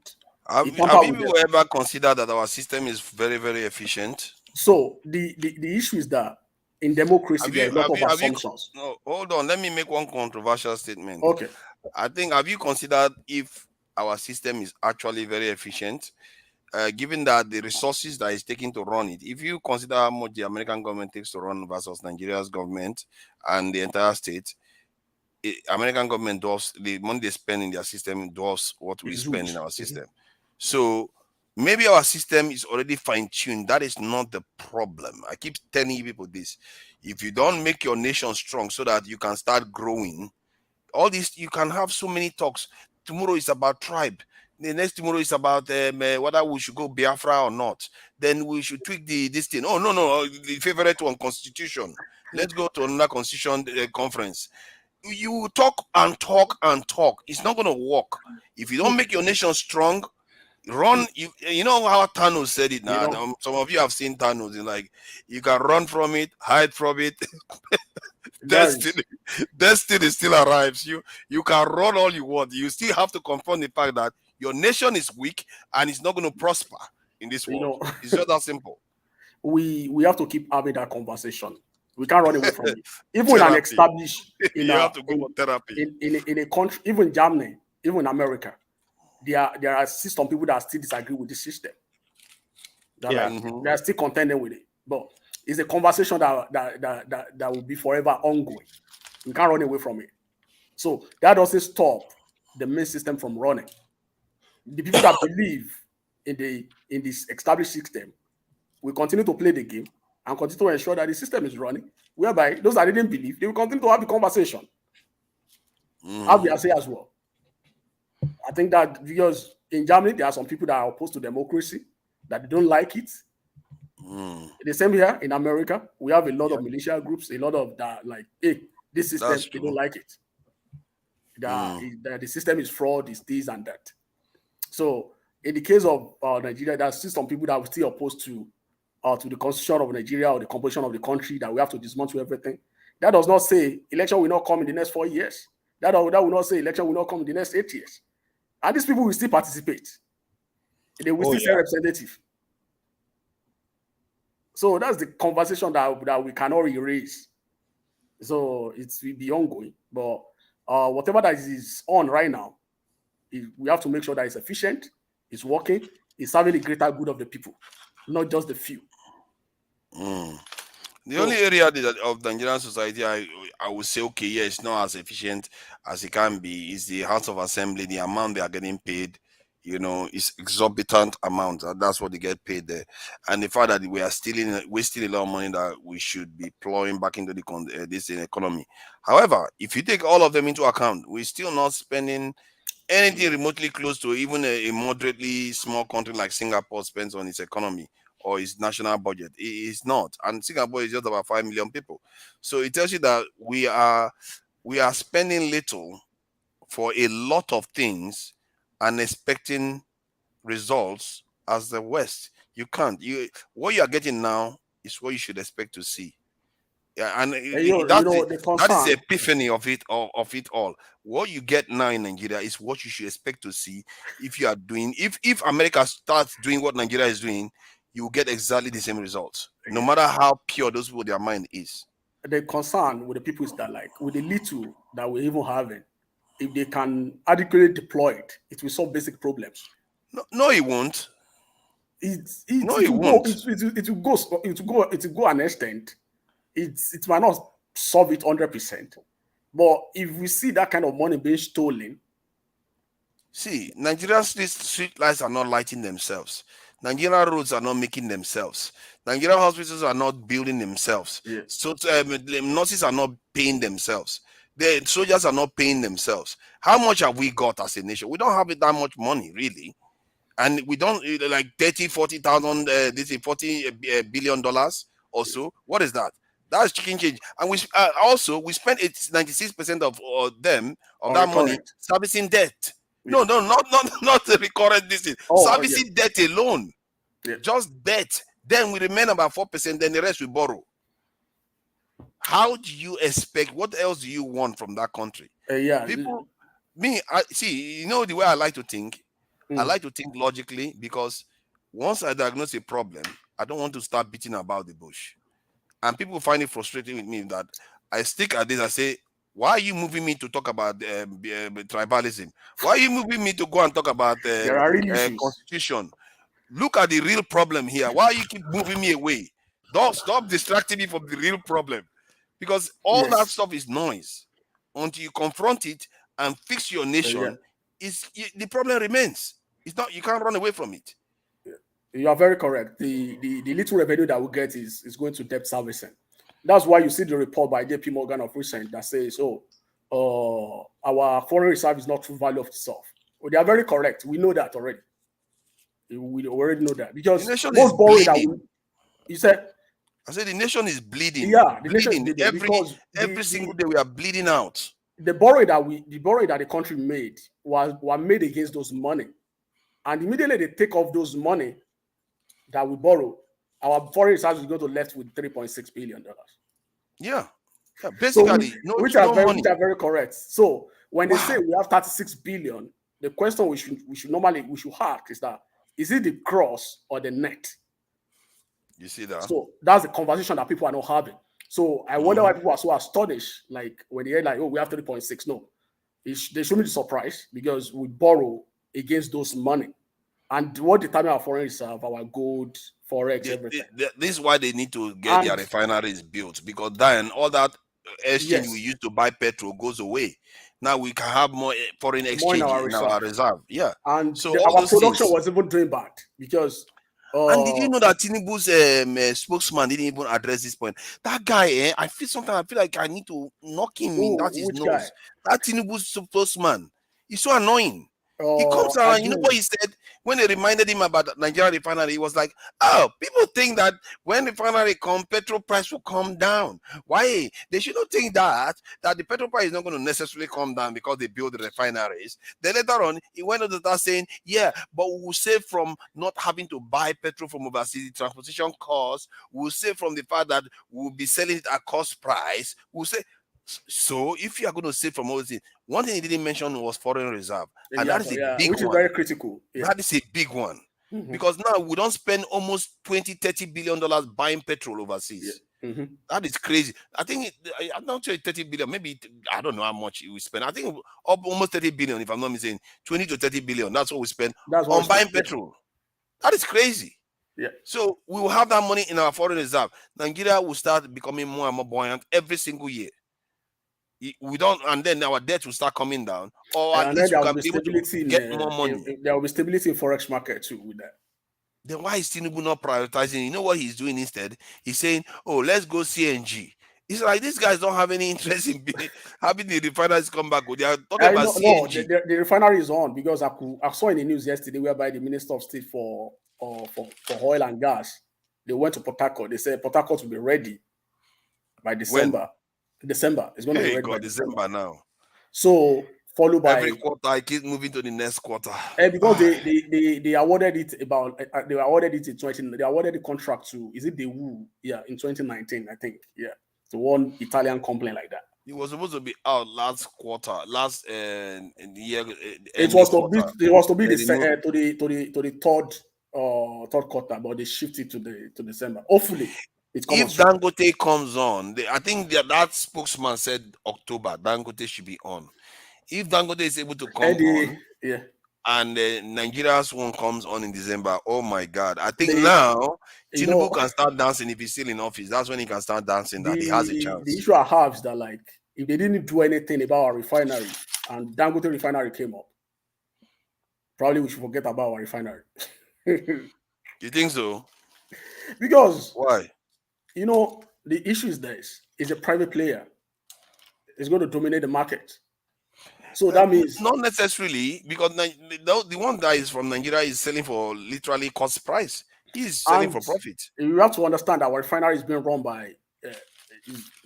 S6: have you ever considered that our system is very, very efficient?
S17: So the issue is that in democracy, there are a lot of assumptions.
S6: No, hold on. Let me make one controversial statement.
S17: Okay.
S6: I think, have you considered if our system is actually very efficient? Given that the resources that is taken to run it, if you consider how much the American government takes to run versus Nigeria's government and the entire state, American government does, the money they spend in their system does what we spend in our system. So maybe our system is already fine-tuned. That is not the problem. I keep telling people this. If you don't make your nation strong so that you can start growing, all this, you can have so many talks. Tomorrow is about tribe. The next tomorrow is about whether we should go Biafra or not. Then we should tweak this thing. Oh, no, the favorite one, constitution. Let's go to another constitution conference. you talk and talk and talk. It's not going to work if you don't make your nation strong. Run, you know how Thanos said it now. Some of you have seen Thanos. Like, you can run from it, hide from it. Destiny still arrives. You can run all you want. You still have to confront the fact that your nation is weak and it's not going to prosper in this world. It's just that simple.
S17: We have to keep having that conversation. We can't run away from it. Even in an established, in
S6: you have to go for therapy.
S17: In a country, even Germany, even in America, there are still some people that still disagree with the system. They are still contending with it. But it's a conversation that will be forever ongoing. We can't run away from it. So that doesn't stop the main system from running. The people that believe in this established system will continue to play the game and continue to ensure that the system is running, whereby those that didn't believe, they will continue to have the conversation. As we are saying as well. I think that because in Germany, there are some people that are opposed to democracy, that they don't like it. The same here in America, we have a lot of militia groups, a lot of that, like, hey, this system, they don't like it. The system is fraud, is this and that. So in the case of Nigeria, there are still some people that are still opposed to the constitution of Nigeria or the composition of the country, that we have to dismantle everything. That does not say election will not come in the next 4 years. That will not say election will not come in the next 8 years. And these people will still participate. They will still say representative. So that's the conversation that we cannot erase. So it will be ongoing. But whatever that is on right now, we have to make sure that it's efficient, it's working, it's serving the greater good of the people, not just the few.
S6: The only area of Nigerian society I would say, okay, yeah, it's not as efficient as it can be, is the House of Assembly. The amount they are getting paid, is exorbitant amount. That's what they get paid there. And the fact that we are wasting a lot of money that we should be plowing back into this economy. However, if you take all of them into account, we're still not spending anything remotely close to even a moderately small country like Singapore spends on its economy or its national budget. It is not. And Singapore is just about 5 million people. So it tells you that we are spending little for a lot of things and expecting results as the West. You can't. What you are getting now is what you should expect to see. Yeah, and that is the epiphany of it all. What you get now in Nigeria is what you should expect to see if you are doing. If America starts doing what Nigeria is doing, you will get exactly the same results, no matter how pure those people, their mind is.
S17: The concern with the people is that, like, with the little that we're even having, if they can adequately deploy it, it will solve basic problems.
S6: No, it won't.
S17: It will go an extent. It might not solve it 100%. But if we see that kind of money being stolen.
S6: See, Nigeria's street lights are not lighting themselves. Nigerian roads are not making themselves. Nigerian hospitals are not building themselves.
S17: Yeah.
S6: So nurses are not paying themselves. The soldiers are not paying themselves. How much have we got as a nation? We don't have that much money, really. And we don't, like 30, 40,000, $40 billion or so. What is that? That's chicken change. And we spent 96% of that money servicing debt. No, not the recurrent this thing. Servicing debt alone.
S17: Yeah.
S6: Just debt. Then we remain about 4%, then the rest we borrow. How do you expect? What else do you want from that country? People, see, the way I like to think? I like to think logically, because once I diagnose a problem, I don't want to start beating about the bush. And people find it frustrating with me that I stick at this. I say, why are you moving me to talk about tribalism? Why are you moving me to go and talk about constitution? Look at the real problem here. Why you keep moving me away? Don't stop distracting me from the real problem. Because all that stuff is noise. Until you confront it and fix your nation, the problem remains. It's not. You can't run away from it.
S17: You are very correct. The little revenue that we get is going to debt servicing. That's why you see the report by JP Morgan of recent that says, our foreign reserve is not true value of itself. Well, they are very correct. We know that already. We already know that, because most borrowing that you said.
S6: I said the nation is bleeding.
S17: Yeah, the nation is bleeding
S6: every single day we are bleeding out.
S17: the borrowing that the country made was made against those money, and immediately they take off those money that we borrow, our foreign reserves is going to left with $3.6 billion.
S7: Yeah, basically,
S17: so which are very correct. So when they say we have 36 billion, the question we should ask is that, is it the gross or the net?
S7: You see that?
S17: So that's the conversation that people are not having. So I wonder why people are so astonished, like when they hear like, oh, we have 3.6. No, they shouldn't be surprised because we borrow against those money. And what determines our foreign reserve, our gold, forex, everything.
S7: This is why they need to get their refineries built, because then all that exchange we used to buy petrol goes away. Now we can have more foreign exchange in our reserve. Yeah.
S17: And
S7: so
S17: our production was even doing bad because.
S7: And did you know that Tinubu's spokesman didn't even address this point? That guy, I feel like I need to knock him in his nose.
S17: Guy?
S7: That Tinubu's spokesman, he's so annoying. He comes around, you know what he said when they reminded him about Nigeria refinery? He was like, oh, people think that when refinery come, petrol price will come down. Why? They should not think that the petrol price is not going to necessarily come down because they build the refineries. Then later on, he went on to start saying, yeah, but we will save from not having to buy petrol from overseas, the transportation costs. We'll save from the fact that we'll be selling it at cost price. We'll say, so if you are going to save from all these things, one thing he didn't mention was foreign reserve, and that is a big one,
S17: which is very critical.
S7: That is a big one, because now we don't spend almost $20-30 billion buying petrol overseas. That is crazy. I think I'm not sure 30 billion, maybe I don't know how much we spend. I think almost 30 billion, if I'm not mistaken, 20 to 30 billion. That's what we spend on buying petrol. That is crazy.
S17: Yeah.
S7: So we will have that money in our foreign reserve. Nigeria will start becoming more and more buoyant every single year. We don't, and then our debt will start coming down, or at least we can be able to get more money.
S17: There will be stability in forex market too with that.
S7: Then why is Tinubu not prioritizing? You know what he's doing instead? He's saying, "Oh, let's go CNG." It's like these guys don't have any interest in having the refineries come back. They are talking about CNG.
S17: No, the refinery is on because I saw in the news yesterday whereby the Minister of State for oil and gas, they went to Port Harcourt. They said Port Harcourt will be ready by December.
S7: When?
S17: December is going to be ready by
S7: December now.
S17: So followed by
S7: every quarter, I keep moving to the next quarter.
S17: Because they awarded it they awarded it in 20. They awarded the contract to, is it the WU? Yeah, in 2019, I think. Yeah, the one Italian company like that.
S7: It was supposed to be out last quarter, last year.
S17: It was to be the third quarter, but they shifted to December. Hopefully.
S7: If Dangote comes on, I think that spokesman said October. Dangote should be on. If Dangote is able to come on, and Nigeria's one comes on in December, oh my God! I think now Tinubu can start dancing if he's still in office. That's when he can start dancing. That he has a chance.
S17: The issue I have is that, like, if they didn't do anything about our refinery and Dangote refinery came up, probably we should forget about our refinery.
S7: You think so?
S17: Because
S7: why?
S17: You know, the issue is this: is a private player. It's going to dominate the market. So that means
S7: not necessarily, because the one that is from Nigeria is selling for literally cost price. He's selling for profit.
S17: You have to understand that our refinery is being run by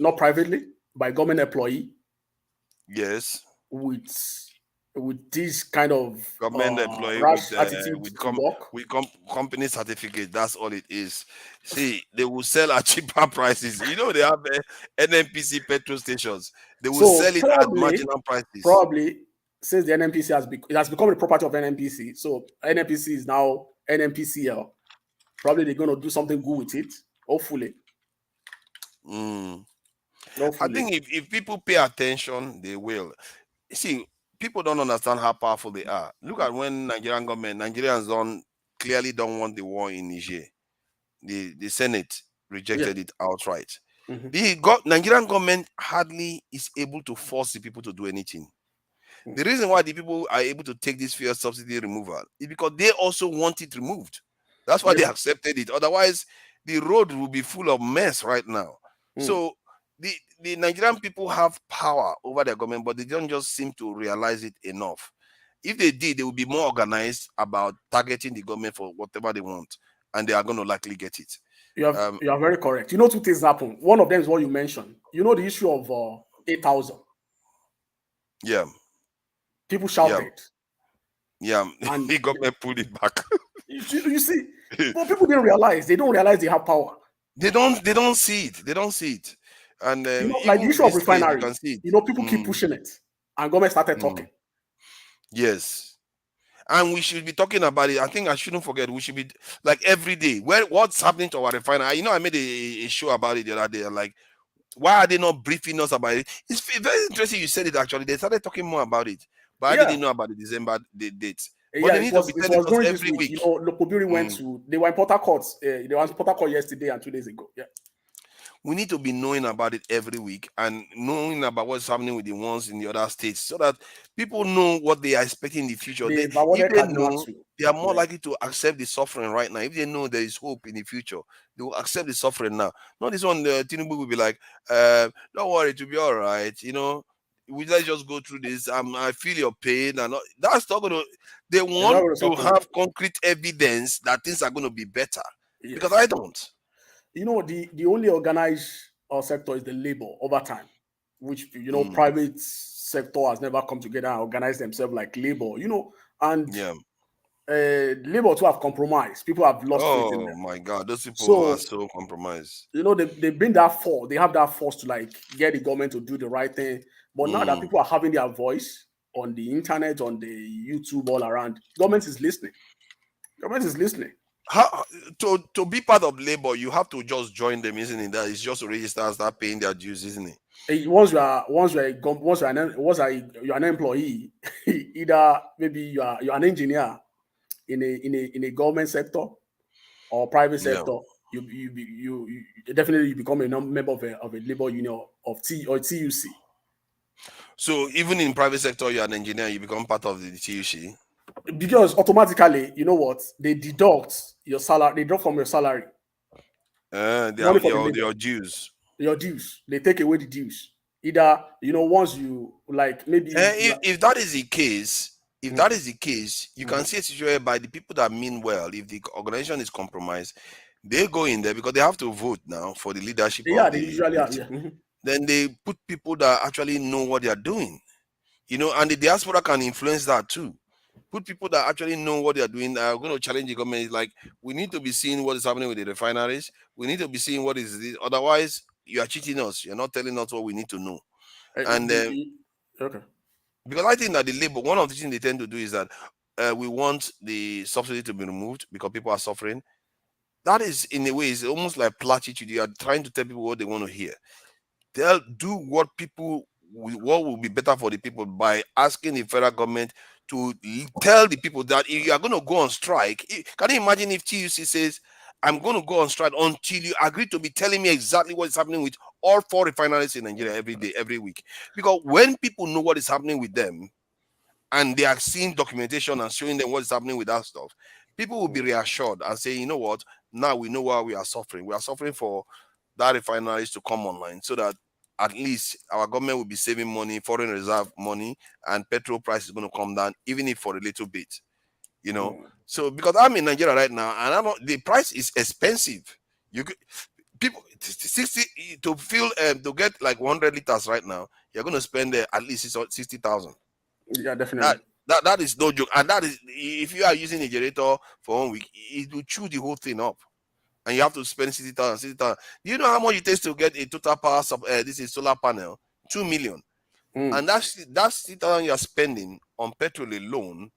S17: not privately, by government employee.
S7: Yes.
S17: With this kind of
S7: government employee with company certificate. That's all it is. See, they will sell at cheaper prices. You know, they have NNPC petrol stations. They will sell it at marginal prices.
S17: Probably, since the NNPC has become the property of NNPC, so NNPC is now NNPCL. Probably they're going to do something good with it. Hopefully.
S7: I think if people pay attention, they will. See, people don't understand how powerful they are. Look at when Nigerians clearly don't want the war in Niger. The Senate rejected it outright. The Nigerian government hardly is able to force the people to do anything. The reason why the people are able to take this fuel subsidy removal is because they also want it removed. That's why they accepted it. Otherwise, the road will be full of mess right now. So the Nigerian people have power over their government, but they don't just seem to realize it enough. If they did, they would be more organized about targeting the government for whatever they want, and they are going to likely get it.
S17: You are very correct. You know, two things happen. One of them is what you mentioned. You know, the issue of 8,000.
S7: Yeah.
S17: People shouted.
S7: Yeah.
S17: And
S7: the government pulled it back.
S17: you see, but people didn't realize. They don't realize they have power.
S7: They don't see it. They don't see it. And
S17: You know, like the
S7: even
S17: issue of
S7: this case, you
S17: refinery.
S7: can see it.
S17: You know, people keep pushing it, and government started talking.
S7: Yes. And we should be talking about it. I think I shouldn't forget. We should be like every day. What's happening to our refinery? You know, I made a show about it the other day. Like, why are they not briefing us about it? It's very interesting. You said it actually. They started talking more about it, but I didn't know about the December date. But they need to be telling us every week.
S17: You know, Lokobiri went to. They were in Port Harcourt. They were in Port Harcourt yesterday and 2 days ago. Yeah.
S7: We need to be knowing about it every week and knowing about what's happening with the ones in the other states so that people know what they are expecting in the future. If they know, they are more likely to accept the suffering right now. If they know there is hope in the future, they will accept the suffering now. Not this one, Tinubu will be like, don't worry, it will be all right. You know, let's just go through this. I feel your pain. And that's not going to, they want to have concrete evidence that things are going to be better. Yes. Because I don't.
S17: You know, the only organized sector is the labor over time, which, you know, private sector has never come together and organized themselves like labor, you know, and labor too have compromised. People have lost faith in them.
S7: Oh my God, those people are so compromised.
S17: You know, they bring that force. They have that force to like get the government to do the right thing. But now that people are having their voice on the internet, on the YouTube, all around, government is listening. Government is listening.
S7: How to be part of labor, you have to just join them, isn't it? That is just to register and start paying their dues, isn't it?
S17: Once you're an employee, either maybe you're an engineer in a government sector or private sector, you definitely become a member of a labor union of TUC.
S7: So even in private sector, you're an engineer, you become part of the TUC.
S17: Because automatically, you know what? They deduct your salary. They drop from your salary.
S7: Your dues.
S17: Your dues. They take away the dues. Either, you know, once you like maybe.
S7: If that is the case, you can see a situation by the people that mean well. If the organization is compromised, they go in there because they have to vote now for the leadership.
S17: Yeah, they usually are. Yeah.
S7: Then they put people that actually know what they are doing. You know, and the diaspora can influence that too. Put people that actually know what they are doing. Are going to challenge the government. Like, we need to be seeing what is happening with the refineries. We need to be seeing what is this. Otherwise, you are cheating us. You're not telling us what we need to know. And
S17: okay,
S7: because I think that the labor, one of the things they tend to do is that we want the subsidy to be removed because people are suffering. That is, in a way, is almost like platitude. You are trying to tell people what they want to hear. They'll do what will be better for the people by asking the federal government to tell the people that if you are going to go on strike, can you imagine if TUC says, I'm going to go on strike until you agree to be telling me exactly what is happening with all 4 refineries in Nigeria every day, every week? Because when people know what is happening with them and they are seeing documentation and showing them what is happening with that stuff, people will be reassured and say, you know what, now we know why we are suffering. We are suffering for that refineries to come online so that at least our government will be saving money, foreign reserve money, and petrol price is going to come down, even if for a little bit, you know. So because I'm in Nigeria right now, and the price is expensive. You could, people 60 to fill to get like 100 liters right now, you're going to spend at least 60,000.
S17: Yeah, definitely.
S7: That is no joke, and that is if you are using a generator for 1 week, it will chew the whole thing up. And you have to spend 60,000. Do you know how much it takes to get a total power this is solar panel? 2 million. And that's 60,000 you're spending on petrol alone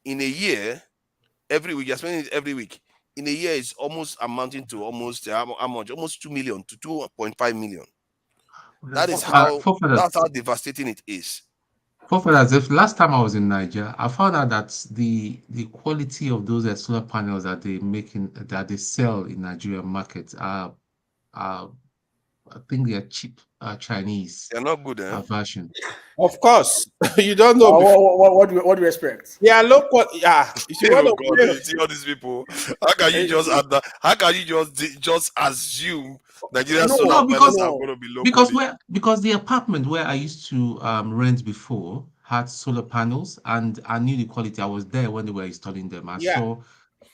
S7: in a year. Every week you're spending it every week. In a year, it's almost amounting to almost how much? Almost 2 million to 2.5 million. That is how devastating it is.
S13: If last time I was in Nigeria, I found out that the quality of those solar panels that they sell in Nigerian markets are I think they are cheap Chinese.
S7: They're not good,
S13: version.
S12: Of course, you don't know.
S17: What do you expect?
S12: Yeah, look what. Yeah,
S7: you see all these people. How can you just add that? How can you just assume Nigerian solar panels are going to be low?
S13: Because the apartment where I used to rent before had solar panels, and I knew the quality. I was there when they were installing them.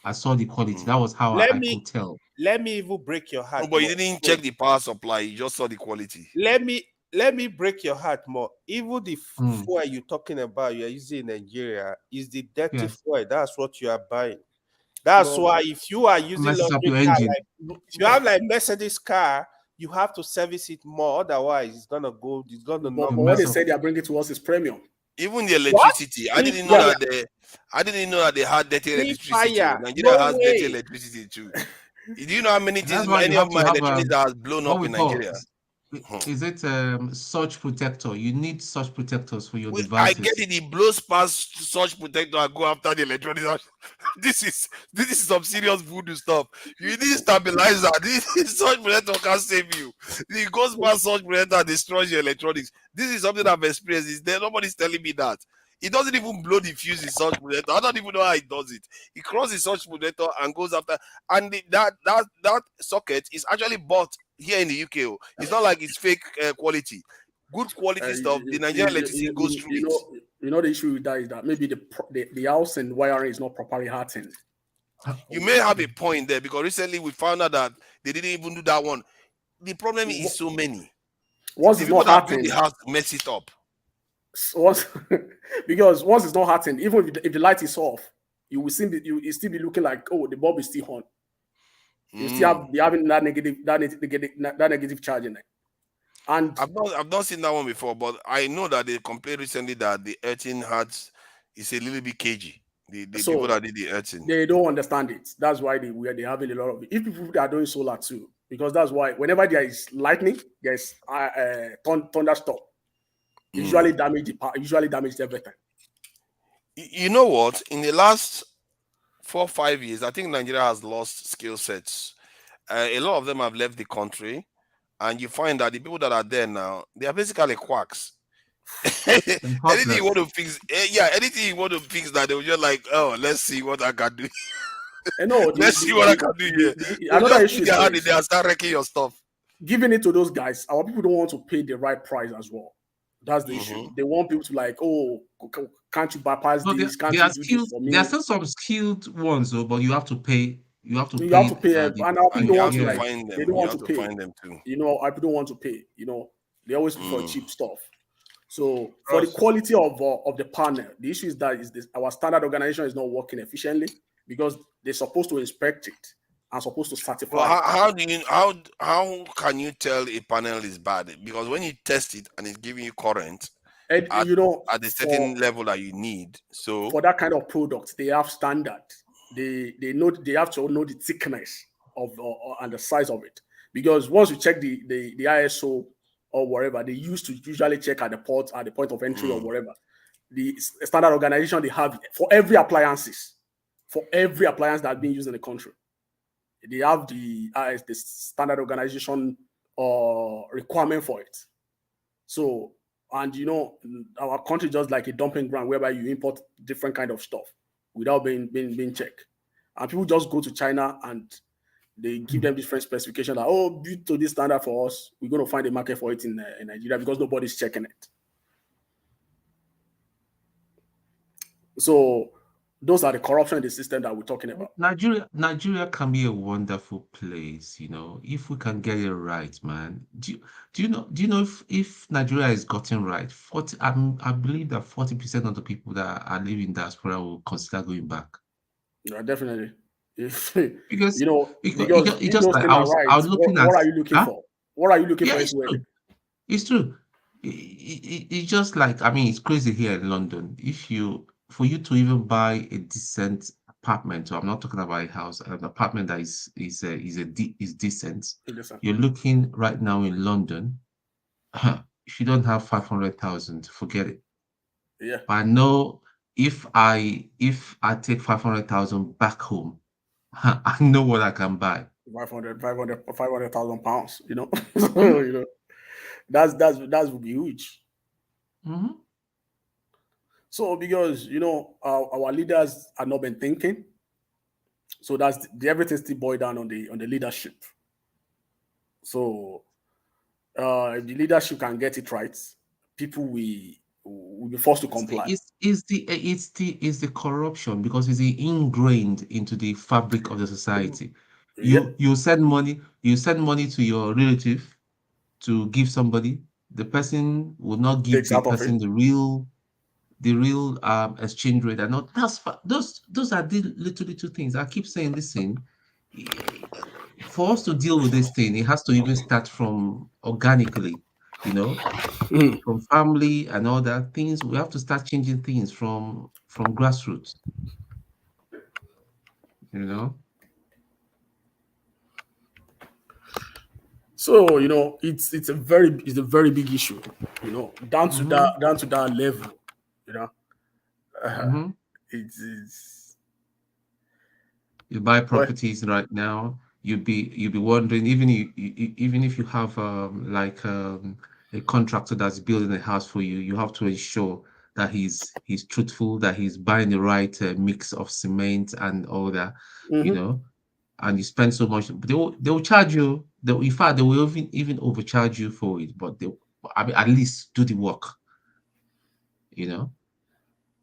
S13: I saw the quality. That was how I could tell.
S12: Let me even break your heart.
S7: No, but you didn't check the power supply. You just saw the quality.
S12: Let me let me break your heart more. Even the
S13: Mm.
S12: fuel you're talking about, you're using in Nigeria, is the dirty
S13: Yes.
S12: fuel. That's what you are buying. That's why if you are using
S13: Messes up
S12: luxury
S13: your
S12: car,
S13: engine.
S12: like if you have like Mercedes car, you have to service it more. Otherwise, it's gonna go. It's gonna
S17: But
S12: knock.
S17: what they say they are bringing to us is premium.
S6: Even the electricity, I didn't know that they had dirty
S12: Free
S6: electricity.
S12: fire.
S6: Nigeria
S12: No
S6: has dirty
S12: way.
S6: electricity too. Do you know how many
S13: That's
S6: things,
S13: why you
S6: any
S13: have
S6: of
S13: to
S6: my
S13: have
S6: electronics that has blown
S13: what
S6: up
S13: we
S6: in
S13: call
S6: Nigeria?
S13: is it surge protector? You need surge protectors for your
S6: I get
S13: devices.
S6: it. It blows past surge protector and go after the electronics. This is some serious voodoo stuff. You need stabilizer. This surge protector can't save you. It goes past surge protector and destroys your electronics. This is something I've experienced. Is there? Nobody's telling me that. It doesn't even blow the fuse in surge protector. I don't even know how it does it. It crosses surge protector and goes after. And that socket is actually bought here in the UK. It's not like it's fake quality. Good quality stuff. The Nigerian electricity goes through it.
S17: You know the issue with that is that maybe the house and wiring is not properly hardened.
S6: You may have a point there because recently we found out that they didn't even do that one. The problem is so many.
S17: Once
S6: the
S17: it's
S6: people
S17: not
S6: that build
S17: hardened,
S6: the house mess it up.
S17: Because once it's not hardened, even if the light is off, you will still be looking like, oh, the bulb is still on. You still be having that negative charge in it. And
S6: I've not seen that one before, but I know that they complained recently that the earthing is a little bit cagey. The people that did the earthing.
S17: They don't understand it. That's why they're having a lot of it. If people are doing solar too, because that's why whenever there is lightning, there's thunderstorm. Usually damage everything.
S6: You know what? In the last 4 or 5 years, I think Nigeria has lost skill sets. A lot of them have left the country. And you find that the people that are there now, they are basically quacks. Anything you want to fix, anything you want to fix, that they were just like, oh, let's see what I can do. Let's see what I can do here.
S17: Another issue
S6: is they start wrecking your stuff.
S17: Giving it to those guys, our people don't want to pay the right price as well. That's the issue. They want people to like, oh, can't you bypass this? Can't you do this for me?
S13: There are still some skilled ones though, but you have to pay. You have to pay.
S17: And our people don't want to
S6: find them.
S17: They don't want to pay.
S6: Find them too.
S17: You know, our people don't want to pay. You know, they always prefer cheap stuff. So for the quality of the panel, the issue is that our standard organization is not working efficiently because they're supposed to inspect it and supposed to certify.
S6: Well, how can you tell a panel is bad? Because when you test it and it's giving you current at the certain level that you need, so
S17: for that kind of product, they have standard. They have to know the thickness of and the size of it, because once you check the ISO or whatever, they used to usually check at the point of entry or whatever. The standard organization, they have it for every appliance that's being used in the country. They have the standard organization requirement for it. So, and you know, our country is just like a dumping ground whereby you import different kind of stuff without being checked. And people just go to China and they give them different specifications that, oh, build to this standard for us. We're going to find a market for it in Nigeria because nobody's checking it. So those are the corruption in the system that we're talking about.
S13: Nigeria can be a wonderful place, you know, if we can get it right, man. Do you know if Nigeria is gotten right, I believe that 40% of the people that are living in diaspora will consider going back.
S17: Yeah, definitely.
S13: Because
S17: you know,
S13: it just like I was looking at
S17: what are you looking for? What are you looking for?
S13: It's true. It's just like, I mean, it's crazy here in London. For you to even buy a decent apartment, so I'm not talking about a house, an apartment that is decent. You're looking right now in London. If you don't have 500,000, forget it.
S17: Yeah.
S13: But I know if I take 500,000 back home, I know what I can buy.
S17: 500,000 pounds. You know, you know, that would be huge.
S13: Mm-hmm.
S17: So because you know our leaders have not been thinking, so that's everything still boiled down on the leadership. So if the leadership can get it right, people will be forced to comply.
S13: It's the corruption, because it's ingrained into the fabric of the society. You send money to your relative to give somebody. the person will not give
S17: Takes
S13: the
S17: out of
S13: person
S17: it.
S13: the real exchange rate and not those are the little things. I keep saying, listen, for us to deal with this thing, it has to even start from organically, you know, from family and all that things. We have to start changing things from grassroots, you know.
S17: So it's a very big issue, down to that level, you know. It's
S13: You buy
S17: well,
S13: properties right now, you'd be wondering, even if you have a contractor that's building a house for you, you have to ensure that he's truthful, that he's buying the right mix of cement and all that, you know. And you spend so much, they will charge you. In fact, they will even overcharge you for it. But I mean, at least do the work, you know.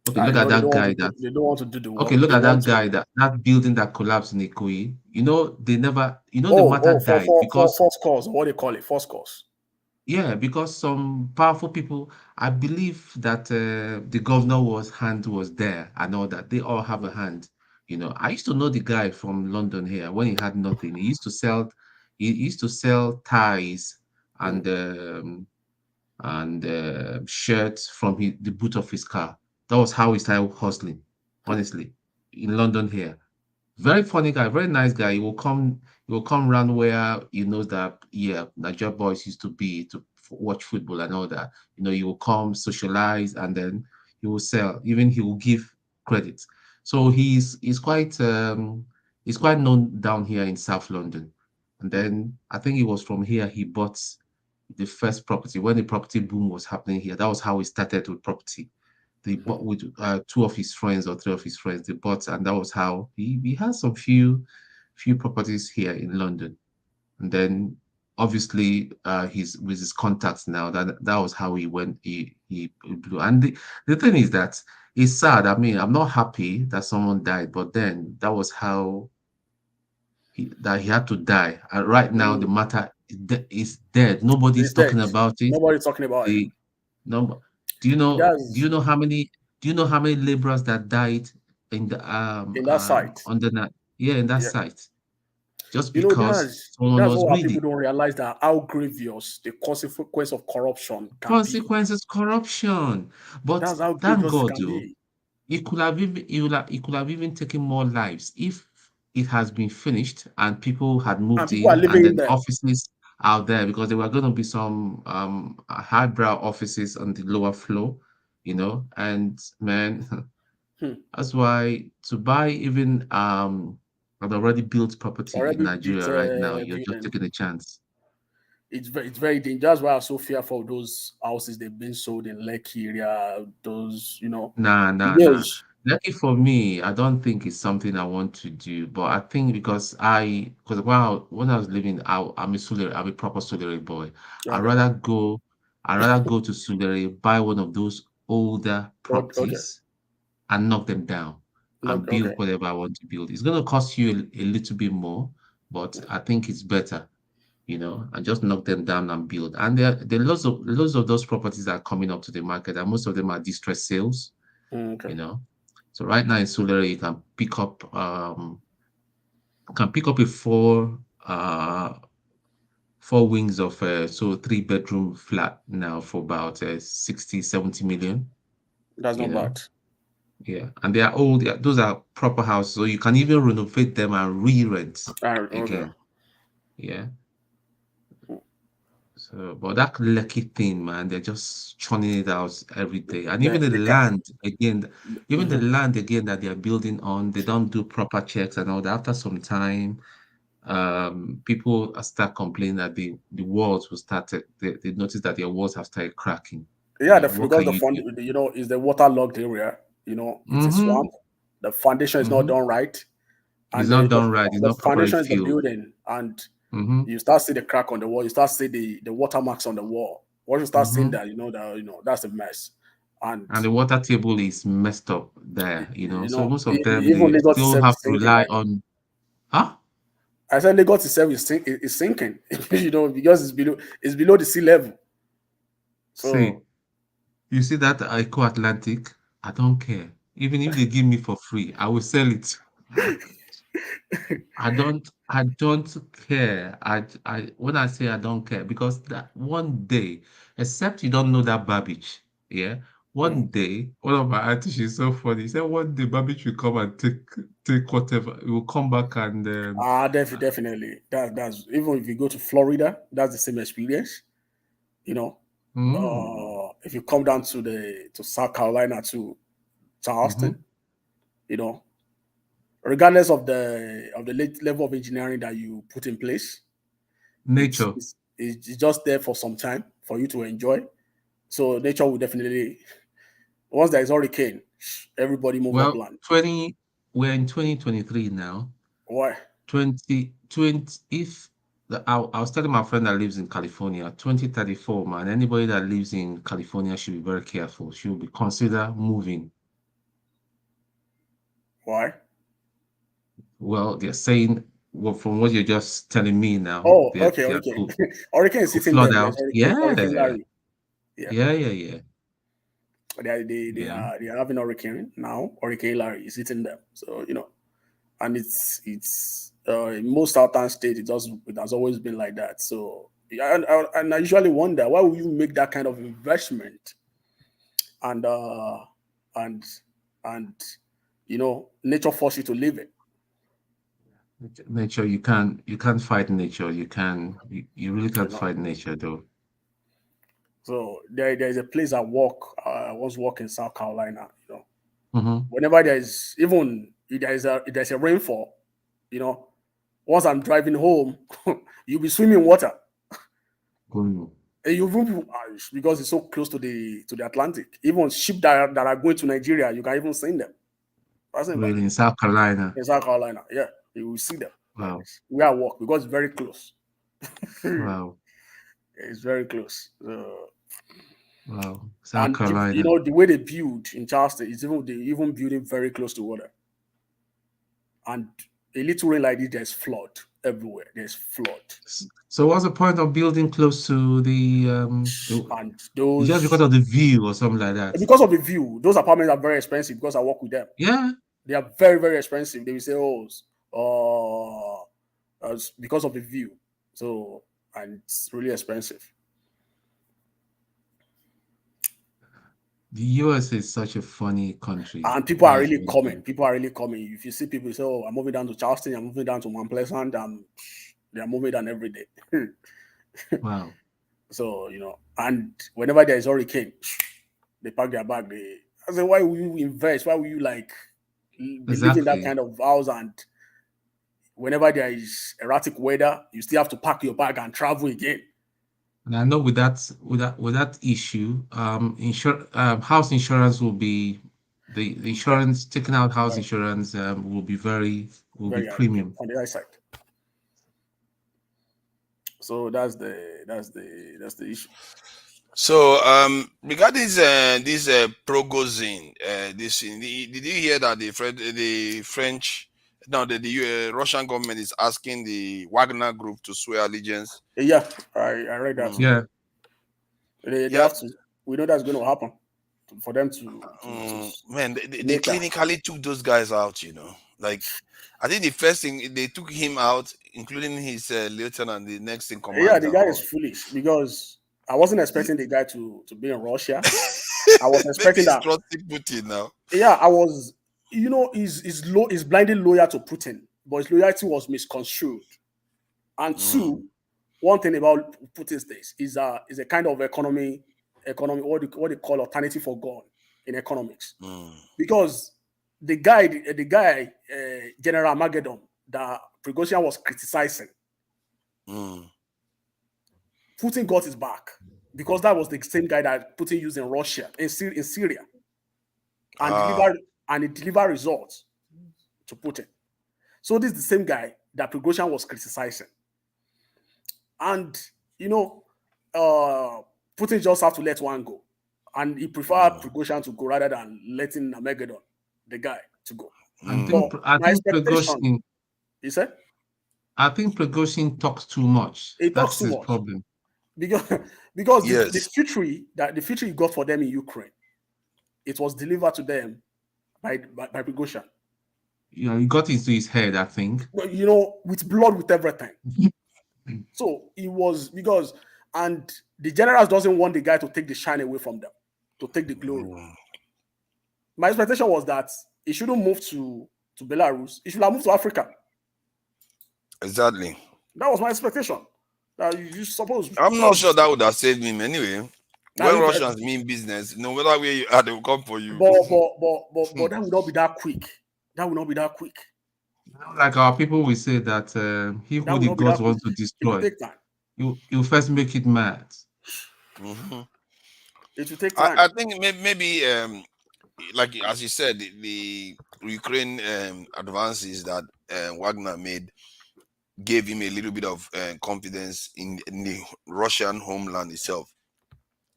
S13: Okay, look at
S17: they
S13: that
S17: don't want
S13: guy
S17: to they don't want to do the
S13: Okay,
S17: work.
S13: look
S17: They
S13: at
S17: want
S13: that
S17: to.
S13: guy, that building that collapsed in Ikoyi. You know, the matter
S17: For
S13: died because,
S17: first cause, what they call it, first cause.
S13: yeah, because some powerful people, I believe that the governor's hand was there and all that. They all have a hand. You know, I used to know the guy from London here when he had nothing. He used to sell ties and shirts from the boot of his car. That was how he started hustling, honestly, in London here. Very funny guy, very nice guy. He will come around where he knows that, yeah, Nigeria boys used to be to watch football and all that. You know, he will come, socialize, and then he will sell. Even he will give credit. So he's quite known down here in South London. And then I think it was from here he bought the first property when the property boom was happening here. That was how he started with property. They bought with two of his friends or three of his friends. They bought, and that was how he has some few properties here in London. And then obviously he's with his contacts now. That was how he went. He blew. And the thing is that it's sad. I mean, I'm not happy that someone died, but then that was how he had to die. And right now the matter is dead. Nobody's talking about it.
S17: Nobody's talking about it.
S13: No, do you know how many laborers that died in the
S17: that site?
S13: on the night? Yeah, in that site. Just
S17: You know,
S13: because someone
S17: that's
S13: was
S17: what
S13: greedy.
S17: people don't realize, that how grievous the consequence of corruption can
S13: Consequences, corruption. But
S17: that's how
S13: thank
S17: grievous it
S13: God,
S17: can
S13: though,
S17: be.
S13: it could have even taken more lives if it has been finished and people had moved
S17: And people are
S13: in,
S17: living
S13: and
S17: in
S13: then
S17: there.
S13: offices out there, because there were going to be some highbrow offices on the lower floor, you know. And man, that's why to buy even an already built property in
S17: Already
S13: Nigeria right now, you're just
S17: building.
S13: taking a chance.
S17: It's very dangerous. That's why I'm so fearful of those houses they've been sold in Lekki area. Those,
S13: Nah.
S17: Yes.
S13: Lucky for me, I don't think it's something I want to do. But I think because when I was living out, I'm a proper Sulere boy. I'd
S17: Okay.
S13: rather go to Sulere, buy one of those older properties and knock them down and build whatever I want to build. It's gonna cost you a little bit more, but I think it's better, and just knock them down and build. And there are lots of those properties that are coming up to the market, and most of them are distress sales. So right now in Sulere, you can pick up a four wings of 3-bedroom flat now for about 60-70 million.
S17: That's not bad.
S13: Yeah, and they are old. Those are proper houses, so you can even renovate them and re-rent again. Yeah. So, but that Lekki thing, man, they're just churning it out every day. And even the land again that they are building on, they don't do proper checks and all that. After some time, people start complaining that the walls will start. They notice that their walls have started cracking.
S17: Yeah, because is the waterlogged area. It's a swamp. The foundation is not done right. And
S13: it's not done right. It's
S17: the
S13: not properly
S17: foundation is the
S13: filled.
S17: building, and you start see the crack on the wall. You start see the watermarks on the wall. Once you start seeing that, that's a mess. And
S13: the water table is messed up there. So most of them
S17: even
S13: they
S17: Lagos
S13: still have to rely on.
S17: I said Lagos itself is sinking. Because it's below the sea level.
S13: See, you see that Eco Atlantic? I don't care. Even if they give me for free, I will sell it. I don't care. When I say I don't care, because that one day, except you don't know that Babbage, yeah. One day, one of my aunties, she's so funny. He said one day Babbage will come and take whatever. He will come back and
S17: definitely. That's even if you go to Florida, that's the same experience. You know, if you come down to South Carolina to Charleston, you know, regardless of the level of engineering that you put in place,
S13: nature
S17: it's just there for some time for you to enjoy. So nature will definitely, once there is hurricane, everybody move upland.
S13: We're in 2023 now.
S17: Why?
S13: 2020, if I was telling my friend that lives in California, 2034, man, anybody that lives in California should be very careful. Should be consider moving.
S17: Why?
S13: Well, they're saying, well, from what you're just telling me now.
S17: Oh, okay. Hurricane is sitting there.
S13: Out.
S17: Hurricane Larry.
S13: Yeah.
S17: They are having hurricane now. Hurricane Larry is hitting them. So you know, and it's in most southern states it has always been like that. So and I usually wonder, why would you make that kind of investment? And you know, nature force you to leave it.
S13: Nature, you can't fight nature. You really can't fight nature though.
S17: So there's a place I once work in South Carolina, you
S13: know.
S17: Whenever there's even if there's a rainfall, you know, once I'm driving home, you'll be swimming water. And you won't, because it's so close to the Atlantic. Even ships that are going to Nigeria, you can even see them.
S13: Really, in South Carolina.
S17: In South Carolina, yeah. You will see them.
S13: Wow.
S17: We are walk because it's very close.
S13: Wow.
S17: It's very close.
S13: Wow. South Carolina.
S17: You know, the way they build in Charleston is even building very close to water. And a little rain like this, there's flood everywhere. There's flood.
S13: So what's the point of building close to the
S17: and those
S13: just because of the view or something like that?
S17: Because of the view, those apartments are very expensive because I work with them.
S13: Yeah.
S17: They are very, very expensive. They will say, because of the view. So, and it's really expensive.
S13: The US is such a funny country.
S17: And people are really coming. People are really coming. If you see people say, I'm moving down to Charleston, I'm moving down to Mount Pleasant, they are moving down every day.
S13: Wow.
S17: So, you know, and whenever there is hurricane, they pack their bag. I say, why will you invest? Why will you live in that kind of house? And whenever there is erratic weather, you still have to pack your bag and travel again.
S13: And I know with that issue, house insurance will be the insurance taking out house insurance will be very premium
S17: on the high side. So that's the issue.
S6: So regarding this Prigozhin, did you hear that the Russian government is asking the Wagner group to swear allegiance?
S17: Yeah, I read that.
S13: Yeah,
S17: they have to. We know that's going to happen for them to
S6: man, they clinically took those guys out. You know, like I think the first thing they took him out, including his lieutenant, the next in command.
S17: Yeah, the guy is foolish because I wasn't expecting the guy to be in Russia. I was expecting that.
S6: Putin now.
S17: Yeah, I was. You know, he's blindly loyal to Putin, but his loyalty was misconstrued. And two, one thing about Putin's days is a kind of economy what they call alternative for God in economics. Because the guy General Armageddon that Prigozhin was criticizing, Putin got his back because that was the same guy that Putin used in Russia in Syria, and it delivered results to Putin. So this is the same guy that Prigozhin was criticizing. And, you know, Putin just have to let one go. And he preferred Prigozhin to go rather than letting Armageddon, the guy, to go.
S13: I think Prigozhin...
S17: You said?
S13: I think Prigozhin talks too much.
S17: He talks
S13: That's
S17: too
S13: his
S17: much.
S13: problem.
S17: because
S7: Yes.
S17: the future you got for them in Ukraine, it was delivered to them by Prigozhin.
S13: You know, he got into his head, I think.
S17: You know, with blood, with everything. So it was because, and the generals doesn't want the guy to take the shine away from them, to take the glory. My expectation was that he shouldn't move to Belarus. He should have moved to Africa.
S7: Exactly.
S17: That was my expectation. You suppose.
S7: I'm not sure that would have saved him anyway.
S17: Now,
S7: When
S17: if
S7: Russians mean business, no matter where you are, they will come for you.
S17: but that would not be that quick. That would not be that quick.
S13: Like our people will say that he
S17: That
S13: who
S17: will
S13: the
S17: not be
S13: gods
S17: that
S13: want to
S17: quick. It will
S13: destroy,
S17: take time.
S13: you first make it mad.
S17: It will take time.
S7: I think maybe like as you said, the Ukraine advances that Wagner made gave him a little bit of confidence in the Russian homeland itself.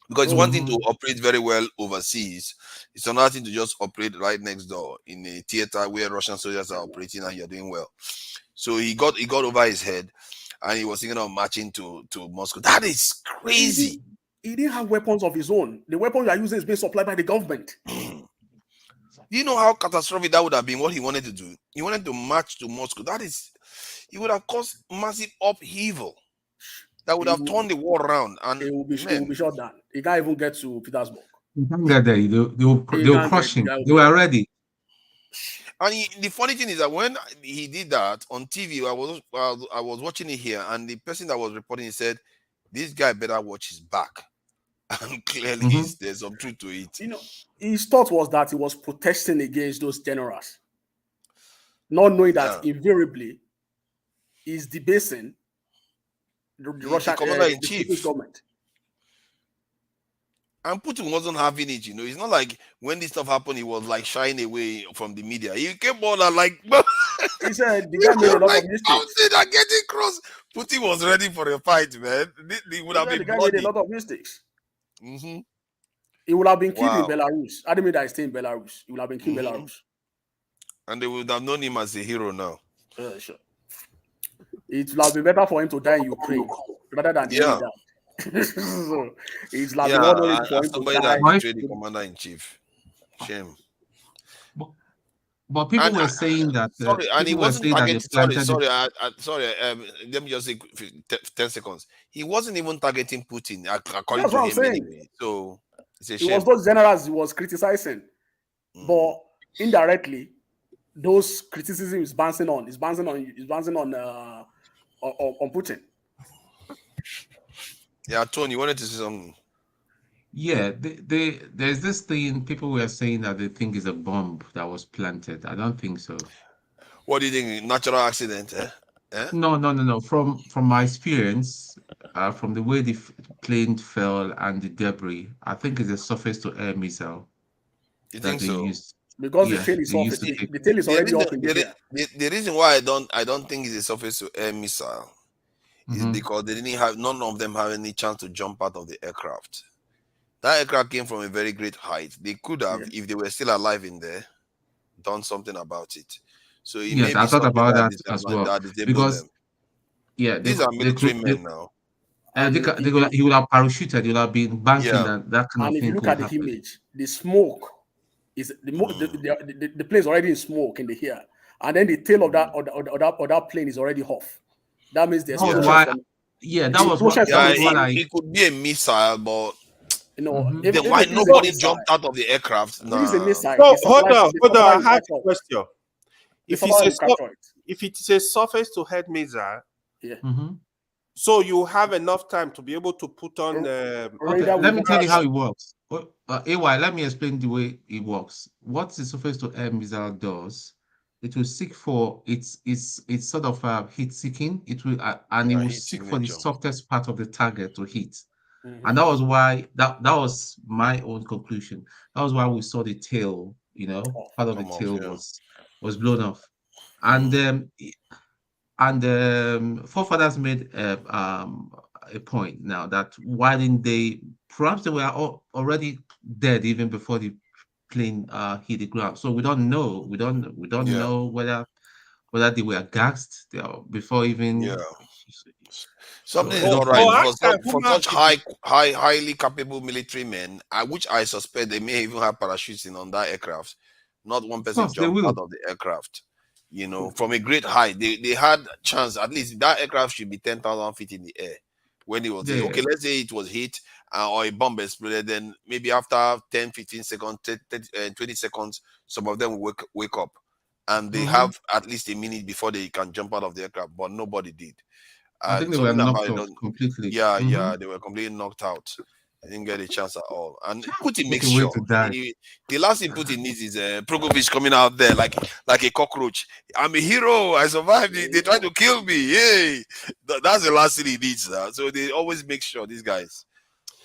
S7: Because it's one thing to operate very well overseas. It's another thing to just operate right next door in a theater where Russian soldiers are operating and you're doing well. So he got over his head and he was thinking of marching to Moscow. That is crazy.
S17: He didn't have weapons of his own. The weapon you are using is being supplied by the government.
S7: Do you know how catastrophic that would have been? What he wanted to do? He wanted to march to Moscow. It would have caused massive upheaval. That would have turned the war around, and
S17: it will be shut down. He can't even get to Petersburg.
S13: You can't get there. They will crush him. They were ready.
S7: And the funny thing is that when he did that on TV, I was watching it here, and the person that was reporting it said, "This guy better watch his back." And clearly, there's some truth to it.
S17: You know, his thought was that he was protesting against those generals, not knowing that invariably he's debasing the Russian
S7: commander-in-chief
S17: government.
S7: And Putin wasn't having it, you know. It's not like when this stuff happened, he was like shying away from the media. He came on and like,
S17: he said the guy made a lot of mistakes.
S7: I'm saying that getting cross. Putin was ready for a fight, man. He would have been
S17: the guy
S7: bloody.
S17: made a lot of mistakes. He would have been killed in Belarus. I didn't mean that I stay in Belarus. He would have been killed in Belarus.
S7: And they would have known him as a hero now.
S17: Sure. It would have been better for him to die in Ukraine rather than die. So it's like
S7: somebody that betrayed the commander-in-chief. Shame.
S13: But people were saying that.
S7: Sorry, and he wasn't targeting. Sorry. Let me just say 10 seconds. He wasn't even targeting Putin, according to him anyway. So it's a shame.
S17: It was those generals he was criticizing, but indirectly, those criticisms is bouncing on Putin.
S7: Yeah, Tony, you wanted to say something?
S13: Yeah, there's this thing people were saying that they think is a bomb that was planted. I don't think so.
S7: What do you think? Natural accident?
S13: No. From my experience, from the way the plane fell and the debris, I think it's a surface-to-air missile.
S7: You think so?
S17: Because the tail is off. The tail is already off in the air.
S7: The reason why I don't think it's a surface-to-air missile is because none of them have any chance to jump out of the aircraft. That aircraft came from a very great height. They could have, if they were still alive in there, done something about it. So
S13: yes, I thought about that as well. Because
S7: these are military men now.
S13: He would have parachuted. He would have been banking that kind of thing.
S17: And if you look at the image, the smoke is the plane is already in smoke in the air, and then the tail of that plane is already off. That means there's
S7: it could be a missile, but why nobody jumped out of the aircraft?
S17: It is a missile.
S12: No, hold on. I have a question. If it's a surface-to-head missile, so you have enough time to be able to put on.
S13: Let me tell you how it works. AY, let me explain the way it works. What the surface-to-air missile does, it will seek for it's sort of heat seeking. It will and it will seek for the softest part of the target to hit. And that was why that was my own conclusion. That was why we saw the tail, part of the tail was blown off. And forefathers made a point now that why didn't they? Perhaps they were already dead even before the plane hit the ground. So we don't know. We don't know whether they were gassed before even.
S6: Something is
S12: Oh,
S6: not right
S12: oh,
S6: for such highly capable military men, which I suspect they may even have parachutes on that aircraft. Not one person
S13: course, they
S6: jumped
S13: will.
S6: out of the aircraft. You know, from a great height, they had chance. At least that aircraft should be 10,000 feet in the air when it was hit.
S13: Yeah.
S6: Okay, let's say it was hit or a bomb exploded. Then maybe after 10, 15 seconds, 20 seconds, some of them will wake up, and they have at least a minute before they can jump out of the aircraft. But nobody did.
S13: I think they were knocked off completely.
S6: Yeah, they were completely knocked out. They didn't get a chance at all. And Putin makes
S13: Looking way
S6: sure
S13: to die.
S6: the last thing Putin needs is Prigozhin coming out there like a cockroach. I'm a hero. I survived. They tried to kill me. Yay! That's the last thing he needs. So they always make sure these guys.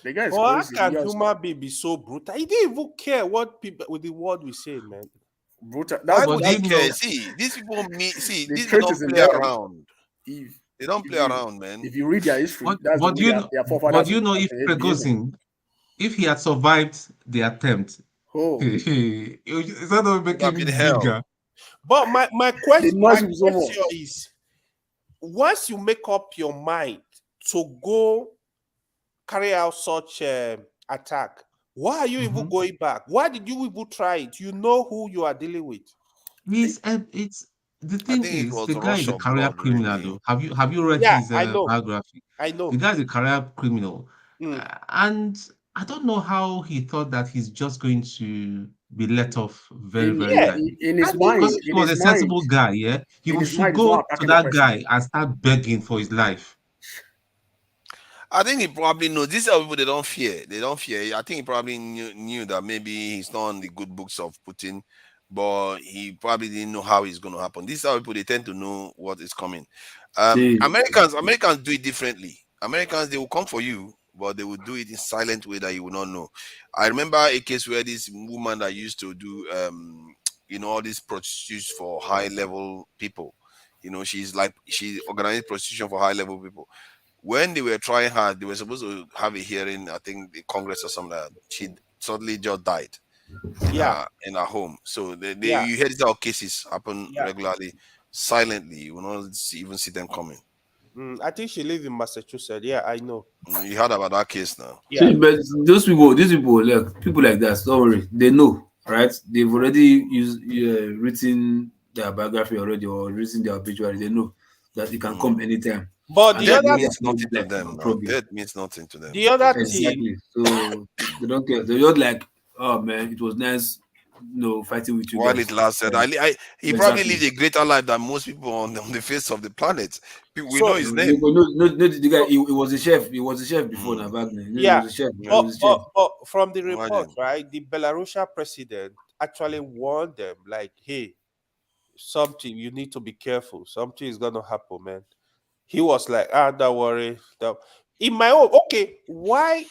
S4: The guy is
S12: Well, how
S4: crazy.
S12: can
S4: Yes.
S12: human being be so brutal? He didn't even care what people with the word we say, man.
S4: Brutal.
S6: Why
S4: That's
S6: would
S4: what
S6: he care? See, these people
S4: the
S6: these
S4: trait
S6: people
S4: is
S6: don't
S4: in
S6: play
S4: them.
S6: around. They don't play around, man.
S4: If you read their history,
S13: But,
S4: that's
S13: but
S4: the
S13: you
S4: way
S13: know,
S4: their
S13: but
S4: forefathers
S13: you know, if
S4: behaving.
S13: Prigozhin, if he had survived the attempt,
S4: Oh.
S13: it's not going to make him bigger.
S12: But my
S4: The
S12: question,
S4: noise was over.
S12: is, once you make up your mind to go carry out such attack, why are you even going back? Why did you even try it? You know who you are dealing with.
S13: It's the thing
S6: think it
S13: is,
S6: was
S13: the
S6: a
S13: guy
S6: rush
S13: is a
S6: of
S13: career
S6: blood,
S13: criminal.
S6: really.
S13: Though have you read
S12: Yeah,
S13: his
S12: I know.
S13: biography?
S12: I know.
S13: The guy is a career criminal,
S12: Mm.
S13: and I don't know how he thought that he's just going to be let off very
S4: In,
S13: lightly.
S4: in his mind,
S13: Because if he
S4: in
S13: was a
S4: his mind,
S13: sensible guy, yeah, he
S4: in his
S13: should
S4: mind, he's
S13: go
S4: not
S13: to
S4: attacking the
S13: that
S4: person.
S13: guy and start begging for his life.
S6: I think he probably knows. These are people they don't fear. They don't fear. I think he probably knew that maybe he's not on the good books of Putin, but he probably didn't know how it's going to happen. These are people they tend to know what is coming. Americans do it differently. Americans, they will come for you, but they will do it in silent way that you will not know. I remember a case where this woman that used to do all these prostitutes for high level people. She organized prostitution for high level people. When they were trying her, they were supposed to have a hearing, I think the Congress or something like that. She suddenly just died in her home. So you hear these cases happen regularly, silently. You will not even see them coming.
S12: I think she lives in Massachusetts. Yeah, I know.
S6: You heard about that case now?
S8: Yeah. See, but these people, like people like that, don't worry, they know, right? They've already written their biography already or written their obituary. They know that it can come anytime.
S12: But the other
S6: means nothing to them. That means nothing to them.
S12: The other
S8: exactly. So they don't care. They're just like, oh man, it was nice, fighting with you.
S6: While
S8: guys.
S6: it lasted, he probably lived a greater life than most people on the face of the planet. We know his name.
S8: No, the guy. He was a chef. He was a chef before Wagner. He was a chef.
S12: But from the report, right, the Belarusian president actually warned them, like, hey, something, you need to be careful. Something is gonna happen, man. He was like, don't worry. In my own, okay, why?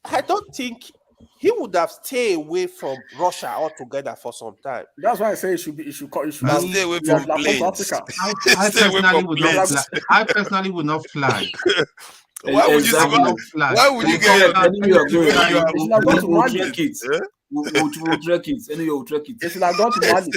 S12: I don't think he would have stayed away from Russia altogether for some time.
S4: That's why I say it should
S6: stay away from planes.
S13: I personally would not fly.
S6: Why would you fly? Why would you get
S8: We'll track it. Anyway, we'll track it.
S4: If you have gone to Mali,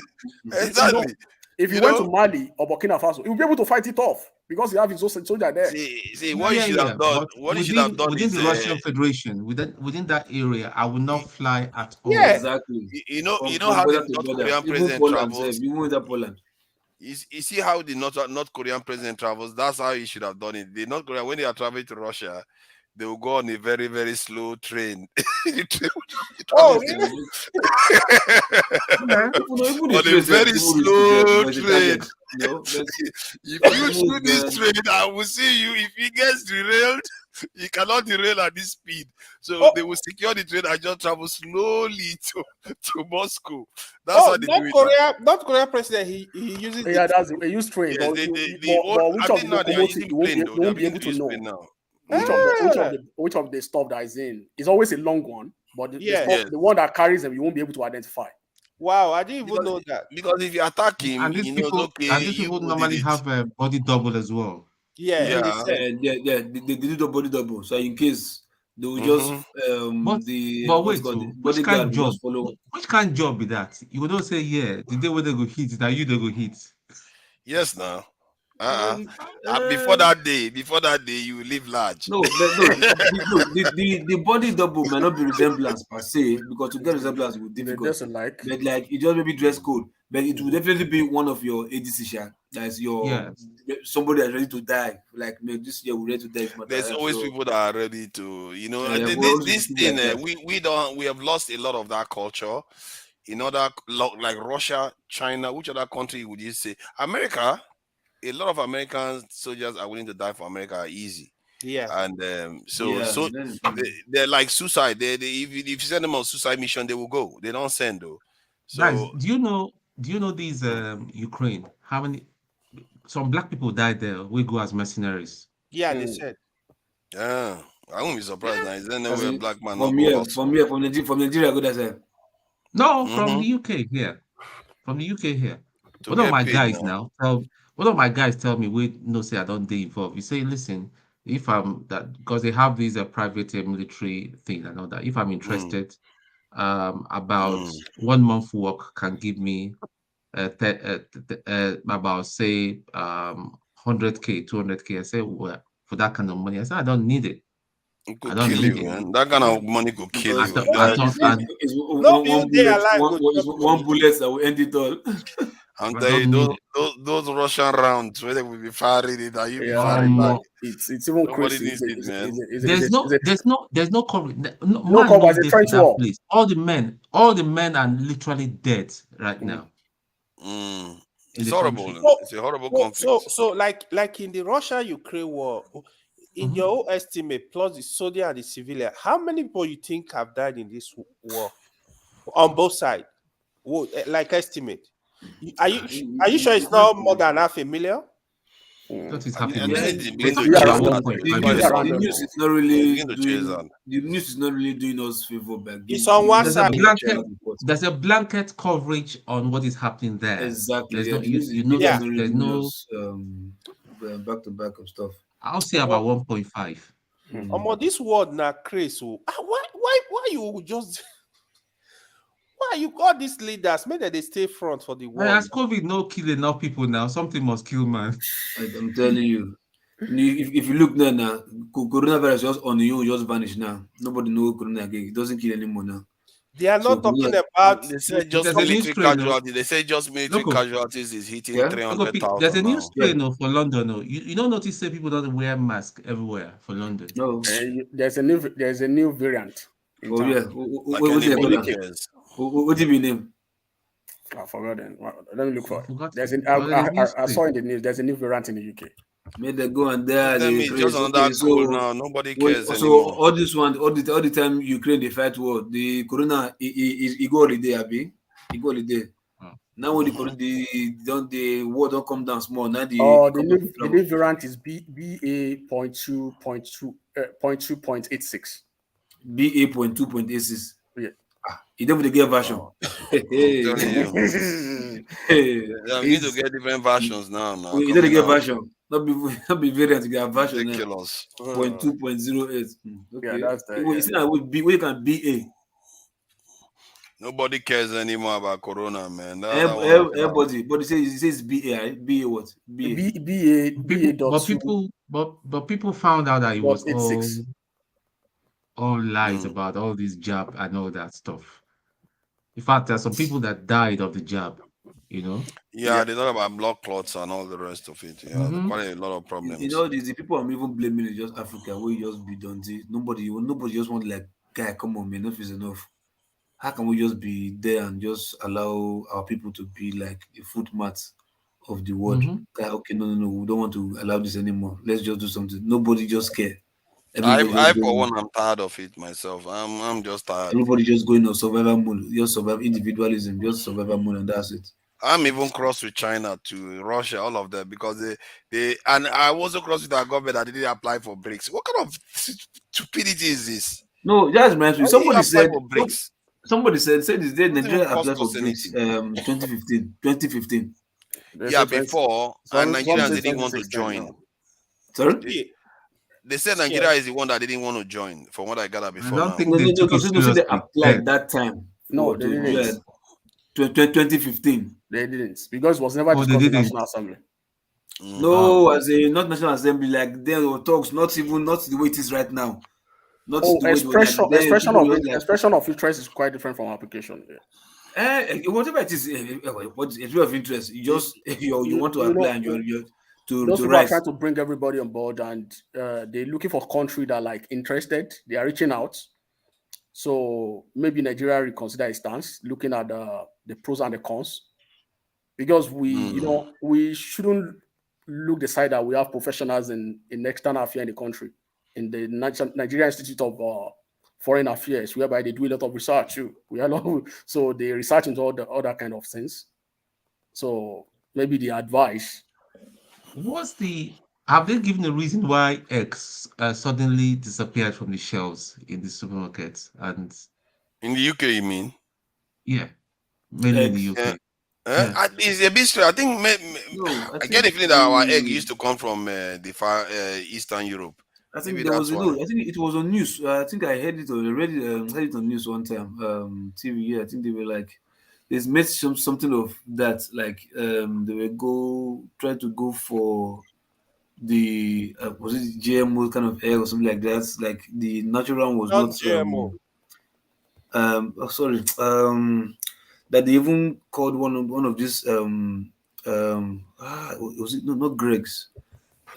S6: exactly.
S4: If you went to Mali or Burkina Faso, he will be able to fight it off because he have his own soldier there.
S6: See what you should have done. What you should have done
S13: within
S6: is
S13: the Russian Federation, within that area, I would not fly at all.
S12: Yeah,
S8: exactly.
S6: You know how the North Korean president travels.
S8: Even with Poland.
S6: You see how the North Korean president travels. That's how he should have done it. The North Korea, when they are traveling to Russia, they will go on a very, very slow train.
S12: Oh, really?
S6: On a very slow train. If you shoot this train, I will see you. If he gets derailed, he cannot derail at this speed. So they will secure the train and just travel slowly to Moscow. That's how they do it.
S12: North Korea president, he uses
S4: they use train.
S6: Yes,
S4: but which of the locomotive you won't be able to know. Which of the stuff that is in? It's always a long one, but the one that carries them, you won't be able to identify.
S12: Wow, I didn't even know that.
S6: Because if you attack him,
S13: and these people normally have a body double as well.
S8: They do body double. So in case they will just
S13: which kind of job? Which kind of job is that? You would not say, the day when they go hit, that you they go hit.
S6: Yes, now. Before that day, you live large.
S3: No, but no, the body double may not be resemblance per se, because to get resemblance will be difficult. But like it just maybe dress code, but it will definitely be one of your ADC. That's your somebody that's ready to die. Like this year we're ready to die.
S6: There's always people that are ready to, this thing. We have lost a lot of that culture. In other like Russia, China, which other country would you say? America. A lot of American soldiers are willing to die for America easy.
S12: Yeah.
S6: And they're like suicide. If you send them on suicide mission, they will go. They don't send though. So
S13: guys, do you know these Ukraine? How many some black people died there? We go as mercenaries.
S12: Yeah, they said.
S6: Yeah. I won't be surprised now. Is there no way a black man
S3: from Nigeria go there?
S13: No, from the UK here. From the UK here. One of my guys one of my guys tell me, wait, no, say I don't get involved. You say, listen, if I'm that, because they have these private military thing and all that. If I'm interested, about 1 month work can give me about say 100K, 200K. I say, well, for that kind of money, I said, I don't need it.
S6: I don't need it. Man. That kind of money could kill you.
S3: One bullet that will end it all.
S6: I'm telling you, those Russian rounds where they will be firing it, and you be firing back.
S17: It's even crazy.
S13: There's no cover.
S17: No cover. It's a trench war.
S13: All the men are literally dead right now.
S6: It's horrible. It's a horrible conflict.
S12: So like in the Russia-Ukraine war, in your own estimate, plus the soldier and the civilian, how many people you think have died in this war on both sides? Like estimate. Are you sure it's not more than 500,000?
S13: That is happening.
S3: The news is not really doing us favor.
S12: It's on one side.
S13: There's a blanket coverage on what is happening there.
S3: Exactly.
S13: There's no
S3: back-to-back of stuff.
S13: I'll say about 1.5.
S12: This world now crazy. Why you just why you call these leaders? Maybe they stay front for the war.
S13: As COVID no kill enough people now, something must kill, man.
S3: I'm telling you. If you look now, coronavirus just on you just vanish now. Nobody knows corona again. It doesn't kill anymore now.
S12: They are not talking about.
S6: They say just military casualties. They say just military casualties is hitting 300,000.
S13: There's a new strain for London. You don't notice that people don't wear masks everywhere for London.
S17: No, there's a new variant.
S3: Oh yeah. What do you name?
S17: I forgot then. Let me look for it. I saw in the news. There's a new variant in the UK.
S3: May they go and there.
S6: Just on that cold now. Nobody cares
S3: so
S6: anymore.
S3: All this one, all the time Ukraine they fight war. The corona, he go holiday, Abi. He go holiday. Now when the war don't come down small. Now the
S17: new variant is BA.2.86.
S3: BA.2.86.
S17: Yeah.
S3: You don't get version.
S6: You need to get different versions now.
S3: You don't get version. Not be variant to get a version.
S6: Ridiculous.
S3: 0.2.08. Okay.
S17: Yeah, that's that.
S3: You see now we can BA.
S6: Nobody cares anymore about corona, man.
S3: Everybody, but it says BA, right? BA what?
S17: BA.
S13: But people found out that it was all lies about all this jab and all that stuff. In fact, there's some people that died of the jab,
S6: Yeah, they talk about blood clots and all the rest of it. Yeah, quite a lot of problems.
S3: The people I'm even blaming is just Africa, where you just be done. Nobody just want like, guy, come on, man, enough is enough. How can we just be there and just allow our people to be like a footmat of the world? Okay, no, we don't want to allow this anymore. Let's just do something. Nobody just care.
S6: I for one, I'm tired of it myself. I'm just tired.
S3: Everybody just going on survival mode. Just survive individualism. Just survival mode, and that's it.
S6: I'm even cross with China to Russia, all of them, because they and I also cross with our government that didn't apply for BRICS. What kind of stupidity is this?
S3: No, that's my answer. Somebody said this day Nigeria applied for BRICS 2015.
S6: Yeah, before and Nigerians didn't want to join.
S3: Sorry?
S6: They said Nigeria is the one that didn't want to join, from what I gathered before.
S13: I don't think they
S3: applied that time.
S17: No, they didn't.
S3: 2015.
S17: They didn't, because it was never discussed in the National Assembly.
S3: No, as a not National Assembly, like there were talks, not the way it is right now. Not the way it was like then,
S17: expression of interest is quite different from application. Yeah.
S3: Whatever it is, what expression of interest, you just you want to apply and you're to
S17: those people
S3: rise.
S17: are trying to bring everybody on board, and they're looking for country that like interested. They are reaching out. So maybe Nigeria reconsider its stance, looking at the pros and the cons, because we shouldn't look the side that we have professionals in external affairs in the country, in the Nigeria Institute of Foreign Affairs, whereby they do a lot of research too. So they research into all the other kind of things. So maybe the advice.
S13: Have they given a reason why eggs suddenly disappeared from the shelves in the supermarkets? And
S7: in the UK, you mean?
S13: Yeah, mainly in the UK.
S7: It's a bit strange. I think I get the feeling that our egg used to come from the far Eastern Europe.
S3: I think I think it was on news. I think I heard it already. Heard it on news one time. TV. Yeah, I think they were like, they made something of that. Like they were trying to go for the was it GMO kind of egg or something like that. Like the natural one was not
S12: GMO.
S3: Sorry. That they even called one of these was it not Greg's?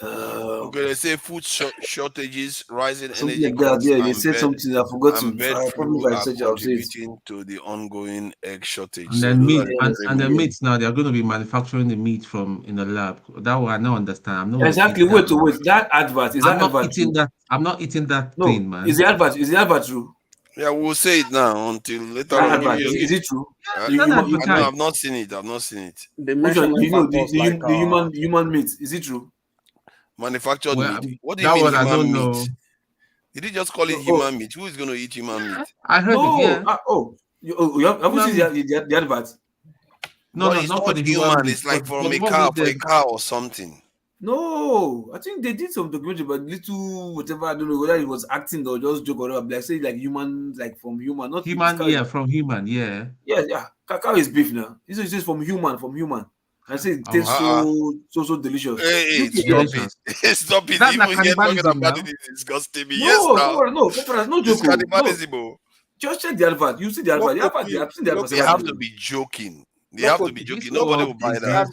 S7: Okay, they say food shortages, rising
S3: something
S7: energy
S3: like that.
S7: costs,
S3: Yeah, they said something. I forgot to.
S7: Probably are contributing to the ongoing egg shortage.
S13: And then meat, and the meat now they are going to be manufacturing the meat in the lab. That one I don't understand. I'm not
S3: exactly. Wait. That advert is that advert?
S13: I'm not eating that thing, man.
S3: Is the advert true?
S7: Yeah, we'll say it now until later
S3: that
S7: on.
S3: Is it true?
S7: I've not seen it.
S3: The human meat. Is it true?
S7: Manufactured meat. What do you mean human meat? Did he just call it human meat? Who is going to eat human meat?
S13: I heard it. Yeah.
S3: Have you seen the advert?
S7: No, it's not for the human. It's like from a cow or something.
S3: No, I think they did some documentary, but little whatever. I don't know whether it was acting or just joke or whatever. Like say like human, like from human, not
S13: human. Yeah, from human. Yeah.
S3: Yeah. Cow is beef now. This is just from human. I say it tastes so delicious.
S7: Hey, stop it! Stop it!
S13: That's
S7: Even
S13: like
S7: talking about
S13: now.
S7: it is disgusting me.
S3: No, joke.
S7: Cannibalism.
S3: No. Just check the advert. You see the advert.
S7: They have to be joking. They have to be joking. Nobody will buy that.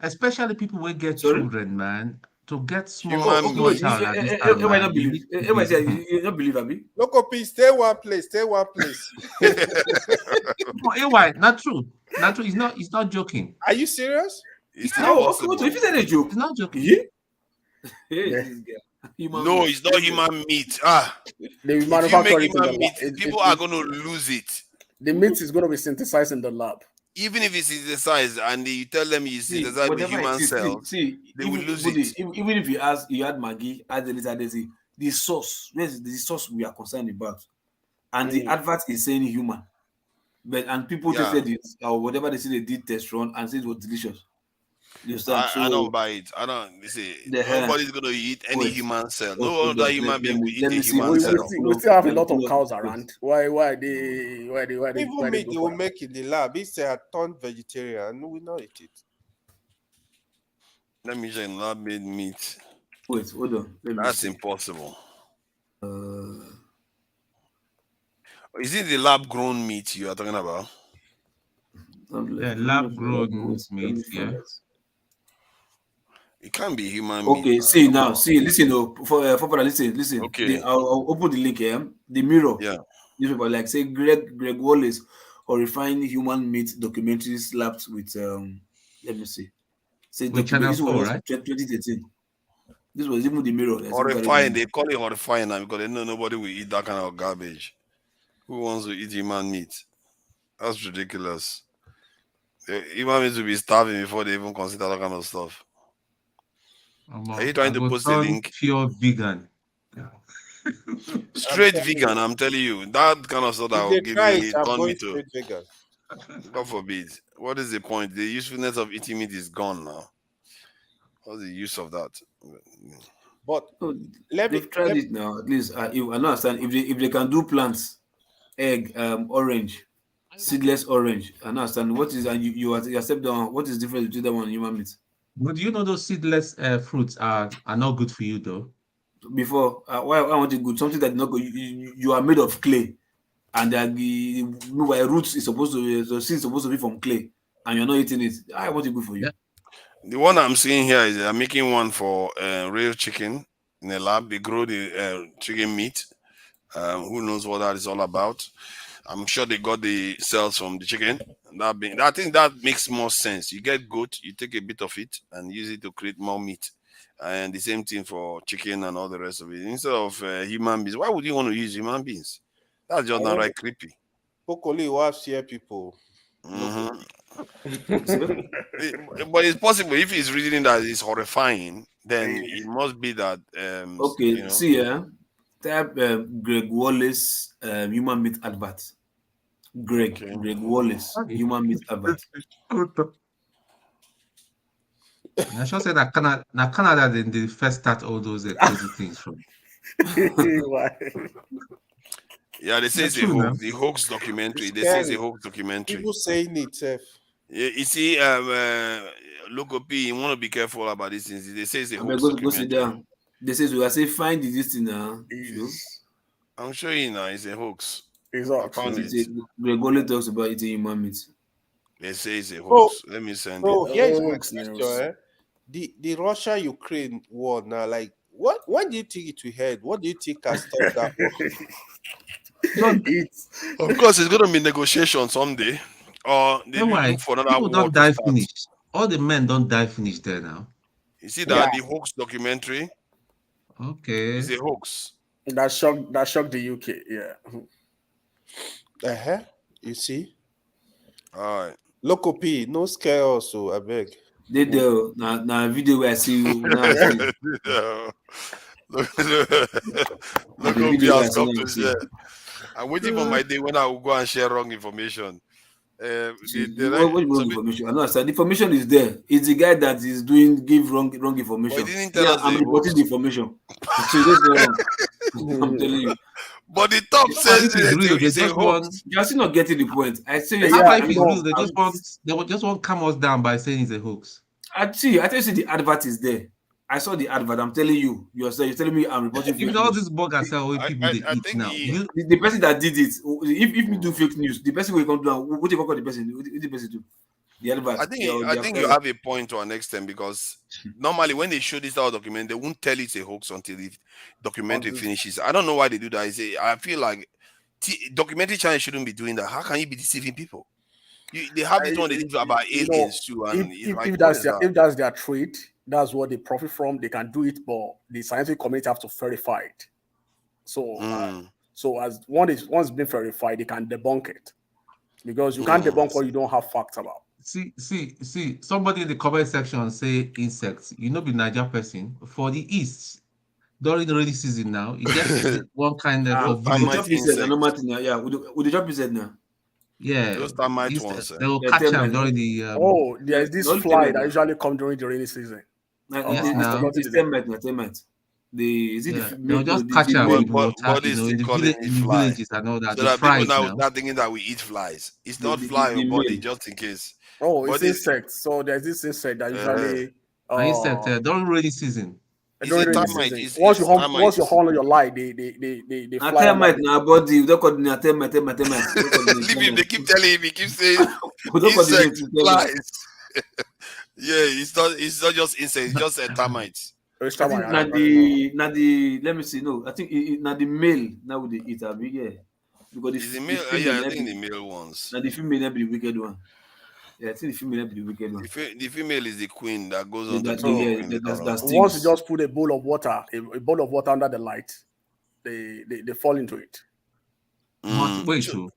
S13: Especially people who get children, man. To get small child at this time.
S3: Everybody not believe. Everybody say you not believe, Abi.
S12: Local peace, stay one place.
S13: No, not true. He's not joking.
S12: Are you serious?
S3: If you say a joke,
S13: he's not joking.
S7: No, it's not human meat.
S17: They manufacture it in the
S7: lab. People are going to lose it.
S17: The meat is going to be synthesized in the lab.
S7: Even if it's synthesized and you tell them you synthesize with human cells, they will lose it.
S3: Even if you add Maggi, add the little the sauce. Where's the sauce we are concerned about? And the advert is saying human. And people tested it or whatever they say they did test run and said it was delicious.
S7: I don't buy it. I don't see. Nobody's gonna eat any human cell. No other human being will eat a human cell.
S17: We still have a lot of cows around. Why they
S12: even meat they will make in the lab. If they are turned vegetarian, we not eat it.
S7: Let me check lab made meat.
S3: Wait, hold on.
S7: That's impossible. Is it the lab grown meat you are talking about?
S13: Yeah, lab grown meat, yeah.
S7: It can't be human
S3: meat. Okay, listen. Listen.
S7: Okay.
S3: I'll open the link here. The Mirror.
S7: Yeah.
S3: Newspaper, like say Greg Wallace horrifying human meat documentary slapped with let me see. Say
S13: with Channel 4, right?
S3: 2013. This was even the Mirror.
S7: Horrifying. They call it horrifying now because they know nobody will eat that kind of garbage. Who wants to eat human meat? That's ridiculous. Human meat will be starving before they even consider that kind of stuff. Are you trying to post a link?
S13: Pure vegan.
S7: Straight vegan, I'm telling you. That kind of stuff that will give me turn me to. God forbid. What is the point? The usefulness of eating meat is gone now. What's the use of that?
S12: But
S3: they've tried it now. At least I don't understand if they can do plants, egg, orange, seedless orange. I don't understand what is and you accept that one. What is the difference between that one and human meat?
S13: But do you know those seedless fruits are not good for you though?
S8: Before, why want it good? Something that not good. You are made of clay, and the roots is supposed to the seed is supposed to be from clay, and you're not eating it. I want it good for you.
S7: Yeah. The one I'm seeing here is they're making one for real chicken in a lab. They grow the chicken meat. Who knows what that is all about? I'm sure they got the cells from the chicken. I think that makes more sense. You get goat, you take a bit of it and use it to create more meat. And the same thing for chicken and all the rest of it. Instead of human beings, why would you want to use human beings? That's just not right creepy.
S12: Pokoli will share people.
S7: Mm-hmm. But it's possible if he's reading that it's horrifying, then it must be that.
S8: Okay,
S7: you know.
S8: see, type Greg Wallace human meat advert. Greg Wallace human meat advert.
S13: I should say that Canada did the first start all those crazy things from.
S7: Yeah, they say it's a hoax. The hoax documentary. They say it's a hoax documentary.
S12: People saying it, Seth.
S7: Yeah, you see, Loco P, you want to be careful about these things. They say it's a hoax
S8: Go sit down. They say so. I say find this thing now.
S7: I'm sure you know it's a hoax.
S8: Exactly. Greg Wallace talks about eating human meat.
S7: They say it's a hoax. Let me send it.
S12: Here's my question. The Russia-Ukraine war now, like, when do you think it will end? What do you think has stopped that war?
S7: Of course, it's going to be negotiation someday. Or they will look for another
S13: people
S7: war
S13: don't
S7: to
S13: die
S7: start.
S13: finish. All the men don't die finish there now.
S7: You see that the hoax documentary?
S13: Okay.
S7: It's a hoax.
S17: That shocked the UK. Yeah.
S12: You see?
S7: All right.
S12: Loco P, no scare also, I beg.
S8: They do now video where I see you now.
S7: Loco P has come to share. I'm waiting for my day when I will go and share wrong information.
S8: What information? I know, sir. The information is there. It's the guy that is give wrong information.
S7: But he didn't tell us
S8: I'm reporting the information. So that's wrong. I'm telling you.
S7: But the top says it's a hoax.
S8: You're still not getting the point. I say
S13: It's real. They just want to calm us down by saying it's a hoax.
S8: I tell you the advert is there. I saw the advert. I'm telling you. You're telling me I'm reporting.
S13: Even all these bloggers are people they eat now.
S8: The person that did it, if me do fake news, the person will come down. What do you call the person? What the person do? The advert.
S7: I think you have a point to an extent because normally when they show this type of document, they won't tell it's a hoax until the documentary finishes. I don't know why they do that. I feel like documentary channel shouldn't be doing that. How can you be deceiving people? They have this one they do about aliens too. And
S17: if that's their trade, that's what they profit from. They can do it, but the scientific community have to verify it. So, as once been verified, they can debunk it because you can't debunk what you don't have facts about.
S13: See. Somebody in the comment section say insects. You know, be Niger person for the East during the rainy season now. You get one kind of
S8: yeah. Would the job be said now?
S13: Yeah,
S7: those termite ones.
S13: They will catch them during the.
S17: There's this fly that usually come during the rainy season.
S8: It's termite.
S13: They'll just catch them with water, in the villages and all that.
S7: So that people now start thinking that we eat flies. It's not fly body, just in case.
S17: It's insects. So there's this insect that usually
S13: insect during rainy season.
S17: Once you hold on your light, they fly.
S8: Termite now, body. Don't call it termite.
S7: Leave him. They keep telling him. He keeps saying insects, flies. Yeah, it's not just insects. It's just a termite.
S8: Let me see. No, I think now the male now with the eat because
S7: the male. I think the male ones.
S8: Now the female will be the wicked one. Yeah, I think the female will be the wicked one.
S7: The female is the queen that goes on
S17: once you just put a bowl of water under the light, they fall into it.
S13: Wait, true.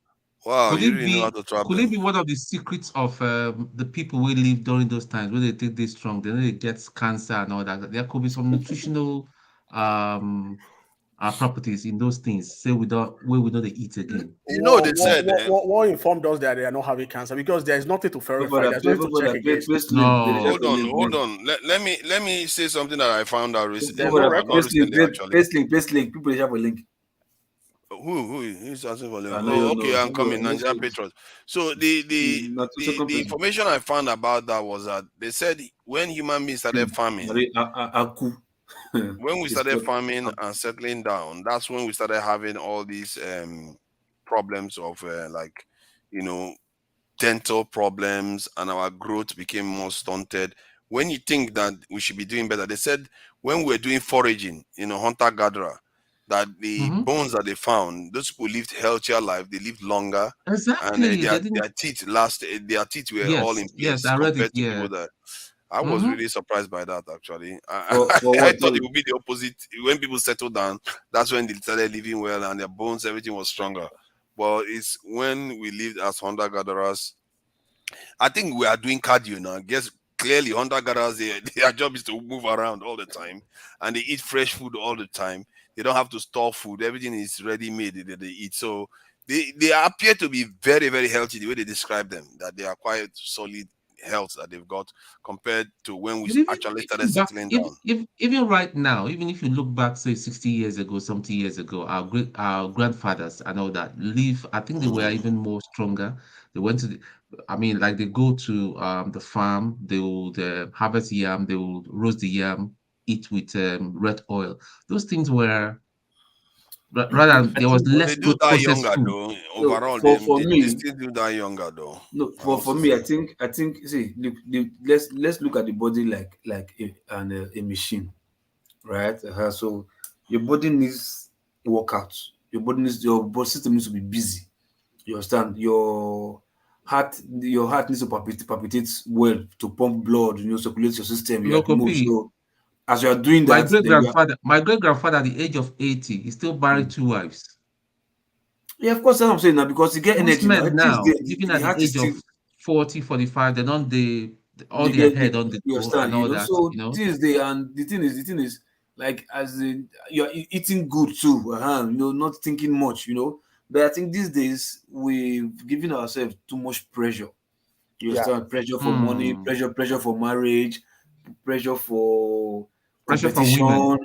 S7: Wow, could
S13: it be one of the secrets of the people who live during those times when they take this strong, then they get cancer and all that? There could be some nutritional properties in those things. Say we know they eat again.
S7: They said
S17: what informed us that they are not having cancer because there is nothing to verify. There's nothing to check against.
S7: Hold on. Let me say something that I found out recently.
S8: Paste link. People have a link.
S6: Who's asking for labor?
S8: I know
S6: Oh,
S8: you
S6: okay,
S8: know.
S6: I'm coming.
S8: I know
S6: Nigerian
S8: so.
S6: Patriots. So the information I found about that was that they said when human beings started farming, when we started farming and settling down, that's when we started having all these problems of like, you know, dental problems, and our growth became more stunted. When you think that we should be doing better, they said when we're doing foraging, you know, hunter-gatherer, that the bones that they found, those people lived healthier life, they lived longer, and
S13: Exactly. They didn't.
S6: their teeth lasted, their teeth were all in
S13: Yes,
S6: place
S13: I read it.
S6: compared to
S13: Yeah.
S6: people that. I was really surprised by that, actually.
S8: For
S6: I
S8: what?
S6: thought it would be the opposite. When people settled down, that's when they started living well and their bones, everything was stronger. But it's when we lived as hunter-gatherers. I think we are doing cardio now. Guess clearly hunter-gatherers, their job is to move around all the time, and they eat fresh food all the time. They don't have to store food. Everything is ready-made that they eat. So they appear to be very, very healthy the way they describe them, that they are quite solid health that they've got compared to when we actually started
S13: Back,
S6: settling
S13: if,
S6: down.
S13: even right now, even if you look back, say 60 years ago, 70 years ago, our grandfathers and all that live, I think they were even more stronger. They went to I mean, like they go to the farm, they will harvest yam, they will roast the yam, eat with red oil. Those things were rather there was
S6: But
S13: less
S6: they do die
S13: processed
S6: younger
S13: food.
S6: though.
S8: No,
S6: Overall,
S8: for
S6: they
S8: me,
S6: still do die younger though.
S8: no,
S6: I
S8: for
S6: must
S8: me,
S6: say.
S8: I think. See, let's look at the body like a machine, right? So your body needs workouts. Your body system needs to be busy. You understand? Your heart needs to palpitate well to pump blood. You know, circulate your system. You have to move.
S13: Locopi,
S8: So as you are doing
S13: my
S8: that,
S13: great
S8: then you are.
S13: grandfather, at the age of 80, he still married 2 wives.
S8: Yeah, of course, that's what I'm saying now because you get
S13: Most
S8: energy now.
S13: men
S8: These
S13: now,
S8: days,
S13: even
S8: the
S13: at the
S8: heart is
S13: age
S8: still.
S13: of 40, 45, they don't all
S8: You
S13: their
S8: get
S13: head on the
S8: you
S13: go and
S8: understand,
S13: all
S8: you know.
S13: that,
S8: So this day and the thing is like as in you're eating good too, you know, not thinking much, you know. But I think these days we've given ourselves too much pressure. You understand? Pressure for money, pressure for marriage, pressure for
S13: pressure for women.
S8: competition.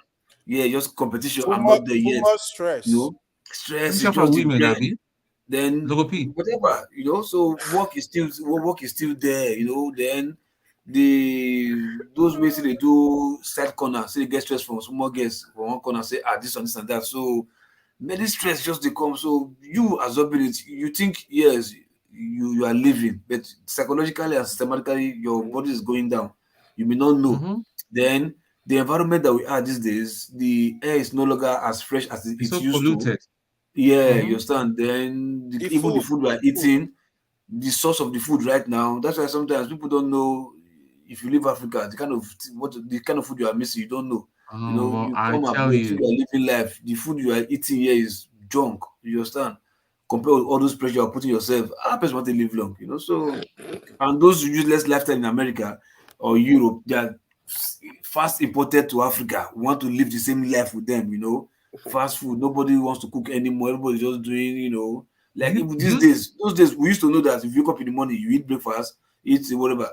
S8: Yeah, just competition.
S12: Too
S8: I'm
S12: much,
S8: not there
S12: too
S8: yet.
S12: much stress.
S8: You know, stress is
S13: Pressure for
S8: just the
S13: women,
S8: bread.
S13: Abby.
S8: Then
S13: Logopi.
S8: whatever, you know. So work is still there, you know. Then those ways they do side corner, say they get stress from small girls from one corner, say this and this and that. So many stress just they come. So you absorbing it, you think yes, you are living, but psychologically and systematically your body is going down. You may not know. Then the environment that we are these days, the air is no longer as fresh as
S13: It's
S8: it
S13: so
S8: used to.
S13: polluted.
S8: Yeah, you understand. Then even the
S12: food,
S8: food we are eating, the source of the food right now. That's why sometimes people don't know if you leave Africa, the kind of food you are missing, you don't know. You know,
S13: Well,
S8: you
S13: I
S8: come
S13: tell
S8: abroad, you
S13: you,
S8: are living life. The food you are eating here is junk. You understand? Compared with all those pressure you are putting yourself, how person want to live long, you know? So, and those who use less lifestyle in America or Europe, they are fast imported to Africa. We want to live the same life with them, you know. Fast food, nobody wants to cook anymore. Everybody's just doing, you know, like even those days, we used to know that if you wake up in the morning, you eat breakfast, eat whatever.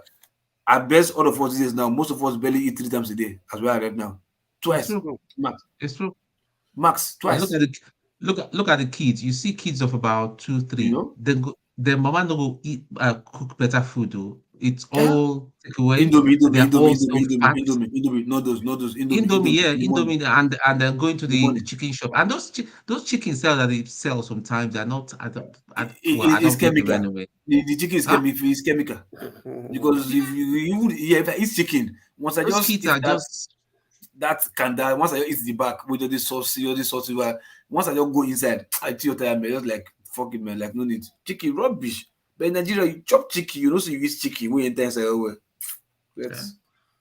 S8: At best, all of us these days now, most of us barely eat 3 times a day, as we are right now.
S13: it's
S8: Twice,
S13: true.
S8: max.
S13: It's true.
S8: Max,
S13: And
S8: twice.
S13: look at the kids. You see kids of about 2, 3.
S8: You know?
S13: Their mama no go eat cook better food though. It's
S8: Yeah.
S13: all takeaway.
S8: Indomie,
S13: They're all so fat.
S8: noodles,
S13: Indomie, and then going to
S8: in the
S13: the
S8: morning.
S13: chicken shop. And those chicken cells that they sell sometimes they're not. I don't
S8: It's
S13: eat them
S8: chemical.
S13: anyway.
S8: The chicken is
S13: Huh?
S8: chemical. Because if I eat chicken, once I
S13: Those
S8: just
S13: kids
S8: eat
S13: are just
S8: once I eat the back with all this saucy, once I just go inside, I tell you time, just like fuck it, man, like no need. Chicken rubbish. But in Nigeria, you chop chicken, you know, so you eat chicken, we enter inside well.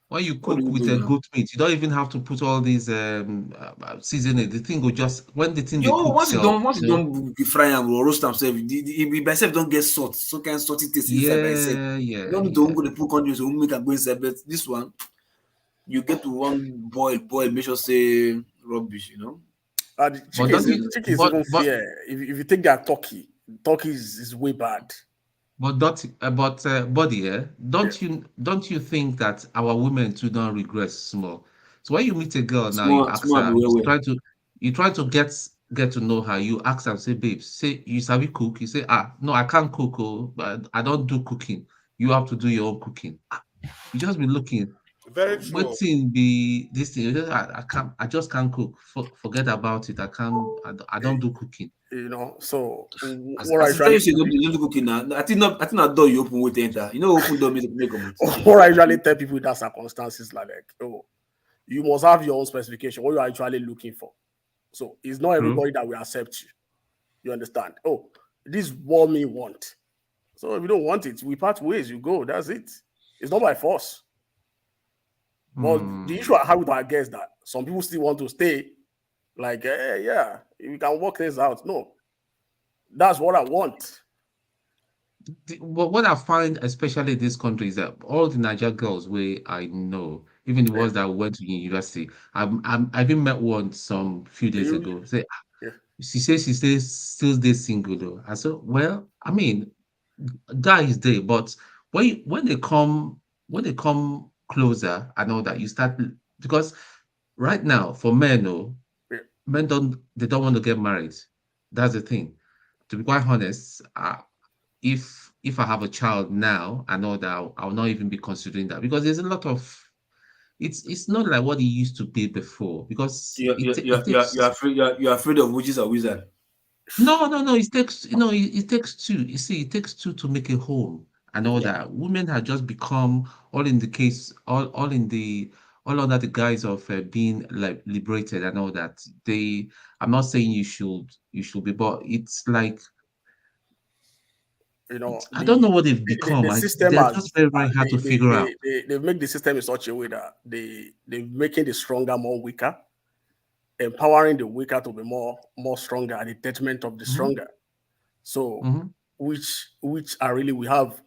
S13: when you
S8: What do
S13: cook
S8: you
S13: with
S8: do
S13: a
S8: now?
S13: goat meat, you don't even have to put all these seasoning. The thing will just when the thing they
S8: Yo,
S13: cook self,
S8: once you don't fry am or roast am sef, the by self don't get salt, some kind salty taste inside by itself. You don't need to go dey put onions or make am go inside, but this one, you get to one boil, make sure say rubbish, you know.
S17: The chicken is even fair. If you take that turkey is way bad.
S13: But body, don't you think that our women too don't regress small? So when you meet a girl now, you ask
S8: Small
S13: her,
S8: be well.
S13: you try to get get to know her, you ask her, say, babe, say you sabi cook. You say, no, I can't cook, but I don't do cooking. You have to do your own cooking. You just be looking.
S12: Very true.
S13: Waiting be this thing. I just can't cook. Forget about it. I don't do cooking.
S17: You know, so
S8: As you say, you do cooking now. I think that door you open with enter. You know, open door means make a
S17: what I usually tell people in that circumstances like, oh, you must have your own specification, what you're actually looking for. So it's not everybody that will accept you. You understand? Oh, this is what me want. So if you don't want it, we part ways, you go. That's it. It's not by force. But the issue I have with our guests that some people still want to stay, like, yeah, we can work things out. No, that's what I want.
S13: What I find, especially in this country, is that all the Nigerian girls where I know, even the ones that went to university, I even met one some few days ago. Say, she says she still stays single though. I said, well, I mean, guy is there, but when they come closer and all that, you start, because right now for men, men don't want to get married. That's the thing. To be quite honest, if I have a child now, I know that I'll not even be considering that, because there's a lot of, it's not like what it used to be before, because
S8: you're afraid of witches or wizards.
S13: No. It takes two. You see, it takes two to make a home and all that. Women have just become all under the guise of being like liberated and all that. I'm not saying you should be, but it's like,
S17: you know,
S13: I don't know what they've become.
S17: The system
S13: they're just very, very hard to figure out.
S17: They make the system in such a way that they're making the stronger more weaker, empowering the weaker to be more stronger at the detriment of the stronger. So, which are really, we have,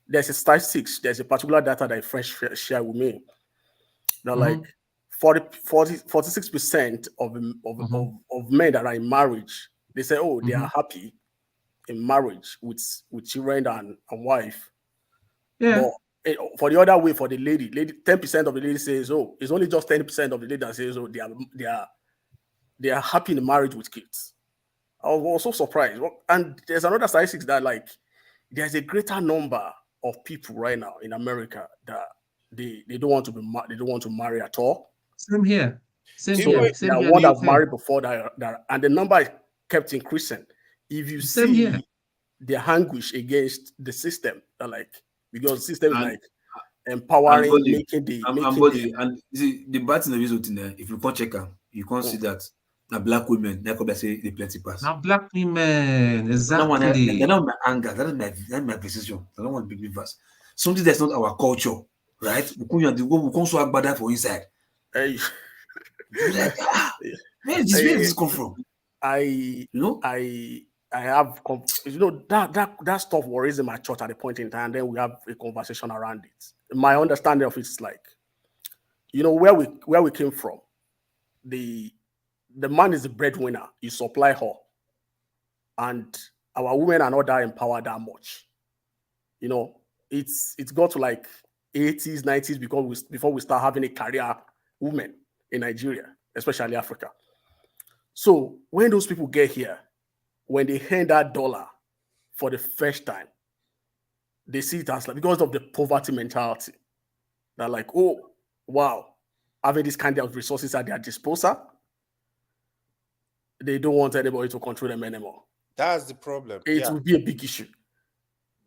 S17: there's a statistics, there's a particular data that a friend shared with me. That like 46% of men that are in marriage, they say, oh, they are happy in marriage with children and wife.
S13: Yeah.
S17: But for the other way, for the lady, 10% of the lady says, oh, it's only just 10% of the lady that says, oh, they are happy in marriage with kids. I was also surprised. And there's another statistics that like there's a greater number of people right now in America that they don't want to marry at all.
S13: Same here.
S17: They want to marry before that, and the number kept increasing. If you see the anguish against the system, like, because the system is like empowering,
S8: and the bad thing is if you can't check her, you can't see that now black women, they say they plenty pass.
S13: Now black women, exactly.
S8: They're not my anger, that's my precision. I don't want to be fast. Something that's not our culture, right? We can't so agbada for inside.
S17: Hey.
S8: Where did this come from?
S17: I have, that stuff worries in my church at a point in time. Then we have a conversation around it. My understanding of it is like, where we came from. The man is the breadwinner. You supply her, and our women are not that empowered that much. It's got to like 80s, 90s before we start having a career woman in Nigeria, especially Africa. So when those people get here, when they hand that dollar for the first time, they see it as like, because of the poverty mentality, they're like, oh, wow, having this kind of resources at their disposal, they don't want anybody to control them anymore.
S12: That's the problem.
S17: It will be a big issue.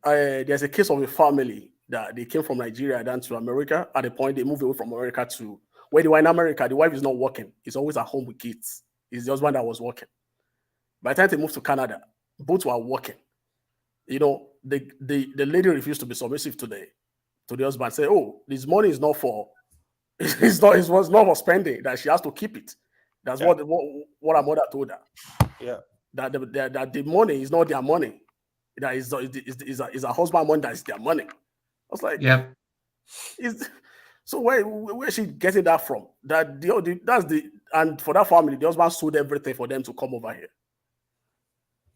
S17: There's a case of a family that they came from Nigeria down to America. At the point they moved away from America to where they were in America, the wife is not working. It's always at home with kids. It's the husband that was working. By the time they moved to Canada, both were working. The lady refused to be submissive to the husband. Say, oh, this money is not for, it was not for spending. That she has to keep it. That's what her mother told her.
S12: Yeah. That
S17: the money is not their money. That is a husband money that is their money. I was like,
S13: yeah.
S17: So where is she getting that from? And for that family, the husband sold everything for them to come over here.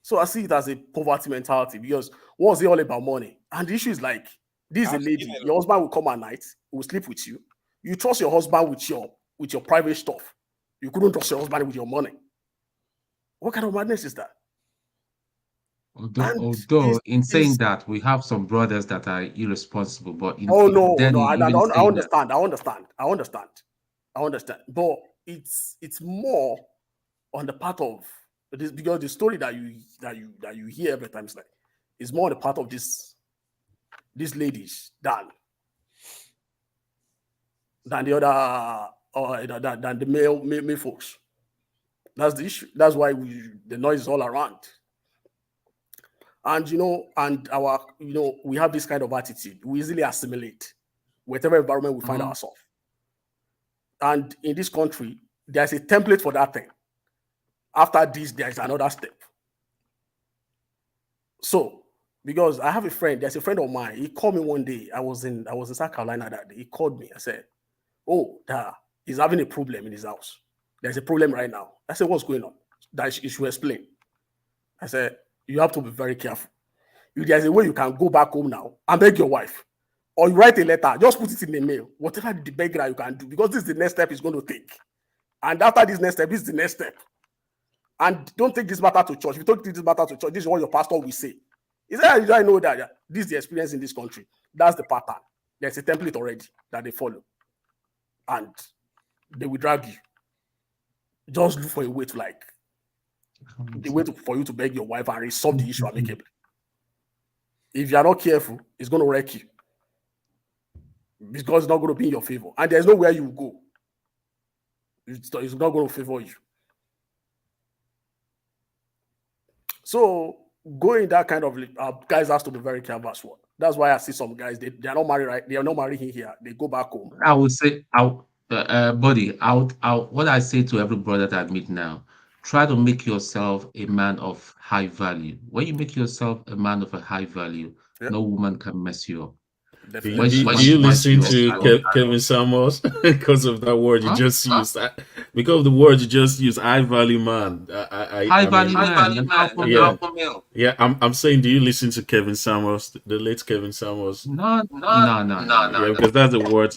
S17: So I see it as a poverty mentality, because what's it all about money? And the issue is like, this is a lady, your husband will come at night, will sleep with you. You trust your husband with your private stuff. You couldn't trust your husband with your money. What kind of madness is that?
S13: Although in saying that, we have some brothers that are irresponsible, but in
S17: I understand. But it's more on the part of this, because the story that you hear every time is like, it's more on the part of these ladies than the other than the male folks. That's the issue. That's why the noise is all around. And we have this kind of attitude. We easily assimilate whatever environment we find ourselves. And in this country, there's a template for that thing. After this, there is another step. So, because I have a friend, there's a friend of mine. He called me one day. I was in South Carolina that day. He called me. I said, "Oh, he's having a problem in his house. There's a problem right now." I said, "What's going on?" That he should explain. I said, "You have to be very careful. If there's a way you can go back home now and beg your wife, or you write a letter, just put it in the mail, whatever the begging you can do, because this is the next step he's going to take. And after this next step, this is the next step. And don't take this matter to church. If you don't take this matter to church, this is what your pastor will say." He said, "I know that this is the experience in this country. That's the pattern. There's a template already that they follow. And they will drag you. Just look for a way to for you to beg your wife and resolve the issue amicably. If you are not careful, it's going to wreck you. Because it's not going to be in your favor. And there's nowhere you will go. It's not going to favor you." So going that kind of guys has to be very careful as well. That's why I see some guys, they are not married, right? They are not married here. They go back home.
S13: I would say, buddy, what I say to every brother that I meet now, try to make yourself a man of high value. When you make yourself a man of a high value, no woman can mess you up.
S11: Do you listen to Kevin Samuels because of that word you just used? Because of the word you just used, high value man.
S13: High value man.
S11: Yeah, I'm saying, do you listen to Kevin Samuels, the late Kevin Samuels?
S13: No.
S11: Yeah, because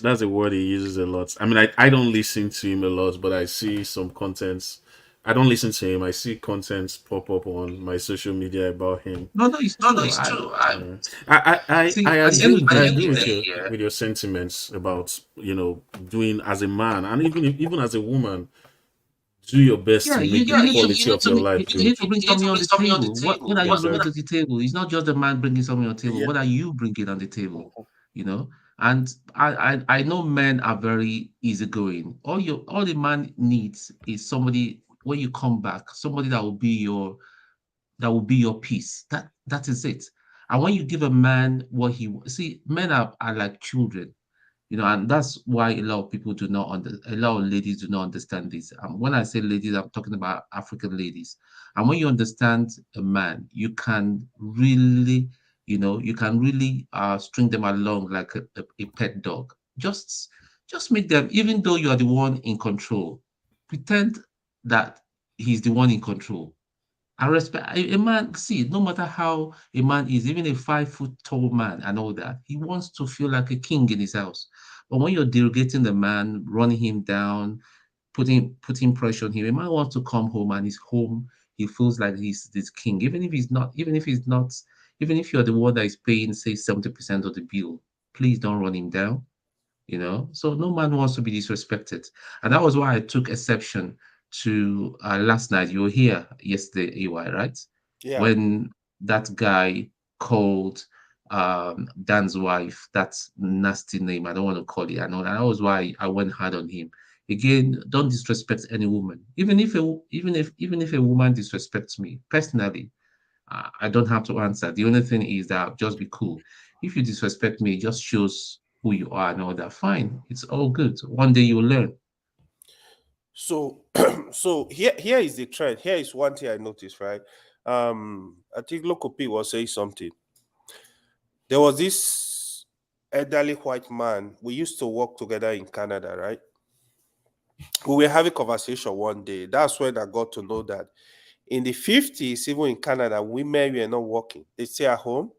S11: that's a word he uses a lot. I mean, I don't listen to him a lot, but I see some contents. I don't listen to him. I see contents pop up on my social media about him.
S13: No, it's true.
S11: I agree with your sentiments about doing as a man, and even as a woman, do your best to make the quality of your life.
S13: You need to bring something on the table. What are you bringing to the table? It's not just the man bringing something on the table. What are you bringing on the table? And I know men are very easygoing. All the man needs is somebody, when you come back, somebody that will be your peace. That is it. And when you give a man what men are like children, and that's why a lot of people a lot of ladies do not understand this. When I say ladies, I'm talking about African ladies. And when you understand a man, you can really, string them along like a pet dog. Just make them, even though you are the one in control, pretend that he's the one in control. I respect a man. See, no matter how a man is, even a 5 foot tall man and all that, he wants to feel like a king in his house. But when you're derogating the man, running him down, putting pressure on him, a man wants to come home, and he's home. He feels like he's this king, even if you're the one that is paying, say, 70% of the bill. Please don't run him down. So no man wants to be disrespected, and that was why I took exception to last night. You were here yesterday, AY, right?
S12: Yeah.
S13: When that guy called Dan's wife that nasty name, I don't want to call it. I know that was why I went hard on him. Again, don't disrespect any woman. Even if a woman disrespects me personally, I don't have to answer. The only thing is that just be cool. If you disrespect me, it just shows who you are and all that. Fine, it's all good. One day you'll learn.
S12: So, here is the trend. Here is one thing I noticed, right? I think Loco P was saying something. There was this elderly white man. We used to work together in Canada, right? We were having a conversation one day. That's when I got to know that in the 50s, even in Canada, women were not working. They stay at home.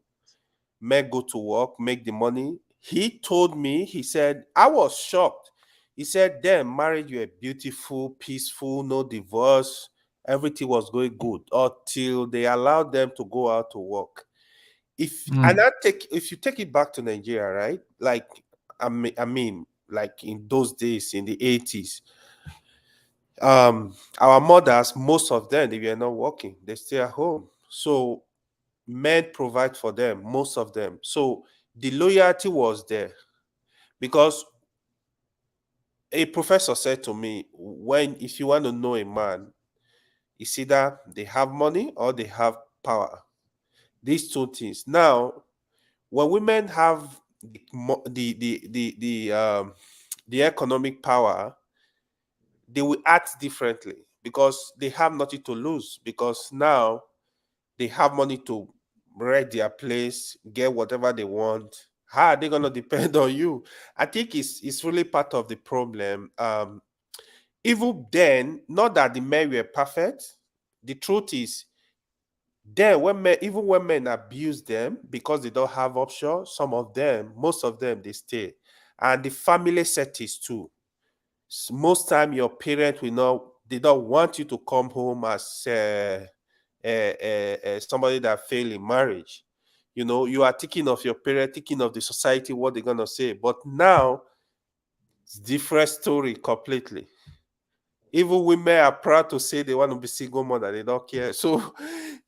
S12: Men go to work, make the money. He told me, he said, I was shocked. He said, damn, marriage, you are beautiful, peaceful, no divorce. everything was going good until they allowed them to go out to work. If you take it back to Nigeria, right? Like I mean, like in those days in the 80s, our mothers, most of them, they were not working, they stay at home. So men provide for them, most of them. So the loyalty was there, because a professor said to me, if you want to know a man, it's either they have money or they have power. These two things. Now, when women have the economic power, they will act differently because they have nothing to lose, because now they have money to rent their place, get whatever they want. How are they going to depend on you? I think it's really part of the problem. Even then, not that the men were perfect. The truth is, then even when men abuse them because they don't have option, most of them, they stay. And the family settings too. Most time your parents they don't want you to come home as somebody that failed in marriage. You are thinking of your parents, thinking of the society, what they're gonna say. But now it's different story completely. Even women are proud to say they want to be single mother, they don't care. So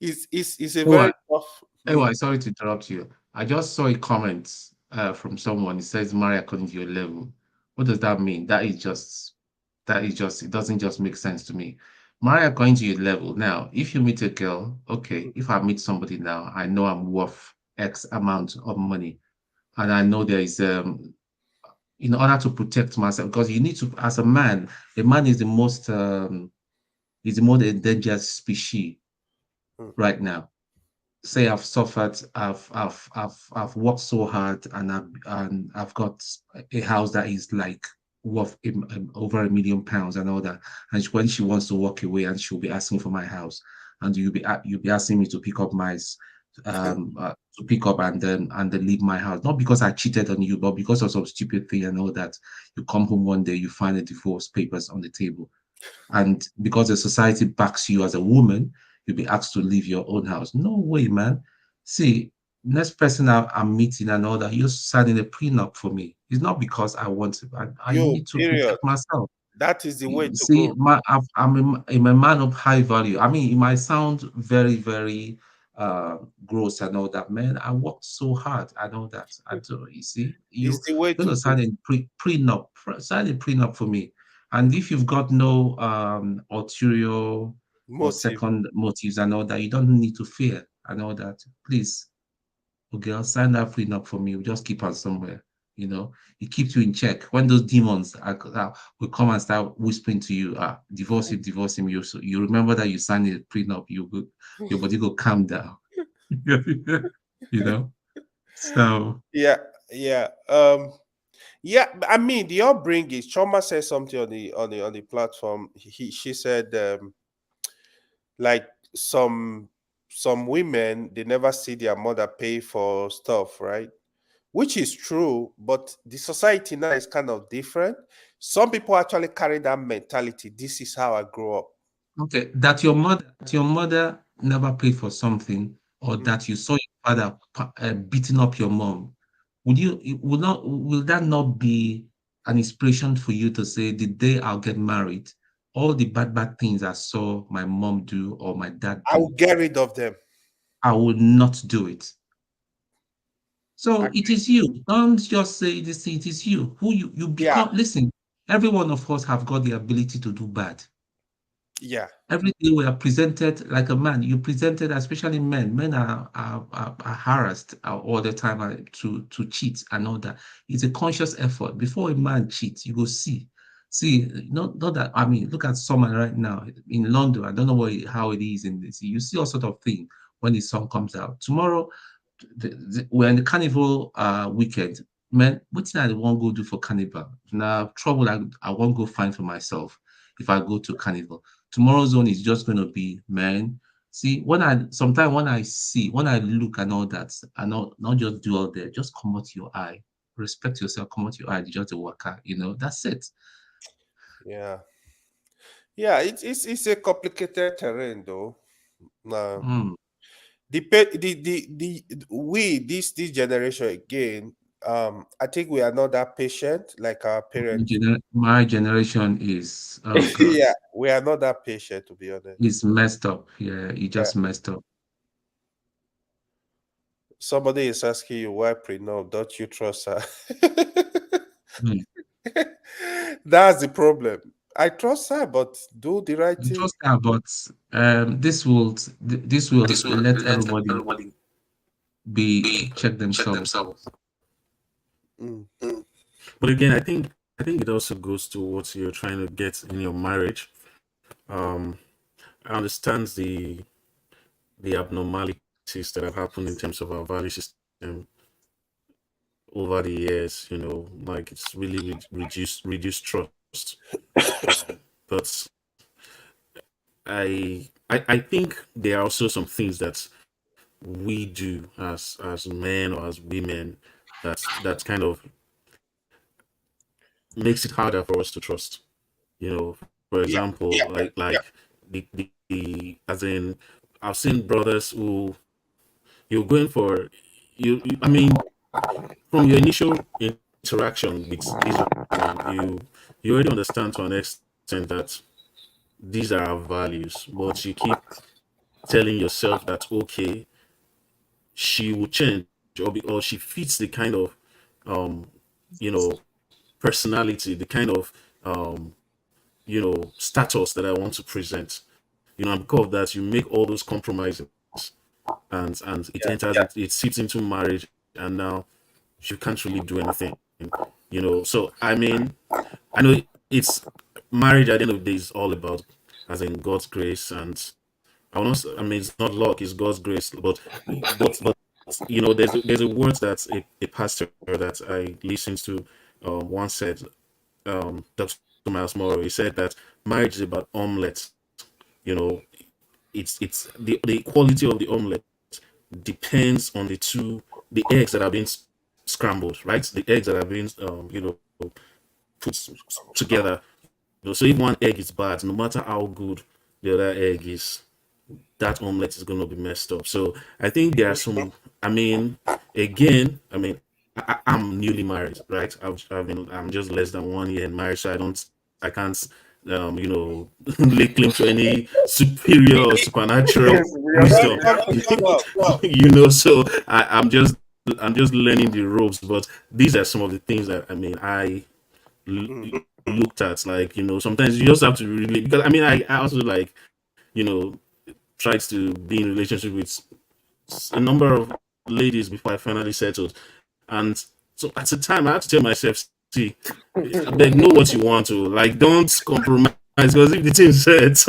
S12: it's a very tough.
S13: Anyway, sorry to interrupt you. I just saw a comment from someone. It says marry according to your level. What does that mean? That is just it doesn't just make sense to me. Marry according to your level. Now, if you meet a girl, okay, if I meet somebody now, I know I'm worth X amount of money, and I know there is in order to protect myself, because you need to, as a man is the most endangered species right now. Say I've suffered, I've worked so hard, and I've got a house that is like worth over £1 million and all that. And when she wants to walk away, and she'll be asking for my house, and you'll be asking me to pick up and then leave my house, not because I cheated on you, but because of some stupid thing and all that. You come home one day, you find the divorce papers on the table, and because the society backs you as a woman, you'll be asked to leave your own house. No way, man. See, next person I'm meeting and all that, you're signing a prenup for me. It's not because I want to. I need to protect myself.
S12: That is the way to
S13: See,
S12: go.
S13: I'm a man of high value. I mean, it might sound very, very gross and all that, man. I worked so hard. I know that. I do. You see, you're going to sign a prenup. Sign a prenup for me. And if you've got no ulterior or second motives and all that, you don't need to fear and all that. Please, okay, I'll sign that prenup for me. We'll just keep us somewhere. It keeps you in check. When those demons will come and start whispering to you, divorce him. You remember that you signed a prenup. Your body go calm down. So
S12: yeah. I mean, the upbringing is. Choma said something on the platform. She said, like some women, they never see their mother pay for stuff, right? Which is true, but the society now is kind of different. Some people actually carry that mentality. This is how I grew up.
S13: Okay, that your mother never paid for something, or that you saw your father beating up your mom. Will that not be an inspiration for you to say, the day I'll get married, all the bad things I saw my mom do or my dad do,
S12: I will get rid of them.
S13: I will not do it. So it is you. Don't just say this. It is you who you become. Yeah. Listen, every one of us have got the ability to do bad.
S12: Yeah.
S13: Every day we are presented like a man. You presented, especially men. Men are harassed all the time to cheat and all that. It's a conscious effort. Before a man cheats, you go see. Not that. I mean, look at summer right now in London. I don't know how it is in this. You see all sort of thing when the sun comes out. Tomorrow, we're in the carnival weekend. Man, what thing I won't go do for carnival? Now trouble I won't go find for myself if I go to carnival. Tomorrow's one is just going to be, man. See, sometimes when I look and all that, and not just do all there, just come out your eye, respect yourself, come out your eye, just a worker, that's it.
S12: Yeah. Yeah, it's a complicated terrain though.
S13: Mm.
S12: This generation again, I think we are not that patient like our parents.
S13: My generation is, oh God,
S12: Yeah, we are not that patient, to be honest.
S13: it's messed up. Yeah, he just messed up.
S12: Somebody is asking you why prenup, don't you trust her? That's the problem. I trust her, but do the right thing.
S13: Trust her, but this will let everybody check themselves.
S11: But again, I think it also goes to what you're trying to get in your marriage. I understand the abnormalities that have happened in terms of our value system over the years. You know, like it's really reduced trust. But I think there are also some things that we do as men or as women that's kind of makes it harder for us to trust. You know, for example, like the as in I've seen brothers who you're going for I mean, from your initial interaction with these women, you already understand to an extent that these are our values, but you keep telling yourself that okay, she will change or she fits the kind of you know personality, the kind of status that I want to present. You know, and because of that, you make all those compromises, and it enters, it seeps into marriage, and now you can't really do anything. You know, so I mean, I know it's marriage at the end of the day is all about, as in God's grace, and I mean, it's not luck, it's God's grace, but you know, there's a word that a pastor that I listened to once said, Dr. Miles Morrow, he said that marriage is about omelets. You know, it's the quality of the omelet depends on the eggs that are being scrambled, right? The eggs that are being put together. You know, so if one egg is bad, no matter how good the other egg is, that omelet is going to be messed up. So I think there are some. I mean, again, I mean, I'm newly married, right? I'm just less than 1 year in marriage, so I can't, lay claim to any superior or supernatural wisdom. You know, so I'm just learning the ropes. But these are some of the things that I mean I looked at. Like, you know, sometimes you just have to really, because I mean I also like, you know, tried to be in relationship with a number of ladies before I finally settled. And so at the time, I had to tell myself, see, I beg, know what you want to. Like, don't compromise, because if the thing sets,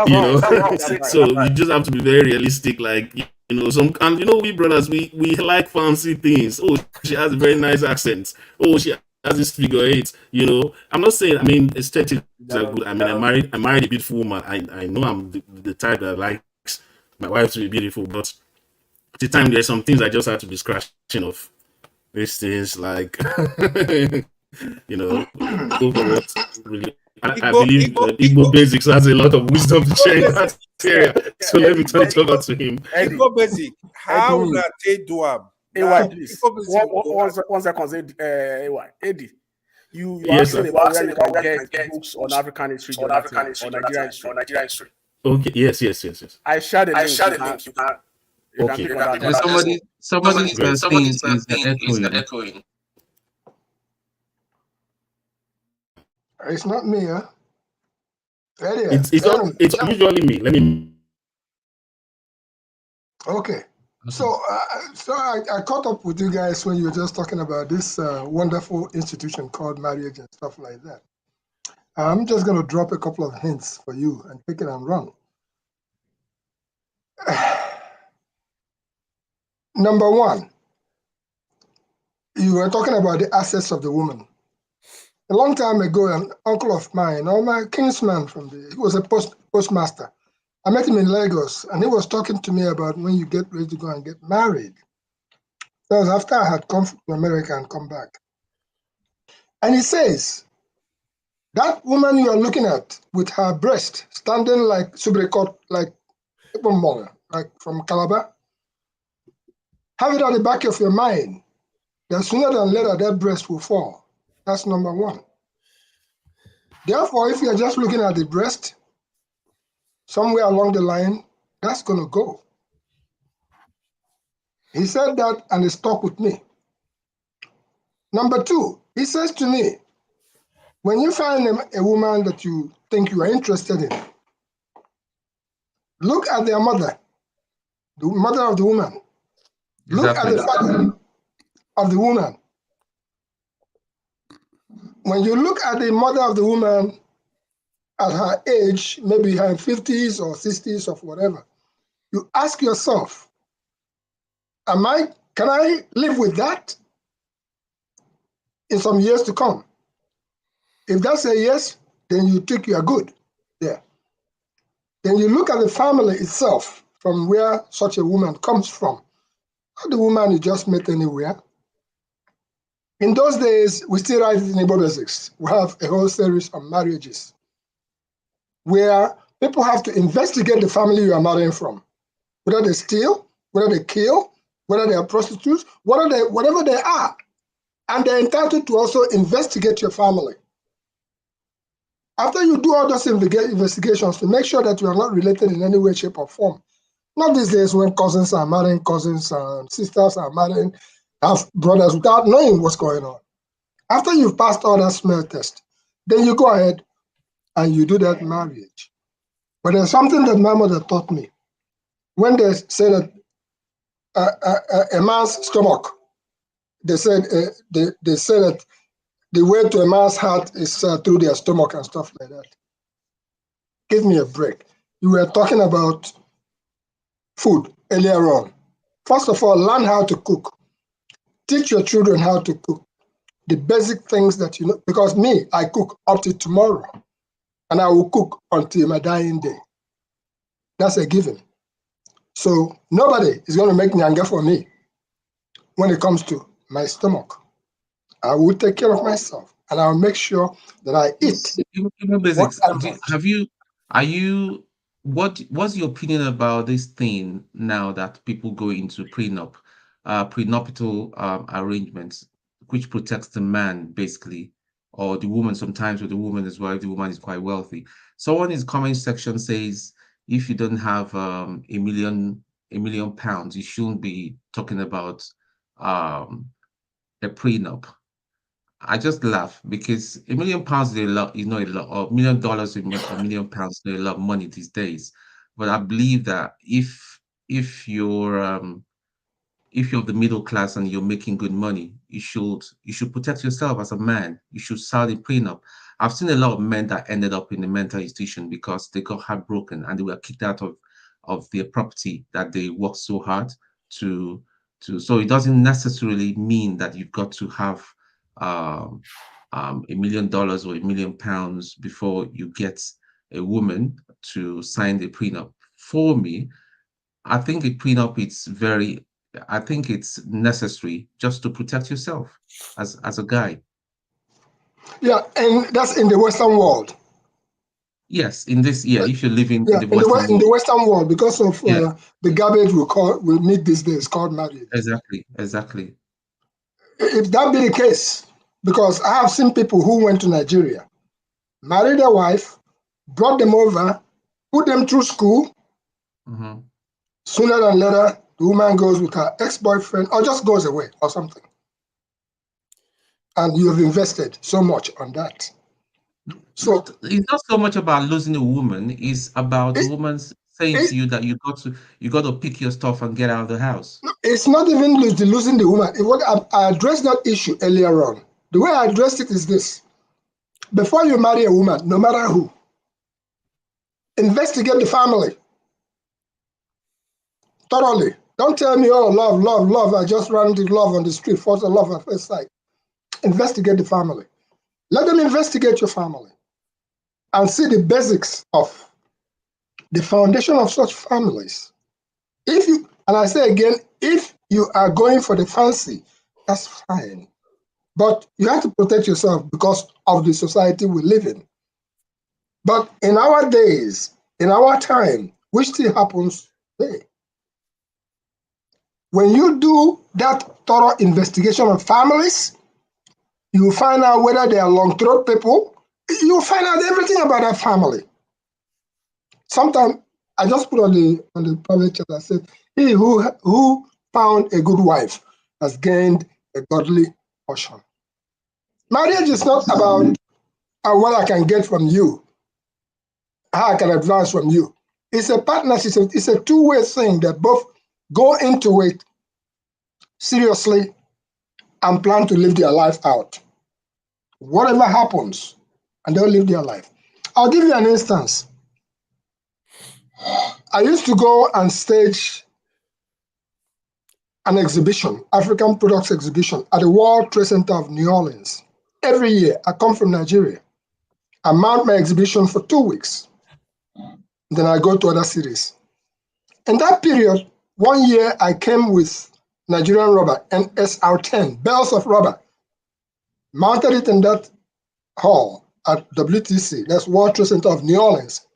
S11: you know, so you just have to be very realistic. Like, you know, and you know, we brothers, we like fancy things. Oh, she has a very nice accent. Oh, she has this figure eight. You know, I'm not saying, I mean, aesthetics are good. I mean, I married a beautiful woman. I know I'm the type that likes my wife to be beautiful, but at the time there's some things I just had to be scratching off. These things like you know, go for what really. I believe Igbo Basics has a lot of wisdom to share in that area. So let me turn it over to him.
S12: Igbo Basic, how will they do
S17: AY, please. One second, AY. Eddie, you
S11: yes,
S17: asking about where you can get books on African history, on Nigerian history.
S11: Okay, yes.
S17: I shared a link.
S11: Okay.
S13: Somebody's thing is echoing.
S1: It's not me, huh?
S11: It's usually me. Let me.
S1: Okay. So I caught up with you guys when you were just talking about this wonderful institution called marriage and stuff like that. I'm just going to drop a couple of hints for you and take it and run. Number one, you were talking about the assets of the woman. A long time ago, an uncle of mine, or my kinsman he was a postmaster. I met him in Lagos, and he was talking to me about when you get ready to go and get married. That was after I had come to America and come back. And he says, That woman you are looking at with her breast standing like Subricot, like from Calabar, have it at the back of your mind that sooner than later that breast will fall. That's number one. Therefore, if you're just looking at the breast, somewhere along the line, that's going to go. He said that and he stuck with me. Number two, he says to me, when you find a woman that you think you are interested in, look at their mother, the mother of the woman. Look at the father of the woman. When you look at the mother of the woman at her age, maybe her 50s or 60s or whatever, you ask yourself, can I live with that in some years to come? If that's a yes, then you think you are good there. Then you look at the family itself from where such a woman comes from. Not the woman you just met anywhere. In those days, we still write it in Igbo basics. We have a whole series of marriages where people have to investigate the family you are marrying from. Whether they steal, whether they kill, whether they are prostitutes, whatever they are. And they're entitled to also investigate your family. After you do all those investigations to make sure that you are not related in any way, shape, or form. Not these days when cousins are marrying cousins and sisters are marrying half brothers without knowing what's going on. After you've passed all that smell test, then you go ahead and you do that marriage. But there's something that my mother taught me. When they say that a man's stomach, they said that the way to a man's heart is through their stomach and stuff like that. Give me a break. You were talking about food earlier on. First of all, learn how to cook. Teach your children how to cook. The basic things that you know, because me, I cook up to tomorrow, and I will cook until my dying day. That's a given. So nobody is going to make nyanga for me when it comes to my stomach. I will take care of myself, and I'll make sure that I eat.
S13: Basics. What's your opinion about this thing now that people go into prenuptial arrangements, which protects the man basically, or the woman sometimes, or the woman as well if the woman is quite wealthy? Someone in the comment section says, if you don't have a million pounds, you shouldn't be talking about a prenup. I just laugh because £1 million is a lot, is not a lot, or $1 million or £1 million is not a lot of money these days. But I believe that if you're of the middle class and you're making good money, you should protect yourself as a man. You should sign a prenup. I've seen a lot of men that ended up in a mental institution because they got heartbroken and they were kicked out of their property that they worked so hard to. So it doesn't necessarily mean that you've got to have $1 million or £1 million before you get a woman to sign the prenup. For me, I think a prenup I think it's necessary just to protect yourself as a guy.
S1: Yeah, and that's in the Western world.
S13: Yes, in this, if you're living
S1: in the Western world, because of the garbage we meet these days called marriage.
S13: Exactly.
S1: If that be the case, because I have seen people who went to Nigeria, married their wife, brought them over, put them through school.
S13: Mm-hmm.
S1: Sooner than later, the woman goes with her ex-boyfriend or just goes away or something. And you have invested so much on that. So
S13: it's not so much about losing a woman, it's about the woman saying to you that you got to pick your stuff and get out of the house.
S1: It's not even losing the woman. I addressed that issue earlier on. The way I addressed it is this. Before you marry a woman, no matter who, investigate the family thoroughly. Don't tell me, oh, love. I just ran into love on the street, false love at first sight. Investigate the family. Let them investigate your family and see the basics of the foundation of such families. And I say again, if you are going for the fancy, that's fine. But you have to protect yourself because of the society we live in. But in our days, in our time, which still happens today, when you do that thorough investigation of families, you find out whether they are long-throat people. You find out everything about that family. Sometimes I just put on the private chat, I said, he who found a good wife has gained a godly portion. Marriage is not about what I can get from you, how I can advance from you. It's a partnership. It's a two-way thing that both go into it seriously and plan to live their life out. Whatever happens, and they'll live their life. I'll give you an instance. I used to go and stage an exhibition, African products exhibition, at the World Trade Center of New Orleans. Every year, I come from Nigeria. I mount my exhibition for 2 weeks. Then I go to other cities. In that period, 1 year I came with Nigerian rubber and SR10, bales of rubber, mounted it in that hall at WTC, that's World Trade Center of New Orleans.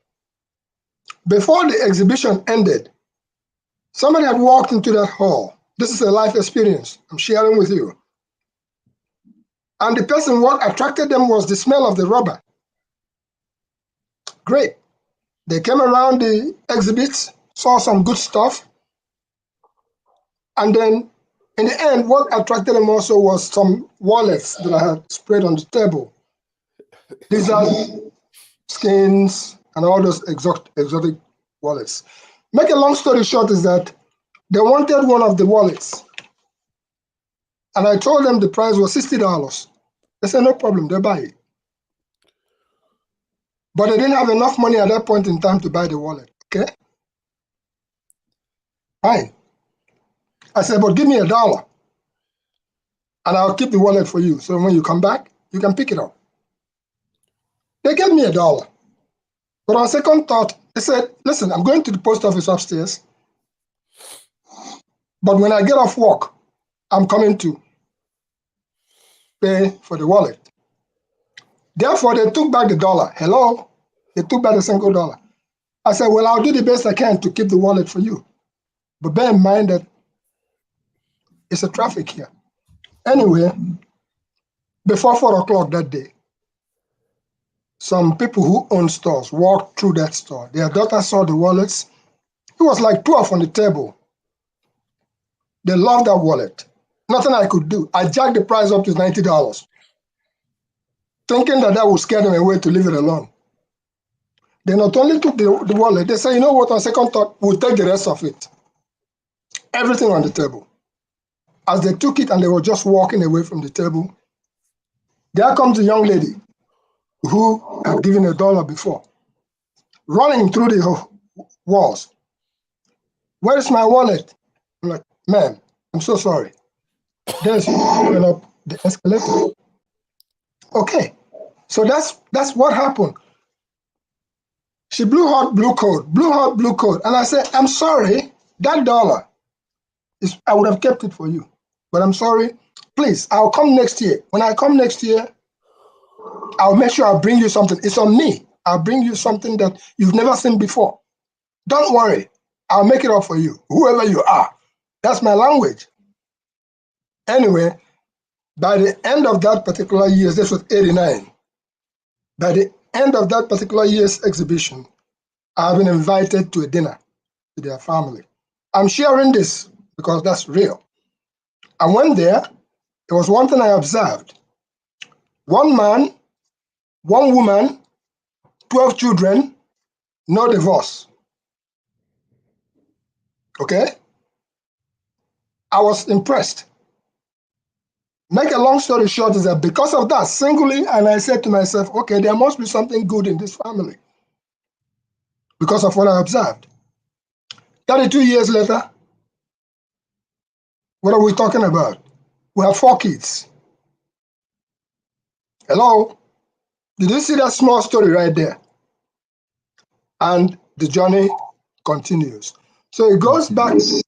S1: Before the exhibition ended, somebody had walked into that hall. This is a life experience I'm sharing with you. And the person, what attracted them was the smell of the rubber. Great. They came around the exhibits, saw some good stuff. And then in the end, what attracted them also was some wallets that I had spread on the table. These are skins and all those exotic wallets. Make a long story short is that they wanted one of the wallets. And I told them the price was $60. They said, no problem, they'll buy it. But they didn't have enough money at that point in time to buy the wallet, okay? Fine. I said, but give me $1 and I'll keep the wallet for you. So when you come back, you can pick it up. They gave me $1. But on second thought, they said, listen, I'm going to the post office upstairs. But when I get off work, I'm coming to pay for the wallet. Therefore, they took back the $1. Hello? They took back the single $1. I said, well, I'll do the best I can to keep the wallet for you. But bear in mind that it's a traffic here. Anyway, before 4 o'clock that day, some people who own stores walked through that store. Their daughter saw the wallets. It was like 12 on the table. They loved that wallet. Nothing I could do. I jacked the price up to $90, thinking that would scare them away to leave it alone. They not only took the wallet, they said, you know what, on second thought, we'll take the rest of it. Everything on the table. As they took it and they were just walking away from the table, there comes a young lady who had given $1 before, running through the walls. Where is my wallet? I'm like, ma'am, I'm so sorry. Then she went up the escalator. Okay, so that's what happened. She blew hot blue code. And I said, I'm sorry, that $1, I would have kept it for you. But I'm sorry, please, I'll come next year. When I come next year, I'll make sure I'll bring you something. It's on me. I'll bring you something that you've never seen before. Don't worry, I'll make it up for you, whoever you are. That's my language. Anyway, by the end of that particular year, this was 89. By the end of that particular year's exhibition, I've been invited to a dinner to their family. I'm sharing this because that's real. I went there. There was one thing I observed. One man, one woman, 12 children, no divorce. Okay? I was impressed. Make a long story short is that because of that, singly, and I said to myself, okay, there must be something good in this family because of what I observed. 32 years later, what are we talking about? We have 4 kids. Hello? Did you see that small story right there? And the journey continues. So it goes back to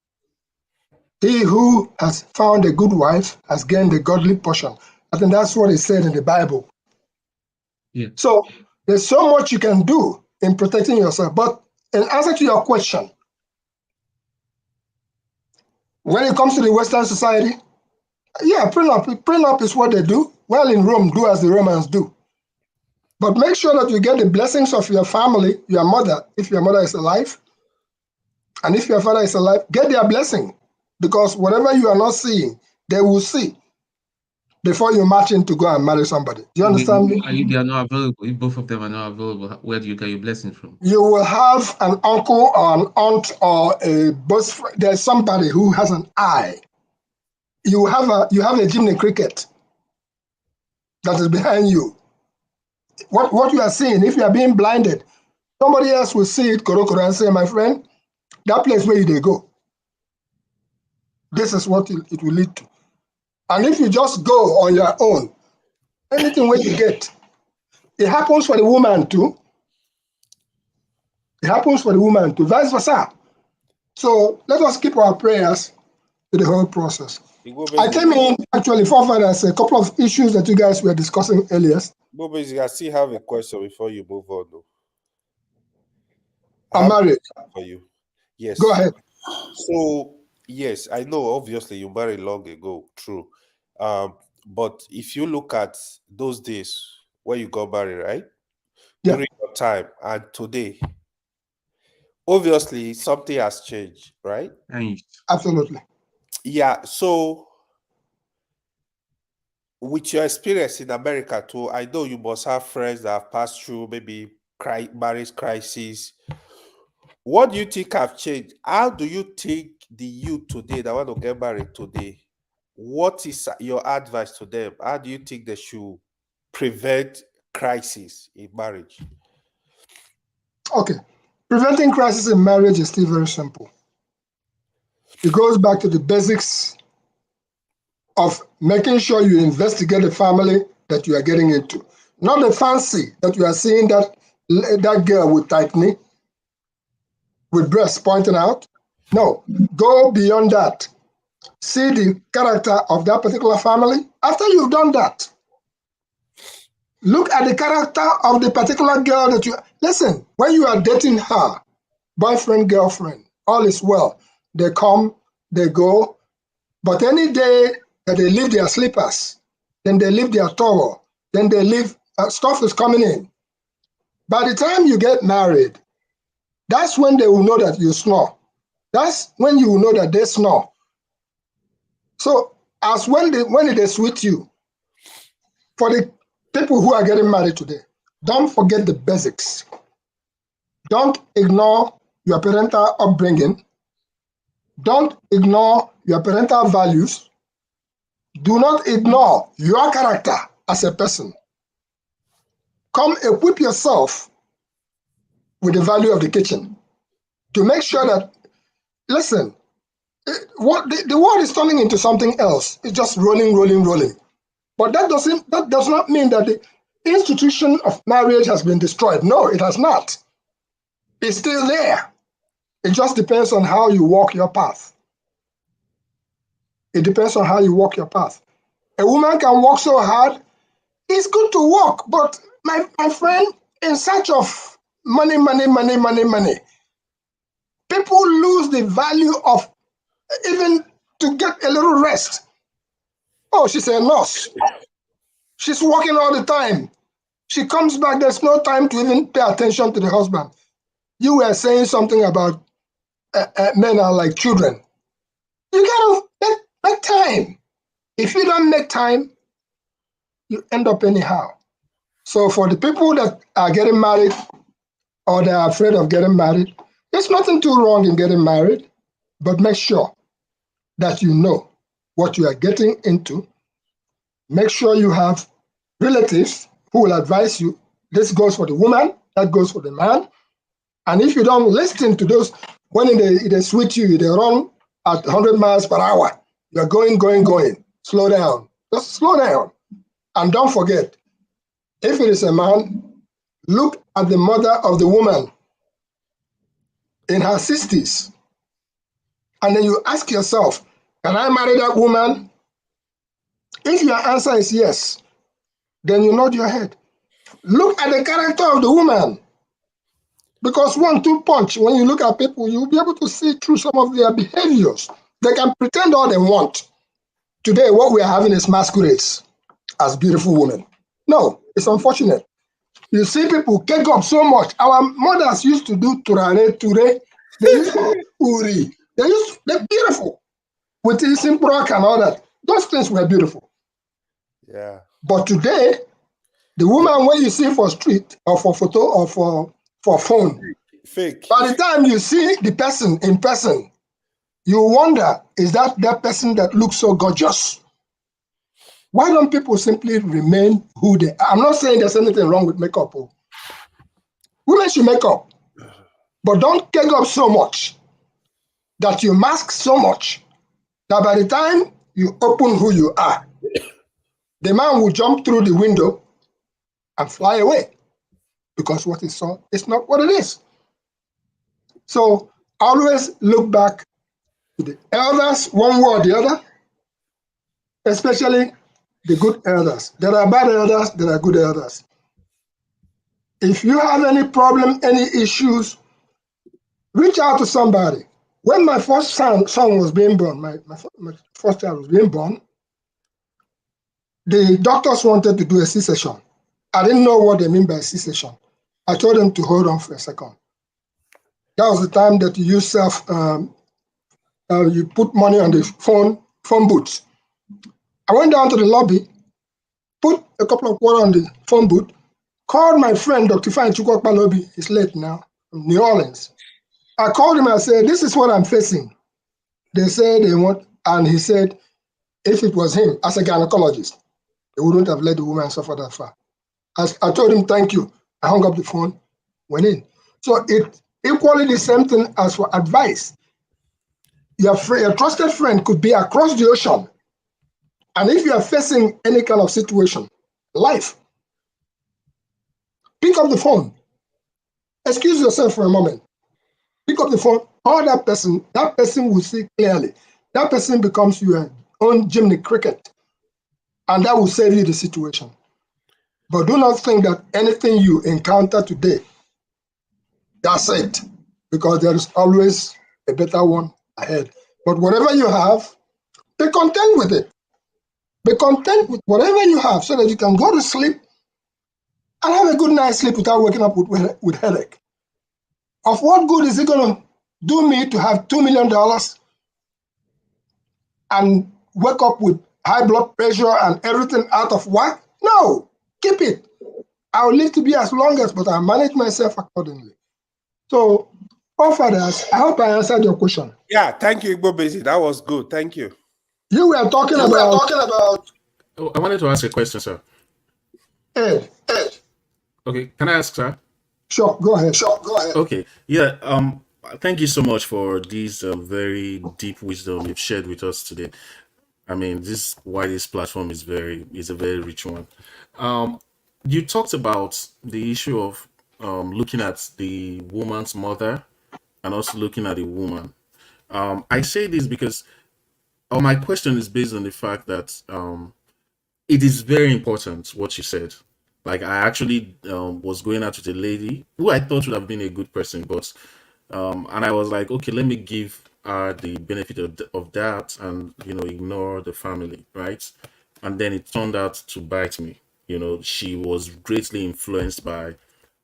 S1: he who has found a good wife has gained a godly portion. I think that's what it said in the Bible.
S13: Yeah.
S1: So there's so much you can do in protecting yourself. But in answer to your question, when it comes to the Western society, yeah, prenup is what they do. Well, in Rome, do as the Romans do. But make sure that you get the blessings of your family, your mother, if your mother is alive, and if your father is alive, get their blessing. Because whatever you are not seeing, they will see before you march in to go and marry somebody. Do you understand me?
S13: They are not available. If both of them are not available, where do you get your blessing from?
S1: You will have an uncle or an aunt or a best friend. There's somebody who has an eye. You have a Jimmy Cricket that is behind you. What you are seeing, if you are being blinded, somebody else will see it, and say, my friend, that place where you go, this is what it will lead to. And if you just go on your own, anything where you get, it happens for the woman too. It happens for the woman too, vice versa. So let us keep our prayers to the whole process. I came in actually forefathers a couple of issues that you guys were discussing earlier.
S12: Bobezi, I still have a question before you move on, though.
S1: I'm married.
S12: For you. Yes.
S1: Go ahead.
S12: So, yes, I know, obviously, you married long ago, true. But if you look at those days where you got married, right?
S1: Yeah.
S12: During your time and today, obviously, something has changed, right?
S1: Absolutely.
S12: Yeah, so with your experience in America too, I know you must have friends that have passed through maybe marriage crisis. What do you think have changed? How do you think the youth today that want to get married today, what is your advice to them? How do you think they should prevent crisis in marriage?
S1: Okay. Preventing crisis in marriage is still very simple. It goes back to the basics of making sure you investigate the family that you are getting into. Not the fancy that you are seeing that girl with tight knee, with breasts pointing out. No, go beyond that. See the character of that particular family. After you've done that, look at the character of the particular girl that you... Listen, when you are dating her, boyfriend, girlfriend, all is well. They come, they go, but any day that they leave their slippers, then they leave their towel, then they leave, stuff is coming in. By the time you get married, that's when they will know that you snore. That's when you will know that they snore. So as when they sweet you, for the people who are getting married today, don't forget the basics. Don't ignore your parental upbringing. Don't ignore your parental values. Do not ignore your character as a person. Come equip yourself with the value of the kitchen to make sure that, listen, the world is turning into something else. It's just rolling. But that does not mean that the institution of marriage has been destroyed. No, it has not. It's still there. It just depends on how you walk your path. It depends on how you walk your path. A woman can work so hard. It's good to work, but my friend, in search of money, people lose the value of even to get a little rest. Oh, she's a nurse. She's working all the time. She comes back, there's no time to even pay attention to the husband. You were saying something about men are like children. You gotta make time. If you don't make time, you end up anyhow. So for the people that are getting married or they are afraid of getting married, there's nothing too wrong in getting married, but make sure that you know what you are getting into. Make sure you have relatives who will advise you. This goes for the woman, that goes for the man. And if you don't listen to those, when they switch you, they run at 100 miles per hour. You're going. Slow down. Just slow down. And don't forget, if it is a man, look at the mother of the woman in her 60s. And then you ask yourself, can I marry that woman? If your answer is yes, then you nod your head. Look at the character of the woman. Because 1-2 punch, when you look at people, you'll be able to see through some of their behaviors. They can pretend all they want. Today, what we are having is masquerades as beautiful women. No, it's unfortunate. You see people cake up so much. Our mothers used to do turare, ture. They used to do uri. They're beautiful. With the simple rock and all that. Those things were beautiful.
S12: Yeah.
S1: But today, the woman when you see for street or for photo or for phone,
S12: fake.
S1: By the time you see the person in person, you wonder, is that person that looks so gorgeous? Why don't people simply remain who they are? I'm not saying there's anything wrong with makeup. Women should make up, but don't cake up so much that you mask so much that by the time you open who you are, the man will jump through the window and fly away because what he saw is not what it is. So always look back to the elders, one way or the other, especially the good elders. There are bad elders, there are good elders. If you have any problem, any issues, reach out to somebody. When my first son was being born, my first child was being born, the doctors wanted to do a C-section. I didn't know what they mean by C-section. I told them to hold on for a second. That was the time that you use you put money on the phone booths. I went down to the lobby, put a couple of quarters on the phone booth, called my friend, Dr. Fine Chukwokpa Lobby, he's late now, from New Orleans. I called him and said, this is what I'm facing. They said they want, and he said, if it was him, as a gynecologist, he wouldn't have let the woman suffer that far. I told him, thank you. I hung up the phone, went in. So it equally the same thing as for advice. Your trusted friend could be across the ocean. And if you are facing any kind of situation, life, pick up the phone. Excuse yourself for a moment. Pick up the phone, call that person will see clearly. That person becomes your own Jiminy Cricket, and that will save you the situation. But do not think that anything you encounter today, that's it, because there is always a better one ahead. But whatever you have, be content with it. Be content with whatever you have so that you can go to sleep and have a good night's sleep without waking up with headache. Of what good is it going to do me to have $2 million and wake up with high blood pressure and everything out of whack? No, keep it. I'll live to be as long as, but I manage myself accordingly. So, all fathers, I hope I answered your question.
S12: Yeah, thank you, Igbo Bezi. That was good. Thank you.
S1: You were talking about.
S11: Oh, I wanted to ask a question, sir.
S1: Ed.
S11: Okay, can I ask, sir?
S1: Sure, go ahead.
S11: Okay, yeah. Thank you so much for this very deep wisdom you've shared with us today. I mean, this platform is a very rich one. You talked about the issue of looking at the woman's mother and also looking at the woman. I say this because my question is based on the fact that it is very important what you said. Like, I actually was going out with a lady who I thought would have been a good person, but and I was like, okay, let me give her the benefit of that and, ignore the family, right? And then it turned out to bite me. She was greatly influenced by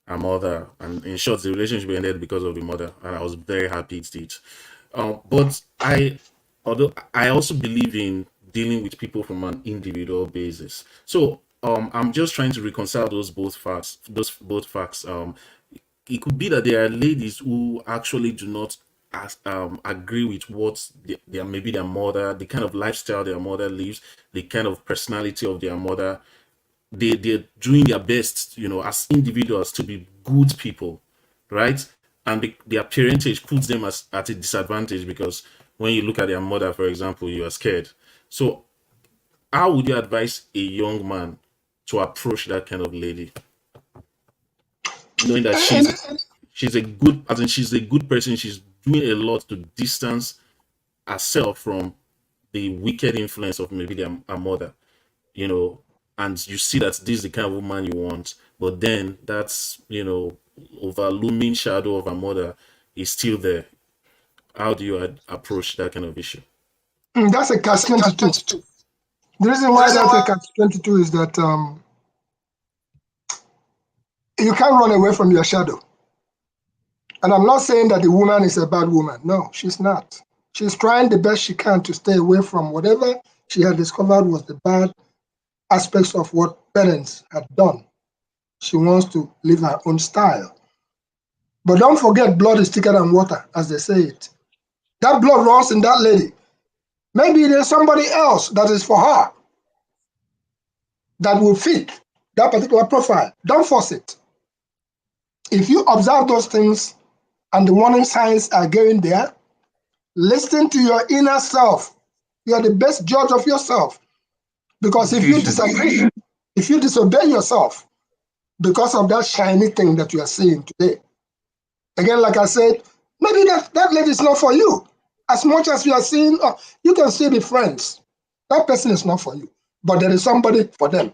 S11: her mother, and in short, the relationship ended because of the mother, and I was very happy it did. But although I also believe in dealing with people from an individual basis. So I'm just trying to reconcile those both facts. It could be that there are ladies who actually do not agree with what maybe their mother, the kind of lifestyle their mother lives, the kind of personality of their mother. They're doing their best, as individuals to be good people, right? And their parentage puts them at a disadvantage because when you look at their mother, for example, you are scared. So how would you advise a young man to approach that kind of lady, knowing that she's a good person, she's doing a lot to distance herself from the wicked influence of maybe her mother? you know, and you see that this is the kind of woman you want, but then that's, you know, over looming shadow of her mother is still there. How do you approach that kind of issue?
S1: That's a catch-22. The reason why that's a catch-22 is that you can't run away from your shadow. And I'm not saying that the woman is a bad woman. No, she's not. She's trying the best she can to stay away from whatever she had discovered was the bad aspects of what parents had done. She wants to live her own style. But don't forget, blood is thicker than water, as they say it. That blood runs in that lady. Maybe there's somebody else that is for her that will fit that particular profile. Don't force it. If you observe those things and the warning signs are going there, listen to your inner self. You are the best judge of yourself. Because if you disagree, if you disobey yourself because of that shiny thing that you are seeing today, again, like I said, maybe that lady is not for you. As much as you are seeing, you can still be friends. That person is not for you. But there is somebody for them.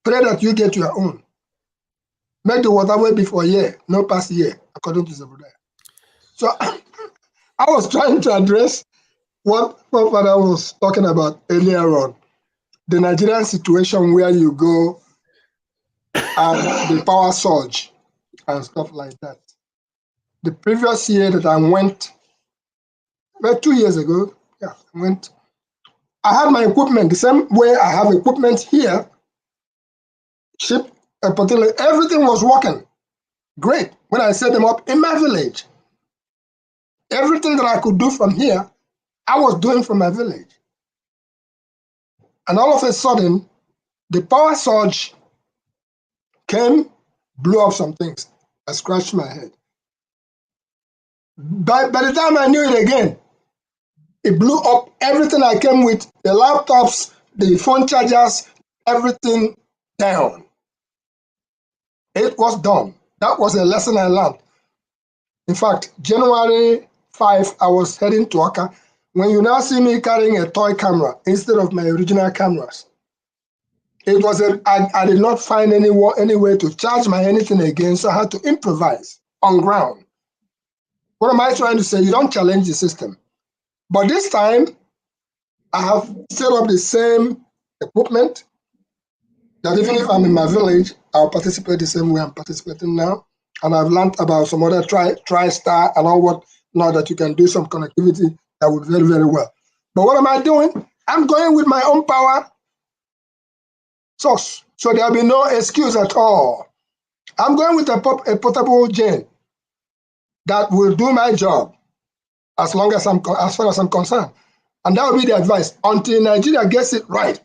S1: Pray that you get your own. Make the waterway before year, no past year, according to Zebediah. So I was trying to address what Father was talking about earlier on. The Nigerian situation where you go and the power surge and stuff like that. The previous year that I went, well, 2 years ago, yeah, I went. I had my equipment the same way I have equipment here. Ship, everything was working great when I set them up in my village. Everything that I could do from here, I was doing from my village. And all of a sudden, the power surge came, blew up some things. I scratched my head. By the time I knew it again, it blew up everything I came with, the laptops, the phone chargers, everything down. It was done. That was a lesson I learned. In fact, January 5, I was heading to Oka. When you now see me carrying a toy camera instead of my original cameras, it was I did not find any way to charge my anything again, so I had to improvise on ground. What am I trying to say? You don't challenge the system. But this time, I have set up the same equipment that even if I'm in my village, I'll participate the same way I'm participating now. And I've learned about some other TriStar and all what now that you can do some connectivity that would very, very well. But what am I doing? I'm going with my own power source. So there'll be no excuse at all. I'm going with a portable gen that will do my job as far as I'm concerned. And that will be the advice until Nigeria gets it right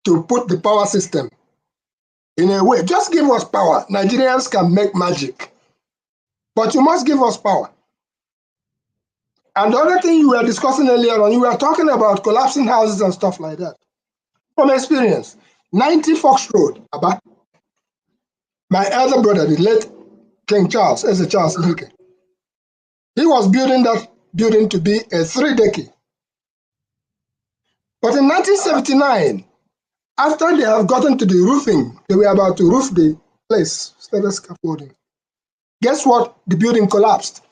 S1: to put the power system in a way. Just give us power. Nigerians can make magic. But you must give us power. And the other thing you were discussing earlier on, you were talking about collapsing houses and stuff like that. From experience, 90 Fox Road, Aba, my elder brother, the late King Charles, Eze Charles Leke, he was building that building to be a 3-decker. But in 1979, after they have gotten to the roofing, they were about to roof the place, started scaffolding. Guess what? The building collapsed.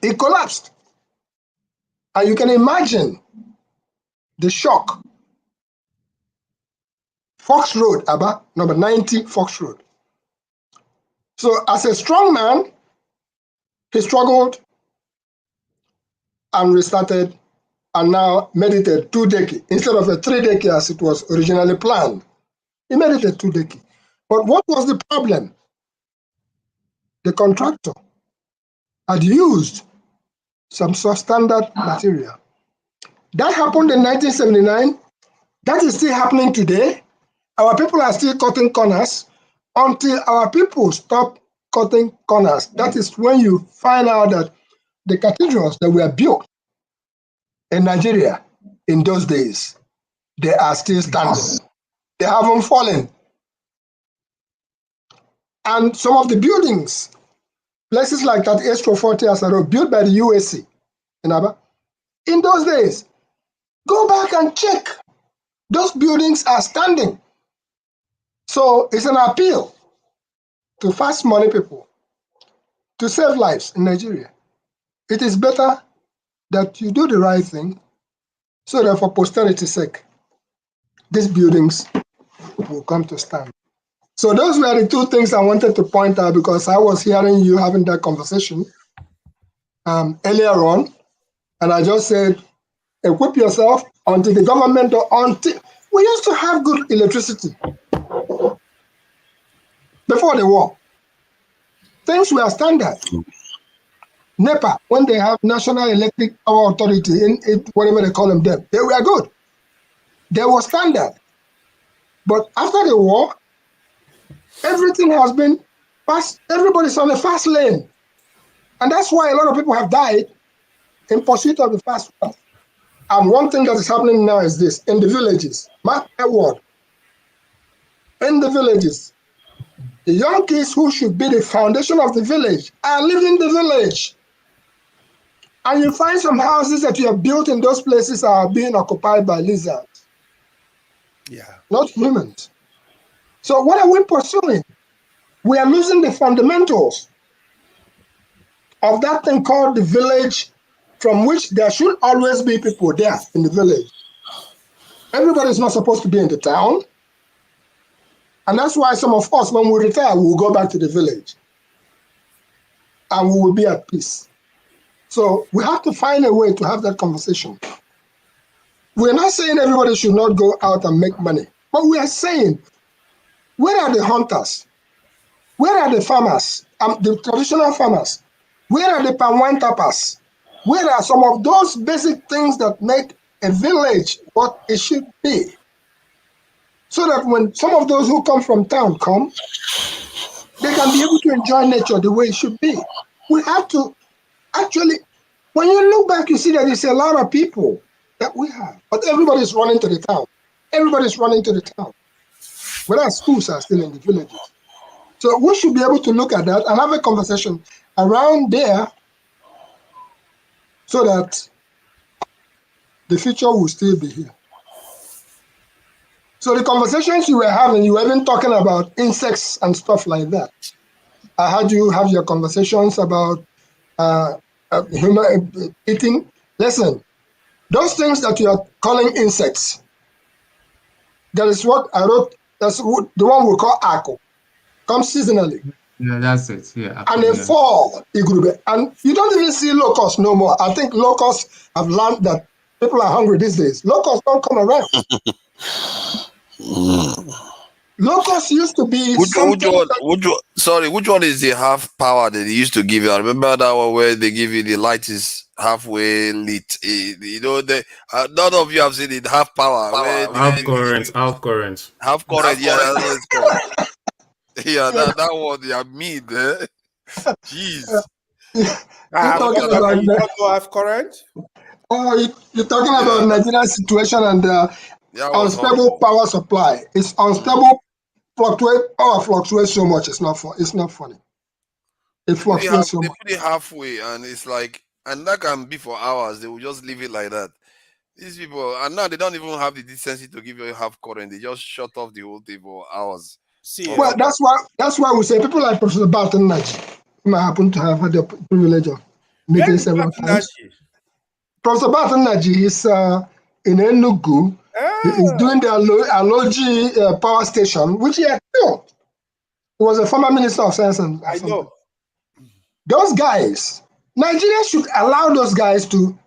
S1: It collapsed. And you can imagine the shock. Fox Road, Aba, number 90 Fox Road. So as a strong man, he struggled and restarted and now made it a 2-decker instead of a 3-decker as it was originally planned. He made it a 2-decker. But what was the problem? The contractor had used some substandard material. That happened in 1979. That is still happening today. Our people are still cutting corners until our people stop cutting corners. That is when you find out that the cathedrals that were built in Nigeria in those days, they are still standing. They haven't fallen. And some of the buildings, places like that Astro 40 Asaro, built by the USC in Aba, in those days, Go back and check. Those buildings are standing. So it's an appeal to fast money people to save lives in Nigeria. It is better that you do the right thing so that for posterity's sake, these buildings will come to stand. So those were the two things I wanted to point out because I was hearing you having that conversation earlier on, and I just said, equip yourself until the government or until we used to have good electricity before the war. Things were standard. NEPA, when they have National Electric Power Authority, whatever they call them, they were good. They were standard. But after the war, everything has been fast. Everybody's on the fast lane. And that's why a lot of people have died in pursuit of the fast wealth. And one thing that is happening now is this, in the villages, mark my word, in the villages, the young kids who should be the foundation of the village are leaving the village. And you find some houses that you have built in those places are being occupied by lizards.
S12: Yeah.
S1: Not humans. So what are we pursuing? We are losing the fundamentals of that thing called the village, from which there should always be people there in the village. Everybody is not supposed to be in the town. And that's why some of us, when we retire, we will go back to the village. And we will be at peace. So we have to find a way to have that conversation. We're not saying everybody should not go out and make money. But we are saying, where are the hunters? Where are the farmers, the traditional farmers? Where are the palm wine tappers? Where are some of those basic things that make a village what it should be? So that when some of those who come from town come, they can be able to enjoy nature the way it should be. We have to actually, when you look back, you see that there's a lot of people that we have, but everybody's running to the town. Everybody's running to the town. Whereas schools are still in the villages. So we should be able to look at that and have a conversation around there so that the future will still be here. So the conversations you were having, you were even talking about insects and stuff like that. I heard you have your conversations about human eating. Listen, those things that you are calling insects, that is what I wrote, that's the one we call ako, comes seasonally.
S13: Yeah, that's it. Yeah.
S1: And they fall, and you don't even see locusts no more. I think locusts have learned that people are hungry these days. Locusts don't come around. Locusts used to be
S6: which one is the half power that they used to give you? I remember that one where they give you the light is halfway lit. You know, none of you have seen it. Half power.
S11: Half current.
S6: Half current. Yeah, that's what it's called. Yeah, that one. Yeah, mean. Jeez.
S12: You don't know half current?
S1: Oh, you're talking about Nigeria's situation and unstable power supply. It's unstable. Power fluctuates so much. It's not funny. It fluctuates so much.
S6: They put it halfway, and it's like, and that can be for hours. They will just leave it like that. These people, and now they don't even have the decency to give you half current. They just shut off the whole thing for hours.
S1: Well, that's why we say people like Professor Barton Naji, whom I happen to have had the privilege of meeting several times. Professor Barton Naji is in Enugu. He's doing the Aloji power station, which he had built. He was a former minister of science and
S12: I know.
S1: Those guys, Nigeria should allow those guys to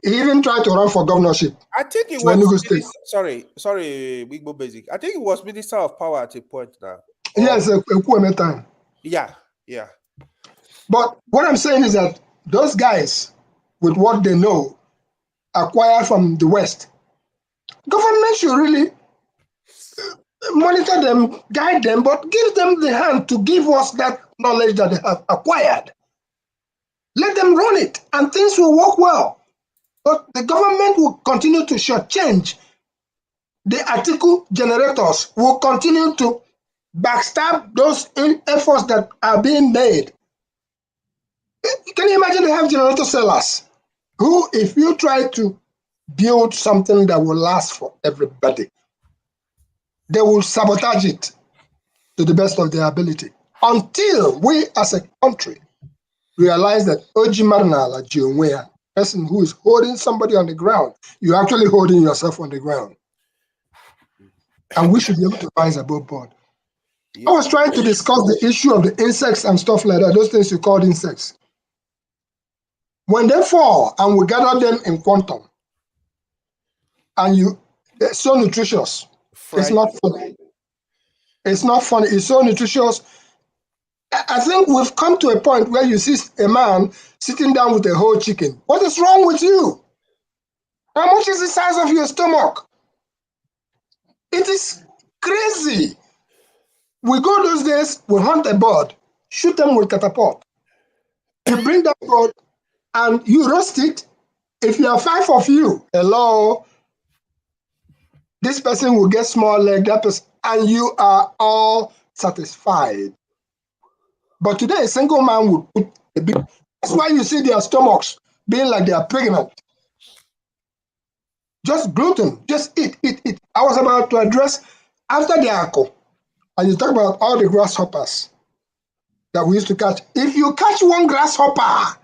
S1: even try to run for governorship.
S12: I think it was sorry, Igbo Basic. I think it was Minister of Power at a point now.
S1: Yes, a time.
S12: Yeah.
S1: But what I'm saying is that those guys, with what they know, acquired from the West, government should really monitor them, guide them, but give them the hand to give us that knowledge that they have acquired. Let them run it, and things will work well. But the government will continue to shortchange. The article generators will continue to backstab those efforts that are being made. Can you imagine they have generator sellers who, if you try to build something that will last for everybody. They will sabotage it to the best of their ability until we as a country realize that Oji Marnala Jionwea, person who is holding somebody on the ground, you're actually holding yourself on the ground. And we should be able to rise above board. I was trying to discuss the issue of the insects and stuff like that, those things you call insects. When they fall and we gather them in quantum, and they're so nutritious, it's not funny. It's not funny, it's so nutritious. I think we've come to a point where you see a man sitting down with a whole chicken. What is wrong with you? How much is the size of your stomach? It is crazy. We go those days, we hunt a bird, shoot them with catapult. You bring that bird and you roast it. If you are 5 of you, hello, this person will get small leg, that person, and you are all satisfied. But today, a single man will put a big. That's why you see their stomachs being like they are pregnant. Just gluten, just eat. I was about to address after the ACO, and you talk about all the grasshoppers that we used to catch. If you catch one grasshopper,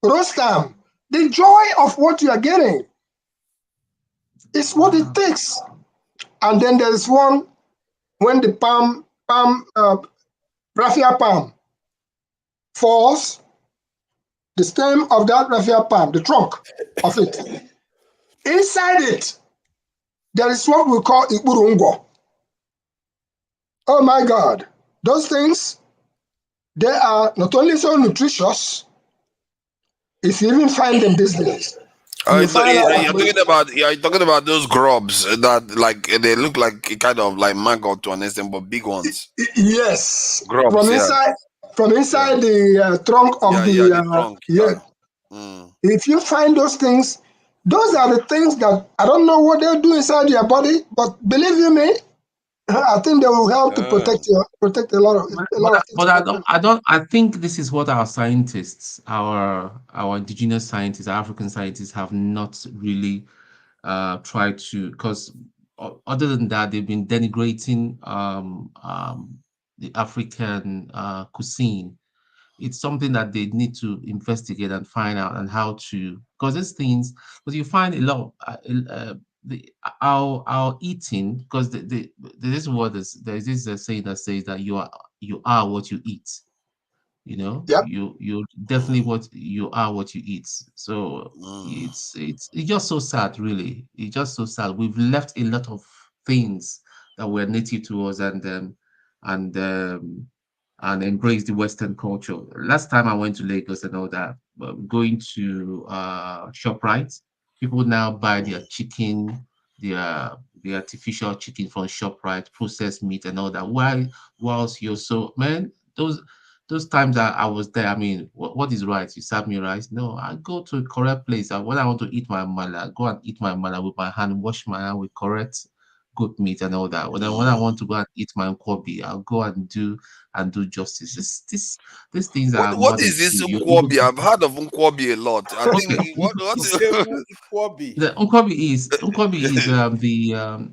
S1: roast them. The joy of what you are getting is what it takes. And then there's one when the raffia palm falls, the stem of that raffia palm, the trunk of it, inside it, there is what we call iburungo. Oh my God, those things, they are not only so nutritious, if you even find them these days.
S6: You're talking about those grubs that like they look like a kind of like maggot to an extent, but big ones.
S1: Yes,
S6: grubs.
S1: From inside the trunk of the trunk. If you find those things, those are the things that I don't know what they'll do inside your body, but believe you me, I think they will help to protect a lot of things.
S13: But I think this is what our scientists, our indigenous scientists, our African scientists have not really tried to, because other than that, they've been denigrating the African cuisine. It's something that they need to investigate and find out and how to, because these things, because you find a lot of our eating, because there is this saying that says that you are what you eat. You know, you definitely you are what you eat. So it's just so sad, really. It's just so sad. We've left a lot of things that were native to us and embrace the Western culture. Last time I went to Lagos and all that, going to ShopRite, people now buy their chicken, the artificial chicken from ShopRite, processed meat and all that. Whilst you're so, man, those times that I was there, I mean, what is right? You serve me rice? No, I go to a correct place. When I want to eat my mala, I go and eat my mala with my hand, wash my hand with correct goat meat and all that. When I want to go and eat my nkwobi, I'll go and do justice. These things are.
S6: What is this nkwobi? I've heard of nkwobi a lot. I think
S13: the nkwobi is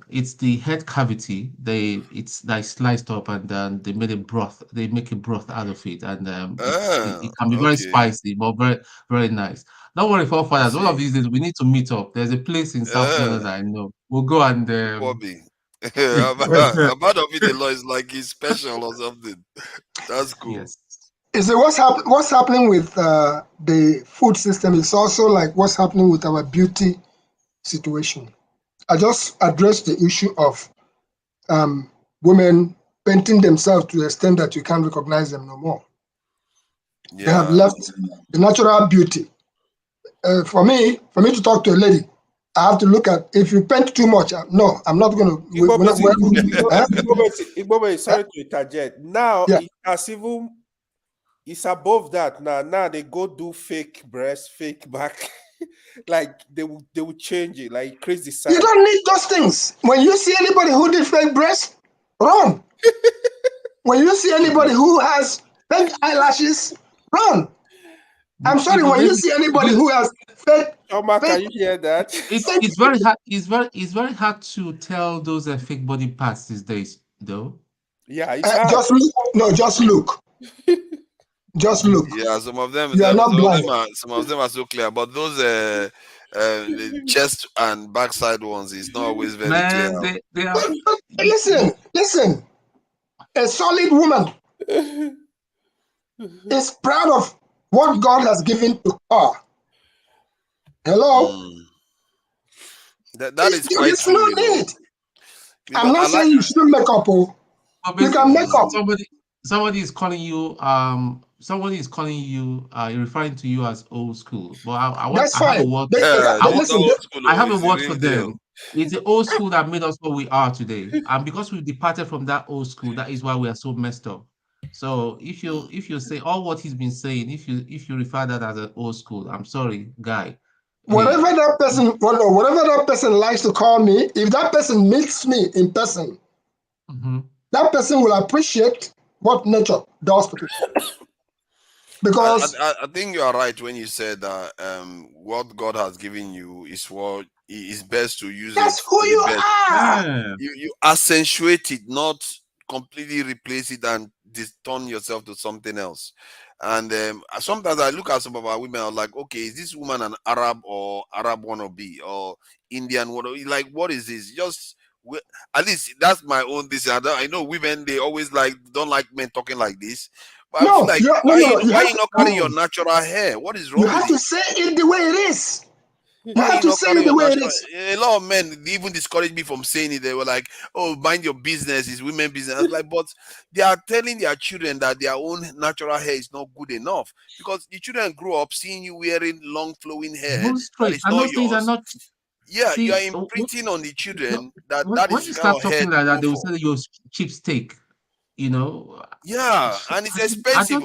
S13: it's the head cavity. It's like sliced up and then they made a broth. They make a broth out of it, and it can be very spicy, but very very nice. Don't worry, forefathers. One of these days we need to meet up. There's a place in South London that I know. We'll go and
S6: nkwobi. I've heard of it a lot. It's like it's special or something. That's cool.
S13: Yes.
S1: Is it what's happening with the food system? It's also like what's happening with our beauty situation. I just addressed the issue of women painting themselves to the extent that you can't recognize them no more. They have left the natural beauty. For me to talk to a lady, I have to look at, if you paint too much, no, I'm not going to.
S12: Igbobe, sorry to interject. Now, it's above that. Now they go do fake breast, fake back. Like they will change it, like increase the size.
S1: You don't need those things. When you see anybody who did fake breast, run. When you see anybody who has fake eyelashes, run. I'm sorry, when you see anybody who has fake,
S12: Omar, can you hear that?
S13: It's very hard. It's very hard to tell those fake body parts these days, though.
S12: Yeah, it's hard.
S1: just look. No, just look. Just look.
S6: Yeah, some of them,
S1: You are not blind.
S6: some of them are so clear, but those the chest and backside ones is not always very clear.
S13: Man, they are.
S1: Listen. A solid woman is proud of what God has given to her. Hello?
S6: That is quite
S1: It's
S6: true.
S1: no need. I'm not saying you shouldn't make up. You can make up.
S13: Somebody is calling you. Somebody is calling you. Referring to you as old school. But
S1: That's
S13: I have
S1: fine.
S13: a word.
S1: I
S13: have a word for them. It's the old school that made us what we are today, and because we departed from that old school, that is why we are so messed up. So if you say all what he's been saying, if you refer that as an old school, I'm sorry, guy.
S1: Whatever that person likes to call me, if that person meets me in person, that person will appreciate what nature does to people. Because
S6: I think you are right when you said that what God has given you is what is best to use.
S1: That's
S6: it
S1: who
S6: to
S1: you
S6: the best.
S1: are.
S6: You accentuate it, not completely replace it and turn yourself to something else. And sometimes I look at some of our women, I'm like, okay, is this woman an Arab or Arab wannabe or Indian wannabe? Like, what is this? Just at least that's my own this. I know women, they always don't like men talking like this. But
S1: no,
S6: I feel like why you not carrying your natural hair? What is wrong?
S1: You have to say it the way it is. You have to say it the way it is.
S6: A lot of men even discouraged me from saying it. They were like, "Oh, mind your business. It's women business." I was like, but they are telling their children that their own natural hair is not good enough because the children grow up seeing you wearing long flowing hair that is not yours. Yeah, you are imprinting on the children that is
S13: when
S6: the
S13: you
S6: kind
S13: start
S6: of hair
S13: talking like that, they will
S6: for.
S13: say you're cheap steak.
S6: Yeah, and it's expensive.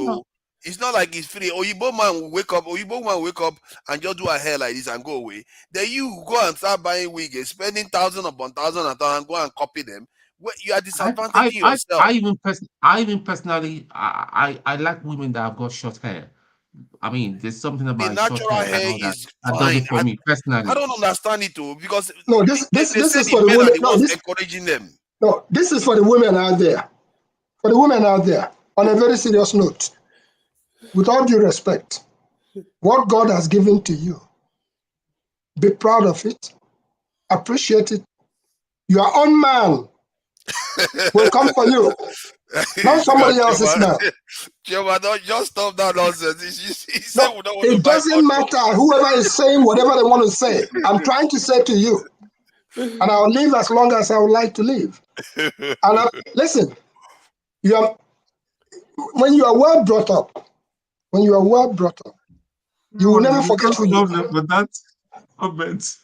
S6: It's not like it's free. Oyibo man will wake up and just do a hair like this and go away. Then you go and start buying wigs, spending thousand upon thousand and go and copy them. You are disadvantaging yourself.
S13: I even personally, I like women that have got short hair. I mean, there's something about
S6: the natural
S13: short hair
S6: hair
S13: and all
S6: is
S13: that
S6: fine.
S13: does it for me personally.
S6: I don't understand it too because
S1: no, this is for the
S6: men
S1: women.
S6: are the ones encouraging them.
S1: No, this is for the women out there. For the women out there, on a very serious note, with all due respect, what God has given to you, be proud of it, appreciate it. Your own man will come for you, not somebody else's man.
S6: Chioma, don't just stop that nonsense.
S1: It doesn't matter whoever is saying whatever they want to say. I'm trying to say to you, and I'll live as long as I would like to live. And listen, when you are well brought up, you will never forget who you are.
S11: But that's comment.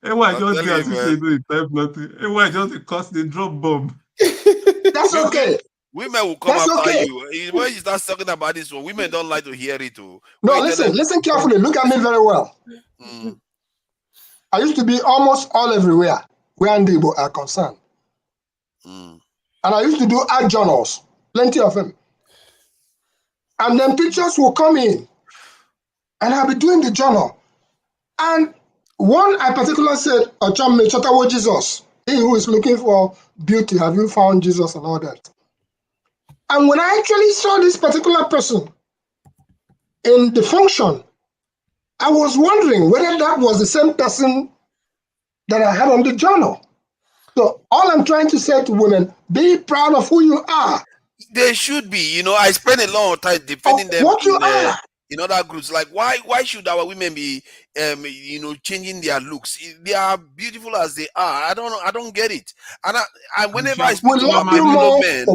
S11: Why just get as if they do it type nothing? Why just cause the drop bomb?
S1: That's okay.
S6: Women will come after you. When you start talking about this one, women don't like to hear it too.
S1: No, listen carefully. Look at me very well. I used to be almost all everywhere where Ndibo are concerned. And I used to do art journals, plenty of them. And then pictures will come in. And I'll be doing the journal. And one I particularly said, Chotawo Jesus, he who is looking for beauty, have you found Jesus and all that? And when I actually saw this particular person in the function, I was wondering whether that was the same person that I had on the journal. So all I'm trying to say to women, be proud of who you are.
S6: They should be. I spend a long time defending them in other groups. Like, why should our women be, changing their looks? They are beautiful as they are. I don't get it. And whenever I speak to my Filipino men,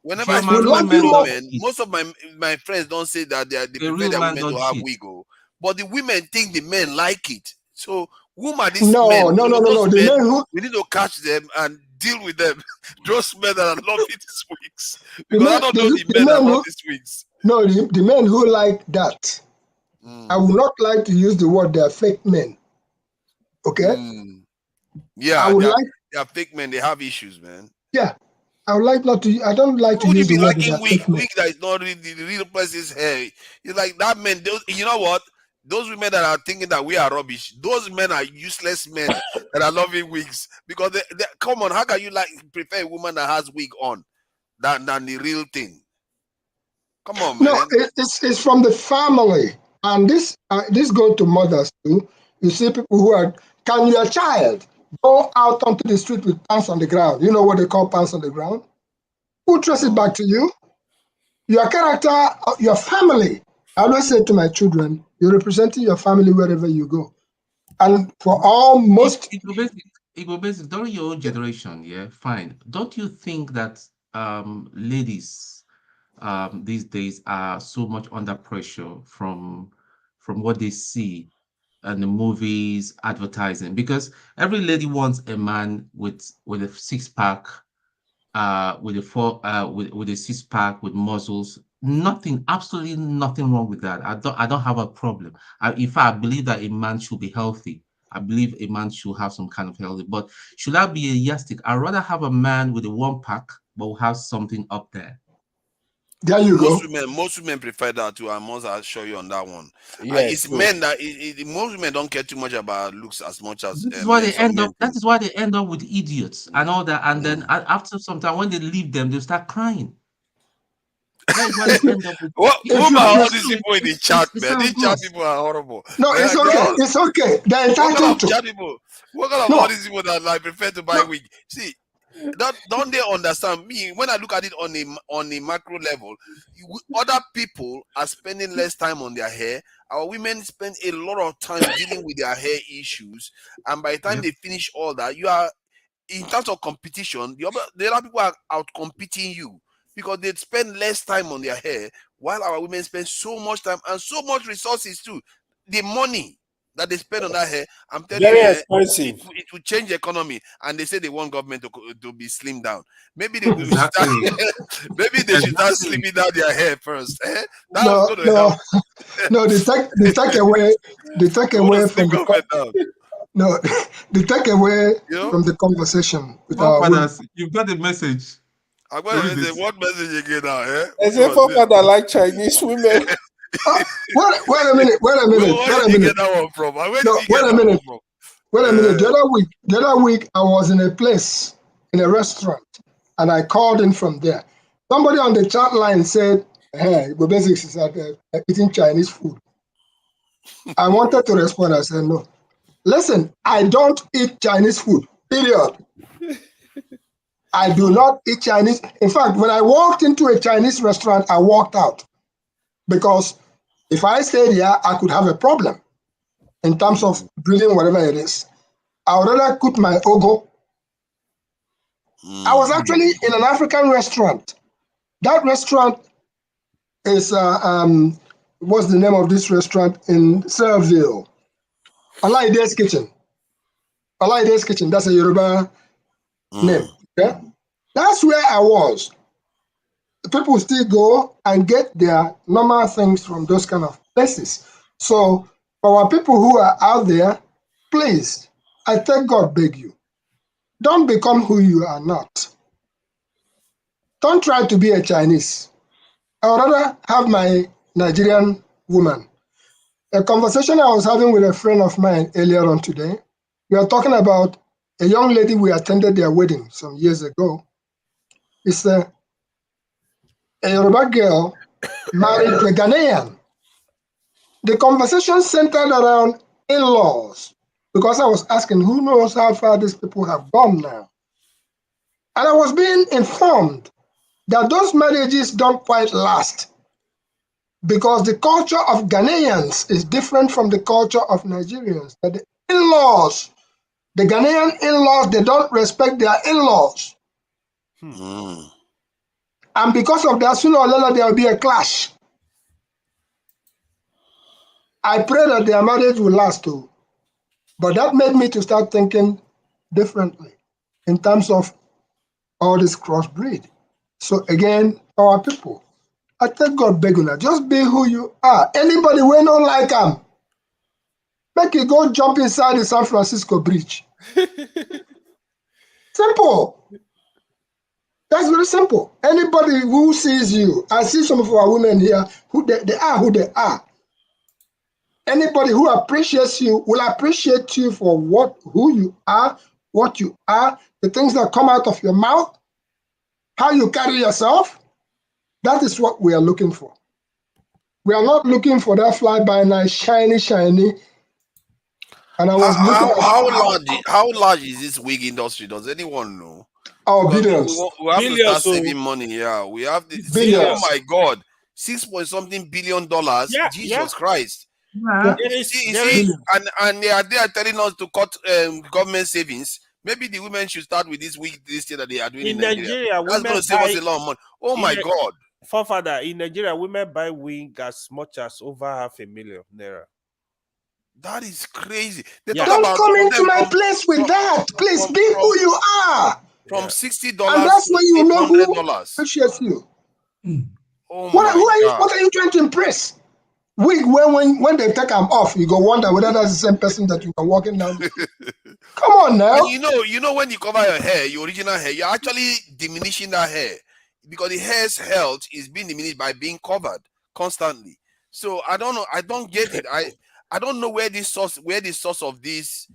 S6: whenever I speak to my Filipino men, most of my friends don't say that they prefer their women to have wiggle, but the women think the men like it. So whom are these men?
S1: No.
S6: We need to catch them and deal with them. Those men that are loving these wigs. Because I don't know the men that love these wigs.
S1: No, the men who like that. I would not like to use the word they are fake men. Okay?
S6: Yeah, they are fake men. They have issues, man.
S1: Yeah. I would like not to. I don't like to
S6: Would you
S1: use the
S6: be
S1: word
S6: liking
S1: understatement.
S6: wig that is not really the real person's hair? It's like that man. You know what? Those women that are thinking that we are rubbish, those men are useless men that are loving wigs. Because come on, how can you prefer a woman that has wig on than the real thing? Come on, man.
S1: No, it's from the family, and this goes to mothers too. You see people who are. Can your child go out onto the street with pants on the ground? You know what they call pants on the ground? Who trace it back to you? Your character, your family. I always say to my children, you're representing your family wherever you go. And for almost...
S13: It will basic during your own generation, yeah, fine. Don't you think that ladies these days are so much under pressure from what they see in the movies, advertising? Because every lady wants a man with a six-pack, with a six-pack with muscles. Nothing, absolutely nothing wrong with that. I don't have a problem. In fact, I believe that a man should be healthy. I believe a man should have some kind of healthy. But should I be a yardstick? I'd rather have a man with a one pack, but will have something up there.
S1: There you go.
S6: Most women prefer that too. I must assure you on that one.
S12: Yes,
S6: it's men that most women don't care too much about looks as much as.
S13: This is why they end up. That is why they end up with idiots and all that. And then after some time, when they leave them, they start crying. That is why they end up with.
S6: What about all these people in the chat, man? These chat people are horrible.
S1: No, it's okay. It's okay. They're entitled to.
S6: What kind of all these people that prefer to buy wig? See. Don't they understand me? When I look at it on a macro level, other people are spending less time on their hair. Our women spend a lot of time dealing with their hair issues, and by the time they finish all that, you are, in terms of competition, the other people are out competing you because they spend less time on their hair, while our women spend so much time and so much resources too. The money that they spend on that hair, I'm telling you,
S12: expensive.
S6: It will change the economy. And they say they want government to be slimmed down. Maybe they will start, maybe they should start slimming down their hair first. That was going to help.
S1: No, the takeaway from the takeaway from the conversation with our women.
S13: You've got the message.
S6: I'm going to say what message again now?
S12: As a father like Chinese women.
S1: Wait a minute.
S6: Where did you get that one from?
S1: Wait a minute. The other week, I was in a place, in a restaurant, and I called in from there. Somebody on the chat line said, "Hey, the basics is eating Chinese food." I wanted to respond. I said, "No. Listen, I don't eat Chinese food, period. I do not eat Chinese. In fact, when I walked into a Chinese restaurant, I walked out. Because if I stayed here, I could have a problem in terms of breathing, whatever it is. I would rather cook my ogo. I was actually in an African restaurant. That restaurant is, what's the name of this restaurant in Serville? Olaide's Kitchen. Olaide's Kitchen, that's a Yoruba name. Okay? That's where I was. People still go and get their normal things from those kind of places. So for our people who are out there, please, I thank God, beg you, don't become who you are not. Don't try to be a Chinese. I would rather have my Nigerian woman. A conversation I was having with a friend of mine earlier on today, we are talking about a young lady we attended their wedding some years ago. It's a Yoruba girl married to a Ghanaian. The conversation centered around in-laws because I was asking who knows how far these people have gone now. And I was being informed that those marriages don't quite last because the culture of Ghanaians is different from the culture of Nigerians. That the in-laws, the Ghanaian in-laws, they don't respect their in-laws. And because of that, sooner or later, there will be a clash. I pray that their marriage will last too. But that made me to start thinking differently in terms of all this crossbreed. So again, our people, I thank God, Beguna, just be who you are. Anybody we don't like them, make you go jump inside the San Francisco Bridge. Simple. That's very simple. Anybody who sees you, I see some of our women here who they are who they are. Anybody who appreciates you will appreciate you for who you are, what you are, the things that come out of your mouth, how you carry yourself. That is what we are looking for. We are not looking for that fly-by-night, shiny. And I was
S6: how large is this wig industry? Does anyone know?
S1: Oh, billions.
S6: We have
S1: Billions,
S6: to start saving money. Yeah, we have to see. Oh my God, $6 billion.
S12: Yeah,
S6: Jesus Christ.
S1: Yeah.
S6: You see, and they are telling us to cut government savings. Maybe the women should start with this wig this year that they are doing in Nigeria. That's going to save us a lot of money. Oh my God.
S12: Forefather, in Nigeria, women buy wig as much as over $500,000 naira.
S6: That is crazy.
S1: Don't come into my place with that. Please be who you are.
S6: From $60
S1: and that's when you know who appreciates you.
S6: Oh
S1: What
S6: God.
S1: are you trying to impress? When they take them off, you go wonder whether that's the same person that you are walking down. Come on now.
S6: And you know when you cover your hair, your original hair, you're actually diminishing that hair because the hair's health is being diminished by being covered constantly. So I don't know. I don't get it. I don't know where the source of this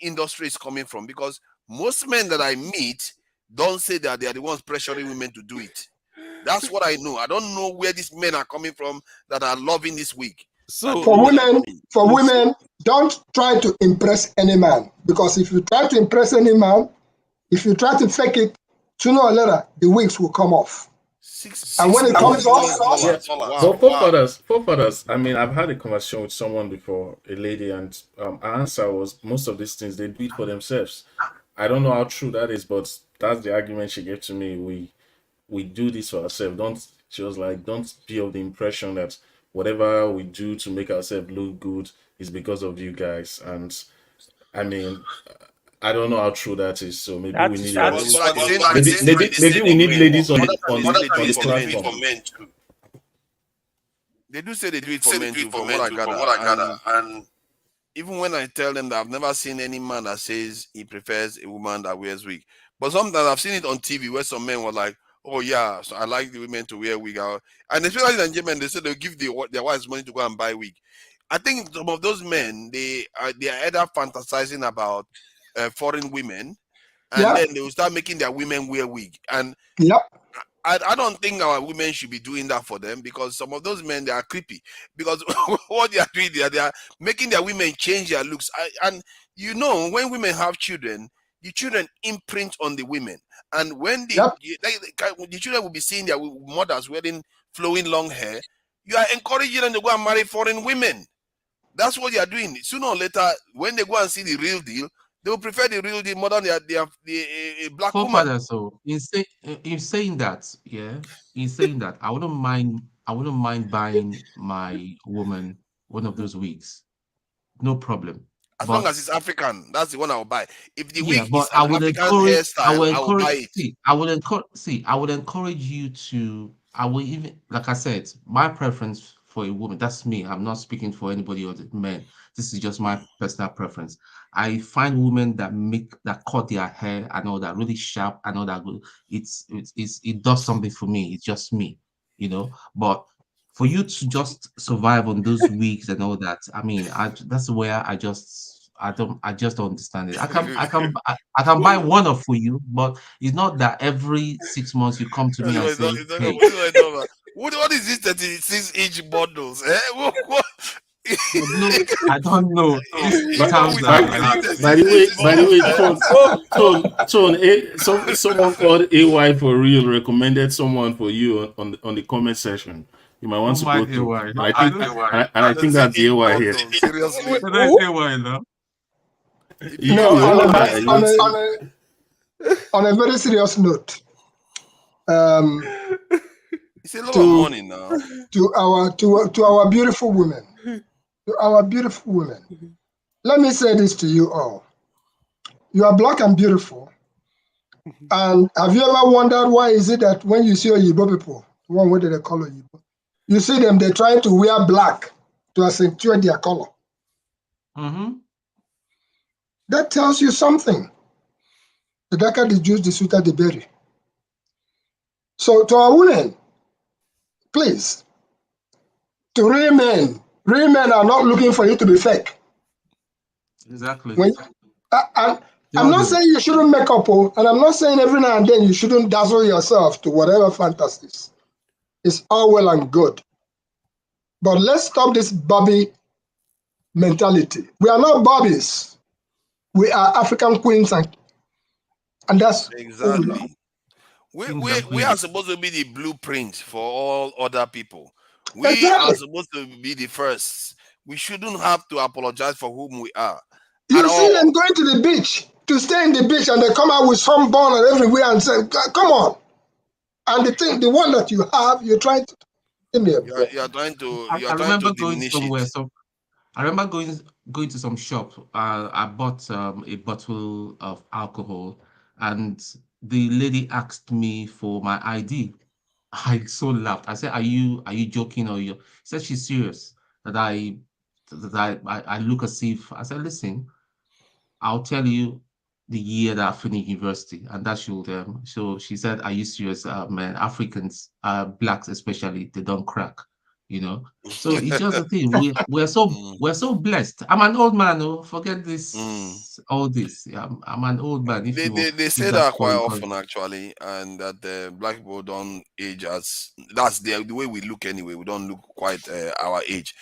S6: industry is coming from, because most men that I meet don't say that they are the ones pressuring women to do it. That's what I know. I don't know where these men are coming from that are loving this wig.
S12: So
S1: for women, don't try to impress any man, because if you try to impress any man, if you try to fake it, sooner or later the wigs will come off. And when it comes off,
S11: but forefathers, I mean, I've had a conversation with someone before, a lady, and her answer was most of these things they do it for themselves. I don't know how true that is, but that's the argument she gave to me. We do this for ourselves. She was like, don't be of the impression that whatever we do to make ourselves look good is because of you guys. And I mean, I don't know how true that is. So maybe we need maybe we need ladies on the platform.
S6: They do say they do it for men too, from what I gather. And even when I tell them that I've never seen any man that says he prefers a woman that wears wig, but sometimes I've seen it on TV where some men were like, "Oh yeah, so I like the women to wear wig," and especially the Nigerian men, they say they'll give their wives money to go and buy wig. I think some of those men they are either fantasizing about foreign women, and then they will start making their women wear wig. And I don't think our women should be doing that for them, because some of those men, they are creepy, because what they are doing, they are making their women change their looks. And when women have children, the children imprint on the women, and when the children will be seeing their mothers wearing flowing long hair, you are encouraging them to go and marry foreign women. That's what they are doing. Sooner or later, when they go and see the real deal, they will prefer the real deal more than the black woman.
S13: So in saying that, I wouldn't mind buying my woman one of those wigs. No problem.
S6: As long as it's African, that's the one I will buy. If the wig is
S13: I
S6: an
S13: would
S6: African
S13: encourage.
S6: hairstyle,
S13: I will
S6: buy it.
S13: I would encourage you to. I will even, like I said, my preference for a woman. That's me. I'm not speaking for anybody other men. This is just my personal preference. I find women that cut their hair and all that really sharp and all that good. It does something for me. It's just me, But for you to just survive on those wigs and all that, I mean, that's where I just don't understand it. I can buy one for you, but it's not that every 6 months you come to me and say, hey.
S6: What is this 36-inch bundles?
S13: No, I don't know.
S11: By the way, Tone, someone called AY for real recommended someone for you on the comment section. You might want to go to. I think that's the AY here.
S6: Seriously,
S1: on a very serious note,
S6: it's a lot of money now.
S1: To our beautiful women. To our beautiful women, let me say this to you all. You are black and beautiful. And have you ever wondered why is it that when you see Oyibo people, one way they call Oyibo, you see them, they're trying to wear black to accentuate their color. That tells you something. The darker the juice, the sweeter the berry. So to our women, please, to real men are not looking for you to be fake.
S13: Exactly.
S1: I'm not saying you shouldn't make up, and I'm not saying every now and then you shouldn't dazzle yourself to whatever fantasies. It's all well and good. But let's stop this Barbie mentality. We are not Barbies. We are African queens, and that's
S6: exactly. We are supposed to be the blueprint for all other people. We are supposed to be the first. We shouldn't have to apologize for whom we are.
S1: You see them going to the beach to stay in the beach, and they come out with sunburn and everywhere and say, "Come on!" And the one that you have, you're trying to give me a break.
S6: You're trying to.
S13: I remember going somewhere. So I remember going to some shop. I bought a bottle of alcohol, and the lady asked me for my ID. I so laughed. I said, "Are you joking or you?" She said she's serious. That I look as if I said, "Listen, I'll tell you the year that I finished university," and that should so she said, "Are you serious? Man, Africans, blacks especially, they don't crack, you know." So it's just a thing. We're so blessed. I'm an old man. Oh, forget this, all this. I'm an old man. If
S6: They say that quite often actually, and that the black people don't age as that's the way we look anyway. We don't look quite our age.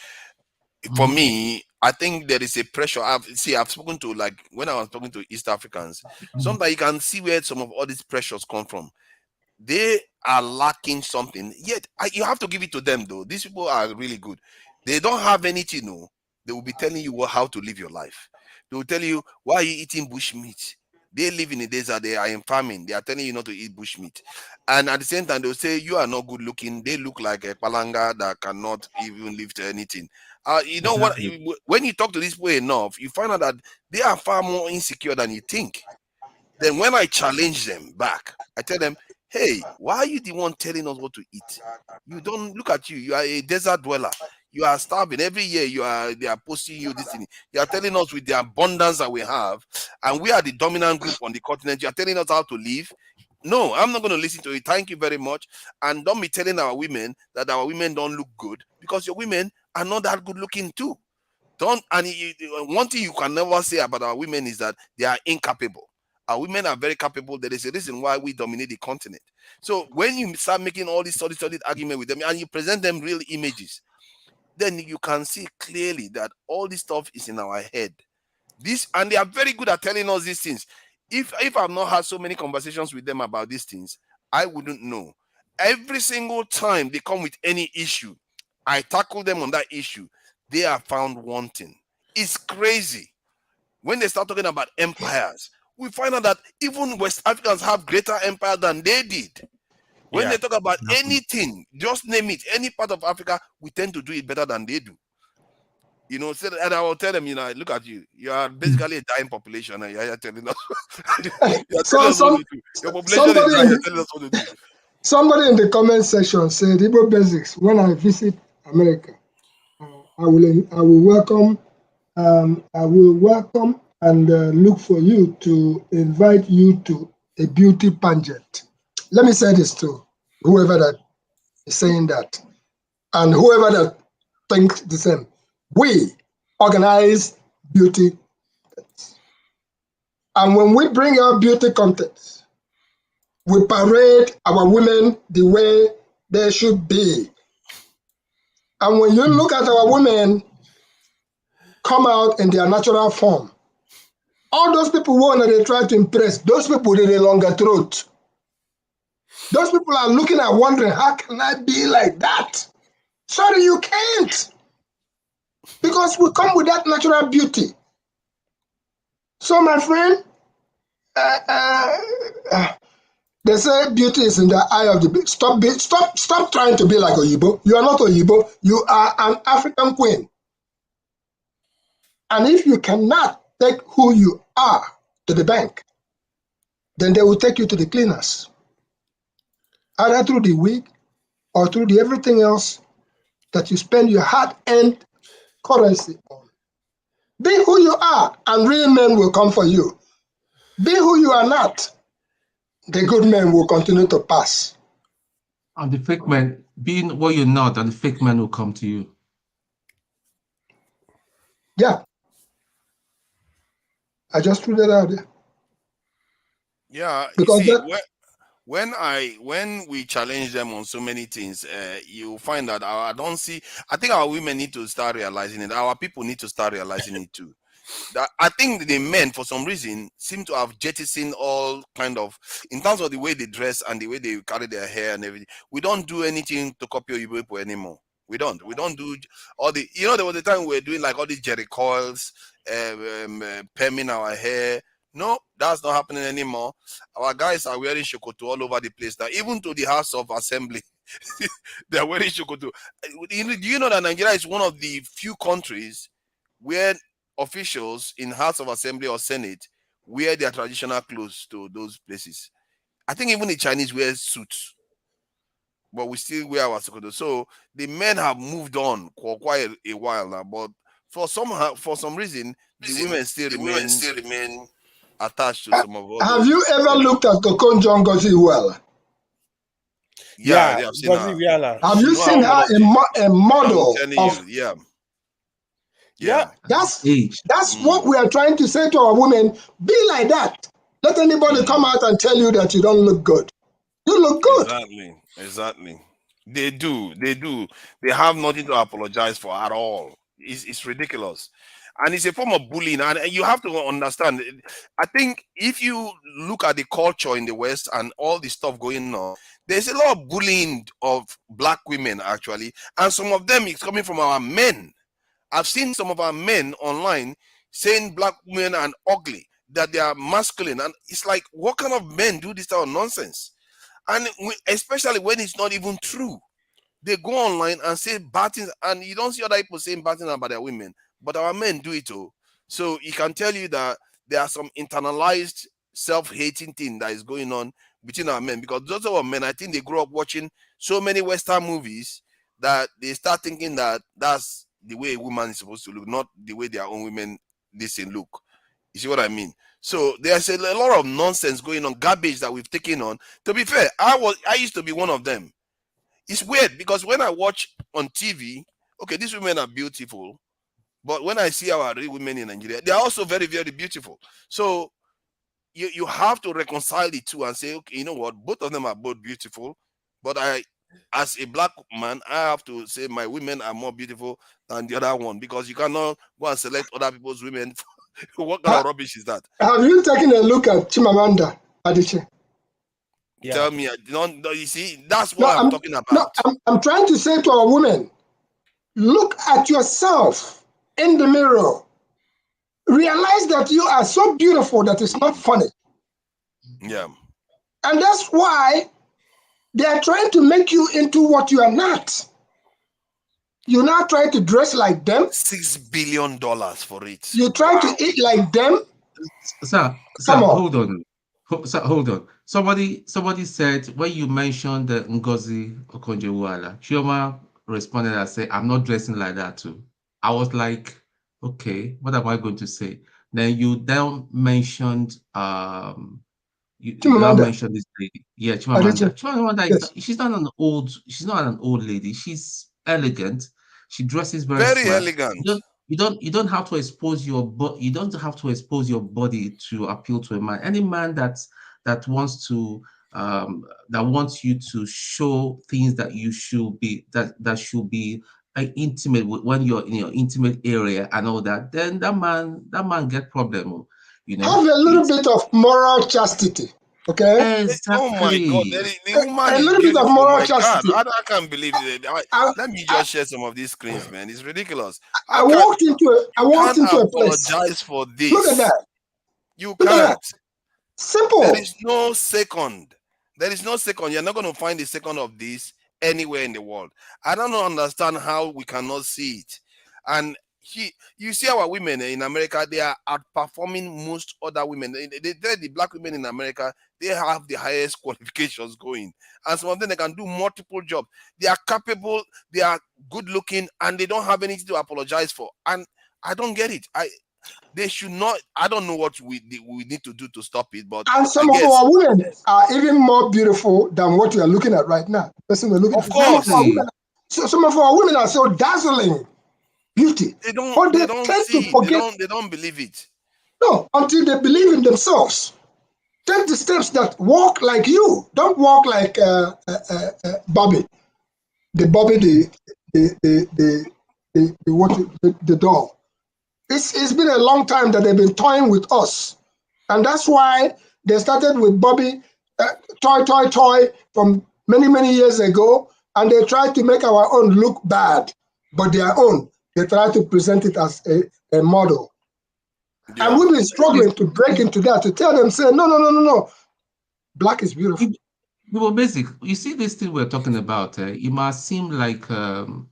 S6: For me, I think there is a pressure. I've spoken to, like, when I was talking to East Africans, sometimes you can see where some of all these pressures come from. They are lacking something, yet you have to give it to them though. These people are really good. They don't have anything, no. They will be telling you how to live your life. They will tell you, why are you eating bush meat? They live in the desert, they are in farming, they are telling you not to eat bush meat. And at the same time, they'll say you are not good looking. They look like a palanga that cannot even lift anything. You know what? When you talk to these people enough, you find out that they are far more insecure than you think. Then when I challenge them back, I tell them, hey, why are you the one telling us what to eat? You don't look at you. You are a desert dweller. You are starving. Every year they are posting you this thing. You are telling us with the abundance that we have, and we are the dominant group on the continent. You are telling us how to live. No, I'm not going to listen to it. Thank you very much. And don't be telling our women that our women don't look good, because your women are not that good looking too. One thing you can never say about our women is that they are incapable. Our women are very capable. There is a reason why we dominate the continent. So when you start making all these solid argument with them and you present them real images, then you can see clearly that all this stuff is in our head. And they are very good at telling us these things. If I've not had so many conversations with them about these things, I wouldn't know. Every single time they come with any issue, I tackle them on that issue. They are found wanting. It's crazy. When they start talking about empires, we find out that even West Africans have greater empire than they did. When they talk about anything, just name it, any part of Africa, we tend to do it better than they do. You know, and I will tell them, you know, look at you. You are basically a dying population, and you're telling us, you're telling us what to do. Your population is dying, you're telling us what to do.
S1: Somebody in the comment section said, Igbo Basics, when I visit America, I will welcome and look for you to invite you to a beauty pageant. Let me say this to whoever that is saying that, and whoever that thinks the same. We organize beauty contests. And when we bring out beauty contests, we parade our women the way they should be. And when you look at our women come out in their natural form, all those people who they try to impress, those people with a longer throat. Those people are looking at wondering, how can I be like that? Sorry, you can't. Because we come with that natural beauty. So, my friend, they say beauty is in the eye of the beholder. Stop trying to be like Oyibo. You are not Oyibo. You are an African queen. And if you cannot take who you are to the bank, then they will take you to the cleaners. Either through the wig or through the everything else that you spend your hard-earned currency on. Be who you are, and real men will come for you. Be who you are not, the good men will continue to pass.
S13: And the fake man, being what you're not, and the fake man will come to you.
S1: Yeah. I just threw that out there.
S6: Yeah,
S1: Because
S6: you see,
S1: that,
S6: when we challenge them on so many things, you find that I think our women need to start realizing it. Our people need to start realizing it too. That I think the men, for some reason, seem to have jettisoned all kind of, in terms of the way they dress and the way they carry their hair and everything. We don't do anything to copy Igbo people anymore. We don't do all the, there was a time we were doing like all these jerry coils, perming our hair. No, that's not happening anymore. Our guys are wearing shokoto all over the place now, even to the House of Assembly. They're wearing shokoto. Do you know that Nigeria is one of the few countries where officials in House of Assembly or Senate wear their traditional clothes to those places? I think even the Chinese wear suits, but we still wear our shokoto. So the men have moved on for quite a while now, but for some reason, the women still remain attached to some of all
S1: have
S6: those.
S1: you ever looked at Okonjo Ngozi well?
S6: Yeah, I've seen her.
S1: Have you seen her a model
S6: I'm telling
S1: of?
S6: you, yeah.
S1: That's what we are trying to say to our women. Be like that. Let anybody come out and tell you that you don't look good. You look good.
S6: Exactly. They do. They have nothing to apologize for at all. It's ridiculous. And it's a form of bullying. And you have to understand, I think if you look at the culture in the West and all the stuff going on, there's a lot of bullying of black women, actually. And some of them is coming from our men. I've seen some of our men online saying black women are ugly, that they are masculine. And it's like, what kind of men do this type of nonsense? And especially when it's not even true. They go online and say bad things, and you don't see other people saying bad things about their women, but our men do it too. So he can tell you that there are some internalized self-hating thing that is going on between our men, because those of our men, I think they grew up watching so many Western movies that they start thinking that that's the way a woman is supposed to look, not the way their own women look. You see what I mean? So there's a lot of nonsense going on, garbage that we've taken on. To be fair, I used to be one of them. It's weird because when I watch on TV, okay, these women are beautiful, but when I see our real women in Nigeria, they are also very, very beautiful. So you have to reconcile the two and say, okay, you know what, both of them are both beautiful, but as a black man, I have to say my women are more beautiful than the other one, because you cannot go and select other people's women. What kind of rubbish is that?
S1: Have you taken a look at Chimamanda Adichie?
S6: Tell me, you see, that's what I'm talking about.
S1: No, I'm trying to say to our women, look at yourself in the mirror. Realize that you are so beautiful that it's not funny.
S6: Yeah.
S1: And that's why they are trying to make you into what you are not. You're not trying to dress like them.
S6: $6 billion for it.
S1: You try to eat like them.
S13: Sir, hold on. Hold on. Somebody said, when you mentioned the Ngozi Okonjo-Iweala, Chioma responded and said, I'm not dressing like that too. I was like, okay, what am I going to say? Then you mentioned you now mentioned this lady. Yeah, Chimamanda. Chimamanda
S1: Yes.
S13: she's not an old lady. She's elegant. She dresses
S6: very
S13: smart.
S6: elegant.
S13: You don't have to expose your body. You don't have to expose your body to appeal to a man. Any man that wants to that wants you to show things that you should be that should be intimate with, when you're in your intimate area and all that, then that man get problem. You know,
S1: have a little bit of moral chastity. Okay.
S13: Exactly.
S6: Oh my God, the woman
S1: a
S6: is
S1: little bit of
S6: beautiful.
S1: moral
S6: My
S1: chastity.
S6: God, I can't believe it. Let me just share some of these screens, man. It's ridiculous.
S1: I walked into a place.
S6: Apologize for this.
S1: Look at that.
S6: You
S1: Look at
S6: can't.
S1: that. Simple.
S6: There is no second. You're not going to find a second of this anywhere in the world. I don't understand how we cannot see it. And you see our women in America, they are outperforming most other women. The black women in America, they have the highest qualifications going. And some of them, they can do multiple jobs. They are capable, they are good looking, and they don't have anything to apologize for. And I don't get it. They should not. I don't know what we need to do to stop it, but
S1: and some of our women are even more beautiful than what we are looking at right now. Person we're looking
S6: of course.
S1: Some of our women are so dazzling beauty.
S6: They don't.
S1: But
S6: They don't see. They don't believe it.
S1: No, until they believe in themselves. Take the steps that walk like you. Don't walk like Bobby. The doll. It's been a long time that they've been toying with us, and that's why they started with Bobby, toy from many years ago, and they tried to make our own look bad, but their own they try to present it as a model. Yeah. And we've been struggling to break into that, to tell them, say, no. Black is beautiful.
S13: Well, basic. You see this thing we're talking about, it must seem like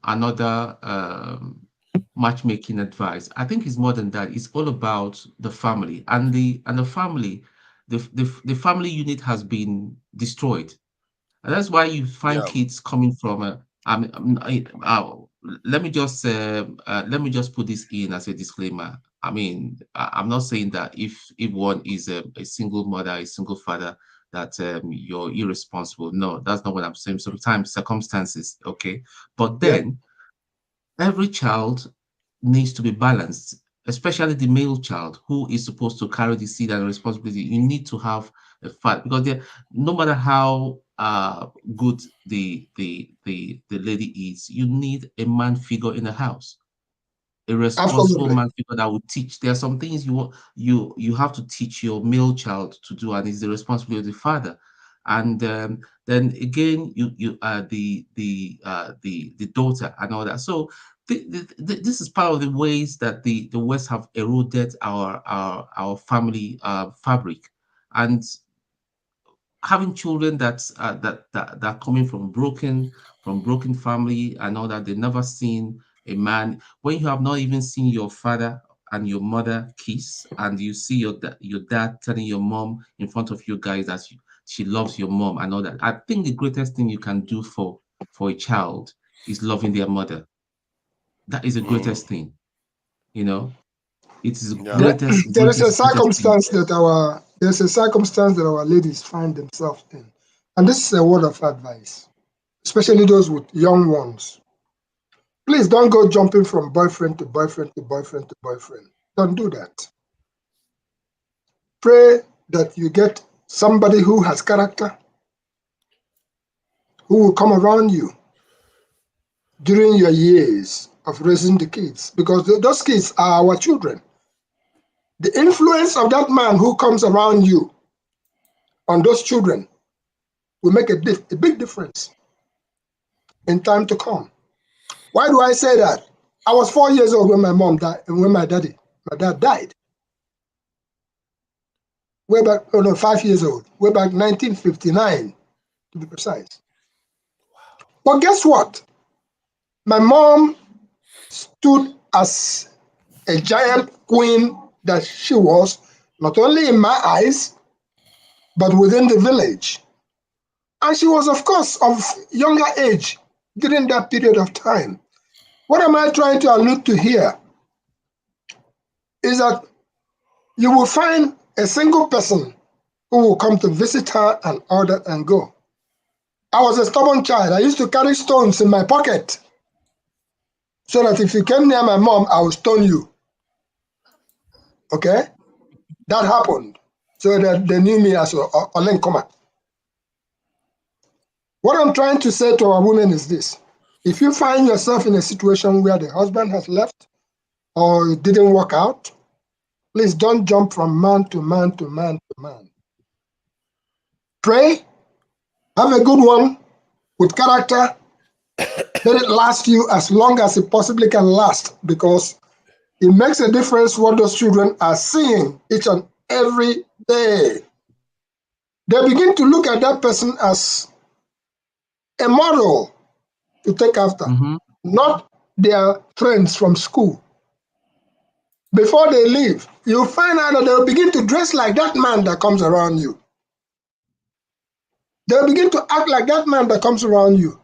S13: another matchmaking advice. I think it's more than that. It's all about the family. And the family, the family unit has been destroyed. And that's why you find kids coming from let me just put this in as a disclaimer. I mean, I'm not saying that if one is a single mother, a single father, that you're irresponsible. No, that's not what I'm saying. Sometimes circumstances, okay? But then every child needs to be balanced, especially the male child who is supposed to carry the seed and responsibility. You need to have a fight, because no matter how good the lady is, you need a man figure in the house, a responsible man figure that will teach. There are some things you have to teach your male child to do, and it's the responsibility of the father. And then again, the daughter and all that. So this is part of the ways that the West have eroded our family fabric, and having children that are coming from broken family and all that. They've never seen a man. When you have not even seen your father and your mother kiss, and you see your dad telling your mom in front of you guys that she loves your mom and all that. I think the greatest thing you can do for a child is loving their mother. That is the greatest thing, you know. It is the greatest.
S1: There is a circumstance that our ladies find themselves in, and this is a word of advice, especially those with young ones. Please don't go jumping from boyfriend to boyfriend to boyfriend to boyfriend. Don't do that. Pray that you get somebody who has character, who will come around you during your years of raising the kids, because those kids are our children. The influence of that man who comes around you on those children will make a big difference in time to come. Why do I say that? I was 4 years old when my mom died, and when my dad died. Way back, 5 years old, way back 1959, to be precise. But guess what? My mom stood as a giant queen that she was, not only in my eyes, but within the village. And she was, of course, of younger age during that period of time. What am I trying to allude to here is that you will find a single person who will come to visit her and order and go. I was a stubborn child. I used to carry stones in my pocket so that if you came near my mom, I would stone you. Okay? That happened. So that they knew me as Olenkoma. What I'm trying to say to our women is this. If you find yourself in a situation where the husband has left or it didn't work out, please don't jump from man to man to man to man. Pray, have a good one with character. Let it last you as long as it possibly can last, because it makes a difference what those children are seeing each and every day. They begin to look at that person as a model to take after, not their friends from school. Before they leave, you'll find out that they'll begin to dress like that man that comes around you. They'll begin to act like that man that comes around you.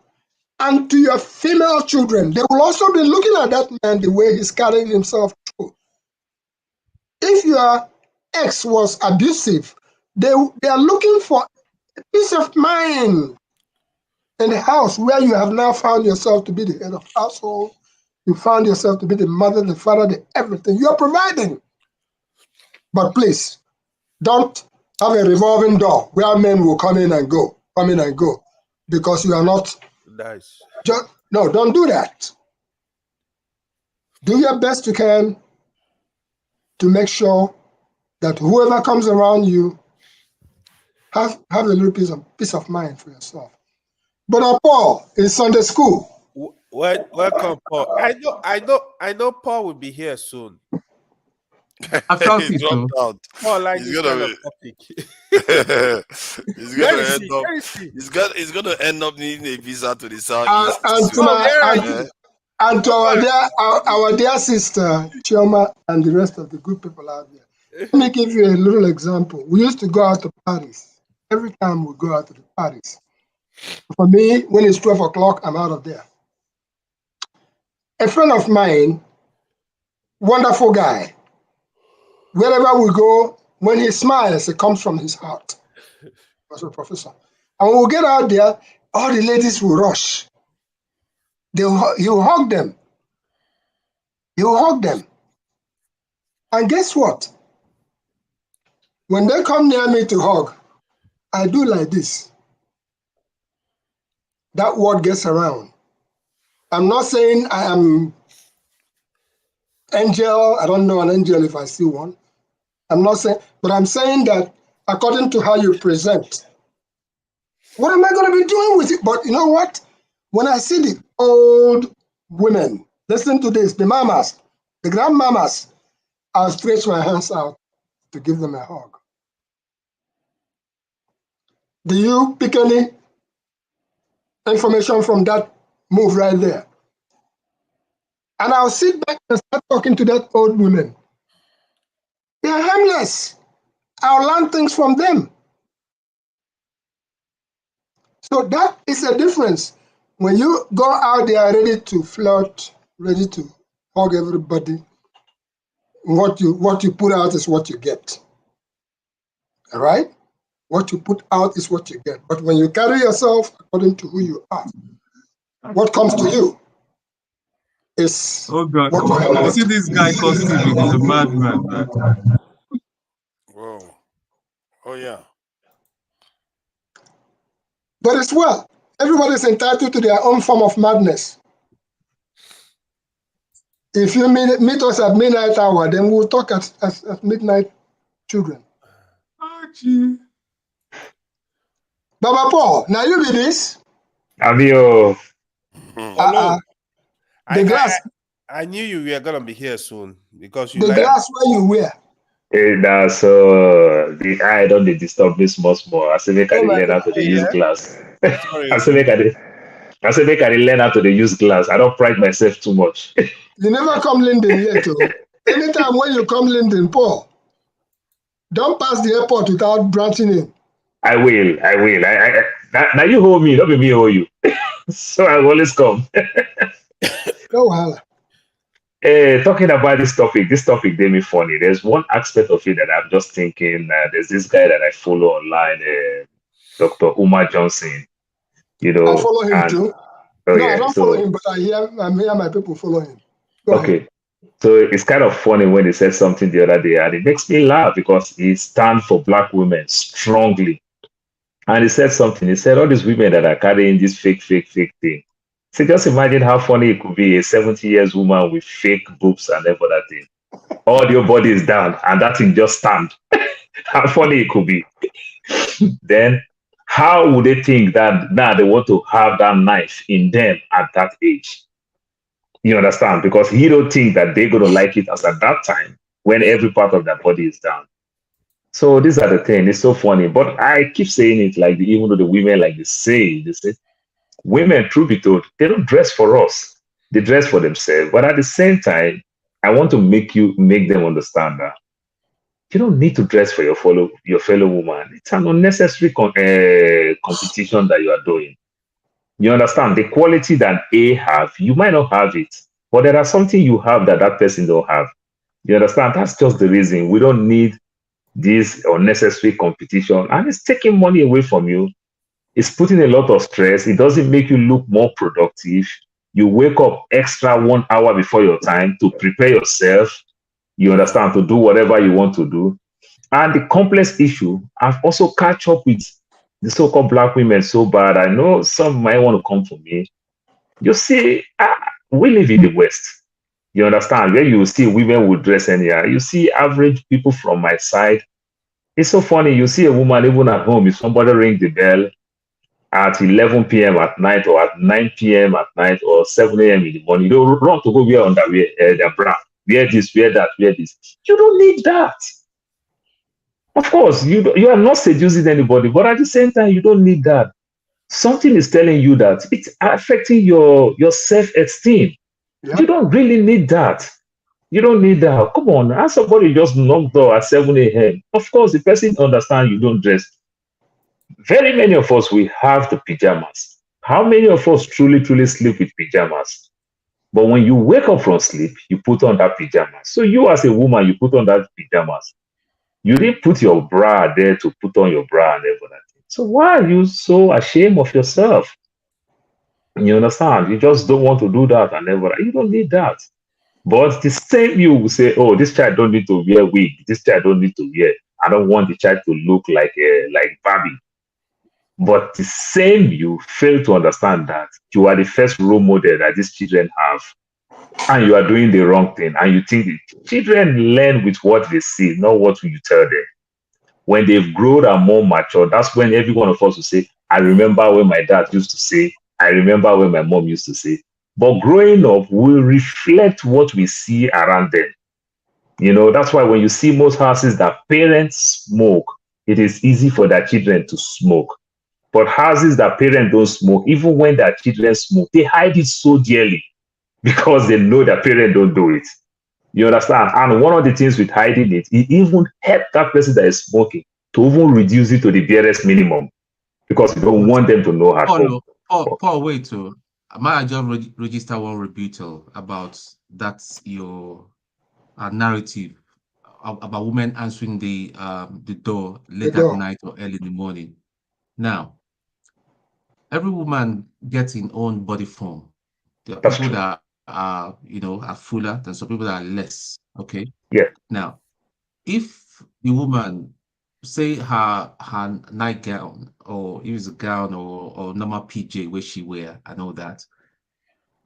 S1: And to your female children, they will also be looking at that man the way he's carrying himself through. if your ex was abusive, they are looking for peace of mind in the house where you have now found yourself to be the head of household. You found yourself to be the mother, the father, the everything. You are providing. But please, don't have a revolving door where men will come in and go, because you are not.
S12: Nice.
S1: No, don't do that. Do your best you can to make sure that whoever comes around you have a little peace of mind for yourself. But Paul in Sunday school.
S12: Welcome, Paul. I know Paul will be here soon.
S13: I felt
S6: He
S13: it
S6: dropped
S13: too.
S6: out.
S12: Paul like
S6: He's
S12: this
S6: gonna
S12: kind of topic.
S6: He's gonna end up needing a visa to the southeast.
S1: And to our dear sister Chioma and the rest of the good people out there. Let me give you a little example. We used to go out to parties. Every time we go out to the parties. For me, when it's 12 o'clock, I'm out of there. A friend of mine, wonderful guy, wherever we go, when he smiles, it comes from his heart. He was a professor. And when we get out there, all the ladies will rush. He will hug them. He will hug them. And guess what? When they come near me to hug, I do like this. That word gets around. I'm not saying I am angel. I don't know an angel if I see one. I'm not saying, but I'm saying that according to how you present, what am I going to be doing with it? But you know what? When I see the old women, listen to this, the mamas, the grandmamas, I'll stretch my hands out to give them a hug. Do you pick any information from that move right there? And I'll sit back and start talking to that old woman. They are harmless. I'll learn things from them. So that is a difference. When you go out there ready to flirt, ready to hug everybody, what you put out is what you get. All right? What you put out is what you get. But when you carry yourself according to who you are, what comes to you is.
S11: Oh God! You see this guy called Stevie? He's a madman, man.
S6: Whoa! Oh yeah.
S1: But it's well. Everybody's entitled to their own form of madness. If you meet us at midnight hour, then we'll talk as midnight children.
S11: Archie.
S1: Baba Paul, now you be this.
S12: No.
S1: The glass.
S12: I knew you were gonna be here soon because you
S1: the
S12: like
S1: glass where you wear.
S15: That's the eye don't disturb me small. I say make I learn how to use glass. I say make I learn how to use glass. I don't pride myself too much.
S1: You never come Linden yet, too. Anytime when you come Linden, Paul, don't pass the airport without branching in.
S15: I will. Now you hold me, not me hold you. So I always come.
S1: No wahala.
S15: Talking about this topic made me funny. There's one aspect of it that I'm just thinking. There's this guy that I follow online, Dr. Umar Johnson. You know,
S1: I follow him too.
S15: Oh,
S1: no,
S15: yeah.
S1: I don't follow him, but I hear my people follow him. Go ahead.
S15: So it's kind of funny when he said something the other day, and it makes me laugh because he stands for Black women strongly. And he said something. He said, all these women that are carrying this fake thing. So just imagine how funny it could be a 70-year-old woman with fake boobs and every other thing. All your body is down, and that thing just stand. How funny it could be. Then how would they think that now they want to have that knife in them at that age? You understand? Because he don't think that they're going to like it as at that time when every part of their body is down. So these are the things. It's so funny. But I keep saying it like even though the women like they say, women, truth be told, they don't dress for us. They dress for themselves. But at the same time, I want to make them understand that you don't need to dress for your fellow woman. It's an unnecessary competition that you are doing. You understand? The quality that A have, you might not have it, but there are something you have that person don't have. You understand? That's just the reason. We don't need this unnecessary competition, and it's taking money away from you. It's putting a lot of stress. It doesn't make you look more productive. You wake up extra 1 hour before your time to prepare yourself. You understand, to do whatever you want to do. And the complex issue, I've also catch up with the so-called black women so bad. I know some might want to come for me. You see, we live in the West. You understand, where you see women will dress anyhow. You see average people from my side. It's so funny. You see a woman even at home, if somebody ring the bell at 11 p.m. at night or at 9 p.m. at night or 7 a.m. in the morning, you don't run to go wear underwear, their bra, wear this, wear that, wear this. You don't need that. Of course, you are not seducing anybody, but at the same time, you don't need that. Something is telling you that it's affecting your self-esteem. Yeah. You don't really need that. You don't need that. Come on, ask somebody just knocked door at 7 a.m. Of course, the person understands you don't dress. Very many of us, we have the pajamas. How many of us truly sleep with pajamas? But when you wake up from sleep, you put on that pajamas. So you as a woman, you put on that pajamas. You didn't put your bra there to put on your bra and everything. So why are you so ashamed of yourself? You understand? You just don't want to do that and everything. You don't need that. But the same you will say, oh, this child don't need to wear wig. This child don't need to wear. I don't want the child to look like Barbie. But the same you fail to understand that you are the first role model that these children have. And you are doing the wrong thing. And you think the children learn with what they see, not what you tell them. When they've grown and more mature, that's when every one of us will say, I remember when my dad used to say, I remember when my mom used to say. But growing up will reflect what we see around them. You know, that's why when you see most houses that parents smoke, it is easy for their children to smoke. But houses that parents don't smoke, even when their children smoke, they hide it so dearly because they know their parents don't do it. You understand? And one of the things with hiding it even helps that person that is smoking to even reduce it to the barest minimum because you don't want them to know at home.
S13: Paul, wait to. Might I just register one rebuttal about that's your narrative about women answering the door late at night or early in the morning. Now, every woman gets in own body form. There are people that are, are fuller than some people that are less. Okay.
S15: Yeah.
S13: Now, if the woman, say her nightgown, or if it's a gown or normal PJ where she wear and all that,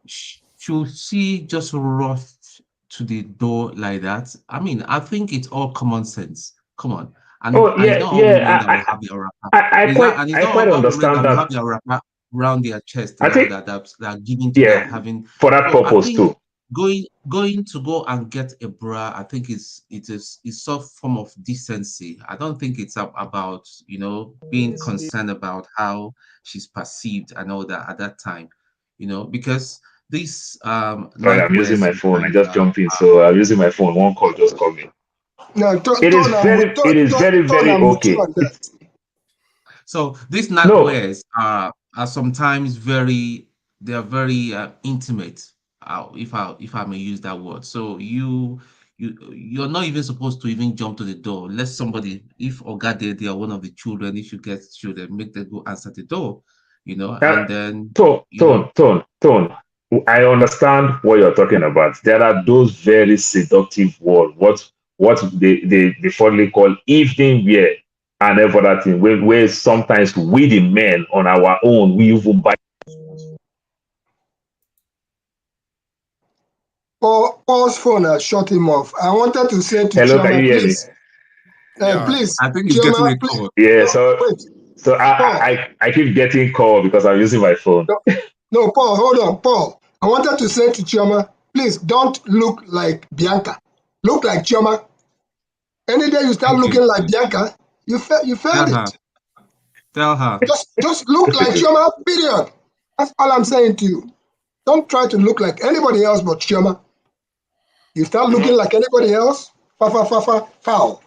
S13: should she just rush to the door like that? I mean, I think it's all common sense. Come on. And
S15: I quite understand that.
S13: Have their wrapper around their chest.
S15: I think
S13: that are giving to them, having
S15: for that purpose too.
S13: Going to go and get a bra, I think it's some form of decency. I don't think it's about being concerned about how she's perceived and all that at that time, because this
S15: Sorry, I'm using my phone. I just jumped in, so I'm using my phone. One call just called me.
S1: No,
S15: it is very okay.
S13: So these nightwears are sometimes very intimate. If I may use that word. So you're not even supposed to even jump to the door. Let somebody, if Oga they are one of the children, if you get children, make them go answer the door, and then
S15: tone. I understand what you're talking about. There are those very seductive words, what they formally call evening wear and every other thing, where sometimes we the men on our own, we even buy.
S1: Paul's phone shut him off. I wanted to say to
S15: Hello,
S1: Chioma,
S15: can you hear me?
S1: Please.
S13: I think he's getting a call.
S15: Yeah, so I keep getting called because I'm using my phone.
S1: No, Paul, hold on, Paul. I wanted to say to Chioma, please don't look like Bianca. Look like Chioma. Any day you start looking like Bianca, you failed it.
S13: Tell her.
S1: Just look like Chioma, period. That's all I'm saying to you. Don't try to look like anybody else but Chioma. You start looking like anybody else, foul.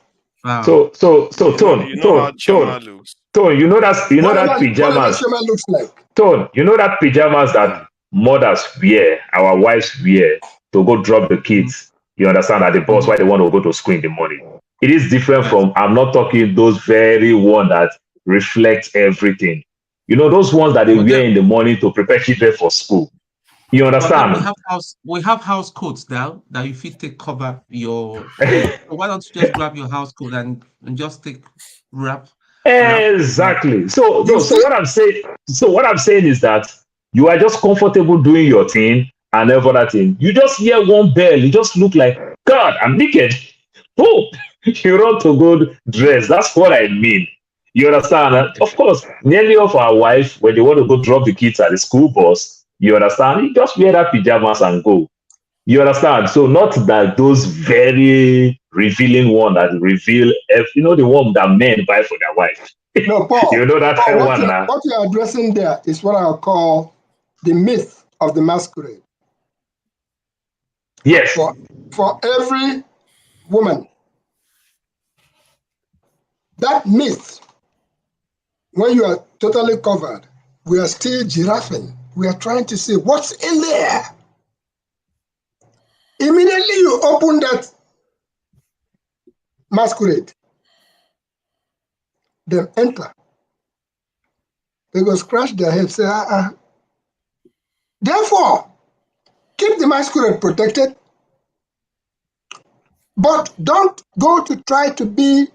S15: So Tone, you know that pajamas.
S1: Looks like.
S15: Tone, you know that pajamas that mothers wear, our wives wear to go drop the kids You understand, at the bus why they want to go to school in the morning. It is different from, I'm not talking those very one that reflect everything. You know, those ones that they wear in the morning to prepare children for school. You understand?
S13: We have house coats now that if you take cover your face. So why don't you just grab your house coat and just take wrap?
S15: Exactly. So what I'm saying is that you are just comfortable doing your thing and every other thing. You just hear one bell, you just look like, God, I'm naked. Oh, you run to go dress. That's what I mean. You understand? Of course, nearly of our wife, when they want to go drop the kids at the school bus, you understand? You just wear that pajamas and go. You understand? So not that those very revealing one that reveal, you know, the one that men buy for their wife.
S1: No, Paul.
S15: You know that
S1: Paul,
S15: one now.
S1: What you're addressing there is what I'll call the myth of the masquerade.
S15: Yes.
S1: For every woman, that myth, when you are totally covered, we are still giraffing. We are trying to see what's in there. Immediately you open that masquerade, them enter. They go scratch their head, say, Therefore, keep the masquerade protected, but don't go to try to be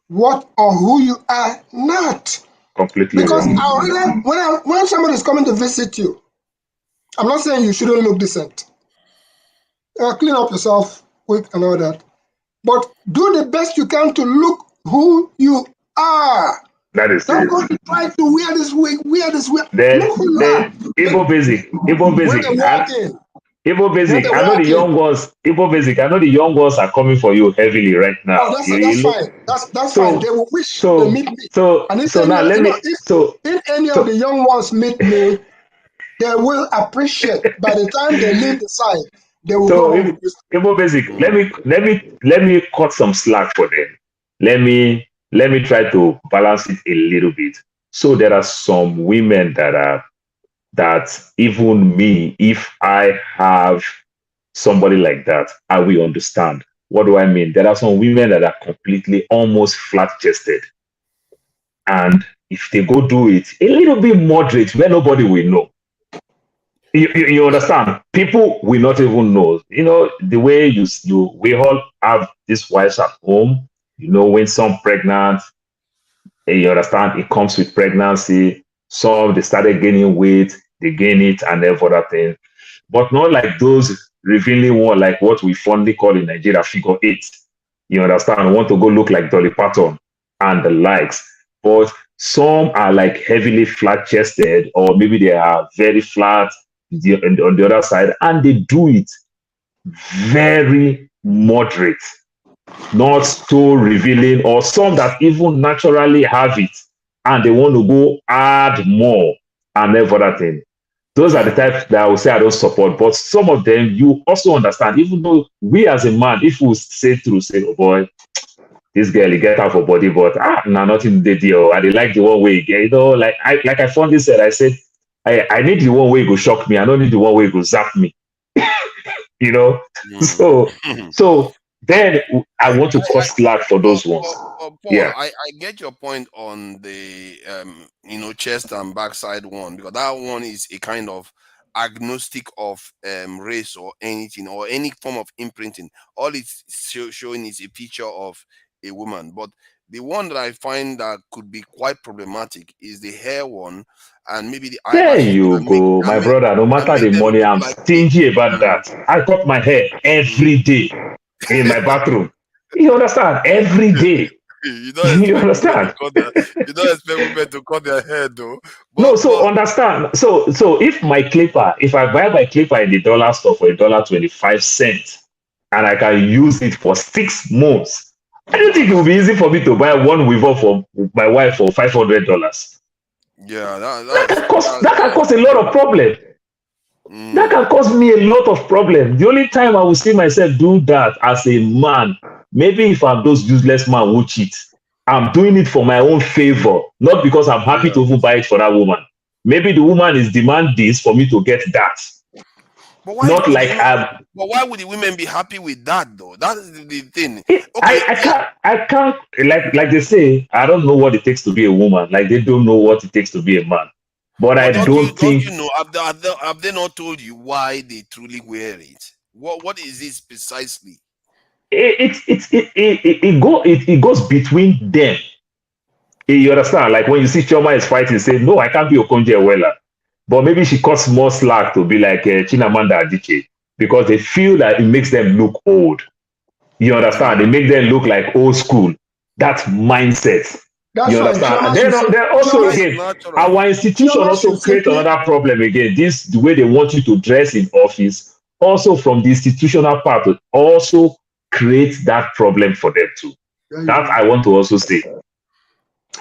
S1: what or who you are not.
S15: Completely
S1: because
S15: wrong.
S1: When somebody is coming to visit you, I'm not saying you shouldn't look decent. Clean up yourself quick and all that. But do the best you can to look who you are.
S15: That is
S1: Don't
S15: it.
S1: go to try to wear this wig,
S15: Then
S1: look who you are.
S15: Igbo basic.
S1: When they walk in.
S15: Igbo basic. I know the young ones. Igbo basic. I know the young ones are coming for you heavily right now.
S1: Oh, that's fine. That's fine. They will wish they meet me. And if any of the young ones meet me, they will appreciate. By the time they leave the site, they will go home.
S15: Igbo basic. Let me cut some slack for them. Let me try to balance it a little bit. So there are some women that even me, if I have somebody like that, I will understand. What do I mean? There are some women that are completely almost flat-chested. And if they go do it, a little bit moderate where nobody will know. You understand? People will not even know. You know, the way we all have these wives at home, you know, when some pregnant, you understand, it comes with pregnancy. Some, they started gaining weight, they gain it and every other thing. But not like those revealing one, like what we fondly call in Nigeria, figure 8. You understand? Want to go look like Dolly Parton and the likes. But some are like heavily flat-chested, or maybe they are very flat on the other side, and they do it very moderate, not so revealing, or some that even naturally have it and they want to go add more and every other thing. Those are the types that I would say I don't support. But some of them you also understand, even though we as a man, if we say, oh boy, this girl, he get out for body, but nothing they do. I like the one way you get, you know, like I fondly said, I said, I need the one way go shock me. I don't need the one way go zap me. You know? So then I want to cut slack for those ones.
S6: Paul,
S15: yeah.
S6: I get your point on the chest and backside one, because that one is a kind of agnostic of race or anything or any form of imprinting. All it's showing is a picture of a woman. But the one that I find that could be quite problematic is the hair one, and maybe the
S15: There you go, my brother. No matter the money, I'm stingy about that. I cut my hair every day in my bathroom. You understand? Every day.
S6: You understand? You don't expect women to cut their hair, though.
S15: Understand. So if I buy my clipper in the dollar store for $1.25, and I can use it for 6 months, I don't think it will be easy for me to buy one weaver for my wife for $500.
S6: Yeah,
S15: that can cause a lot of problem. That can cause me a lot of problem. The only time I will see myself do that as a man, maybe if I'm those useless man who cheat, I'm doing it for my own favor, not because I'm happy to even buy it for that woman. Maybe the woman is demanding this for me to get that.
S6: But why
S15: Not
S6: would
S15: like
S6: but why would the women be happy with that though? That is the thing.
S15: Okay, I can't like they say, I don't know what it takes to be a woman. Like they don't know what it takes to be a man. But I don't think
S6: you know, have they not told you why they truly wear it? What is this precisely?
S15: it goes between them. You understand? Like when you see Chioma is fighting, say, no, I can't be Okonjo Iweala. But maybe she cuts more slack to be like Chinamanda Adichie because they feel that it makes them look old. You understand? They make them look like old school. That mindset. You understand? And then also again, our institution also create another problem again. This the way they want you to dress in office, also from the institutional part, it also creates that problem for them too. That I want to also say.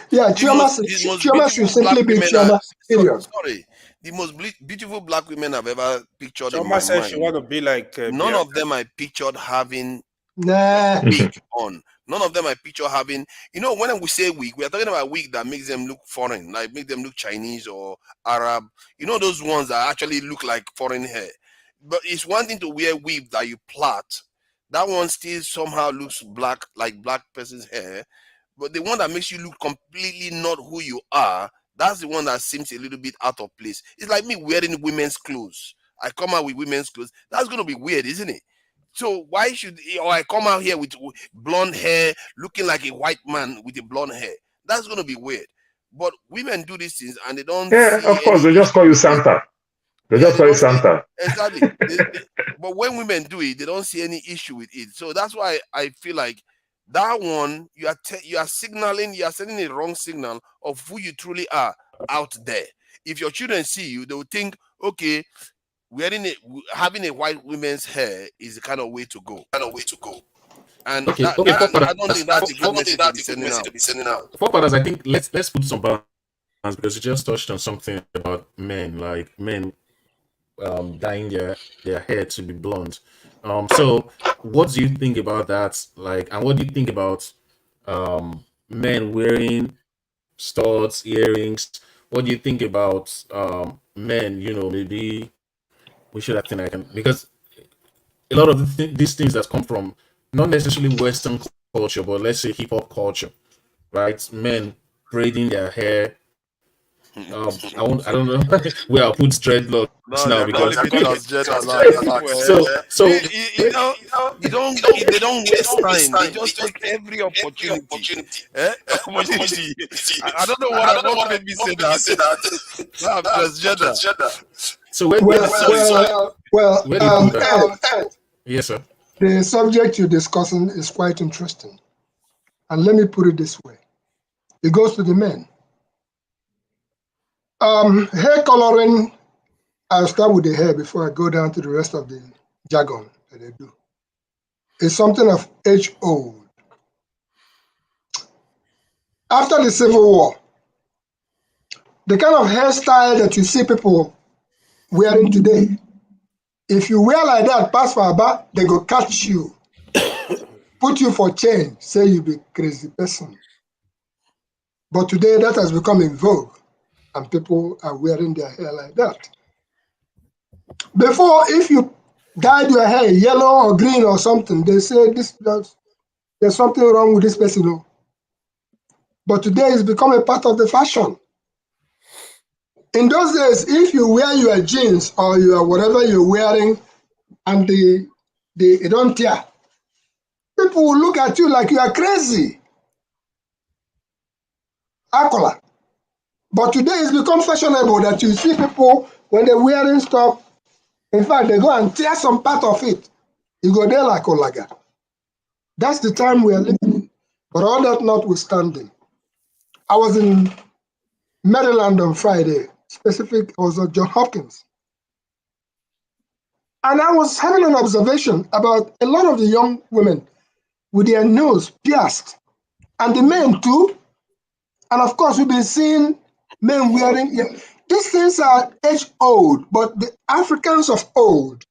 S1: Yeah, Chioma should simply be Chioma.
S6: Sorry, the most beautiful black women I've ever pictured in my mind.
S12: She want to be like
S6: none of them I pictured having
S1: wig
S6: on. None of them I picture having. You know, when we say wig, we are talking about wig that makes them look foreign, like make them look Chinese or Arab. You know, those ones that actually look like foreign hair. But it's one thing to wear wig that you plait. That one still somehow looks black, like black person's hair. But the one that makes you look completely not who you are, that's the one that seems a little bit out of place. It's like me wearing women's clothes. I come out with women's clothes. That's going to be weird, isn't it? So why should I come out here with blonde hair, looking like a white man with a blonde hair? That's going to be weird. But women do these things and they don't.
S15: Yeah, of course, they just call you Santa. They just call you Santa.
S6: Exactly. But when women do it, they don't see any issue with it. So that's why I feel like that one, you are signaling, you are sending a wrong signal of who you truly are out there. If your children see you, they will think, okay, having a white woman's hair is the kind of way to go. And
S11: okay,
S6: I don't think that's a good message to be sending out.
S11: For others, I think let's put some balance because you just touched on something about men, like men dyeing their hair to be blonde. So what do you think about that? Like, and what do you think about men wearing studs, earrings? What do you think about men? You know, maybe we should have think I can because a lot of these things that come from not necessarily Western culture, but let's say hip hop culture, right? Men braiding their hair. I don't know where I'll put dreadlocks now because
S6: they don't waste time. They just take every opportunity. I don't know what made me say that. I'm transgender.
S11: So yes, sir.
S1: The subject you're discussing is quite interesting, and let me put it this way: it goes to the men. Hair coloring, I'll start with the hair before I go down to the rest of the jargon that they do. It's something of age old. After the Civil War, the kind of hairstyle that you see people wearing today, if you wear like that, pass for a bar, they go catch you, put you for chain, say you be crazy person. But today that has become in vogue. And people are wearing their hair like that. Before, if you dyed your hair yellow or green or something, they say there's something wrong with this person. No. But today it's become a part of the fashion. In those days, if you wear your jeans or your whatever you're wearing and they don't tear, people will look at you like you are crazy. Akola. But today it's become fashionable that you see people, when they're wearing stuff, in fact, they go and tear some part of it. You go there like Olaga. That's the time we are living in. But all that notwithstanding, I was in Maryland on Friday, I was at Johns Hopkins. And I was having an observation about a lot of the young women with their nose pierced, and the men too. And of course, we've been seeing men wearing, these things are age old, but the Africans of old,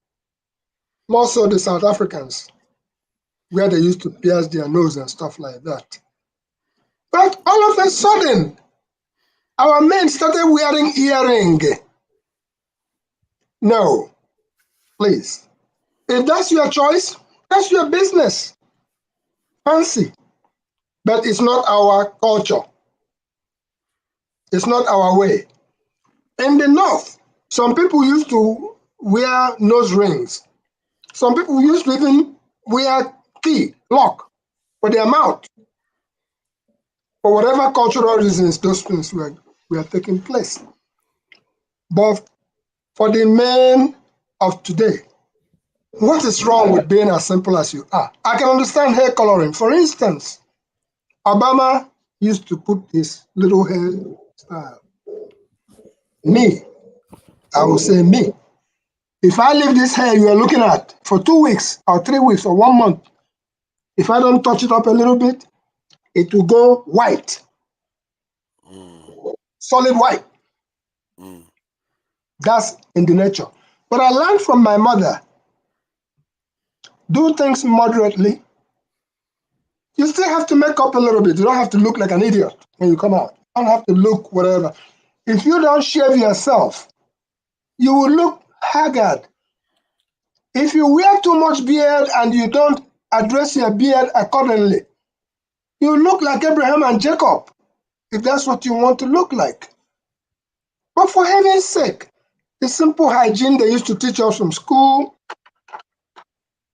S1: more so the South Africans, where they used to pierce their nose and stuff like that. But all of a sudden, our men started wearing earring. No, Please. If that's your choice, that's your business. Fancy. But it's not our culture. It's not our way. In the North, some people used to wear nose rings. Some people used to even wear key, lock, for their mouth. For whatever cultural reasons, those things were taking place. But for the men of today, what is wrong with being as simple as you are? I can understand hair coloring. For instance, Obama used to put his little hair style. Me, I will say me. If I leave this hair you are looking at for 2 weeks or 3 weeks or 1 month, if I don't touch it up a little bit, it will go white. Solid white. That's in the nature. But I learned from my mother, do things moderately. You still have to make up a little bit. You don't have to look like an idiot when you come out. You don't have to look whatever. If you don't shave yourself, you will look haggard. If you wear too much beard and you don't address your beard accordingly, you look like Abraham and Jacob, if that's what you want to look like. But for heaven's sake, the simple hygiene they used to teach us from school,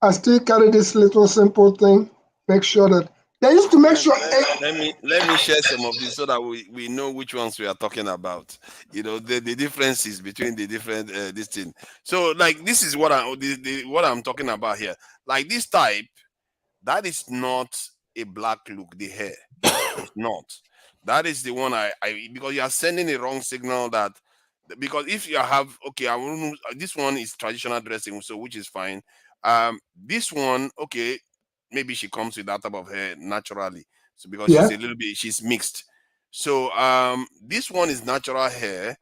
S1: I still carry this little simple thing, make sure that they used to make sure.
S6: Let me share some of this so that we know which ones we are talking about. You know, the differences between the different this thing. So like this is what what I'm talking about here. Like this type, that is not a black look, the hair. It's not. That is the one I because you are sending a wrong signal that because if you have this one is traditional dressing, so which is fine. This one, okay, maybe she comes with that type of hair naturally. So because she's mixed. So this one is natural hair.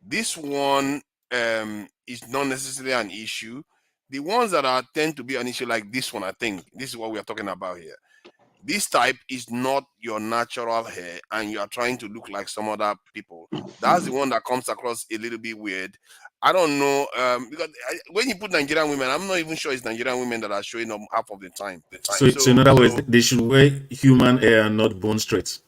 S6: This one is not necessarily an issue. The ones that tend to be an issue, like this one, I think this is what we are talking about here. This type is not your natural hair, and you are trying to look like some other people. That's the one that comes across a little bit weird. I don't know, because when you put Nigerian women, I'm not even sure it's Nigerian women that are showing up half of the time.
S11: So in other words, they should wear human hair and not bone straight.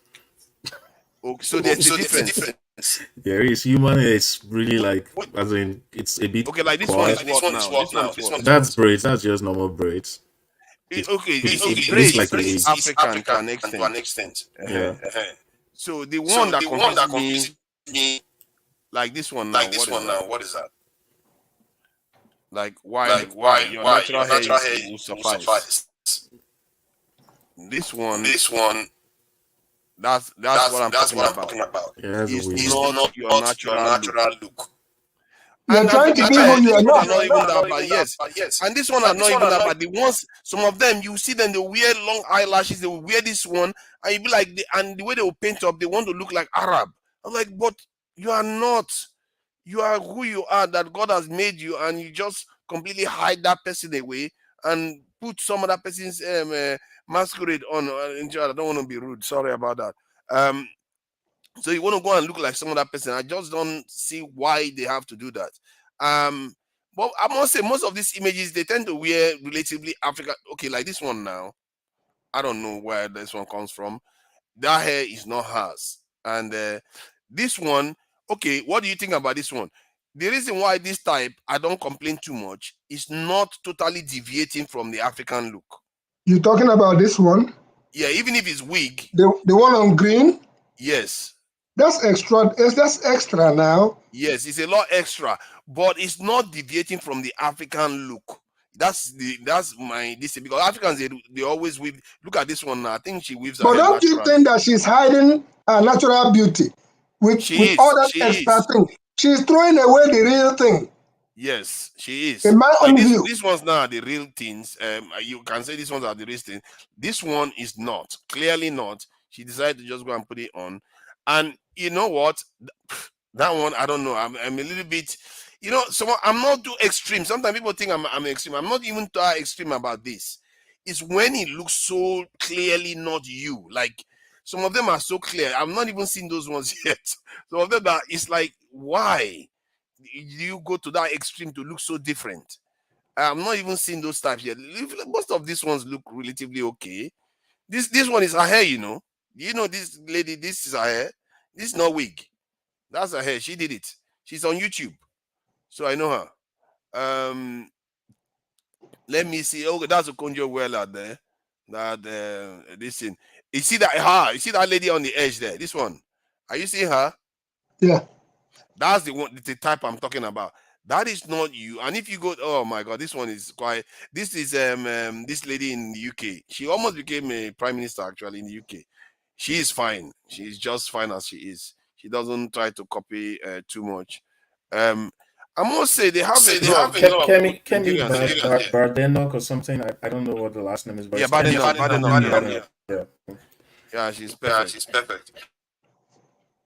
S6: Okay, so there's a difference.
S11: There is human hair. It's really like, as in, it's a bit.
S6: Okay, like this one is what now? This one
S11: That's braids. That's just normal braids.
S6: It's
S11: braids
S6: like
S11: it's
S6: African to an extent.
S11: Yeah.
S6: So the one that confuses me, like this one now. What is that? Like why your natural hair will suffice. This one. That's what I'm talking about.
S11: Yeah,
S6: it's not your natural look.
S1: You're trying to be who you are not.
S6: Not even that bad, yes. And this one are not even that bad. The ones, some of them, you see them, they wear long eyelashes, they will wear this one, and you be like, and the way they will paint up, they want to look like Arab. I'm like, but you are not. You are who you are, that God has made you, and you just completely hide that person away and put some other person's masquerade on. I don't want to be rude. Sorry about that. So you want to go and look like some other person. I just don't see why they have to do that. But I must say, most of these images, they tend to wear relatively African. Okay, like this one now. I don't know where this one comes from. That hair is not hers. And this one, okay, what do you think about this one? The reason why this type, I don't complain too much, is not totally deviating from the African look.
S1: You're talking about this one?
S6: Yeah, even if it's wig.
S1: The one on green?
S6: Yes.
S1: That's extra. That's extra now.
S6: Yes, it's a lot extra, but it's not deviating from the African look. That's my this because Africans they always weave. Look at this one now. I think she weaves.
S1: But don't you think that she's hiding her natural beauty with all that extra thing? She's throwing away the real thing.
S6: Yes, she is.
S1: In my own view,
S6: these ones now are the real things. You can say these ones are the real things. This one is not. Clearly not. She decided to just go and put it on. And you know what? That one, I don't know. I'm a little bit, so I'm not too extreme. Sometimes people think I'm extreme. I'm not even too extreme about this. It's when it looks so clearly not you. Like some of them are so clear. I've not even seen those ones yet. Some of them it's like, why do you go to that extreme to look so different? I'm not even seeing those types yet. Most of these ones look relatively okay. This one is her hair, you know. You know this lady, this is her hair. This is not wig. That's her hair. She did it. She's on YouTube. So I know her. Let me see. Oh, that's a Conjo well out there. That this thing. You see that her? You see that lady on the edge there? This one. Are you seeing her?
S1: Yeah.
S6: That's the one, the type I'm talking about. That is not you. And if you go, oh my God, this one is quite. This is this lady in the UK. She almost became a prime minister actually in the UK. She is fine. She's just fine as she is. She doesn't try to copy too much. I must say they have a lot of
S11: Kemi
S6: Nigerians.
S11: Bardenok or something. I don't know what the last name is, but
S6: Yeah,
S11: it's
S6: Bardenok.
S11: yeah.
S6: Yeah, she's perfect.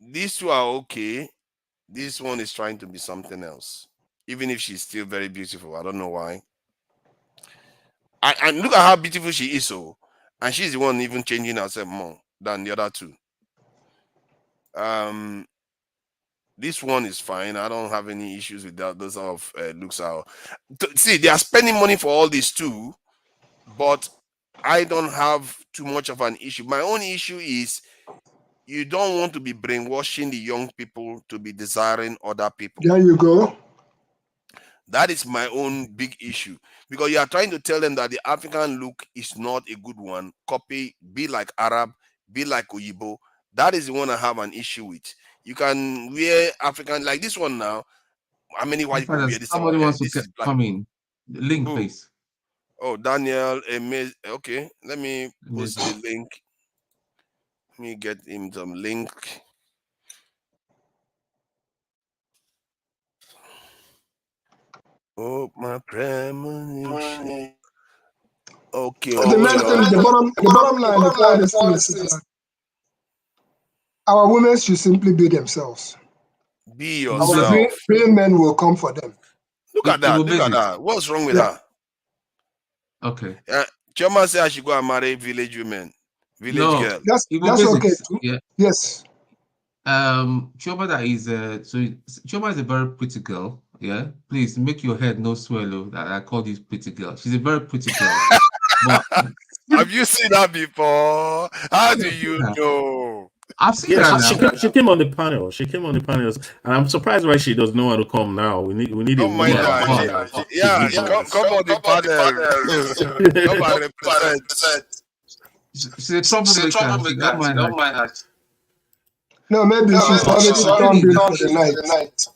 S6: These two are okay. This one is trying to be something else. Even if she's still very beautiful. I don't know why. And look at how beautiful she is, so. And she's the one even changing herself more than the other two. This one is fine. I don't have any issues with that. Those sort of looks out. See, they are spending money for all these too, but I don't have too much of an issue. My own issue is you don't want to be brainwashing the young people to be desiring other people.
S1: There you go.
S6: That is my own big issue, because you are trying to tell them that the African look is not a good one. Copy, be like Arab, be like Oyibo. That is the one I have an issue with. You can wear African like this one now. How many white people wear this?
S13: Somebody wants to come in. Link, please.
S6: Oh, Daniel, okay. Let me post the link. Let me get him some link. Oh, my premonition. Okay.
S1: The bottom line of all this is that our women should simply be themselves.
S6: Be yourself.
S1: Our real men will come for them.
S6: Look at that. Look at that. What's wrong with her?
S13: Okay.
S6: Chioma said I should go and marry village women. Village girl.
S1: That's okay too.
S13: Yeah.
S1: Yes.
S13: Chioma Chioma is a very pretty girl. Yeah. Please make your head no swallow that I call this pretty girl. She's a very pretty girl. But,
S6: have you seen that before? How do you know?
S13: I've seen her.
S11: She came on the panel. She came on the panels, and I'm surprised why she doesn't know how to come now. We need
S6: don't mind her. Come on the panel. Come and represent.
S13: She's a troublemaker. Don't mind her.
S1: No, maybe she's already turned in for the night.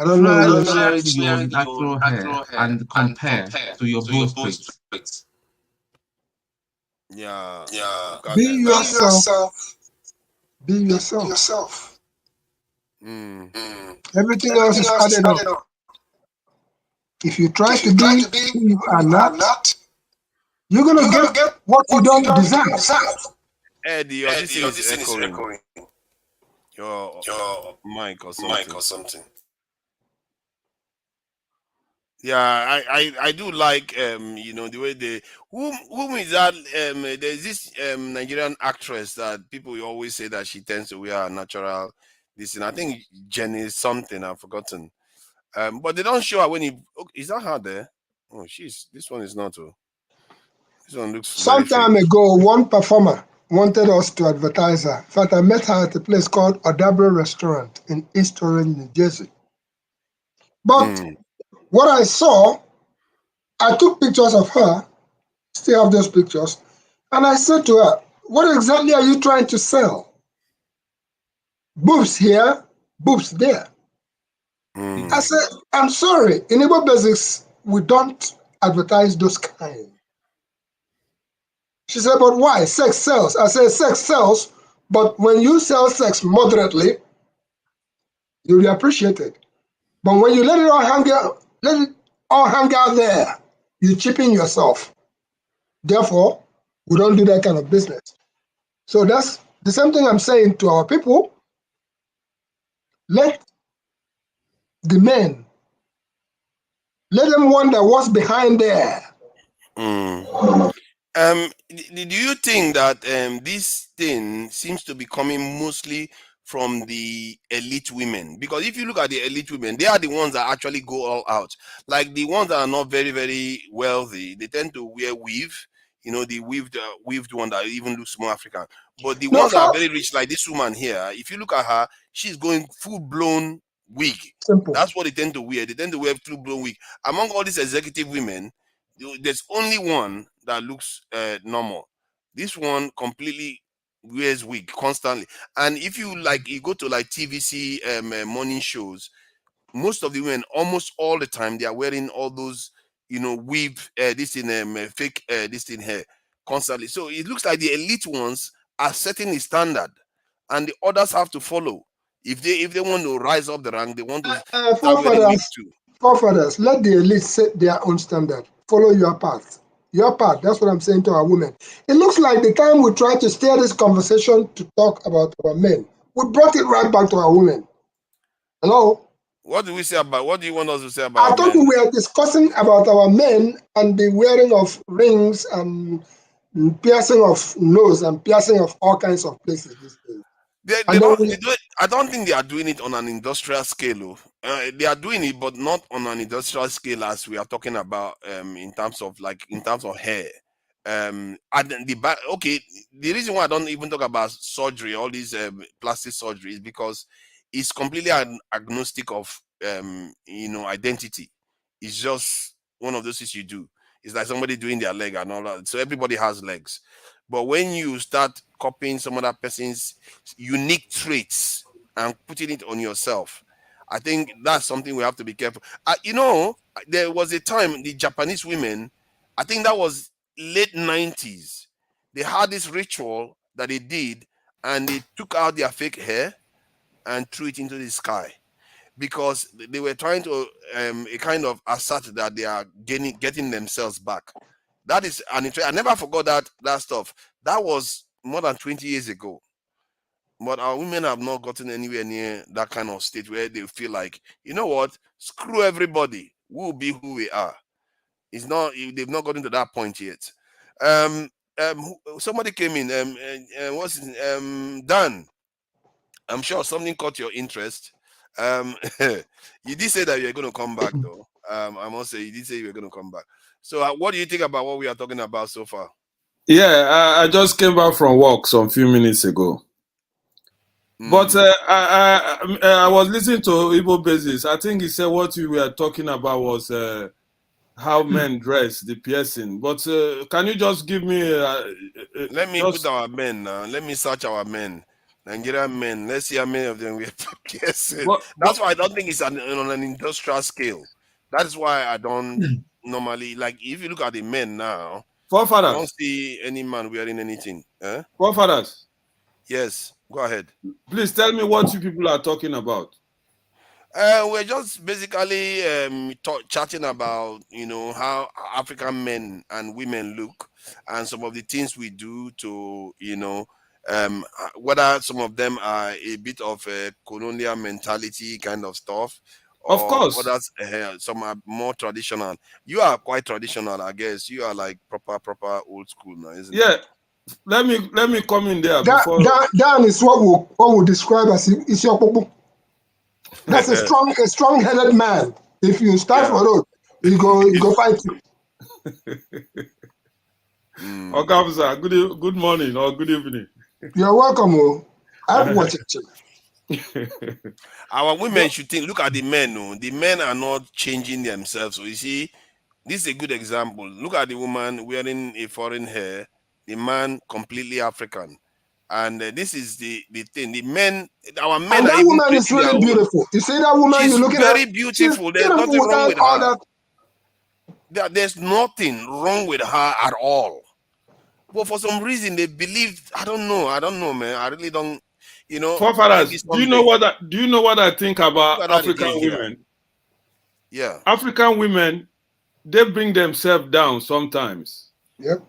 S1: I don't know.
S13: Share your natural hair and compare to your both traits.
S6: Yeah.
S1: Be yourself. Be yourself. Everything else is added up. If you try to be who you are not, you're gonna get what you don't deserve.
S6: Eddie, this is echoing. Your mic or something. Yeah, I do like the way they whom is that there's this Nigerian actress that people always say that she tends to wear a natural this, and I think Jenny something, I've forgotten. But they don't show her when is that her there? Oh, this one is not. This one looks
S1: some time ago, one performer wanted us to advertise her. In fact, I met her at a place called Odabra Restaurant in East Orange, New Jersey. But what I saw, I took pictures of her, still have those pictures, and I said to her, what exactly are you trying to sell? Boobs here, boobs there. I said, I'm sorry, in Igbo Basics, we don't advertise those kind. She said, but why? Sex sells. I said, sex sells, but when you sell sex moderately, you'll be appreciated. But when you let it all hang out there, you cheapen yourself. Therefore, we don't do that kind of business. So that's the same thing I'm saying to our people. Let the men, let them wonder what's behind there.
S6: Do you think that this thing seems to be coming mostly from the elite women. Because if you look at the elite women, they are the ones that actually go all out. Like the ones that are not very, very wealthy, they tend to wear weave, the weaved one that even looks more African. But the ones that are very rich, like this woman here, if you look at her, she's going full-blown wig.
S1: Simple.
S6: That's what they tend to wear. They tend to wear full-blown wig. Among all these executive women, there's only one that looks normal. This one completely wears wig constantly. And if you go to like TVC morning shows, most of the women, almost all the time, they are wearing all those weave this in fake this in hair constantly. So it looks like the elite ones are setting the standard, and the others have to follow. If they want to rise up the rank, they want to start wearing wig too.
S1: Forefathers, let the elite set their own standard. Follow your path. Your path. That's what I'm saying to our women. It looks like the time we tried to steer this conversation to talk about our men, we brought it right back to our women. Hello?
S6: What do we say about? What do you want us to say about?
S1: I thought we were discussing about our men and the wearing of rings and piercing of nose and piercing of all kinds of places these days.
S6: I don't think they are doing it on an industrial scale. They are doing it, but not on an industrial scale as we are talking about in terms of hair. The reason why I don't even talk about surgery, all these plastic surgery, is because it's completely agnostic of identity. It's just one of those things you do. It's like somebody doing their leg and all that. So everybody has legs. But when you start copying some other person's unique traits and putting it on yourself, I think that's something we have to be careful. There was a time the Japanese women, I think that was late 90s, they had this ritual that they did, and they took out their fake hair and threw it into the sky, because they were trying to a kind of assert that they are getting themselves back. That is an interest. I never forgot that stuff. That was more than 20 years ago. But our women have not gotten anywhere near that kind of state where they feel like, you know what, screw everybody, we'll be who we are. It's not. They've not gotten to that point yet. Somebody came in. What's his Dan? I'm sure something caught your interest. You did say that you're going to come back, though. I must say, you did say you were going to come back. So, what do you think about what we are talking about so far?
S18: Yeah, I just came back from work some few minutes ago. But I was listening to Igbo Basis. I think he said what we were talking about was how men dress, the piercing. But can you just give me?
S6: Let me put our men now. Let me search our men. Nigerian men. Let's see how many of them we are piercing. That's why I don't think it's on an industrial scale. That's why I don't normally like. If you look at the men now,
S18: forefathers,
S6: I don't see any man wearing anything.
S18: Forefathers.
S6: Yes, go ahead.
S18: Please tell me what you people are talking about.
S6: We're just basically chatting about how African men and women look, and some of the things we do to whether some of them are a bit of a colonial mentality kind of stuff, or
S18: of course
S6: others some are more traditional. You are quite traditional, I guess. You are like proper old school now, isn't it?
S18: Let me come in there before.
S1: Dan is what we describe as Isiopopo. That's a strong-headed man. If you start for road, he go fight you.
S18: Okay, officer. Good morning or good evening.
S1: You're welcome. I've watched it.
S6: Our women should think. Look at the men. No, the men are not changing themselves. So you see, this is a good example. Look at the woman wearing a foreign hair. The man completely African. And this is the thing. The men, our men,
S1: and that woman is really beautiful. You see that woman?
S6: She's
S1: you're looking
S6: very
S1: at,
S6: beautiful. There's nothing wrong with her. There's nothing wrong with her at all. But for some reason, they believe. I don't know, man. I really don't.
S18: Forefathers, do you know what I think about African women?
S6: Yeah,
S18: African women, they bring themselves down sometimes.
S1: Yep.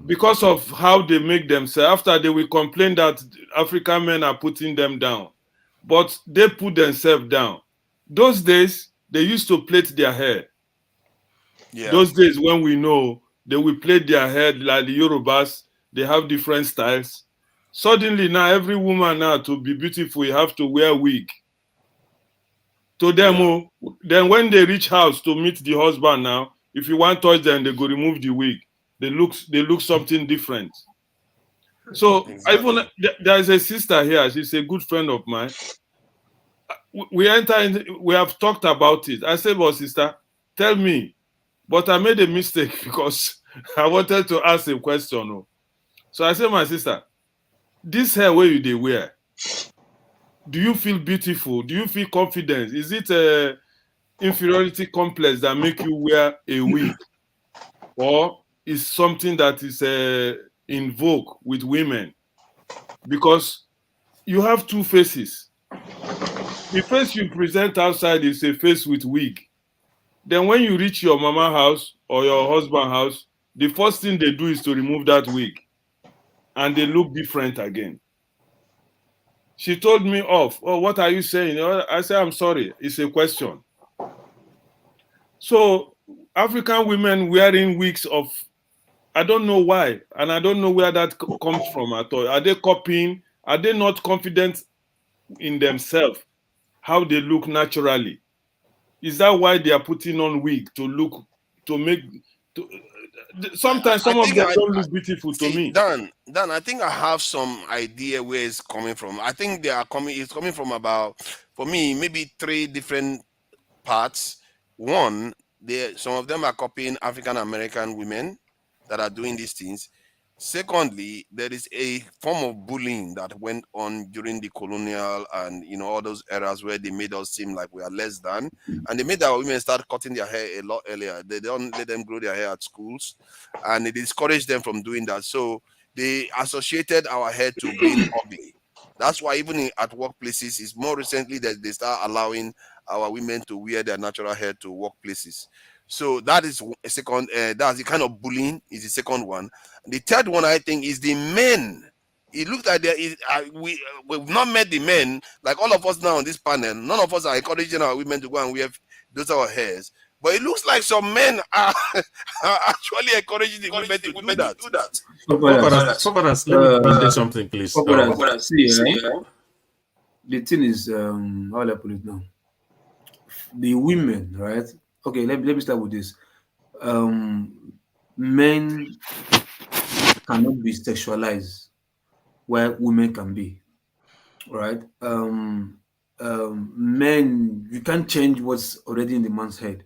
S18: Because of how they make themselves. After they will complain that African men are putting them down, but they put themselves down. Those days, they used to plait their hair.
S6: Yeah.
S18: Those days when we know they will plait their hair like the Yorubas, they have different styles. Suddenly now, every woman now to be beautiful, you have to wear wig. To them, then when they reach house to meet the husband now, if you want to touch them, they go remove the wig. They look something different. So even there is a sister here. She's a good friend of mine. We have talked about it. I said, well, sister, tell me. But I made a mistake because I wanted to ask a question. So I said, my sister, this hair where you they wear, do you feel beautiful? Do you feel confident? Is it a inferiority complex that make you wear a wig? Or is something that is in vogue with women? Because you have two faces. The face you present outside is a face with wig. Then when you reach your mama house or your husband house, the first thing they do is to remove that wig. And they look different again. She told me off. Oh, what are you saying? I said, I'm sorry. It's a question. So African women wearing wigs of, I don't know why. And I don't know where that comes from at all. Are they copying? Are they not confident in themselves? How they look naturally? Is that why they are putting on wig sometimes some of them don't look beautiful to me.
S6: Dan, I think I have some idea where it's coming from. I think it's coming from about, for me, maybe 3 different parts. One, some of them are copying African American women that are doing these things. Secondly, there is a form of bullying that went on during the colonial and all those eras where they made us seem like we are less than, and they made our women start cutting their hair a lot earlier. They don't let them grow their hair at schools, and it discouraged them from doing that. So they associated our hair to being ugly. That's why even at workplaces, it's more recently that they start allowing our women to wear their natural hair to workplaces. So that is a second. That's the kind of bullying is the second one. The third one, I think, is the men. It looks like we've not met the men. Like all of us now on this panel, none of us are encouraging our women to go and wear those our hairs. But it looks like some men are actually encouraging the women to do that.
S11: Let me say something, please.
S19: The thing is, how will I put it now? The women, right? Okay, let me start with this. Men cannot be sexualized where women can be, right? Men, you can't change what's already in the man's head,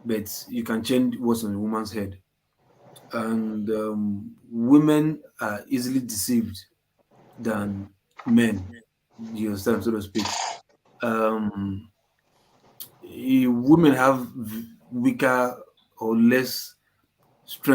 S19: but you can change what's on the woman's head. And women are easily deceived than men, you understand, so to speak. Women have weaker or less strength